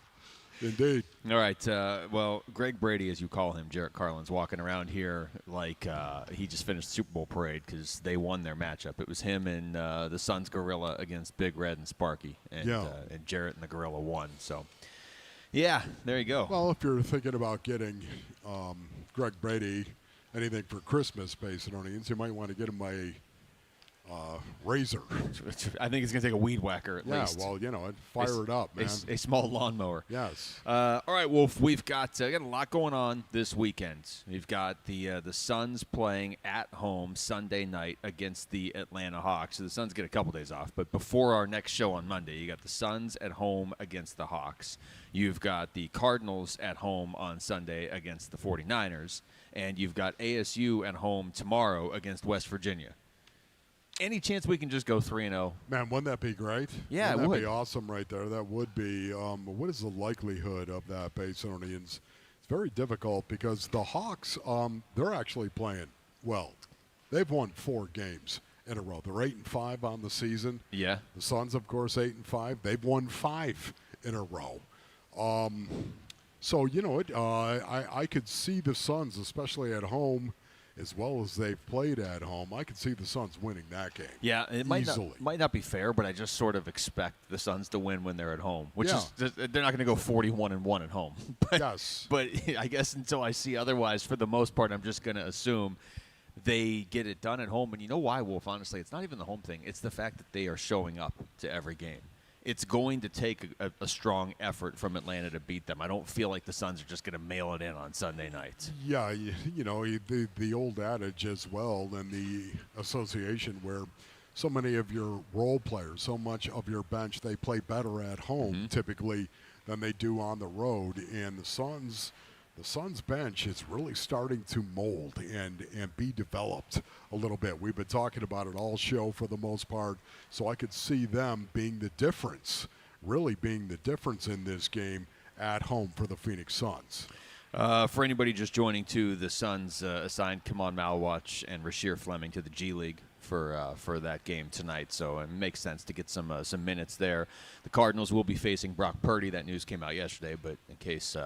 Indeed. All right. Well, Greg Brady, as you call him, Jarrett Carlin's walking around here like he just finished the Super Bowl parade because they won their matchup. It was him and the Suns Gorilla against Big Red and Sparky, and Jarrett and the Gorilla won. So, yeah, there you go. Well, if you're thinking about getting Greg Brady anything for Christmas, Basinonians, you might want to get him a razor. I think it's going to take a weed whacker at least. Yeah, well, you know, fire it up, man. A small lawnmower. Yes. All right, Wolf, we've got a lot going on this weekend. We've got the Suns playing at home Sunday night against the Atlanta Hawks. So the Suns get a couple days off. But before our next show on Monday, you got the Suns at home against the Hawks. You've got the Cardinals at home on Sunday against the 49ers. And you've got ASU at home tomorrow against West Virginia. Any chance we can just go 3-0? Man, wouldn't that be great? Yeah, wouldn't it would. that be awesome right there? That would be. What is the likelihood of that, Basinonians? It's very difficult because the Hawks, they're actually playing well. They've won 4 games in a row. They're 8-5 on the season. Yeah. The Suns, of course, 8-5. They've won 5 in a row. So, you know, I could see the Suns, especially at home, as well as they've played at home. I could see the Suns winning that game. Yeah, it might not be fair, but I just sort of expect the Suns to win when they're at home, which is they're not going to go 41-1 at home. But, yes. But I guess until I see otherwise, for the most part, I'm just going to assume they get it done at home. And you know why, Wolf? Honestly, it's not even the home thing. It's the fact that they are showing up to every game. It's going to take a strong effort from Atlanta to beat them. I don't feel like the Suns are just going to mail it in on Sunday night. Yeah, you know, the old adage as well, and the association where so many of your role players, so much of your bench, they play better at home typically than they do on the road. And the Suns bench is really starting to mold and be developed a little bit. We've been talking about it all show for the most part, so I could see them being the difference, really being the difference in this game at home for the Phoenix Suns. For anybody just joining too, the Suns assigned Kaman Malwatch and Rasheer Fleming to the G League for that game tonight. So it makes sense to get some minutes there. The Cardinals will be facing Brock Purdy. That news came out yesterday, but in case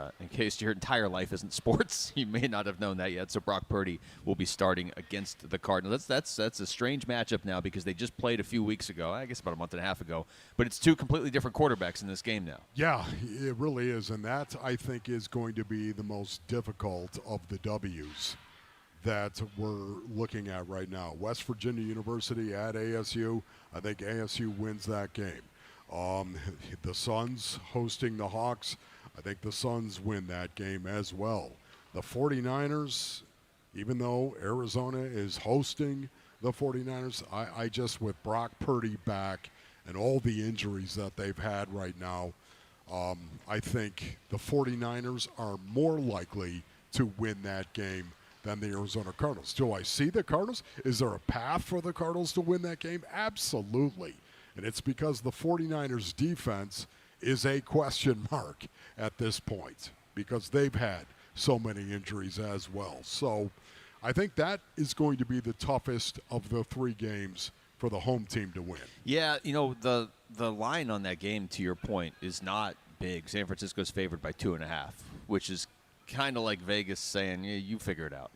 your entire life isn't sports, you may not have known that yet. So Brock Purdy will be starting against the Cardinals. That's a strange matchup now because they just played a few weeks ago, I guess about a month and a half ago, but it's two completely different quarterbacks in this game now. Yeah, it really is, and that, I think, is going to be the most difficult of the W's that we're looking at right now. West Virginia University at ASU. I think ASU wins that game. The Suns hosting the Hawks. I think the Suns win that game as well. The 49ers, even though Arizona is hosting the 49ers, I just, with Brock Purdy back and all the injuries that they've had right now, I think the 49ers are more likely to win that game than the Arizona Cardinals. Do I see the Cardinals? Is there a path for the Cardinals to win that game? Absolutely. And it's because the 49ers defense is a question mark at this point because they've had so many injuries as well. So I think that is going to be the toughest of the three games for the home team to win. Yeah, the line on that game, to your point, is not big. San Francisco's favored by 2.5, which is kind of like Vegas saying, yeah, you figure it out.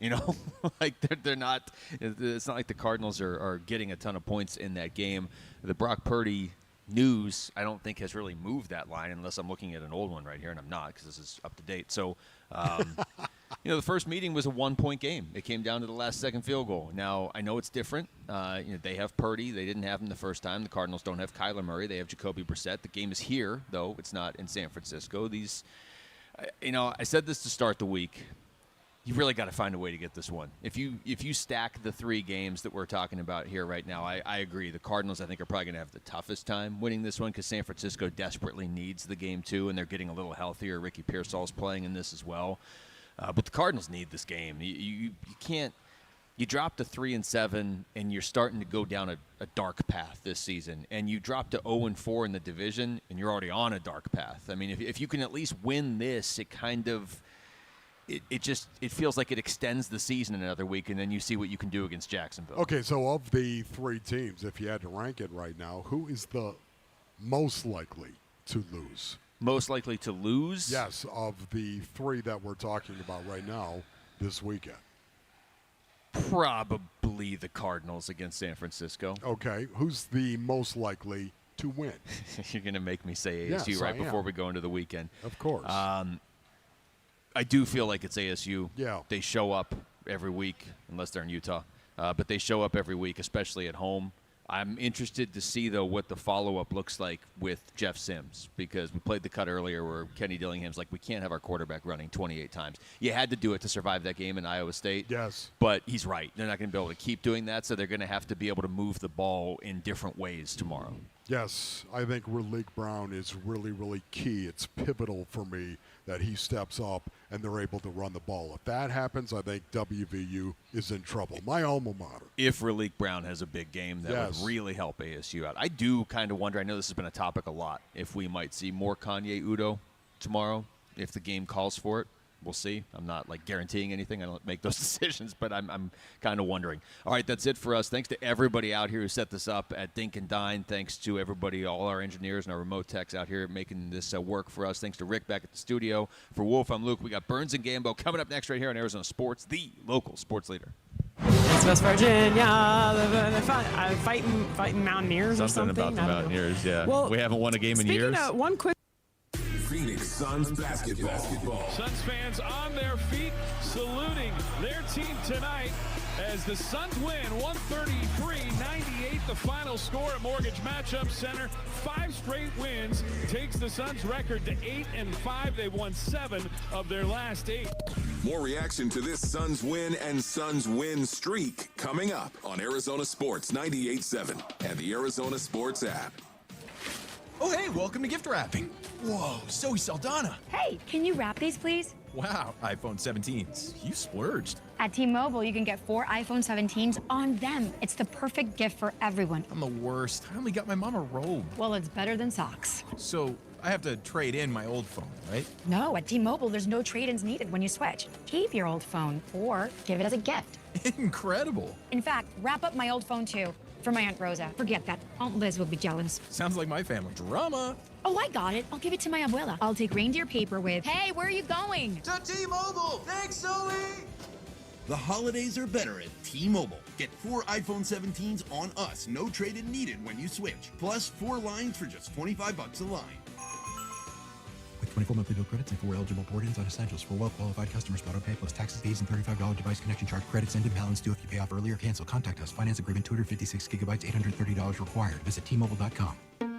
Like they're not. It's not like the Cardinals are getting a ton of points in that game. The Brock Purdy news, I don't think, has really moved that line unless I'm looking at an old one right here, and I'm not because this is up to date. So, the first meeting was a 1-point game. It came down to the last second field goal. Now, I know it's different. They have Purdy. They didn't have him the first time. The Cardinals don't have Kyler Murray. They have Jacoby Brissett. The game is here, though. It's not in San Francisco. I said this to start the week. You really got to find a way to get this one. If you stack the three games that we're talking about here right now, I agree. The Cardinals, I think, are probably going to have the toughest time winning this one because San Francisco desperately needs the game too, and they're getting a little healthier. Ricky Pearsall's playing in this as well. But the Cardinals need this game. You can't. You drop to 3-7, and you're starting to go down a dark path this season. And you drop to 0-4 in the division, and you're already on a dark path. I mean, if you can at least win this, it kind of it feels like it extends the season another week, and then you see what you can do against Jacksonville. Okay, so of the three teams, if you had to rank it right now, who is the most likely to lose? Most likely to lose? Yes, of the three that we're talking about right now this weekend. Probably the Cardinals against San Francisco. Okay, who's the most likely to win? You're going to make me say ASU before we go into the weekend. Of course. I do feel like it's ASU. Yeah. They show up every week, unless they're in Utah. But they show up every week, especially at home. I'm interested to see, though, what the follow-up looks like with Jeff Sims, because we played the cut earlier where Kenny Dillingham's like, we can't have our quarterback running 28 times. You had to do it to survive that game in Iowa State. Yes. But he's right. They're not going to be able to keep doing that, so they're going to have to be able to move the ball in different ways tomorrow. Yes, I think Raleek Brown is really, really key. It's pivotal for me that he steps up and they're able to run the ball. If that happens, I think WVU is in trouble. My alma mater. If Raleek Brown has a big game, that would really help ASU out. I do kind of wonder, I know this has been a topic a lot, if we might see more Kanye Udoh tomorrow, if the game calls for it. We'll see. I'm not guaranteeing anything. I don't make those decisions, but I'm kind of wondering. All right, that's it for us. Thanks to everybody out here who set this up at Dink and Dine. Thanks to everybody, all our engineers and our remote techs out here making this work for us. Thanks to Rick back at the studio. For Wolf, I'm Luke. We got Burns and Gambo coming up next right here on Arizona Sports, the local sports leader. It's West Virginia, fighting Mountaineers or something. Something about the Mountaineers, yeah. Well, we haven't won a game in years. Speaking of one quick. Phoenix Suns basketball. Suns fans on their feet, saluting their team tonight as the Suns win 133-98. The final score at Mortgage Matchup Center. 5 straight wins takes the Suns' record to 8-5. They won 7 of their last 8. More reaction to this Suns win and Suns win streak coming up on Arizona Sports 98.7 and the Arizona Sports app. Oh, hey, welcome to gift wrapping. Whoa, Zoe Saldana. Hey, can you wrap these, please? Wow, iPhone 17s. You splurged. At T-Mobile, you can get 4 iPhone 17s on them. It's the perfect gift for everyone. I'm the worst. I only got my mom a robe. Well, it's better than socks. So, I have to trade in my old phone, right? No, at T-Mobile, there's no trade-ins needed when you switch. Keep your old phone or give it as a gift. Incredible. In fact, wrap up my old phone too. For my Aunt Rosa. Forget that. Aunt Liz will be jealous. Sounds like my family. Drama. Oh, I got it. I'll give it to my abuela. I'll take reindeer paper with, hey, where are you going? To T-Mobile. Thanks, Zoe. The holidays are better at T-Mobile. Get 4 iPhone 17s on us. No trade-in needed when you switch. Plus 4 lines for just $25 a line. With 24 monthly bill credits and 4 eligible port-ins on essentials for well-qualified customers. Auto pay plus taxes, fees, and $35 device connection charge. Credits end in balance due if you pay off early or cancel. Contact us. Finance agreement 256 gigabytes, $830 required. Visit T-Mobile.com.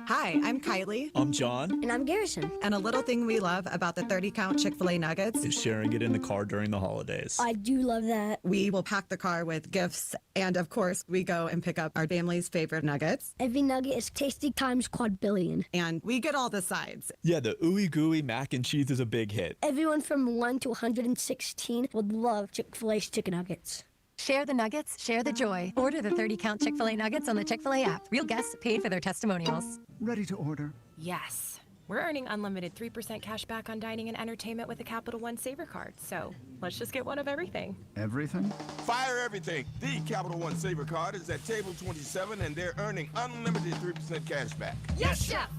Hi, I'm Kylie. I'm John. And I'm Garrison. And a little thing we love about the 30-count Chick-fil-A nuggets is sharing it in the car during the holidays. I do love that. We will pack the car with gifts, and of course, we go and pick up our family's favorite nuggets. Every nugget is tasty times quadrillion. And we get all the sides. Yeah, the ooey gooey mac and cheese is a big hit. Everyone from 1 to 116 would love Chick-fil-A's chicken nuggets. Share the nuggets, share the joy. Order the 30-count Chick-fil-A nuggets on the Chick-fil-A app. Real guests paid for their testimonials. Ready to order? Yes. We're earning unlimited 3% cash back on dining and entertainment with a Capital One Saver card. So let's just get one of everything. Everything? Fire everything. The Capital One Saver card is at table 27, and they're earning unlimited 3% cash back. Yes, Chef!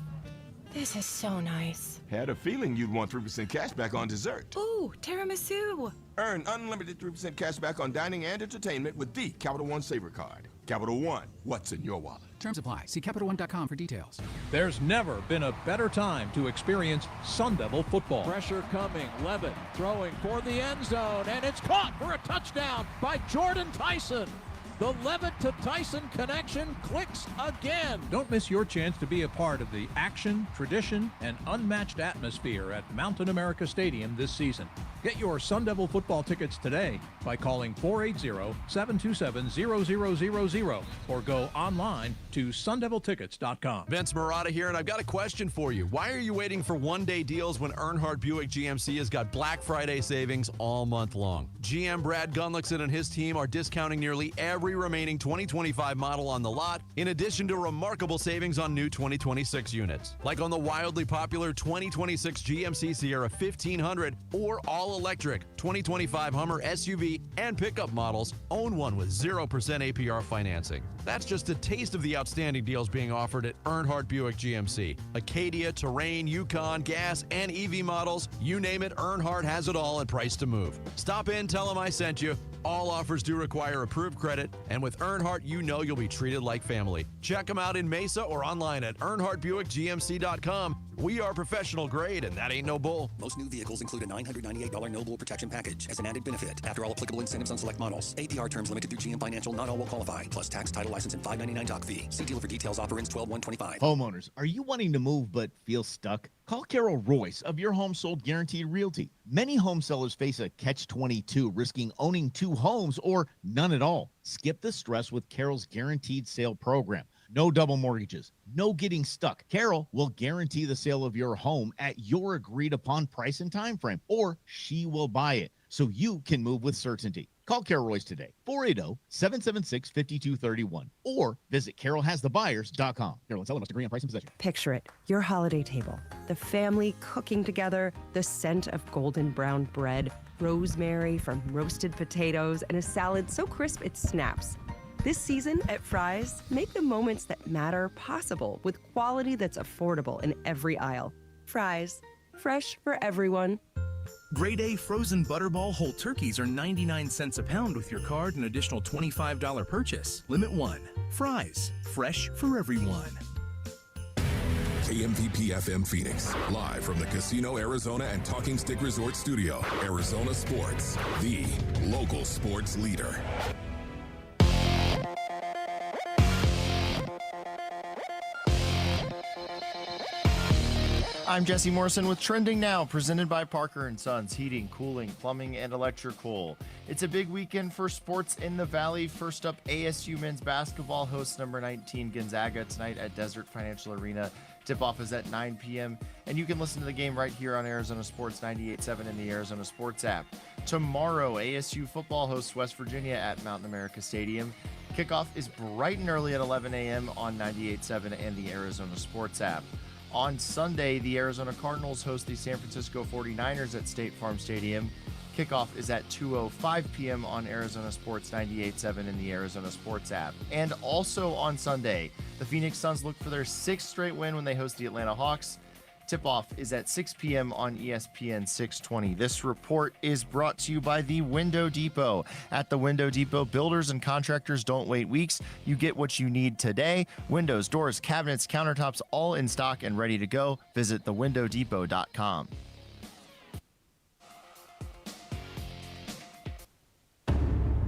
This is so nice. Had a feeling you'd want 3% cash back on dessert. Ooh, tiramisu. Earn unlimited 3% cash back on dining and entertainment with the Capital One Saver card. Capital One, what's in your wallet? Terms apply. See CapitalOne.com for details. There's never been a better time to experience Sun Devil football. Pressure coming. Levitt throwing for the end zone, and it's caught for a touchdown by Jordan Tyson. The Levitt to Tyson connection clicks again. Don't miss your chance to be a part of the action, tradition, and unmatched atmosphere at Mountain America Stadium this season. Get your Sun Devil football tickets today by calling 480-727-0000 or go online to sundeviltickets.com. Vince Marotta here, and I've got a question for you. Why are you waiting for one-day deals when Earnhardt Buick GMC has got Black Friday savings all month long? GM Brad Gunlickson and his team are discounting nearly every remaining 2025 model on the lot, in addition to remarkable savings on new 2026 units. Like on the wildly popular 2026 GMC Sierra 1500 or all-electric 2025 Hummer SUV and pickup models. Own one with 0% APR financing. That's just a taste of the outstanding deals being offered at Earnhardt Buick GMC. Acadia, Terrain, Yukon, gas, and EV models, you name it, Earnhardt has it all and price to move. Stop in, tell them I sent you. All offers do require approved credit, and with Earnhardt, you know you'll be treated like family. Check them out in Mesa or online at EarnhardtBuickGMC.com. We are professional grade, and that ain't no bull. Most new vehicles include a $998 no bull protection package as an added benefit. After all applicable incentives on select models. APR terms limited through GM Financial. Not all will qualify. Plus tax, title, license, and $599 doc fee. See dealer for details. Offer ends 12/1/25. Homeowners, are you wanting to move but feel stuck? Call Carol Royce of Your Home Sold Guaranteed Realty. Many home sellers face a catch-22, risking owning 2 homes or none at all. Skip the stress with Carol's Guaranteed Sale Program. No double mortgages, no getting stuck. Carol will guarantee the sale of your home at your agreed-upon price and time frame, or she will buy it so you can move with certainty. Call Carol Royce today, 480-776-5231, or visit carolhasthebuyers.com. Carol and seller must agree on price and possession. Picture it, your holiday table, the family cooking together, the scent of golden brown bread, rosemary from roasted potatoes, and a salad so crisp it snaps. This season at Fry's, make the moments that matter possible with quality that's affordable in every aisle. Fry's, fresh for everyone. Grade A frozen Butterball whole turkeys are 99 cents a pound with your card and additional $25 purchase. Limit 1. Fry's, fresh for everyone. KMVP FM Phoenix, live from the Casino Arizona and Talking Stick Resort Studio. Arizona Sports, the local sports leader. I'm Jesse Morrison with Trending Now, presented by Parker & Sons, heating, cooling, plumbing, and electrical. It's a big weekend for sports in the Valley. First up, ASU men's basketball hosts number 19 Gonzaga tonight at Desert Financial Arena. Tip-off is at 9 p.m., and you can listen to the game right here on Arizona Sports 98.7 in the Arizona Sports app. Tomorrow, ASU football hosts West Virginia at Mountain America Stadium. Kickoff is bright and early at 11 a.m. on 98.7 and the Arizona Sports app. On Sunday, the Arizona Cardinals host the San Francisco 49ers at State Farm Stadium. Kickoff is at 2:05 p.m. on Arizona Sports 98.7 in the Arizona Sports app. And also on Sunday, the Phoenix Suns look for their 6th straight win when they host the Atlanta Hawks. Tip-off is at 6 p.m. on ESPN 620. This report is brought to you by the Window Depot. At the Window Depot, builders and contractors don't wait weeks. You get what you need today. Windows, doors, cabinets, countertops, all in stock and ready to go. Visit thewindowdepot.com.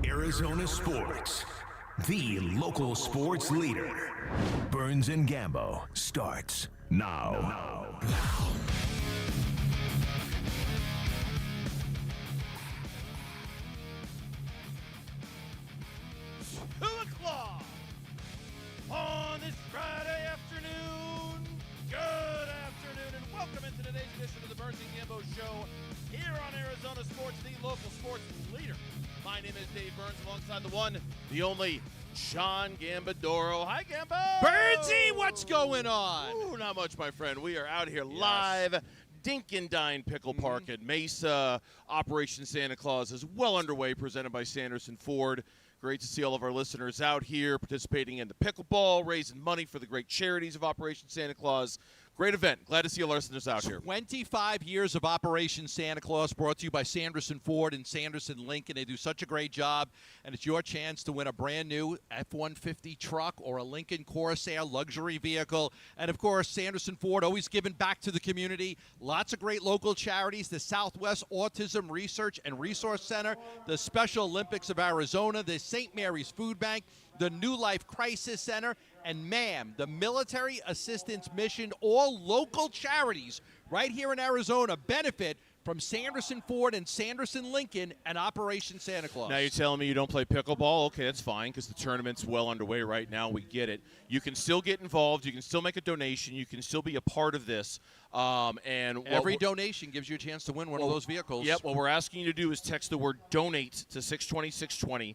Arizona Sports, the local sports leader. Burns and Gambo starts now. 2 o'clock on this Friday afternoon. Good afternoon and welcome into today's edition of the Burns and Gambo Show here on Arizona Sports, the local sports leader. My name is Dave Burns, alongside the one, the only John Gambadoro. Hi, Gambo! Burnsy, what's going on? Ooh, not much, my friend. We are out here live. Dink Dine Pickle Park at Mesa. Operation Santa Claus is well underway, presented by Sanderson Ford. Great to see all of our listeners out here participating in the pickleball, raising money for the great charities of Operation Santa Claus. Great event. Glad to see all our listeners out here. 25 years of Operation Santa Claus, brought to you by Sanderson Ford and Sanderson Lincoln. They do such a great job, and it's your chance to win a brand new F-150 truck or a Lincoln Corsair luxury vehicle. And, of course, Sanderson Ford always giving back to the community. Lots of great local charities, the Southwest Autism Research and Resource Center, the Special Olympics of Arizona, the St. Mary's Food Bank, the New Life Crisis Center, and MAM, the Military Assistance Mission. All local charities right here in Arizona benefit from Sanderson Ford and Sanderson Lincoln and Operation Santa Claus. Now you're telling me you don't play pickleball? Okay, that's fine, because the tournament's well underway right now. We get it. You can still get involved. You can still make a donation. You can still be a part of this. And every donation gives you a chance to win one of those vehicles. Yep. What we're asking you to do is text the word donate to 620-620.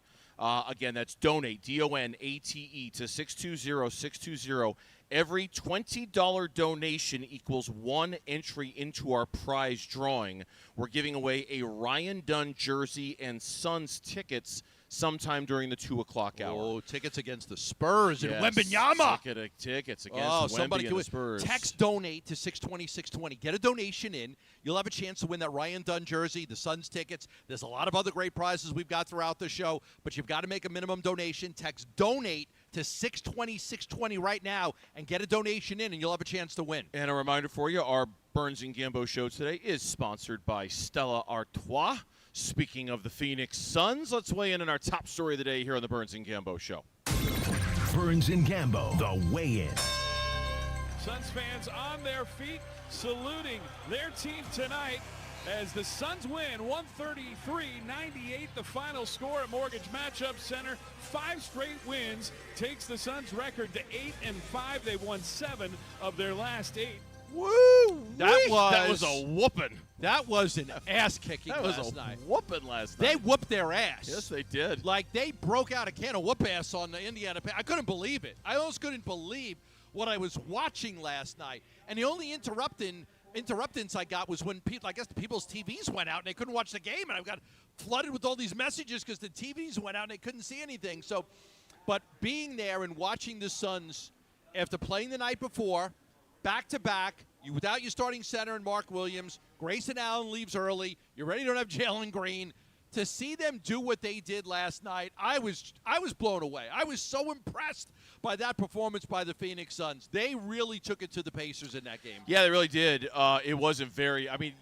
Again, that's donate, D-O-N-A-T-E, to 620-620. Every $20 donation equals one entry into our prize drawing. We're giving away a Ryan Dunn jersey and Suns tickets sometime during the 2 o'clock hour. Oh, tickets against the Spurs in Yes, Wembenyama. Tickets against somebody Wemby and the Spurs. Text donate to 620-620. Get a donation in. You'll have a chance to win that Ryan Dunn jersey, the Suns tickets. There's a lot of other great prizes we've got throughout the show, but you've got to make a minimum donation. Text donate to 620-620 right now and get a donation in, and you'll have a chance to win. And a reminder for you, our Burns and Gambo show today is sponsored by Stella Artois. Speaking of the Phoenix Suns, let's weigh in on our top story of the day here on the Burns and Gambo Show. Burns and Gambo, the weigh-in. Suns fans on their feet, saluting their team tonight as the Suns win 133-98, the final score at Mortgage Matchup Center. 5 straight wins takes the Suns' record to 8-5. They won 7 of their last 8. Woo! That was a whooping. That was an ass-kicking That was last a night. whooping last They night. whooped their ass. Yes, they did. Like, they broke out a can of whoop-ass on the Indiana. I couldn't believe it. I almost couldn't believe what I was watching last night. And the only interruptance I got was when I guess the people's TVs went out and they couldn't watch the game. And I got flooded with all these messages because the TVs went out and they couldn't see anything. So, but being there and watching the Suns after playing the night before, back-to-back, without your starting center and Mark Williams, Grayson Allen leaves early, you already don't have Jalen Green. To see them do what they did last night, I was blown away. I was so impressed by that performance by the Phoenix Suns. They really took it to the Pacers in that game. Yeah, they really did. It wasn't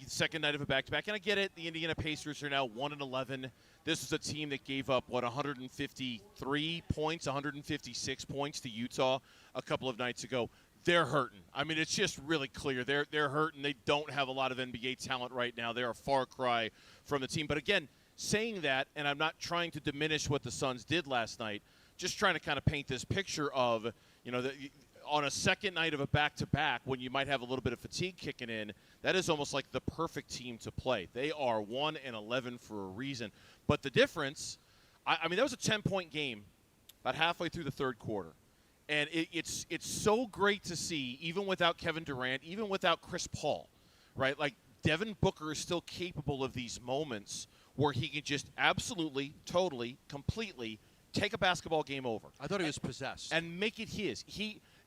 second night of a back-to-back. And I get it. The Indiana Pacers are now 1-11. This was a team that gave up, 153 points, 156 points to Utah a couple of nights ago. They're hurting. I mean, it's just really clear. They're hurting. They don't have a lot of NBA talent right now. They're a far cry from the team. But again, saying that, and I'm not trying to diminish what the Suns did last night, just trying to kind of paint this picture of, on a second night of a back-to-back, when you might have a little bit of fatigue kicking in, that is almost like the perfect team to play. They are 1-11 for a reason. But the difference, I mean, that was a 10-point game about halfway through the third quarter. And it's so great to see, even without Kevin Durant, even without Chris Paul, right? Like, Devin Booker is still capable of these moments where he can just absolutely, totally, completely take a basketball game over. I thought he was possessed. And make it his.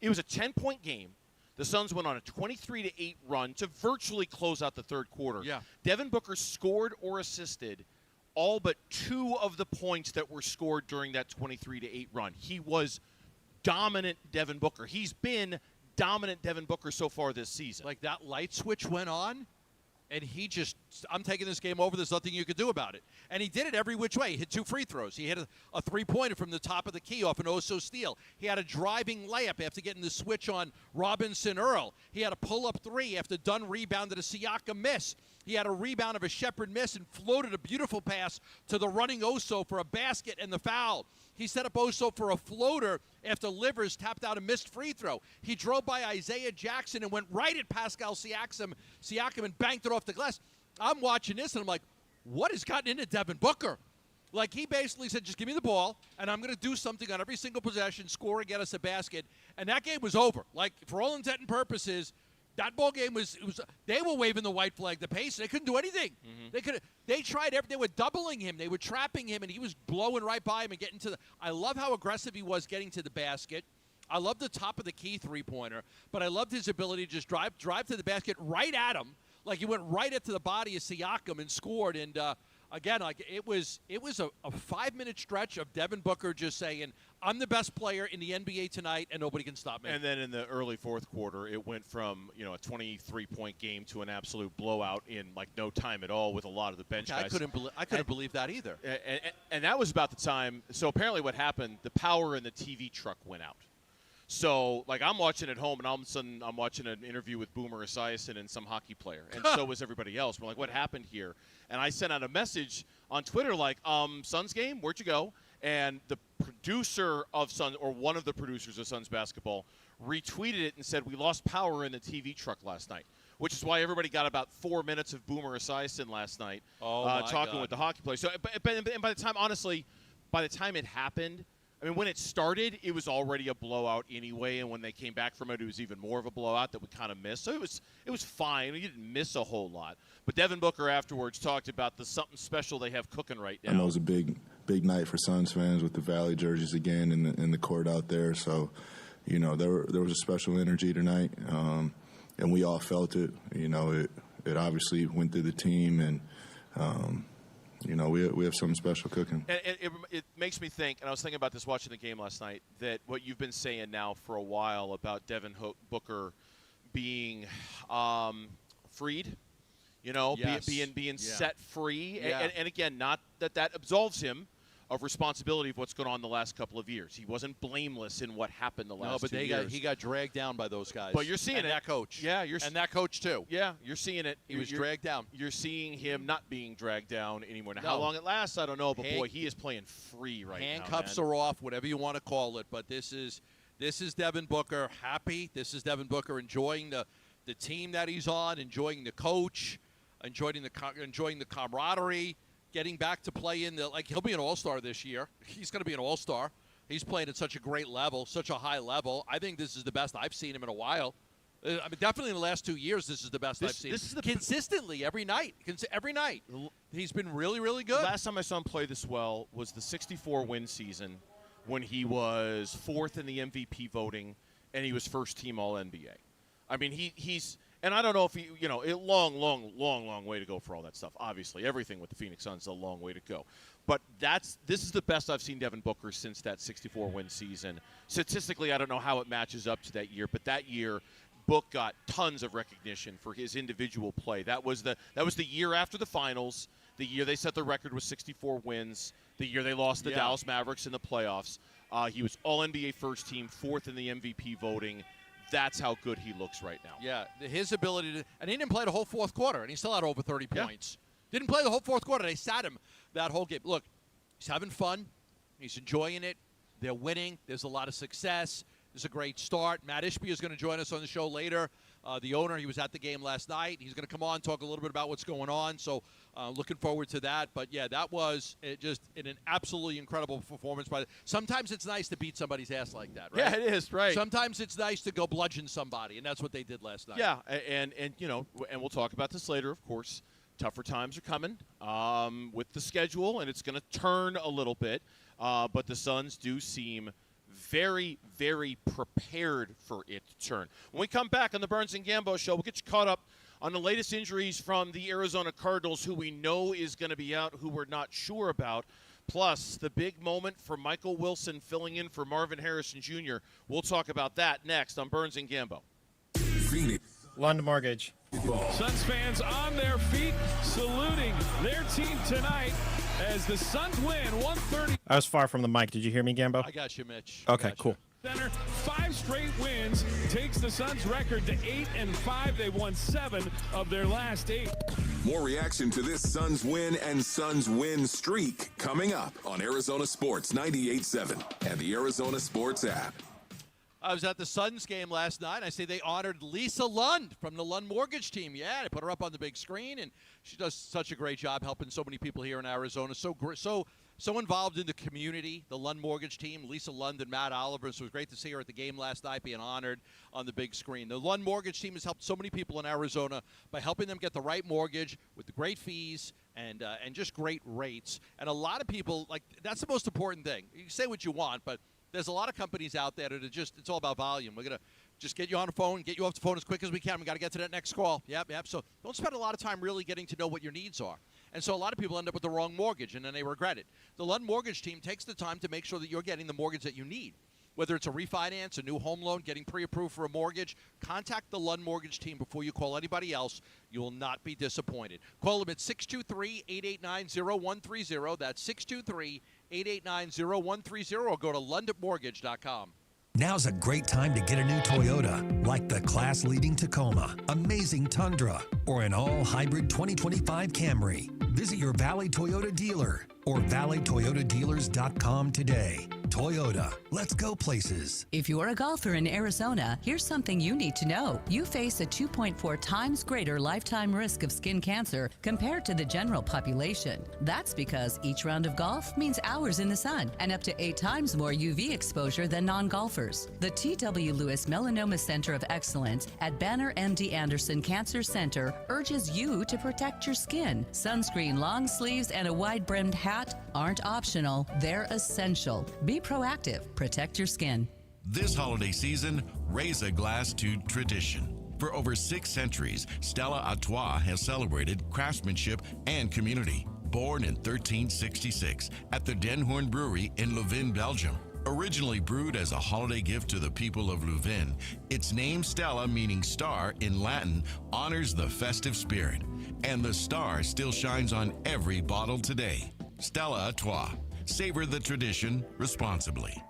It was a 10-point game. The Suns went on a 23-8 run to virtually close out the third quarter. Yeah. Devin Booker scored or assisted all but 2 of the points that were scored during that 23-8 run. He was dominant Devin Booker. He's been dominant Devin Booker so far this season. Like, that light switch went on, and he just, I'm taking this game over. There's nothing you could do about it. And he did it every which way. He hit 2 free throws. He hit a three-pointer from the top of the key off an Oso steal. He had a driving layup after getting the switch on Robinson Earl. He had a pull-up 3 after Dunn rebounded a Siakam miss. He had a rebound of a Shepherd miss and floated a beautiful pass to the running Oso for a basket and the foul. He set up Oso for a floater after Livers tapped out a missed free throw. He drove by Isaiah Jackson and went right at Pascal Siakam and banked it off the glass. I'm watching this, and I'm like, what has gotten into Devin Booker? Like, he basically said, just give me the ball, and I'm going to do something on every single possession, score and get us a basket. And that game was over. Like, for all intent and purposes, that ball game was they were waving the white flag. The pace, they couldn't do anything. They tried everything. They were doubling him. They were trapping him, and he was blowing right by him and getting to the. I love how aggressive he was getting to the basket. I love the top of the key three-pointer, but I loved his ability to just drive to the basket right at him. Like, he went right into the body of Siakam and scored. And again, like, it was a 5-minute stretch of Devin Booker just saying, I'm the best player in the NBA tonight, and nobody can stop me. And then in the early fourth quarter, it went from a 23-point game to an absolute blowout in like no time at all with a lot of the bench guys. I couldn't believe that either. And that was about the time. So apparently, what happened? The power in the TV truck went out. So, like, I'm watching at home, and all of a sudden I'm watching an interview with Boomer Esiason and some hockey player, and so was everybody else. We're like, what happened here? And I sent out a message on Twitter like, Suns game, where'd you go? And the producer of Suns, or one of the producers of Suns basketball, retweeted it and said, we lost power in the TV truck last night, which is why everybody got about 4 minutes of Boomer Esiason last night talking with the hockey players. So, and by the time, honestly, by the time it happened, I mean, when it started, it was already a blowout anyway, and when they came back from it, it was even more of a blowout that we kind of missed. So it was fine. We didn't miss a whole lot. But Devin Booker afterwards talked about the something special they have cooking right now. I know it was a big night for Suns fans with the Valley jerseys again in the court out there. So, there was a special energy tonight, and we all felt it. It obviously went through the team, and we have something special cooking. And it makes me think, and I was thinking about this watching the game last night, that what you've been saying now for a while about Devin Booker being freed, Yes. being set free. Yeah. And again, not that absolves him of responsibility of what's gone on the last couple of years. He wasn't blameless in what happened the last 2 years. He got dragged down by those guys. But you're seeing and it. that coach. Yeah, and that coach too. Yeah, you're seeing it. He was dragged down. You're seeing him not being dragged down anymore. Now, how long it lasts, I don't know. But boy, he is playing free right now. Handcuffs are off, whatever you want to call it. But this is Devin Booker happy. This is Devin Booker enjoying the team that he's on, enjoying the coach, enjoying the camaraderie. Getting back to play he'll be an all-star this year. He's going to be an all-star. He's playing at such a great level, such a high level. I think this is the best I've seen him in a while. I mean, definitely in the last 2 years, this is the best I've seen. Consistently, every night. Every night. He's been really, really good. Last time I saw him play this well was the 64-win season when he was 4th in the MVP voting and he was first-team All-NBA. I mean, he's – and I don't know if he, a long way to go for all that stuff. Obviously, everything with the Phoenix Suns is a long way to go. But this is the best I've seen Devin Booker since that 64-win season. Statistically, I don't know how it matches up to that year, but that year, Book got tons of recognition for his individual play. That was the year after the finals, the year they set the record with 64 wins, the year they lost the Dallas Mavericks in the playoffs. He was All-NBA first team, 4th in the MVP voting. That's how good he looks right now. Yeah, his ability to – and he didn't play the whole fourth quarter, and he still had over 30 points. Didn't play the whole fourth quarter. They sat him that whole game. Look, he's having fun. He's enjoying it. They're winning. There's a lot of success. There's a great start. Matt Ishbia is going to join us on the show later. the owner. He was at the game last night. He's going to come on, talk a little bit about what's going on. So looking forward to that. But, yeah, that was just an absolutely incredible performance. Sometimes it's nice to beat somebody's ass like that, right? Yeah, it is, right. Sometimes it's nice to go bludgeon somebody, and that's what they did last night. Yeah, and we'll talk about this later, of course. Tougher times are coming with the schedule, and it's going to turn a little bit. But the Suns do seem very, very prepared for it to turn. When we come back on the Burns and Gambo Show, we'll get you caught up on the latest injuries from the Arizona Cardinals, who we know is going to be out, who we're not sure about. Plus, the big moment for Michael Wilson filling in for Marvin Harrison Jr. We'll talk about that next on Burns and Gambo. Phoenix. London Mortgage. Suns fans on their feet, saluting their team tonight as the Suns win 130. I was far from the mic. Did you hear me, Gambo? I got you, Mitch. Okay, cool. Center, 5 straight wins takes the Suns' record to 8-5. They won 7 of their last 8. More reaction to this Suns win and Suns win streak coming up on Arizona Sports 98.7 and the Arizona Sports app. I was at the Suns game last night. I say they honored Lisa Lund from the Lund Mortgage team. Yeah, they put her up on the big screen, and she does such a great job helping so many people here in Arizona. So involved in the community, the Lund Mortgage team, Lisa Lund and Matt Oliver. So it was great to see her at the game last night being honored on the big screen. The Lund Mortgage team has helped so many people in Arizona by helping them get the right mortgage with the great fees and just great rates. And a lot of people, that's the most important thing. You can say what you want, but there's a lot of companies out there that are it's all about volume. We're going to just get you on the phone, get you off the phone as quick as we can. We got to get to that next call. Yep. So don't spend a lot of time really getting to know what your needs are. And so a lot of people end up with the wrong mortgage, and then they regret it. The Lund Mortgage team takes the time to make sure that you're getting the mortgage that you need. Whether it's a refinance, a new home loan, getting pre-approved for a mortgage, contact the Lund Mortgage team before you call anybody else. You will not be disappointed. Call them at 623-889-0130. That's 623-889-0130, or go to lundmortgage.com. Now's a great time to get a new Toyota, like the class-leading Tacoma, amazing Tundra, or an all-hybrid 2025 Camry. Visit your Valley Toyota dealer or valleytoyotadealers.com today. Toyota, let's go places. If you're a golfer in Arizona, here's something you need to know. You face a 2.4 times greater lifetime risk of skin cancer compared to the general population. That's because each round of golf means hours in the sun and up to 8 times more UV exposure than non-golfers. The T.W. Lewis Melanoma Center of Excellence at Banner MD Anderson Cancer Center urges you to protect your skin. Sunscreen, long sleeves, and a wide-brimmed hat aren't optional. They're essential. Be proactive. Protect your skin. This holiday season, raise a glass to tradition. For over 6 centuries, Stella Artois has celebrated craftsmanship and community. Born in 1366 at the Den Hoorn Brewery in Leuven, Belgium. Originally brewed as a holiday gift to the people of Leuven, its name Stella, meaning star in Latin, honors the festive spirit. And the star still shines on every bottle today. Stella Artois. Savor the tradition responsibly.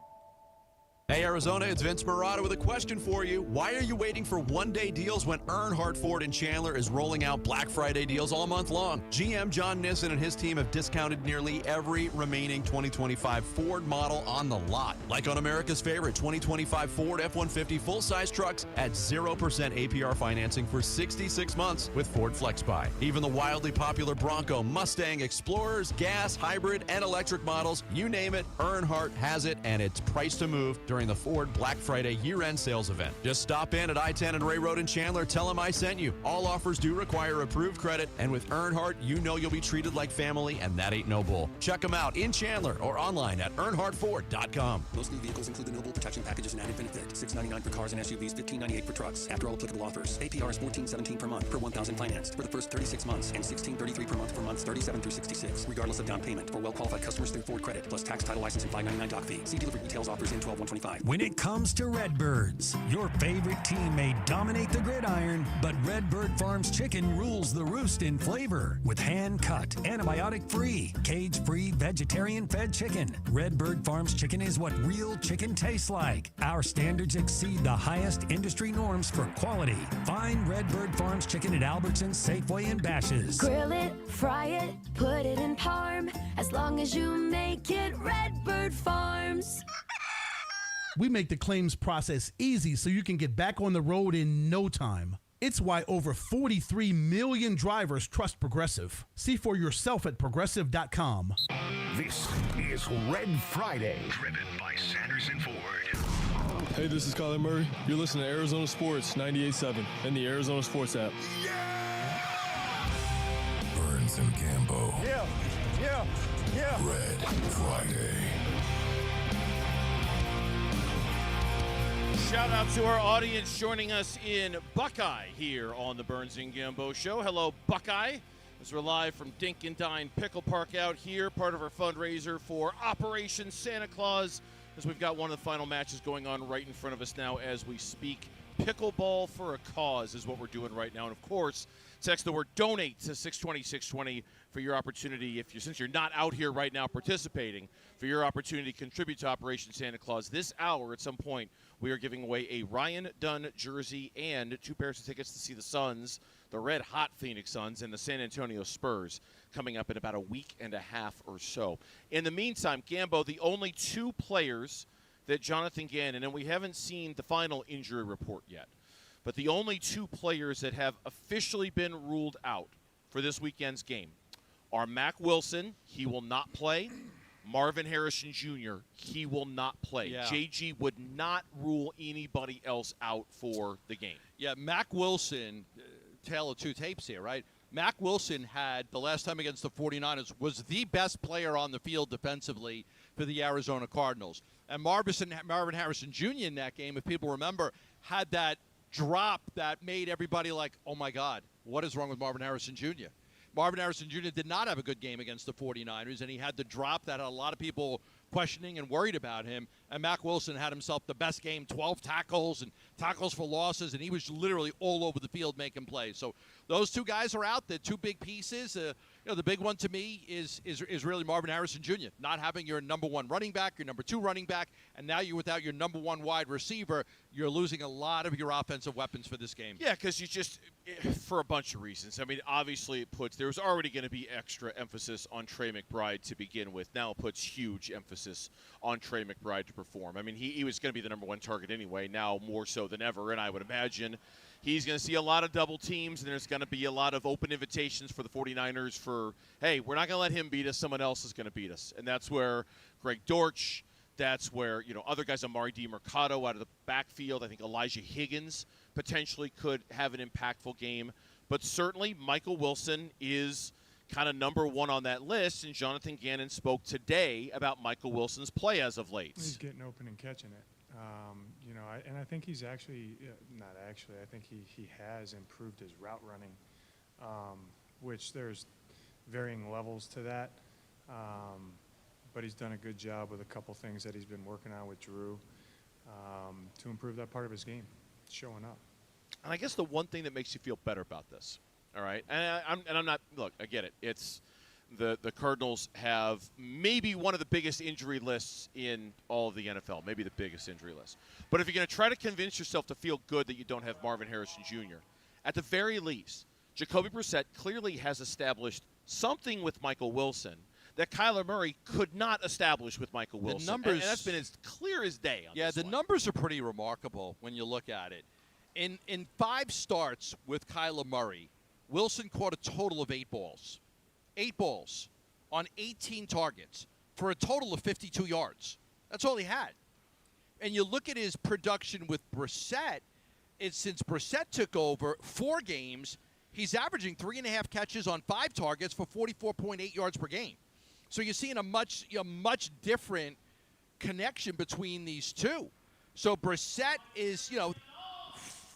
Hey, Arizona, it's Vince Marotta with a question for you. Why are you waiting for one-day deals when Earnhardt Ford in Chandler is rolling out Black Friday deals all month long? GM John Nissen and his team have discounted nearly every remaining 2025 Ford model on the lot. Like on America's favorite 2025 Ford F-150 full-size trucks at 0% APR financing for 66 months with Ford FlexBuy. Even the wildly popular Bronco, Mustang, Explorers, gas, hybrid, and electric models, you name it, Earnhardt has it, and it's priced to move during the Ford Black Friday year-end sales event. Just stop in at I-10 and Ray Road in Chandler. Tell them I sent you. All offers do require approved credit, and with Earnhardt, you know you'll be treated like family, and that ain't no bull. Check them out in Chandler or online at earnhardtford.com. Most new vehicles include the Noble Protection Packages and added benefit. $699 for cars and SUVs, $1598 for trucks. After all applicable offers, APR is $14.17 per month per 1,000 financed for the first 36 months and $16.33 per month for months 37 through 66, regardless of down payment for well-qualified customers through Ford Credit, plus tax, title, license, and $599 doc fee. See dealer for details. Offers in 12/125. When it comes to Redbirds, your favorite team may dominate the gridiron, but Redbird Farms chicken rules the roost in flavor with hand-cut, antibiotic-free, cage-free, vegetarian-fed chicken. Redbird Farms chicken is what real chicken tastes like. Our standards exceed the highest industry norms for quality. Find Redbird Farms chicken at Albertsons, Safeway, and Bash's. Grill it, fry it, put it in parm. As long as you make it Redbird Farms. We make the claims process easy so you can get back on the road in no time. It's why over 43 million drivers trust Progressive. See for yourself at Progressive.com. This is Red Friday, driven by Sanderson Ford. Hey, this is Kyler Murray. You're listening to Arizona Sports 98.7 and the Arizona Sports app. Burns and Gambo. Yeah. Red Friday. Shout out to our audience joining us in Buckeye here on the Burns and Gambo Show. Hello, Buckeye. As we're live from Dink Dine Pickle Park out here, part of our fundraiser for Operation Santa Claus, as we've got one of the final matches going on right in front of us now as we speak. Pickleball for a Cause is what we're doing right now. And, of course, text the word DONATE to 620-620 for your opportunity, since you're not out here right now participating, for your opportunity to contribute to Operation Santa Claus. This hour, at some point, we are giving away a Ryan Dunn jersey and 2 pairs of tickets to see the Suns, the red-hot Phoenix Suns, and the San Antonio Spurs coming up in about a week and a half or so. In the meantime, Gambo, the only 2 players that Jonathan Gannon, and we haven't seen the final injury report yet, but the only 2 players that have officially been ruled out for this weekend's game are Mac Wilson. He will not play. Marvin Harrison Jr., he will not play. Yeah. JG would not rule anybody else out for the game. Yeah, Mac Wilson, tale of 2 tapes here, right? Mac Wilson had, the last time against the 49ers, was the best player on the field defensively for the Arizona Cardinals. And Marvin Harrison Jr. in that game, if people remember, had that drop that made everybody like, oh, my God, what is wrong with Marvin Harrison Jr.? Marvin Harrison Jr. did not have a good game against the 49ers, and he had the drop that had a lot of people questioning and worried about him. And Mac Wilson had himself the best game, 12 tackles and tackles for losses, and he was literally all over the field making plays. So those 2 guys are out. They're 2 big pieces. The big one to me is really Marvin Harrison Jr. Not having your number 1 running back, your number 2 running back, and now you're without your number 1 wide receiver. You're losing a lot of your offensive weapons for this game. Yeah, because you just, for a bunch of reasons. I mean, obviously there's already going to be extra emphasis on Trey McBride to begin with. Now it puts huge emphasis on Trey McBride to perform. I mean, he was going to be the number 1 target anyway, now more so than ever, and I would imagine he's going to see a lot of double teams, and there's going to be a lot of open invitations for the 49ers for, hey, we're not going to let him beat us. Someone else is going to beat us. And that's where Greg Dortch, that's where, other guys, Amari DiMercato out of the backfield. I think Elijah Higgins potentially could have an impactful game. But certainly Michael Wilson is kind of number 1 on that list, and Jonathan Gannon spoke today about Michael Wilson's play as of late. He's getting open and catching it. I think he's actually, I think he has improved his route running, which there's varying levels to that. But he's done a good job with a couple things that he's been working on with Drew to improve that part of his game, showing up. And I guess the one thing that makes you feel better about this, all right, and I'm not, look, I get it. It's the Cardinals have maybe one of the biggest injury lists in all of the NFL, maybe the biggest injury list. But if you're going to try to convince yourself to feel good that you don't have Marvin Harrison Jr., at the very least, Jacoby Brissett clearly has established something with Michael Wilson that Kyler Murray could not establish with Michael Wilson. The numbers, and that's been as clear as day on this one. Numbers are pretty remarkable when you look at it. In 5 starts with Kyler Murray, Wilson caught a total of 8 balls. 8 balls on 18 targets for a total of 52 yards. That's all he had. And you look at his production with Brissett, since Brissett took over 4 games, he's averaging 3.5 catches on 5 targets for 44.8 yards per game. So you're seeing a much different connection between these 2. So Brissett is,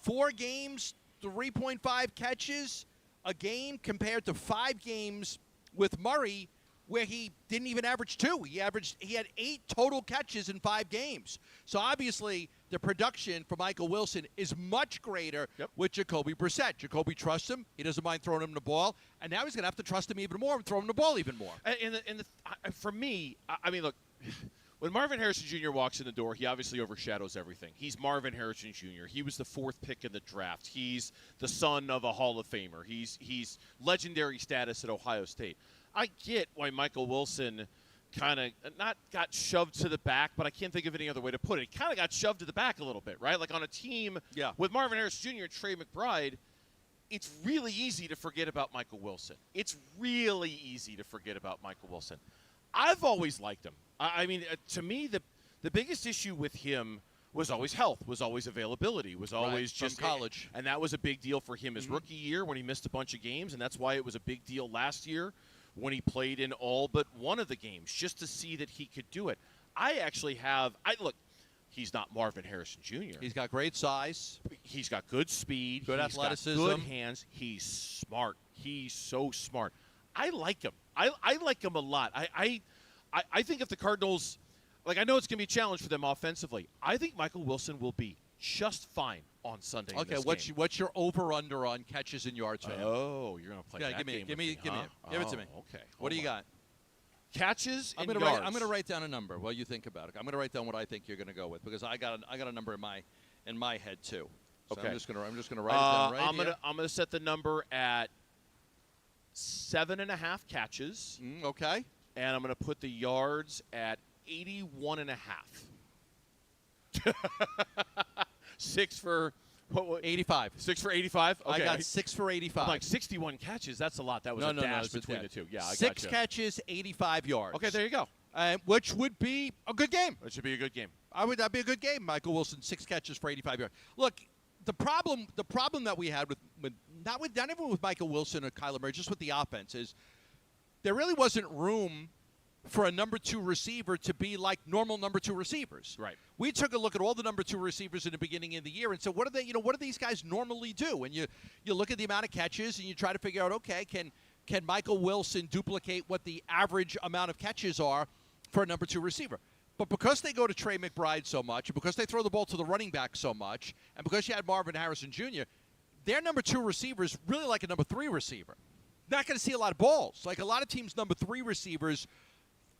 4 games, 3.5 catches a game compared to 5 games with Murray, where he didn't even average 2. He had 8 total catches in 5 games. So obviously the production for Michael Wilson is much greater with Jacoby Brissett. Jacoby trusts him. He doesn't mind throwing him the ball. And now he's going to have to trust him even more and throw him the ball even more. For me, I mean, look, when Marvin Harrison Jr. walks in the door, he obviously overshadows everything. He's Marvin Harrison Jr. He was the 4th pick in the draft. He's the son of a Hall of Famer. He's legendary status at Ohio State. I get why Michael Wilson kind of not got shoved to the back, but I can't think of any other way to put it. He kind of got shoved to the back a little bit, right? Like on a team with Marvin Harris Jr. and Trey McBride, it's really easy to forget about Michael Wilson. It's really easy to forget about Michael Wilson. I've always liked him. I mean, to me, the biggest issue with him was always health, was always availability, was always just college. And that was a big deal for him his rookie year when he missed a bunch of games, and that's why it was a big deal last year when he played in all but one of the games, just to see that he could do it. Look, he's not Marvin Harrison Jr. He's got great size. He's got good speed. Good He's athleticism. Got good hands. He's smart. He's so smart. I like him. I like him a lot. I think if the Cardinals, like, I know it's going to be a challenge for them offensively. I think Michael Wilson will be just fine on Sunday. Okay, in this game. what's your over/under on catches and yards for him? Oh, you're going to play that game give with it to me. Okay. What do you got? Catches and yards. I'm going to write down a number while you think about it. I'm going to write down what I think you're going to go with because I got a number in my head too. So okay. I'm just going to write it down right here. I'm going to set the number at 7.5 catches. Okay. And I'm going to put the yards at 81.5. 6 for what? 85. 6 for 85. Okay. I got 6 for 85. I'm like 61 catches. That's a lot. That was a dash between the two. Yeah, I 6 gotcha. catches, 85 yards. Okay, there you go. Which would be a good game. It should be a good game. That'd be a good game. Michael Wilson, 6 catches for 85 yards. Look, the problem that we had not even with Michael Wilson or Kyler Murray, just with the offense is there really wasn't room for a number 2 receiver to be like normal number 2 receivers. Right. We took a look at all the number 2 receivers in the beginning of the year and said, what do these guys normally do? And you look at the amount of catches and you try to figure out, okay, can Michael Wilson duplicate what the average amount of catches are for a number 2 receiver? But because they go to Trey McBride so much, and because they throw the ball to the running back so much, and because you had Marvin Harrison Jr., their number 2 receiver is really like a number 3 receiver. Not going to see a lot of balls. Like a lot of teams' number 3 receivers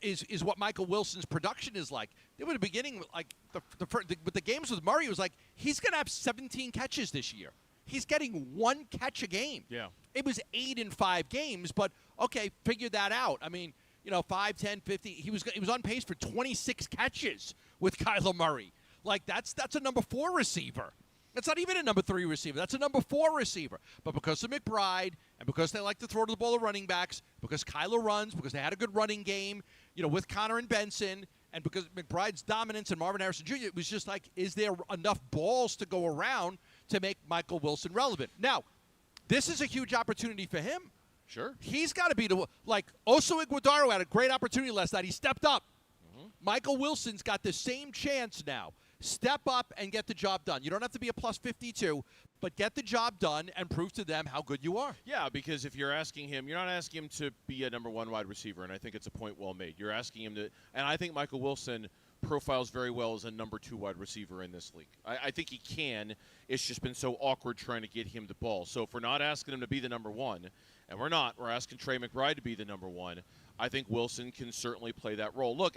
is what Michael Wilson's production is like. They were at the beginning, like with the games with Murray, it was like he's going to have 17 catches this year. He's getting 1 catch a game. Yeah. It was 8 in 5 games, but okay, figure that out. I mean, 5, 10, 50. He was on pace for 26 catches with Kyler Murray. Like that's a number 4 receiver. That's not even a number 3 receiver. That's a number 4 receiver. But because of McBride and because they like to throw to the ball to running backs, because Kyler runs, because they had a good running game, with Connor and Benson, and because McBride's dominance and Marvin Harrison Jr., it was just like, is there enough balls to go around to make Michael Wilson relevant? Now, this is a huge opportunity for him. Sure. He's got to be Oso Iguodaro had a great opportunity last night. He stepped up. Michael Wilson's got the same chance now. Step up and get the job done. You don't have to be a plus 52, but get the job done and prove to them how good you are. Yeah, because if you're asking him, you're not asking him to be a number 1 wide receiver, and I think it's a point well made. You're asking him to, and I think Michael Wilson profiles very well as a number 2 wide receiver in this league. I think he can. It's just been so awkward trying to get him the ball. So if we're not asking him to be the number 1, and we're asking Trey McBride to be the number 1, I think Wilson can certainly play that role. Look,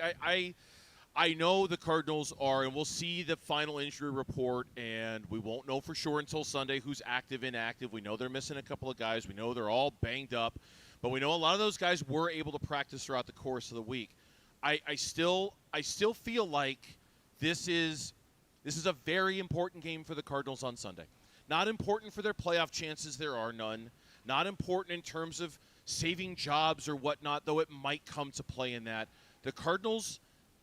I know the Cardinals are, and we'll see the final injury report, and we won't know for sure until Sunday who's active, inactive. We know they're missing a couple of guys. We know they're all banged up, but we know a lot of those guys were able to practice throughout the course of the week. I still feel like this is a very important game for the Cardinals on Sunday. Not important for their playoff chances. There are none. Not important in terms of saving jobs or whatnot, though it might come to play in that. The Cardinals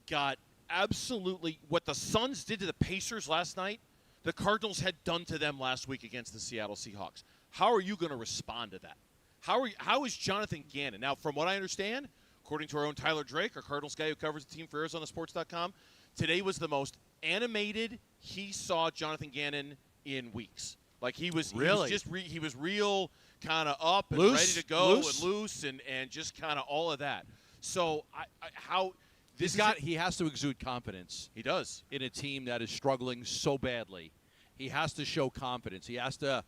got absolutely what the Suns did to the Pacers last night, the Cardinals had done to them last week against the Seattle Seahawks. How are you going to respond to that? How is Jonathan Gannon? Now, from what I understand, according to our own Tyler Drake, our Cardinals guy who covers the team for ArizonaSports.com, today was the most animated he saw Jonathan Gannon in weeks. Like he was real kind of up and ready to go and loose and just kind of all of that. So he has to exude confidence. He does. In a team that is struggling so badly. He has to show confidence. He has to,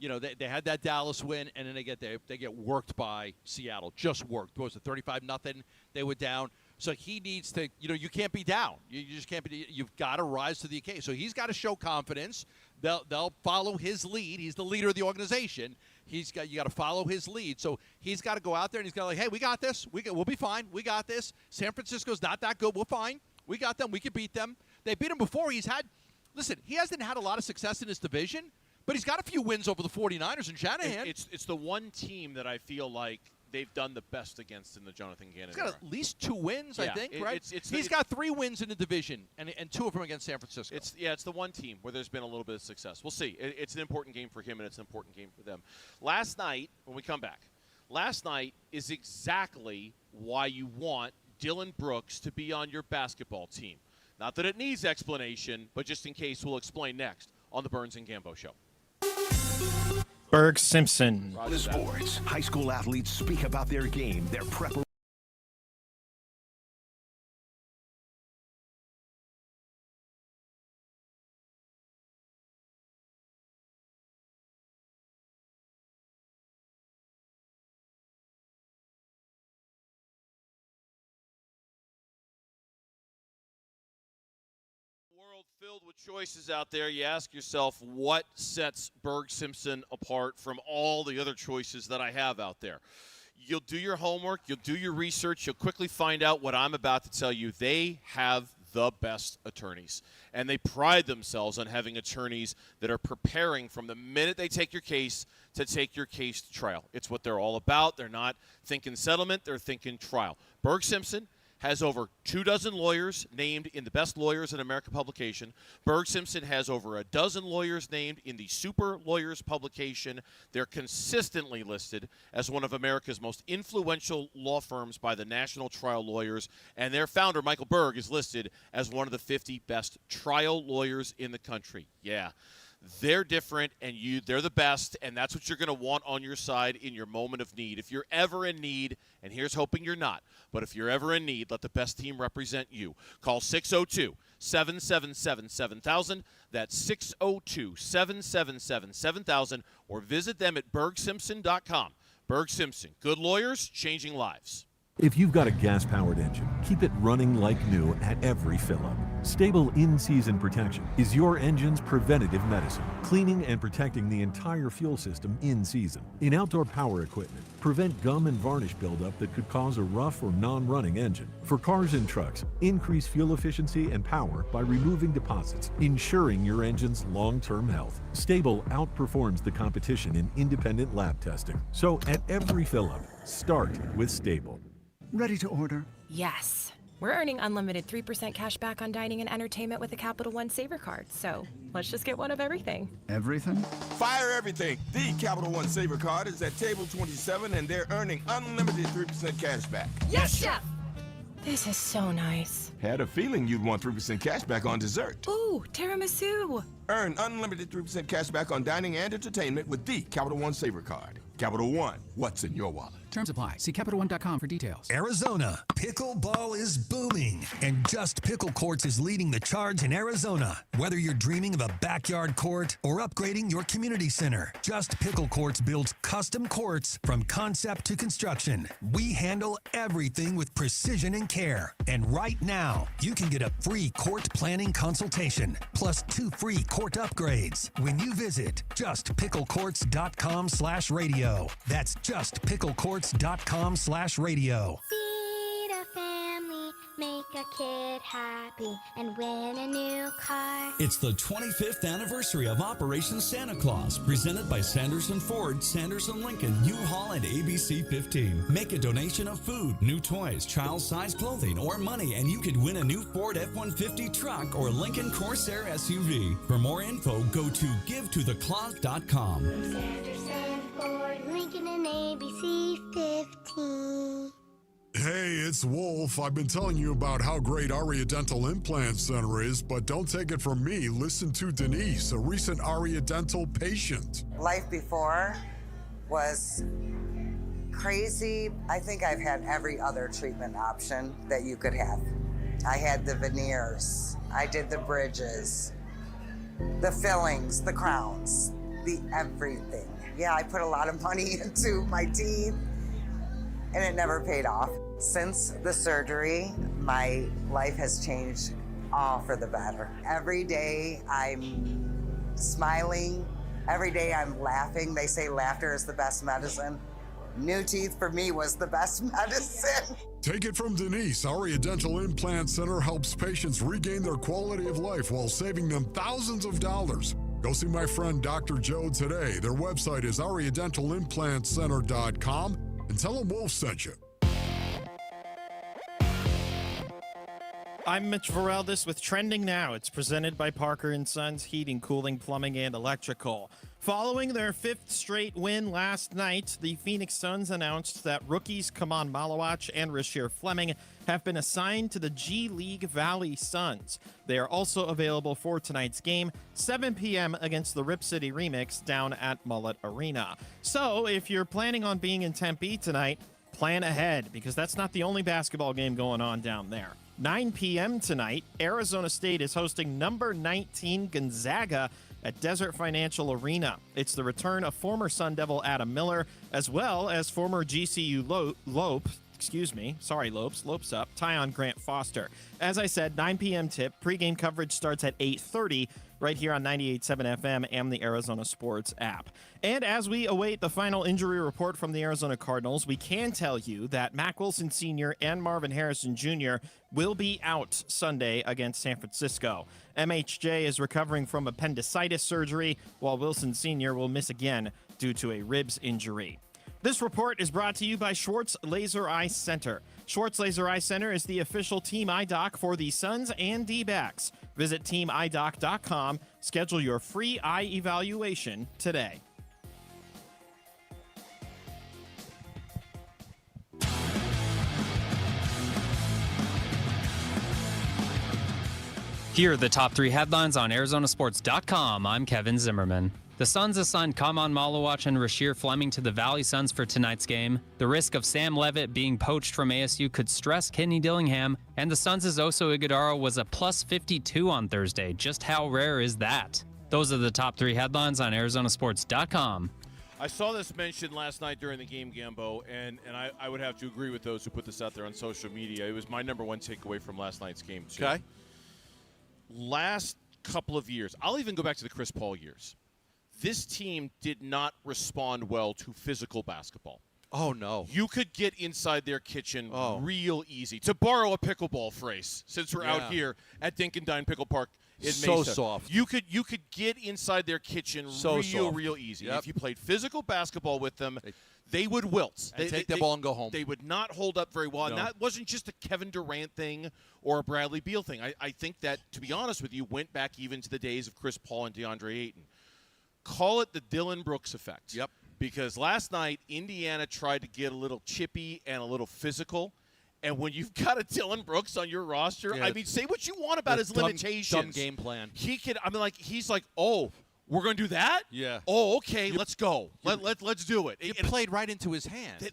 they had that Dallas win, and then they get worked by Seattle. Just worked. What was it, 35-0? They were down. So he needs to, you can't be down. You just can't be. You've got to rise to the occasion. So he's got to show confidence. They'll follow his lead. He's the leader of the organization. you got to follow his lead. So he's got to go out there and he's got to hey, we got this. We'll be fine. We got this. San Francisco's not that good. We're fine. We got them. We can beat them. They beat him before. He hasn't had a lot of success in his division, but he's got a few wins over the 49ers and Shanahan. It's the one team that I feel like they've done the best against in the Jonathan Gannon He's got era. at least 2 wins, Yeah, I think, right? He's got 3 wins in the division, and 2 of them against San Francisco. It's the one team where there's been a little bit of success. We'll see. It's an important game for him, and it's an important game for them. Last night, when we come back, is exactly why you want Dylan Brooks to be on your basketball team. Not that it needs explanation, but just in case, we'll explain next on the Burns and Gambo Show. Berg Simpson. The sports. High school athletes speak about their game, their preparation. World filled with choices out there. You ask yourself, what sets Berg Simpson apart from all the other choices that I have out there? You'll do your homework, you'll do your research, you'll quickly find out what I'm about to tell you. They have the best attorneys, and they pride themselves on having attorneys that are preparing from the minute they take your case to take your case to trial. It's what they're all about. They're not thinking settlement, they're thinking trial. Berg Simpson has over 24 lawyers named in the Best Lawyers in America publication. Berg Simpson has over a dozen lawyers named in the Super Lawyers publication. They're consistently listed as one of America's most influential law firms by the National Trial Lawyers, and their founder, Michael Berg, is listed as one of the 50 best trial lawyers in the country. Yeah. They're different, and they're the best, and that's what you're going to want on your side in your moment of need. If you're ever in need, and here's hoping you're not, but if you're ever in need, let the best team represent you. Call 602-777-7000. That's 602-777-7000, or visit them at bergsimpson.com. Berg Simpson, good lawyers, changing lives. If you've got a gas-powered engine, keep it running like new at every fill-up. Stable in-season protection is your engine's preventative medicine, cleaning and protecting the entire fuel system in season. In outdoor power equipment, prevent gum and varnish buildup that could cause a rough or non-running engine. For cars and trucks, increase fuel efficiency and power by removing deposits, ensuring your engine's long-term health. Stable outperforms the competition in independent lab testing. So at every fill-up, start with Stable. Ready to order? Yes. We're earning unlimited 3% cash back on dining and entertainment with a Capital One Saver card, so let's just get one of everything. Everything? Fire everything. The Capital One Saver card is at table 27, and they're earning unlimited 3% cash back. Yes, Chef! This is so nice. Had a feeling you'd want 3% cash back on dessert. Ooh, tiramisu. Earn unlimited 3% cash back on dining and entertainment with the Capital One Saver card. Capital One, what's in your wallet? Terms apply. See CapitalOne.com for details. Arizona, pickleball is booming, and Just Pickle Courts is leading the charge in Arizona. Whether you're dreaming of a backyard court or upgrading your community center, Just Pickle Courts builds custom courts from concept to construction. We handle everything with precision and care. And right now, you can get a free court planning consultation, plus 2 free court upgrades when you visit justpicklecourts.com/radio. That's justpicklecourts.com/radio. Feed a family, make a kid happy, and win a new car. It's the 25th anniversary of Operation Santa Claus, presented by Sanderson Ford, Sanderson Lincoln, U-Haul, and ABC 15. Make a donation of food, new toys, child-sized clothing, or money, and you could win a new Ford F-150 truck or Lincoln Corsair SUV. For more info, go to givetotheclaus.com. Sanderson Ford, Lincoln, and ABC 15. Hey, it's Wolf. I've been telling you about how great Aria Dental Implant Center is, but don't take it from me. Listen to Denise, a recent Aria Dental patient. Life before was crazy. I think I've had every other treatment option that you could have. I had the veneers, I did the bridges, the fillings, the crowns, the everything. Yeah, I put a lot of money into my teeth, and it never paid off. Since the surgery, my life has changed all for the better. Every day I'm smiling, Every day I'm laughing. They say laughter is the best medicine. New teeth for me was the best medicine. Take it from Denise. Aria Dental Implant Center helps patients regain their quality of life while saving them thousands of dollars. Go see my friend Dr. Joe today. Their website is ariadentalimplantcenter.com and tell them Wolf sent you. I'm Mitch Vareldes with Trending Now. It's presented by Parker & Sons Heating, Cooling, Plumbing, and Electrical. Following their 5th straight win last night, the Phoenix Suns announced that rookies Kaman Malawach and Rasheer Fleming have been assigned to the G League Valley Suns. They are also available for tonight's game, 7 p.m. against the Rip City Remix down at Mullet Arena. So if you're planning on being in Tempe tonight, plan ahead, because that's not the only basketball game going on down there. 9 p.m. tonight, Arizona State is hosting number 19 Gonzaga at Desert Financial Arena. It's the return of former Sun Devil Adam Miller, as well as former GCU Lopes up, Tyon Grant Foster. As I said, 9 p.m. tip. Pregame coverage starts at 8:30 right here on 98.7 FM and the Arizona Sports app. And as we await the final injury report from the Arizona Cardinals, we can tell you that Mack Wilson Sr. and Marvin Harrison Jr. will be out Sunday against San Francisco. MHJ is recovering from appendicitis surgery, while Wilson Sr. will miss again due to a ribs injury. This report is brought to you by Schwartz Laser Eye Center. Schwartz Laser Eye Center is the official Team Eye Doc for the Suns and D-backs. Visit teamidoc.com. Schedule your free eye evaluation today. Here are the top 3 headlines on Arizonasports.com. I'm Kevin Zimmerman. The Suns assigned Kaman Malawach and Rasheer Fleming to the Valley Suns for tonight's game. The risk of Sam Levitt being poached from ASU could stress Kenny Dillingham, and the Suns' Oso Ighodaro was a plus 52 on Thursday. Just how rare is that? Those are the top 3 headlines on Arizonasports.com. I saw this mentioned last night during the game, Gambo, and I would have to agree with those who put this out there on social media. It was my number one takeaway from last night's game, too. Okay. Last couple of years, I'll even go back to the Chris Paul years. This team did not respond well to physical basketball. Oh, no. You could get inside their kitchen real easy. To borrow a pickleball phrase, since we're out here at Dink Dine Pickle Park in Mesa. So soft. You could get inside their kitchen real easy. Yep. If you played physical basketball with them, they would wilt. They take the ball and go home. They would not hold up very well. No. And that wasn't just a Kevin Durant thing or a Bradley Beal thing. I think that, to be honest with you, went back even to the days of Chris Paul and DeAndre Ayton. Call it the Dylan Brooks effect. Yep. Because last night, Indiana tried to get a little chippy and a little physical. And when you've got a Dylan Brooks on your roster, I mean, say what you want about his limitations. Dumb game plan. He's like, oh, we're going to do that? Yeah. Oh, okay, let's go. Let's do it. It played right into his hand.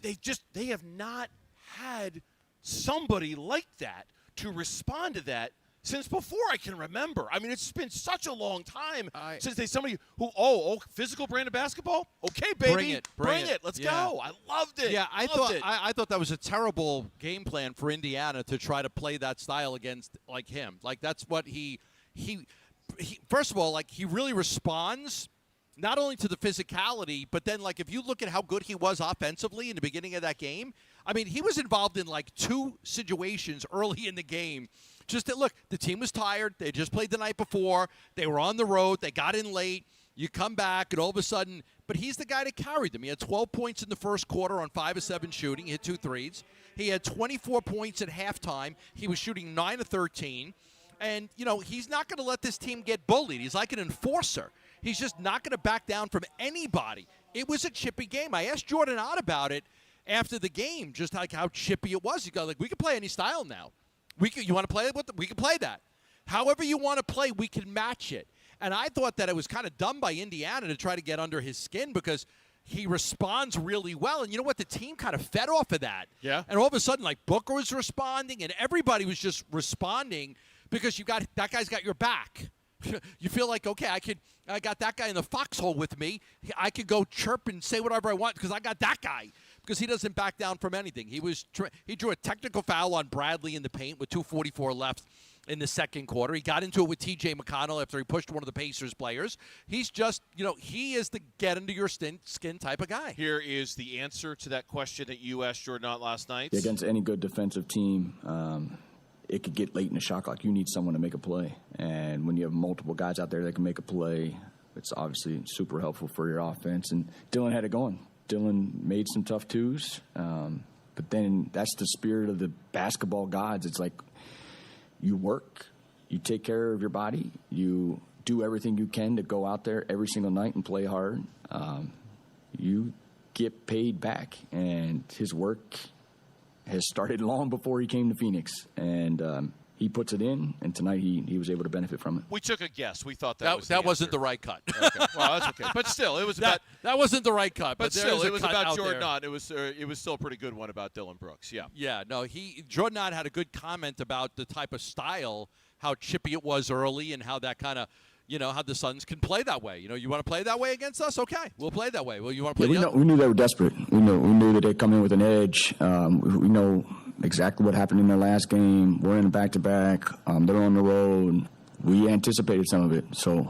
They have not had somebody like that to respond to that since before I can remember. I mean, it's been such a long time since somebody who physical brand of basketball. Okay, baby, bring it. Let's go. I loved it. Yeah, I thought that was a terrible game plan for Indiana to try to play that style against like him. Like that's what he first of all, like he really responds not only to the physicality, but then like if you look at how good he was offensively in the beginning of that game, I mean, he was involved in like 2 situations early in the game. Just that, look, the team was tired. They just played the night before. They were on the road. They got in late. You come back, and all of a sudden, but he's the guy that carried them. He had 12 points in the first quarter on 5 of 7 shooting. He hit 2 threes. He had 24 points at halftime. He was shooting 9 of 13. And, you know, he's not going to let this team get bullied. He's like an enforcer. He's just not going to back down from anybody. It was a chippy game. I asked Jordan Ott about it after the game, just like how chippy it was. He goes, like, we can play any style now. You want to play it? We can play that. However you want to play, we can match it. And I thought that it was kind of dumb by Indiana to try to get under his skin because he responds really well. And you know what? The team kind of fed off of that. Yeah. And all of a sudden, like, Booker was responding and everybody was just responding because that guy's got your back. You feel like, okay, I got that guy in the foxhole with me. I could go chirp and say whatever I want because I got that guy. Because he doesn't back down from anything. He drew a technical foul on Bradley in the paint with 2:44 left in the second quarter. He got into it with T.J. McConnell after he pushed one of the Pacers players. He's just, he is the get under your skin type of guy. Here is the answer to that question that you asked Jordan Ott last night. Against any good defensive team, it could get late in the shot clock. You need someone to make a play. And when you have multiple guys out there that can make a play, it's obviously super helpful for your offense. And Dylan had it going. Dylan made some tough twos. But then that's the spirit of the basketball gods. It's like you work, you take care of your body, you do everything you can to go out there every single night and play hard. You get paid back. And his work has started long before he came to Phoenix. And he puts it in, and tonight he was able to benefit from it. We took a guess. We thought that wasn't the right cut. Okay. Well, that's okay. But still, it was that wasn't the right cut. But still, it was about Jordan there. Ott. It was still a pretty good one about Dylan Brooks. Yeah. Yeah. No, Jordan Ott had a good comment about the type of style, how chippy it was early, and how that kind of. How the Suns can play that way. You want to play that way against us? Okay, we'll play that way. Well, you want to play we knew they were desperate. We knew that they'd come in with an edge. We know exactly what happened in their last game. We're in a back-to-back. They're on the road. We anticipated some of it. So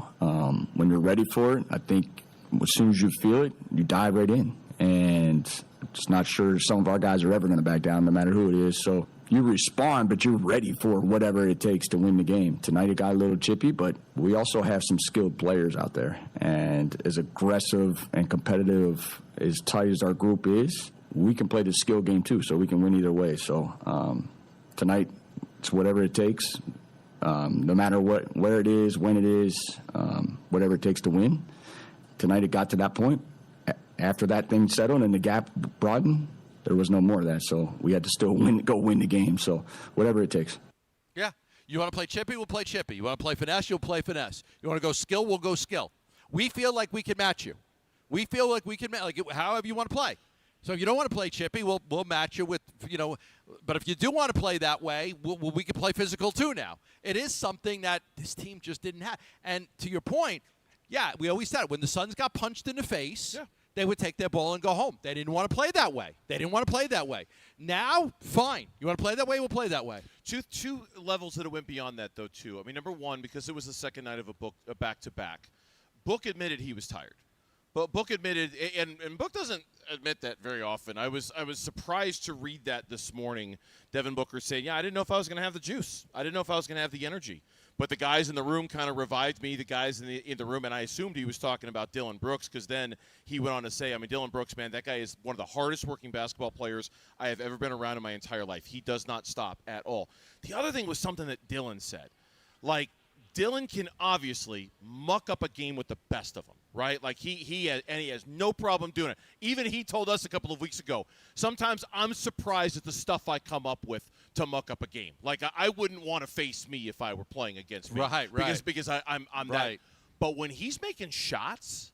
when you're ready for it, I think as soon as you feel it, you dive right in. And just not sure some of our guys are ever going to back down, no matter who it is. So you respond, but you're ready for whatever it takes to win the game. Tonight it got a little chippy, but we also have some skilled players out there. And as aggressive and competitive, as tight as our group is, we can play the skill game too, so we can win either way. So tonight, it's whatever it takes, no matter where it is, when it is, whatever it takes to win. Tonight it got to that point. After that thing settled and the gap broadened, there was no more of that, so we had to still go win the game. So whatever it takes. Yeah. You want to play chippy, we'll play chippy. You want to play finesse, you'll play finesse. You want to go skill, we'll go skill. We feel like we can match you. We feel like we can match, however you want to play. So if you don't want to play chippy, we'll match you with, but if you do want to play that way, we can play physical too now. It is something that this team just didn't have. And to your point, yeah, we always said it. When the Suns got punched in the face, they would take their ball and go home. They didn't want to play that way. Now, fine. You want to play that way? We'll play that way. Two levels that it went beyond that, though, too. I mean, number one, because it was the second night of a back-to-back, Book admitted he was tired. But Book admitted, and Book doesn't admit that very often. I was surprised to read that this morning. Devin Booker saying, I didn't know if I was going to have the juice. I didn't know if I was going to have the energy. But the guys in the room kind of revived me, the guys in the room, and I assumed he was talking about Dylan Brooks because then he went on to say, Dylan Brooks, man, that guy is one of the hardest working basketball players I have ever been around in my entire life. He does not stop at all. The other thing was something that Dylan said. Like, Dylan can obviously muck up a game with the best of them, right? Like he has no problem doing it. Even he told us a couple of weeks ago, sometimes I'm surprised at the stuff I come up with to muck up a game. Like I wouldn't want to face me if I were playing against me. Right. Because I'm that. But when he's making shots,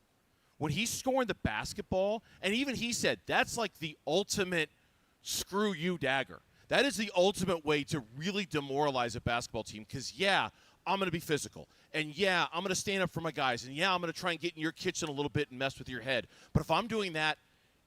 when he's scoring the basketball, and even he said that's like the ultimate screw you dagger. That is the ultimate way to really demoralize a basketball team because, I'm going to be physical. And, I'm going to stand up for my guys. And, I'm going to try and get in your kitchen a little bit and mess with your head. But if I'm doing that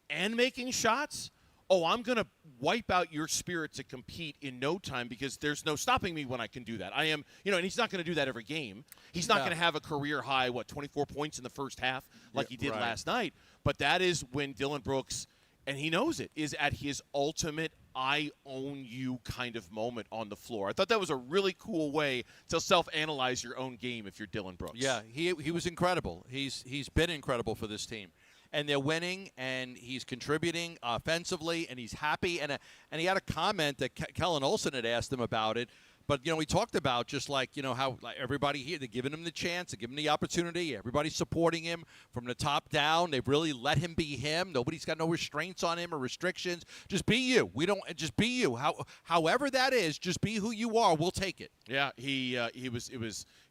and making shots, I'm going to wipe out your spirit to compete in no time because there's no stopping me when I can do that. I am, and he's not going to do that every game. He's not going to have a career high, 24 points in the first half like he did last night. But that is when Dylan Brooks, and he knows it, is at his ultimate I own you kind of moment on the floor. I thought that was a really cool way to self-analyze your own game if you're Dylan Brooks. Yeah, he was incredible. He's been incredible for this team. And they're winning, and he's contributing offensively, and he's happy. And he had a comment that Kellen Olson had asked him about it. But, we talked about just like, how everybody here, they're giving him the chance, they're giving him the opportunity. Everybody's supporting him from the top down. They've really let him be him. Nobody's got no restraints on him or restrictions. Just be you. Just be you. However that is, just be who you are. We'll take it. Yeah, he was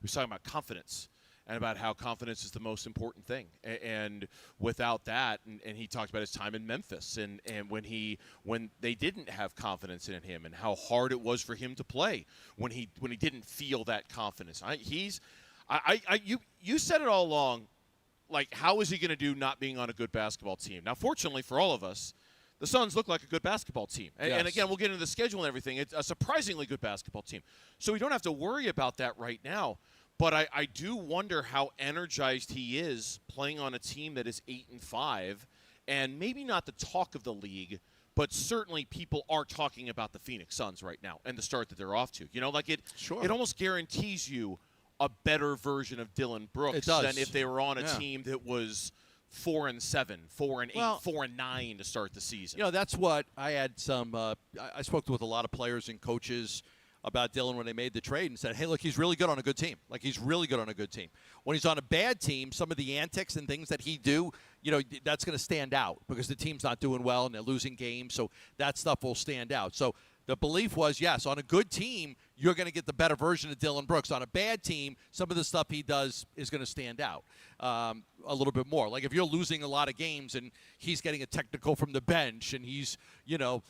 talking about confidence. And about how confidence is the most important thing. And without that, and he talked about his time in Memphis and when they didn't have confidence in him and how hard it was for him to play when he didn't feel that confidence. You said it all along, like how is he going to do not being on a good basketball team? Now, fortunately for all of us, the Suns look like a good basketball team. And, Yes. and again, we'll get into the schedule and everything. It's a surprisingly good basketball team. So we don't have to worry about that right now. But I do wonder how energized he is playing on a team that is 8-5, and maybe not the talk of the league, but certainly people are talking about the Phoenix Suns right now and the start that they're off to. You know, like it almost guarantees you a better version of Dylan Brooks than if they were on a team that was 4-7, 4-8, 4-9 to start the season. You know, that's what I had some. I spoke with a lot of players and coaches about Dylan when they made the trade and said, hey, look, he's really good on a good team. Like, he's really good on a good team. When he's on a bad team, some of the antics and things that he do, you know, that's going to stand out because the team's not doing well and they're losing games. So that stuff will stand out. So the belief was, yes, on a good team, you're going to get the better version of Dylan Brooks. On a bad team, some of the stuff he does is going to stand out a little bit more. Like if you're losing a lot of games and he's getting a technical from the bench and he's, you know,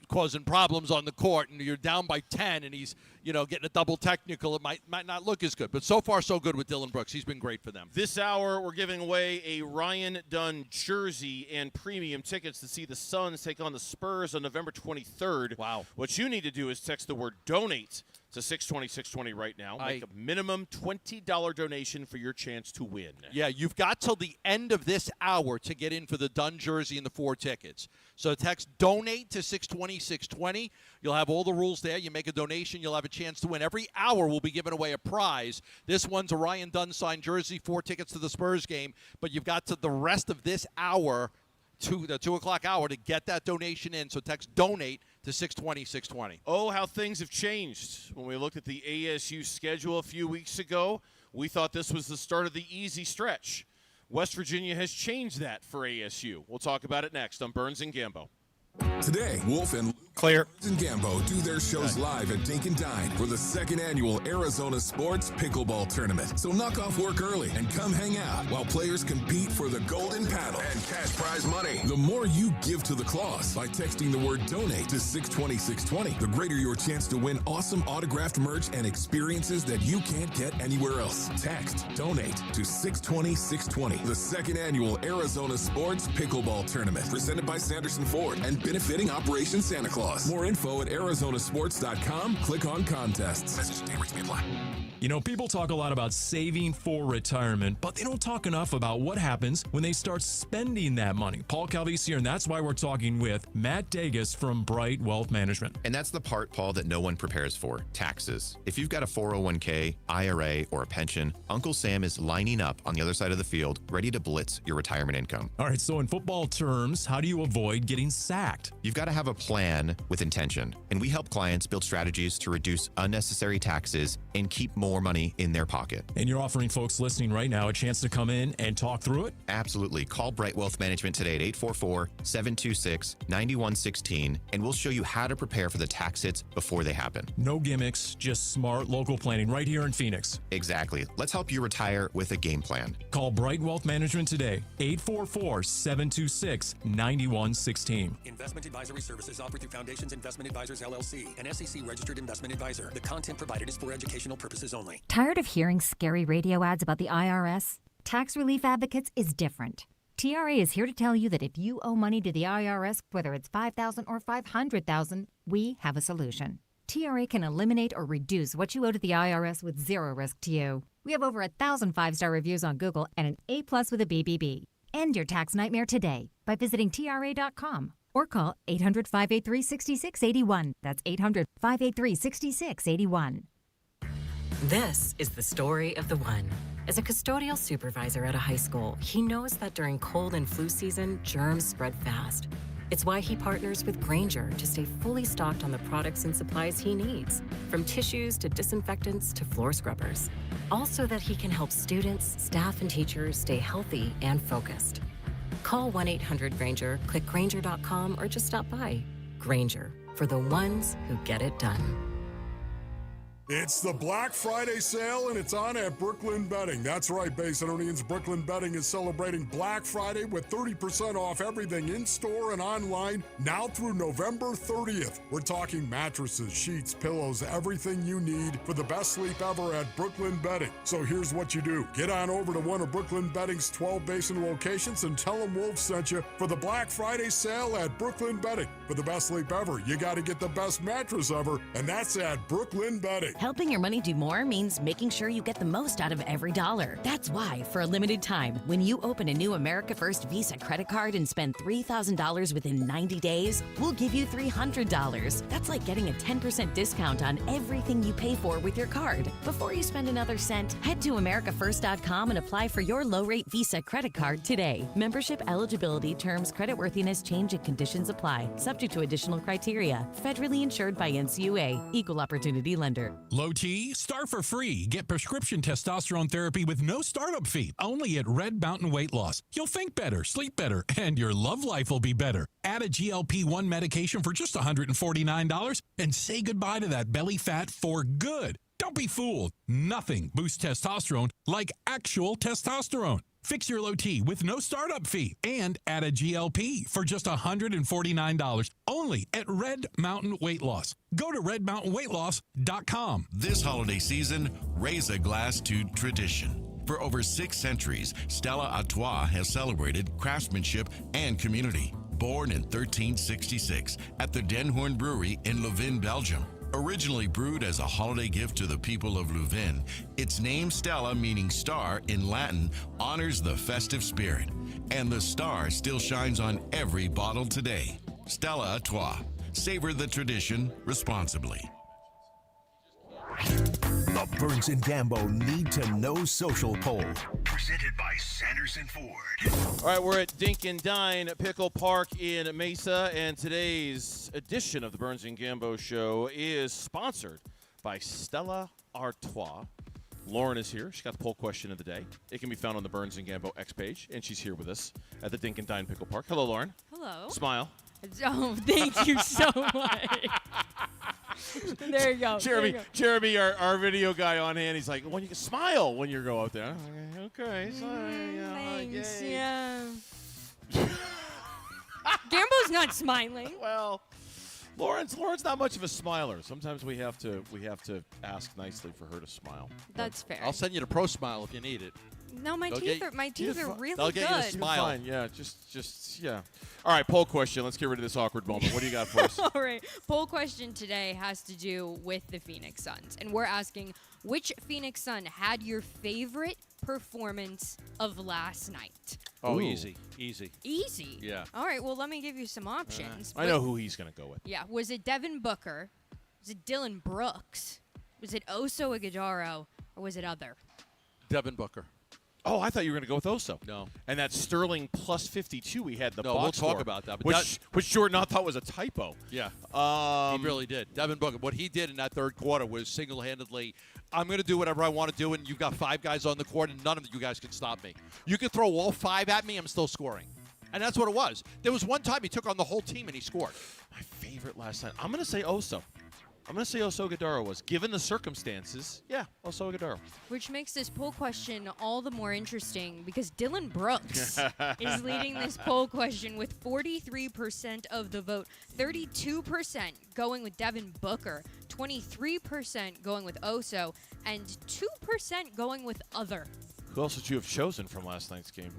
causing problems on the court and you're down by 10 and he's, you know, getting a double technical, it might not look as good. But so far, so good with Dylan Brooks. He's been great for them. This hour, we're giving away a Ryan Dunn jersey and premium tickets to see the Suns take on the Spurs on November 23rd. Wow. What you need to do is text the word donate to 620-620 right now. Make a minimum $20 donation for your chance to win. Yeah, you've got till the end of this hour to get in for the Dunn jersey and the 4 tickets. So text donate to 620-620. You'll have all the rules there. You make a donation, you'll have a chance to win. Every hour we'll be giving away a prize. This one's a Ryan Dunn signed jersey, 4 tickets to the Spurs game. But you've got to the rest of this hour, the 2 o'clock hour, to get that donation in. So text donate to 620-620. Oh, how things have changed. When we looked at the ASU schedule a few weeks ago, we thought this was the start of the easy stretch. West Virginia has changed that for ASU. We'll talk about it next on Burns and Gambo. Today, Wolf and Clear. and Gambo do their shows live at Dink Dine for the 2nd annual Arizona Sports Pickleball Tournament. So knock off work early and come hang out while players compete for the golden paddle and cash prize money. The more you give to the claws by texting the word donate to 620-620, the greater your chance to win awesome autographed merch and experiences that you can't get anywhere else. Text donate to 620-620. The 2nd annual Arizona Sports Pickleball Tournament presented by Sanderson Ford and benefiting Operation Santa Claus. More info at arizonasports.com. Click on contests. Message and rates may apply. You know, people talk a lot about saving for retirement, but they don't talk enough about what happens when they start spending that money. Paul Calvise here, and that's why we're talking with Matt Dagus from Bright Wealth Management. And that's the part, Paul, that no one prepares for, taxes. If you've got a 401k, IRA, or a pension, Uncle Sam is lining up on the other side of the field, ready to blitz your retirement income. All right, so in football terms, how do you avoid getting sacked? You've got to have a plan with intention, and we help clients build strategies to reduce unnecessary taxes and keep more money in their pocket. And you're offering folks listening right now a chance to come in and talk through it? Absolutely. Call Bright Wealth Management today at 844-726-9116, and we'll show you how to prepare for the tax hits before they happen. No gimmicks, just smart local planning right here in Phoenix. Exactly. Let's help you retire with a game plan. Call Bright Wealth Management today, 844-726-9116. Investment advisory services offered through Foundations Investment Advisors, LLC, an SEC-registered investment advisor. The content provided is for educational purposes only. Tired of hearing scary radio ads about the IRS? Tax Relief Advocates is different. TRA is here to tell you that if you owe money to the IRS, whether it's $5,000 or $500,000, we have a solution. TRA can eliminate or reduce what you owe to the IRS with zero risk to you. We have over 1,000 5-star reviews on Google and an A+ with a BBB. End your tax nightmare today by visiting TRA.com or call 800-583-6681. That's 800-583-6681. This is the story of the one. As a custodial supervisor at a high school, he knows that during cold and flu season, germs spread fast. It's why he partners with Grainger to stay fully stocked on the products and supplies he needs, from tissues to disinfectants to floor scrubbers. All so that he can help students, staff, and teachers stay healthy and focused. Call 1-800-GRAINGER, click Grainger.com, or just stop by. Grainger, for the ones who get it done. It's the Black Friday sale, and it's on at Brooklyn Betting. That's right, Basinonians. Brooklyn Betting is celebrating Black Friday with 30% off everything in-store and online now through November 30th. We're talking mattresses, sheets, pillows, everything you need for the best sleep ever at Brooklyn Betting. So here's what you do. Get on over to one of Brooklyn Betting's 12 Basin locations and tell them Wolf sent you for the Black Friday sale at Brooklyn Betting. For the best sleep ever, you got to get the best mattress ever, and that's at Brooklyn Betting. Helping your money do more means making sure you get the most out of every dollar. That's why, for a limited time, when you open a new America First Visa credit card and spend $3,000 within 90 days, we'll give you $300. That's like getting a 10% discount on everything you pay for with your card. Before you spend another cent, head to AmericaFirst.com and apply for your low-rate Visa credit card today. Membership eligibility, terms, creditworthiness, change, and conditions apply, subject to additional criteria. Federally insured by NCUA. Equal Opportunity Lender. Low T, start for free. Get prescription testosterone therapy with no startup fee. Only at Red Mountain Weight Loss. You'll think better, sleep better, and your love life will be better. Add a GLP-1 medication for just $149 and say goodbye to that belly fat for good. Don't be fooled. Nothing boosts testosterone like actual testosterone. Fix your low T with no startup fee and add a GLP for just $149 only at Red Mountain Weight Loss. Go to redmountainweightloss.com. This holiday season, raise a glass to tradition. For over 6 centuries, Stella Artois has celebrated craftsmanship and community. Born in 1366 at the Den Hoorn Brewery in Leuven, Belgium. Originally brewed as a holiday gift to the people of Leuven, its name Stella, meaning star in Latin, honors the festive spirit. And the star still shines on every bottle today. Stella Artois. Savor the tradition responsibly. The Burns and Gambo Need to Know Social Poll. Presented by Sanderson Ford. All right, we're at Dink Dine Pickle Park in Mesa, and today's edition of the Burns and Gambo Show is sponsored by Stella Artois. Lauren is here. She's got the poll question of the day. It can be found on the Burns and Gambo X page, and she's here with us at the Dink Dine Pickle Park. Hello, Lauren. Hello. Smile. Oh, thank you so much. There you go. Jeremy, our video guy on hand, he's like, "When you can smile when you go out there." Okay. Thanks. Yeah. Gambo's not smiling. Well, Lauren's not much of a smiler. Sometimes we have to ask nicely for her to smile. That's fair. I'll send you to Pro Smile if you need it. No, my teeth are really they'll good. get you to smile. Fine. Yeah, just yeah. All right, poll question. Let's get rid of this awkward moment. What do you got for us? All right. Poll question today has to do with the Phoenix Suns, and we're asking which Phoenix Sun had your favorite performance of last night? Oh, Ooh. Easy. Easy? Yeah. All right, well, let me give you some options. I know who he's going to go with. Yeah. Was it Devin Booker? Was it Dylan Brooks? Was it Oso Ighodaro? Or was it other? Devin Booker. Oh, I thought you were going to go with Oso. No. And that Sterling plus 52 we had the No, box we'll talk score, about that, but which Jordan I thought was a typo. Yeah. He really did. Devin Booker, what he did in that third quarter was single-handedly, I'm going to do whatever I want to do, and you've got 5 guys on the court, and none of you guys can stop me. You can throw all 5 at me, I'm still scoring. And that's what it was. There was one time he took on the whole team, and he scored. My favorite last night. I'm going to say Oso. I'm going to say Oso Ighodaro was. Given the circumstances, yeah, Oso Ighodaro. Which makes this poll question all the more interesting because Dylan Brooks is leading this poll question with 43% of the vote, 32% going with Devin Booker, 23% going with Oso, and 2% going with other. Who else would you have chosen from last night's game?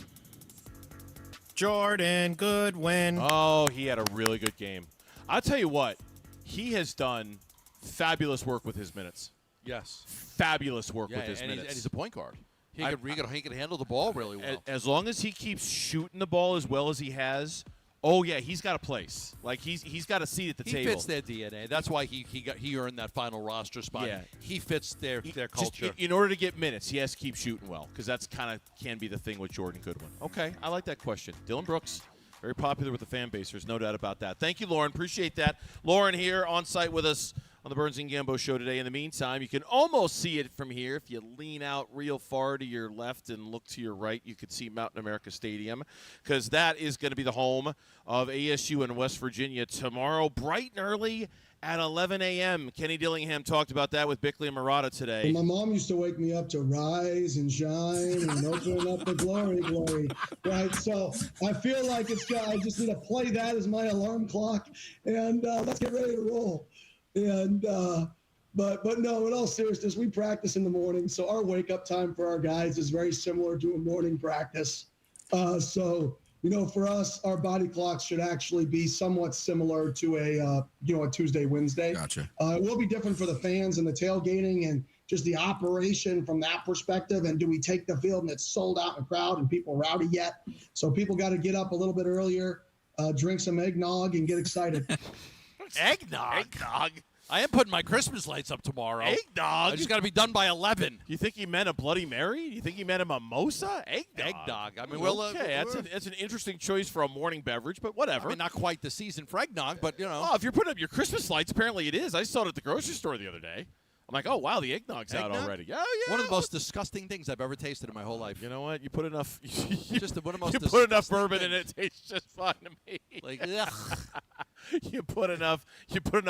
Jordan Goodwin. Oh, he had a really good game. I'll tell you what, he has done fabulous work with his minutes. Yes. Fabulous work with his minutes. And he's a point guard. He can handle the ball really well. As long as he keeps shooting the ball as well as he has, oh, yeah, he's got a place. Like, he's got a seat at the table. He fits their DNA. That's why he earned that final roster spot. Yeah. He fits their culture. Just, in order to get minutes, he has to keep shooting well because that's kind of can be the thing with Jordan Goodwin. Okay, I like that question. Dylan Brooks, very popular with the fan base. There's no doubt about that. Thank you, Lauren. Appreciate that. Lauren here on site with us on the Burns and Gambo show today. In the meantime, you can almost see it from here. If you lean out real far to your left and look to your right, you could see Mountain America Stadium, because that is going to be the home of ASU and West Virginia tomorrow, bright and early at 11 a.m. Kenny Dillingham talked about that with Bickley and Murata today. Well, my mom used to wake me up to rise and shine and open up the glory, right? So I feel like I just need to play that as my alarm clock, and let's get ready to roll. And but no, in all seriousness, we practice in the morning, so our wake up time for our guys is very similar to a morning practice. So for us, our body clocks should actually be somewhat similar to a Tuesday, Wednesday. Gotcha. It will be different for the fans and the tailgating and just the operation from that perspective. And do we take the field and it's sold out in the crowd and people rowdy yet? So people got to get up a little bit earlier, drink some eggnog, and get excited. Eggnog? I am putting my Christmas lights up tomorrow. Eggnog? I just got to be done by 11. You think he meant a Bloody Mary? You think he meant a mimosa? Eggnog. I mean, okay, that's an interesting choice for a morning beverage, but whatever. I mean, not quite the season for eggnog, but Oh, if you're putting up your Christmas lights, apparently it is. I saw it at the grocery store the other day. I'm like, oh, wow, the eggnog's out already. Yeah. One of the most disgusting things I've ever tasted in my whole life. You know what? You put enough. Just one of the most you put enough bourbon in it tastes just fine to me. Like, ugh. You put enough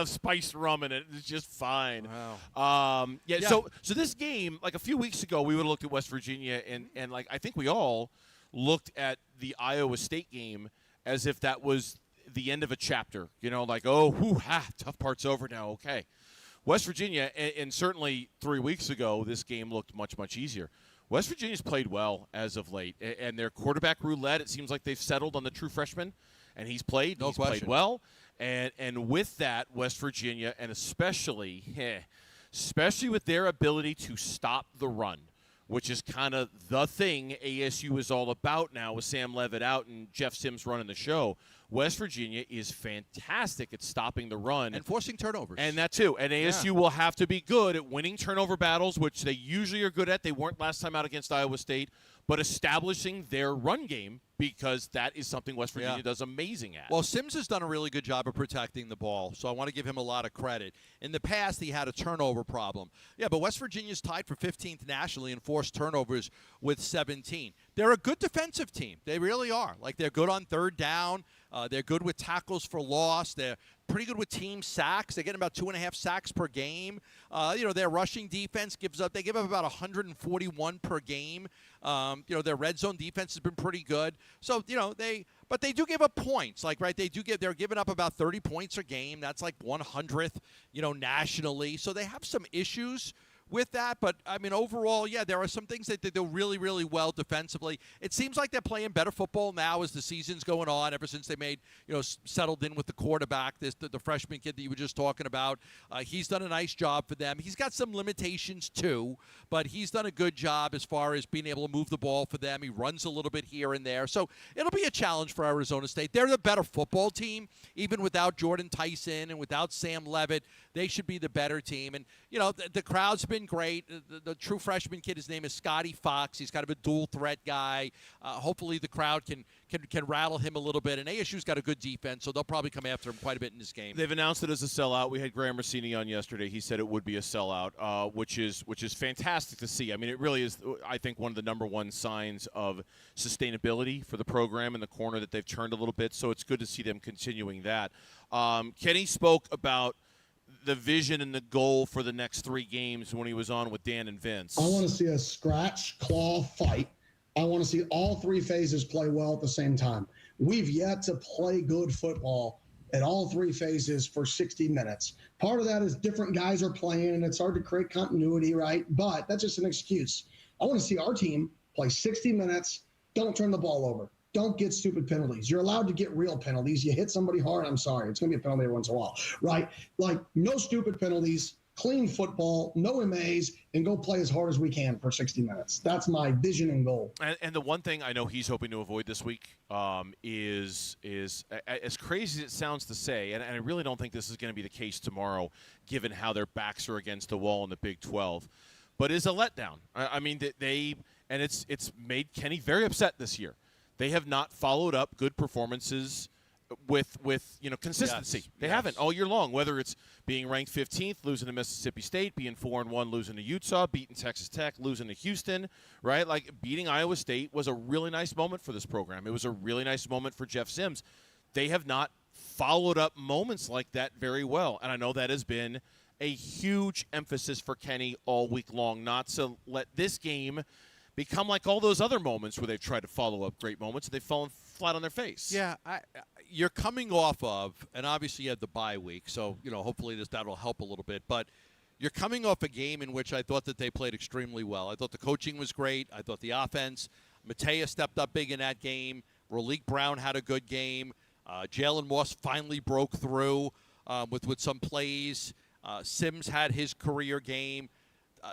spiced rum in it, it's just fine. Wow. Yeah. So this game, like a few weeks ago, we would have looked at West Virginia, and like I think we all looked at the Iowa State game as if that was the end of a chapter. Like, tough part's over now. Okay. West Virginia, and certainly 3 weeks ago, this game looked much, much easier. West Virginia's played well as of late, and their quarterback roulette, it seems like they've settled on the true freshman, and he's played. No he's question. Played well, and with that, West Virginia, and especially with their ability to stop the run, which is kind of the thing ASU is all about now with Sam Leavitt out and Jeff Sims running the show. West Virginia is fantastic at stopping the run. And forcing turnovers. And that too. And ASU will have to be good at winning turnover battles, which they usually are good at. They weren't last time out against Iowa State, but establishing their run game, because that is something West Virginia does amazing at. Well, Sims has done a really good job of protecting the ball, so I want to give him a lot of credit. In the past, he had a turnover problem. Yeah, but West Virginia's tied for 15th nationally in forced turnovers with 17. They're a good defensive team. They really are. Like, they're good on third down. They're good with tackles for loss. They're pretty good with team sacks. They get about 2.5 sacks per game. Their rushing defense they give up about 141 per game. Their red zone defense has been pretty good. So, but they do give up points. They're giving up about 30 points a game. That's like 100th, nationally. So they have some issues with that, but I mean, overall, there are some things that they do really, really well defensively. It seems like they're playing better football now as the season's going on, ever since they made, settled in with the quarterback, the freshman kid that you were just talking about. He's done a nice job for them. He's got some limitations too, but he's done a good job as far as being able to move the ball for them. He runs a little bit here and there. So it'll be a challenge for Arizona State. They're the better football team, even without Jordan Tyson and without Sam Leavitt. They should be the better team. And, the crowd's been great. The true freshman kid, his name is Scotty Fox. He's kind of a dual threat guy. Hopefully the crowd can rattle him a little bit. And ASU's got a good defense, so they'll probably come after him quite a bit in this game. They've announced it as a sellout. We had Graham Rossini on yesterday. He said it would be a sellout, which is fantastic to see. I mean, it really is, I think, one of the number one signs of sustainability for the program in the corner that they've turned a little bit. So it's good to see them continuing that. Kenny spoke about the vision and the goal for the next 3 games when he was on with Dan and Vince. I want to see a scratch claw fight. I want to see all 3 phases play well at the same time. We've yet to play good football at all 3 phases for 60 minutes. Part of that is different guys are playing, and it's hard to create continuity, right? But that's just an excuse. I want to see our team play 60 minutes, don't turn the ball over. Don't get stupid penalties. You're allowed to get real penalties. You hit somebody hard, I'm sorry. It's going to be a penalty every once in a while, right? Like, no stupid penalties, clean football, no MAs, and go play as hard as we can for 60 minutes. That's my vision and goal. And the one thing I know he's hoping to avoid this week is as crazy as it sounds to say, and I really don't think this is going to be the case tomorrow, given how their backs are against the wall in the Big 12, but is a letdown. I mean, it's made Kenny very upset this year. They have not followed up good performances with consistency. Yes, They yes. haven't all year long. Whether it's being ranked 15th, losing to Mississippi State, being 4-1, losing to Utah, beating Texas Tech, losing to Houston, right? Like beating Iowa State was a really nice moment for this program. It was a really nice moment for Jeff Sims. They have not followed up moments like that very well, and I know that has been a huge emphasis for Kenny all week long, not to let this game become like all those other moments where they've tried to follow up great moments and they've fallen flat on their face. Yeah, you're coming off of, and obviously you had the bye week, so hopefully that'll help a little bit. But you're coming off a game in which I thought that they played extremely well. I thought the coaching was great. I thought the offense, Matea stepped up big in that game. Raleek Brown had a good game. Jalen Moss finally broke through with some plays. Sims had his career game.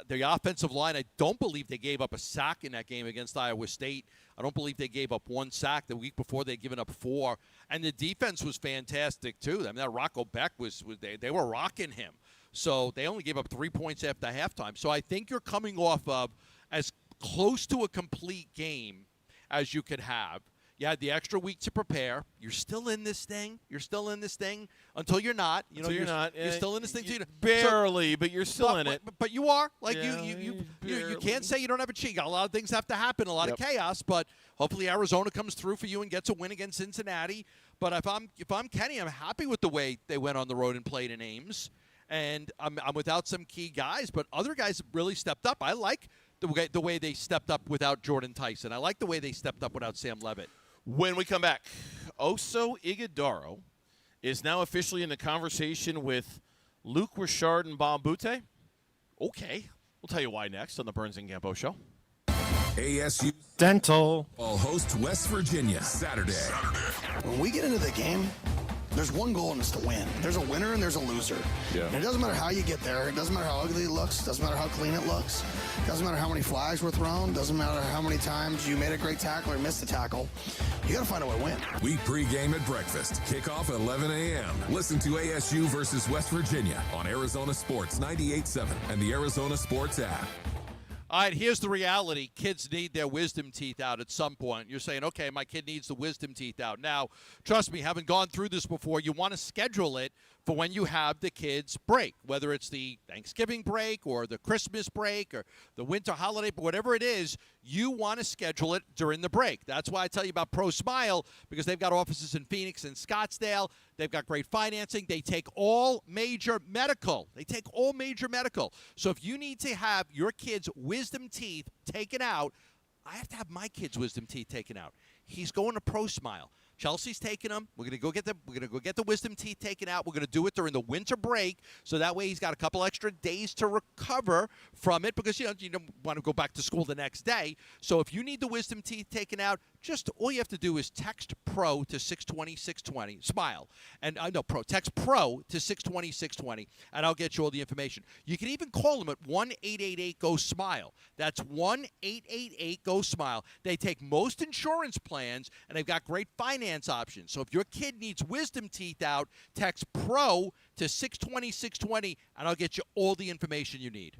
The offensive line, I don't believe they gave up a sack in that game against Iowa State. I don't believe they gave up one sack. The week before, they'd given up 4. And the defense was fantastic, too. I mean, that Rocco Beck they were rocking him. So they only gave up 3 points after halftime. So I think you're coming off of as close to a complete game as you could have. You had the extra week to prepare. You're still in this thing. You're still in this thing until you're not. You're not. You're still in this thing. Barely, but you're still in it. But you are. Like Yeah, you can't say you don't have a cheat. A lot of things have to happen. A lot of chaos. But hopefully Arizona comes through for you and gets a win against Cincinnati. But if I'm Kenny, I'm happy with the way they went on the road and played in Ames. And I'm without some key guys, but other guys really stepped up. I like the way they stepped up without Jordan Tyson. I like the way they stepped up without Sam Levitt. When we come back, Oso Ighodaro is now officially in the conversation with Luke Richard and Bob Butte. Okay. We'll tell you why next on the Burns and Gambo Show. ASU Dental will host West Virginia Saturday. When we get into the game, there's one goal and it's to win. There's a winner and there's a loser. Yeah. And it doesn't matter how you get there. It doesn't matter how ugly it looks. It doesn't matter how clean it looks. It doesn't matter how many flags were thrown. It doesn't matter how many times you made a great tackle or missed a tackle. You got to find a way to win. We pregame at breakfast. Kickoff at 11 a.m. Listen to ASU versus West Virginia on Arizona Sports 98.7 and the Arizona Sports app. All right, here's the reality. Kids need their wisdom teeth out at some point. You're saying, okay, my kid needs the wisdom teeth out. Now, trust me, having gone through this before, you want to schedule it for when you have the kids break, whether it's the Thanksgiving break or the Christmas break or the winter holiday, but whatever it is, you want to schedule it during the break. That's why I tell you about Pro Smile, because they've got offices in Phoenix and Scottsdale. They've got great financing. They take all major medical. So if you need to have your kid's wisdom teeth taken out, I have to have my kid's wisdom teeth taken out. He's going to Pro Smile. Chelsea's taking them. We're gonna go get the wisdom teeth taken out. We're gonna do it during the winter break, so that way he's got a couple extra days to recover from it, because you don't want to go back to school the next day. So if you need the wisdom teeth taken out, just all you have to do is text PRO to 620-620. Smile. And text PRO to 620-620, and I'll get you all the information. You can even call them at 1-888-GO-SMILE. That's 1-888-GO-SMILE. They take most insurance plans, and they've got great finance options. So if your kid needs wisdom teeth out, text PRO to 620-620, and I'll get you all the information you need.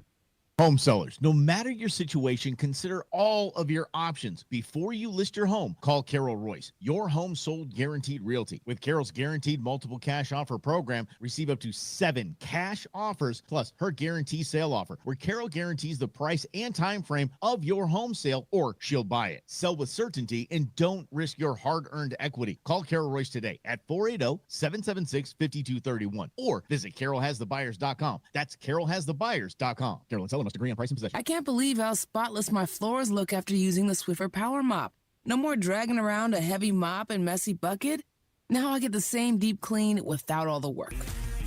Home sellers, no matter your situation, consider all of your options. Before you list your home, call Carol Royce, your home sold guaranteed realty. With Carol's guaranteed multiple cash offer program, receive up to 7 cash offers plus her guarantee sale offer, where Carol guarantees the price and time frame of your home sale, or she'll buy it. Sell with certainty and don't risk your hard-earned equity. Call Carol Royce today at 480-776-5231 or visit carolhasthebuyers.com. That's carolhasthebuyers.com. Carol and seller must agree on price and possession. I can't believe how spotless my floors look after using the Swiffer Power Mop. No more dragging around a heavy mop and messy bucket. Now I get the same deep clean without all the work.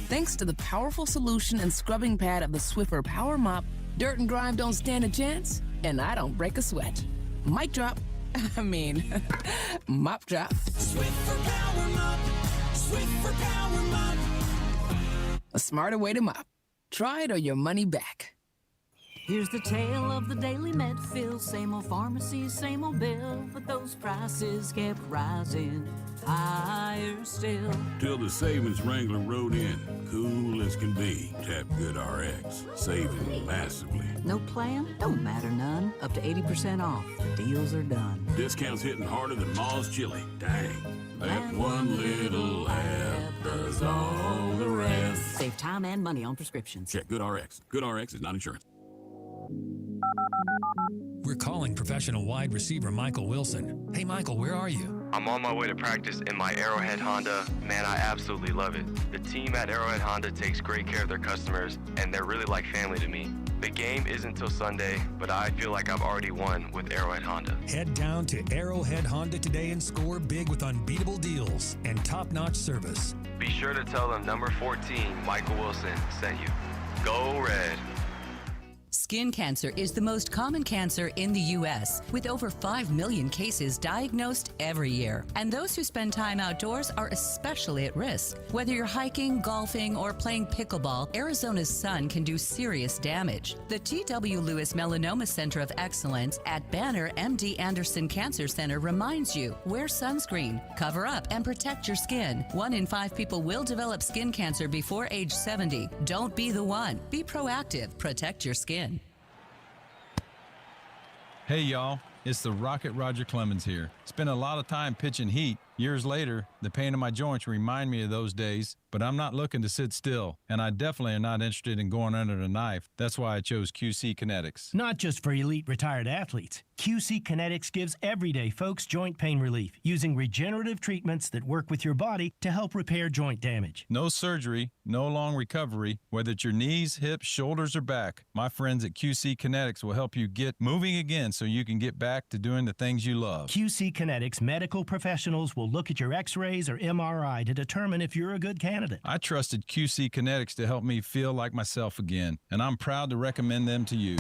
Thanks to the powerful solution and scrubbing pad of the Swiffer Power Mop, dirt and grime don't stand a chance, and I don't break a sweat. Mic drop. Mop drop. Swiffer Power Mop. Swiffer Power Mop. A smarter way to mop. Try it or your money back. Here's the tale of the daily Medfield. Same old pharmacy, same old bill, but those prices kept rising higher still. Till the savings wrangler rode in, cool as can be. Tap Good RX, saving massively. No plan? Don't matter none. Up to 80% off. The deals are done. Discounts hitting harder than Ma's chili. Dang. That one little app does all the rest. Save time and money on prescriptions. Check Good RX. Good RX is not insurance. We're calling professional wide receiver Michael Wilson. Hey, Michael, where are you? I'm on my way to practice in my Arrowhead Honda. Man, I absolutely love it. The team at Arrowhead Honda takes great care of their customers, and they're really like family to me. The game isn't until Sunday, but I feel like I've already won with Arrowhead Honda. Head down to Arrowhead Honda today and score big with unbeatable deals and top-notch service. Be sure to tell them number 14, Michael Wilson, sent you. Go Red. Skin cancer is the most common cancer in the U.S., with over 5 million cases diagnosed every year. And those who spend time outdoors are especially at risk. Whether you're hiking, golfing, or playing pickleball, Arizona's sun can do serious damage. The T.W. Lewis Melanoma Center of Excellence at Banner MD Anderson Cancer Center reminds you, wear sunscreen, cover up, and protect your skin. 1 in 5 people will develop skin cancer before age 70. Don't be the one. Be proactive. Protect your skin. Hey y'all, it's the Rocket Roger Clemens here. Spent a lot of time pitching heat. Years later, the pain in my joints remind me of those days, but I'm not looking to sit still, and I definitely am not interested in going under the knife. That's why I chose QC Kinetics. Not just for elite retired athletes. QC Kinetics gives everyday folks joint pain relief using regenerative treatments that work with your body to help repair joint damage. No surgery, no long recovery, whether it's your knees, hips, shoulders, or back. My friends at QC Kinetics will help you get moving again so you can get back to doing the things you love. QC Kinetics medical professionals will look at your x-rays or MRI to determine if you're a good candidate. I trusted QC Kinetics to help me feel like myself again, and I'm proud to recommend them to you.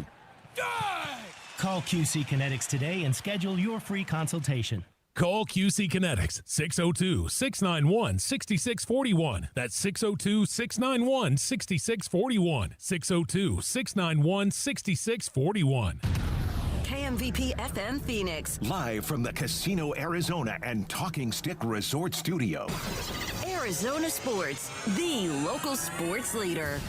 Call QC Kinetics today and schedule your free consultation. Call QC Kinetics, 602-691-6641. That's 602-691-6641. 602-691-6641. KMVP FM Phoenix. Live from the Casino Arizona and Talking Stick Resort Studio. Arizona Sports, the local sports leader.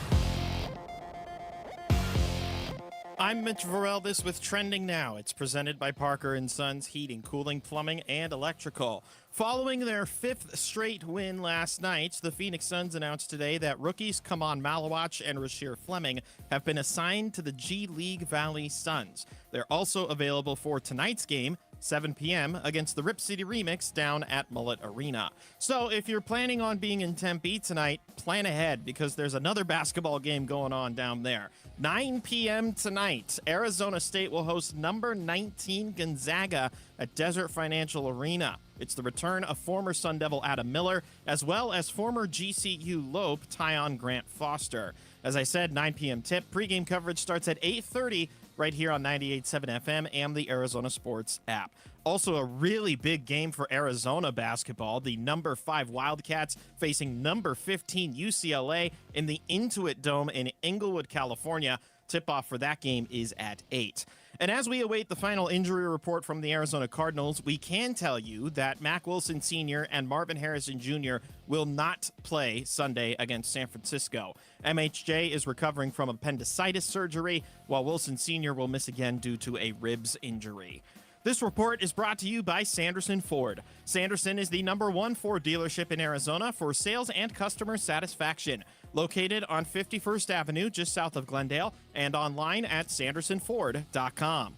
I'm Mitch Varel, with Trending Now. It's presented by Parker & Sons Heating, Cooling, Plumbing, and Electrical. Following their 5th straight win last night, the Phoenix Suns announced today that rookies Kaman Malawach and Rasheer Fleming have been assigned to the G League Valley Suns. They're also available for tonight's game, 7 p.m. against the Rip City Remix down at Mullet Arena. So if you're planning on being in Tempe tonight, plan ahead because there's another basketball game going on down there. 9 p.m. tonight, Arizona State will host number 19 Gonzaga at Desert Financial Arena. It's the return of former Sun Devil Adam Miller, as well as former GCU Lope Tyon Grant Foster. As I said, 9 p.m. tip. Pregame coverage starts at 8:30 right here on 98.7 FM and the Arizona Sports app. Also, a really big game for Arizona basketball. The number 5 Wildcats facing number 15 UCLA in the Intuit Dome in Inglewood, California. Tip-off for that game is at 8. And as we await the final injury report from the Arizona Cardinals, we can tell you that Mack Wilson Sr. and Marvin Harrison Jr. will not play Sunday against San Francisco. MHJ is recovering from appendicitis surgery, while Wilson Sr. will miss again due to a ribs injury. This report is brought to you by Sanderson Ford. Sanderson is the #1 Ford dealership in Arizona for sales and customer satisfaction. Located on 51st Avenue, just south of Glendale, and online at sandersonford.com.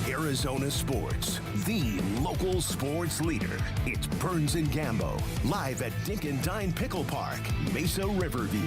Arizona Sports, the local sports leader. It's Burns and Gambo, live at Dink Dine Pickle Park, Mesa Riverview.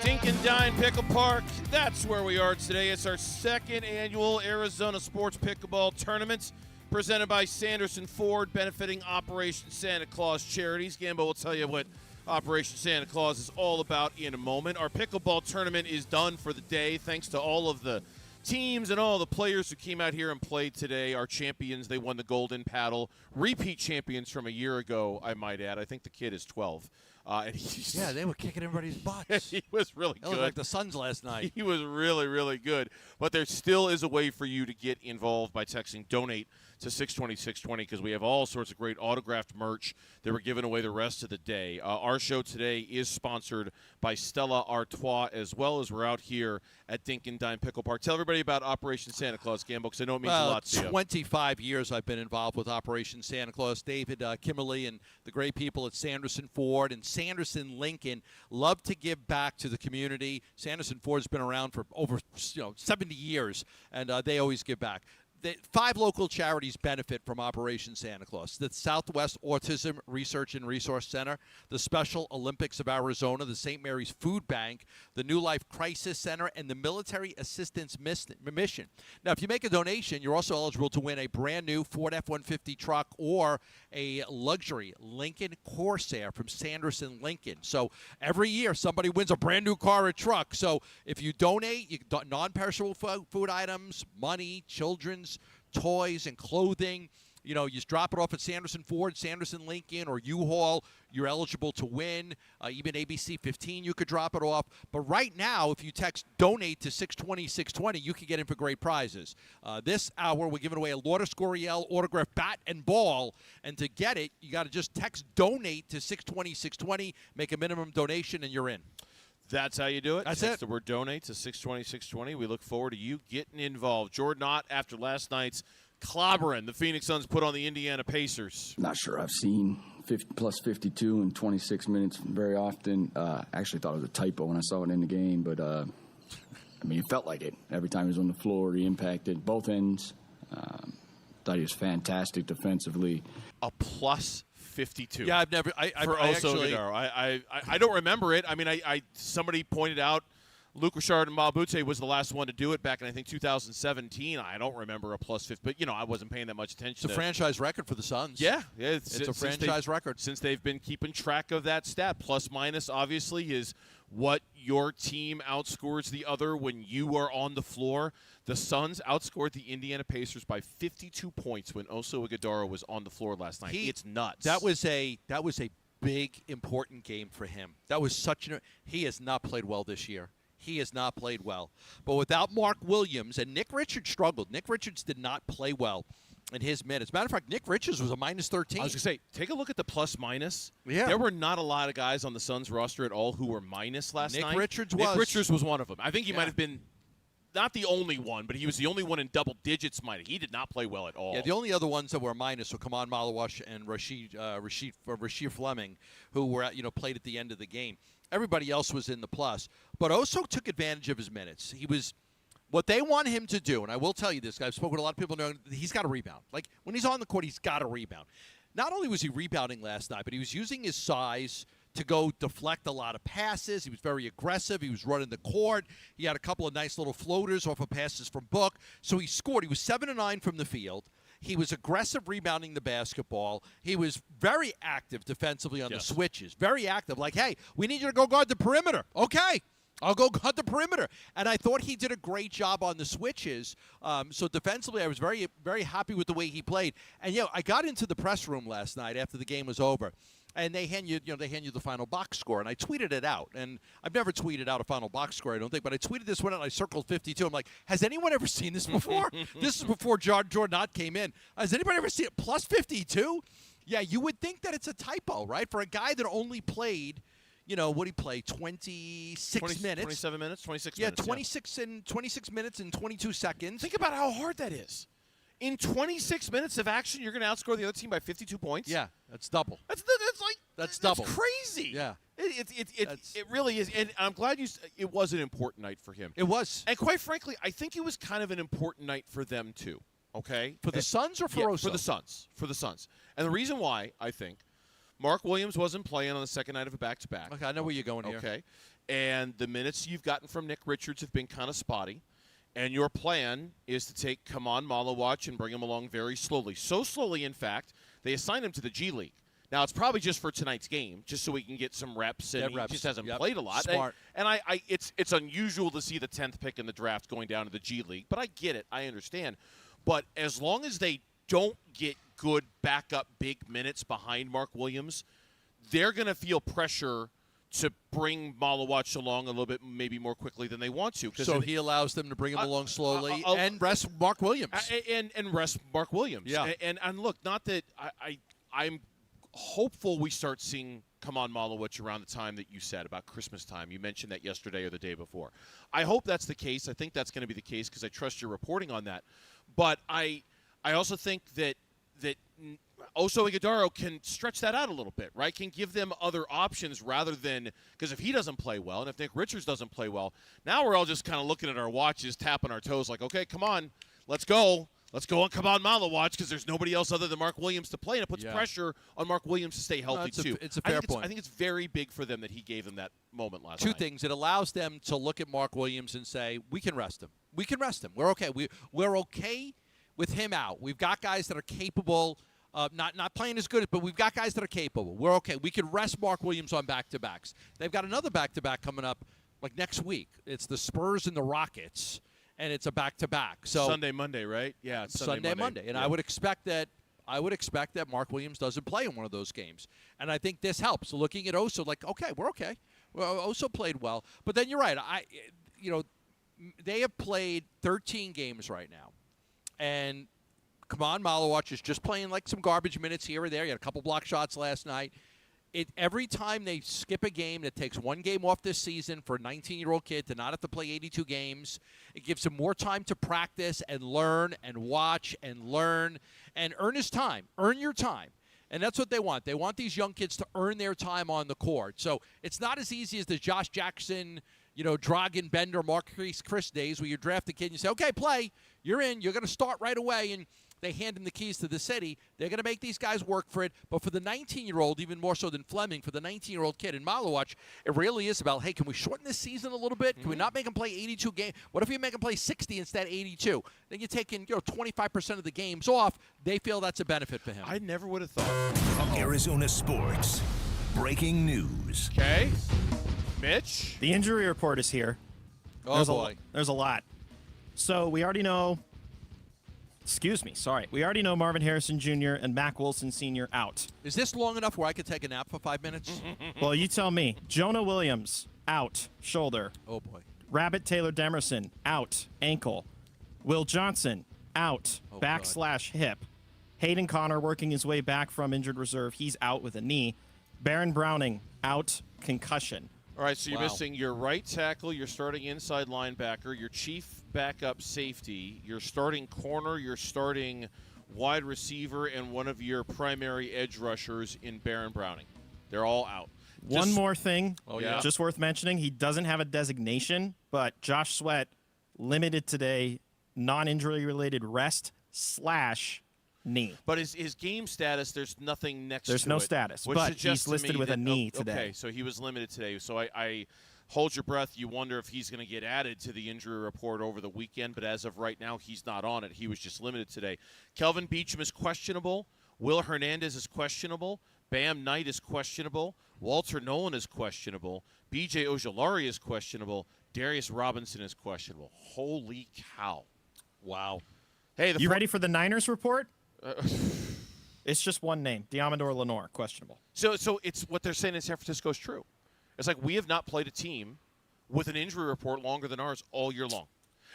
Dink Dine Pickle Park, that's where we are today. It's our 2nd annual Arizona Sports Pickleball Tournament, presented by Sanderson Ford, benefiting Operation Santa Claus Charities. Gambo will tell you what Operation Santa Claus is all about in a moment. Our pickleball tournament is done for the day, thanks to all of the teams and all the players who came out here and played today. Our champions, they won the Golden Paddle. Repeat champions from a year ago, I might add. I think the kid is 12. And he's, Yeah, they were kicking everybody's butts. he was really That good. looked like the Suns last night. He was really, really good. But there still is a way for you to get involved by texting donate to 620-620 because we have all sorts of great autographed merch that we're giving away the rest of the day. Our show today is sponsored by Stella Artois, as well as we're out here at Dink Dine Pickle Park. Tell everybody about Operation Santa Claus, Gambo, because I know it means a lot to you. 25 years I've been involved with Operation Santa Claus. David Kimberly and the great people at Sanderson Ford and Sanderson Lincoln love to give back to the community. Sanderson Ford's been around for over 70 years, and they always give back. 5 local charities benefit from Operation Santa Claus. The Southwest Autism Research and Resource Center, the Special Olympics of Arizona, the St. Mary's Food Bank, the New Life Crisis Center, and the Military Assistance Mission. Now, if you make a donation, you're also eligible to win a brand new Ford F-150 truck or a luxury Lincoln Corsair from Sanderson Lincoln. So every year, somebody wins a brand new car or truck. So if you donate, non-perishable food items, money, children's toys and clothing, you just drop it off at Sanderson Ford, Sanderson Lincoln, or U-Haul. You're eligible to win. Even ABC 15, you could drop it off. But right now, if you text donate to 620-620, you can get in for great prizes. This hour, we're giving away a Lourdes Gurriel autographed bat and ball. And to get it, you got to just text donate to 620-620, make a minimum donation, and you're in. That's how you do it. That's Text it. the word donate to 620-620. We look forward to you getting involved. Jordan Ott, after last night's clobbering the Phoenix Suns put on the Indiana Pacers. Not sure I've seen plus 52 in 26 minutes very often. I actually thought it was a typo when I saw it in the game, but it felt like it. Every time he was on the floor, he impacted both ends. Thought he was fantastic defensively. A plus 52. Yeah, I've never. I actually. I don't remember it. I mean, somebody pointed out Luke Richard and Mabute was the last one to do it back in, I think, 2017. I don't remember a plus 50, but I wasn't paying that much attention. It's a franchise record for the Suns. Yeah, it's a franchise record since they've been keeping track of that stat. Plus minus obviously is what your team outscores the other when you are on the floor. The Suns outscored the Indiana Pacers by 52 points when Oso Ighodaro was on the floor last night. It's nuts. That was a big, important game for him. That was he has not played well this year. He has not played well. But without Mark Williams, and Nick Richards struggled. Nick Richards did not play well in his minutes. Matter of fact, Nick Richards was a minus 13. I was going to say, take a look at the plus minus. Yeah. There were not a lot of guys on the Suns roster at all who were minus last night. Nick Richards was one of them. I think he might have been not the only one, but he was the only one in double digits minus. He did not play well at all. Yeah, the only other ones that were minus were Kaman Malawash and Rasheed Fleming, who were played at the end of the game. Everybody else was in the plus. But Oso took advantage of his minutes. What they want him to do, and I will tell you this, I've spoken to a lot of people knowing he's got to rebound. Like, when he's on the court, he's got to rebound. Not only was he rebounding last night, but he was using his size to go deflect a lot of passes. He was very aggressive. He was running the court. He had a couple of nice little floaters off of passes from Book. So he scored. He was 7 of 9 from the field. He was aggressive rebounding the basketball. He was very active defensively on the switches. Very active. Like, hey, we need you to go guard the perimeter. Okay. I'll go guard the perimeter. And I thought he did a great job on the switches. So defensively, I was very, very happy with the way he played. And, I got into the press room last night after the game was over. And they hand you the final box score, and I tweeted it out. And I've never tweeted out a final box score, I don't think, but I tweeted this one out, and I circled 52. I'm like, has anyone ever seen this before? This is before Jordan Ott came in. Has anybody ever seen it? Plus 52? Yeah, you would think that it's a typo, right? For a guy that only played, what did he play? 26 minutes? 27 minutes? 26 minutes. Yeah, 26 minutes and 22 seconds. Think about how hard that is. In 26 minutes of action, you're going to outscore the other team by 52 points? Yeah, that's double. That's double. Crazy. Yeah. It really is. And I'm glad it was an important night for him. It was. And quite frankly, I think it was kind of an important night for them too. Okay? For the Suns or for Oso? For the Suns. For the Suns. And the reason why, I think, Mark Williams wasn't playing on the second night of a back-to-back. Okay, I know where you're going here. Okay. And the minutes you've gotten from Nick Richards have been kind of spotty. And your plan is to take Kaman Malawach and bring him along very slowly. So slowly, in fact, they assigned him to the G League. Now, it's probably just for tonight's game, just so we can get some reps. And he just hasn't played a lot. Smart. And it's unusual to see the 10th pick in the draft going down to the G League. But I get it. I understand. But as long as they don't get good backup big minutes behind Mark Williams, they're going to feel pressure to bring Malawatch along a little bit maybe more quickly than they want to. So he allows them to bring him along slowly and rest Mark Williams. And rest Mark Williams. Yeah. And look, not that I'm hopeful we start seeing Kaman Malawatch around the time that you said about Christmas time. You mentioned that yesterday or the day before. I hope that's the case. I think that's going to be the case because I trust your reporting on that. But I also think that Oso Ighodaro can stretch that out a little bit, right? Can give them other options rather than – because if he doesn't play well and if Nick Richards doesn't play well, now we're all just kind of looking at our watches, tapping our toes like, okay, come on, let's go. Let's go on Kaman Malawatch because there's nobody else other than Mark Williams to play, and it puts pressure on Mark Williams to stay healthy, too. It's a fair point. I think it's very big for them that he gave them that moment last night. Two things. It allows them to look at Mark Williams and say, we can rest him. We can rest him. We're okay. We're okay with him out. We've got guys that are capable – not playing as good, but we've got guys that are capable. We're okay. We can rest Mark Williams on back-to-backs. They've got another back-to-back coming up like next week. It's the Spurs and the Rockets, and it's a back-to-back. So Sunday, Monday, right? Yeah, it's Sunday, Monday. And I would expect that Mark Williams doesn't play in one of those games. And I think this helps. Looking at Oso, like, okay, we're okay. Well, Oso played well. But then you're right. They have played 13 games right now. And Kaman Malawatch is just playing like some garbage minutes here or there. He had a couple block shots last night. Every time they skip a game that takes one game off this season for a 19-year-old kid to not have to play 82 games, it gives him more time to practice and learn and watch and learn and earn his time. Earn your time. And that's what they want. They want these young kids to earn their time on the court. So it's not as easy as the Josh Jackson, Dragan Bender, Marquise Chris days where you draft a kid and you say, okay, play. You're in. You're going to start right away. And they hand him the keys to the city. They're going to make these guys work for it. But for the 19-year-old, even more so than Fleming, for the 19-year-old kid in Malawatch, it really is about, hey, can we shorten this season a little bit? Can we not make him play 82 games? What if you make him play 60 instead of 82? Then you're taking 25% of the games off. They feel that's a benefit for him. I never would have thought. Arizona sports. Breaking news. Okay. Mitch? The injury report is here. Oh, boy. There's a lot. So we already know we already know Marvin Harrison Jr. and Mac Wilson Sr. out. Is this long enough where I could take a nap for 5 minutes? Well, you tell me. Jonah Williams, out, shoulder. Oh, boy. Rabbit Taylor Demerson, out, ankle. Will Johnson, out, back/hip. Hayden Connor working his way back from injured reserve. He's out with a knee. Baron Browning, out, concussion. All right, so you're missing your right tackle, your starting inside linebacker, your chief backup safety, your starting corner, your starting wide receiver, and one of your primary edge rushers in Baron Browning. They're all out. One more thing, yeah. Just worth mentioning. He doesn't have a designation, but Josh Sweat limited today, non-injury related rest/knee. But his game status, there's nothing next to it. There's no status, but he's listed with a knee today. Okay, so he was limited today. So I hold your breath. You wonder if he's going to get added to the injury report over the weekend, but as of right now, he's not on it. He was just limited today. Kelvin Beachum is questionable. Will Hernandez is questionable. Bam Knight is questionable. Walter Nolan is questionable. B.J. Ojolari is questionable. Darius Robinson is questionable. Holy cow. Wow. Hey, you ready for the Niners report? It's just one name, Diamador Lenore, questionable. So it's what they're saying in San Francisco is true. It's like we have not played a team with an injury report longer than ours all year long.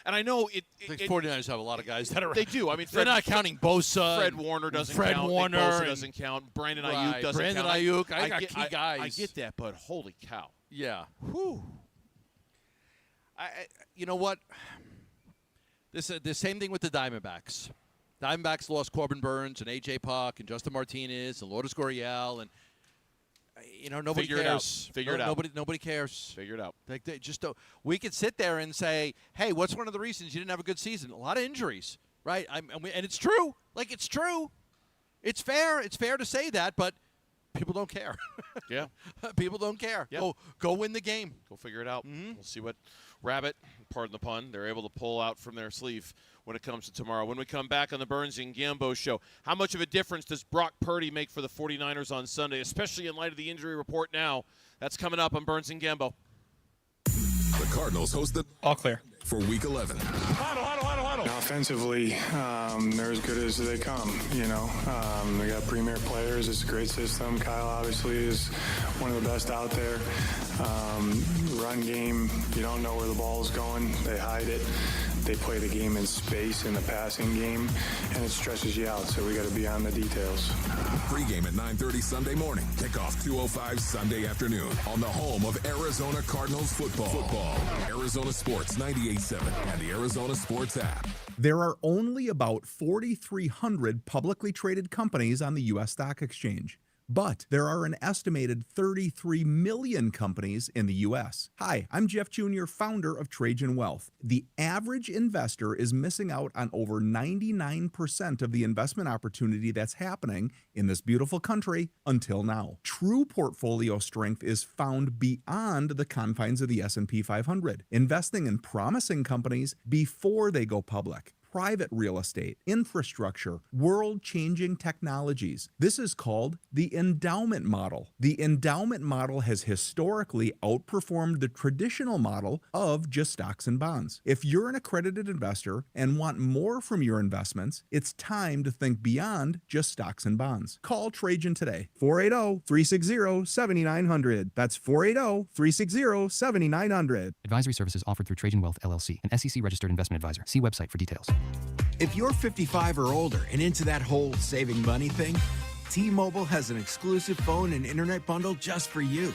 And I know I think 49ers have a lot of guys that are. They do. I mean, they're not counting Bosa. Fred Warner doesn't Fred count. Warner Nick Bosa doesn't count. Brandon Ayuk doesn't Brandon count. Ayuk. I got key guys. I get that, but holy cow. Yeah. Whew. You know what? The same thing with the Diamondbacks. Diamondbacks lost Corbin Burns and A.J. Puck and Justin Martinez and Lourdes Gurriel and nobody cares. Figure it out. Nobody cares. Figure it out. They just don't. We could sit there and say, "Hey, what's one of the reasons you didn't have a good season? A lot of injuries, right?" And it's true. Like it's true. It's fair. It's fair to say that, but people don't care. Yeah. People don't care. Yeah. Go win the game. Go figure it out. We'll see what Rabbit, pardon the pun, they're able to pull out from their sleeve when it comes to tomorrow. When we come back on the Burns and Gambo show, how much of a difference does Brock Purdy make for the 49ers on Sunday, especially in light of the injury report now? That's coming up on Burns and Gambo. The Cardinals host the All clear for Week 11. Huddle. Offensively, they're as good as they come, They got premier players. It's a great system. Kyle obviously is one of the best out there. Run game, you don't know where the ball is going. They hide it. They play the game in space in the passing game, and it stresses you out, so we got to be on the details. Pre-game at 9:30 Sunday morning. Kickoff 2:05 Sunday afternoon on the home of Arizona Cardinals football. Arizona Sports 98.7 and the Arizona Sports app. There are only about 4,300 publicly traded companies on the U.S. Stock Exchange. But there are an estimated 33 million companies in the U.S. Hi, I'm Jeff Jr., founder of Trajan Wealth. The average investor is missing out on over 99% of the investment opportunity that's happening in this beautiful country until now. True portfolio strength is found beyond the confines of the S&P 500, investing in promising companies before they go public. Private real estate, infrastructure, world-changing technologies. This is called the endowment model. The endowment model has historically outperformed the traditional model of just stocks and bonds. If you're an accredited investor and want more from your investments, it's time to think beyond just stocks and bonds. Call Trajan today, 480-360-7900. That's 480-360-7900. Advisory services offered through Trajan Wealth, LLC, an SEC-registered investment advisor. See website for details. If you're 55 or older and into that whole saving money thing, T-Mobile has an exclusive phone and internet bundle just for you.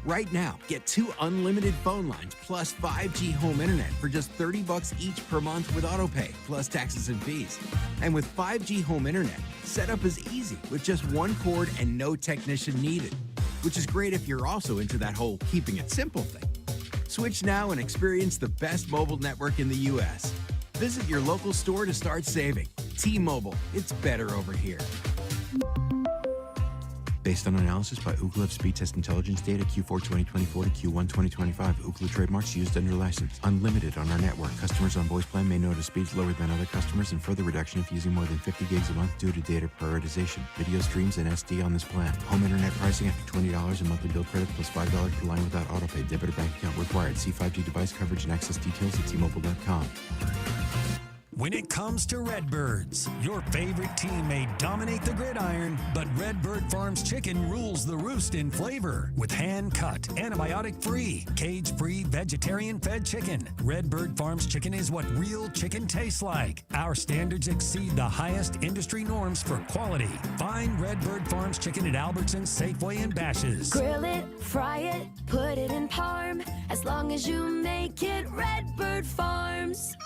Right now, get 2 unlimited phone lines plus 5G home internet for just $30 each per month with autopay, plus taxes and fees. And with 5G home internet, setup is easy with just 1 cord and no technician needed, which is great if you're also into that whole keeping it simple thing. Switch now and experience the best mobile network in the U.S. Visit your local store to start saving. T-Mobile, it's better over here. Based on analysis by Ookla of speed test intelligence data Q4 2024 to Q1 2025, Ookla trademarks used under license. Unlimited on our network. Customers on voice plan may notice speeds lower than other customers and further reduction if using more than 50 gigs a month due to data prioritization. Video streams and SD on this plan. Home internet pricing after $20 and monthly bill credit plus $5 per line without autopay. Debit or bank account required. See 5G device coverage and access details at T-Mobile.com. When it comes to Redbirds, your favorite team may dominate the gridiron, but Redbird Farms chicken rules the roost in flavor. With hand-cut, antibiotic-free, cage-free, vegetarian-fed chicken, Redbird Farms chicken is what real chicken tastes like. Our standards exceed the highest industry norms for quality. Find Redbird Farms chicken at Albertsons, Safeway, and Bash's. Grill it, fry it, put it in parm. As long as you make it Redbird Farms.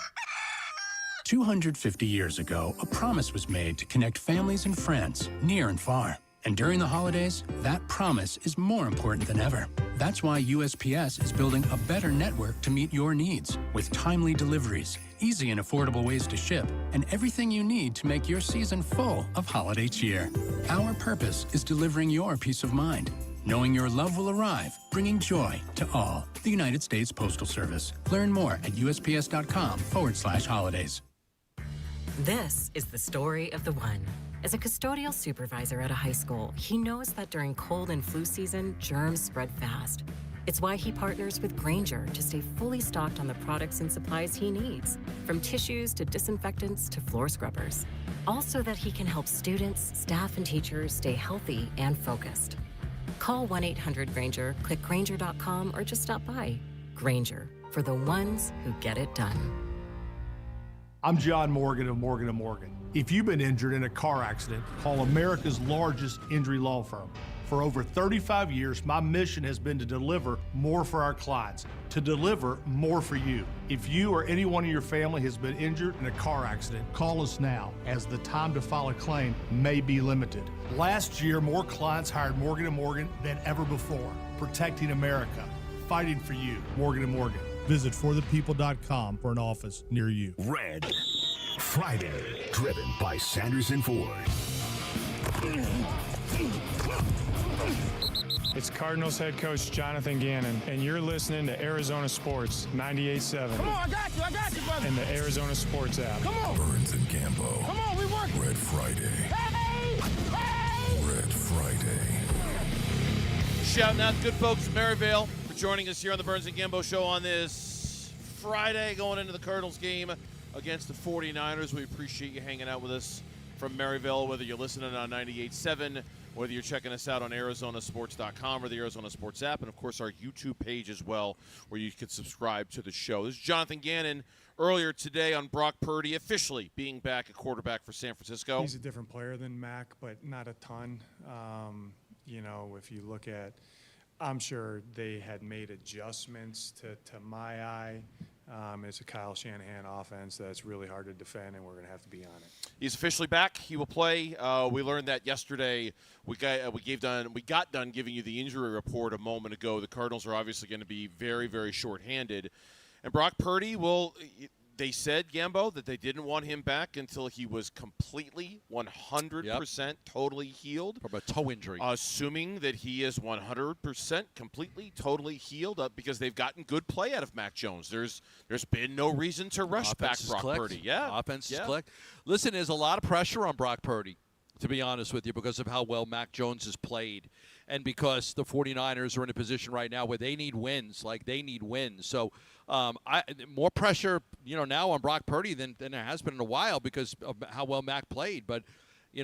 250 years ago, a promise was made to connect families and friends, near and far. And during the holidays, that promise is more important than ever. That's why USPS is building a better network to meet your needs, with timely deliveries, easy and affordable ways to ship, and everything you need to make your season full of holiday cheer. Our purpose is delivering your peace of mind, knowing your love will arrive, bringing joy to all. The United States Postal Service. Learn more at USPS.com/holidays. This is the story of the one. As a custodial supervisor at a high school, he knows that during cold and flu season, germs spread fast. It's why he partners with Grainger to stay fully stocked on the products and supplies he needs, from tissues to disinfectants to floor scrubbers. Also that he can help students, staff, and teachers stay healthy and focused. Call 1-800-GRAINGER, click Grainger.com, or just stop by. Grainger, for the ones who get it done. I'm John Morgan of Morgan & Morgan. If you've been injured in a car accident, call America's largest injury law firm. For over 35 years, my mission has been to deliver more for our clients, to deliver more for you. If you or anyone in your family has been injured in a car accident, call us now, as the time to file a claim may be limited. Last year, more clients hired Morgan & Morgan than ever before, protecting America, fighting for you. Morgan & Morgan. Visit forthepeople.com for an office near you. Red Friday, driven by Sanderson Ford. It's Cardinals head coach Jonathan Gannon, and you're listening to Arizona Sports 98.7. Come on, I got you, brother. And the Arizona Sports app. Come on. Burns and Gambo. Come on, we work. Red Friday. Hey! Red Friday. Shouting out good folks from Maryvale for joining us here on the Burns and Gambo Show on this Friday, going into the Cardinals game against the 49ers. We appreciate you hanging out with us from Maryville, whether you're listening on 98.7, whether you're checking us out on ArizonaSports.com or the Arizona Sports app, and, of course, our YouTube page as well, where you can subscribe to the show. This is Jonathan Gannon earlier today on Brock Purdy officially being back at quarterback for San Francisco. He's a different player than Mac, but not a ton. If you look at, I'm sure they had made adjustments to my eye. It's a Kyle Shanahan offense that's really hard to defend, and we're going to have to be on it. He's officially back. He will play. We learned that yesterday. We got done giving you the injury report a moment ago. The Cardinals are obviously going to be very, very shorthanded. And Brock Purdy they said, Gambo, that they didn't want him back until he was completely 100% totally healed. From a toe injury. Assuming that he is 100% completely, totally healed up because they've gotten good play out of Mac Jones. There's been no reason to rush back Brock Purdy. Yeah. Offense is clicked. Listen, there's a lot of pressure on Brock Purdy, to be honest with you, because of how well Mac Jones has played. And because the 49ers are in a position right now where they need wins, So more pressure, now on Brock Purdy than there has been in a while because of how well Mac played. But, you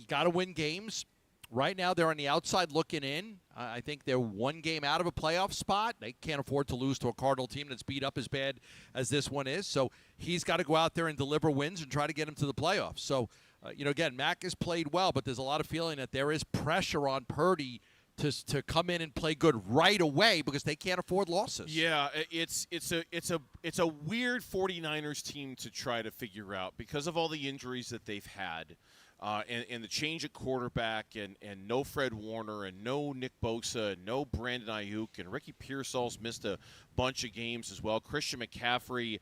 got to win games. Right now they're on the outside looking in. I think they're one game out of a playoff spot. They can't afford to lose to a Cardinal team that's beat up as bad as this one is. So he's got to go out there and deliver wins and try to get him to the playoffs. So, again, Mac has played well, but there's a lot of feeling that there is pressure on Purdy to come in and play good right away because they can't afford losses. Yeah, it's a weird 49ers team to try to figure out because of all the injuries that they've had. And the change at quarterback and no Fred Warner and no Nick Bosa and no Brandon Ayuk and Ricky Pearsall's missed a bunch of games as well. Christian McCaffrey,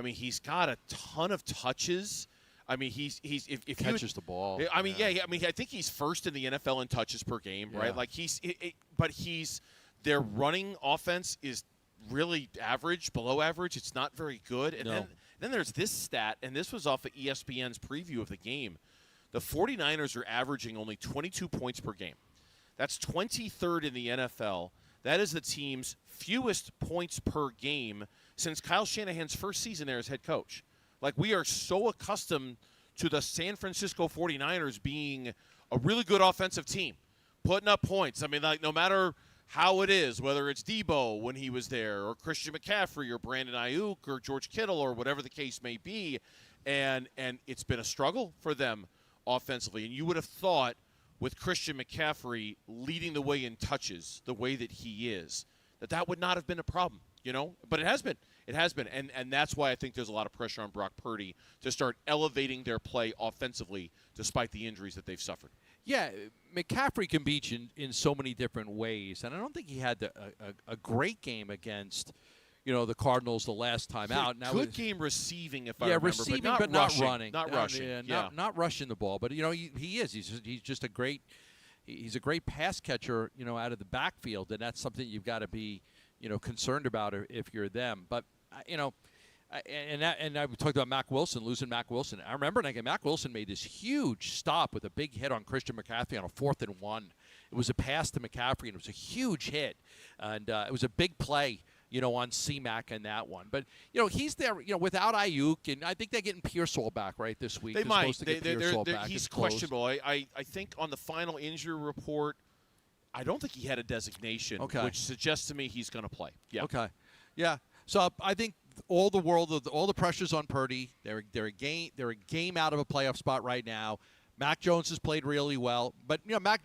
he's got a ton of touches. He's if catches the ball. I think he's first in the NFL in touches per game, right? Like their running offense is really average, below average. It's not very good. And then there's this stat, and this was off of ESPN's preview of the game. The 49ers are averaging only 22 points per game. That's 23rd in the NFL. That is the team's fewest points per game since Kyle Shanahan's first season there as head coach. Like, we are so accustomed to the San Francisco 49ers being a really good offensive team, putting up points. No matter how it is, whether it's Debo when he was there or Christian McCaffrey or Brandon Ayuk or George Kittle or whatever the case may be, and it's been a struggle for them offensively. And you would have thought with Christian McCaffrey leading the way in touches the way that he is, that would not have been a problem, But it has been. It has been. And that's why I think there's a lot of pressure on Brock Purdy to start elevating their play offensively despite the injuries that they've suffered. Yeah, McCaffrey can beat you in so many different ways. And I don't think he had a great game against the Cardinals the last time out. Good game receiving, if I remember. Receiving, but not running. Not rushing. Not rushing the ball. But, he is. He's just a great pass catcher, out of the backfield. And that's something you've got to be, concerned about if you're them. But, and I talked about Mac Wilson, losing Mac Wilson. I remember Mac Wilson made this huge stop with a big hit on Christian McCaffrey on a 4th and 1. It was a pass to McCaffrey, and it was a huge hit. And it was a big play, on C-Mac in that one. But, he's there, without Ayuk, and I think they're getting Pearsall back, right, this week. They might. Back. He's questionable. I think on the final injury report, I don't think he had a designation, which suggests to me he's going to play. Yeah. Okay. Yeah. So I think all the pressure's on Purdy. They're a game out of a playoff spot right now. Mac Jones has played really well, but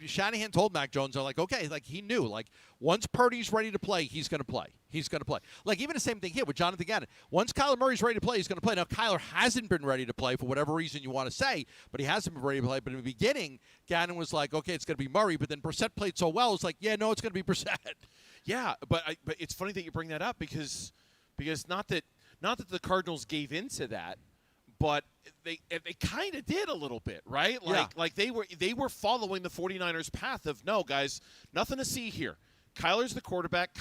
Shanahan told Mac Jones, they're like, okay, like he knew, like once Purdy's ready to play, he's going to play. He's going to play. Like even the same thing here with Jonathan Gannon. Once Kyler Murray's ready to play, he's going to play. Now Kyler hasn't been ready to play for whatever reason you want to say, but he hasn't been ready to play. But in the beginning, Gannon was like, okay, it's going to be Murray, but then Brissett played so well, it's like, yeah, no, it's going to be Brissett. Yeah, but it's funny that you bring that up because not that the Cardinals gave into that. But they kind of did a little bit, right? Like they were following the 49ers' path of, no, guys, nothing to see here. Kyler's the quarterback.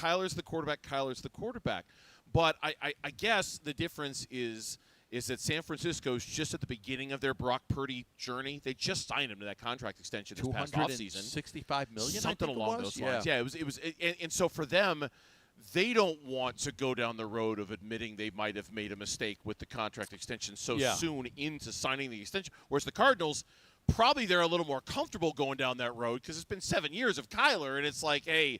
But I guess the difference is that San Francisco's just at the beginning of their Brock Purdy journey. They just signed him to that contract extension this past offseason. $265 million, something along those lines. Yeah, it was, and so for them, they don't want to go down the road of admitting they might have made a mistake with the contract extension so soon into signing the extension. Whereas the Cardinals, probably they're a little more comfortable going down that road because it's been 7 years of Kyler, and it's like, hey,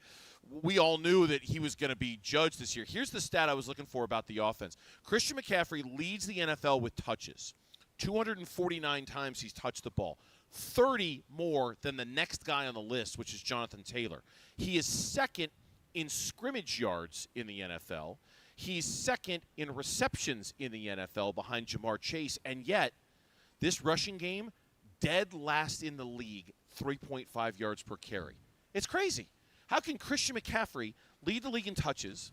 we all knew that he was going to be judged this year. Here's the stat I was looking for about the offense. Christian McCaffrey leads the NFL with touches. 249 times he's touched the ball. 30 more than the next guy on the list, which is Jonathan Taylor. He is second in scrimmage yards in the NFL. He's second in receptions in the NFL behind Jamar Chase. And yet, this rushing game, dead last in the league, 3.5 yards per carry. It's crazy. How can Christian McCaffrey lead the league in touches,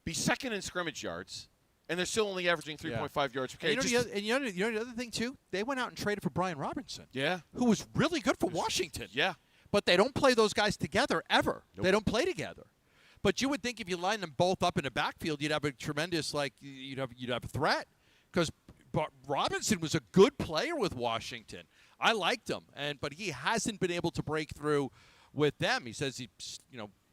be second in scrimmage yards, and they're still only averaging 3.5 yards per carry? And you know the other thing, too? They went out and traded for Brian Robinson. Yeah. Who was really good for Washington. Yeah. But they don't play those guys together ever. Nope. They don't play together. But you would think if you line them both up in the backfield, you'd have a tremendous, you'd have a threat. Because Robinson was a good player with Washington. I liked him, but he hasn't been able to break through with them. He says he's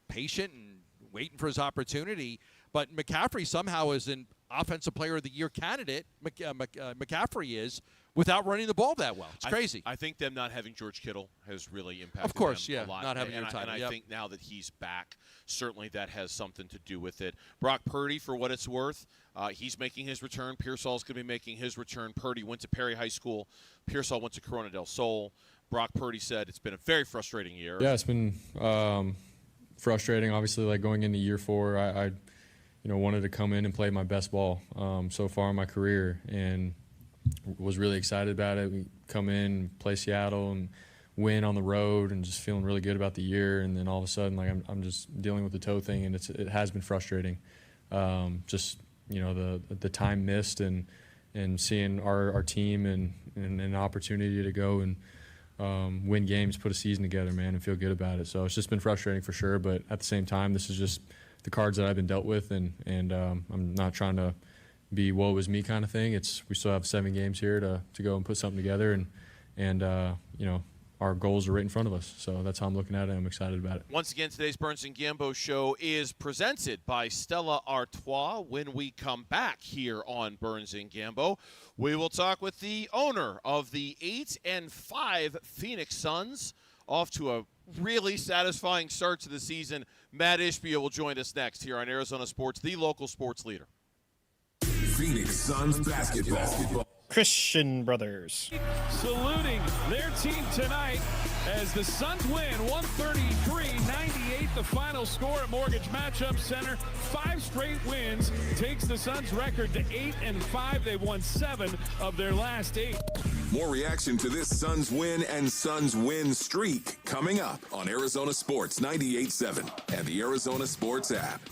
patient and waiting for his opportunity. But McCaffrey somehow is an Offensive Player of the Year candidate. McCaffrey is, without running the ball that well. It's crazy. I think them not having George Kittle has really impacted of course, them a lot. Not having your title. And I think now that he's back, certainly that has something to do with it. Brock Purdy, for what it's worth, he's making his return. Pearsall's going to be making his return. Purdy went to Perry High School. Pearsall went to Corona del Sol. Brock Purdy said it's been a very frustrating year. Yeah, it's been frustrating. Obviously, going into year 4, I wanted to come in and play my best ball so far in my career, and was really excited about it. We come in, play Seattle, and win on the road, and just feeling really good about the year. And then all of a sudden, I'm just dealing with the toe thing, and it has been frustrating. The time missed, and seeing our team and an opportunity to go and win games, put a season together, man, and feel good about it. So it's just been frustrating for sure. But at the same time, this is just the cards that I've been dealt with, and I'm not trying to be woe is me kind of thing. We still have 7 games here to go and put something together, and our goals are right in front of us. So that's how I'm looking at it. I'm excited about it. Once again, today's Burns and Gambo show is presented by Stella Artois. When we come back here on Burns and Gambo, we will talk with the owner of the 8-5 Phoenix Suns, off to a really satisfying start to the season. Matt Ishbia will join us next here on Arizona Sports, the local sports leader. Phoenix Suns basketball. Christian Brothers saluting their team tonight as the Suns win 133-98, the final score at Mortgage Matchup Center. 5 straight wins takes the Suns record to 8-5. They've won 7 of their last 8. More reaction to this Suns win and Suns win streak coming up on Arizona Sports 98.7 and the Arizona Sports app.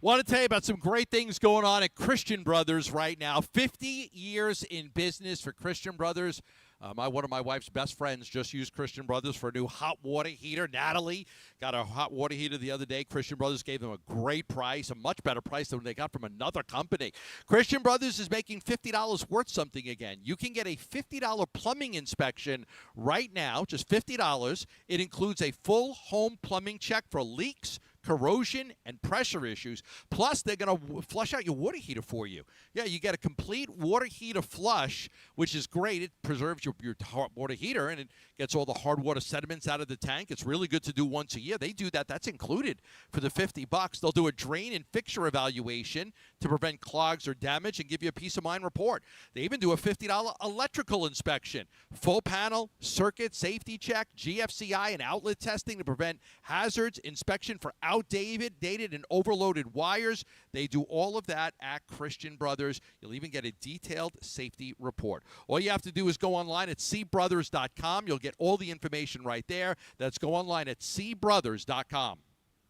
Want to tell you about some great things going on at Christian Brothers right now. 50 years in business for Christian Brothers. One of my wife's best friends just used Christian Brothers for a new hot water heater. Natalie got a hot water heater the other day. Christian Brothers gave them a great price, a much better price than they got from another company. Christian Brothers is making $50 worth something again. You can get a $50 plumbing inspection right now, just $50. It includes a full home plumbing check for leaks, corrosion, and pressure issues. Plus, they're going to flush out your water heater for you. Yeah, you get a complete water heater flush, which is great. It preserves your hot water heater, and it gets all the hard water sediments out of the tank. It's really good to do once a year. They do that. That's included for the $50. They'll do a drain and fixture evaluation to prevent clogs or damage and give you a peace of mind report. They even do a $50 electrical inspection. Full panel, circuit, safety check, GFCI, and outlet testing to prevent hazards, inspection for outdated and overloaded wires. They do all of that at Christian Brothers. You'll even get a detailed safety report. All you have to do is go online at cbrothers.com. You'll get all the information right there. That's go online at cbrothers.com.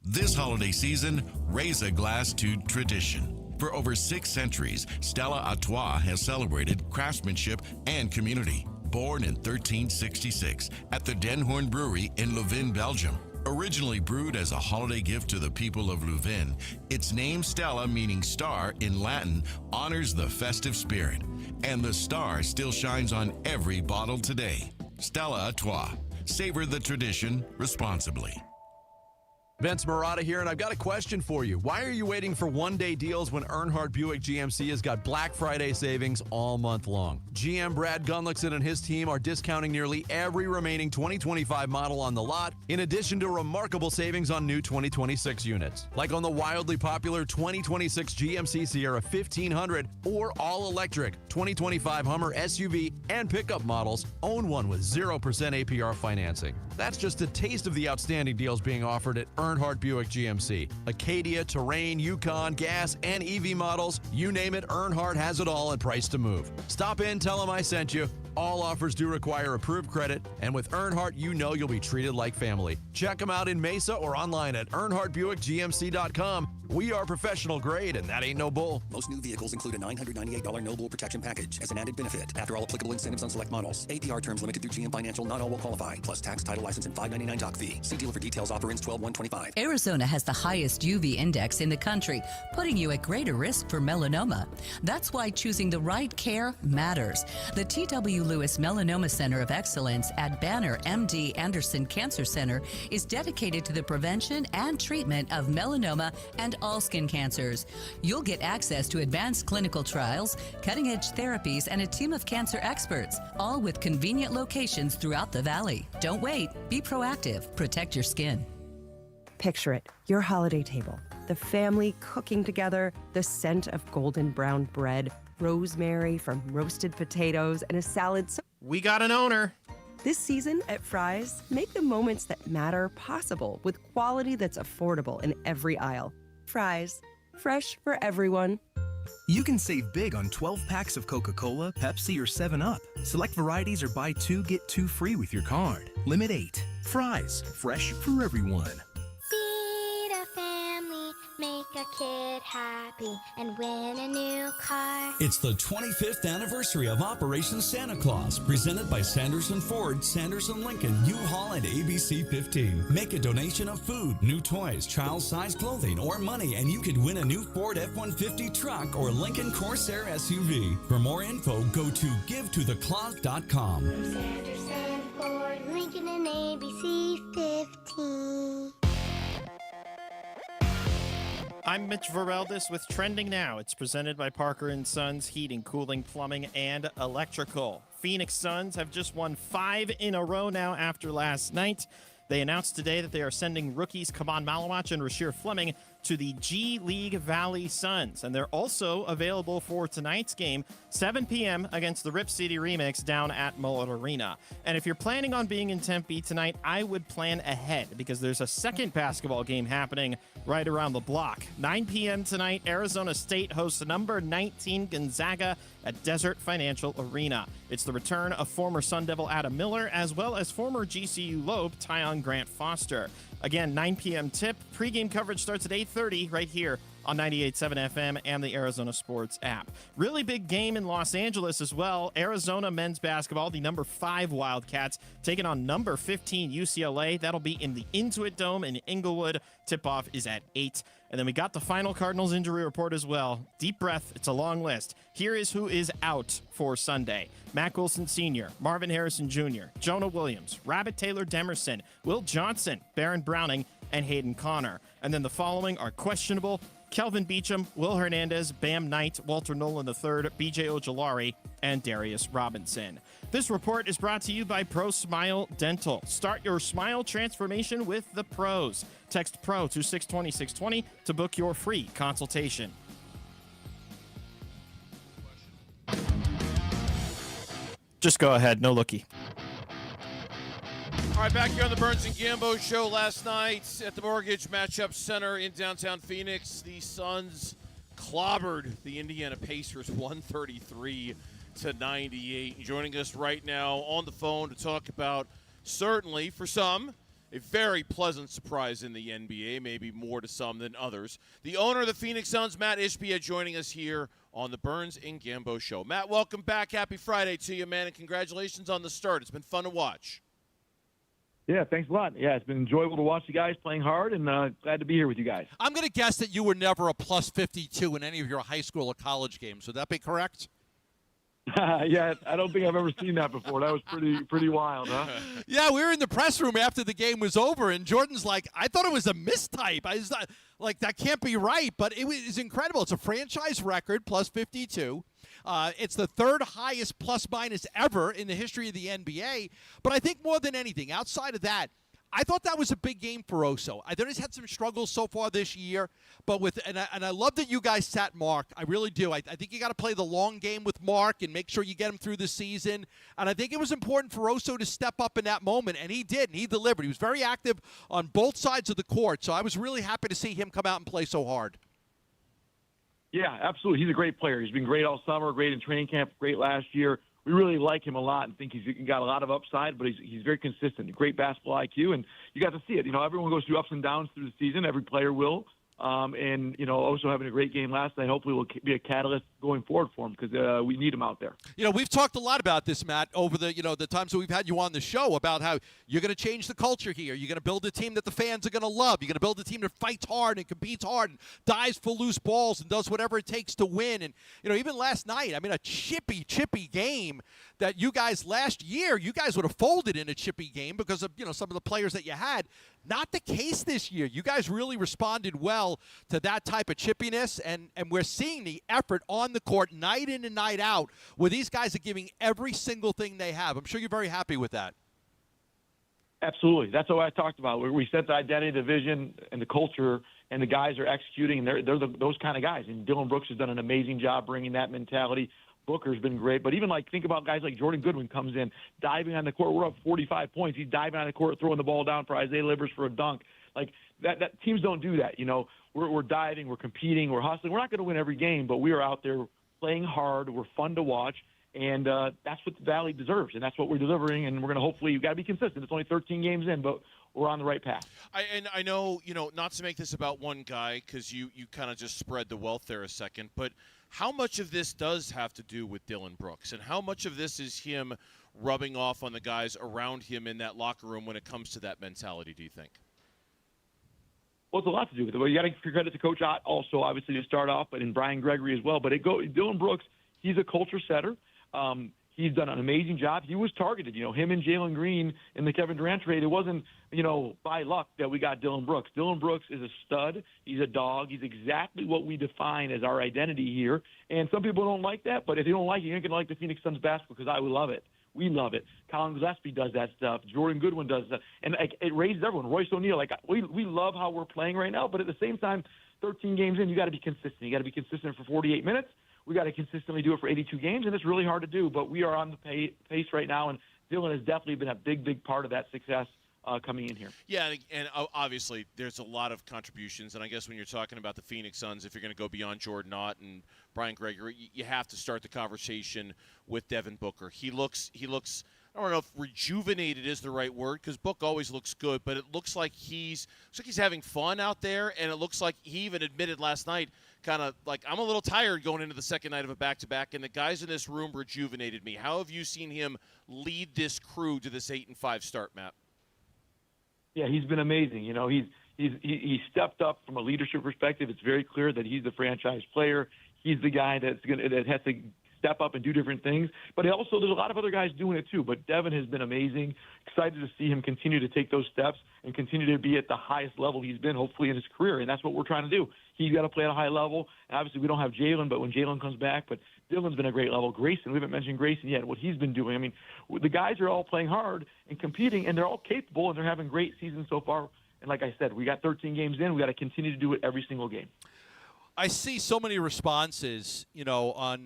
This holiday season, raise a glass to tradition. For over 6 centuries, Stella Artois has celebrated craftsmanship and community. Born in 1366 at the Den Hoorn Brewery in Leuven, Belgium. Originally brewed as a holiday gift to the people of Leuven, its name Stella, meaning star in Latin, honors the festive spirit. And the star still shines on every bottle today. Stella Artois. Savor the tradition responsibly. Vince Marotta here, and I've got a question for you. Why are you waiting for one-day deals when Earnhardt Buick GMC has got Black Friday savings all month long? GM Brad Gunlickson and his team are discounting nearly every remaining 2025 model on the lot, in addition to remarkable savings on new 2026 units. Like on the wildly popular 2026 GMC Sierra 1500 or all-electric 2025 Hummer SUV and pickup models. Own one with 0% APR financing. That's just a taste of the outstanding deals being offered at Earnhardt Buick GMC. Acadia, Terrain, Yukon, gas, and EV models, you name it, Earnhardt has it all and price to move. Stop in, tell them I sent you. All offers do require approved credit, and with Earnhardt, you know you'll be treated like family. Check them out in Mesa or online at EarnhardtBuickGMC.com. We are professional grade, and that ain't no bull. Most new vehicles include a $998 no bull protection package as an added benefit. After all applicable incentives on select models. APR terms limited through GM Financial. Not all will qualify. Plus tax, title, license, and $599 doc fee. See dealer for details. Offer ends 12/1/25. Arizona has the highest UV index in the country, putting you at greater risk for melanoma. That's why choosing the right care matters. The T.W. Lewis Melanoma Center of Excellence at Banner MD Anderson Cancer Center is dedicated to the prevention and treatment of melanoma and all skin cancers. You'll get access to advanced clinical trials, cutting-edge therapies, and a team of cancer experts, all with convenient locations throughout the valley. Don't wait. Be proactive. Protect your skin. Picture it, your holiday table, the family cooking together, the scent of golden brown bread, rosemary from roasted potatoes, and a salad. We got an owner. This season at Fry's, make the moments that matter possible with quality that's affordable in every aisle. Fry's, fresh for everyone. You can save big on 12 packs of Coca-Cola, Pepsi, or 7-Up. Select varieties or buy 2, get 2 free with your card. Limit 8. Fry's, fresh for everyone. Feed a family, make a kid happy, and win a new car. It's the 25th anniversary of Operation Santa Claus, presented by Sanderson Ford, Sanderson Lincoln, U-Haul, and ABC 15. Make a donation of food, new toys, child-sized clothing, or money, and you could win a new Ford F-150 truck or Lincoln Corsair SUV. For more info, go to givetotheclaus.com. Sanderson Ford, Lincoln, and ABC 15. I'm Mitch Vareldis with Trending Now. It's presented by Parker & Sons Heating, Cooling, Plumbing, and Electrical. Phoenix Suns have just won 5 in a row now after last night. They announced today that they are sending rookies Kaban Malawach and Rasheer Fleming to the G League Valley Suns. And they're also available for tonight's game, 7 p.m. against the Rip City Remix down at Mullet Arena. And if you're planning on being in Tempe tonight, I would plan ahead because there's a second basketball game happening right around the block. 9 p.m. tonight, Arizona State hosts number 19 Gonzaga at Desert Financial Arena. It's the return of former Sun Devil Adam Miller as well as former GCU Lobe Tyon Grant Foster. Again, 9 p.m. tip. Pre-game coverage starts at 8:30 right here on 98.7 FM and the Arizona Sports app. Really big game in Los Angeles as well. Arizona men's basketball, the number 5 Wildcats, taking on number 15 UCLA. That'll be in the Intuit Dome in Inglewood. Tip-off is at 8. And then we got the final Cardinals injury report as well. Deep breath. It's a long list. Here is who is out for Sunday. Mack Wilson Sr., Marvin Harrison Jr., Jonah Williams, Rabbit Taylor Demerson, Will Johnson, Baron Browning, and Hayden Connor. And then the following are questionable: Kelvin Beachum, Will Hernandez, Bam Knight, Walter Nolan III, BJ Ojolari, and Darius Robinson. This report is brought to you by Pro Smile Dental. Start your smile transformation with the pros. Text PRO to 620-620 to book your free consultation. Just go ahead, no looky. All right, back here on the Burns and Gambo show last night at the Mortgage Matchup Center in downtown Phoenix. The Suns clobbered the Indiana Pacers 133-98. Joining us right now on the phone to talk about, certainly for some, a very pleasant surprise in the NBA, maybe more to some than others. The owner of the Phoenix Suns, Matt Ishbia, joining us here on the Burns and Gambo show. Matt, welcome back. Happy Friday to you, man, and congratulations on the start. It's been fun to watch. Yeah, thanks a lot. Yeah, it's been enjoyable to watch you guys playing hard, and glad to be here with you guys. I'm going to guess that you were never a plus 52 in any of your high school or college games. Would that be correct? Yeah, I don't think I've ever seen that before. That was pretty wild, huh? Yeah, we were in the press room after the game was over, and Jordan's like, I thought it was a mistype. I was like, that can't be right, but it was incredible. It's a franchise record, plus 52. It's the third highest plus-minus ever in the history of the NBA. But I think more than anything, outside of that, I thought that was a big game for Oso. I know he's had some struggles so far this year, but and I love that you guys sat Mark. I really do. I think you got to play the long game with Mark and make sure you get him through the season. And I think it was important for Oso to step up in that moment, and he did, and he delivered. He was very active on both sides of the court, so I was really happy to see him come out and play so hard. Yeah, absolutely. He's a great player. He's been great all summer, great in training camp, great last year. We really like him a lot and think he's got a lot of upside, but he's very consistent, great basketball IQ, and you got to see it. You know, everyone goes through ups and downs through the season. Every player will. And, you know, also having a great game last night hopefully will be a catalyst going forward for him because we need him out there. You know, we've talked a lot about this, Matt, over the times that we've had you on the show about how you're going to change the culture here. You're going to build a team that the fans are going to love. You're going to build a team that fights hard and competes hard and dives for loose balls and does whatever it takes to win. And, you know, even last night, I mean, a chippy game that you guys last year, you guys would have folded in a chippy game because of, you know, some of the players that you had. Not the case this year. You guys really responded well to that type of chippiness, and we're seeing the effort on the court night in and night out where these guys are giving every single thing they have. I'm sure you're very happy with that. Absolutely. That's what I talked about. We set the identity, the vision, and the culture, and the guys are executing, and they're those kind of guys. And Dylan Brooks has done an amazing job bringing that mentality. Booker's been great, but even think about guys like Jordan Goodwin comes in, diving on the court. We're up 45 points. He's diving on the court, throwing the ball down for Isaiah Livers for a dunk. Like that teams don't do that. You know, we're diving, we're competing, we're hustling. We're not going to win every game, but we are out there playing hard. We're fun to watch, and that's what the Valley deserves, and that's what we're delivering. And we're going to hopefully, you've got to be consistent. It's only 13 games in, but we're on the right path. I know, you know, not to make this about one guy because you kind of just spread the wealth there a second, but how much of this does have to do with Dylan Brooks, and how much of this is him rubbing off on the guys around him in that locker room when it comes to that mentality, do you think? Well, it's a lot to do with it. Well, you got to give credit to Coach Ott also, obviously, to start off, but in Brian Gregory as well. But Dylan Brooks, he's a culture setter. He's done an amazing job. He was targeted. You know, him and Jalen Green in the Kevin Durant trade, it wasn't, you know, by luck that we got Dylan Brooks. Dylan Brooks is a stud. He's a dog. He's exactly what we define as our identity here. And some people don't like that, but if you don't like it, you ain't going to like the Phoenix Suns basketball because I love it. We love it. Colin Gillespie does that stuff. Jordan Goodwin does that. And it raises everyone. Royce O'Neal, we love how we're playing right now, but at the same time, 13 games in, you got to be consistent. You got to be consistent for 48 minutes. We got to consistently do it for 82 games, and it's really hard to do. But we are on the pace right now, and Dylan has definitely been a big part of that success coming in here. Yeah, and obviously there's a lot of contributions, and I guess when you're talking about the Phoenix Suns, if you're going to go beyond Jordan Ott and Brian Gregory, you have to start the conversation with Devin Booker. He looks. I don't know if rejuvenated is the right word because Book always looks good, but it looks like he's having fun out there, and it looks like he even admitted last night kind of like, I'm a little tired going into the second night of a back-to-back, and the guys in this room rejuvenated me. How have you seen him lead this crew to this 8-5 start, Matt? Yeah, he's been amazing. You know, he stepped up from a leadership perspective. It's very clear that he's the franchise player. He's the guy that has to step up and do different things. But also, there's a lot of other guys doing it too. But Devin has been amazing. Excited to see him continue to take those steps and continue to be at the highest level he's been, hopefully, in his career. And that's what we're trying to do. He's got to play at a high level. And obviously, we don't have Jalen, but when Jalen comes back, but Dylan's been a great level. Grayson, we haven't mentioned Grayson yet, what he's been doing. I mean, the guys are all playing hard and competing, and they're all capable, and they're having great seasons so far. And like I said, we got 13 games in. We got to continue to do it every single game. I see so many responses, you know, on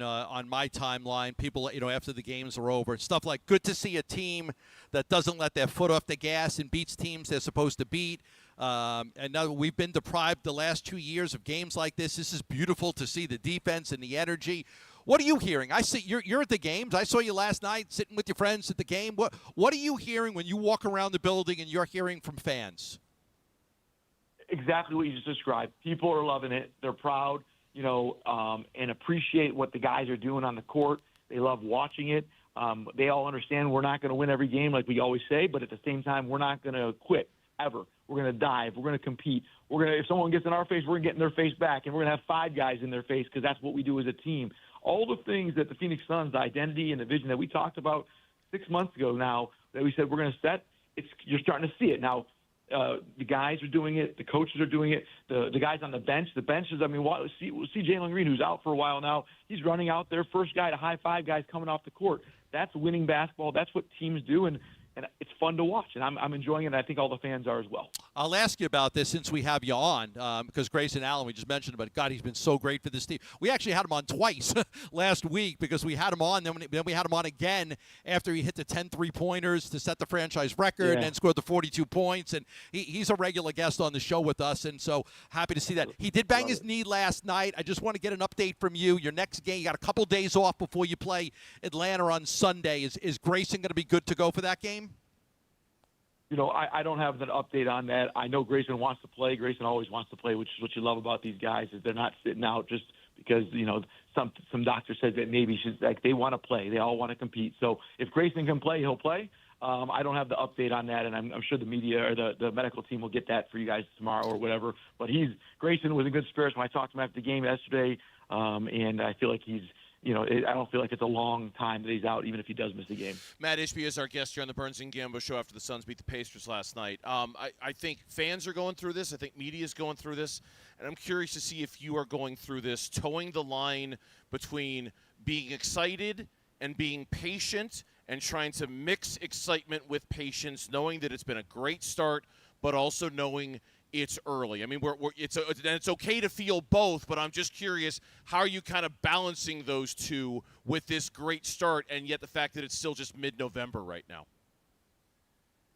my timeline. People, you know, after the games are over, stuff like, good to see a team that doesn't let their foot off the gas and beats teams they're supposed to beat. And now we've been deprived the last 2 years of games like this. This is beautiful to see the defense and the energy. What are you hearing? I see you're at the games. I saw you last night sitting with your friends at the game. What are you hearing when you walk around the building and you're hearing from fans? Exactly what you just described. People are loving it. They're proud, you know, and appreciate what the guys are doing on the court. They love watching it. They all understand we're not going to win every game like we always say, but at the same time, we're not going to quit. ever. We're going to dive. We're going to compete. If someone gets in our face, we're going to get in their face back, and we're going to have 5 guys in their face because that's what we do as a team. All the things that the Phoenix Suns, the identity and the vision that we talked about 6 months ago now that we said we're going to set, you're starting to see it. Now, the guys are doing it. The coaches are doing it. The guys on the bench. The benches, I mean, we'll see Jalen Green, who's out for a while now. He's running out there, first guy to high-five guys coming off the court. That's winning basketball. That's what teams do, and it's fun to watch, and I'm enjoying it, and I think all the fans are as well. I'll ask you about this since we have you on, because Grayson Allen, we just mentioned, but God, he's been so great for this team. We actually had him on twice last week because we had him on, then we had him on again after he hit the 10 3-pointers to set the franchise record and scored the 42 points, and he's a regular guest on the show with us, and so happy to see that. He did bang his knee last night. I just want to get an update from you. Your next game, you got a couple days off before you play Atlanta on Sunday. Is Grayson going to be good to go for that game? You know, I don't have an update on that. I know Grayson wants to play. Grayson always wants to play, which is what you love about these guys, is they're not sitting out just because, you know, some doctor said that maybe they want to play. They all want to compete. So if Grayson can play, he'll play. I don't have the update on that, and I'm sure the media or the medical team will get that for you guys tomorrow or whatever. But Grayson was in good spirits when I talked to him after the game yesterday, and I feel like I don't feel like it's a long time that he's out, even if he does miss a game. Matt Ishbia is our guest here on the Burns and Gambo show after the Suns beat the Pacers last night. I think fans are going through this. I think media is going through this. And I'm curious to see if you are going through this, towing the line between being excited and being patient and trying to mix excitement with patience, knowing that it's been a great start, but also knowing it's early. I mean, it's okay to feel both, but I'm just curious, how are you kind of balancing those two with this great start and yet the fact that it's still just mid-November right now?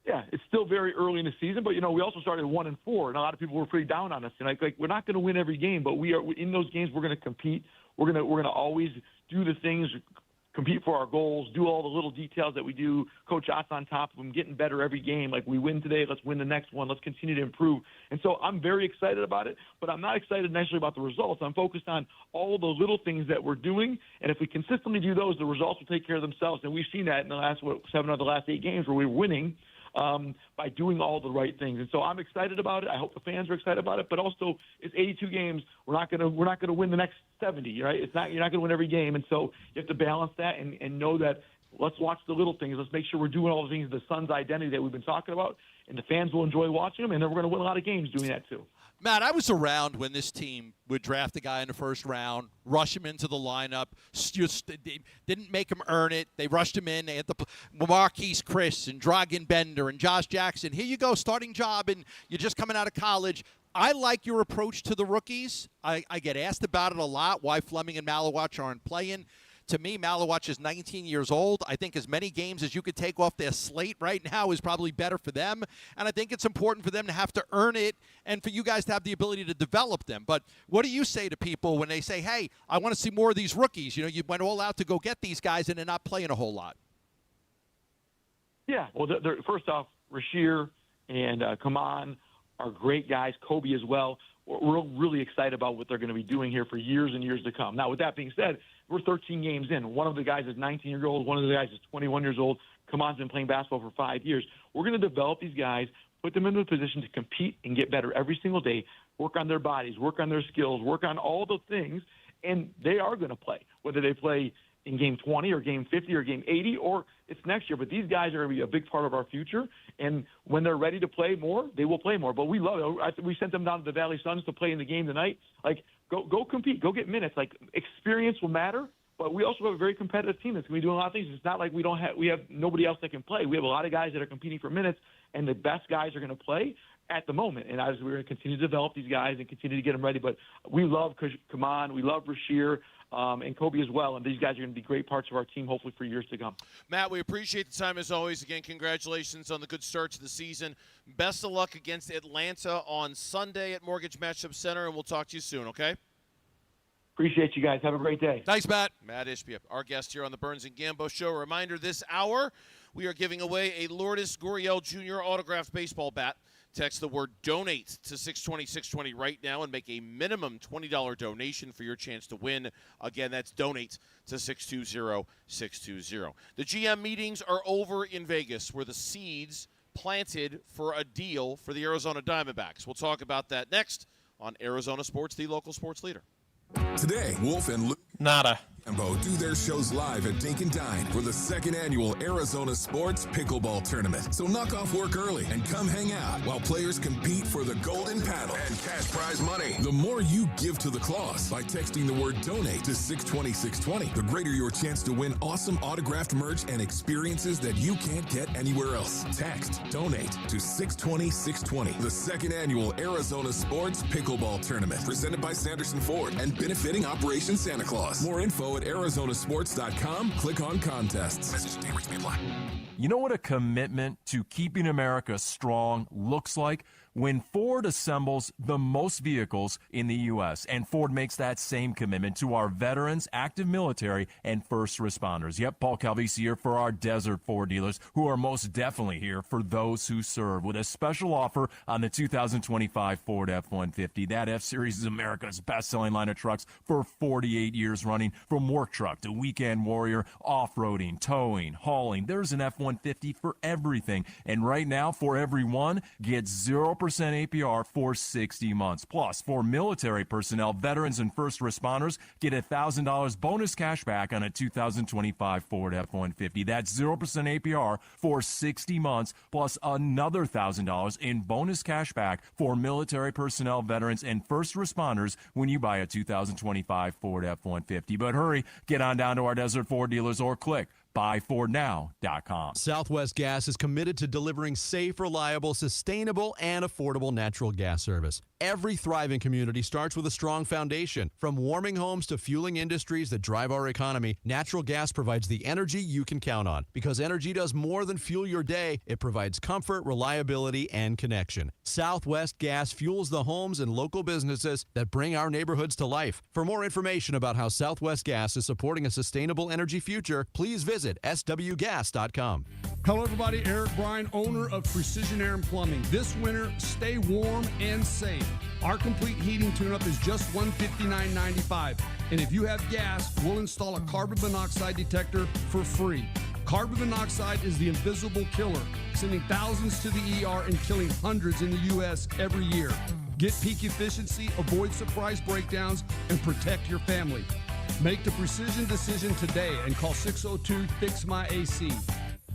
Yeah, it's still very early in the season, but, you know, we also started 1-4, and a lot of people were pretty down on us. And like we're not going to win every game, but we are in those games. We're going to compete. We're going to always do the things, compete for our goals, do all the little details that we do, coach shots on top of them, getting better every game. Like, we win today, let's win the next one. Let's continue to improve. And so I'm very excited about it, but I'm not excited necessarily about the results. I'm focused on all the little things that we're doing, and if we consistently do those, the results will take care of themselves. And we've seen that in the last 7 of the last 8 games where we're winning by doing all the right things. And so I'm excited about it. I hope the fans are excited about it. But also, it's 82 games. We're not gonna win the next 70, right? You're not gonna win every game. And so you have to balance that and know that. Let's watch the little things. Let's make sure we're doing all the things, the Suns' identity that we've been talking about, and the fans will enjoy watching them. And then we're gonna win a lot of games doing that too. Matt, I was around when this team would draft a guy in the first round, rush him into the lineup, they didn't make him earn it. They rushed him in. They had the Marquise Chris and Dragan Bender and Josh Jackson. Here you go, starting job, and you're just coming out of college. I like your approach to the rookies. I get asked about it a lot, why Fleming and Malawach aren't playing. To me, Malawach is 19 years old. I think as many games as you could take off their slate right now is probably better for them. And I think it's important for them to have to earn it and for you guys to have the ability to develop them. But what do you say to people when they say, hey, I want to see more of these rookies? You know, you went all out to go get these guys and they're not playing a whole lot. Yeah, well, first off, Rasheer and Kaman are great guys. Kobe as well. We're really excited about what they're going to be doing here for years and years to come. Now, with that being said, we're 13 games in. One of the guys is 19 years old. One of the guys is 21 years old. Kaman's been playing basketball for 5 years. We're going to develop these guys, put them into a position to compete and get better every single day, work on their bodies, work on their skills, work on all the things, and they are going to play, whether they play in game 20 or game 50 or game 80 or it's next year. But these guys are going to be a big part of our future, and when they're ready to play more, they will play more. But we love it. We sent them down to the Valley Suns to play in the game tonight. Like, go compete. Go get minutes. Like, experience will matter, but we also have a very competitive team that's going to be doing a lot of things. It's not like we have nobody else that can play. We have a lot of guys that are competing for minutes, and the best guys are going to play at the moment. And as we're going to continue to develop these guys and continue to get them ready. But we love Kaman. We love Rasheer. And Kobe as well, and these guys are going to be great parts of our team, hopefully, for years to come. Matt, we appreciate the time as always. Again, congratulations on the good start to the season. Best of luck against Atlanta on Sunday at Mortgage Matchup Center, and we'll talk to you soon, okay? Appreciate you guys. Have a great day. Thanks, Matt. Matt Ishbia, our guest here on the Burns and Gambo Show. A reminder, this hour, we are giving away a Lourdes Gurriel Jr. autographed baseball bat. Text the word donate to 620-620 right now and make a minimum $20 donation for your chance to win. Again, that's donate to 620-620. The GM meetings are over in Vegas, where the seeds planted for a deal for the Arizona Diamondbacks. We'll talk about that next on Arizona Sports, the local sports leader. Today, Wolf and Luke Nada. do their shows live at Dink Dine for the second annual Arizona Sports Pickleball Tournament. So knock off work early and come hang out while players compete for the golden paddle and cash prize money. The more you give to the cause by texting the word donate to 620-620, the greater your chance to win awesome autographed merch and experiences that you can't get anywhere else. Text donate to 620-620. The second annual Arizona Sports Pickleball Tournament presented by Sanderson Ford and benefiting Operation Santa Claus. More info at arizonasports.com. Click on contests. Message and data rates may apply. You know what a commitment to keeping America strong looks like? When Ford assembles the most vehicles in the U.S., and Ford makes that same commitment to our veterans, active military, and first responders. Yep, Paul Calvisi here for our Desert Ford dealers, who are most definitely here for those who serve, with a special offer on the 2025 Ford F-150. That F-Series is America's best-selling line of trucks for 48 years running. From work truck to weekend warrior, off-roading, towing, hauling, there's an F-150 for everything. And right now, for everyone, get 0% APR for 60 months. Plus, for military personnel, veterans, and first responders, get $1,000 bonus cash back on a 2025 Ford F-150. That's 0% APR for 60 months, plus another $1,000 in bonus cash back for military personnel, veterans, and first responders when you buy a 2025 Ford F-150. But hurry, get on down to our Desert Ford dealers or click buyfordnow.com. Southwest Gas is committed to delivering safe, reliable, sustainable, and affordable natural gas service. Every thriving community starts with a strong foundation. From warming homes to fueling industries that drive our economy, natural gas provides the energy you can count on. Because energy does more than fuel your day, it provides comfort, reliability, and connection. Southwest Gas fuels the homes and local businesses that bring our neighborhoods to life. For more information about how Southwest Gas is supporting a sustainable energy future, please visit swgas.com. Hello, everybody. Eric Bryan, owner of Precision Air and Plumbing. This winter, stay warm and safe. Our complete heating tune-up is just $159.95. And if you have gas, we'll install a carbon monoxide detector for free. Carbon monoxide is the invisible killer, sending thousands to the ER and killing hundreds in the U.S. every year. Get peak efficiency, avoid surprise breakdowns, and protect your family. Make the precision decision today and call 602-FIX-MY-AC.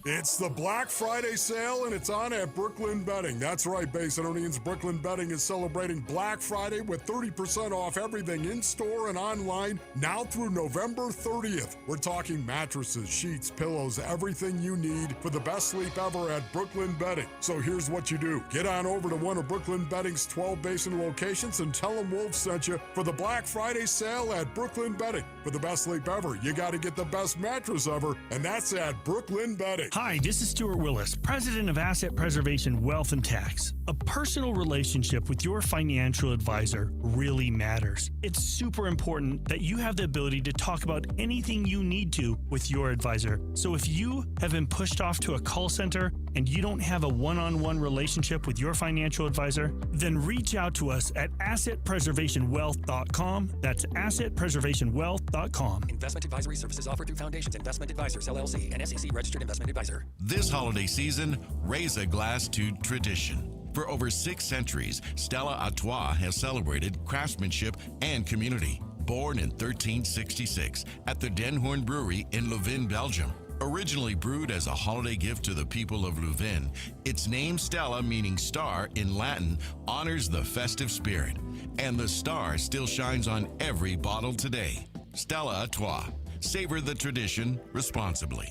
It's the Black Friday sale, and it's on at Brooklyn Bedding. That's right, Basin O'Neill's Brooklyn Bedding is celebrating Black Friday with 30% off everything in-store and online now through November 30th. We're talking mattresses, sheets, pillows, everything you need for the best sleep ever at Brooklyn Bedding. So here's what you do. Get on over to one of Brooklyn Bedding's 12 Basin locations and tell them Wolf sent you for the Black Friday sale at Brooklyn Bedding. For the best sleep ever, you got to get the best mattress ever, and that's at Brooklyn Bedding. Hi, this is Stuart Willis, President of Asset Preservation Wealth and Tax. A personal relationship with your financial advisor really matters. It's super important that you have the ability to talk about anything you need to with your advisor. So if you have been pushed off to a call center and you don't have a one-on-one relationship with your financial advisor, then reach out to us at assetpreservationwealth.com. That's assetpreservationwealth.com. Investment advisory services offered through Foundations Investment Advisors, LLC, an SEC-registered investment advisor. This holiday season, raise a glass to tradition. For over 6 centuries, Stella Artois has celebrated craftsmanship and community. Born in 1366 at the Den Hoorn Brewery in Leuven, Belgium. Originally brewed as a holiday gift to the people of Leuven, its name Stella, meaning star in Latin, honors the festive spirit. And the star still shines on every bottle today. Stella Artois. Savor the tradition responsibly.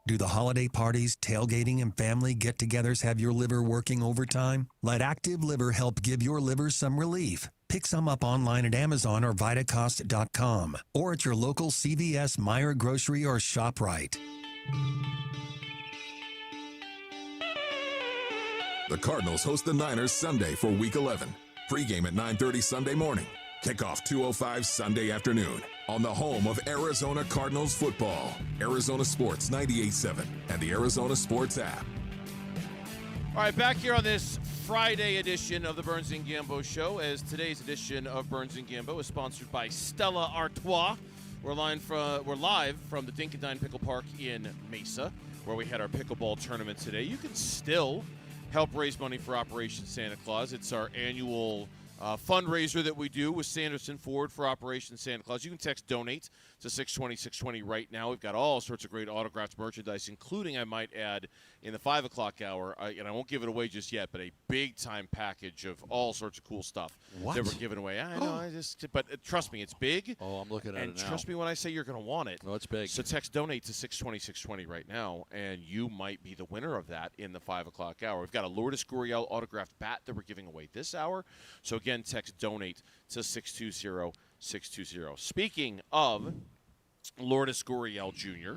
Do the holiday parties, tailgating, and family get-togethers have your liver working overtime? Let Active Liver help give your liver some relief. Pick some up online at Amazon or Vitacost.com or at your local CVS, Meijer Grocery, or ShopRite. The Cardinals host the Niners Sunday for Week 11. Pre-game at 9:30 Sunday morning. Kickoff 2:05 Sunday afternoon on the home of Arizona Cardinals football. Arizona Sports 98.7 and the Arizona Sports app. All right, back here on this Friday edition of the Burns and Gambo Show, as today's edition of Burns and Gambo is sponsored by Stella Artois. We're live from the Dink Dine Pickle Park in Mesa. where we had our pickleball tournament today. You can still help raise money for Operation Santa Claus. It's our annual fundraiser that we do with Sanderson Ford for Operation Santa Claus. You can text donate to 620-620 right now. We've got all sorts of great autographed merchandise, including, I might add, in the 5 o'clock hour, and I won't give it away just yet, but a big-time package of all sorts of cool stuff that we're giving away. I know, but trust me, it's big. Oh, I'm looking at it now. And trust me when I say you're going to want it. Oh, it's big. So text donate to 620-620 right now, and you might be the winner of that in the 5 o'clock hour. We've got a Lourdes Gurriel autographed bat that we're giving away this hour. So, again, text donate to 620-620. Speaking of Lourdes Gurriel Jr.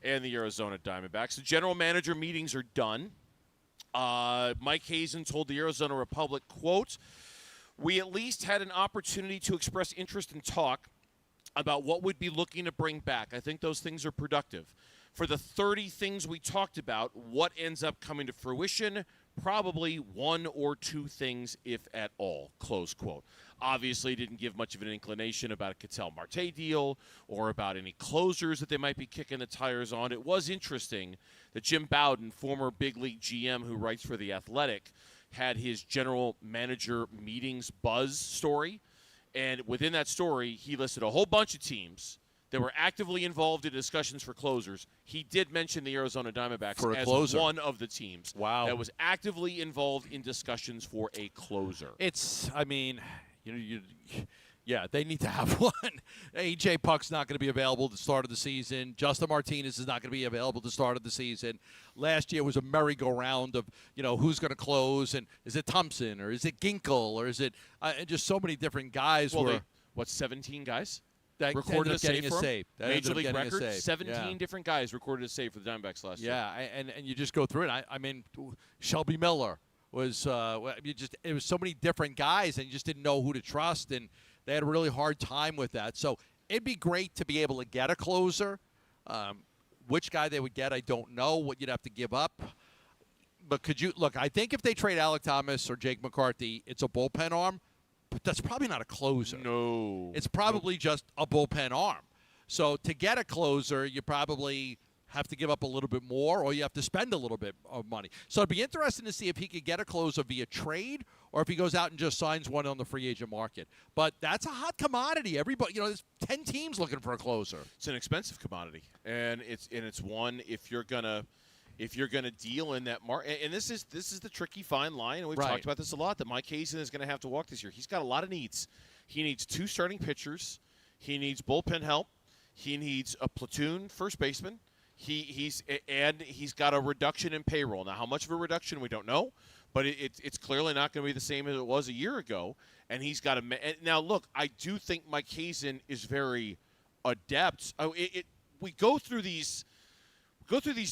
and the Arizona Diamondbacks, the general manager meetings are done. Mike Hazen told the Arizona Republic, quote, "We at least had an opportunity to express interest and talk about what we'd be looking to bring back. I think those things are productive. For the 30 things we talked about, what ends up coming to fruition? Probably 1 or 2 things, if at all," close quote. Obviously didn't give much of an inclination about a Ketel Marte deal or about any closers that they might be kicking the tires on. It was interesting that Jim Bowden, former big league GM who writes for The Athletic, had his general manager meetings buzz story. And within that story, he listed a whole bunch of teams that were actively involved in discussions for closers. He did mention the Arizona Diamondbacks as closer. one of the teams Wow. that was actively involved in discussions for a closer. Yeah, they need to have one. A.J. Puck's not going to be available at the start of the season. Justin Martinez is not going to be available at the start of the season. Last year was a merry-go-round of, who's going to close, and is it Thompson, or is it Ginkel, or is it just so many different guys. 17 guys? That recorded a save for him. Major League record, 17 different guys recorded a save for the Diamondbacks last year. Yeah, and you just go through it. I mean, Shelby Miller was it was so many different guys, and you just didn't know who to trust, and they had a really hard time with that. So it'd be great to be able to get a closer. Which guy they would get, I don't know. What you'd have to give up. But could you look? I think if they trade Alec Thomas or Jake McCarthy, it's a bullpen arm. But that's probably not a closer. No. It's probably just a bullpen arm. So to get a closer, you probably have to give up a little bit more, or you have to spend a little bit of money. So it'd be interesting to see if he could get a closer via trade, or if he goes out and just signs one on the free agent market. But that's a hot commodity. Everybody, there's 10 teams looking for a closer. It's an expensive commodity, and it's one if you're gonna deal in that market. And this is the tricky fine line, and we've talked about this a lot, that Mike Hazen is going to have to walk this year. He's got a lot of needs. He needs 2 starting pitchers. He needs bullpen help. He needs a platoon first baseman. He's got a reduction in payroll. Now, how much of a reduction, we don't know, but it's clearly not going to be the same as it was a year ago. And he's got now, look, I do think Mike Hazen is very adept. We go through these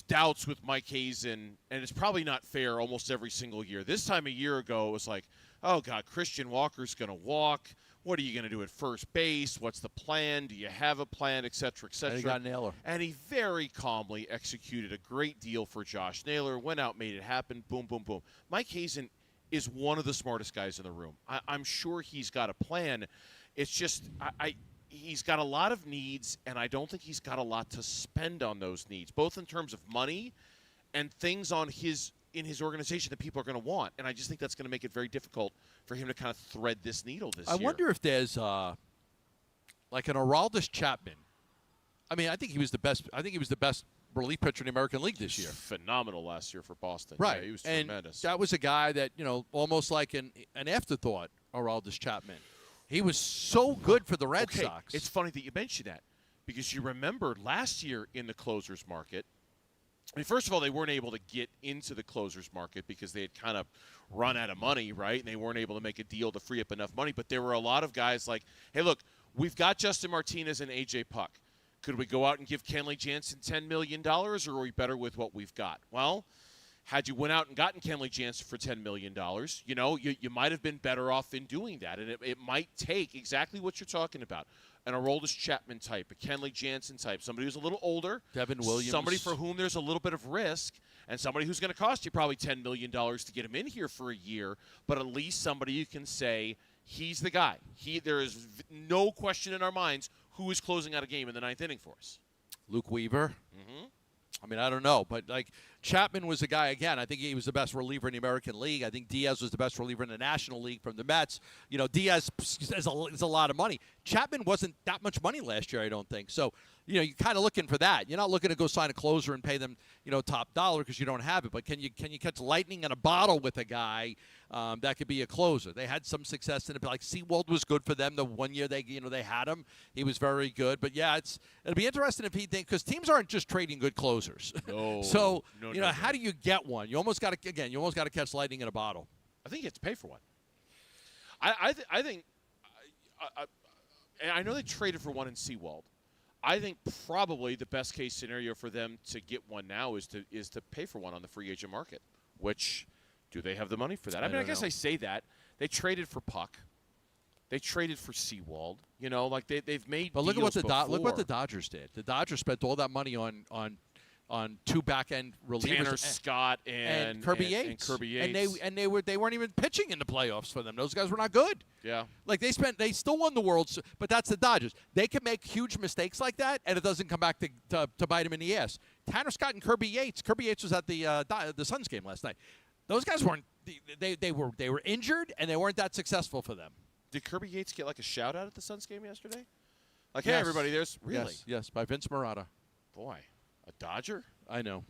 doubts with Mike Hazen, and it's probably not fair almost every single year. This time a year ago, it was like, oh, God, Christian Walker's going to walk. What are you going to do at first base? What's the plan? Do you have a plan, et cetera, et cetera? And he got Naylor. And he very calmly executed a great deal for Josh Naylor, went out, made it happen, boom, boom, boom. Mike Hazen is one of the smartest guys in the room. I'm sure he's got a plan. It's just he's got a lot of needs, and I don't think he's got a lot to spend on those needs, both in terms of money and things in his organization that people are going to want. And I just think that's going to make it very difficult for him to kind of thread this needle this year. I wonder if there's like an Aroldis Chapman. I mean, I think he was the best relief pitcher in the American League this year. Phenomenal last year for Boston. Right. Yeah, he was and tremendous. That was a guy that, almost like an afterthought, Aroldis Chapman. He was so good for the Red Sox. It's funny that you mentioned that, because you remember last year in the closers market, I mean, first of all, they weren't able to get into the closers market because they had kind of run out of money, right? And they weren't able to make a deal to free up enough money. But there were a lot of guys like, hey, look, we've got Justin Martinez and A.J. Puck. Could we go out and give Kenley Jansen $10 million, or are we better with what we've got? Well, had you went out and gotten Kenley Jansen for $10 million, you might have been better off in doing that. And it might take exactly what you're talking about. An Aroldis Chapman type, a Kenley Jansen type, somebody who's a little older, Devin Williams, somebody for whom there's a little bit of risk, and somebody who's going to cost you probably $10 million to get him in here for a year, but at least somebody you can say he's the guy. There is no question in our minds who is closing out a game in the ninth inning for us. Luke Weaver. Mm-hmm. I mean, I don't know, but like Chapman was a guy, again, I think he was the best reliever in the American League. I think Diaz was the best reliever in the National League from the Mets. You know, Diaz is a lot of money. Chapman wasn't that much money last year, I don't think. So, you know, you're kind of looking for that. You're not looking to go sign a closer and pay them, you know, top dollar because you don't have it. But can you catch lightning in a bottle with a guy that could be a closer? They had some success in it. Like Seawald was good for them the 1 year they had him. He was very good. But yeah, it'll be interesting if he thinks, because teams aren't just trading good closers. No. So how do you get one? You almost got to catch lightning in a bottle. I think you have to pay for one. I think I know they traded for one in Seawald. I think probably the best case scenario for them to get one now is to pay for one on the free agent market. Which, do they have the money for that? I guess I say that. They traded for Puck. They traded for Seawald. You know, like they've made. But look at what look what the Dodgers did. The Dodgers spent all that money on two back end relievers, Tanner Scott and Kirby Yates. And Kirby Yates. And they weren't even pitching in the playoffs for them. Those guys were not good. Yeah. Like they still won the World, but that's the Dodgers. They can make huge mistakes like that, and it doesn't come back to bite them in the ass. Tanner Scott and Kirby Yates. Kirby Yates was at the Suns game last night. Those guys weren't. They were injured, and they weren't that successful for them. Did Kirby Yates get like a shout out at the Suns game yesterday? Like, hey everybody, there's really yes by Vince Marotta. Boy, a Dodger. I know.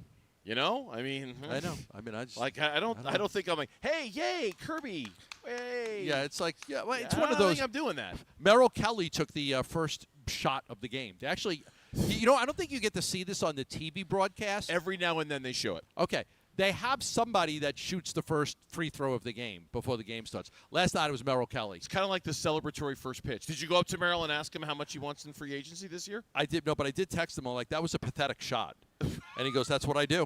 You know, I mean, I know. I mean, I just like I don't think I'm like, hey, yay, Kirby, hey. Yeah, it's like it's one of I don't those. think I'm doing that. Merrill Kelly took the first shot of the game. They actually, I don't think you get to see this on the TV broadcast. Every now and then they show it. Okay. They have somebody that shoots the first free throw of the game before the game starts. Last night it was Merrill Kelly. It's kind of like the celebratory first pitch. Did you go up to Merrill and ask him how much he wants in free agency this year? I did but I did text him. I'm like, that was a pathetic shot. And he goes, that's what I do.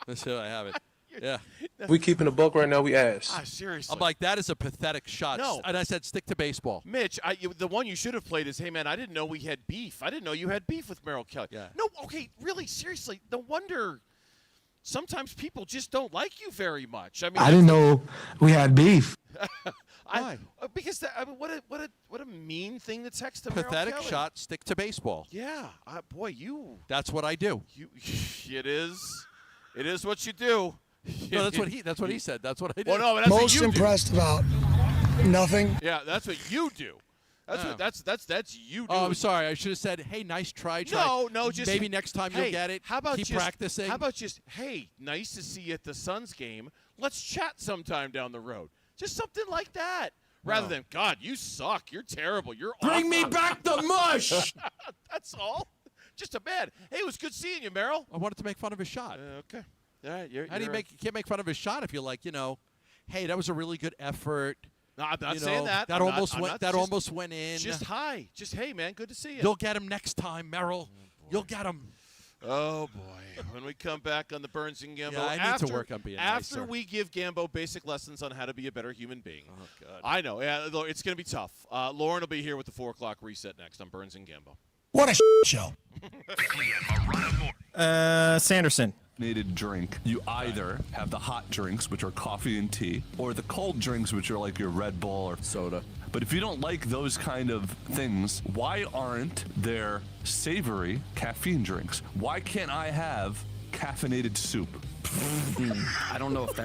That's how I have it. Yeah. We keeping a buck right now. We ask. Seriously. I'm like, that is a pathetic shot. No. And I said, stick to baseball. Mitch, the one you should have played is, hey, man, I didn't know we had beef. I didn't know you had beef with Merrill Kelly. Yeah. No, okay, really, seriously. No wonder sometimes people just don't like you very much. I mean, I didn't know we had beef. Why? Because what a mean thing to text to Merrill Pathetic Kelly. shot, stick to baseball. Yeah. Boy, you. That's what I do. It is what you do. No, that's what he said. That's what I do. Well, no, but that's Most what you impressed about nothing. Yeah, that's what you do. That's you do. Oh, I'm sorry. I should have said, hey, nice try. No, just maybe next time you'll get it. How about keep just, practicing? How about just, hey, nice to see you at the Suns game. Let's chat sometime down the road. Just something like that. Rather than, God, you suck. You're terrible. You're Bring me awesome." back the mush. That's all. Just a bad. Hey, it was good seeing you, Merrill. I wanted to make fun of his shot. Okay. All right. How do you can't make fun of his shot if you're like, hey, that was a really good effort. No, I'm not saying that. That almost went in. Just hi. Just, hey, man, good to see you. You'll get him next time, Merrill. You'll get him. Oh, boy. When we come back on the Burns and Gambo. Yeah, I need to work on being After nicer. we give Gambo basic lessons on how to be a better human being. Oh, God. I know. Yeah, it's going to be tough. Lauren will be here with the 4 o'clock reset next on Burns and Gambo. What a show. Sanderson. Needed drink. You either have the hot drinks, which are coffee and tea, or the cold drinks, which are like your Red Bull or soda. But if you don't like those kind of things, why aren't there savory caffeine drinks? Why can't I have caffeinated soup? I don't know if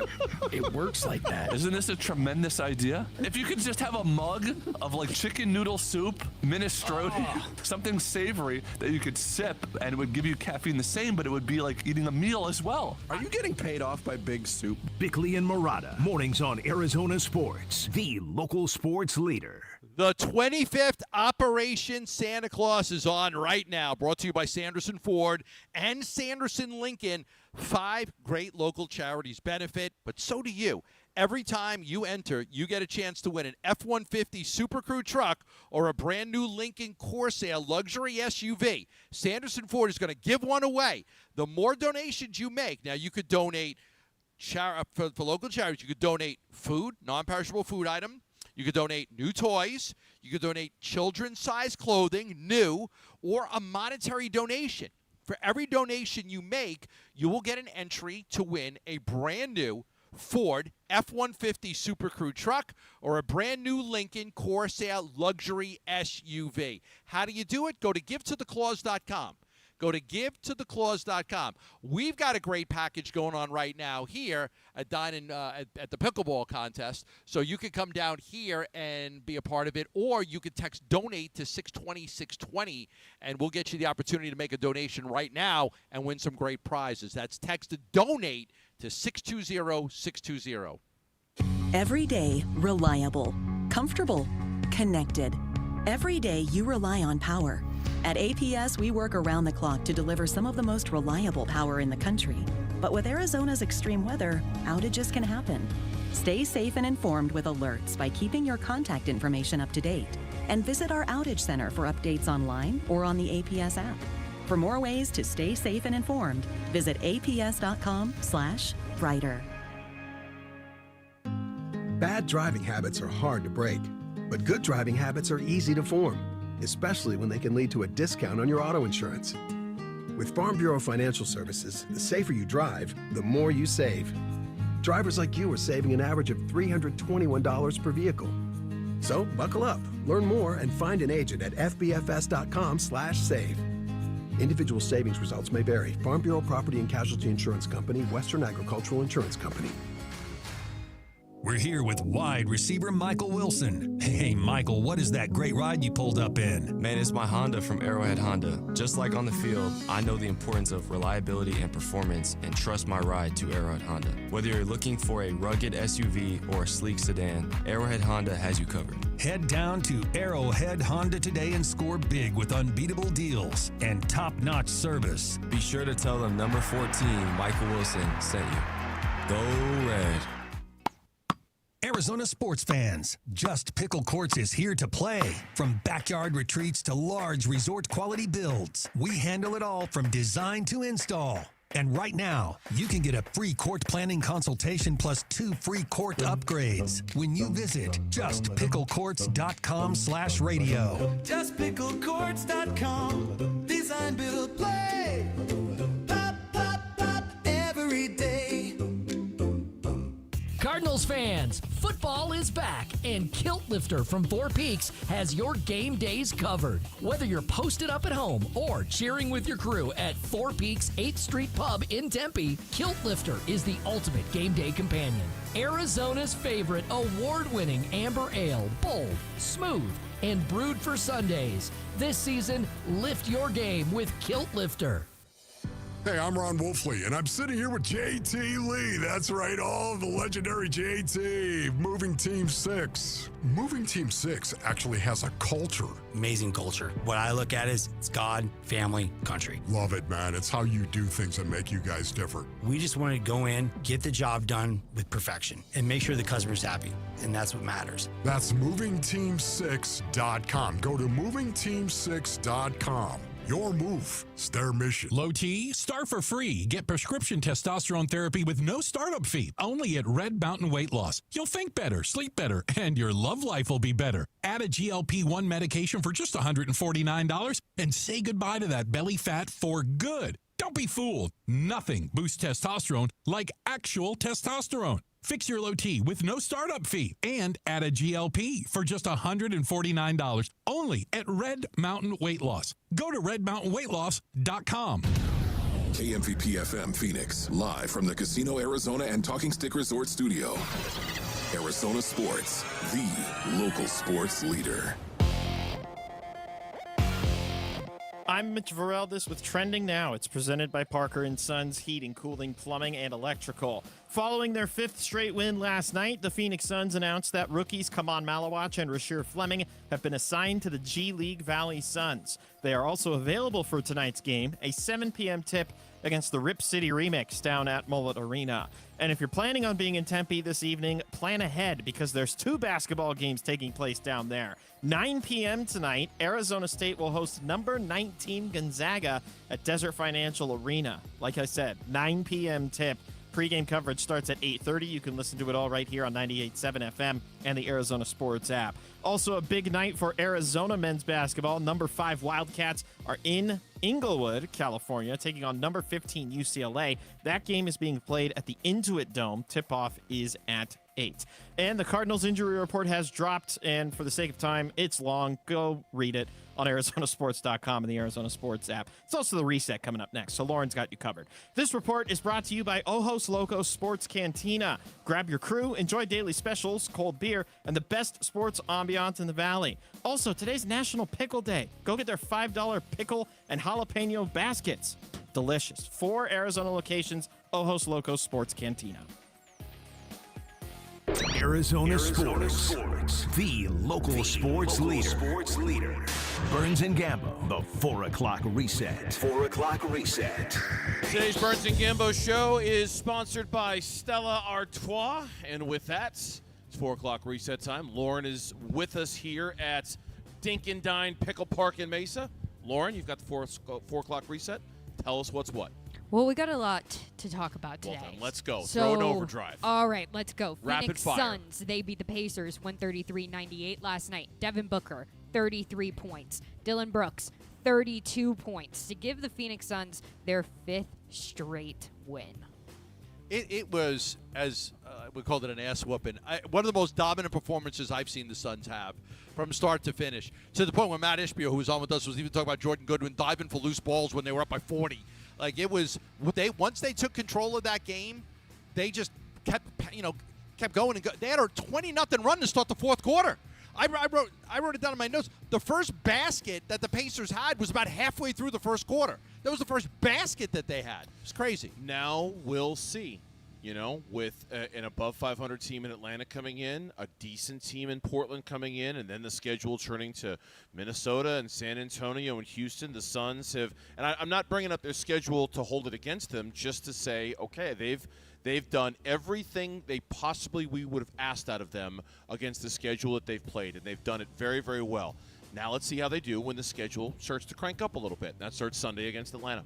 it works like that. Isn't this a tremendous idea? If you could just have a mug of like chicken noodle soup, minestrone, something savory that you could sip and it would give you caffeine the same, but it would be like eating a meal as well. Are you getting paid off by Big Soup? Bickley and Murata, mornings on Arizona Sports, the local sports leader. The 25th Operation Santa Claus is on right now, brought to you by Sanderson Ford and Sanderson Lincoln. 5 great local charities benefit, but so do you. Every time you enter, you get a chance to win an F-150 Super Crew truck or a brand new Lincoln Corsair luxury SUV. Sanderson Ford is going to give one away. The more donations you make, now you could donate for local charities. You could donate food, non-perishable food item. You could donate new toys. You could donate children's-sized clothing, new, or a monetary donation. For every donation you make, you will get an entry to win a brand new Ford F-150 Super Crew truck or a brand new Lincoln Corsair luxury SUV. How do you do it? Go to givetotheclaus.com. Go to givetotheclaws.com. We've got a great package going on right now here at at the pickleball contest. So you can come down here and be a part of it, or you can text donate to 620-620, and we'll get you the opportunity to make a donation right now and win some great prizes. That's text donate to 620-620. Every day, reliable, comfortable, connected. Every day you rely on power. At APS, we work around the clock to deliver some of the most reliable power in the country. But with Arizona's extreme weather, outages can happen. Stay safe and informed with alerts by keeping your contact information up to date. And visit our outage center for updates online or on the APS app. For more ways to stay safe and informed, visit aps.com/brighter. Bad driving habits are hard to break, but good driving habits are easy to form, especially when they can lead to a discount on your auto insurance. With Farm Bureau Financial Services, the safer you drive, the more you save. Drivers like you are saving an average of $321 per vehicle. So buckle up, learn more, and find an agent at fbfs.com/save. Individual savings results may vary. Farm Bureau Property and Casualty Insurance Company, Western Agricultural Insurance Company. We're here with wide receiver Michael Wilson. Hey, Michael, what is that great ride you pulled up in? Man, it's my Honda from Arrowhead Honda. Just like on the field, I know the importance of reliability and performance and trust my ride to Arrowhead Honda. Whether you're looking for a rugged SUV or a sleek sedan, Arrowhead Honda has you covered. Head down to Arrowhead Honda today and score big with unbeatable deals and top-notch service. Be sure to tell them number 14, Michael Wilson, sent you. Go Red. Arizona sports fans, Just Pickle Courts is here to play. From backyard retreats to large resort-quality builds, we handle it all from design to install. And right now, you can get a free court planning consultation plus 2 free court upgrades when you visit justpicklecourts.com/radio. Justpicklecourts.com. Design, build, play. Pop, pop, pop every day. Cardinals fans, football is back, and Kilt Lifter from Four Peaks has your game days covered. Whether you're posted up at home or cheering with your crew at Four Peaks 8th Street Pub in Tempe, Kilt Lifter is the ultimate game day companion. Arizona's favorite award-winning amber ale, bold, smooth, and brewed for Sundays. This season, lift your game with Kilt Lifter. Hey, I'm Ron Wolfley, and I'm sitting here with JT Lee. That's right, all the legendary JT, Moving Team 6. Moving Team 6 actually has a culture. Amazing culture. What I look at is it's God, family, country. Love it, man. It's how you do things that make you guys different. We just want to go in, get the job done with perfection, and make sure the customer's happy, and that's what matters. That's movingteam6.com. Go to movingteam6.com. Your move. It's their mission. Low T, start for free. Get prescription testosterone therapy with no startup fee. Only at Red Mountain Weight Loss. You'll think better, sleep better, and your love life will be better. Add a GLP-1 medication for just $149 and say goodbye to that belly fat for good. Don't be fooled. Nothing boosts testosterone like actual testosterone. Fix your low T with no startup fee and add a GLP for just $149 only at Red Mountain Weight Loss. Go to redmountainweightloss.com. KMVP FM Phoenix, live from the Casino Arizona and Talking Stick Resort Studio. Arizona Sports, the local sports leader. I'm Mitch Vareldis with Trending Now. It's presented by Parker & Sons Heating, Cooling, Plumbing, and Electrical. Following their 5th straight win last night, the Phoenix Suns announced that rookies Kaman Malawach and Rasheer Fleming have been assigned to the G League Valley Suns. They are also available for tonight's game, a 7 p.m. tip against the Rip City Remix down at Mullet Arena. And if you're planning on being in Tempe this evening, plan ahead because there's 2 basketball games taking place down there. 9 p.m. tonight, Arizona State will host number 19 Gonzaga at Desert Financial Arena. Like I said, 9 p.m. tip. Pre-game coverage starts at 8:30. You can listen to it all right here on 98.7 FM and the Arizona Sports app. Also a big night for Arizona men's basketball. Number 5 Wildcats are in Inglewood, California, taking on number 15 UCLA. That game is being played at the Intuit Dome. Tip-off is at 8. And the Cardinals injury report has dropped, and for the sake of time, it's long. Go read it on ArizonaSports.com and the Arizona Sports app. It's also the reset coming up next, so Lauren's got you covered. This report is brought to you by Ojos Locos Sports Cantina. Grab your crew, enjoy daily specials, cold beer, and the best sports ambiance in the Valley. Also, today's National Pickle Day. Go get their $5 pickle and jalapeno baskets. Delicious. 4 Arizona locations, Ojos Locos Sports Cantina. Arizona Sports, the local sports leader. Burns and Gambo, the 4 o'clock reset. 4 o'clock reset. Today's Burns and Gambo show is sponsored by Stella Artois. And with that, it's 4 o'clock reset time. Lauren is with us here at Dink Dine Pickle Park in Mesa. Lauren, you've got the 4 o'clock reset. Tell us what's what. Well, we got a lot to talk about today. Well, then, let's go. So, throw it overdrive. All right, let's go. Rapid Phoenix fire. Suns, they beat the Pacers 133-98 last night. Devin Booker, 33 points. Dylan Brooks, 32 points to give the Phoenix Suns their 5th straight win. It was, as we called it, an ass whooping. One of the most dominant performances I've seen the Suns have from start to finish, to the point where Matt Ishbia, who was on with us, was even talking about Jordan Goodwin diving for loose balls when they were up by 40. Like, it was, once they took control of that game, they just kept going and go. They had a 20-0 run to start the fourth quarter. I wrote it down in my notes. The first basket that the Pacers had was about halfway through the first quarter. That was the first basket that they had. It's crazy. Now we'll see. With an above 500 team in Atlanta coming in, a decent team in Portland coming in, and then the schedule turning to Minnesota and San Antonio and Houston, the Suns have, and I'm not bringing up their schedule to hold it against them, just to say, okay, they've done everything we would have asked out of them against the schedule that they've played, and they've done it very, very well. Now let's see how they do when the schedule starts to crank up a little bit. That starts Sunday against Atlanta.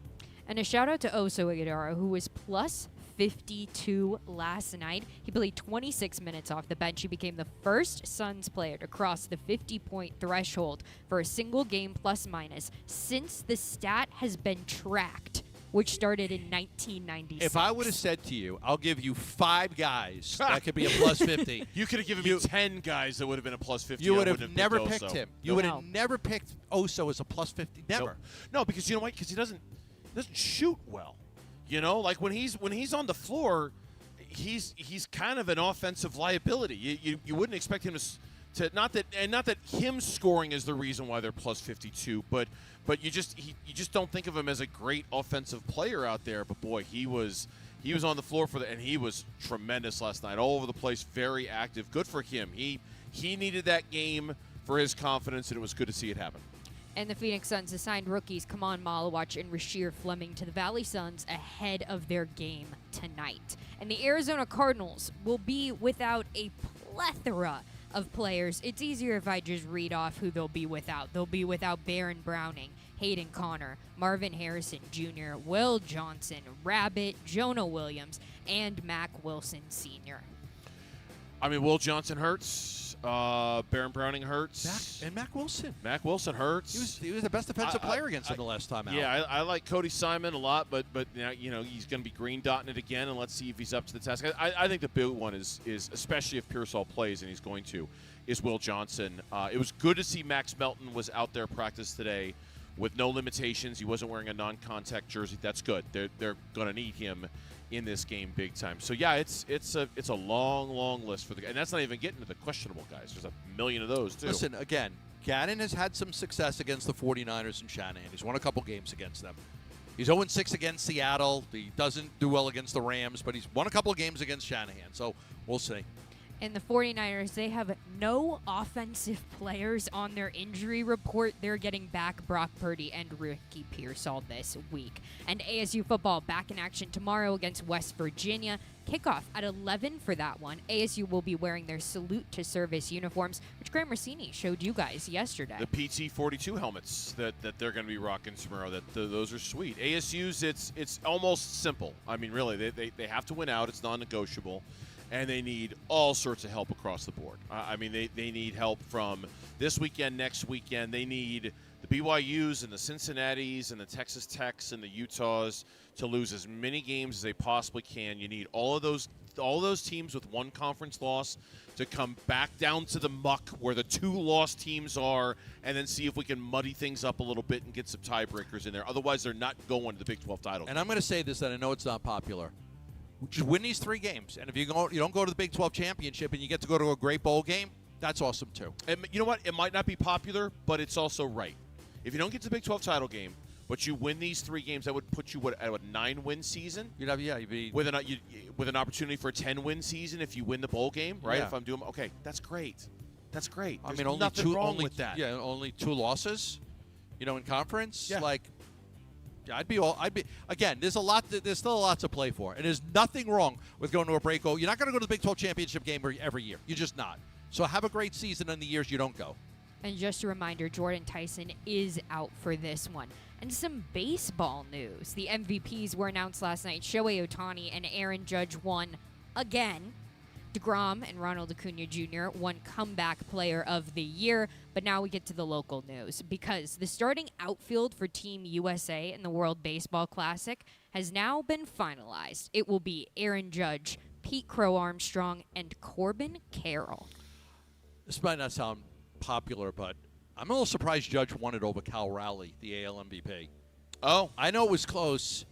And a shout out to Oso Ighodaro, who was plus 52 last night. He played 26 minutes off the bench. He became the first Suns player to cross the 50-point threshold for a single game plus-minus since the stat has been tracked, which started in 1996. If I would have said to you, I'll give you 5 guys that could be a plus 50. You could have given me 10 guys that would have been a plus 50. You would have never picked Oso. him. You would have never picked Oso as a plus 50. Never. No, because you know why? Because he doesn't shoot well. Like when he's on the floor, he's kind of an offensive liability. You wouldn't expect him to not that him scoring is the reason why they're plus 52, but you just don't think of him as a great offensive player out there. But boy, he was on the floor and he was tremendous last night, all over the place, very active. Good for him. He needed that game for his confidence, and it was good to see it happen. And the Phoenix Suns assigned rookies Kaman Malawach and Rasheer Fleming to the Valley Suns ahead of their game tonight. And the Arizona Cardinals will be without a plethora of players. It's easier if I just read off who they'll be without. They'll be without Baron Browning, Hayden Connor, Marvin Harrison Jr., Will Johnson, Rabbit, Jonah Williams, and Mac Wilson Sr. I mean, Will Johnson hurts. Baron Browning hurts. And Mac Wilson. Mac Wilson hurts. He was the best defensive player against him the last time out. Yeah, I like Cody Simon a lot, but now, he's going to be green dotting it again, and let's see if he's up to the task. I think the big one is especially if Pearsall plays, and he's going to, is Will Johnson. It was good to see Max Melton was out there practice today with no limitations. He wasn't wearing a non-contact jersey. That's good. They're going to need him in this game big time. So yeah, it's a long list for and that's not even getting to the questionable guys. There's a million of those too. Listen, again, Gannon has had some success against the 49ers and Shanahan. He's won a couple games against them. He's 0-6 against Seattle. He doesn't do well against the Rams, but he's won a couple of games against Shanahan. So we'll see. And the 49ers, they have no offensive players on their injury report. They're getting back Brock Purdy and Ricky Pearsall this week. And ASU football back in action tomorrow against West Virginia. Kickoff at 11 for that one. ASU will be wearing their salute to service uniforms, which Graham Rossini showed you guys yesterday. The PT-42 helmets that they're going to be rocking tomorrow. Those are sweet. ASU's, it's almost simple. I mean, really, they have to win out. It's non-negotiable. And they need all sorts of help across the board. I mean, they need help from this weekend, next weekend. They need the BYUs and the Cincinnatis and the Texas Techs and the Utahs to lose as many games as they possibly can. You need all of those all those teams with one conference loss to come back down to the muck where the 2 lost teams are, and then see if we can muddy things up a little bit and get some tiebreakers in there. Otherwise, they're not going to the Big 12 title. And I'm going to say this, and I know it's not popular. Just win these 3 games, and if you don't go to the Big 12 championship and you get to go to a great bowl game, that's awesome too. And you know what? It might not be popular, but it's also right. If you don't get to the Big 12 title game, but you win these 3 games, that would put you at a 9-win season. You'd be with an opportunity for a 10-win season if you win the bowl game, right? Yeah. If I'm doing okay, that's great. That's great. I There's mean, only nothing 2 wrong with that. Yeah, only 2 losses. In conference, Yeah. I'd be again. There's still a lot to play for, and there's nothing wrong with going to a break. You're not going to go to the Big 12 championship game every year. You're just not. So have a great season in the years you don't go. And just a reminder, Jordan Tyson is out for this one. And some baseball news. The MVPs were announced last night. Shohei Ohtani and Aaron Judge won again. DeGrom and Ronald Acuna Jr. won Comeback Player of the Year. But now we get to the local news, because the starting outfield for Team USA in the World Baseball Classic has now been finalized. It will be Aaron Judge, Pete Crow Armstrong, and Corbin Carroll. This might not sound popular, but I'm a little surprised Judge won it over Cal Raleigh, the AL MVP. Oh. I know it was close.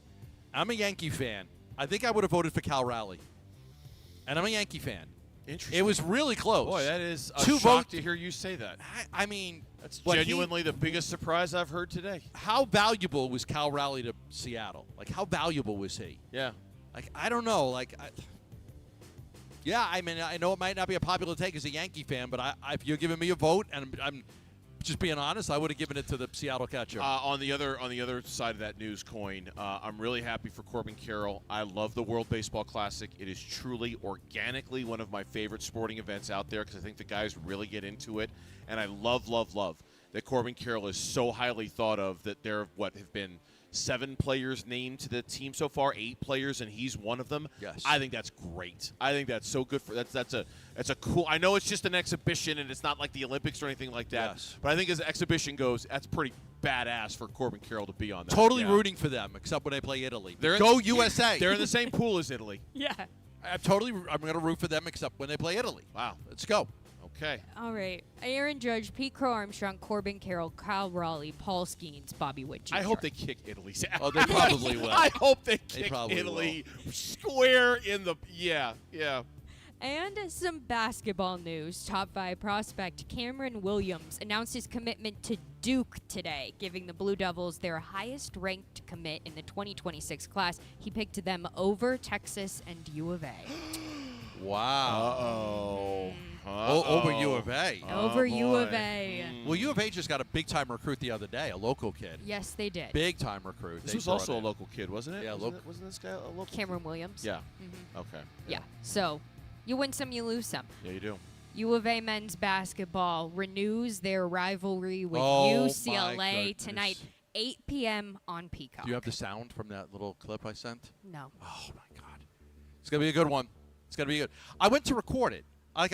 I'm a Yankee fan. I think I would have voted for Cal Raleigh. And I'm a Yankee fan. Interesting. It was really close. Boy, that is a 2 shock votes to hear you say that. I mean, that's genuinely the biggest surprise I've heard today. How valuable was Cal Raleigh to Seattle? How valuable was he? Yeah. I don't know. Yeah, I mean, I know it might not be a popular take as a Yankee fan, but if you're giving me a vote, and I'm just being honest, I would have given it to the Seattle catcher. On the other side of that news coin, I'm really happy for Corbin Carroll. I love the World Baseball Classic. It is truly organically one of my favorite sporting events out there, because I think the guys really get into it, and I love that Corbin Carroll is so highly thought of that there have been 7 players named to the team so far, 8 players, and he's one of them. Yes. I think that's great. I think that's so good for that's a cool. I know it's just an exhibition and it's not like the Olympics or anything like that. Yes. But I think as the exhibition goes, that's pretty badass for Corbin Carroll to be on that. Totally Yeah. rooting for them, except when they play Italy. Go USA. They're in the same pool as Italy. Yeah. I'm going to root for them, except when they play Italy. Wow. Let's go. Okay. All right. Aaron Judge, Pete Crow Armstrong, Corbin Carroll, Kyle Raleigh, Paul Skeens, Bobby Wood Jr. I hope they kick Italy's ass. Oh, they probably will. I hope they They kick probably Italy square in the yeah. And some basketball news. Top 5 prospect Cameron Williams announced his commitment to Duke today, giving the Blue Devils their highest-ranked commit in the 2026 class. He picked them over Texas and U of A. Wow. Over U of A. Over U of A. Well, U of A just got a big-time recruit the other day, a local kid. Yes, they did. Big-time recruit. This They was brought also a in. local kid, wasn't it? Yeah, wasn't this guy a local? Cameron Williams. Yeah. Mhm. Okay. Yeah. So you win some, you lose some. Yeah, you do. U of A men's basketball renews their rivalry with Oh, my UCLA goodness. tonight, 8 p.m. on Peacock. Do you have the sound from that little clip I sent? No. Oh, my God. It's going to be a good one. It's going to be good. I went to record it. And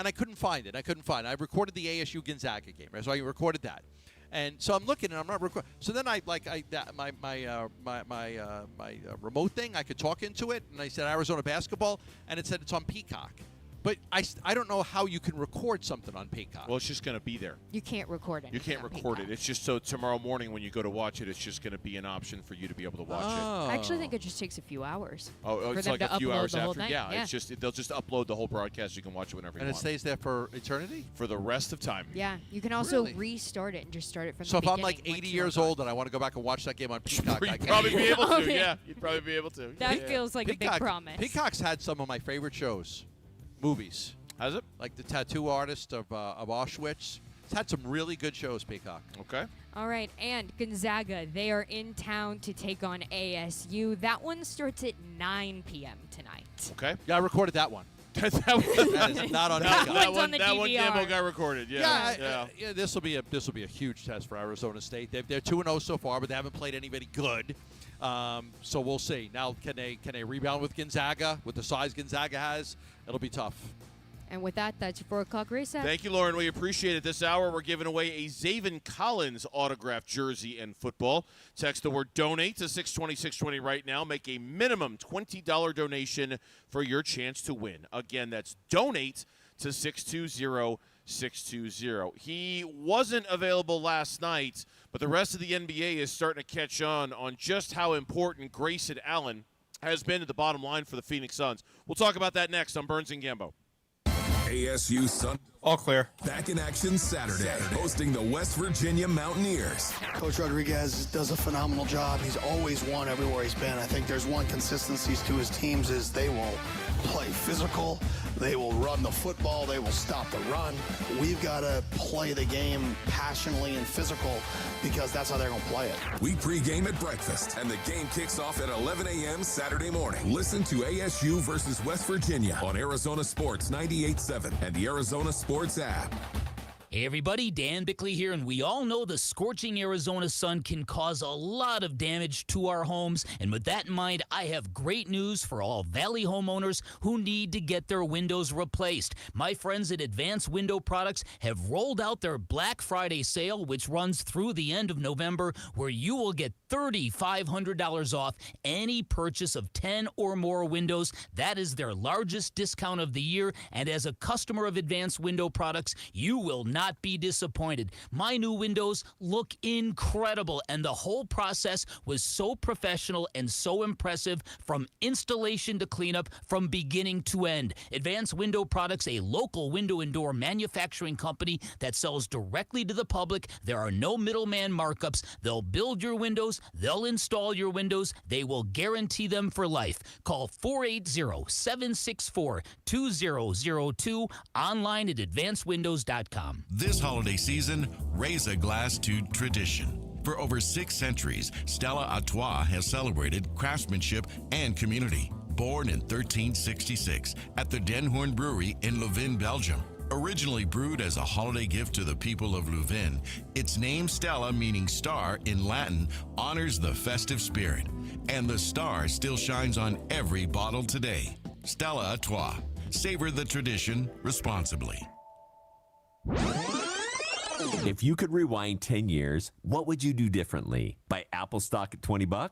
I couldn't find it. I recorded the ASU Gonzaga game, right? So I recorded that. And so I'm looking, and I'm not recording. So then my remote thing, I could talk into it, and I said Arizona basketball, and it said it's on Peacock. But I don't know how you can record something on Peacock. Well, it's just going to be there. You can't record it. You can't record it. It's just so tomorrow morning when you go to watch it, it's just going to be an option for you to be able to watch it. I actually think it just takes a few hours. Oh, for it's them like to a few upload hours the whole after. thing. Yeah, it's just they'll just upload the whole broadcast. You can watch it whenever you And it want. stays there for eternity? For the rest of time. Yeah, you can also Really? restart it and just start it from So the if I'm beginning. like 80 once years you're old and I want to go back and watch that game on Peacock, I You'd can. probably be able to. Okay. Yeah, you'd probably be able to. That Yeah. feels like a big promise. Peacock's had some of my favorite shows, movies. Has it? Like The Tattoo Artist of Auschwitz. It's had some really good shows, Peacock. Okay. All right, and Gonzaga, they are in town to take on ASU. That one starts at 9 p.m. tonight. Okay. Yeah, I recorded that one. that is not on Peacock. That one's on the that one DVR. demo got recorded. Yeah. Yeah, this will be a huge test for Arizona State. They're 2-0 so far, but they haven't played anybody good. So we'll see. Now, can they rebound with Gonzaga with the size Gonzaga has? It'll be tough. And with that, that's your 4 o'clock reset. Thank you, Lauren. We appreciate it. This hour, we're giving away a Zaven Collins autographed jersey and football. Text the word donate to 620-620 right now. Make a minimum $20 donation for your chance to win. Again, that's donate to 620-620. He wasn't available last night, but the rest of the NBA is starting to catch on just how important Grayson Allen has been at the bottom line for the Phoenix Suns. We'll talk about that next on Burns and Gambo. ASU Sun. All clear. Back in action Saturday, hosting the West Virginia Mountaineers. Coach Rodriguez does a phenomenal job. He's always won everywhere he's been. I think there's one consistency to his teams is they will play physical. They will run the football. They will stop the run. We've got to play the game passionately and physical because that's how they're going to play it. We pregame at breakfast, and the game kicks off at 11 a.m. Saturday morning. Listen to ASU versus West Virginia on Arizona Sports 98.7 and the Arizona Sports app. Hey everybody, Dan Bickley here, and we all know the scorching Arizona sun can cause a lot of damage to our homes, and with that in mind, I have great news for all Valley homeowners who need to get their windows replaced. My friends at Advanced Window Products have rolled out their Black Friday sale, which runs through the end of November, where you will get $3,500 off any purchase of 10 or more windows. That is their largest discount of the year, and as a customer of Advanced Window Products, you will not be disappointed. My new windows look incredible, and the whole process was so professional and so impressive from installation to cleanup from beginning to end. Advanced Window Products, a local window and door manufacturing company that sells directly to the public. There are no middleman markups. They'll build your windows. They'll install your windows. They will guarantee them for life. Call 480-764-2002, online at advancedwindows.com. This holiday season, raise a glass to tradition. For over 6 centuries, Stella Artois has celebrated craftsmanship and community. Born in 1366 at the Den Hoorn Brewery in Leuven, Belgium. Originally brewed as a holiday gift to the people of Leuven, its name Stella, meaning star in Latin, honors the festive spirit. And the star still shines on every bottle today. Stella Artois. Savor the tradition responsibly. If you could rewind 10 years, what would you do differently? Buy Apple stock at $20?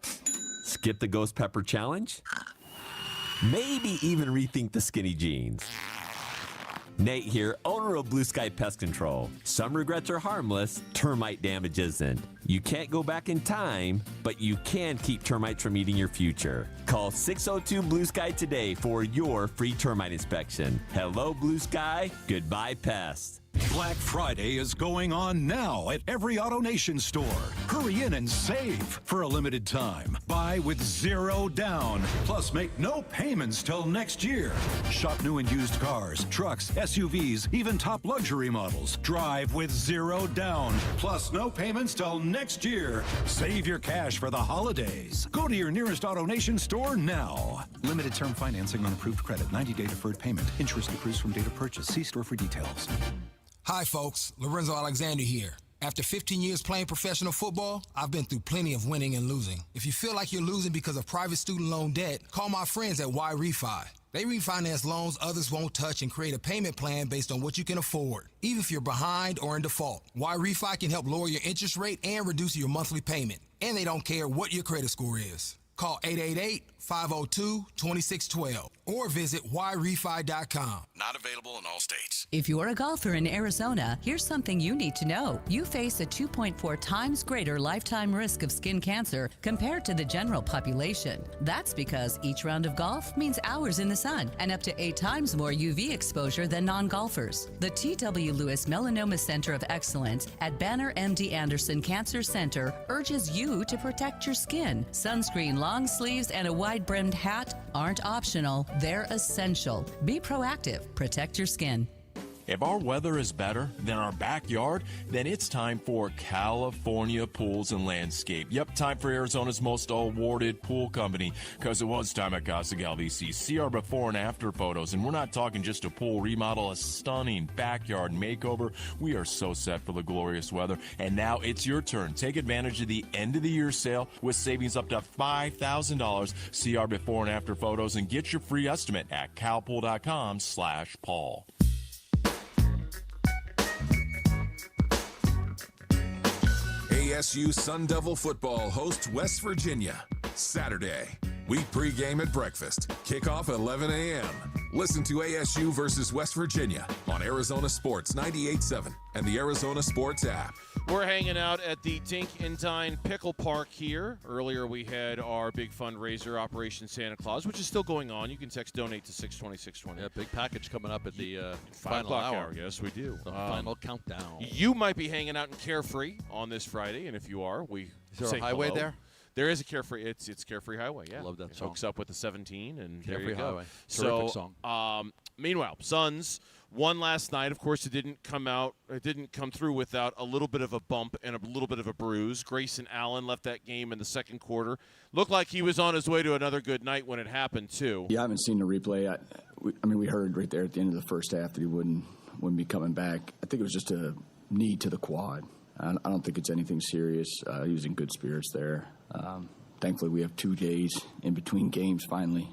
Skip the Ghost Pepper Challenge? Maybe even rethink the skinny jeans. Nate here, owner of Blue Sky Pest Control. Some regrets are harmless, termite damage isn't. You can't go back in time, but you can keep termites from eating your future. Call 602 Blue Sky today for your free termite inspection. Hello, Blue Sky. Goodbye, pests. Black Friday is going on now at every AutoNation store. Hurry in and save for a limited time. Buy with zero down. Plus, make no payments till next year. Shop new and used cars, trucks, SUVs, even top luxury models. Drive with zero down. Plus, no payments till next year. Save your cash for the holidays. Go to your nearest AutoNation store now. Limited term financing on approved credit. 90-day deferred payment. Interest accrues from date of purchase. See store for details. Hi, folks. Lorenzo Alexander here. After 15 years playing professional football, I've been through plenty of winning and losing. If you feel like you're losing because of private student loan debt, call my friends at Y Refi. They refinance loans others won't touch and create a payment plan based on what you can afford, even if you're behind or in default. Y Refi can help lower your interest rate and reduce your monthly payment. And they don't care what your credit score is. Call 888-502-2612 or visit yrefi.com. Not available in all states. If you're a golfer in Arizona, here's something you need to know. You face a 2.4 times greater lifetime risk of skin cancer compared to the general population. That's because each round of golf means hours in the sun and up to 8 times more UV exposure than non-golfers. The T.W. Lewis Melanoma Center of Excellence at Banner MD Anderson Cancer Center urges you to protect your skin. Sunscreen, long sleeves, and a wide-brimmed hat aren't optional. They're essential. Be proactive. Protect your skin. If our weather is better than our backyard, then it's time for California Pools and Landscape. Yep, time for Arizona's most awarded pool company, because it was time at Casa Galvisi. See our before and after photos, and we're not talking just a pool remodel, a stunning backyard makeover. We are so set for the glorious weather, and now it's your turn. Take advantage of the end of the year sale with savings up to $5,000. See our before and after photos and get your free estimate at calpool.com/Paul. ASU Sun Devil football hosts West Virginia. Saturday. We pregame at breakfast. Kickoff 11 a.m. Listen to ASU versus West Virginia on Arizona Sports 98.7 and the Arizona Sports app. We're hanging out at the Dink Dine Pickle Park here. Earlier we had our big fundraiser, Operation Santa Claus, which is still going on. You can text donate to 620-620. Yeah, big package coming up at the 5 final o'clock hour. Yes, we do. The final countdown. You might be hanging out in Carefree on this Friday, and if you are, we Is there say a highway hello. there? There is a Carefree. It's Carefree Highway. Yeah, I love that it song. hooks up with the 17, and there Carefree you go. Highway. Terrific So, song. Meanwhile, Suns won last night. Of course, it didn't come through without a little bit of a bump and a little bit of a bruise. Grayson Allen left that game in the second quarter. Looked like he was on his way to another good night when it happened too. Yeah, I haven't seen the replay. We heard right there at the end of the first half that he wouldn't be coming back. I think it was just a knee to the quad. I don't think it's anything serious. He was in good spirits there. Thankfully, we have 2 days in between games finally.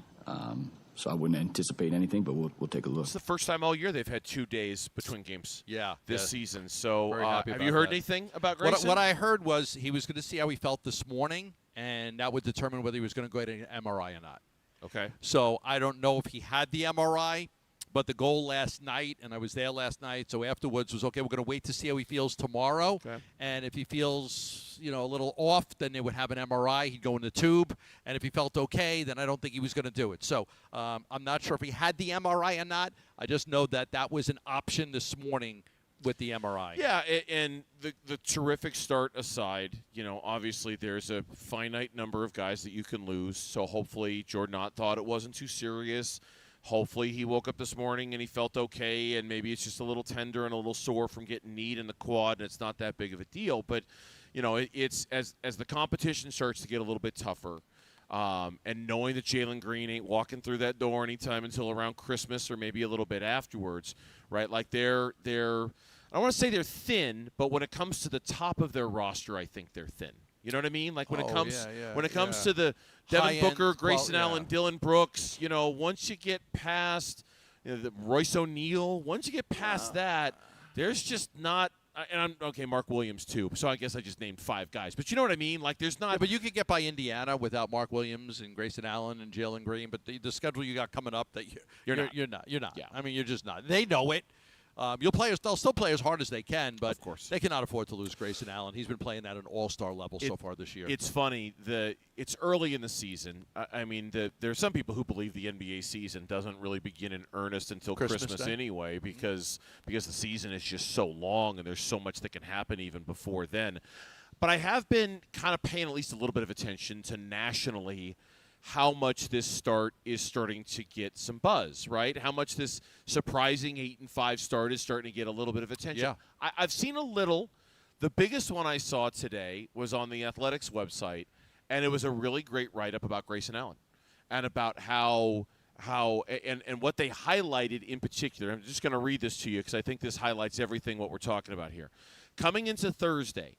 So I wouldn't anticipate anything, but we'll take a look. It's the first time all year they've had 2 days between games. This season. So Very happy have about you heard that. anything about Grayson? What I heard was he was going to see how he felt this morning, and that would determine whether he was going to go get an MRI or not. Okay. So I don't know if he had the MRI, but the goal last night, and I was there last night, so afterwards was, okay, we're going to wait to see how he feels tomorrow. Okay. And if he feels, a little off, then they would have an MRI. He'd go in the tube. And if he felt okay, then I don't think he was going to do it. So I'm not sure if he had the MRI or not. I just know that was an option this morning with the MRI. Yeah, and the terrific start aside, obviously there's a finite number of guys that you can lose. So hopefully Jordan Ott thought it wasn't too serious. Hopefully he woke up this morning and he felt okay, and maybe it's just a little tender and a little sore from getting kneed in the quad, and it's not that big of a deal. But, it's as the competition starts to get a little bit tougher, and knowing that Jalen Green ain't walking through that door anytime until around Christmas or maybe a little bit afterwards, right? Like they're I don't want to say they're thin, but when it comes to the top of their roster, I think they're thin. You know what I mean? Like when it comes to the Devin High-end Booker, Grayson yeah. Allen, Dylan Brooks, once you get past the Royce O'Neal, once you get past that, there's just not and Mark Williams too. So I guess I just named 5 guys. But you know what I mean? Like there's not but you could get by Indiana without Mark Williams and Grayson Allen and Jalen Green, but the schedule you got coming up that you're not. Yeah. I mean, you're just not. They know it. They'll still play as hard as they can, but of course they cannot afford to lose Grayson Allen. He's been playing at an all-star level so far this year. It's funny. It's early in the season. There are some people who believe the NBA season doesn't really begin in earnest until Christmas Day. anyway, because the season is just so long and there's so much that can happen even before then. But I have been kind of paying at least a little bit of attention to nationally how much this start is starting to get some buzz, right? How much this surprising 8-5 start is starting to get a little bit of attention. Yeah. I've seen a little. The biggest one I saw today was on the Athletics website, and it was a really great write-up about Grayson Allen and about how what they highlighted in particular. I'm just going to read this to you because I think this highlights everything what we're talking about here. Coming into Thursday,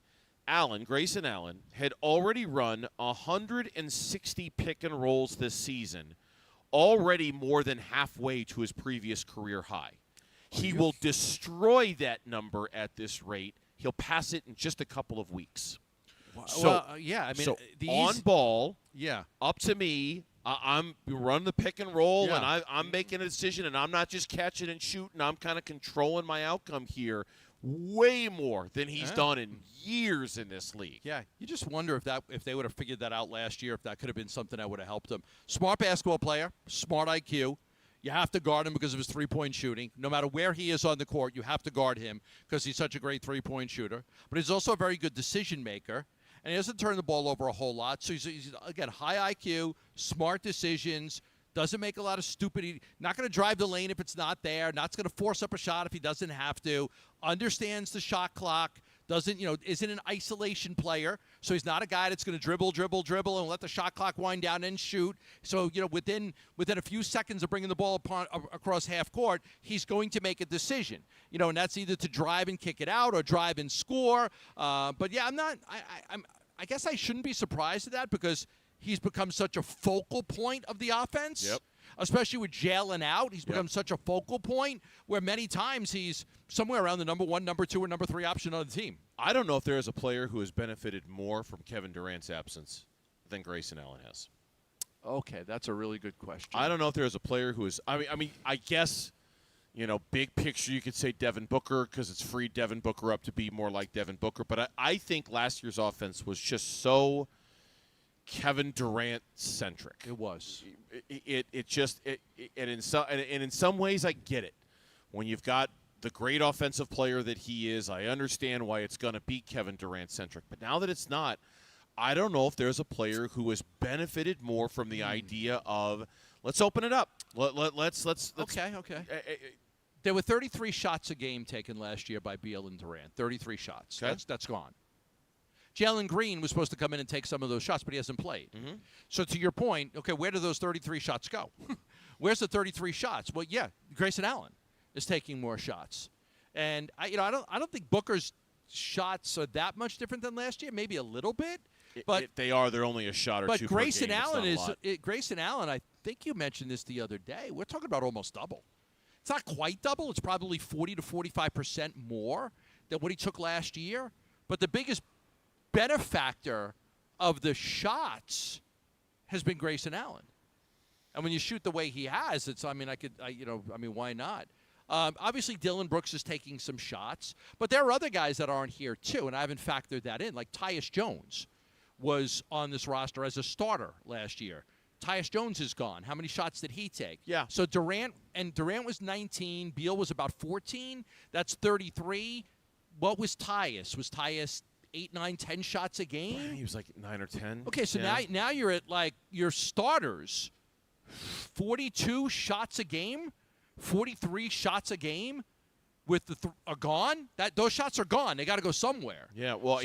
Grayson Allen, had already run 160 pick and rolls this season, already more than halfway to his previous career high. He will destroy that number at this rate. He'll pass it in just a couple of weeks. So, on ball, up to me. I'm running the pick and roll, and I'm making a decision, and I'm not just catching and shooting. I'm kind of controlling my outcome here. Way more than he's done in years in this league. Yeah, you just wonder if they would have figured that out last year, if that could have been something that would have helped him. Smart basketball player, smart IQ. You have to guard him because of his three-point shooting. No matter where he is on the court, you have to guard him because he's such a great three-point shooter. But he's also a very good decision maker, and he doesn't turn the ball over a whole lot. So he's again, high IQ, smart decisions, doesn't make a lot of stupid. Not going to drive the lane if it's not there. Not going to force up a shot if he doesn't have to. Understands the shot clock. Isn't an isolation player. So he's not a guy that's going to dribble, and let the shot clock wind down and shoot. So, within a few seconds of bringing the ball across half court, he's going to make a decision. And that's either to drive and kick it out or drive and score. But yeah, I guess I shouldn't be surprised at that because he's become such a focal point of the offense. Yep. especially with Jalen out. He's become such a focal point where many times he's somewhere around the number 1, number 2, or number 3 option on the team. I don't know if there is a player who has benefited more from Kevin Durant's absence than Grayson Allen has. Okay, that's a really good question. I don't know if there's a player who is. I mean, I guess, big picture, you could say Devin Booker because it's freed Devin Booker up to be more like Devin Booker. But I think last year's offense was just so Kevin Durant centric. It was. And in some ways I get it. When you've got the great offensive player that he is, I understand why it's going to be Kevin Durant centric. But now that it's not, I don't know if there's a player who has benefited more from the idea of let's open it up. Let's Okay. There were 33 shots a game taken last year by Beal and Durant. 33 shots. Okay. That's gone. Jalen Green was supposed to come in and take some of those shots, but he hasn't played. Mm-hmm. So to your point, okay, where do those 33 shots go? Where's the 33 shots? Well, yeah, Grayson Allen is taking more shots, and I don't think Booker's shots are that much different than last year. Maybe a little bit, but they're only a shot or two. But Grayson per game. Allen It's not a lot. Grayson Allen. I think you mentioned this the other day. We're talking about almost double. It's not quite double. It's probably 40 to 45% more than what he took last year. But the biggest benefactor of the shots has been Grayson Allen. And when you shoot the way he has, why not? Obviously, Dylan Brooks is taking some shots, but there are other guys that aren't here too, and I haven't factored that in. Like Tyus Jones was on this roster as a starter last year. Tyus Jones is gone. How many shots did he take? Yeah. So Durant was 19. Beal was about 14. That's 33. What was Tyus? Was Tyus 8, 9, 10 shots a game? He was like 9 or 10. Okay, so now you're at like your starters, 42 shots a game, 43 shots a game, with are gone. Those shots are gone. They got to go somewhere. Yeah. Well,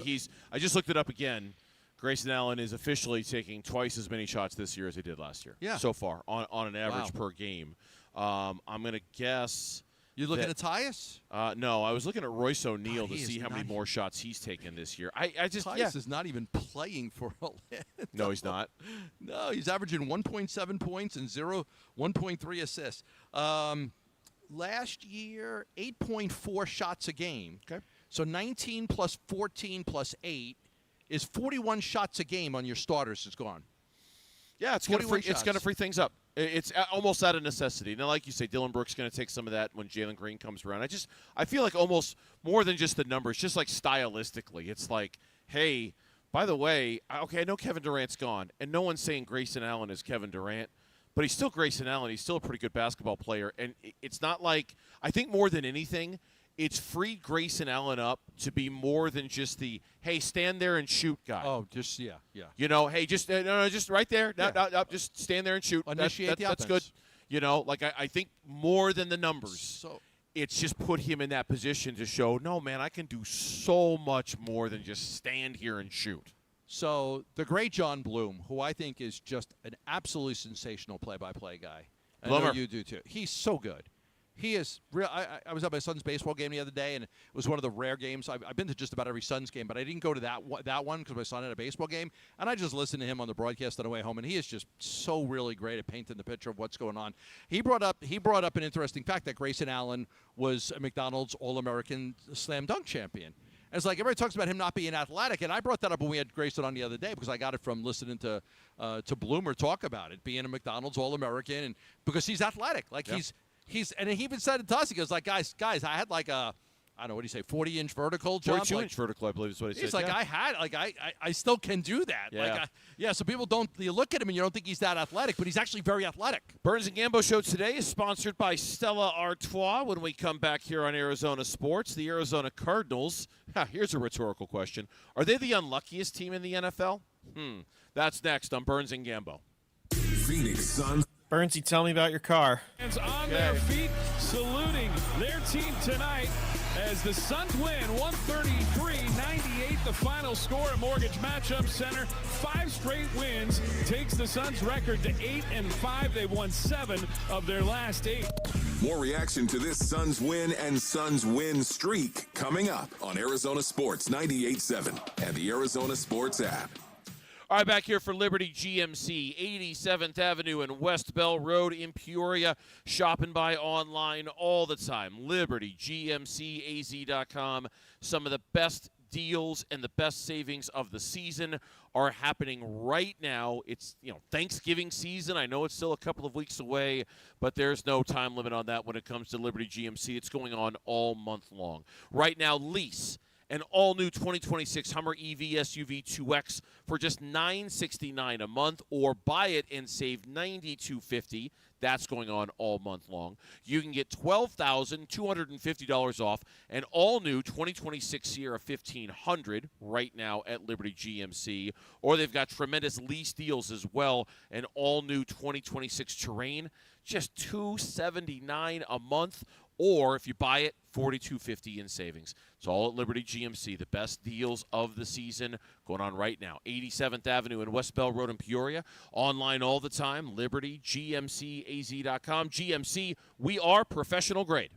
I just looked it up again. Grayson Allen is officially taking twice as many shots this year as he did last year. Yeah. So far on an average per game. I'm gonna guess. You looking at Tyus? No, I was looking at Royce O'Neal to he see is how many not more shots he's taken this year. Tyus is not even playing for Orlando. No, he's not. No, he's averaging 1.7 points and 1.3 assists. Last year, 8.4 shots a game. Okay. So 19 plus 14 plus 8 is 41 shots a game on your starters is gone. Yeah, it's going to free things up. It's almost out of necessity. Now, like you say, Dylan Brooks is going to take some of that when Jalen Green comes around. I feel like almost more than just the numbers, just like stylistically. It's like, hey, by the way, okay, I know Kevin Durant's gone, and no one's saying Grayson Allen is Kevin Durant, but he's still Grayson Allen. He's still a pretty good basketball player, and it's not like – I think more than anything – it's freed Grayson Allen up to be more than just the, hey, stand there and shoot guy. Oh, just, yeah. Hey, just just right there. No, just stand there and shoot. Initiate the that's offense. good. I think more than the numbers, it's just put him in that position to show, no, man, I can do so much more than just stand here and shoot. So the great John Bloom, who I think is just an absolutely sensational play-by-play guy. I know you do, too. He's so good. He is real. I was at my son's baseball game the other day, and it was one of the rare games. I've been to just about every Suns game, but I didn't go to that one because my son had a baseball game, and I just listened to him on the broadcast on the way home, and he is just so really great at painting the picture of what's going on. He brought up an interesting fact that Grayson Allen was a McDonald's All-American Slam Dunk champion. And it's like everybody talks about him not being athletic, and I brought that up when we had Grayson on the other day because I got it from listening to Bloomer talk about it, being a McDonald's All-American, and because he's athletic, and he even said it to us. He goes like, guys, I had like a, I don't know, what do you say, 40-inch vertical jump? 42-inch vertical, I believe is what he said. He's like, I still can do that. Yeah. So people you look at him and you don't think he's that athletic, but he's actually very athletic. Burns and Gambo Show today is sponsored by Stella Artois. When we come back here on Arizona Sports, the Arizona Cardinals, here's a rhetorical question. Are they the unluckiest team in the NFL? That's next on Burns and Gambo. Phoenix Suns. Burnsy, tell me about your car. Fans on their feet, saluting their team tonight as the Suns win 133-98, the final score at Mortgage Matchup Center. 5 straight wins takes the Suns' record to 8-5. They won 7 of their last 8. More reaction to this Suns win and Suns win streak coming up on Arizona Sports 98.7 and the Arizona Sports app. All right, back here for Liberty GMC, 87th Avenue and West Bell Road in Peoria. Shop and buy online all the time. LibertyGMCAZ.com. Some of the best deals and the best savings of the season are happening right now. It's, Thanksgiving season. I know it's still a couple of weeks away, but there's no time limit on that when it comes to Liberty GMC. It's going on all month long. Right now, lease an all-new 2026 Hummer EV SUV 2X for just $969 a month, or buy it and save $92.50. That's going on all month long. You can get $12,250 off an all-new 2026 Sierra 1500 right now at Liberty GMC, or they've got tremendous lease deals as well. An all-new 2026 Terrain, just $279 a month, or if you buy it, $42.50 in savings. It's all at Liberty GMC. The best deals of the season going on right now. 87th Avenue and West Bell Road in Peoria. Online all the time, LibertyGMCAZ.com. GMC, we are professional grade.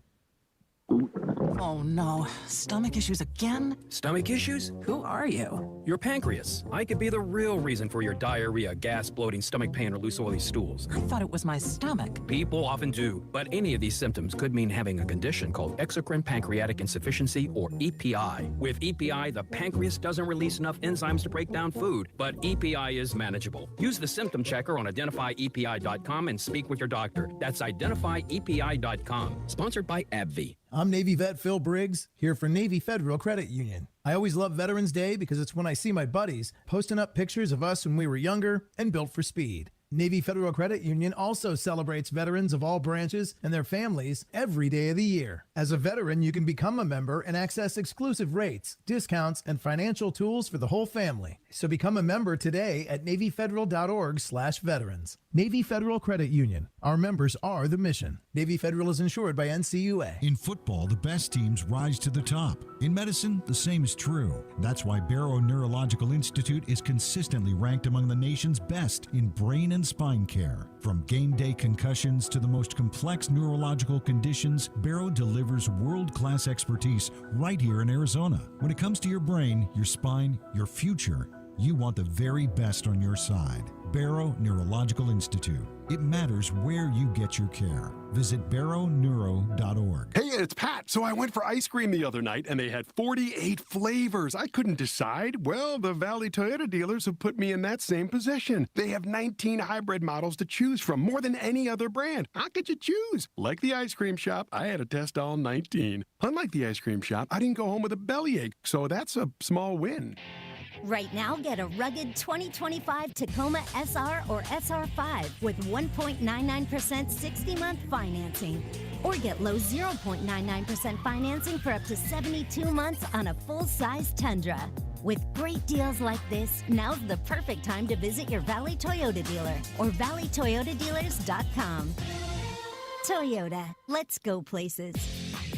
Oh no, stomach issues again? Stomach issues? Who are you? Your pancreas. I could be the real reason for your diarrhea, gas, bloating, stomach pain, or loose oily stools. I thought it was my stomach. People often do, but any of these symptoms could mean having a condition called exocrine pancreatic insufficiency, or EPI. With EPI, the pancreas doesn't release enough enzymes to break down food, but EPI is manageable. Use the symptom checker on identifyepi.com and speak with your doctor. That's identifyepi.com. Sponsored by AbbVie. I'm Navy vet Phil Briggs, here for Navy Federal Credit Union. I always love Veterans Day because it's when I see my buddies posting up pictures of us when we were younger and built for speed. Navy Federal Credit Union also celebrates veterans of all branches and their families every day of the year. As a veteran, you can become a member and access exclusive rates, discounts, and financial tools for the whole family. So become a member today at NavyFederal.org/veterans. Navy Federal Credit Union. Our members are the mission. Navy Federal is insured by NCUA. In football, the best teams rise to the top. In medicine, the same is true. That's why Barrow Neurological Institute is consistently ranked among the nation's best in brain and spine care. From game day concussions to the most complex neurological conditions, Barrow delivers world-class expertise right here in Arizona. When it comes to your brain, your spine, your future, you want the very best on your side. Barrow Neurological Institute. It matters where you get your care. Visit barrowneuro.org. Hey, it's Pat. So I went for ice cream the other night, and they had 48 flavors. I couldn't decide. Well, the Valley Toyota dealers have put me in that same position. They have 19 hybrid models to choose from, more than any other brand. How could you choose? Like the ice cream shop, I had to test all 19. Unlike the ice cream shop, I didn't go home with a bellyache, so that's a small win. Right now, get a rugged 2025 Tacoma SR or SR5 with 1.99% 60-month financing. Or get low 0.99% financing for up to 72 months on a full-size Tundra. With great deals like this, now's the perfect time to visit your Valley Toyota dealer or valleytoyotadealers.com. Toyota, let's go places.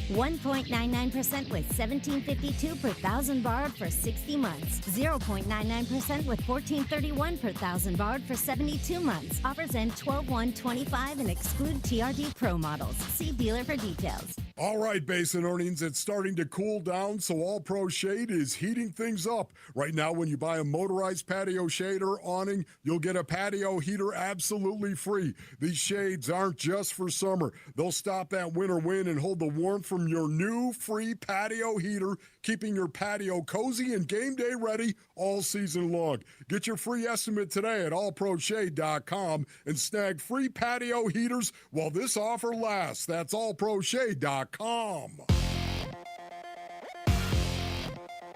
1.99% with $17.52 per thousand borrowed for 60 months. 0.99% with $14.31 per thousand borrowed for 72 months. Offers end 12/1/25 and exclude TRD Pro models. See dealer for details. All right, Basin Earnings, it's starting to cool down, so All Pro Shade is heating things up. Right now, when you buy a motorized patio shade or awning, you'll get a patio heater absolutely free. These shades aren't just for summer. They'll stop that winter wind and hold the warmth from your new free patio heater, keeping your patio cozy and game day ready all season long. Get your free estimate today at allproshade.com and snag free patio heaters while this offer lasts. That's allproshade.com.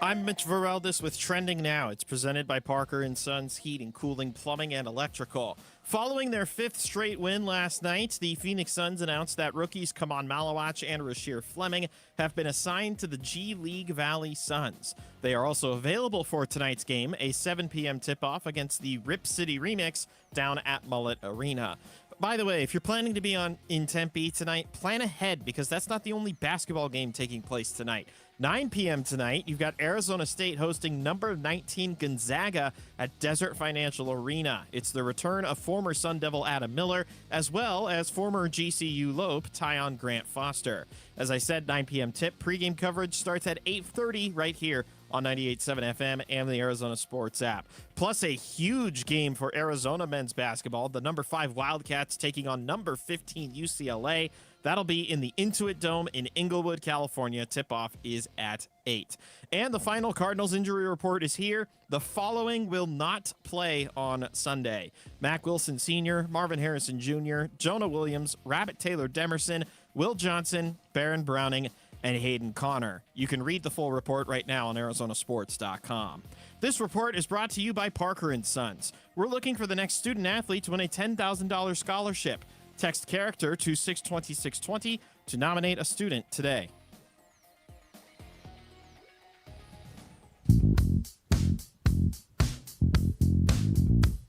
I'm Mitch Vareldis with Trending Now. It's presented by Parker & Sons Heating, Cooling, Plumbing, and Electrical. Following their fifth straight win last night, the Phoenix Suns announced that rookies Kaman Malawach and Rasheer Fleming have been assigned to the G League Valley Suns. They are also available for tonight's game, a 7 p.m. tip-off against the Rip City Remix down at Mullet Arena. By the way, if you're planning to be in Tempe tonight, plan ahead because that's not the only basketball game taking place tonight. 9 p.m. tonight, you've got Arizona State hosting number 19 Gonzaga at Desert Financial Arena. It's the return of former Sun Devil Adam Miller, as well as former GCU Lope Tyon Grant Foster. As I said, 9 p.m. tip, pregame coverage starts at 8:30 right here on 98.7 FM and the Arizona Sports app. Plus a huge game for Arizona men's basketball. The number 5 Wildcats taking on number 15 UCLA. That'll be in the Intuit Dome in Inglewood, California. Tip-off is at 8. And the final Cardinals injury report is here. The following will not play on Sunday: Mac Wilson Sr., Marvin Harrison Jr., Jonah Williams, Rabbit Taylor Demerson, Will Johnson, Baron Browning, and Hayden Connor. You can read the full report right now on ArizonaSports.com. This report is brought to you by Parker & Sons. We're looking for the next student athlete to win a $10,000 scholarship. Text character to 620-620 to nominate a student today.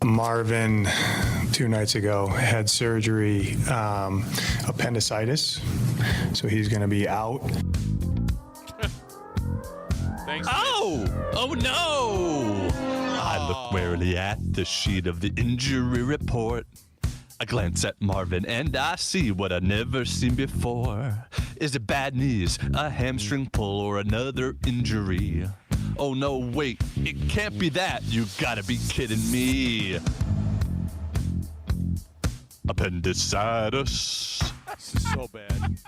Marvin, 2 nights ago, had surgery, appendicitis, so he's going to be out. Thanks. Oh no! I look warily at the sheet of the injury report. I glance at Marvin and I see what I've never seen before. Is it bad knees, a hamstring pull, or another injury? Oh no, wait, it can't be that. You gotta be kidding me. Appendicitis. This is so bad.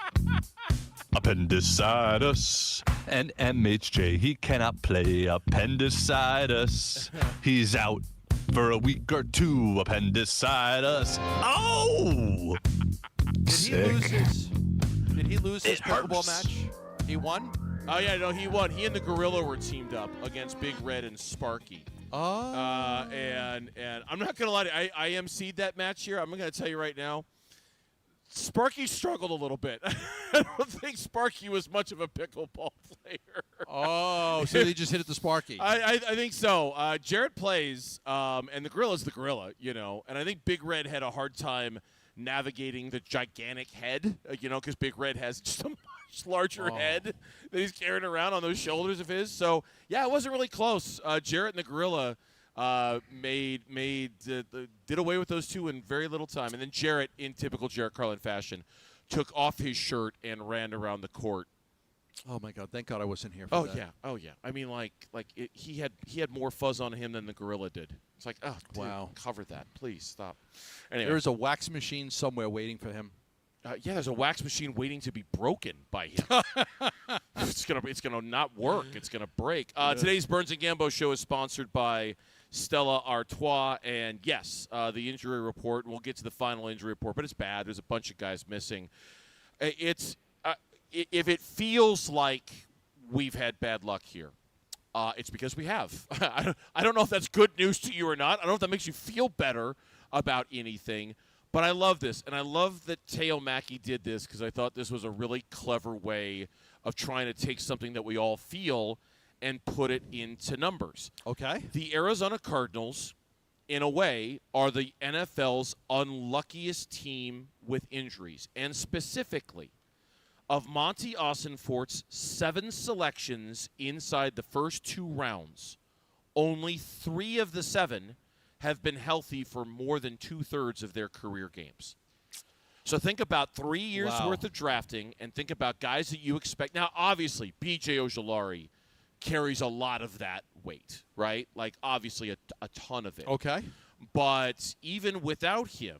Appendicitis. And MHJ, he cannot play. Appendicitis. He's out for a week or 2. Appendicitis. Oh! Did he lose his pickleball match? He won? Oh, yeah, no, he won. He and the Gorilla were teamed up against Big Red and Sparky. Oh. And I'm not going to lie to you. I emceed that match here. I'm going to tell you right now. Sparky struggled a little bit. I don't think Sparky was much of a pickleball player. Oh, so they just hit it to Sparky. I think so. Jarrett plays, and the Gorilla's the Gorilla, you know. And I think Big Red had a hard time navigating the gigantic head, you know, because Big Red has just a much larger head that he's carrying around on those shoulders of his. So, yeah, it wasn't really close. Jarrett and the Gorilla did away with those two in very little time. And then Jarrett, in typical Jarrett Carlin fashion, took off his shirt and ran around the court. Oh my God! Thank God I wasn't here for that. Oh yeah. I mean, he had more fuzz on him than the Gorilla did. It's like, oh, dude, wow. Cover that, please stop. Anyway, There's a wax machine somewhere waiting for him. Yeah, there's a wax machine waiting to be broken by him. It's gonna not work. It's gonna break. Today's Burns and Gambo show is sponsored by Stella Artois, and yes, the injury report. We'll get to the final injury report, but it's bad. There's a bunch of guys missing. If it feels like we've had bad luck here, it's because we have. I don't know if that's good news to you or not. I don't know if that makes you feel better about anything. But I love this, and I love that Teo Mackey did this because I thought this was a really clever way of trying to take something that we all feel and put it into numbers. Okay. The Arizona Cardinals, in a way, are the NFL's unluckiest team with injuries, and specifically, of Monty Ossenfort's 7 selections inside the first 2 rounds, only 3 of the 7 have been healthy for more than 2/3 of their career games. So think about 3 years worth of drafting and think about guys that you expect. Now, obviously, B.J. Ojulari carries a lot of that weight, right? Like, obviously, a ton of it. Okay. But even without him,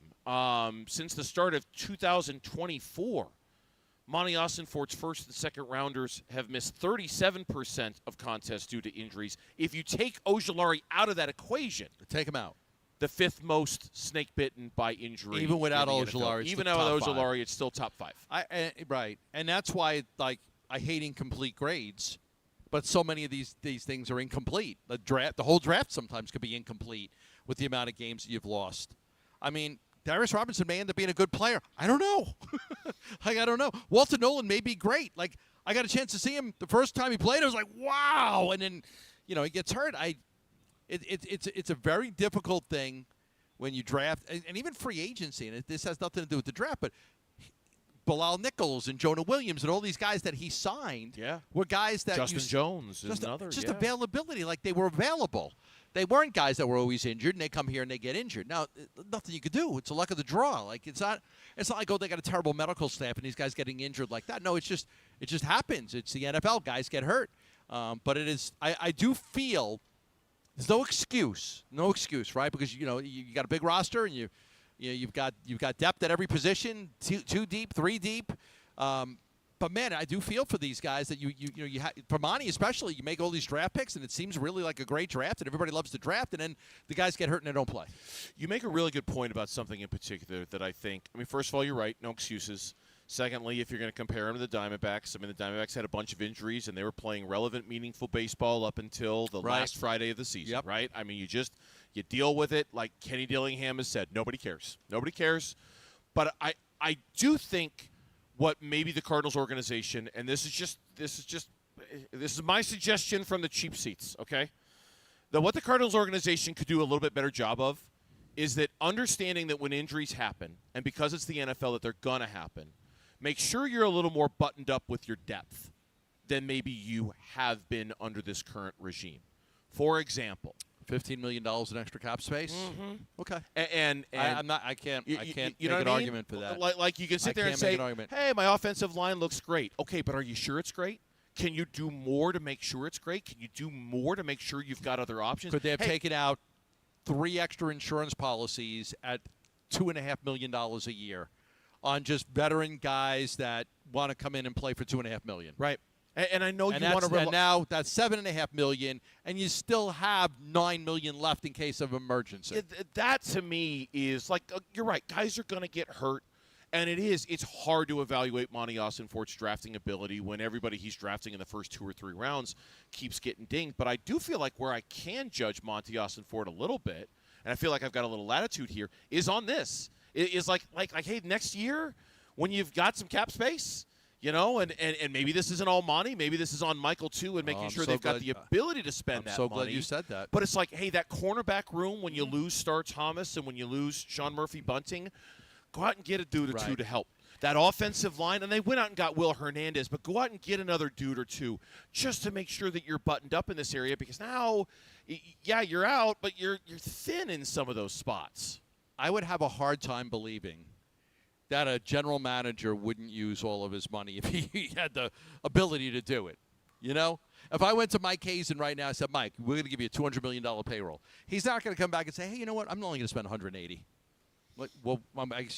since the start of 2024, Monty Ossenfort's first and second rounders have missed 37% of contests due to injuries. If you take Ojulari out of that equation, take him out. The 5th most snake bitten by injury. Even without Ojulari, even without Ojulari, it's still top 5. Right, and that's why I hate incomplete grades. But so many of these things are incomplete. The whole draft sometimes could be incomplete with the amount of games that you've lost. I mean, Darius Robinson may end up being a good player. I don't know. I don't know. Walter Nolan may be great. Like, I got a chance to see him the first time he played. I was like, wow. And then, he gets hurt. It's a very difficult thing when you draft, and even free agency. And this has nothing to do with the draft, but Bilal Nichols and Jonah Williams and all these guys that he signed were guys that Justin Jones is another. Just availability, like they were available. They weren't guys that were always injured, and they come here and they get injured. Now, nothing you could do. It's the luck of the draw. Like it's not like they got a terrible medical staff and these guys getting injured like that. No, it just happens. It's the NFL. Guys get hurt. But it is. I do feel there's no excuse, right? Because you got a big roster and you've got depth at every position, two deep, three deep. But man, I do feel for these guys that for Monty especially, you make all these draft picks and it seems really like a great draft and everybody loves to draft and then the guys get hurt and they don't play. You make a really good point about something in particular that I think. I mean, first of all, you're right, no excuses. Secondly, if you're going to compare them to the Diamondbacks, I mean, the Diamondbacks had a bunch of injuries and they were playing relevant, meaningful baseball up until the last Friday of the season, right? I mean, you deal with it like Kenny Dillingham has said. Nobody cares. Nobody cares. But I do think what maybe the Cardinals organization, and this is my suggestion from the cheap seats, okay? That what the Cardinals organization could do a little bit better job of is that understanding that when injuries happen, and because it's the NFL that they're going to happen, make sure you're a little more buttoned up with your depth than maybe you have been under this current regime. For example, $15 million in extra cap space. Mm-hmm. Okay, and I can't you make know an what I mean? argument for that. Like you can sit there and say, "Hey, my offensive line looks great." Okay, but are you sure it's great? Can you do more to make sure it's great? Can you do more to make sure you've got other options? Could they have taken out 3 extra insurance policies at $2.5 million a year on just veteran guys that want to come in and play for $2.5 million? Right. And I know you want to. And now that's $7.5 million, and you still have $9 million left in case of emergency. That to me is like you're right. Guys are going to get hurt, and it's hard to evaluate Monty Ossenfort's drafting ability when everybody he's drafting in the first 2 or 3 rounds keeps getting dinged. But I do feel like where I can judge Monty Ossenfort a little bit, and I feel like I've got a little latitude here, is on this. It is like hey, next year when you've got some cap space. And maybe this isn't all Monty. Maybe this is on Michael, too, and making sure they've got the ability to spend that money. I'm so glad you said that. But it's like, hey, that cornerback room, when you lose Star Thomas and when you lose Sean Murphy-Bunting, go out and get a dude or two to help. That offensive line, and they went out and got Will Hernandez, but go out and get another dude or two just to make sure that you're buttoned up in this area because now, yeah, you're out, but you're thin in some of those spots. I would have a hard time believing that a general manager wouldn't use all of his money if he had the ability to do it. If I went to Mike Hazen right now and said, Mike, we're going to give you a $200 million payroll, he's not going to come back and say, hey, you know what, I'm only going to spend 180. Like, well,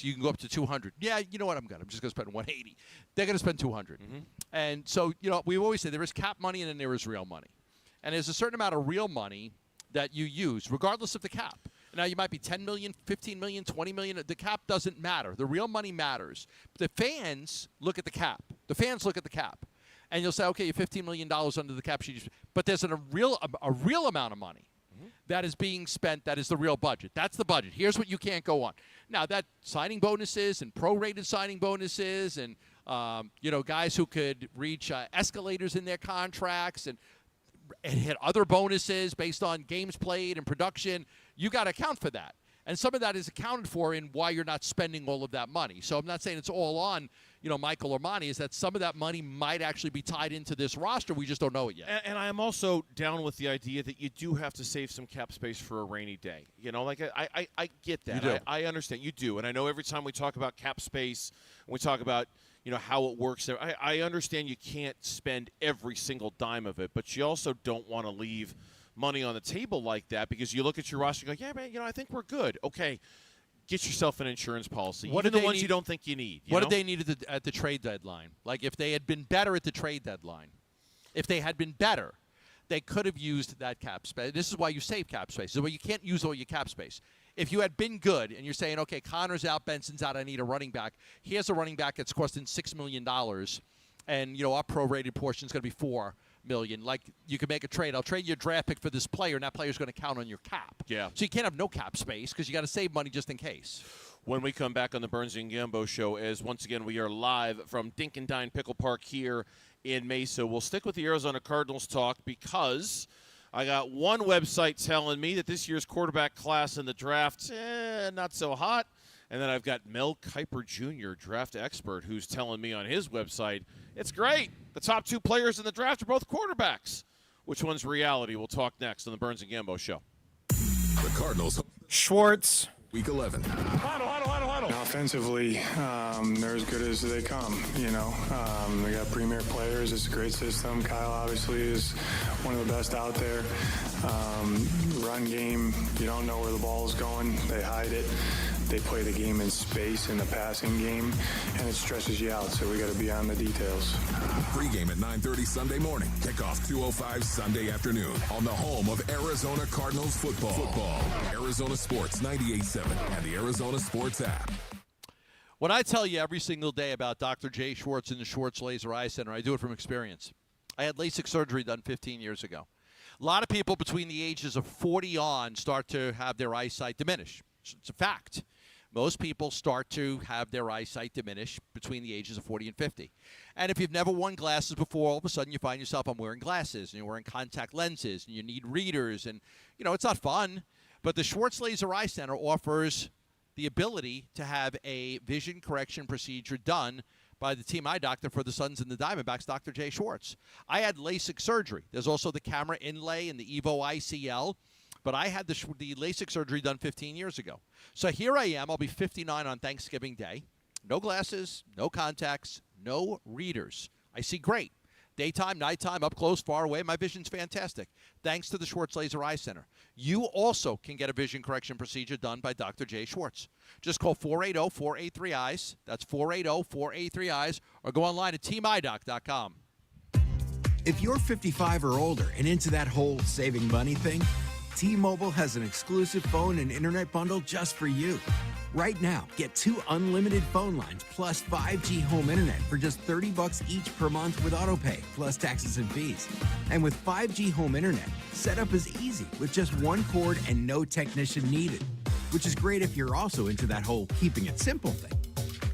you can go up to 200. Yeah, you know what, I'm just going to spend 180. They're going to spend 200. Mm-hmm. And so, we always say there is cap money and then there is real money. And there's a certain amount of real money that you use, regardless of the cap. Now, you might be $10 million, $15 million, $20 million. The cap doesn't matter. The real money matters. The fans look at the cap. And you'll say, okay, you're $15 million under the cap sheet. But there's a real amount of money that is being spent that is the real budget. That's the budget. Here's what you can't go on. Now, that signing bonuses and prorated signing bonuses and, guys who could reach escalators in their contracts and hit other bonuses based on games played and production, you got to account for that. And some of that is accounted for in why you're not spending all of that money. So I'm not saying it's all on, Michael or Monty, is that some of that money might actually be tied into this roster. We just don't know it yet. And I am also down with the idea that you do have to save some cap space for a rainy day. I get that. You do. I understand. You do. And I know every time we talk about cap space, and we talk about how it works there. I understand you can't spend every single dime of it, but you also don't want to leave money on the table like that because you look at your roster and go, yeah, man, I think we're good. Okay, get yourself an insurance policy. What even the ones you don't think you need. What did they need at the trade deadline? Like if they had been better at the trade deadline, they could have used that cap space. This is why you save cap space. This is why you can't use all your cap space. If you had been good and you're saying, okay, Connor's out, Benson's out, I need a running back. Here's a running back that's costing $6 million, and our prorated portion is going to be $4 million. Like you can make a trade. I'll trade your draft pick for this player, and that player's going to count on your cap. Yeah. So you can't have no cap space because you got to save money just in case. When we come back on the Burns and Gambo show, as once again we are live from Dink Dine Pickle Park here in Mesa. We'll stick with the Arizona Cardinals talk because I got one website telling me that this year's quarterback class in the draft, not so hot. And then I've got Mel Kiper Jr., draft expert, who's telling me on his website, it's great. The top 2 players in the draft are both quarterbacks. Which one's reality? We'll talk next on the Burns and Gambo show. The Cardinals. Schwartz. Week 11. Huddle. battle. Offensively, they're as good as they come. They got premier players. It's a great system. Kyle obviously is one of the best out there. Run game, you don't know where the ball is going. They hide it. They play the game in space in the passing game, and it stresses you out, so we got to be on the details. Pre-game at 9:30 Sunday morning. Kickoff 2:05 Sunday afternoon on the home of Arizona Cardinals football. Arizona Sports 98.7 and the Arizona Sports app. When I tell you every single day about Dr. Jay Schwartz in the Schwartz Laser Eye Center, I do it from experience. I had LASIK surgery done 15 years ago. A lot of people between the ages of 40 on start to have their eyesight diminish. It's a fact. Most people start to have their eyesight diminish between the ages of 40 and 50. And if you've never worn glasses before, all of a sudden you find yourself, I'm wearing glasses, and you're wearing contact lenses, and you need readers, and, it's not fun. But the Schwartz Laser Eye Center offers the ability to have a vision correction procedure done by the team eye doctor for the Suns and the Diamondbacks, Dr. Jay Schwartz. I had LASIK surgery. There's also the camera inlay and the Evo ICL. But I had the LASIK surgery done 15 years ago. So here I am. I'll be 59 on Thanksgiving Day. No glasses, no contacts, no readers. I see great. Daytime, nighttime, up close, far away. My vision's fantastic. Thanks to the Schwartz Laser Eye Center. You also can get a vision correction procedure done by Dr. Jay Schwartz. Just call 480-483-EYES. That's 480-483-EYES. Or go online at teamidoc.com. If you're 55 or older and into that whole saving money thing, T-Mobile has an exclusive phone and internet bundle just for you. Right now, get 2 unlimited phone lines plus 5G home internet for just $30 each per month with autopay, plus taxes and fees. And with 5G home internet, setup is easy with just 1 cord and no technician needed, which is great if you're also into that whole keeping it simple thing.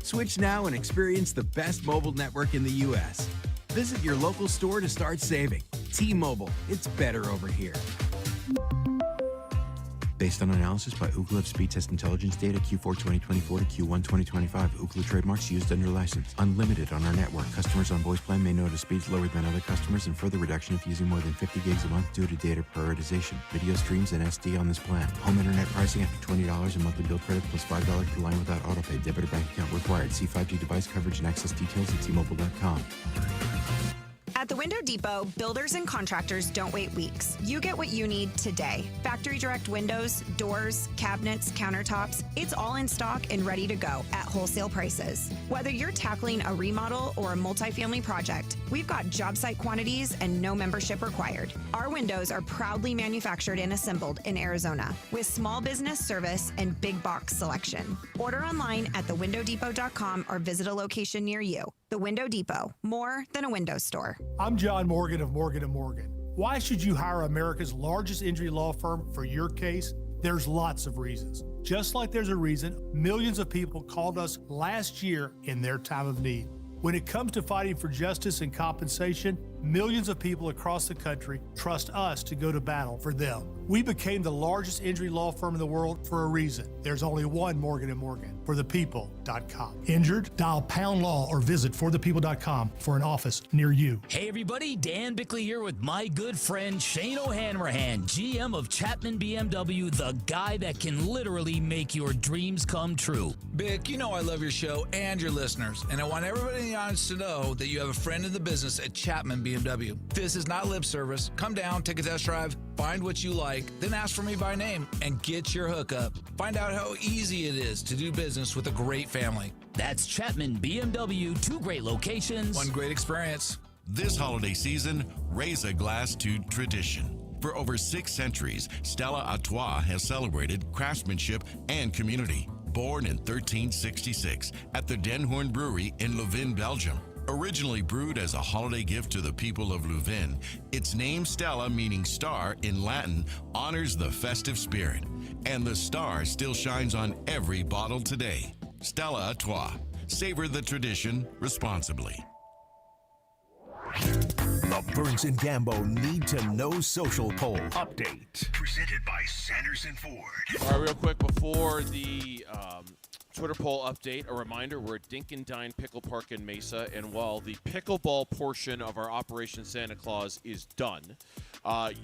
Switch now and experience the best mobile network in the U.S. Visit your local store to start saving. T-Mobile, it's better over here. Based on analysis by Ookla of speed test intelligence data Q4 2024 to Q1 2025. Ookla trademarks used under license. Unlimited on our network. Customers on voice plan may notice speeds lower than other customers and further reduction if using more than 50 gigs a month due to data prioritization. Video streams and SD on this plan. Home internet pricing after $20 a monthly bill credit plus $5 per line without autopay. Debit or bank account required. See 5G device coverage and access details at T-Mobile.com. At the Window Depot, builders and contractors don't wait weeks. You get what you need today. Factory direct windows, doors, cabinets, countertops, it's all in stock and ready to go at wholesale prices. Whether you're tackling a remodel or a multifamily project, we've got job site quantities and no membership required. Our windows are proudly manufactured and assembled in Arizona with small business service and big box selection. Order online at thewindowdepot.com or visit a location near you. The Window Depot, more than a window store. I'm John Morgan of Morgan & Morgan. Why should you hire America's largest injury law firm for your case? There's lots of reasons. Just like there's a reason millions of people called us last year in their time of need. When it comes to fighting for justice and compensation, millions of people across the country trust us to go to battle for them. We became the largest injury law firm in the world for a reason. There's only one Morgan & Morgan, forthepeople.com. Injured? Dial pound law or visit forthepeople.com for an office near you. Hey everybody, Dan Bickley here with my good friend Shane O'Hanrahan, GM of Chapman BMW, the guy that can literally make your dreams come true. Bick, you know I love your show and your listeners, and I want everybody in the audience to know that you have a friend in the business at Chapman BMW. This is not lip service. Come down, take a test drive, find what you like, then ask for me by name and get your hookup. Find out how easy it is to do business with a great family. That's Chapman BMW, 2 great locations, 1 great experience. This holiday season, raise a glass to tradition. For over 6 centuries, Stella Artois has celebrated craftsmanship and community. Born in 1366 at the Den Hoorn Brewery in Leuven, Belgium. Originally brewed as a holiday gift to the people of Leuven, its name Stella, meaning star in Latin, honors the festive spirit. And the star still shines on every bottle today. Stella Artois. Savor the tradition responsibly. The Burns and Gambo Need to Know Social Poll Update. Presented by Sanderson Ford. All right, real quick before the Twitter poll update. A reminder, we're at Dink Dine Pickle Park in Mesa, and while the pickleball portion of our Operation Santa Claus is done,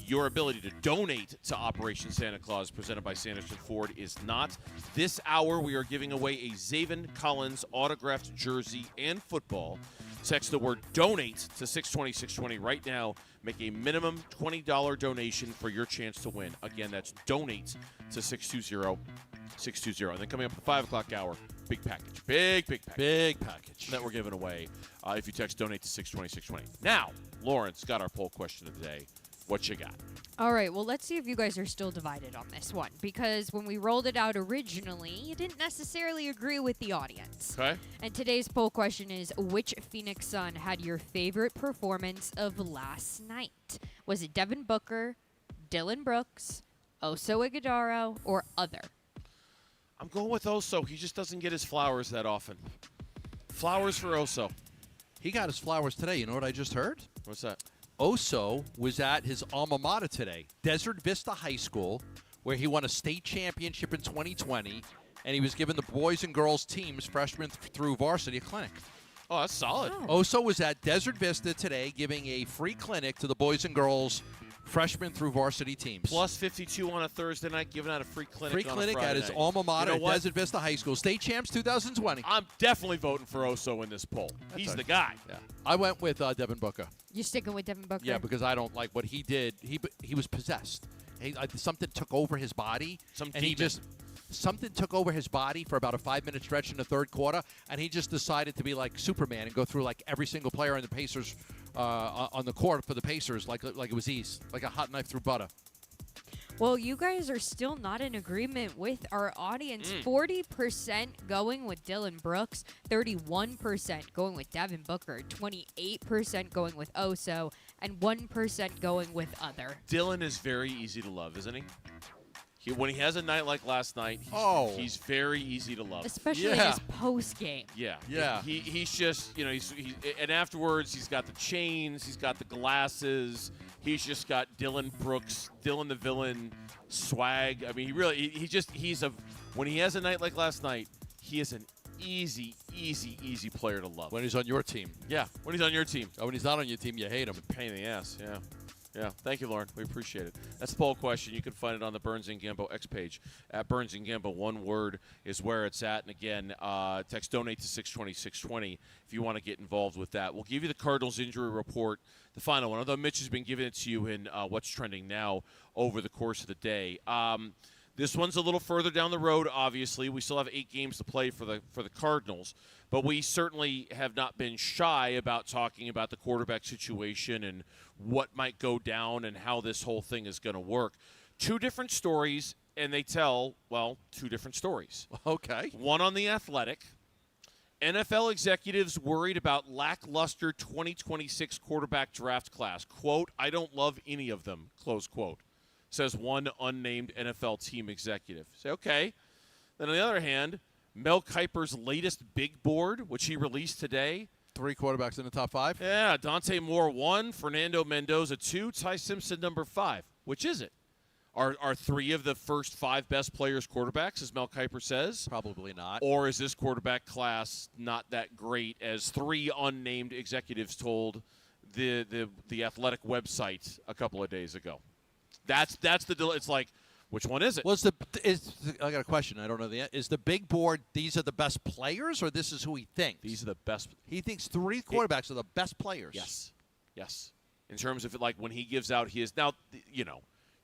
your ability to donate to Operation Santa Claus presented by Sanderson Ford is not. This hour, we are giving away a Zaven Collins autographed jersey and football. Text the word donate to 620-620 right now. Make a minimum $20 donation for your chance to win. Again, that's donate to 620-620. And then coming up at the 5 o'clock hour, big package. Big package. Big package. That we're giving away if you text donate to 620-620. Now, Lawrence got our poll question of the day. What you got? All right, well, let's see if you guys are still divided on this one. Because when we rolled it out originally, you didn't necessarily agree with the audience. Okay. And today's poll question is, which Phoenix Sun had your favorite performance of last night? Was it Devin Booker, Dylan Brooks, Oso Ighodaro, or other? I'm going with Oso. He just doesn't get his flowers that often. Flowers for Oso. He got his flowers today. You know what I just heard? What's that? Oso was at his alma mater today, Desert Vista High School, where he won a state championship in 2020, and he was given the boys and girls teams, freshmen through varsity, a clinic. Oh, that's solid. Oso was at Desert Vista today giving a free clinic to the boys and girls freshmen through varsity teams. Plus 52 on a Thursday night, giving out a free clinic Free on clinic a Friday at his night. alma mater You know at what? Desert Vista High School. State champs 2020. I'm definitely voting for Oso in this poll. He's the guy. Yeah. I went with Devin Booker. You sticking with Devin Booker? Yeah, because I don't like what he did. He was possessed. Something took over his body. Something took over his body for about a 5-minute stretch in the third quarter, and he just decided to be like Superman and go through like every single player on the Pacers on the court for the Pacers like it was ease, like a hot knife through butter. Well, you guys are still not in agreement with our audience. 40% going with Dylan Brooks, 31% going with Devin Booker, 28% going with Oso, and 1% going with other. Dylan is very easy to love, isn't he? When he has a night like last night, he's very easy to love. Especially in his post game. Yeah. He's just, and afterwards he's got the chains, he's got the glasses, he's just got Dylan Brooks, Dylan the villain swag. I mean, when he has a night like last night, he is an easy player to love. When he's on your team. Yeah, when he's on your team. Oh, when he's not on your team, you hate him. Pain in the ass, yeah. Yeah, thank you, Lauren. We appreciate it. That's the poll question. You can find it on the Burns & Gambo X page. At Burns & Gambo, one word is where it's at. And again, text donate to 620-620 if you want to get involved with that. We'll give you the Cardinals injury report, the final one, although Mitch has been giving it to you in What's Trending Now over the course of the day. This one's a little further down the road, obviously. We still have 8 games to play for the Cardinals, but we certainly have not been shy about talking about the quarterback situation and what might go down and how this whole thing is going to work. 2 different stories, and they tell, 2 different stories. Okay. One on The Athletic. NFL executives worried about lackluster 2026 quarterback draft class. Quote, I don't love any of them, close quote. Says one unnamed NFL team executive. Say, okay. Then on the other hand, Mel Kiper's latest big board, which he released today. 3 quarterbacks in the top 5? Yeah, Dante Moore 1, Fernando Mendoza 2, Ty Simpson number 5. Which is it? Are 3 of the first 5 best players quarterbacks, as Mel Kiper says? Probably not. Or is this quarterback class not that great, as 3 unnamed executives told the Athletic website a couple of days ago? That's the deal. It's like, which one is it? I got a question. I don't know the answer. Is the big board, these are the best players, or this is who he thinks? These are the best. He thinks 3 quarterbacks are the best players. Yes. In terms of, like, when he gives out his – now,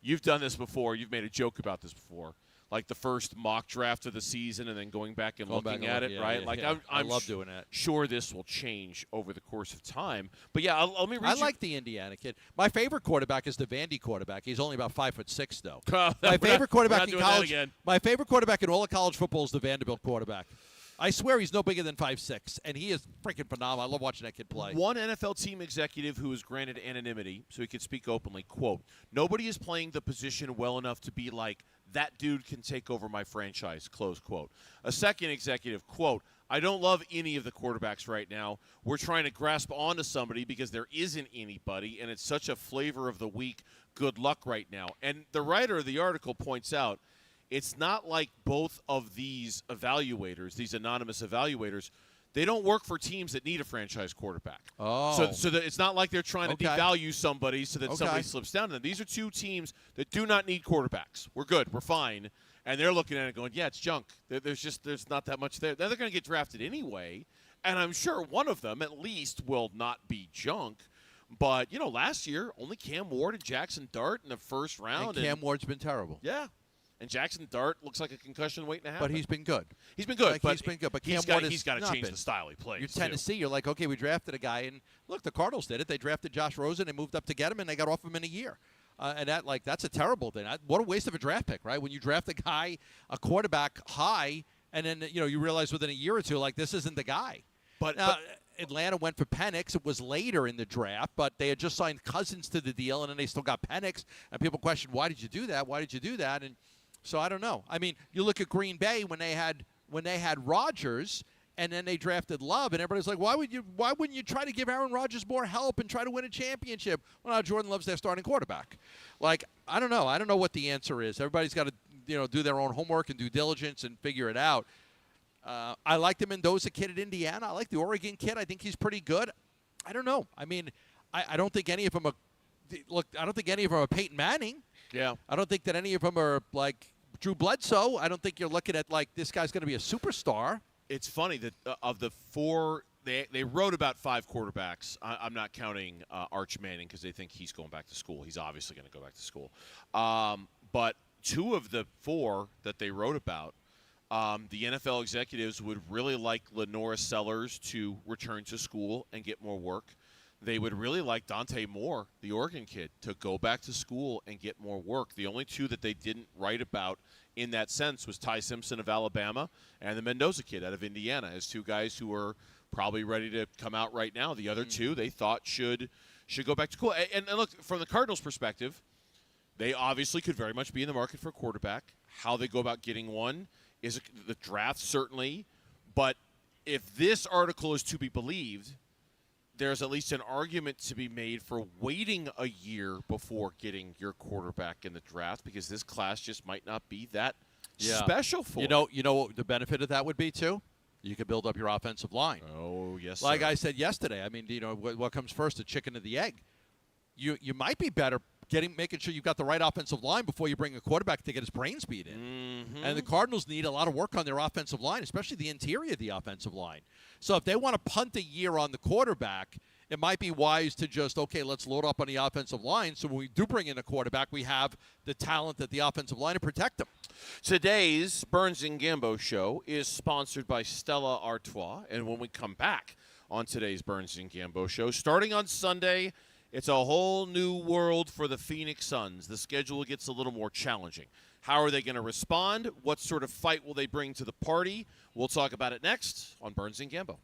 you've done this before. You've made a joke about this before. Like the first mock draft of the season and then going back and looking at it, right? I love doing that. Sure this will change over the course of time. But, yeah, let me read I like the Indiana kid. My favorite quarterback is the Vandy quarterback. He's only about 5'6", though. My favorite quarterback in college. My favorite quarterback in all of college football is the Vanderbilt quarterback. I swear he's no bigger than 5'6", and he is freaking phenomenal. I love watching that kid play. One NFL team executive who was granted anonymity so he could speak openly, quote, nobody is playing the position well enough to be like, that dude can take over my franchise, close quote. A second executive, quote, I don't love any of the quarterbacks right now. We're trying to grasp onto somebody because there isn't anybody, and it's such a flavor of the week. Good luck right now. And the writer of the article points out, it's not like both of these evaluators, these anonymous evaluators, they don't work for teams that need a franchise quarterback. Oh. So that it's not like they're trying to Okay. devalue somebody so that Okay. somebody slips down to them. These are two teams that do not need quarterbacks. We're good. We're fine. And they're looking at it going, yeah, it's junk. There's not that much there. They're going to get drafted anyway. And I'm sure one of them at least will not be junk. But, last year, only Cam Ward and Jackson Dart in the first round. And Cam Ward's been terrible. Yeah. And Jackson Dart looks like a concussion waiting to happen. But he's been good. He's been good. He's been good. But Cam Ward he's got to not change been. the style he plays. You're Tennessee. You're like, okay, we drafted a guy. And look, the Cardinals did it. They drafted Josh Rosen. They moved up to get him, and they got off him in a year. And that's a terrible thing. What a waste of a draft pick, right? When you draft a quarterback high, and then, you realize within a year or two, like, this isn't the guy. But Atlanta went for Penix. It was later in the draft, but they had just signed Cousins to the deal, and then they still got Penix. And people questioned, why did you do that? Why did you do that? And so I don't know. I mean, you look at Green Bay when they had Rodgers, and then they drafted Love, and everybody's like, why wouldn't you try to give Aaron Rodgers more help and try to win a championship? Well, now Jordan Love's their starting quarterback. Like, I don't know. I don't know what the answer is. Everybody's got to do their own homework and due diligence and figure it out. I like the Mendoza kid at Indiana. I like the Oregon kid. I think he's pretty good. I don't know. I mean, I don't think any of them are. Look, I don't think any of them are Peyton Manning. Yeah. I don't think that any of them are like Drew Bledsoe. I don't think you're looking at like this guy's going to be a superstar. It's funny that of the four, they wrote about 5 quarterbacks. I'm not counting Arch Manning because they think he's going back to school. He's obviously going to go back to school. But 2 of the 4 that they wrote about, the NFL executives would really like Lenora Sellers to return to school and get more work. They would really like Dante Moore, the Oregon kid, to go back to school and get more work. The only 2 that they didn't write about in that sense was Ty Simpson of Alabama and the Mendoza kid out of Indiana as 2 guys who are probably ready to come out right now. The other 2 they thought should go back to school. And look, from the Cardinals' perspective, they obviously could very much be in the market for a quarterback. How they go about getting one is the draft, certainly. But if this article is to be believed, there's at least an argument to be made for waiting a year before getting your quarterback in the draft because this class just might not be that special for you know what the benefit of that would be too? You could build up your offensive line. Oh, yes, like sir. I said yesterday, I mean, what comes first, the chicken or the egg? You might be better making sure you've got the right offensive line before you bring a quarterback to get his brain speed in. Mm-hmm. And the Cardinals need a lot of work on their offensive line, especially the interior of the offensive line. So if they want to punt a year on the quarterback, it might be wise to just, okay, let's load up on the offensive line so when we do bring in a quarterback, we have the talent at the offensive line to protect them. Today's Burns and Gambo show is sponsored by Stella Artois. And when we come back on today's Burns and Gambo show, starting on Sunday, it's a whole new world for the Phoenix Suns. The schedule gets a little more challenging. How are they going to respond? What sort of fight will they bring to the party? We'll talk about it next on Burns and Gambo.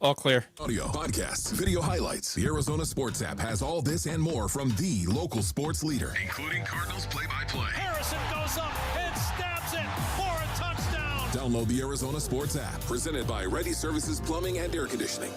All clear. Audio, podcasts, video highlights. The Arizona Sports app has all this and more from the local sports leader. Including Cardinals play-by-play. Harrison goes up and stabs it for a touchdown. Download the Arizona Sports app, presented by Ready Services Plumbing and Air Conditioning.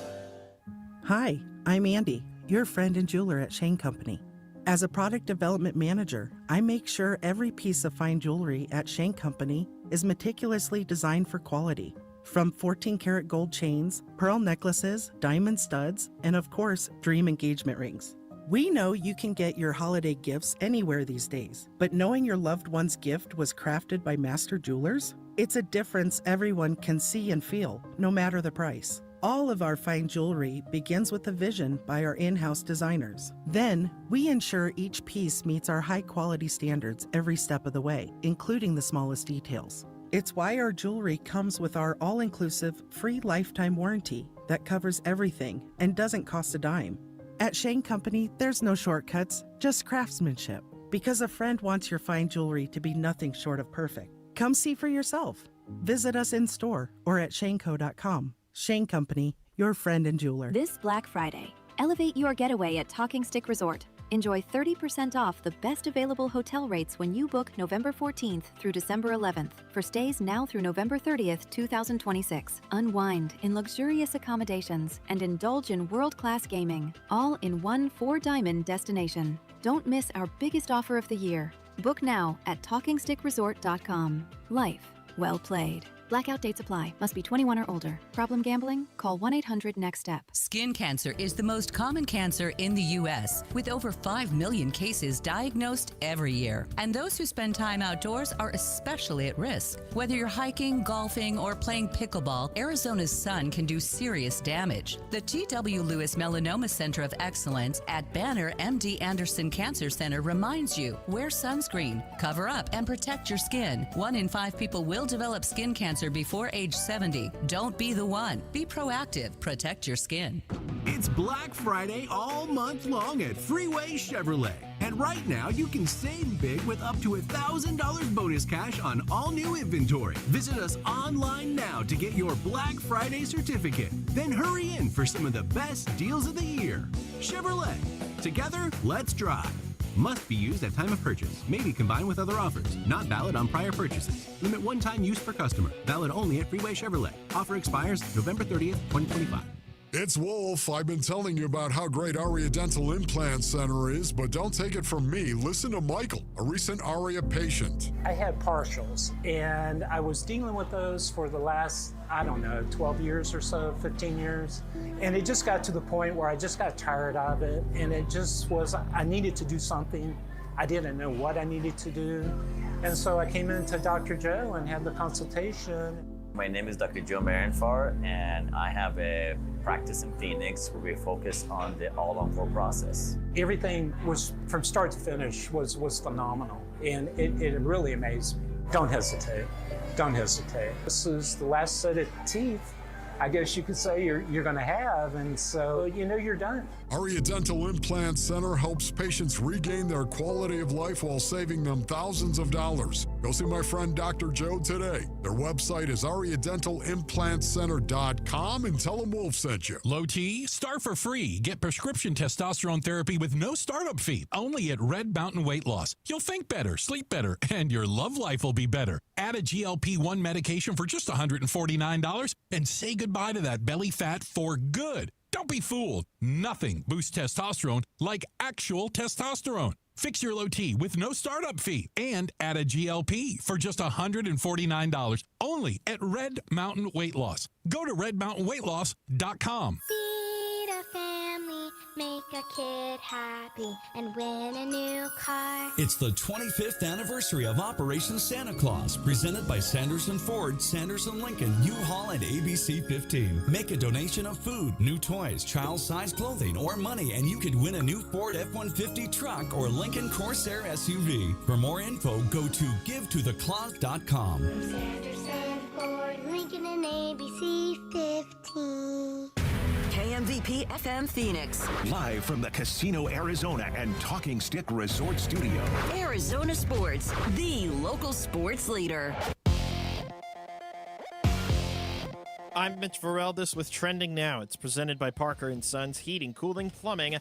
Hi, I'm Andy, your friend and jeweler at Shane Company. As a product development manager, I make sure every piece of fine jewelry at Shane Company is meticulously designed for quality. From 14-karat gold chains, pearl necklaces, diamond studs, and of course, dream engagement rings. We know you can get your holiday gifts anywhere these days, but knowing your loved one's gift was crafted by master jewelers? It's a difference everyone can see and feel, no matter the price. All of our fine jewelry begins with a vision by our in-house designers. Then, we ensure each piece meets our high-quality standards every step of the way, including the smallest details. It's why our jewelry comes with our all-inclusive, free lifetime warranty that covers everything and doesn't cost a dime. At Shane Company, there's no shortcuts, just craftsmanship. Because a friend wants your fine jewelry to be nothing short of perfect. Come see for yourself. Visit us in-store or at shaneco.com. Shane Company, your friend and jeweler. This Black Friday, elevate your getaway at Talking Stick Resort. Enjoy 30% off the best available hotel rates when you book November 14th through December 11th for stays now through November 30th, 2026. Unwind in luxurious accommodations and indulge in world-class gaming, all in one 4-diamond destination. Don't miss our biggest offer of the year. Book now at TalkingStickResort.com. Life well played. Blackout dates apply. Must be 21 or older. Problem gambling? Call 1-800-NEXT-STEP. Skin cancer is the most common cancer in the U.S., with over 5 million cases diagnosed every year. And those who spend time outdoors are especially at risk. Whether you're hiking, golfing, or playing pickleball, Arizona's sun can do serious damage. The T.W. Lewis Melanoma Center of Excellence at Banner MD Anderson Cancer Center reminds you, wear sunscreen, cover up, and protect your skin. 1 in 5 people will develop skin cancer before age 70. Don't be the one. Be proactive. Protect your skin. It's Black Friday all month long at Freeway Chevrolet. And right now, you can save big with up to $1,000 bonus cash on all new inventory. Visit us online now to get your Black Friday certificate. Then hurry in for some of the best deals of the year. Chevrolet. Together, let's drive. Must be used at time of purchase. May be combined with other offers. Not valid on prior purchases. Limit one-time use per customer. Valid only at Freeway Chevrolet. Offer expires November 30th, 2025. It's Wolf. I've been telling you about how great Aria Dental Implant Center is, but don't take it from me. Listen to Michael, a recent Aria patient. I had partials, and I was dealing with those for the last, 12 years or so, 15 years. And it just got to the point where I just got tired of it, and it just was, I needed to do something. I didn't know what I needed to do. And so I came into Dr. Joe and had the consultation. My name is Dr. Joe Maranfar, and I have a practice in Phoenix where we focus on the all-on-4 process. Everything was, from start to finish, was phenomenal, and it really amazed me. Don't hesitate. Don't hesitate. This is the last set of teeth, I guess you could say, you're going to have, and so you're done. Aria Dental Implant Center helps patients regain their quality of life while saving them thousands of dollars. Go see my friend Dr. Joe today. Their website is ariadentalimplantcenter.com and tell them Wolf sent you. Low T, start for free. Get prescription testosterone therapy with no startup fee. Only at Red Mountain Weight Loss. You'll think better, sleep better, and your love life will be better. Add a GLP-1 medication for just $149 and say goodbye to that belly fat for good. Don't be fooled. Nothing boosts testosterone like actual testosterone. Fix your low T with no startup fee and add a GLP for just $149 only at Red Mountain Weight Loss. Go to redmountainweightloss.com. Feed a family, make a kid happy, and win a new car. It's the 25th anniversary of Operation Santa Claus, presented by Sanderson Ford, Sanderson Lincoln, U-Haul, and ABC 15. Make a donation of food, new toys, child-sized clothing, or money, and you could win a new Ford F-150 truck or Lincoln Corsair SUV. For more info, go to givetotheclaus.com. Sanderson Ford, Lincoln, and ABC 15. KMVP FM Phoenix. Live from the Casino Arizona and Talking Stick Resort Studio. Arizona Sports, the local sports leader. I'm Mitch Vareldes with Trending Now. It's presented by Parker & Sons Heating, Cooling, Plumbing,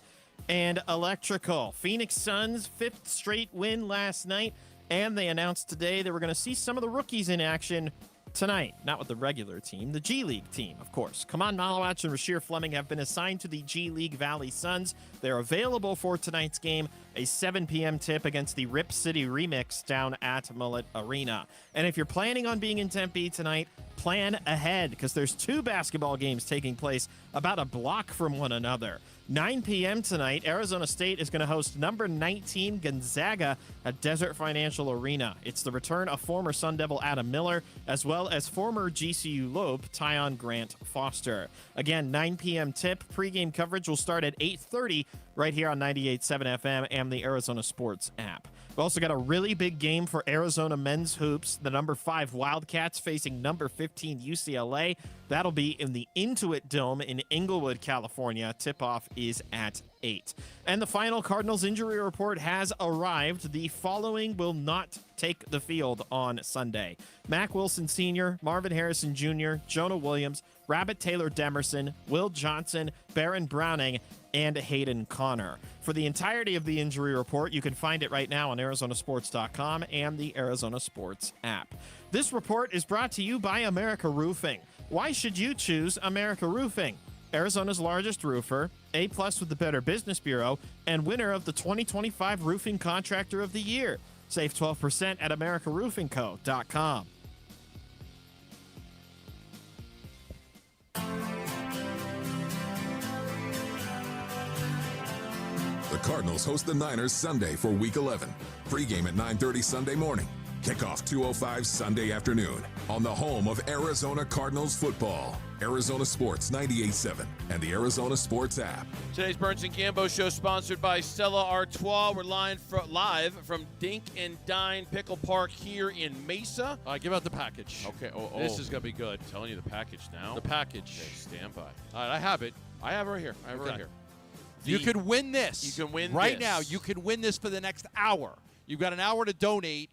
and Electrical. Phoenix Suns' 5th straight win last night, and they announced today that we're going to see some of the rookies in action tonight. Not with the regular team, the G League team, of course. Kaman Malawach and Rasheer Fleming have been assigned to the G League Valley Suns. They're available for tonight's game, a 7 p.m. tip against the Rip City Remix down at Mullet Arena. And if you're planning on being in Tempe tonight, plan ahead, because there's 2 basketball games taking place about a block from one another. 9 p.m. tonight, Arizona State is going to host number 19 Gonzaga at Desert Financial Arena. It's the return of former Sun Devil Adam Miller, as well as former GCU Lope Tyon Grant Foster. Again, 9 p.m. tip. Pre-game coverage will start at 8:30 right here on 98.7 FM and the Arizona Sports app. We've also got a really big game for Arizona men's hoops. The number 5 Wildcats facing number 15 UCLA. That'll be in the Intuit Dome in Inglewood, California. Tip-off is at 8. And the final Cardinals injury report has arrived. The following will not take the field on Sunday: Mac Wilson Sr., Marvin Harrison Jr., Jonah Williams, Rabbit Taylor Demerson, Will Johnson, Baron Browning, and Hayden Connor. For the entirety of the injury report, you can find it right now on ArizonaSports.com and the Arizona Sports app. This report is brought to you by America Roofing. Why should you choose America Roofing? Arizona's largest roofer, A+ with the Better Business Bureau, and winner of the 2025 Roofing Contractor of the Year. Save 12% at AmericaRoofingCo.com. The Cardinals host the Niners Sunday for Week 11. Pre-game at 9:30 Sunday morning. Kickoff 2:05 Sunday afternoon on the home of Arizona Cardinals football. Arizona Sports 98.7 and the Arizona Sports app. Today's Burns and Gambo show sponsored by Stella Artois. We're live from Dink and Dine Pickle Park here in Mesa. All right, give out the package. Okay. This is going to be good. I'm telling you the package now. The package. Okay, stand by. All right, I have it. I have it right here. Right here. You can win this. You can win right this. now. You can win this for the next hour. You've got an hour to donate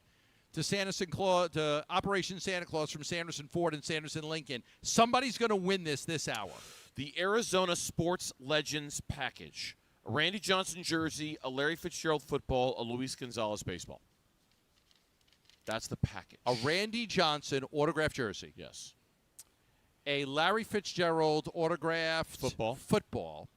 to to Operation Santa Claus from Sanderson Ford and Sanderson Lincoln. Somebody's going to win this hour. The Arizona Sports Legends package: a Randy Johnson jersey, a Larry Fitzgerald football, a Luis Gonzalez baseball. That's the package. A Randy Johnson autographed jersey. Yes. A Larry Fitzgerald autographed football.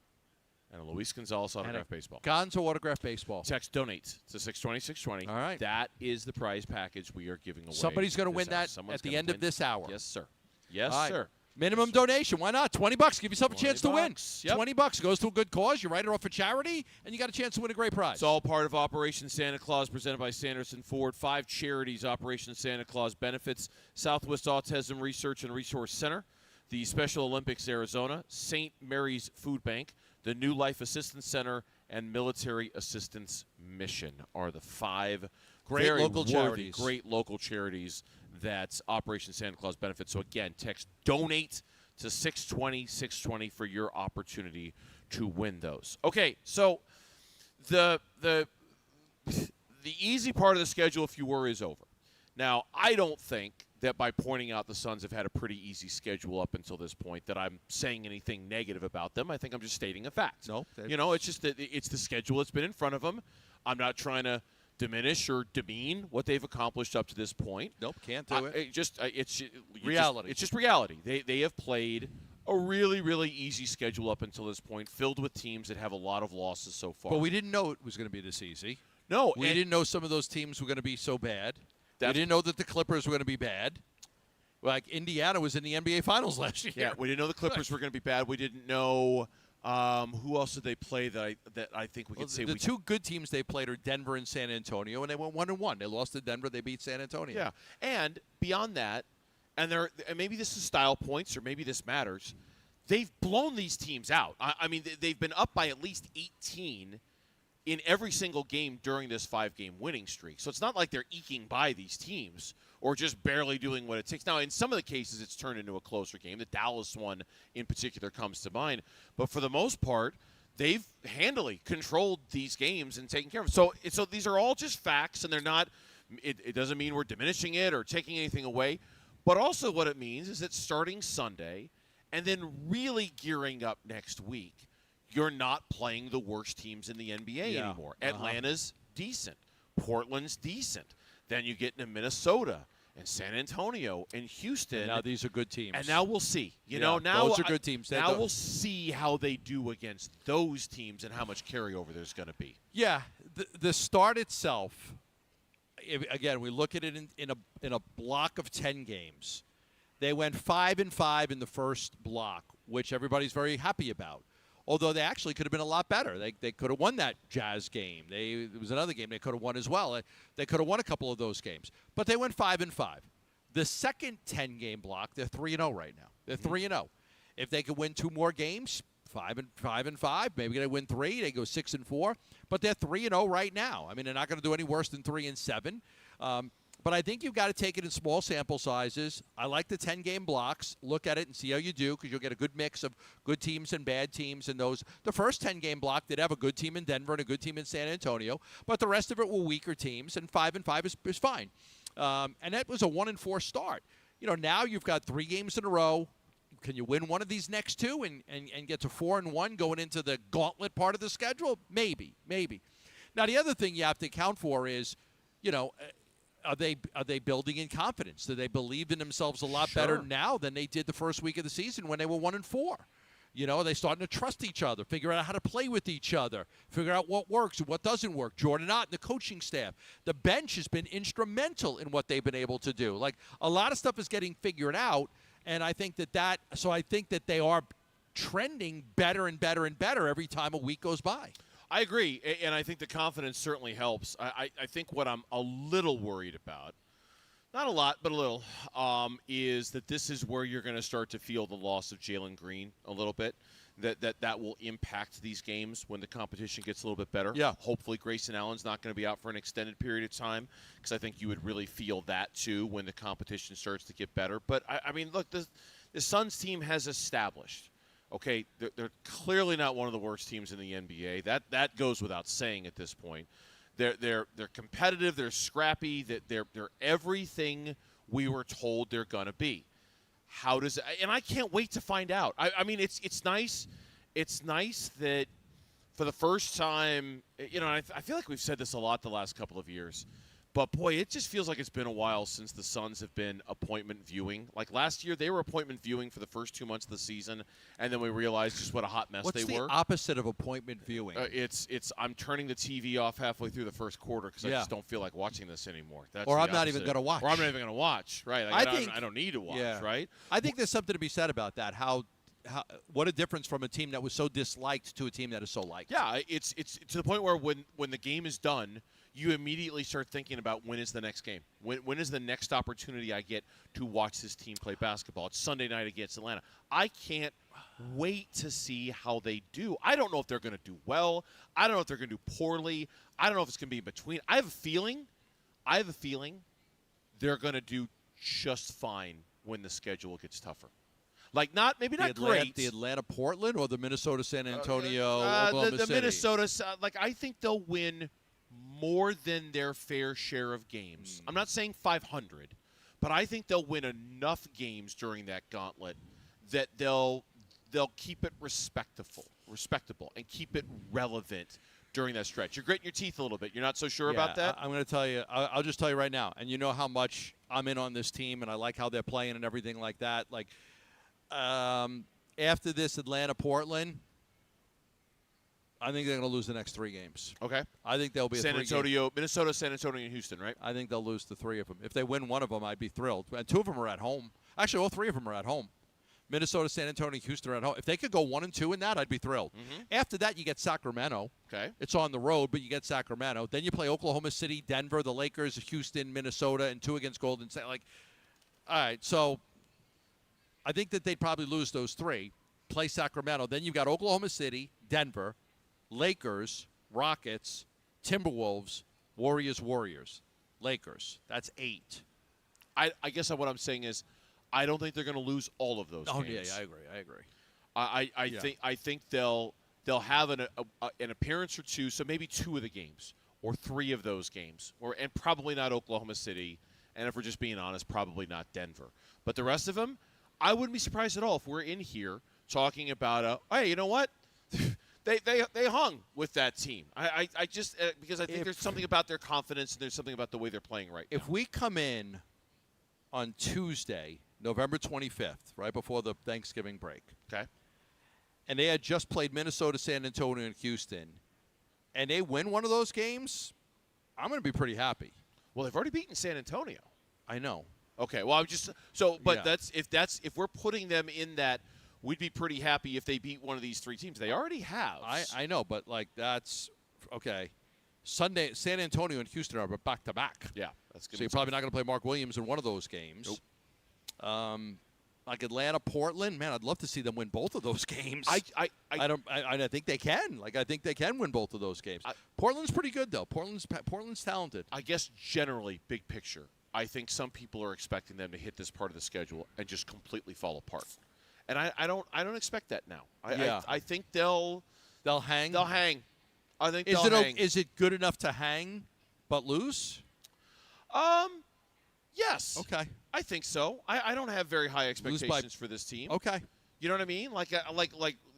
And a Luis Gonzalez autographed baseball. Gonzo autographed baseball. Text donate to 620-620. All right. That is the prize package we are giving away. Somebody's going to win that Someone's at the gonna end of win. this hour. Yes, sir. Yes, All right. sir. Minimum donation. Why not? $20. Give yourself a chance to win. Yep. $20 goes to a good cause. You write it off for charity, and you got a chance to win a great prize. It's all part of Operation Santa Claus presented by Sanderson Ford. 5 charities Operation Santa Claus benefits: Southwest Autism Research and Resource Center, the Special Olympics Arizona, St. Mary's Food Bank, the New Life Assistance Center, and Military Assistance Mission are the 5 Great local charities. Great local charities that Operation Santa Claus benefits. So again, text donate to 620-620 for your opportunity to win those. Okay, so the easy part of the schedule, if you were, is over. Now, I don't think that by pointing out the Suns have had a pretty easy schedule up until this point that I'm saying anything negative about them. I think I'm just stating a fact. No. It's just that it's the schedule that's been in front of them. I'm not trying to diminish or demean what they've accomplished up to this point. Nope, can't do it. It's reality. It's just reality. They have played a really, really easy schedule up until this point, filled with teams that have a lot of losses so far. But we didn't know it was going to be this easy. No. We didn't know some of those teams were going to be so bad. We didn't know that the Clippers were going to be bad. Like Indiana was in the NBA Finals last year. Yeah, we didn't know the Clippers were going to be bad. We didn't know who else did they play that I think we could say. The two good teams they played are Denver and San Antonio, and they went 1-1. They lost to Denver. They beat San Antonio. Yeah, and beyond that, and maybe this is style points, or maybe this matters. They've blown these teams out. I mean, they've been up by at least 18 in every single game during this 5-game winning streak. So it's not like they're eking by these teams or just barely doing what it takes. Now, in some of the cases, it's turned into a closer game. The Dallas one in particular comes to mind. But for the most part, they've handily controlled these games and taken care of them. So these are all just facts, and they're not – it doesn't mean we're diminishing it or taking anything away. But also what it means is that starting Sunday and then really gearing up next week, you're not playing the worst teams in the NBA anymore. Atlanta's decent. Portland's decent. Then you get into Minnesota and San Antonio and Houston. And now these are good teams. And now we'll see. Now those are good teams. Now we'll see how they do against those teams and how much carryover there's going to be. Yeah, the start itself. Again, we look at it in a block of 10 games. They went 5-5 in the first block, which everybody's very happy about. Although they actually could have been a lot better. They could have won that Jazz game. There was another game they could have won as well. They could have won a couple of those games. But they went 5-5. The second 10-game block, they're 3-0 right now. They're 3-0. If they could win 2 more games, 5-5, maybe they win 3. They go 6-4. But they're 3-0 right now. I mean, they're not going to do any worse than 3-7. But I think you've got to take it in small sample sizes. I like the 10-game blocks. Look at it and see how you do, because you'll get a good mix of good teams and bad teams. And the first 10-game block did have a good team in Denver and a good team in San Antonio, but the rest of it were weaker teams, and 5-5 is fine. And that was a 1-4 start. Now you've got 3 games in a row. Can you win one of these next 2 and get to 4-1 going into the gauntlet part of the schedule? Maybe. Now, the other thing you have to account for is, are they building in confidence? Do they believe in themselves a lot better now than they did the first week of the season when they were 1-4? You know, are they starting to trust each other, figure out how to play with each other, figure out what works and what doesn't work? Jordan Ott and the coaching staff. The bench has been instrumental in what they've been able to do. Like, a lot of stuff is getting figured out, and I think that they are trending better and better and better every time a week goes by. I agree, and I think the confidence certainly helps. I think what I'm a little worried about, not a lot, but a little, is that this is where you're going to start to feel the loss of Jalen Green a little bit. That will impact these games when the competition gets a little bit better. Yeah. Hopefully Grayson Allen's not going to be out for an extended period of time, because I think you would really feel that too when the competition starts to get better. But, I mean, look, the Suns team has established, okay, they're clearly not one of the worst teams in the NBA. That goes without saying at this point. They're competitive. They're scrappy. They're everything we were told they're gonna be. How does and I can't wait to find out. I mean, it's nice. It's nice that for the first time, you know, I feel like we've said this a lot the last couple of years, but boy, it just feels like it's been a while since the Suns have been appointment viewing. Like last year, they were appointment viewing for the first 2 months of the season, and then we realized just what a hot mess they were. What's the opposite of appointment viewing? It's I'm turning the TV off halfway through the first quarter because I just don't feel like watching this anymore. That's or the I'm not even opposite. going to watch. Or I'm not even going to watch. Right? Like, I don't need to watch. Right? I think there's something to be said about that. What a difference from a team that was so disliked to a team that is so liked. Yeah, it's to the point where when the game is done, you immediately start thinking about when is the next game? When is the next opportunity I get to watch this team play basketball? It's Sunday night against Atlanta. I can't wait to see how they do. I don't know if they're going to do well. I don't know if they're going to do poorly. I don't know if it's going to be in between. I have a feeling they're going to do just fine when the schedule gets tougher. Like maybe not great. The Atlanta Portland or the Minnesota San Antonio Oklahoma the City? Minnesota, I think they'll win more than their fair share of games. I'm not saying 500, but I think they'll win enough games during that gauntlet that they'll keep it respectable and keep it relevant during that stretch. You're gritting your teeth a little bit. You're not so sure about that? I'm going to tell you. I'll just tell you right now, and you know how much I'm in on this team, and I like how they're playing and everything like that. Like, after this Atlanta-Portland, I think they're going to lose the next 3 games. Okay. I think they'll be San Antonio, Minnesota, San Antonio, and Houston, right? I think they'll lose the 3 of them. If they win one of them, I'd be thrilled. And 2 of them are at home. Actually, all 3 of them are at home. Minnesota, San Antonio, Houston are at home. If they could go 1-2 in that, I'd be thrilled. Mm-hmm. After that, you get Sacramento. Okay. It's on the road, but you get Sacramento. Then you play Oklahoma City, Denver, the Lakers, Houston, Minnesota, and 2 against Golden State. Like, all right, so I think that they'd probably lose those 3. Play Sacramento. Then you've got Oklahoma City, Denver, Lakers, Rockets, Timberwolves, Warriors, Lakers. That's 8. I guess what I'm saying is I don't think they're going to lose all of those games. Yeah, I agree. I think they'll have an appearance or 2, so maybe 2 of the games or 3 of those games, and probably not Oklahoma City, and if we're just being honest, probably not Denver. But the rest of them, I wouldn't be surprised at all if we're in here talking about hey, you know what? They hung with that team. I just because I think there's something about their confidence and there's something about the way they're playing right now. If we come in on Tuesday, November 25th, right before the Thanksgiving break, okay, and they had just played Minnesota, San Antonio, and Houston, and they win one of those games, I'm going to be pretty happy. Well, they've already beaten San Antonio. I know. Okay. Well, I'm just if we're putting them in that. We'd be pretty happy if they beat one of these 3 teams. They already have. I know, but like that's okay. Sunday, San Antonio and Houston are back-to-back. Yeah, that's good. So you're probably not going to play Mark Williams in one of those games. Nope. Like Atlanta, Portland, man, I'd love to see them win both of those games. I think they can. Like I think they can win both of those games. Portland's pretty good though. Portland's talented. I guess generally, big picture, I think some people are expecting them to hit this part of the schedule and just completely fall apart. And I don't expect that now. I think they'll hang. They'll hang. I think they'll hang. Is it good enough to hang but lose? Yes. Okay. I think so. I don't have very high expectations for this team. Okay. You know what I mean? Like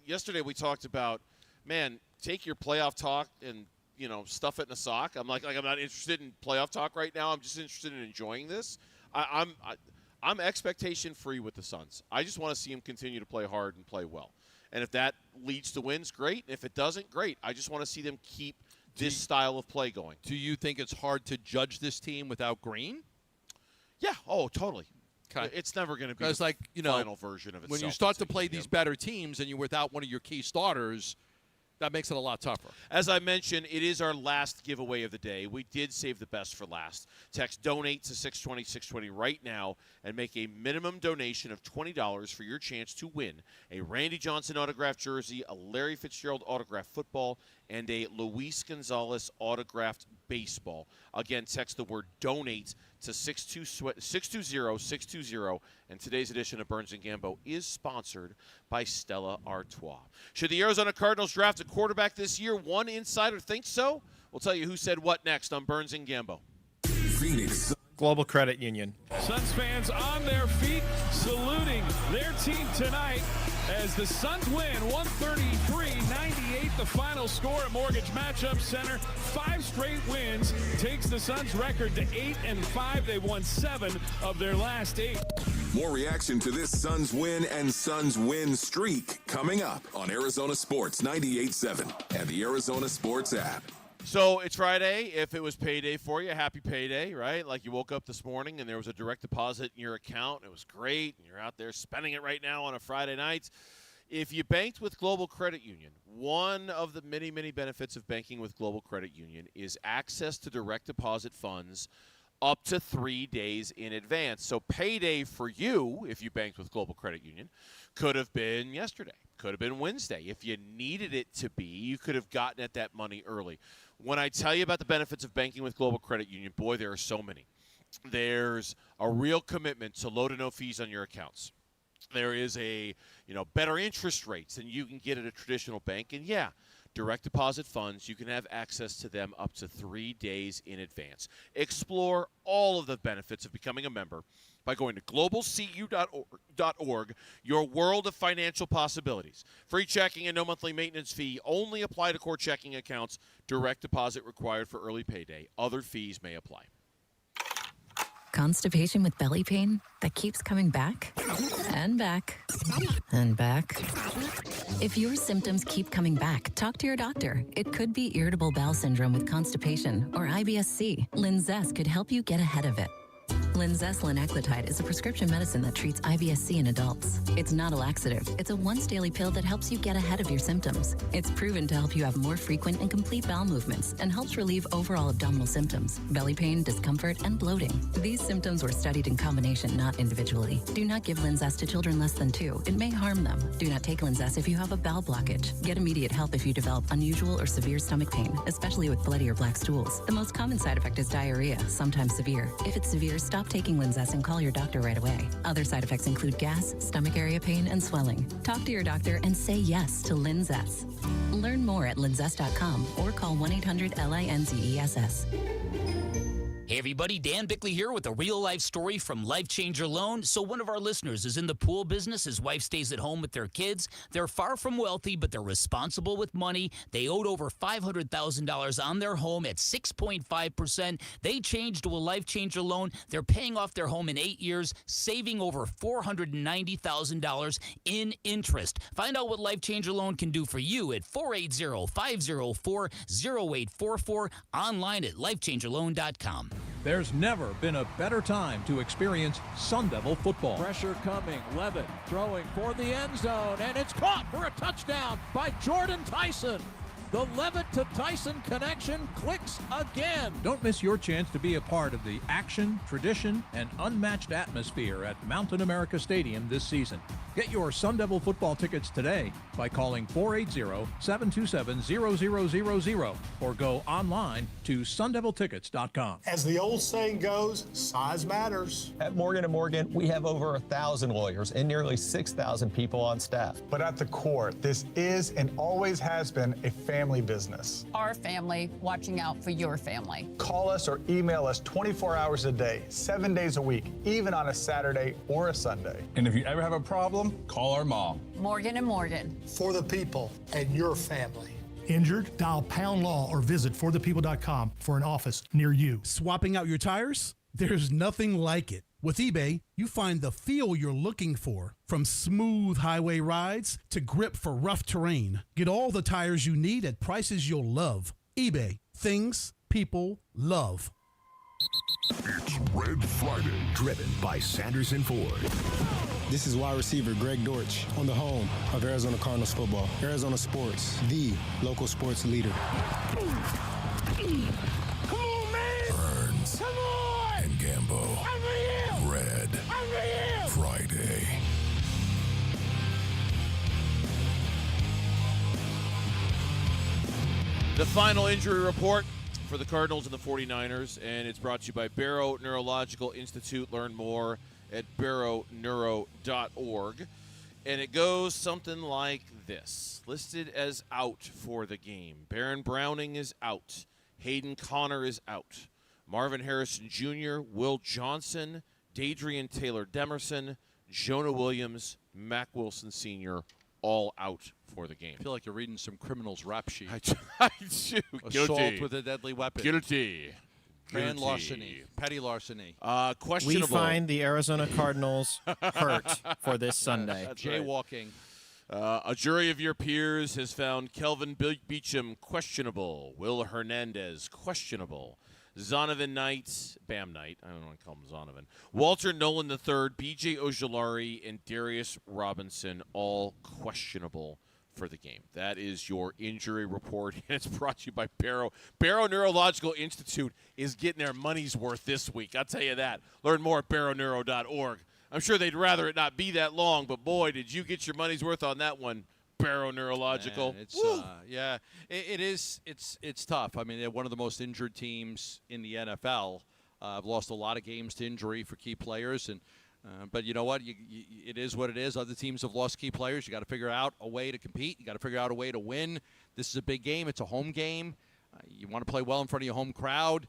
yesterday we talked about, man, take your playoff talk and stuff it in a sock. I'm like I'm not interested in playoff talk right now. I'm just interested in enjoying this. I'm expectation free with the Suns. I just want to see them continue to play hard and play well. And if that leads to wins, great. If it doesn't, great. I just want to see them keep this style of play going. Do you think it's hard to judge this team without Green? Yeah. Oh, totally. Okay. It's never going to be the like, final version of itself. When you start to play these better teams and you're without one of your key starters, that makes it a lot tougher. As I mentioned, it is our last giveaway of the day. We did save the best for last. Text donate to 620-620 right now and make a minimum donation of $20 for your chance to win a Randy Johnson autographed jersey, a Larry Fitzgerald autographed football, and a Luis Gonzalez autographed baseball. Again, text the word donate to 620-620. And today's edition of Burns & Gambo is sponsored by Stella Artois. Should the Arizona Cardinals draft a quarterback this year? One insider thinks so. We'll tell you who said what next on Burns & Gambo. Phoenix. Global Credit Union. Suns fans on their feet saluting their team tonight as the Suns win 133-98, the final score at Mortgage Matchup Center. 5 straight wins takes the Suns record to 8-5. They won 7 of their last 8. More reaction to this Suns win and Suns win streak coming up on Arizona Sports 98.7 and the Arizona Sports app. So it's Friday. If it was payday for you, happy payday, right? Like you woke up this morning and there was a direct deposit in your account. It was great. And you're out there spending it right now on a Friday night. If you banked with Global Credit Union, one of the many, many benefits of banking with Global Credit Union is access to direct deposit funds up to 3 days in advance. So payday for you, if you banked with Global Credit Union, could have been yesterday, could have been Wednesday. If you needed it to be, you could have gotten at that money early. When I tell you about the benefits of banking with Global Credit Union, boy, there are so many. There's a real commitment to low to no fees on your accounts. There is a, better interest rates than you can get at a traditional bank. And yeah, direct deposit funds, you can have access to them up to 3 days in advance. Explore all of the benefits of becoming a member by going to globalcu.org, your world of financial possibilities. Free checking and no monthly maintenance fee only apply to core checking accounts. Direct deposit required for early payday. Other fees may apply. Constipation with belly pain that keeps coming back and back and back. If your symptoms keep coming back, talk to your doctor. It could be irritable bowel syndrome with constipation or IBS-C. Linzess could help you get ahead of it. Linzess linaclotide is a prescription medicine that treats IBS-C in adults. It's not a laxative. It's a once-daily pill that helps you get ahead of your symptoms. It's proven to help you have more frequent and complete bowel movements and helps relieve overall abdominal symptoms, belly pain, discomfort, and bloating. These symptoms were studied in combination, not individually. Do not give Linzess to children less than 2. It may harm them. Do not take Linzess if you have a bowel blockage. Get immediate help if you develop unusual or severe stomach pain, especially with bloody or black stools. The most common side effect is diarrhea, sometimes severe. If it's severe, stop taking Linzess and call your doctor right away. Other side effects include gas, stomach area pain, and swelling. Talk to your doctor and say yes to Linzess. Learn more at linzess.com or call 1-800-LINZESS. Hey everybody, Dan Bickley here with a real-life story from Life Changer Loan. So one of our listeners is in the pool business. His wife stays at home with their kids. They're far from wealthy, but they're responsible with money. They owed over $500,000 on their home at 6.5%. They changed to a Life Changer Loan. They're paying off their home in 8 years, saving over $490,000 in interest. Find out what Life Changer Loan can do for you at 480-504-0844, online at lifechangerloan.com. There's never been a better time to experience Sun Devil football. Pressure coming. Levitt throwing for the end zone, and it's caught for a touchdown by Jordan Tyson. The Levitt to Tyson connection clicks again. Don't miss your chance to be a part of the action, tradition, and unmatched atmosphere at Mountain America Stadium this season. Get your Sun Devil football tickets today by calling 480-727-0000 or go online to sundeviltickets.com. As the old saying goes, size matters. At Morgan & Morgan, we have over 1,000 lawyers and nearly 6,000 people on staff. But at the core, this is and always has been a family business. Our family watching out for your family. Call us or email us 24 hours a day, 7 days a week, even on a Saturday or a Sunday. And if you ever have a problem, call our mom. Morgan & Morgan. For the people and your family. Injured? Dial Pound Law or visit forthepeople.com for an office near you. Swapping out your tires? There's nothing like it. With eBay, you find the feel you're looking for. From smooth highway rides to grip for rough terrain. Get all the tires you need at prices you'll love. eBay. Things people love. It's Red Friday, driven by Sanderson Ford. This is wide receiver Greg Dortch on the home of Arizona Cardinals football. Arizona Sports, the local sports leader. Come on, man! Burns. Come on! And Gambo. Unreal! Red Unreal! Friday. The final injury report for the Cardinals and the 49ers, and it's brought to you by Barrow Neurological Institute. Learn more at barrowneuro.org. And it goes something like this. Listed as out for the game. Baron Browning is out. Hayden Connor is out. Marvin Harrison Jr., Will Johnson, Dadrian Taylor Demerson, Jonah Williams, Mac Wilson Sr., all out for the game. I feel like you're reading some criminal's rap sheet. I do. Assault with a deadly weapon. Guilty. Grand larceny. Petty larceny. Questionable. We find the Arizona Cardinals hurt for this Sunday. Jaywalking. A jury of your peers has found Kelvin Beachum questionable. Will Hernandez questionable. Zonovan Knight, Bam Knight, I don't want to call him Zonovan. Walter Nolan III, B.J. Ojolari, and Darius Robinson, all questionable for the game. That is your injury report, and it's brought to you by Barrow. Barrow Neurological Institute is getting their money's worth this week. I'll tell you that. Learn more at barrowneuro.org. I'm sure they'd rather it not be that long, but boy, did you get your money's worth on that one. Barrow Neurological. Man, it's it is. It's tough. I mean, they're one of the most injured teams in the NFL. I've lost a lot of games to injury for key players, and but you know what? It is what it is. Other teams have lost key players. You got to figure out a way to compete. You got to figure out a way to win. This is a big game. It's a home game. You want to play well in front of your home crowd.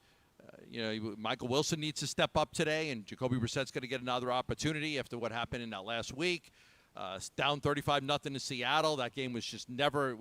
Michael Wilson needs to step up today, and Jacoby Brissett's going to get another opportunity after what happened in that last week. Down 35-0 to Seattle. That game was just never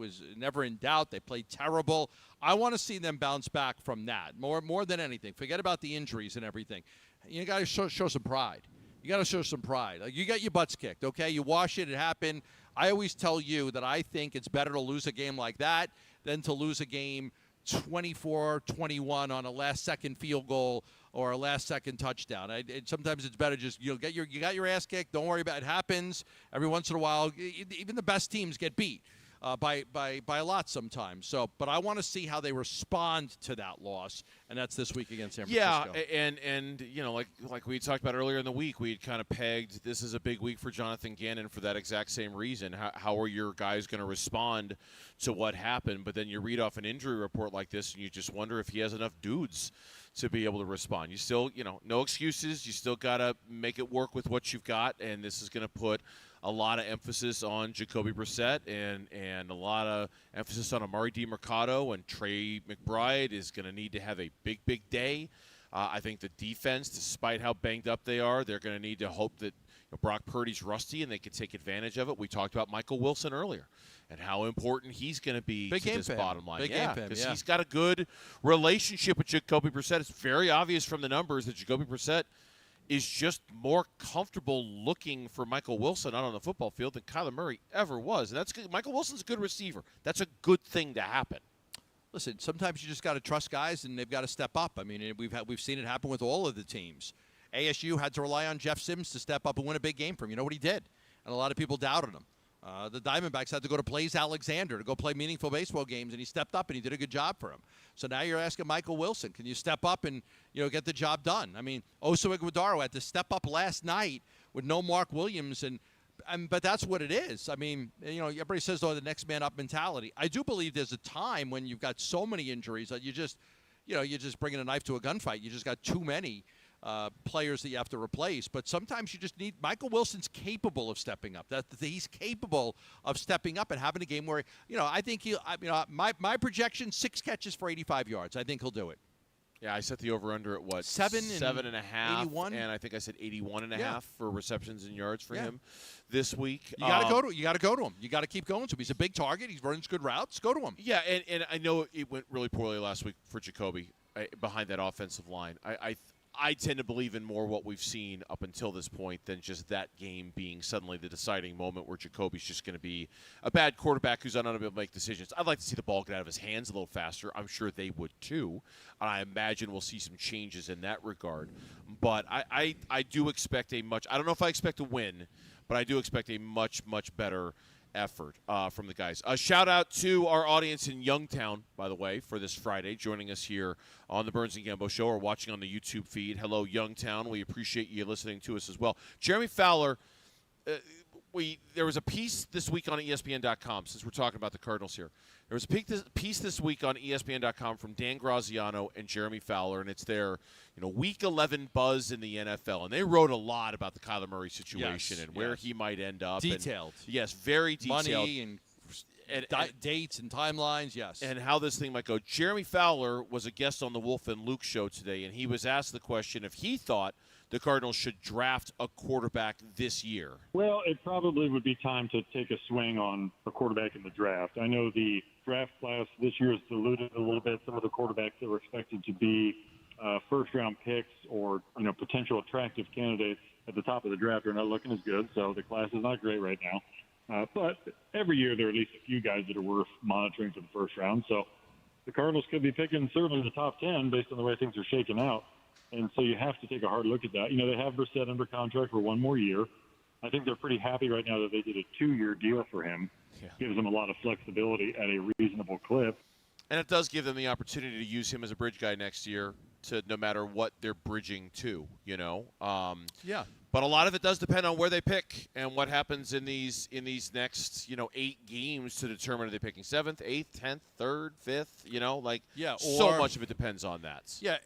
in doubt. They played terrible. I want to see them bounce back from that more than anything. Forget about the injuries and everything. You got to show some pride. You got to show some pride. Like, you got your butts kicked, okay? You wash it. It happened. I always tell you that I think it's better to lose a game like that than to lose a game 24-21 on a last-second field goal or a last-second touchdown. Sometimes it's better just you got your ass kicked. Don't worry about it. It happens every once in a while. Even the best teams get beat by a lot sometimes. So, but I want to see how they respond to that loss, and that's this week against San Francisco. Yeah, and like we talked about earlier in the week, we had kind of pegged this is a big week for Jonathan Gannon for that exact same reason. How are your guys going to respond to what happened? But then you read off an injury report like this, and you just wonder if he has enough dudes to be able to respond. You still, no excuses. You still got to make it work with what you've got, and this is going to put a lot of emphasis on Jacoby Brissett and a lot of emphasis on Amari DiMercato, and Trey McBride is going to need to have a big day. I think the defense, despite how banged up they are, they're going to need to hope that Brock Purdy's rusty and they can take advantage of it. We talked about Michael Wilson earlier and how important he's going to be to this bottom line. Big game for him, because he's got a good relationship with Jacoby Brissett. It's very obvious from the numbers that Jacoby Brissett is just more comfortable looking for Michael Wilson out on the football field than Kyler Murray ever was. And that's good. Michael Wilson's a good receiver. That's a good thing to happen. Listen, sometimes you just got to trust guys, and they've got to step up. I mean, we've seen it happen with all of the teams. ASU had to rely on Jeff Sims to step up and win a big game for him. You know what he did? And a lot of people doubted him. The Diamondbacks had to go to Blaze Alexander to go play meaningful baseball games, and he stepped up, and he did a good job for him. So now you're asking Michael Wilson, can you step up and get the job done? I mean, Oso Iguodaro had to step up last night with no Mark Williams, but that's what it is. I mean, everybody says, the next man up mentality. I do believe there's a time when you've got so many injuries that you're just bringing a knife to a gunfight. You just got too many players that you have to replace. But sometimes you just need – Michael Wilson's capable of stepping up. He's capable of stepping up and having a game where, I think my projection, 6 catches for 85 yards. I think he'll do it. Yeah, I set the over-under at what? 7.5. 81? And I think I said 81.5 for receptions and yards for him this week. You got to go to him. You got to keep going to him. He's a big target. He's running good routes. Go to him. Yeah, and I know it went really poorly last week for Jacoby behind that offensive line. I tend to believe in more what we've seen up until this point than just that game being suddenly the deciding moment where Jacoby's just going to be a bad quarterback who's unable to make decisions. I'd like to see the ball get out of his hands a little faster. I'm sure they would too. And I imagine we'll see some changes in that regard. But I do expect I don't know if I expect a win, but I do expect a much, much better effort from the guys. A shout out to our audience in Youngtown, by the way, for this Friday, joining us here on the Burns and Gambo Show or watching on the YouTube feed. Hello, Youngtown. We appreciate you listening to us as well. Jeremy Fowler, there was a piece this week on ESPN.com, since we're talking about the Cardinals here. There was a piece this week on ESPN.com from Dan Graziano and Jeremy Fowler, and it's their Week 11 buzz in the NFL. And they wrote a lot about the Kyler Murray situation and where he might end up. Detailed. And, yes, very detailed. Money and dates and timelines, yes. And how this thing might go. Jeremy Fowler was a guest on the Wolf and Luke show today, and he was asked the question if he thought the Cardinals should draft a quarterback this year. Well, it probably would be time to take a swing on a quarterback in the draft. I know the draft class this year has diluted a little bit. Some of the quarterbacks that were expected to be first-round picks or potential attractive candidates at the top of the draft are not looking as good, so the class is not great right now. But every year there are at least a few guys that are worth monitoring for the first round. So the Cardinals could be picking certainly the top 10 based on the way things are shaking out. And so you have to take a hard look at that. They have Brissett under contract for one more year. I think they're pretty happy right now that they did a 2-year deal for him. Yeah. Gives them a lot of flexibility at a reasonable clip. And it does give them the opportunity to use him as a bridge guy next year, to no matter what they're bridging to, Yeah. But a lot of it does depend on where they pick and what happens in these next 8 games to determine are they picking 7th, 8th, 10th, 3rd, 5th. So much of it depends on that. Yeah,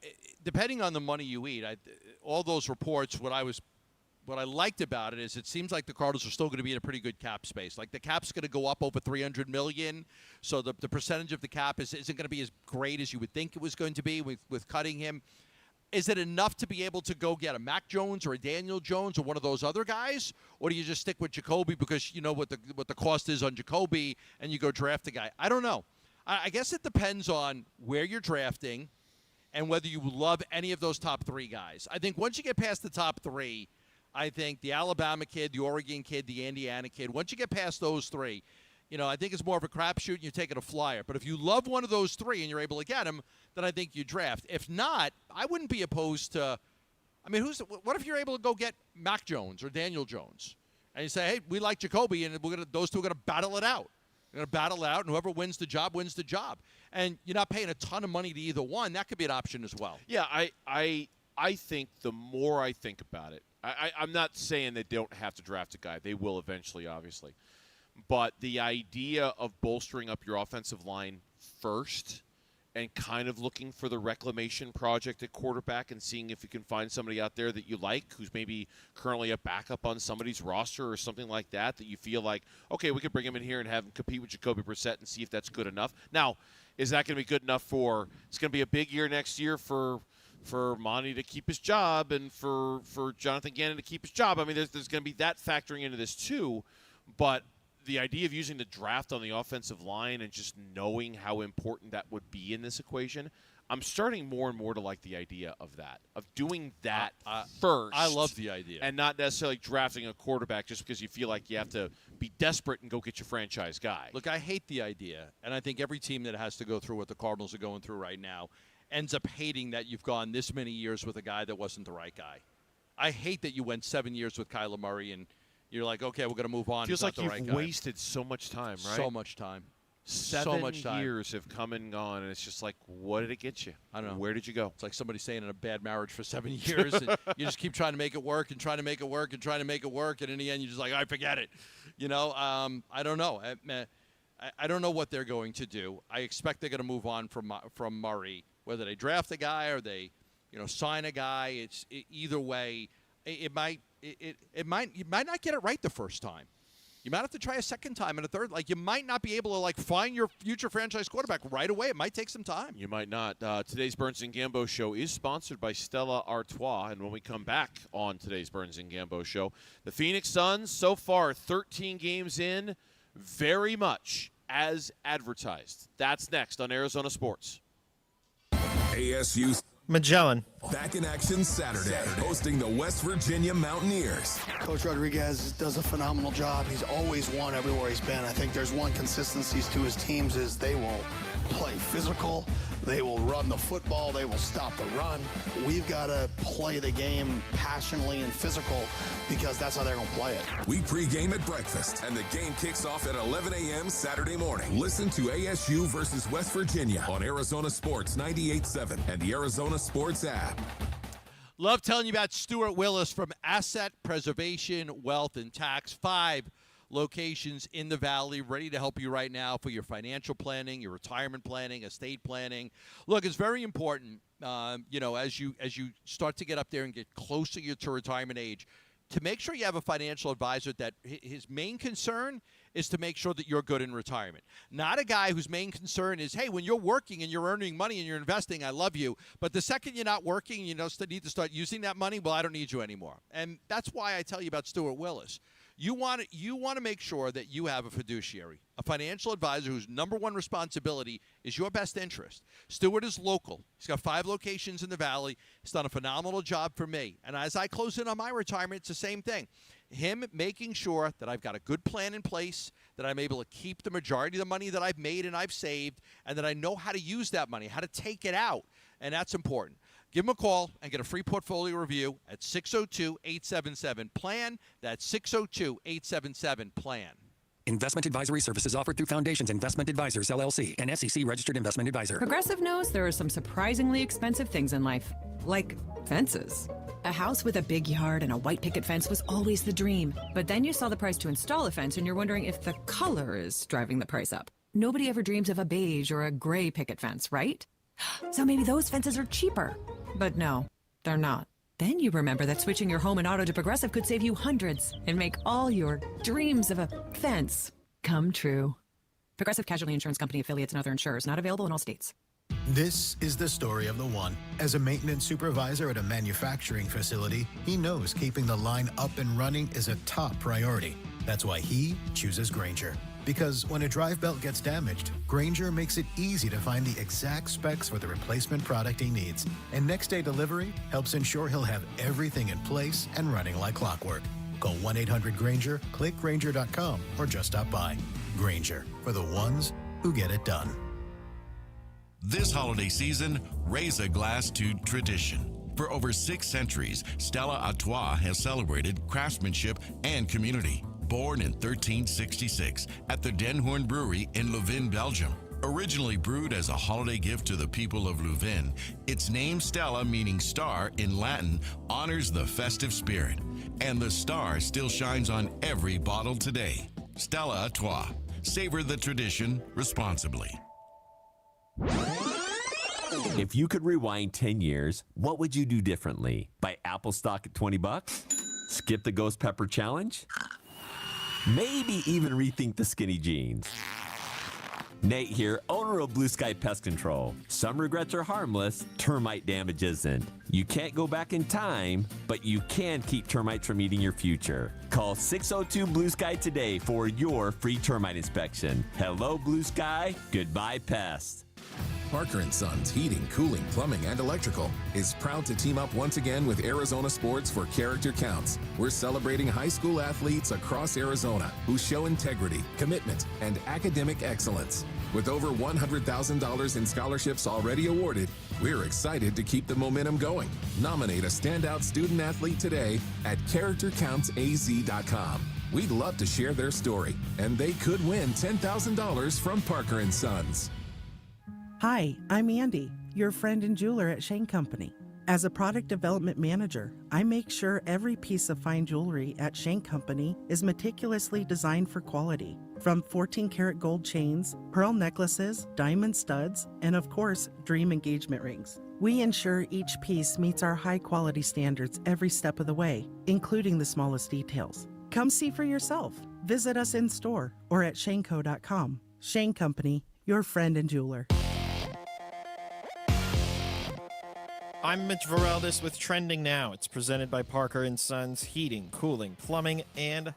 depending on the money you eat. All those reports, what I liked about it is it seems like the Cardinals are still going to be in a pretty good cap space. Like the cap's going to go up over $300 million, so the percentage of the cap isn't going to be as great as you would think it was going to be with cutting him. Is it enough to be able to go get a Mac Jones or a Daniel Jones or one of those other guys, or do you just stick with Jacoby because you know what the cost is on Jacoby and you go draft a guy? I don't know. I guess it depends on where you're drafting and whether you love any of those top 3 guys. I think once you get past the top 3, I think the Alabama kid, the Oregon kid, the Indiana kid, once you get past those 3, I think it's more of a crapshoot and you're taking a flyer. But if you love one of those 3 and you're able to get him, then I think you draft. If not, I wouldn't be opposed to – what if you're able to go get Mac Jones or Daniel Jones? And you say, hey, we like Jacoby, and those two are going to battle it out. They're going to battle it out, and whoever wins the job wins the job. And you're not paying a ton of money to either one. That could be an option as well. Yeah, I think the more I think about it, I'm not saying they don't have to draft a guy. They will eventually, obviously. But the idea of bolstering up your offensive line first and kind of looking for the reclamation project at quarterback and seeing if you can find somebody out there that you like who's maybe currently a backup on somebody's roster or something like that you feel like, okay, we could bring him in here and have him compete with Jacoby Brissett and see if that's good enough. Now, is that going to be good enough it's going to be a big year next year for Monty to keep his job and for Jonathan Gannon to keep his job. There's going to be that factoring into this too, but the idea of using the draft on the offensive line and just knowing how important that would be in this equation, I'm starting more and more to like the idea of that, of doing that first. I love the idea. And not necessarily drafting a quarterback just because you feel like you have to be desperate and go get your franchise guy. Look, I hate the idea, and I think every team that has to go through what the Cardinals are going through right now ends up hating that you've gone this many years with a guy that wasn't the right guy. I hate that you went 7 years with Kyler Murray and you're like, okay, we're going to move on. Feels like you've wasted so much time, right? So much time. 7 years have come and gone, and it's just like, what did it get you? I don't know. Where did you go? It's like somebody staying in a bad marriage for 7 years, and you just keep trying to make it work and trying to make it work and trying to make it work, and in the end, you're just like, I forget it. I don't know. I don't know what they're going to do. I expect they're going to move on from Murray, whether they draft a guy or they, sign a guy. Either way, you might not get it right the first time. You might have to try a second time and a third. You might not be able to find your future franchise quarterback right away. It might take some time. You might not. Today's Burns and Gambo show is sponsored by Stella Artois, and when we come back on today's Burns and Gambo show, the Phoenix Suns so far 13 games in, very much as advertised. That's next on Arizona Sports. ASU. Magellan, Back in action Saturday, hosting the West Virginia Mountaineers. Coach Rodriguez does a phenomenal job. He's always won everywhere he's been. I think there's one consistency to his teams is they will play physical. They will run the football. They will stop the run. We've got to play the game passionately and physical because that's how they're going to play it. We pregame at breakfast, and the game kicks off at 11 a.m. Saturday morning. Listen to ASU versus West Virginia on Arizona Sports 98.7 and the Arizona Sports app. Love telling you about Stuart Willis from Asset Preservation, Wealth, and Tax. 5 locations in the Valley ready to help you right now for your financial planning, your retirement planning, estate planning. Look, it's very important, as you start to get up there and get closer to retirement age, to make sure you have a financial advisor that his main concern is to make sure that you're good in retirement. Not a guy whose main concern is, hey, when you're working and you're earning money and you're investing, I love you. But the second you're not working, you need to start using that money, well, I don't need you anymore. And that's why I tell you about Stuart Willis. You want to make sure that you have a fiduciary, a financial advisor whose number one responsibility is your best interest. Stuart is local. He's got 5 locations in the Valley. He's done a phenomenal job for me. And as I close in on my retirement, it's the same thing. Him making sure that I've got a good plan in place, that I'm able to keep the majority of the money that I've made and I've saved, and that I know how to use that money, how to take it out. And that's important. Give him a call and get a free portfolio review at 602-877-PLAN. That's 602-877-PLAN. Investment advisory services offered through Foundations Investment Advisors, LLC, an SEC-registered investment advisor. Progressive knows there are some surprisingly expensive things in life, like fences. A house with a big yard and a white picket fence was always the dream. But then you saw the price to install a fence and you're wondering if the color is driving the price up. Nobody ever dreams of a beige or a gray picket fence, right? So maybe those fences are cheaper. But no, they're not. Then you remember that switching your home and auto to Progressive could save you hundreds and make all your dreams of a fence come true. Progressive Casualty Insurance Company, affiliates, and other insurers. Not available in all states. This is the story of the one. As a maintenance supervisor at a manufacturing facility, he knows keeping the line up and running is a top priority. That's why he chooses Grainger. Because when a drive belt gets damaged, Grainger makes it easy to find the exact specs for the replacement product he needs. And next day delivery helps ensure he'll have everything in place and running like clockwork. Call 1-800-GRAINGER, click Grainger.com, or just stop by. Grainger, for the ones who get it done. This holiday season, raise a glass to tradition. For over 6 centuries, Stella Artois has celebrated craftsmanship and community. Born in 1366 at the Den Hoorn Brewery in Leuven, Belgium. Originally brewed as a holiday gift to the people of Leuven, its name Stella, meaning star in Latin, honors the festive spirit. And the star still shines on every bottle today. Stella Artois. Savor the tradition responsibly. If you could rewind 10 years, what would you do differently? Buy Apple stock at $20? Skip the Ghost Pepper Challenge? Maybe even rethink the skinny jeans. Nate here, owner of Blue Sky Pest Control. Some regrets are harmless, termite damage isn't. You can't go back in time, but you can keep termites from eating your future. Call 602-BLUE-SKY today for your free termite inspection. Hello, Blue Sky. Goodbye, pests. Parker & Sons Heating, Cooling, Plumbing, and Electrical is proud to team up once again with Arizona Sports for Character Counts. We're celebrating high school athletes across Arizona who show integrity, commitment, and academic excellence. With over $100,000 in scholarships already awarded, we're excited to keep the momentum going. Nominate a standout student athlete today at CharacterCountsAZ.com. We'd love to share their story, and they could win $10,000 from Parker & Sons. Hi, I'm Andy, your friend and jeweler at Shane Company. As a product development manager, I make sure every piece of fine jewelry at Shane Company is meticulously designed for quality. From 14-karat gold chains, pearl necklaces, diamond studs, and of course, dream engagement rings. We ensure each piece meets our high-quality standards every step of the way, including the smallest details. Come see for yourself. Visit us in store or at shaneco.com. Shane Company, your friend and jeweler. I'm Mitch Varaldis with Trending Now. It's presented by Parker & Sons Heating, Cooling, Plumbing, and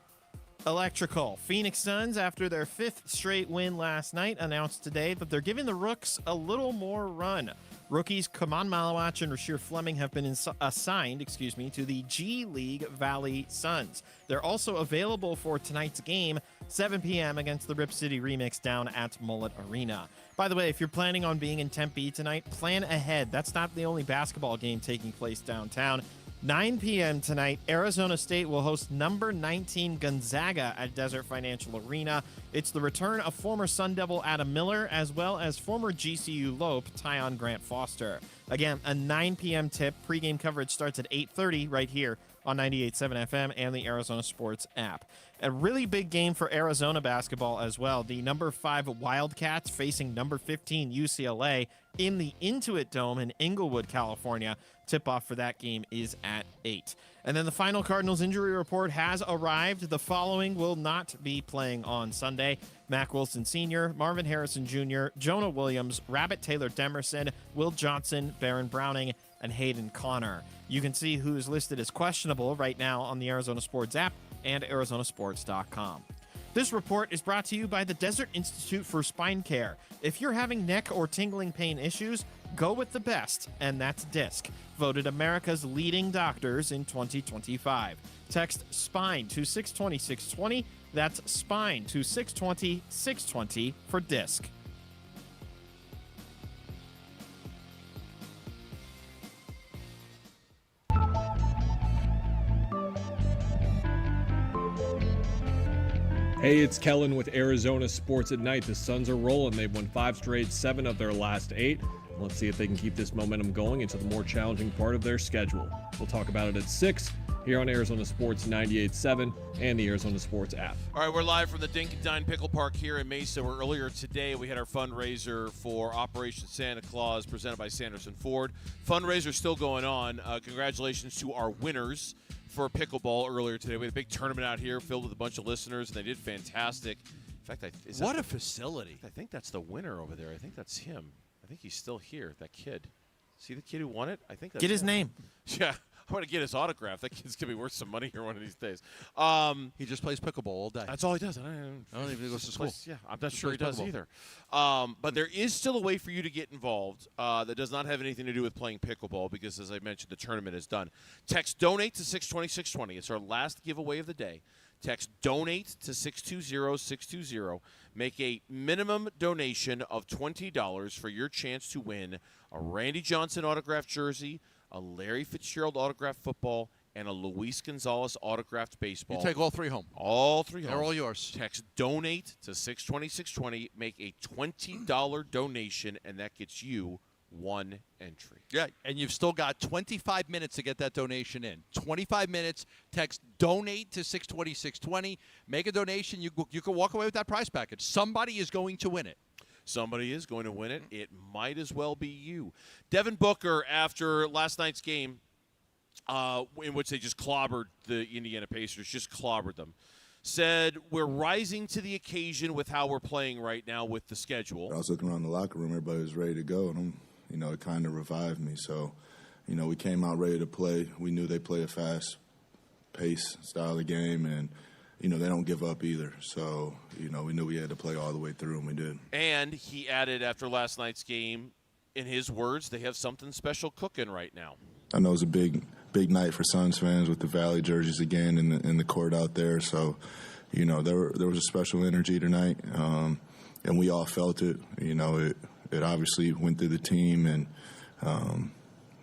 Electrical. Phoenix Suns, after their 5th straight win last night, announced today that they're giving the Rooks a little more run. Rookies Kaman Malawach and Rashir Fleming have been assigned, to the G League Valley Suns. They're also available for tonight's game, 7 p.m. against the Rip City Remix down at Mullet Arena. By the way, if you're planning on being in Tempe tonight, plan ahead. That's not the only basketball game taking place downtown. 9 p.m. tonight, Arizona State will host number 19 Gonzaga at Desert Financial Arena. It's the return of former Sun Devil Adam Miller, as well as former GCU Lope Tyon Grant Foster. Again, a 9 p.m. tip. Pregame coverage starts at 8:30 right here on 98.7 FM and the Arizona Sports app. A really big game for Arizona basketball as well. The number 5 Wildcats facing number 15 UCLA in the Intuit Dome in Inglewood, California. Tip-off for that game is at 8. And then the final Cardinals injury report has arrived. The following will not be playing on Sunday: Mac Wilson Sr., Marvin Harrison Jr., Jonah Williams, Rabbit Taylor Demerson, Will Johnson, Baron Browning, and Hayden Connor. You can see who is listed as questionable right now on the Arizona Sports app and ArizonaSports.com. This report is brought to you by the Desert Institute for Spine Care. If you're having neck or tingling pain issues, go with the best, and that's DISC, voted America's leading doctors in 2025. Text SPINE to 620-620. That's SPINE to 620-620 for DISC. Hey, it's Kellen with Arizona Sports at Night. The Suns are rolling. They've won 5 straight, 7 of their last 8. Let's see if they can keep this momentum going into the more challenging part of their schedule. We'll talk about it at 6 here on Arizona Sports 98.7 and the Arizona Sports app. All right, we're live from the Dink Dine Pickle Park here in Mesa, where earlier today we had our fundraiser for Operation Santa Claus presented by Sanderson Ford. Fundraiser still going on. Congratulations to our winners for pickleball earlier today. We had a big tournament out here filled with a bunch of listeners, and they did fantastic. In fact, what a facility. I think that's the winner over there. I think that's him. I think he's still here, that kid. See the kid who won it? I think that's Get his him. name. Yeah, I want to get his autograph. That kid's going to be worth some money here one of these days. He just plays pickleball all day. That's all he does. I don't even think he goes to school. Yeah, I'm not sure he does pickleball. either. But there is still a way for you to get involved that does not have anything to do with playing pickleball because, as I mentioned, the tournament is done. Text DONATE to 620-620. It's our last giveaway of the day. Text DONATE to 620-620. Make a minimum donation of $20 for your chance to win a Randy Johnson autographed jersey, a Larry Fitzgerald autographed football, and a Luis Gonzalez autographed baseball. You take all 3 home. All 3 home. They're all yours. Text DONATE to 620-620. Make a $20 donation, and that gets you 1 entry. Yeah, and you've still got 25 minutes to get that donation in. 25 minutes. Text DONATE to 620-620. Make a donation. You can walk away with that prize package. Somebody is going to win it. Somebody is going to win it. It might as well be you. Devin Booker, after last night's game, in which they just clobbered the Indiana Pacers, just clobbered them, said, we're rising to the occasion with how we're playing right now with the schedule. I was looking around the locker room. Everybody was ready to go, and it kind of revived me. So, we came out ready to play. We knew they play a fast pace style of game, and they don't give up either. So, we knew we had to play all the way through, and we did. And he added after last night's game, in his words, they have something special cooking right now. I know it's a big night for Suns fans with the Valley jerseys again in the court out there. So, there was a special energy tonight, and we all felt it. It obviously went through the team, and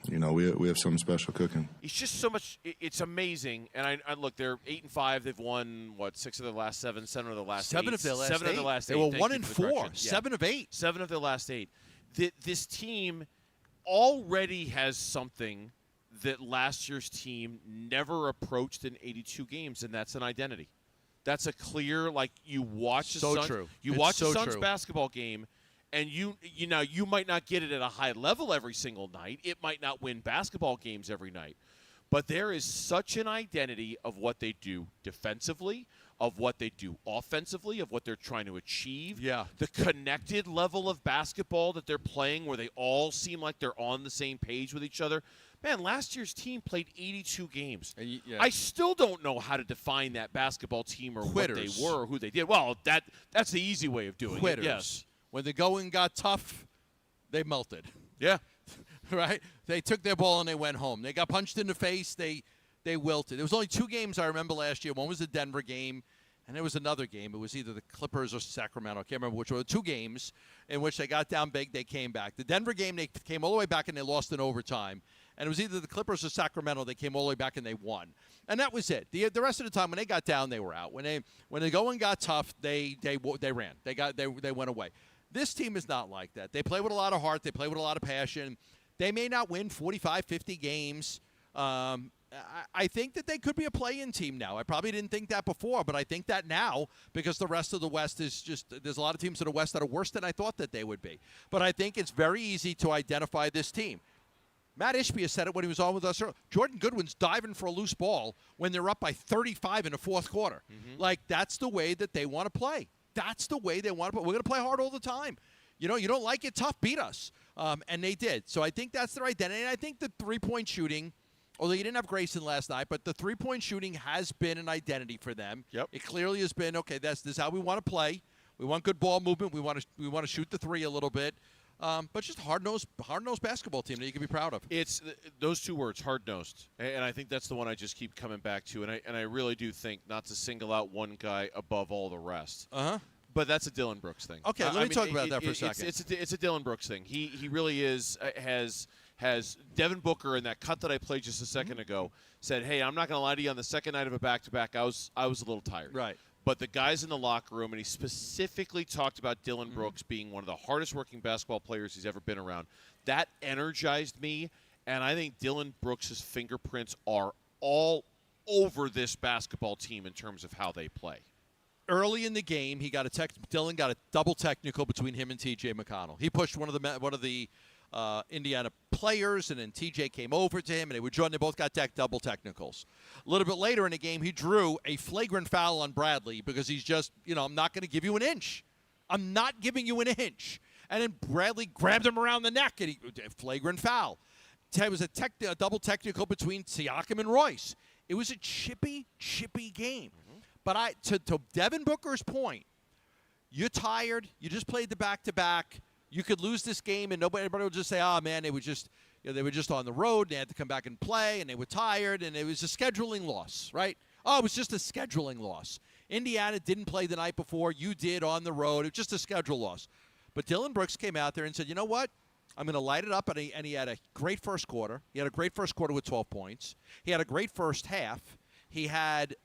we have something special cooking. It's just so much. It's amazing. And I look, they're 8-5. They've won 6 of their last 7, 7 of their last 8. 7 of their last 7 8. of their last 8. They were Thank 1 you and for the 4. correction. 7 of 8. 7 of their last 8. This team already has something that last year's team never approached in 82 games, and that's an identity. That's a clear, you watch the Suns, true. You It's watch so the Suns true. basketball game, and you might not get it at a high level every single night. It might not win basketball games every night. But there is such an identity of what they do defensively, of what they do offensively, of what they're trying to achieve. Yeah. The connected level of basketball that they're playing where they all seem like they're on the same page with each other. Man, last year's team played 82 games. I still don't know how to define that basketball team or Quitters. what they were or who they did. Well, that's the easy way of doing Quitters. it. Yes. When the going got tough, they melted. Yeah. right? They took their ball and they went home. They got punched in the face. They wilted. There was only 2 games I remember last year. One was the Denver game, and there was another game. It was either the Clippers or Sacramento. I can't remember which one. 2 games in which they got down big, they came back. The Denver game, they came all the way back and they lost in overtime. And it was either the Clippers or Sacramento. They came all the way back and they won. And that was it. The rest of the time, when they got down, they were out. When the going got tough, they ran. They went away. This team is not like that. They play with a lot of heart. They play with a lot of passion. They may not win 45, 50 games. I think that they could be a play-in team now. I probably didn't think that before, but I think that now because the rest of the West is just – there's a lot of teams in the West that are worse than I thought that they would be. But I think it's very easy to identify this team. Matt Ishbia said it when he was on with us earlier. Jordan Goodwin's diving for a loose ball when they're up by 35 in the fourth quarter. Mm-hmm. Like, that's the way that they want to play. That's the way they want to play. We're going to play hard all the time. You know, you don't like it, tough, beat us. And they did. So I think that's their identity. And I think the three-point shooting, although you didn't have Grayson last night, but the three-point shooting has been an identity for them. Yep. It clearly has been, okay, this is how we want to play. We want good ball movement. We want to shoot the three a little bit. But just hard-nosed basketball team that you can be proud of. It's those 2 words, hard-nosed, and I think that's the one I just keep coming back to. And I really do think not to single out one guy above all the rest. But that's a Dylan Brooks thing. Okay, let me talk about that for a second. It's a Dylan Brooks thing. He really is has Devin Booker in that cut that I played just a second ago said, "Hey, I'm not going to lie to you. On the second night of a back-to-back, I was a little tired." Right. But the guys in the locker room, and he specifically talked about Dylan Brooks being one of the hardest-working basketball players he's ever been around. That energized me, and I think Dylan Brooks' fingerprints are all over this basketball team in terms of how they play. Early in the game, Dylan got a double technical between him and T.J. McConnell. He pushed one of the Indiana players, and then TJ came over to him, and they both got double technicals. A little bit later in the game, he drew a flagrant foul on Bradley because he's just, I'm not going to give you an inch. I'm not giving you an inch. And then Bradley grabbed him around the neck, and flagrant foul. It was a double technical between Siakam and Royce. It was a chippy game. Mm-hmm. But to Devin Booker's point, you're tired. You just played the back-to-back. You could lose this game, and everybody would just say, "Oh man, they were just on the road. They had to come back and play, and they were tired, and it was a scheduling loss, right? Oh, it was just a scheduling loss. Indiana didn't play the night before. You did on the road. It was just a schedule loss." But Dylan Brooks came out there and said, "You know what? I'm going to light it up," and he had a great first quarter. He had a great first quarter with 12 points. He had a great first half. He had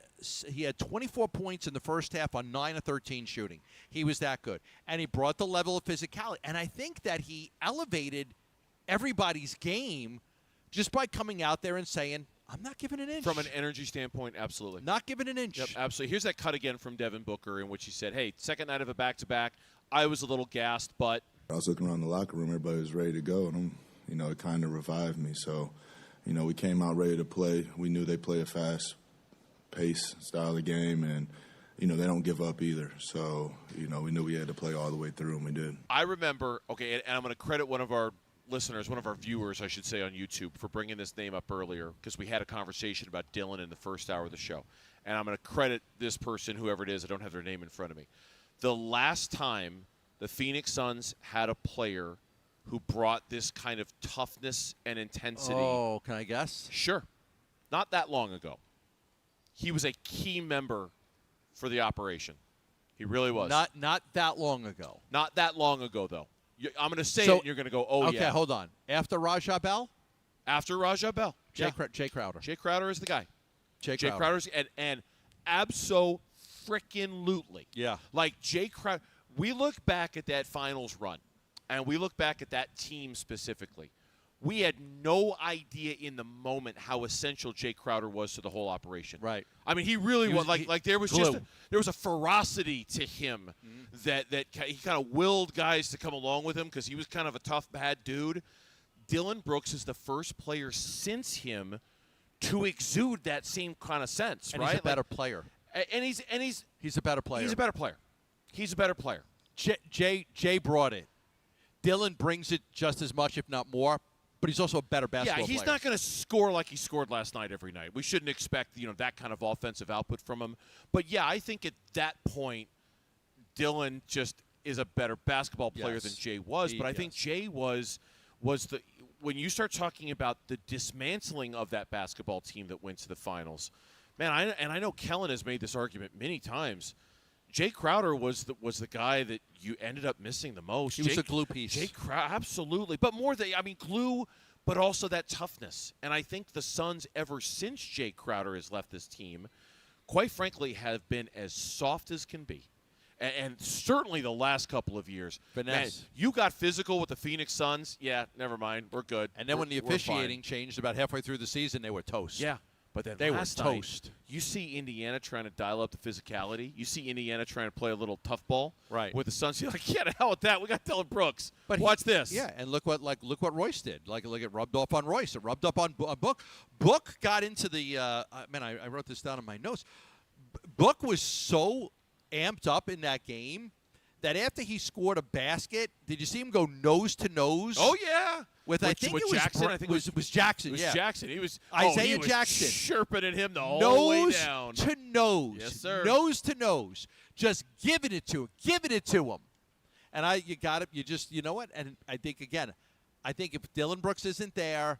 24 points in the first half on 9 of 13 shooting. He was that good. And he brought the level of physicality. And I think that he elevated everybody's game just by coming out there and saying, "I'm not giving an inch." From an energy standpoint, absolutely. Not giving an inch. Yep, absolutely. Here's that cut again from Devin Booker in which he said, "Hey, second night of a back-to-back, I was a little gassed, but..." I was looking around the locker room. Everybody was ready to go, and it kind of revived me. So, we came out ready to play. We knew they play a fast pace style of game, and they don't give up either. So we knew we had to play all the way through, and we did. I remember, and I'm going to credit one of our listeners, one of our viewers, I should say, on YouTube for bringing this name up earlier because we had a conversation about Dylan in the first hour of the show. And I'm going to credit this person, whoever it is. I don't have their name in front of me. The last time the Phoenix Suns had a player who brought this kind of toughness and intensity. Oh, can I guess? Sure. Not that long ago. He was a key member for the operation. He really was. Not that long ago. Not that long ago, though. I'm going to say it, and you're going to go, "Oh, okay, yeah." Okay, hold on. After Rajah Bell? After Rajah Bell. Jay Crowder. Jay Crowder is the guy. Jay Crowder's and abso-frickin-lutely. Yeah. Like Jay Crowder. We look back at that finals run, and we look back at that team specifically. We had no idea in the moment how essential Jay Crowder was to the whole operation. Right. I mean, he really was like there was glue. there was a ferocity to him that he kind of willed guys to come along with him because he was kind of a tough, bad dude. Dylan Brooks is the first player since him to exude that same kind of sense, and right? He's a better player. And he's a better player. He's a better player. He's a better player. Jay brought it. Dylan brings it just as much, if not more. But he's also a better basketball player. Yeah, he's not going to score like he scored last night every night. We shouldn't expect that kind of offensive output from him. But, yeah, I think at that point, Dylan just is a better basketball player than Jay was. But I think Jay was when you start talking about the dismantling of that basketball team that went to the finals, man, I know Kellen has made this argument many times. Jay Crowder was the guy that you ended up missing the most. He was a glue piece. Jay Crowder, absolutely. But more than, glue, but also that toughness. And I think the Suns, ever since Jay Crowder has left this team, quite frankly, have been as soft as can be. And certainly the last couple of years. Finesse. Man, you got physical with the Phoenix Suns. Yeah, never mind. We're good. And then when the officiating changed about halfway through the season, they were toast. Yeah. But then they were last toast. night, you see Indiana trying to dial up the physicality. You see Indiana trying to play a little tough ball with the Suns. You're like, yeah, the hell with that. We got Dylan Brooks. But watch this. Yeah, and look what Royce did. Like it rubbed off on Royce. It rubbed up on Book. Book got into the I wrote this down in my notes. Book was so amped up in that game that after he scored a basket, did you see him go nose to nose? Oh yeah, with I think it was Jackson. I think it was Jackson. It was yeah. Jackson. He was Isaiah Jackson chirping at him the whole way down. Nose to nose. Yes, sir. Nose to nose. Just giving it to him. And you know what? And I think if Dylan Brooks isn't there,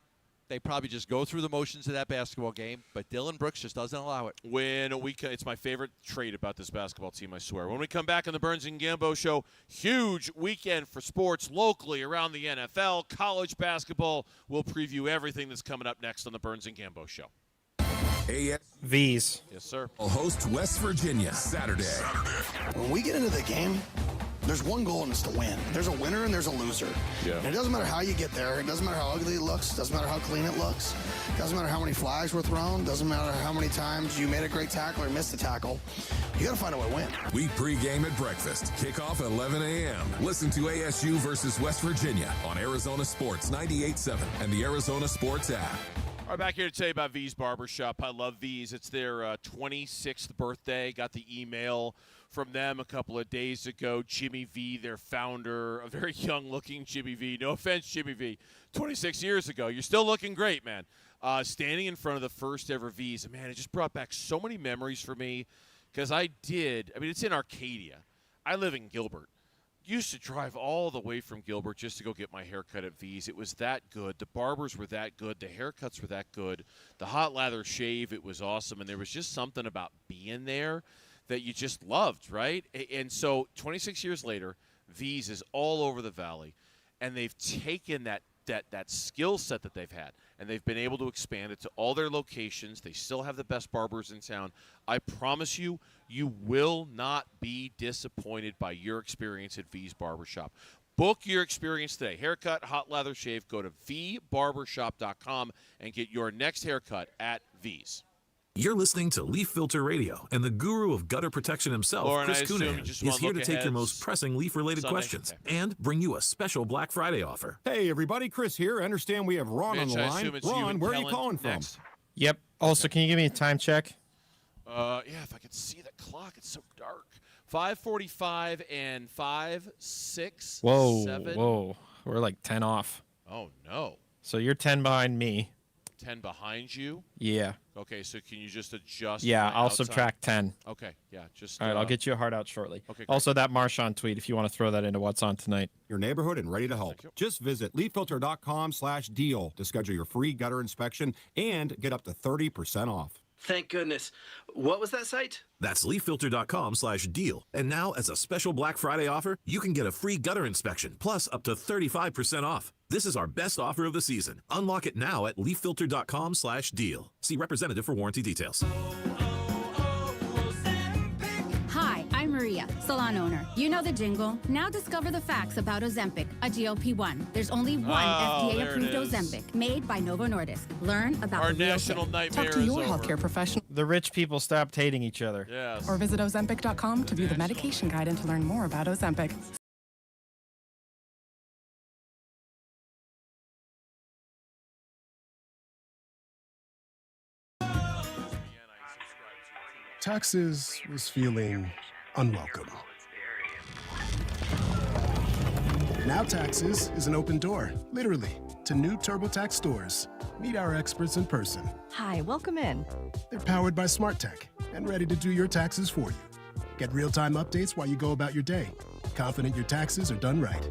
they probably just go through the motions of that basketball game, but Dylan Brooks just doesn't allow it. It's my favorite trait about this basketball team, I swear. When we come back on the Burns and Gambo Show, huge weekend for sports locally around the NFL, college basketball. We'll preview everything that's coming up next on the Burns and Gambo Show. V's. Yes, sir. Will host West Virginia Saturday. When we get into the game, there's one goal, and it's to win. There's a winner and there's a loser. Yeah. And it doesn't matter how you get there. It doesn't matter how ugly it looks. It doesn't matter how clean it looks. It doesn't matter how many flags were thrown. It doesn't matter how many times you made a great tackle or missed a tackle. You got to find a way to win. We pregame at breakfast. Kickoff at 11 a.m. Listen to ASU versus West Virginia on Arizona Sports 98.7 and the Arizona Sports app. All right, back here to tell you about V's Barbershop. I love V's. It's their 26th birthday. Got the email from them a couple of days ago. Jimmy V, their founder, a very young-looking Jimmy V. No offense, Jimmy V. 26 years ago. You're still looking great, man. Standing in front of the first ever V's. Man, it just brought back so many memories for me because it's in Arcadia. I live in Gilbert. Used to drive all the way from Gilbert just to go get my haircut at V's. It was that good. The barbers were that good. The haircuts were that good. The hot lather shave, it was awesome. And there was just something about being there that you just loved, right? And so 26 years later, V's is all over the valley. And they've taken that skill set that they've had, and they've been able to expand it to all their locations. They still have the best barbers in town. I promise you, you will not be disappointed by your experience at V's Barbershop. Book your experience today. Haircut, hot lather shave. Go to vbarbershop.com and get your next haircut at V's. You're listening to Leaf Filter Radio, and the guru of gutter protection himself, Lauren, Chris I assume Coonahan, you just is wanna here look to take your ahead. most pressing leaf-related Sunday? questions Okay. and bring you a special Black Friday offer. Hey, everybody, Chris here. I understand we have Ron Mitch, on the I line. assume it's you Ron, and where are you Kellen calling from? next. Yep. Also, can you give me a time check? Yeah, if I could see the clock, it's so dark. 5:45 and 5, 6, Whoa, 7. whoa. We're like 10 off. Oh, no. So you're 10 behind me. 10 behind you? Yeah. Okay, so can you just adjust? Yeah, my I'll outside? subtract 10. Okay, yeah, just. All right, I'll get you a heart out shortly. Okay, great. Also, that Marshawn tweet, if you want to throw that into what's on tonight. Your neighborhood and ready to help. Just visit leaffilter.com/deal to schedule your free gutter inspection and get up to 30% off. Thank goodness. What was that site? That's leaffilter.com/deal. And now, as a special Black Friday offer, you can get a free gutter inspection, plus up to 35% off. This is our best offer of the season. Unlock it now at leaffilter.com/deal. See representative for warranty details. Hi, I'm Maria, salon owner. You know the jingle. Now discover the facts about Ozempic, a GLP-1. There's only one FDA-approved there it is. Ozempic, made by Novo Nordisk. Learn about Our the real national thing. nightmare Talk to your is over. healthcare professional The rich people stopped hating each other. Yes. or visit Ozempic.com to view the medication guide and to learn more about Ozempic. Taxes was feeling unwelcome. Now Taxes is an open door, literally, to new TurboTax stores. Meet our experts in person. Hi, welcome in. They're powered by smart tech and ready to do your taxes for you. Get real-time updates while you go about your day. confident your taxes are done right.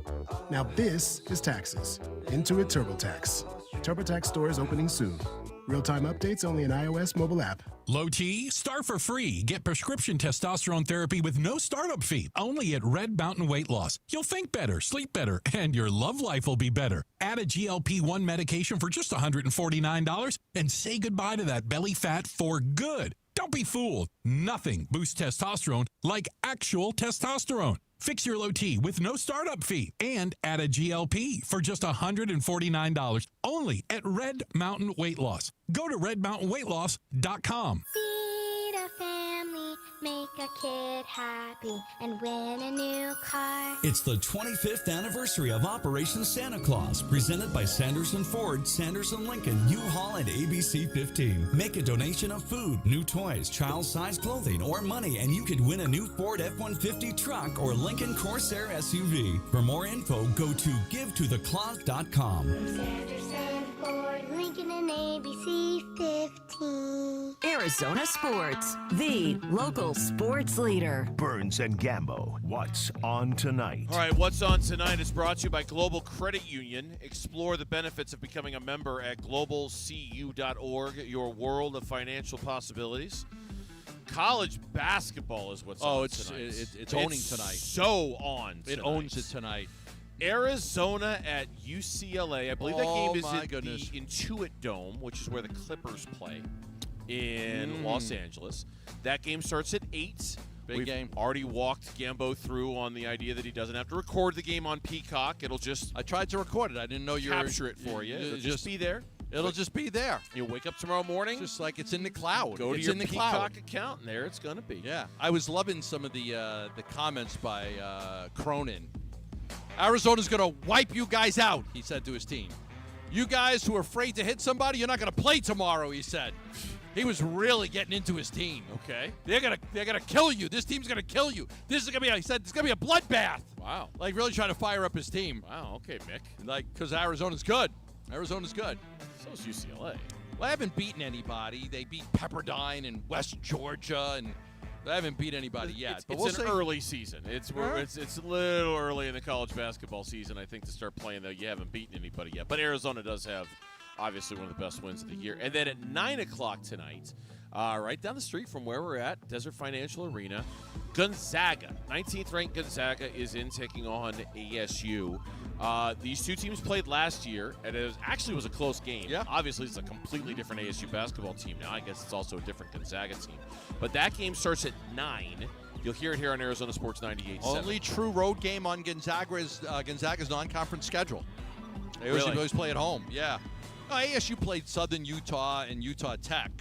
Now this is taxes. Intuit TurboTax. TurboTax stores opening soon. Real-time updates only in iOS mobile app. Low T, start for free. Get prescription testosterone therapy with no startup fee. Only at Red Mountain Weight Loss. You'll think better, sleep better, and your love life will be better. Add a GLP-1 medication for just $149 and say goodbye to that belly fat for good. Don't be fooled. Nothing boosts testosterone like actual testosterone. Fix your low T with no startup fee and add a GLP for just $149 only at Red Mountain Weight Loss. Go to redmountainweightloss.com. Feed a family, make a kid happy, and win a new car. It's the 25th anniversary of Operation Santa Claus, presented by Sanderson Ford, Sanderson Lincoln, U-Haul, and ABC 15. Make a donation of food, new toys, child-sized clothing, or money, and you could win a new Ford F-150 truck or Lincoln Corsair SUV. For more info, go to givetotheclaus.com. Sanderson Ford, Lincoln, and ABC 15. Arizona Sports, the local sports leader. Burns and Gambo, what's on tonight? All right, what's on tonight is brought to you by Global Credit Union. Explore the benefits of becoming a member at globalcu.org, your world of financial possibilities. College basketball is what's on tonight. It's owning tonight. So on tonight. It owns it tonight. Arizona at UCLA. I believe that game is in goodness. the Intuit Dome, which is where the Clippers play in Los Angeles. That game starts at 8. Big game. Already walked Gambo through on the idea that he doesn't have to record the game on Peacock. It'll just I tried to record it. I didn't know you capture it for you. It'll just be there. It'll just be there. You'll wake up tomorrow morning. Just like it's in the cloud. Go to it's your in the Peacock cloud. account, and there it's going to be. Yeah. I was loving some of the comments by Cronin. Arizona's going to wipe you guys out, he said to his team. You guys who are afraid to hit somebody, you're not going to play tomorrow, he said. He was really getting into his team. Okay. They're gonna kill you. This team's gonna kill you. This is gonna be. He said it's gonna be a bloodbath. Wow. Like really trying to fire up his team. Wow. Okay, Mick. Like because Arizona's good. Arizona's good. So is UCLA. Well, I haven't beaten anybody. They beat Pepperdine and West Georgia, and they haven't beat anybody yet. But It's an early season. It's a little early in the college basketball season, I think, to start playing, though. You haven't beaten anybody yet. But Arizona does have, obviously, one of the best wins of the year. And then at 9 o'clock tonight, right down the street from where we're at, Desert Financial Arena, Gonzaga, 19th ranked Gonzaga, is in taking on ASU. These two teams played last year, and it was a close game. Yeah. Obviously, it's a completely different ASU basketball team now. I guess it's also a different Gonzaga team. But that game starts at 9. You'll hear it here on Arizona Sports 98.7. Only true road game on Gonzaga's non-conference schedule. They Really? always play at home. Yeah. ASU played Southern Utah and Utah Tech,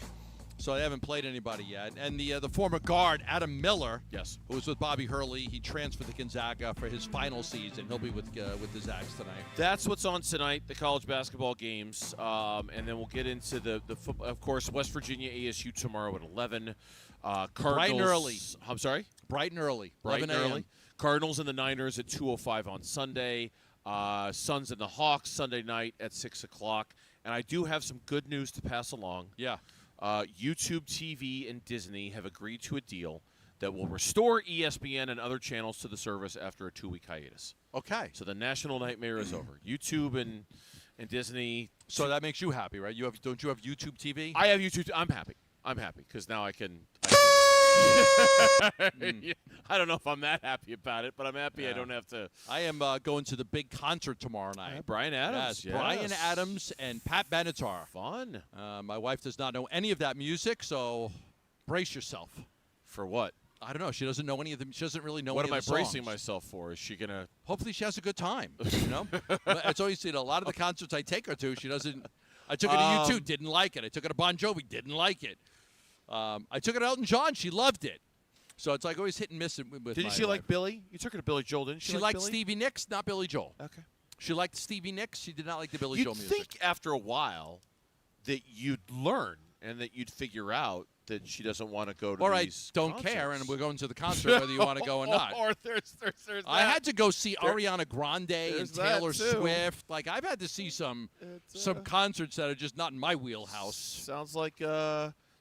so they haven't played anybody yet. And the former guard, Adam Miller, yes, who was with Bobby Hurley, he transferred to Gonzaga for his final season. He'll be with the Zags tonight. That's what's on tonight, the college basketball games. And then we'll get into the of course, West Virginia ASU tomorrow at 11. Cardinals. Bright and early. I'm sorry? Bright and early. Bright and 11 early. Cardinals and the Niners at 2:05 on Sunday. Suns and the Hawks Sunday night at 6 o'clock. And I do have some good news to pass along. Yeah. YouTube TV and Disney have agreed to a deal that will restore ESPN and other channels to the service after a 2-week hiatus. Okay. So the national nightmare is over. YouTube and Disney. So that makes you happy, right? Don't you have YouTube TV? I have YouTube. I'm happy because now I can. I don't know if I'm that happy about it, but I'm happy I don't have to. I am going to the big concert tomorrow night. Brian Adams. Yes, Brian Adams and Pat Benatar. Fun. My wife does not know any of that music, so brace yourself. For what? I don't know. She doesn't know any of them. She doesn't really know What any am I of the bracing songs. myself for? Is she going to. Hopefully she has a good time, you know? It's always, a lot of the concerts I take her to, she doesn't. I took her to U2, didn't like it. I took her to Bon Jovi, didn't like it. I took her to Elton John, she loved it. So it's like always hit and miss with Didn't she like Billy? You took her to Billy Joel, didn't she? She like liked Billy? Stevie Nicks, not Billy Joel. Okay. She liked Stevie Nicks. She did not like the Billy You'd Joel music. think after a while that you'd learn and that you'd figure out that she doesn't want to go to All right, these don't concerts. care, and we're going to the concert whether you want to go or not. Or there's I that. had to go see Ariana Grande and there's that, Taylor too. Swift. Like I've had to see some concerts that are just not in my wheelhouse. Sounds like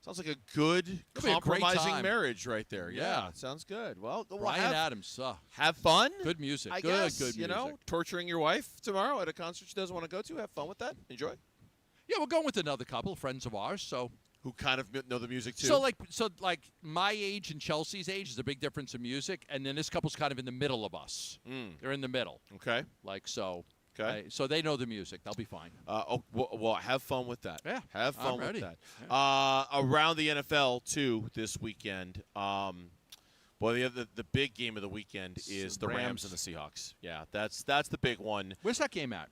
Sounds like a good It'll be a great compromising time. marriage right there. Yeah. Sounds good. Well, Brian Adams. have fun. Good music. I Good guess, music. You know, torturing your wife tomorrow at a concert she doesn't want to go to. Have fun with that. Enjoy. Yeah, we're going with another couple, friends of ours. So who kind of know the music too. So like my age and Chelsea's age is a big difference in music, and then this couple's kind of in the middle of us. They're in the middle. Okay. Like so. Okay. So they know the music. They'll be fine. Well, have fun with that. Yeah. Have fun I'm ready. with that. Around the NFL too this weekend. Well, the big game of the weekend is the Rams and the Seahawks. Yeah, that's the big one. Where's that game at?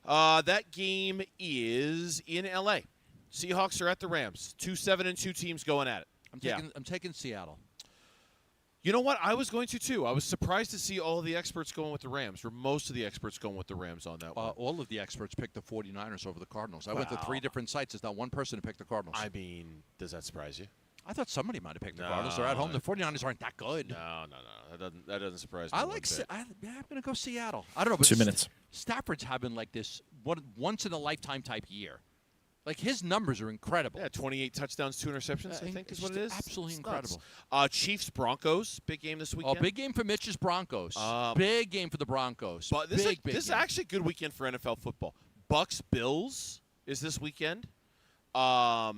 That game is in L.A. Seahawks are at the Rams. 2 7-2 teams going at it. I'm taking Seattle. You know what? I was going to too. I was surprised to see all of the experts going with the Rams, or most of the experts going with the Rams on that one. All of the experts picked the 49ers over the Cardinals. I went to 3 different sites. There's not one person who picked the Cardinals. I mean, does that surprise you? I thought somebody might have picked the Cardinals. They're at home. The 49ers aren't that good. No. That doesn't surprise me. I'm going to go Seattle. I don't know. But 2 minutes. Stafford's having like this once-in-a-lifetime type year. Like, his numbers are incredible. Yeah, 28 touchdowns, 2 interceptions, I think is what it is. Absolutely incredible. Chiefs-Broncos, big game this weekend. Oh, big game for Mitch's Broncos. Big game for the Broncos. But this big is game. actually a good weekend for NFL football. Bucks-Bills is this weekend. The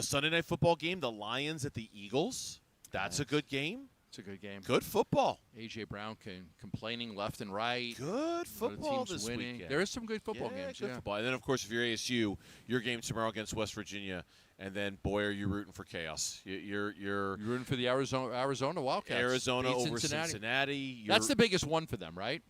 Sunday Night Football game, the Lions at the Eagles. That's a good game. It's a good game. Good football. A.J. Brown complaining left and right. Good football the team's this winning. weekend. There is some good football games. Good football. And then, of course, if you're ASU, your game tomorrow against West Virginia. And then, boy, are you rooting for chaos. You're rooting for the Arizona Wildcats. Arizona Beat over Cincinnati. That's the biggest one for them, right?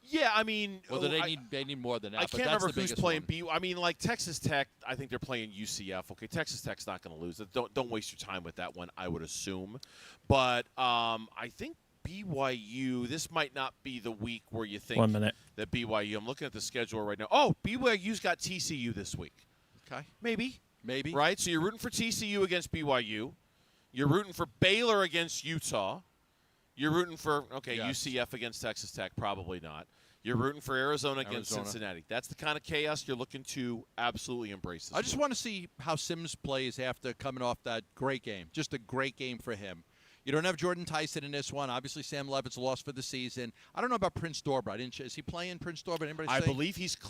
Yeah, I mean, well, they need more than that. I can't remember who's playing BYU. I mean, like Texas Tech. I think they're playing UCF. Okay, Texas Tech's not going to lose. Don't waste your time with that one. I would assume, but I think BYU. This might not be the week where you think 1 minute. that BYU. I'm looking at the schedule right now. Oh, BYU's got TCU this week. Okay, maybe. Right. So you're rooting for TCU against BYU. You're rooting for Baylor against Utah. You're rooting for, UCF against Texas Tech, probably not. You're rooting for Arizona against Cincinnati. That's the kind of chaos you're looking to absolutely embrace this I just want to see how Sims plays after coming off that great game. Just a great game for him. You don't have Jordan Tyson in this one. Obviously, Sam Levitt's lost for the season. I don't know about Prince Dorbert. Is he playing Prince Dorbert? Anybody I say? believe he's clear.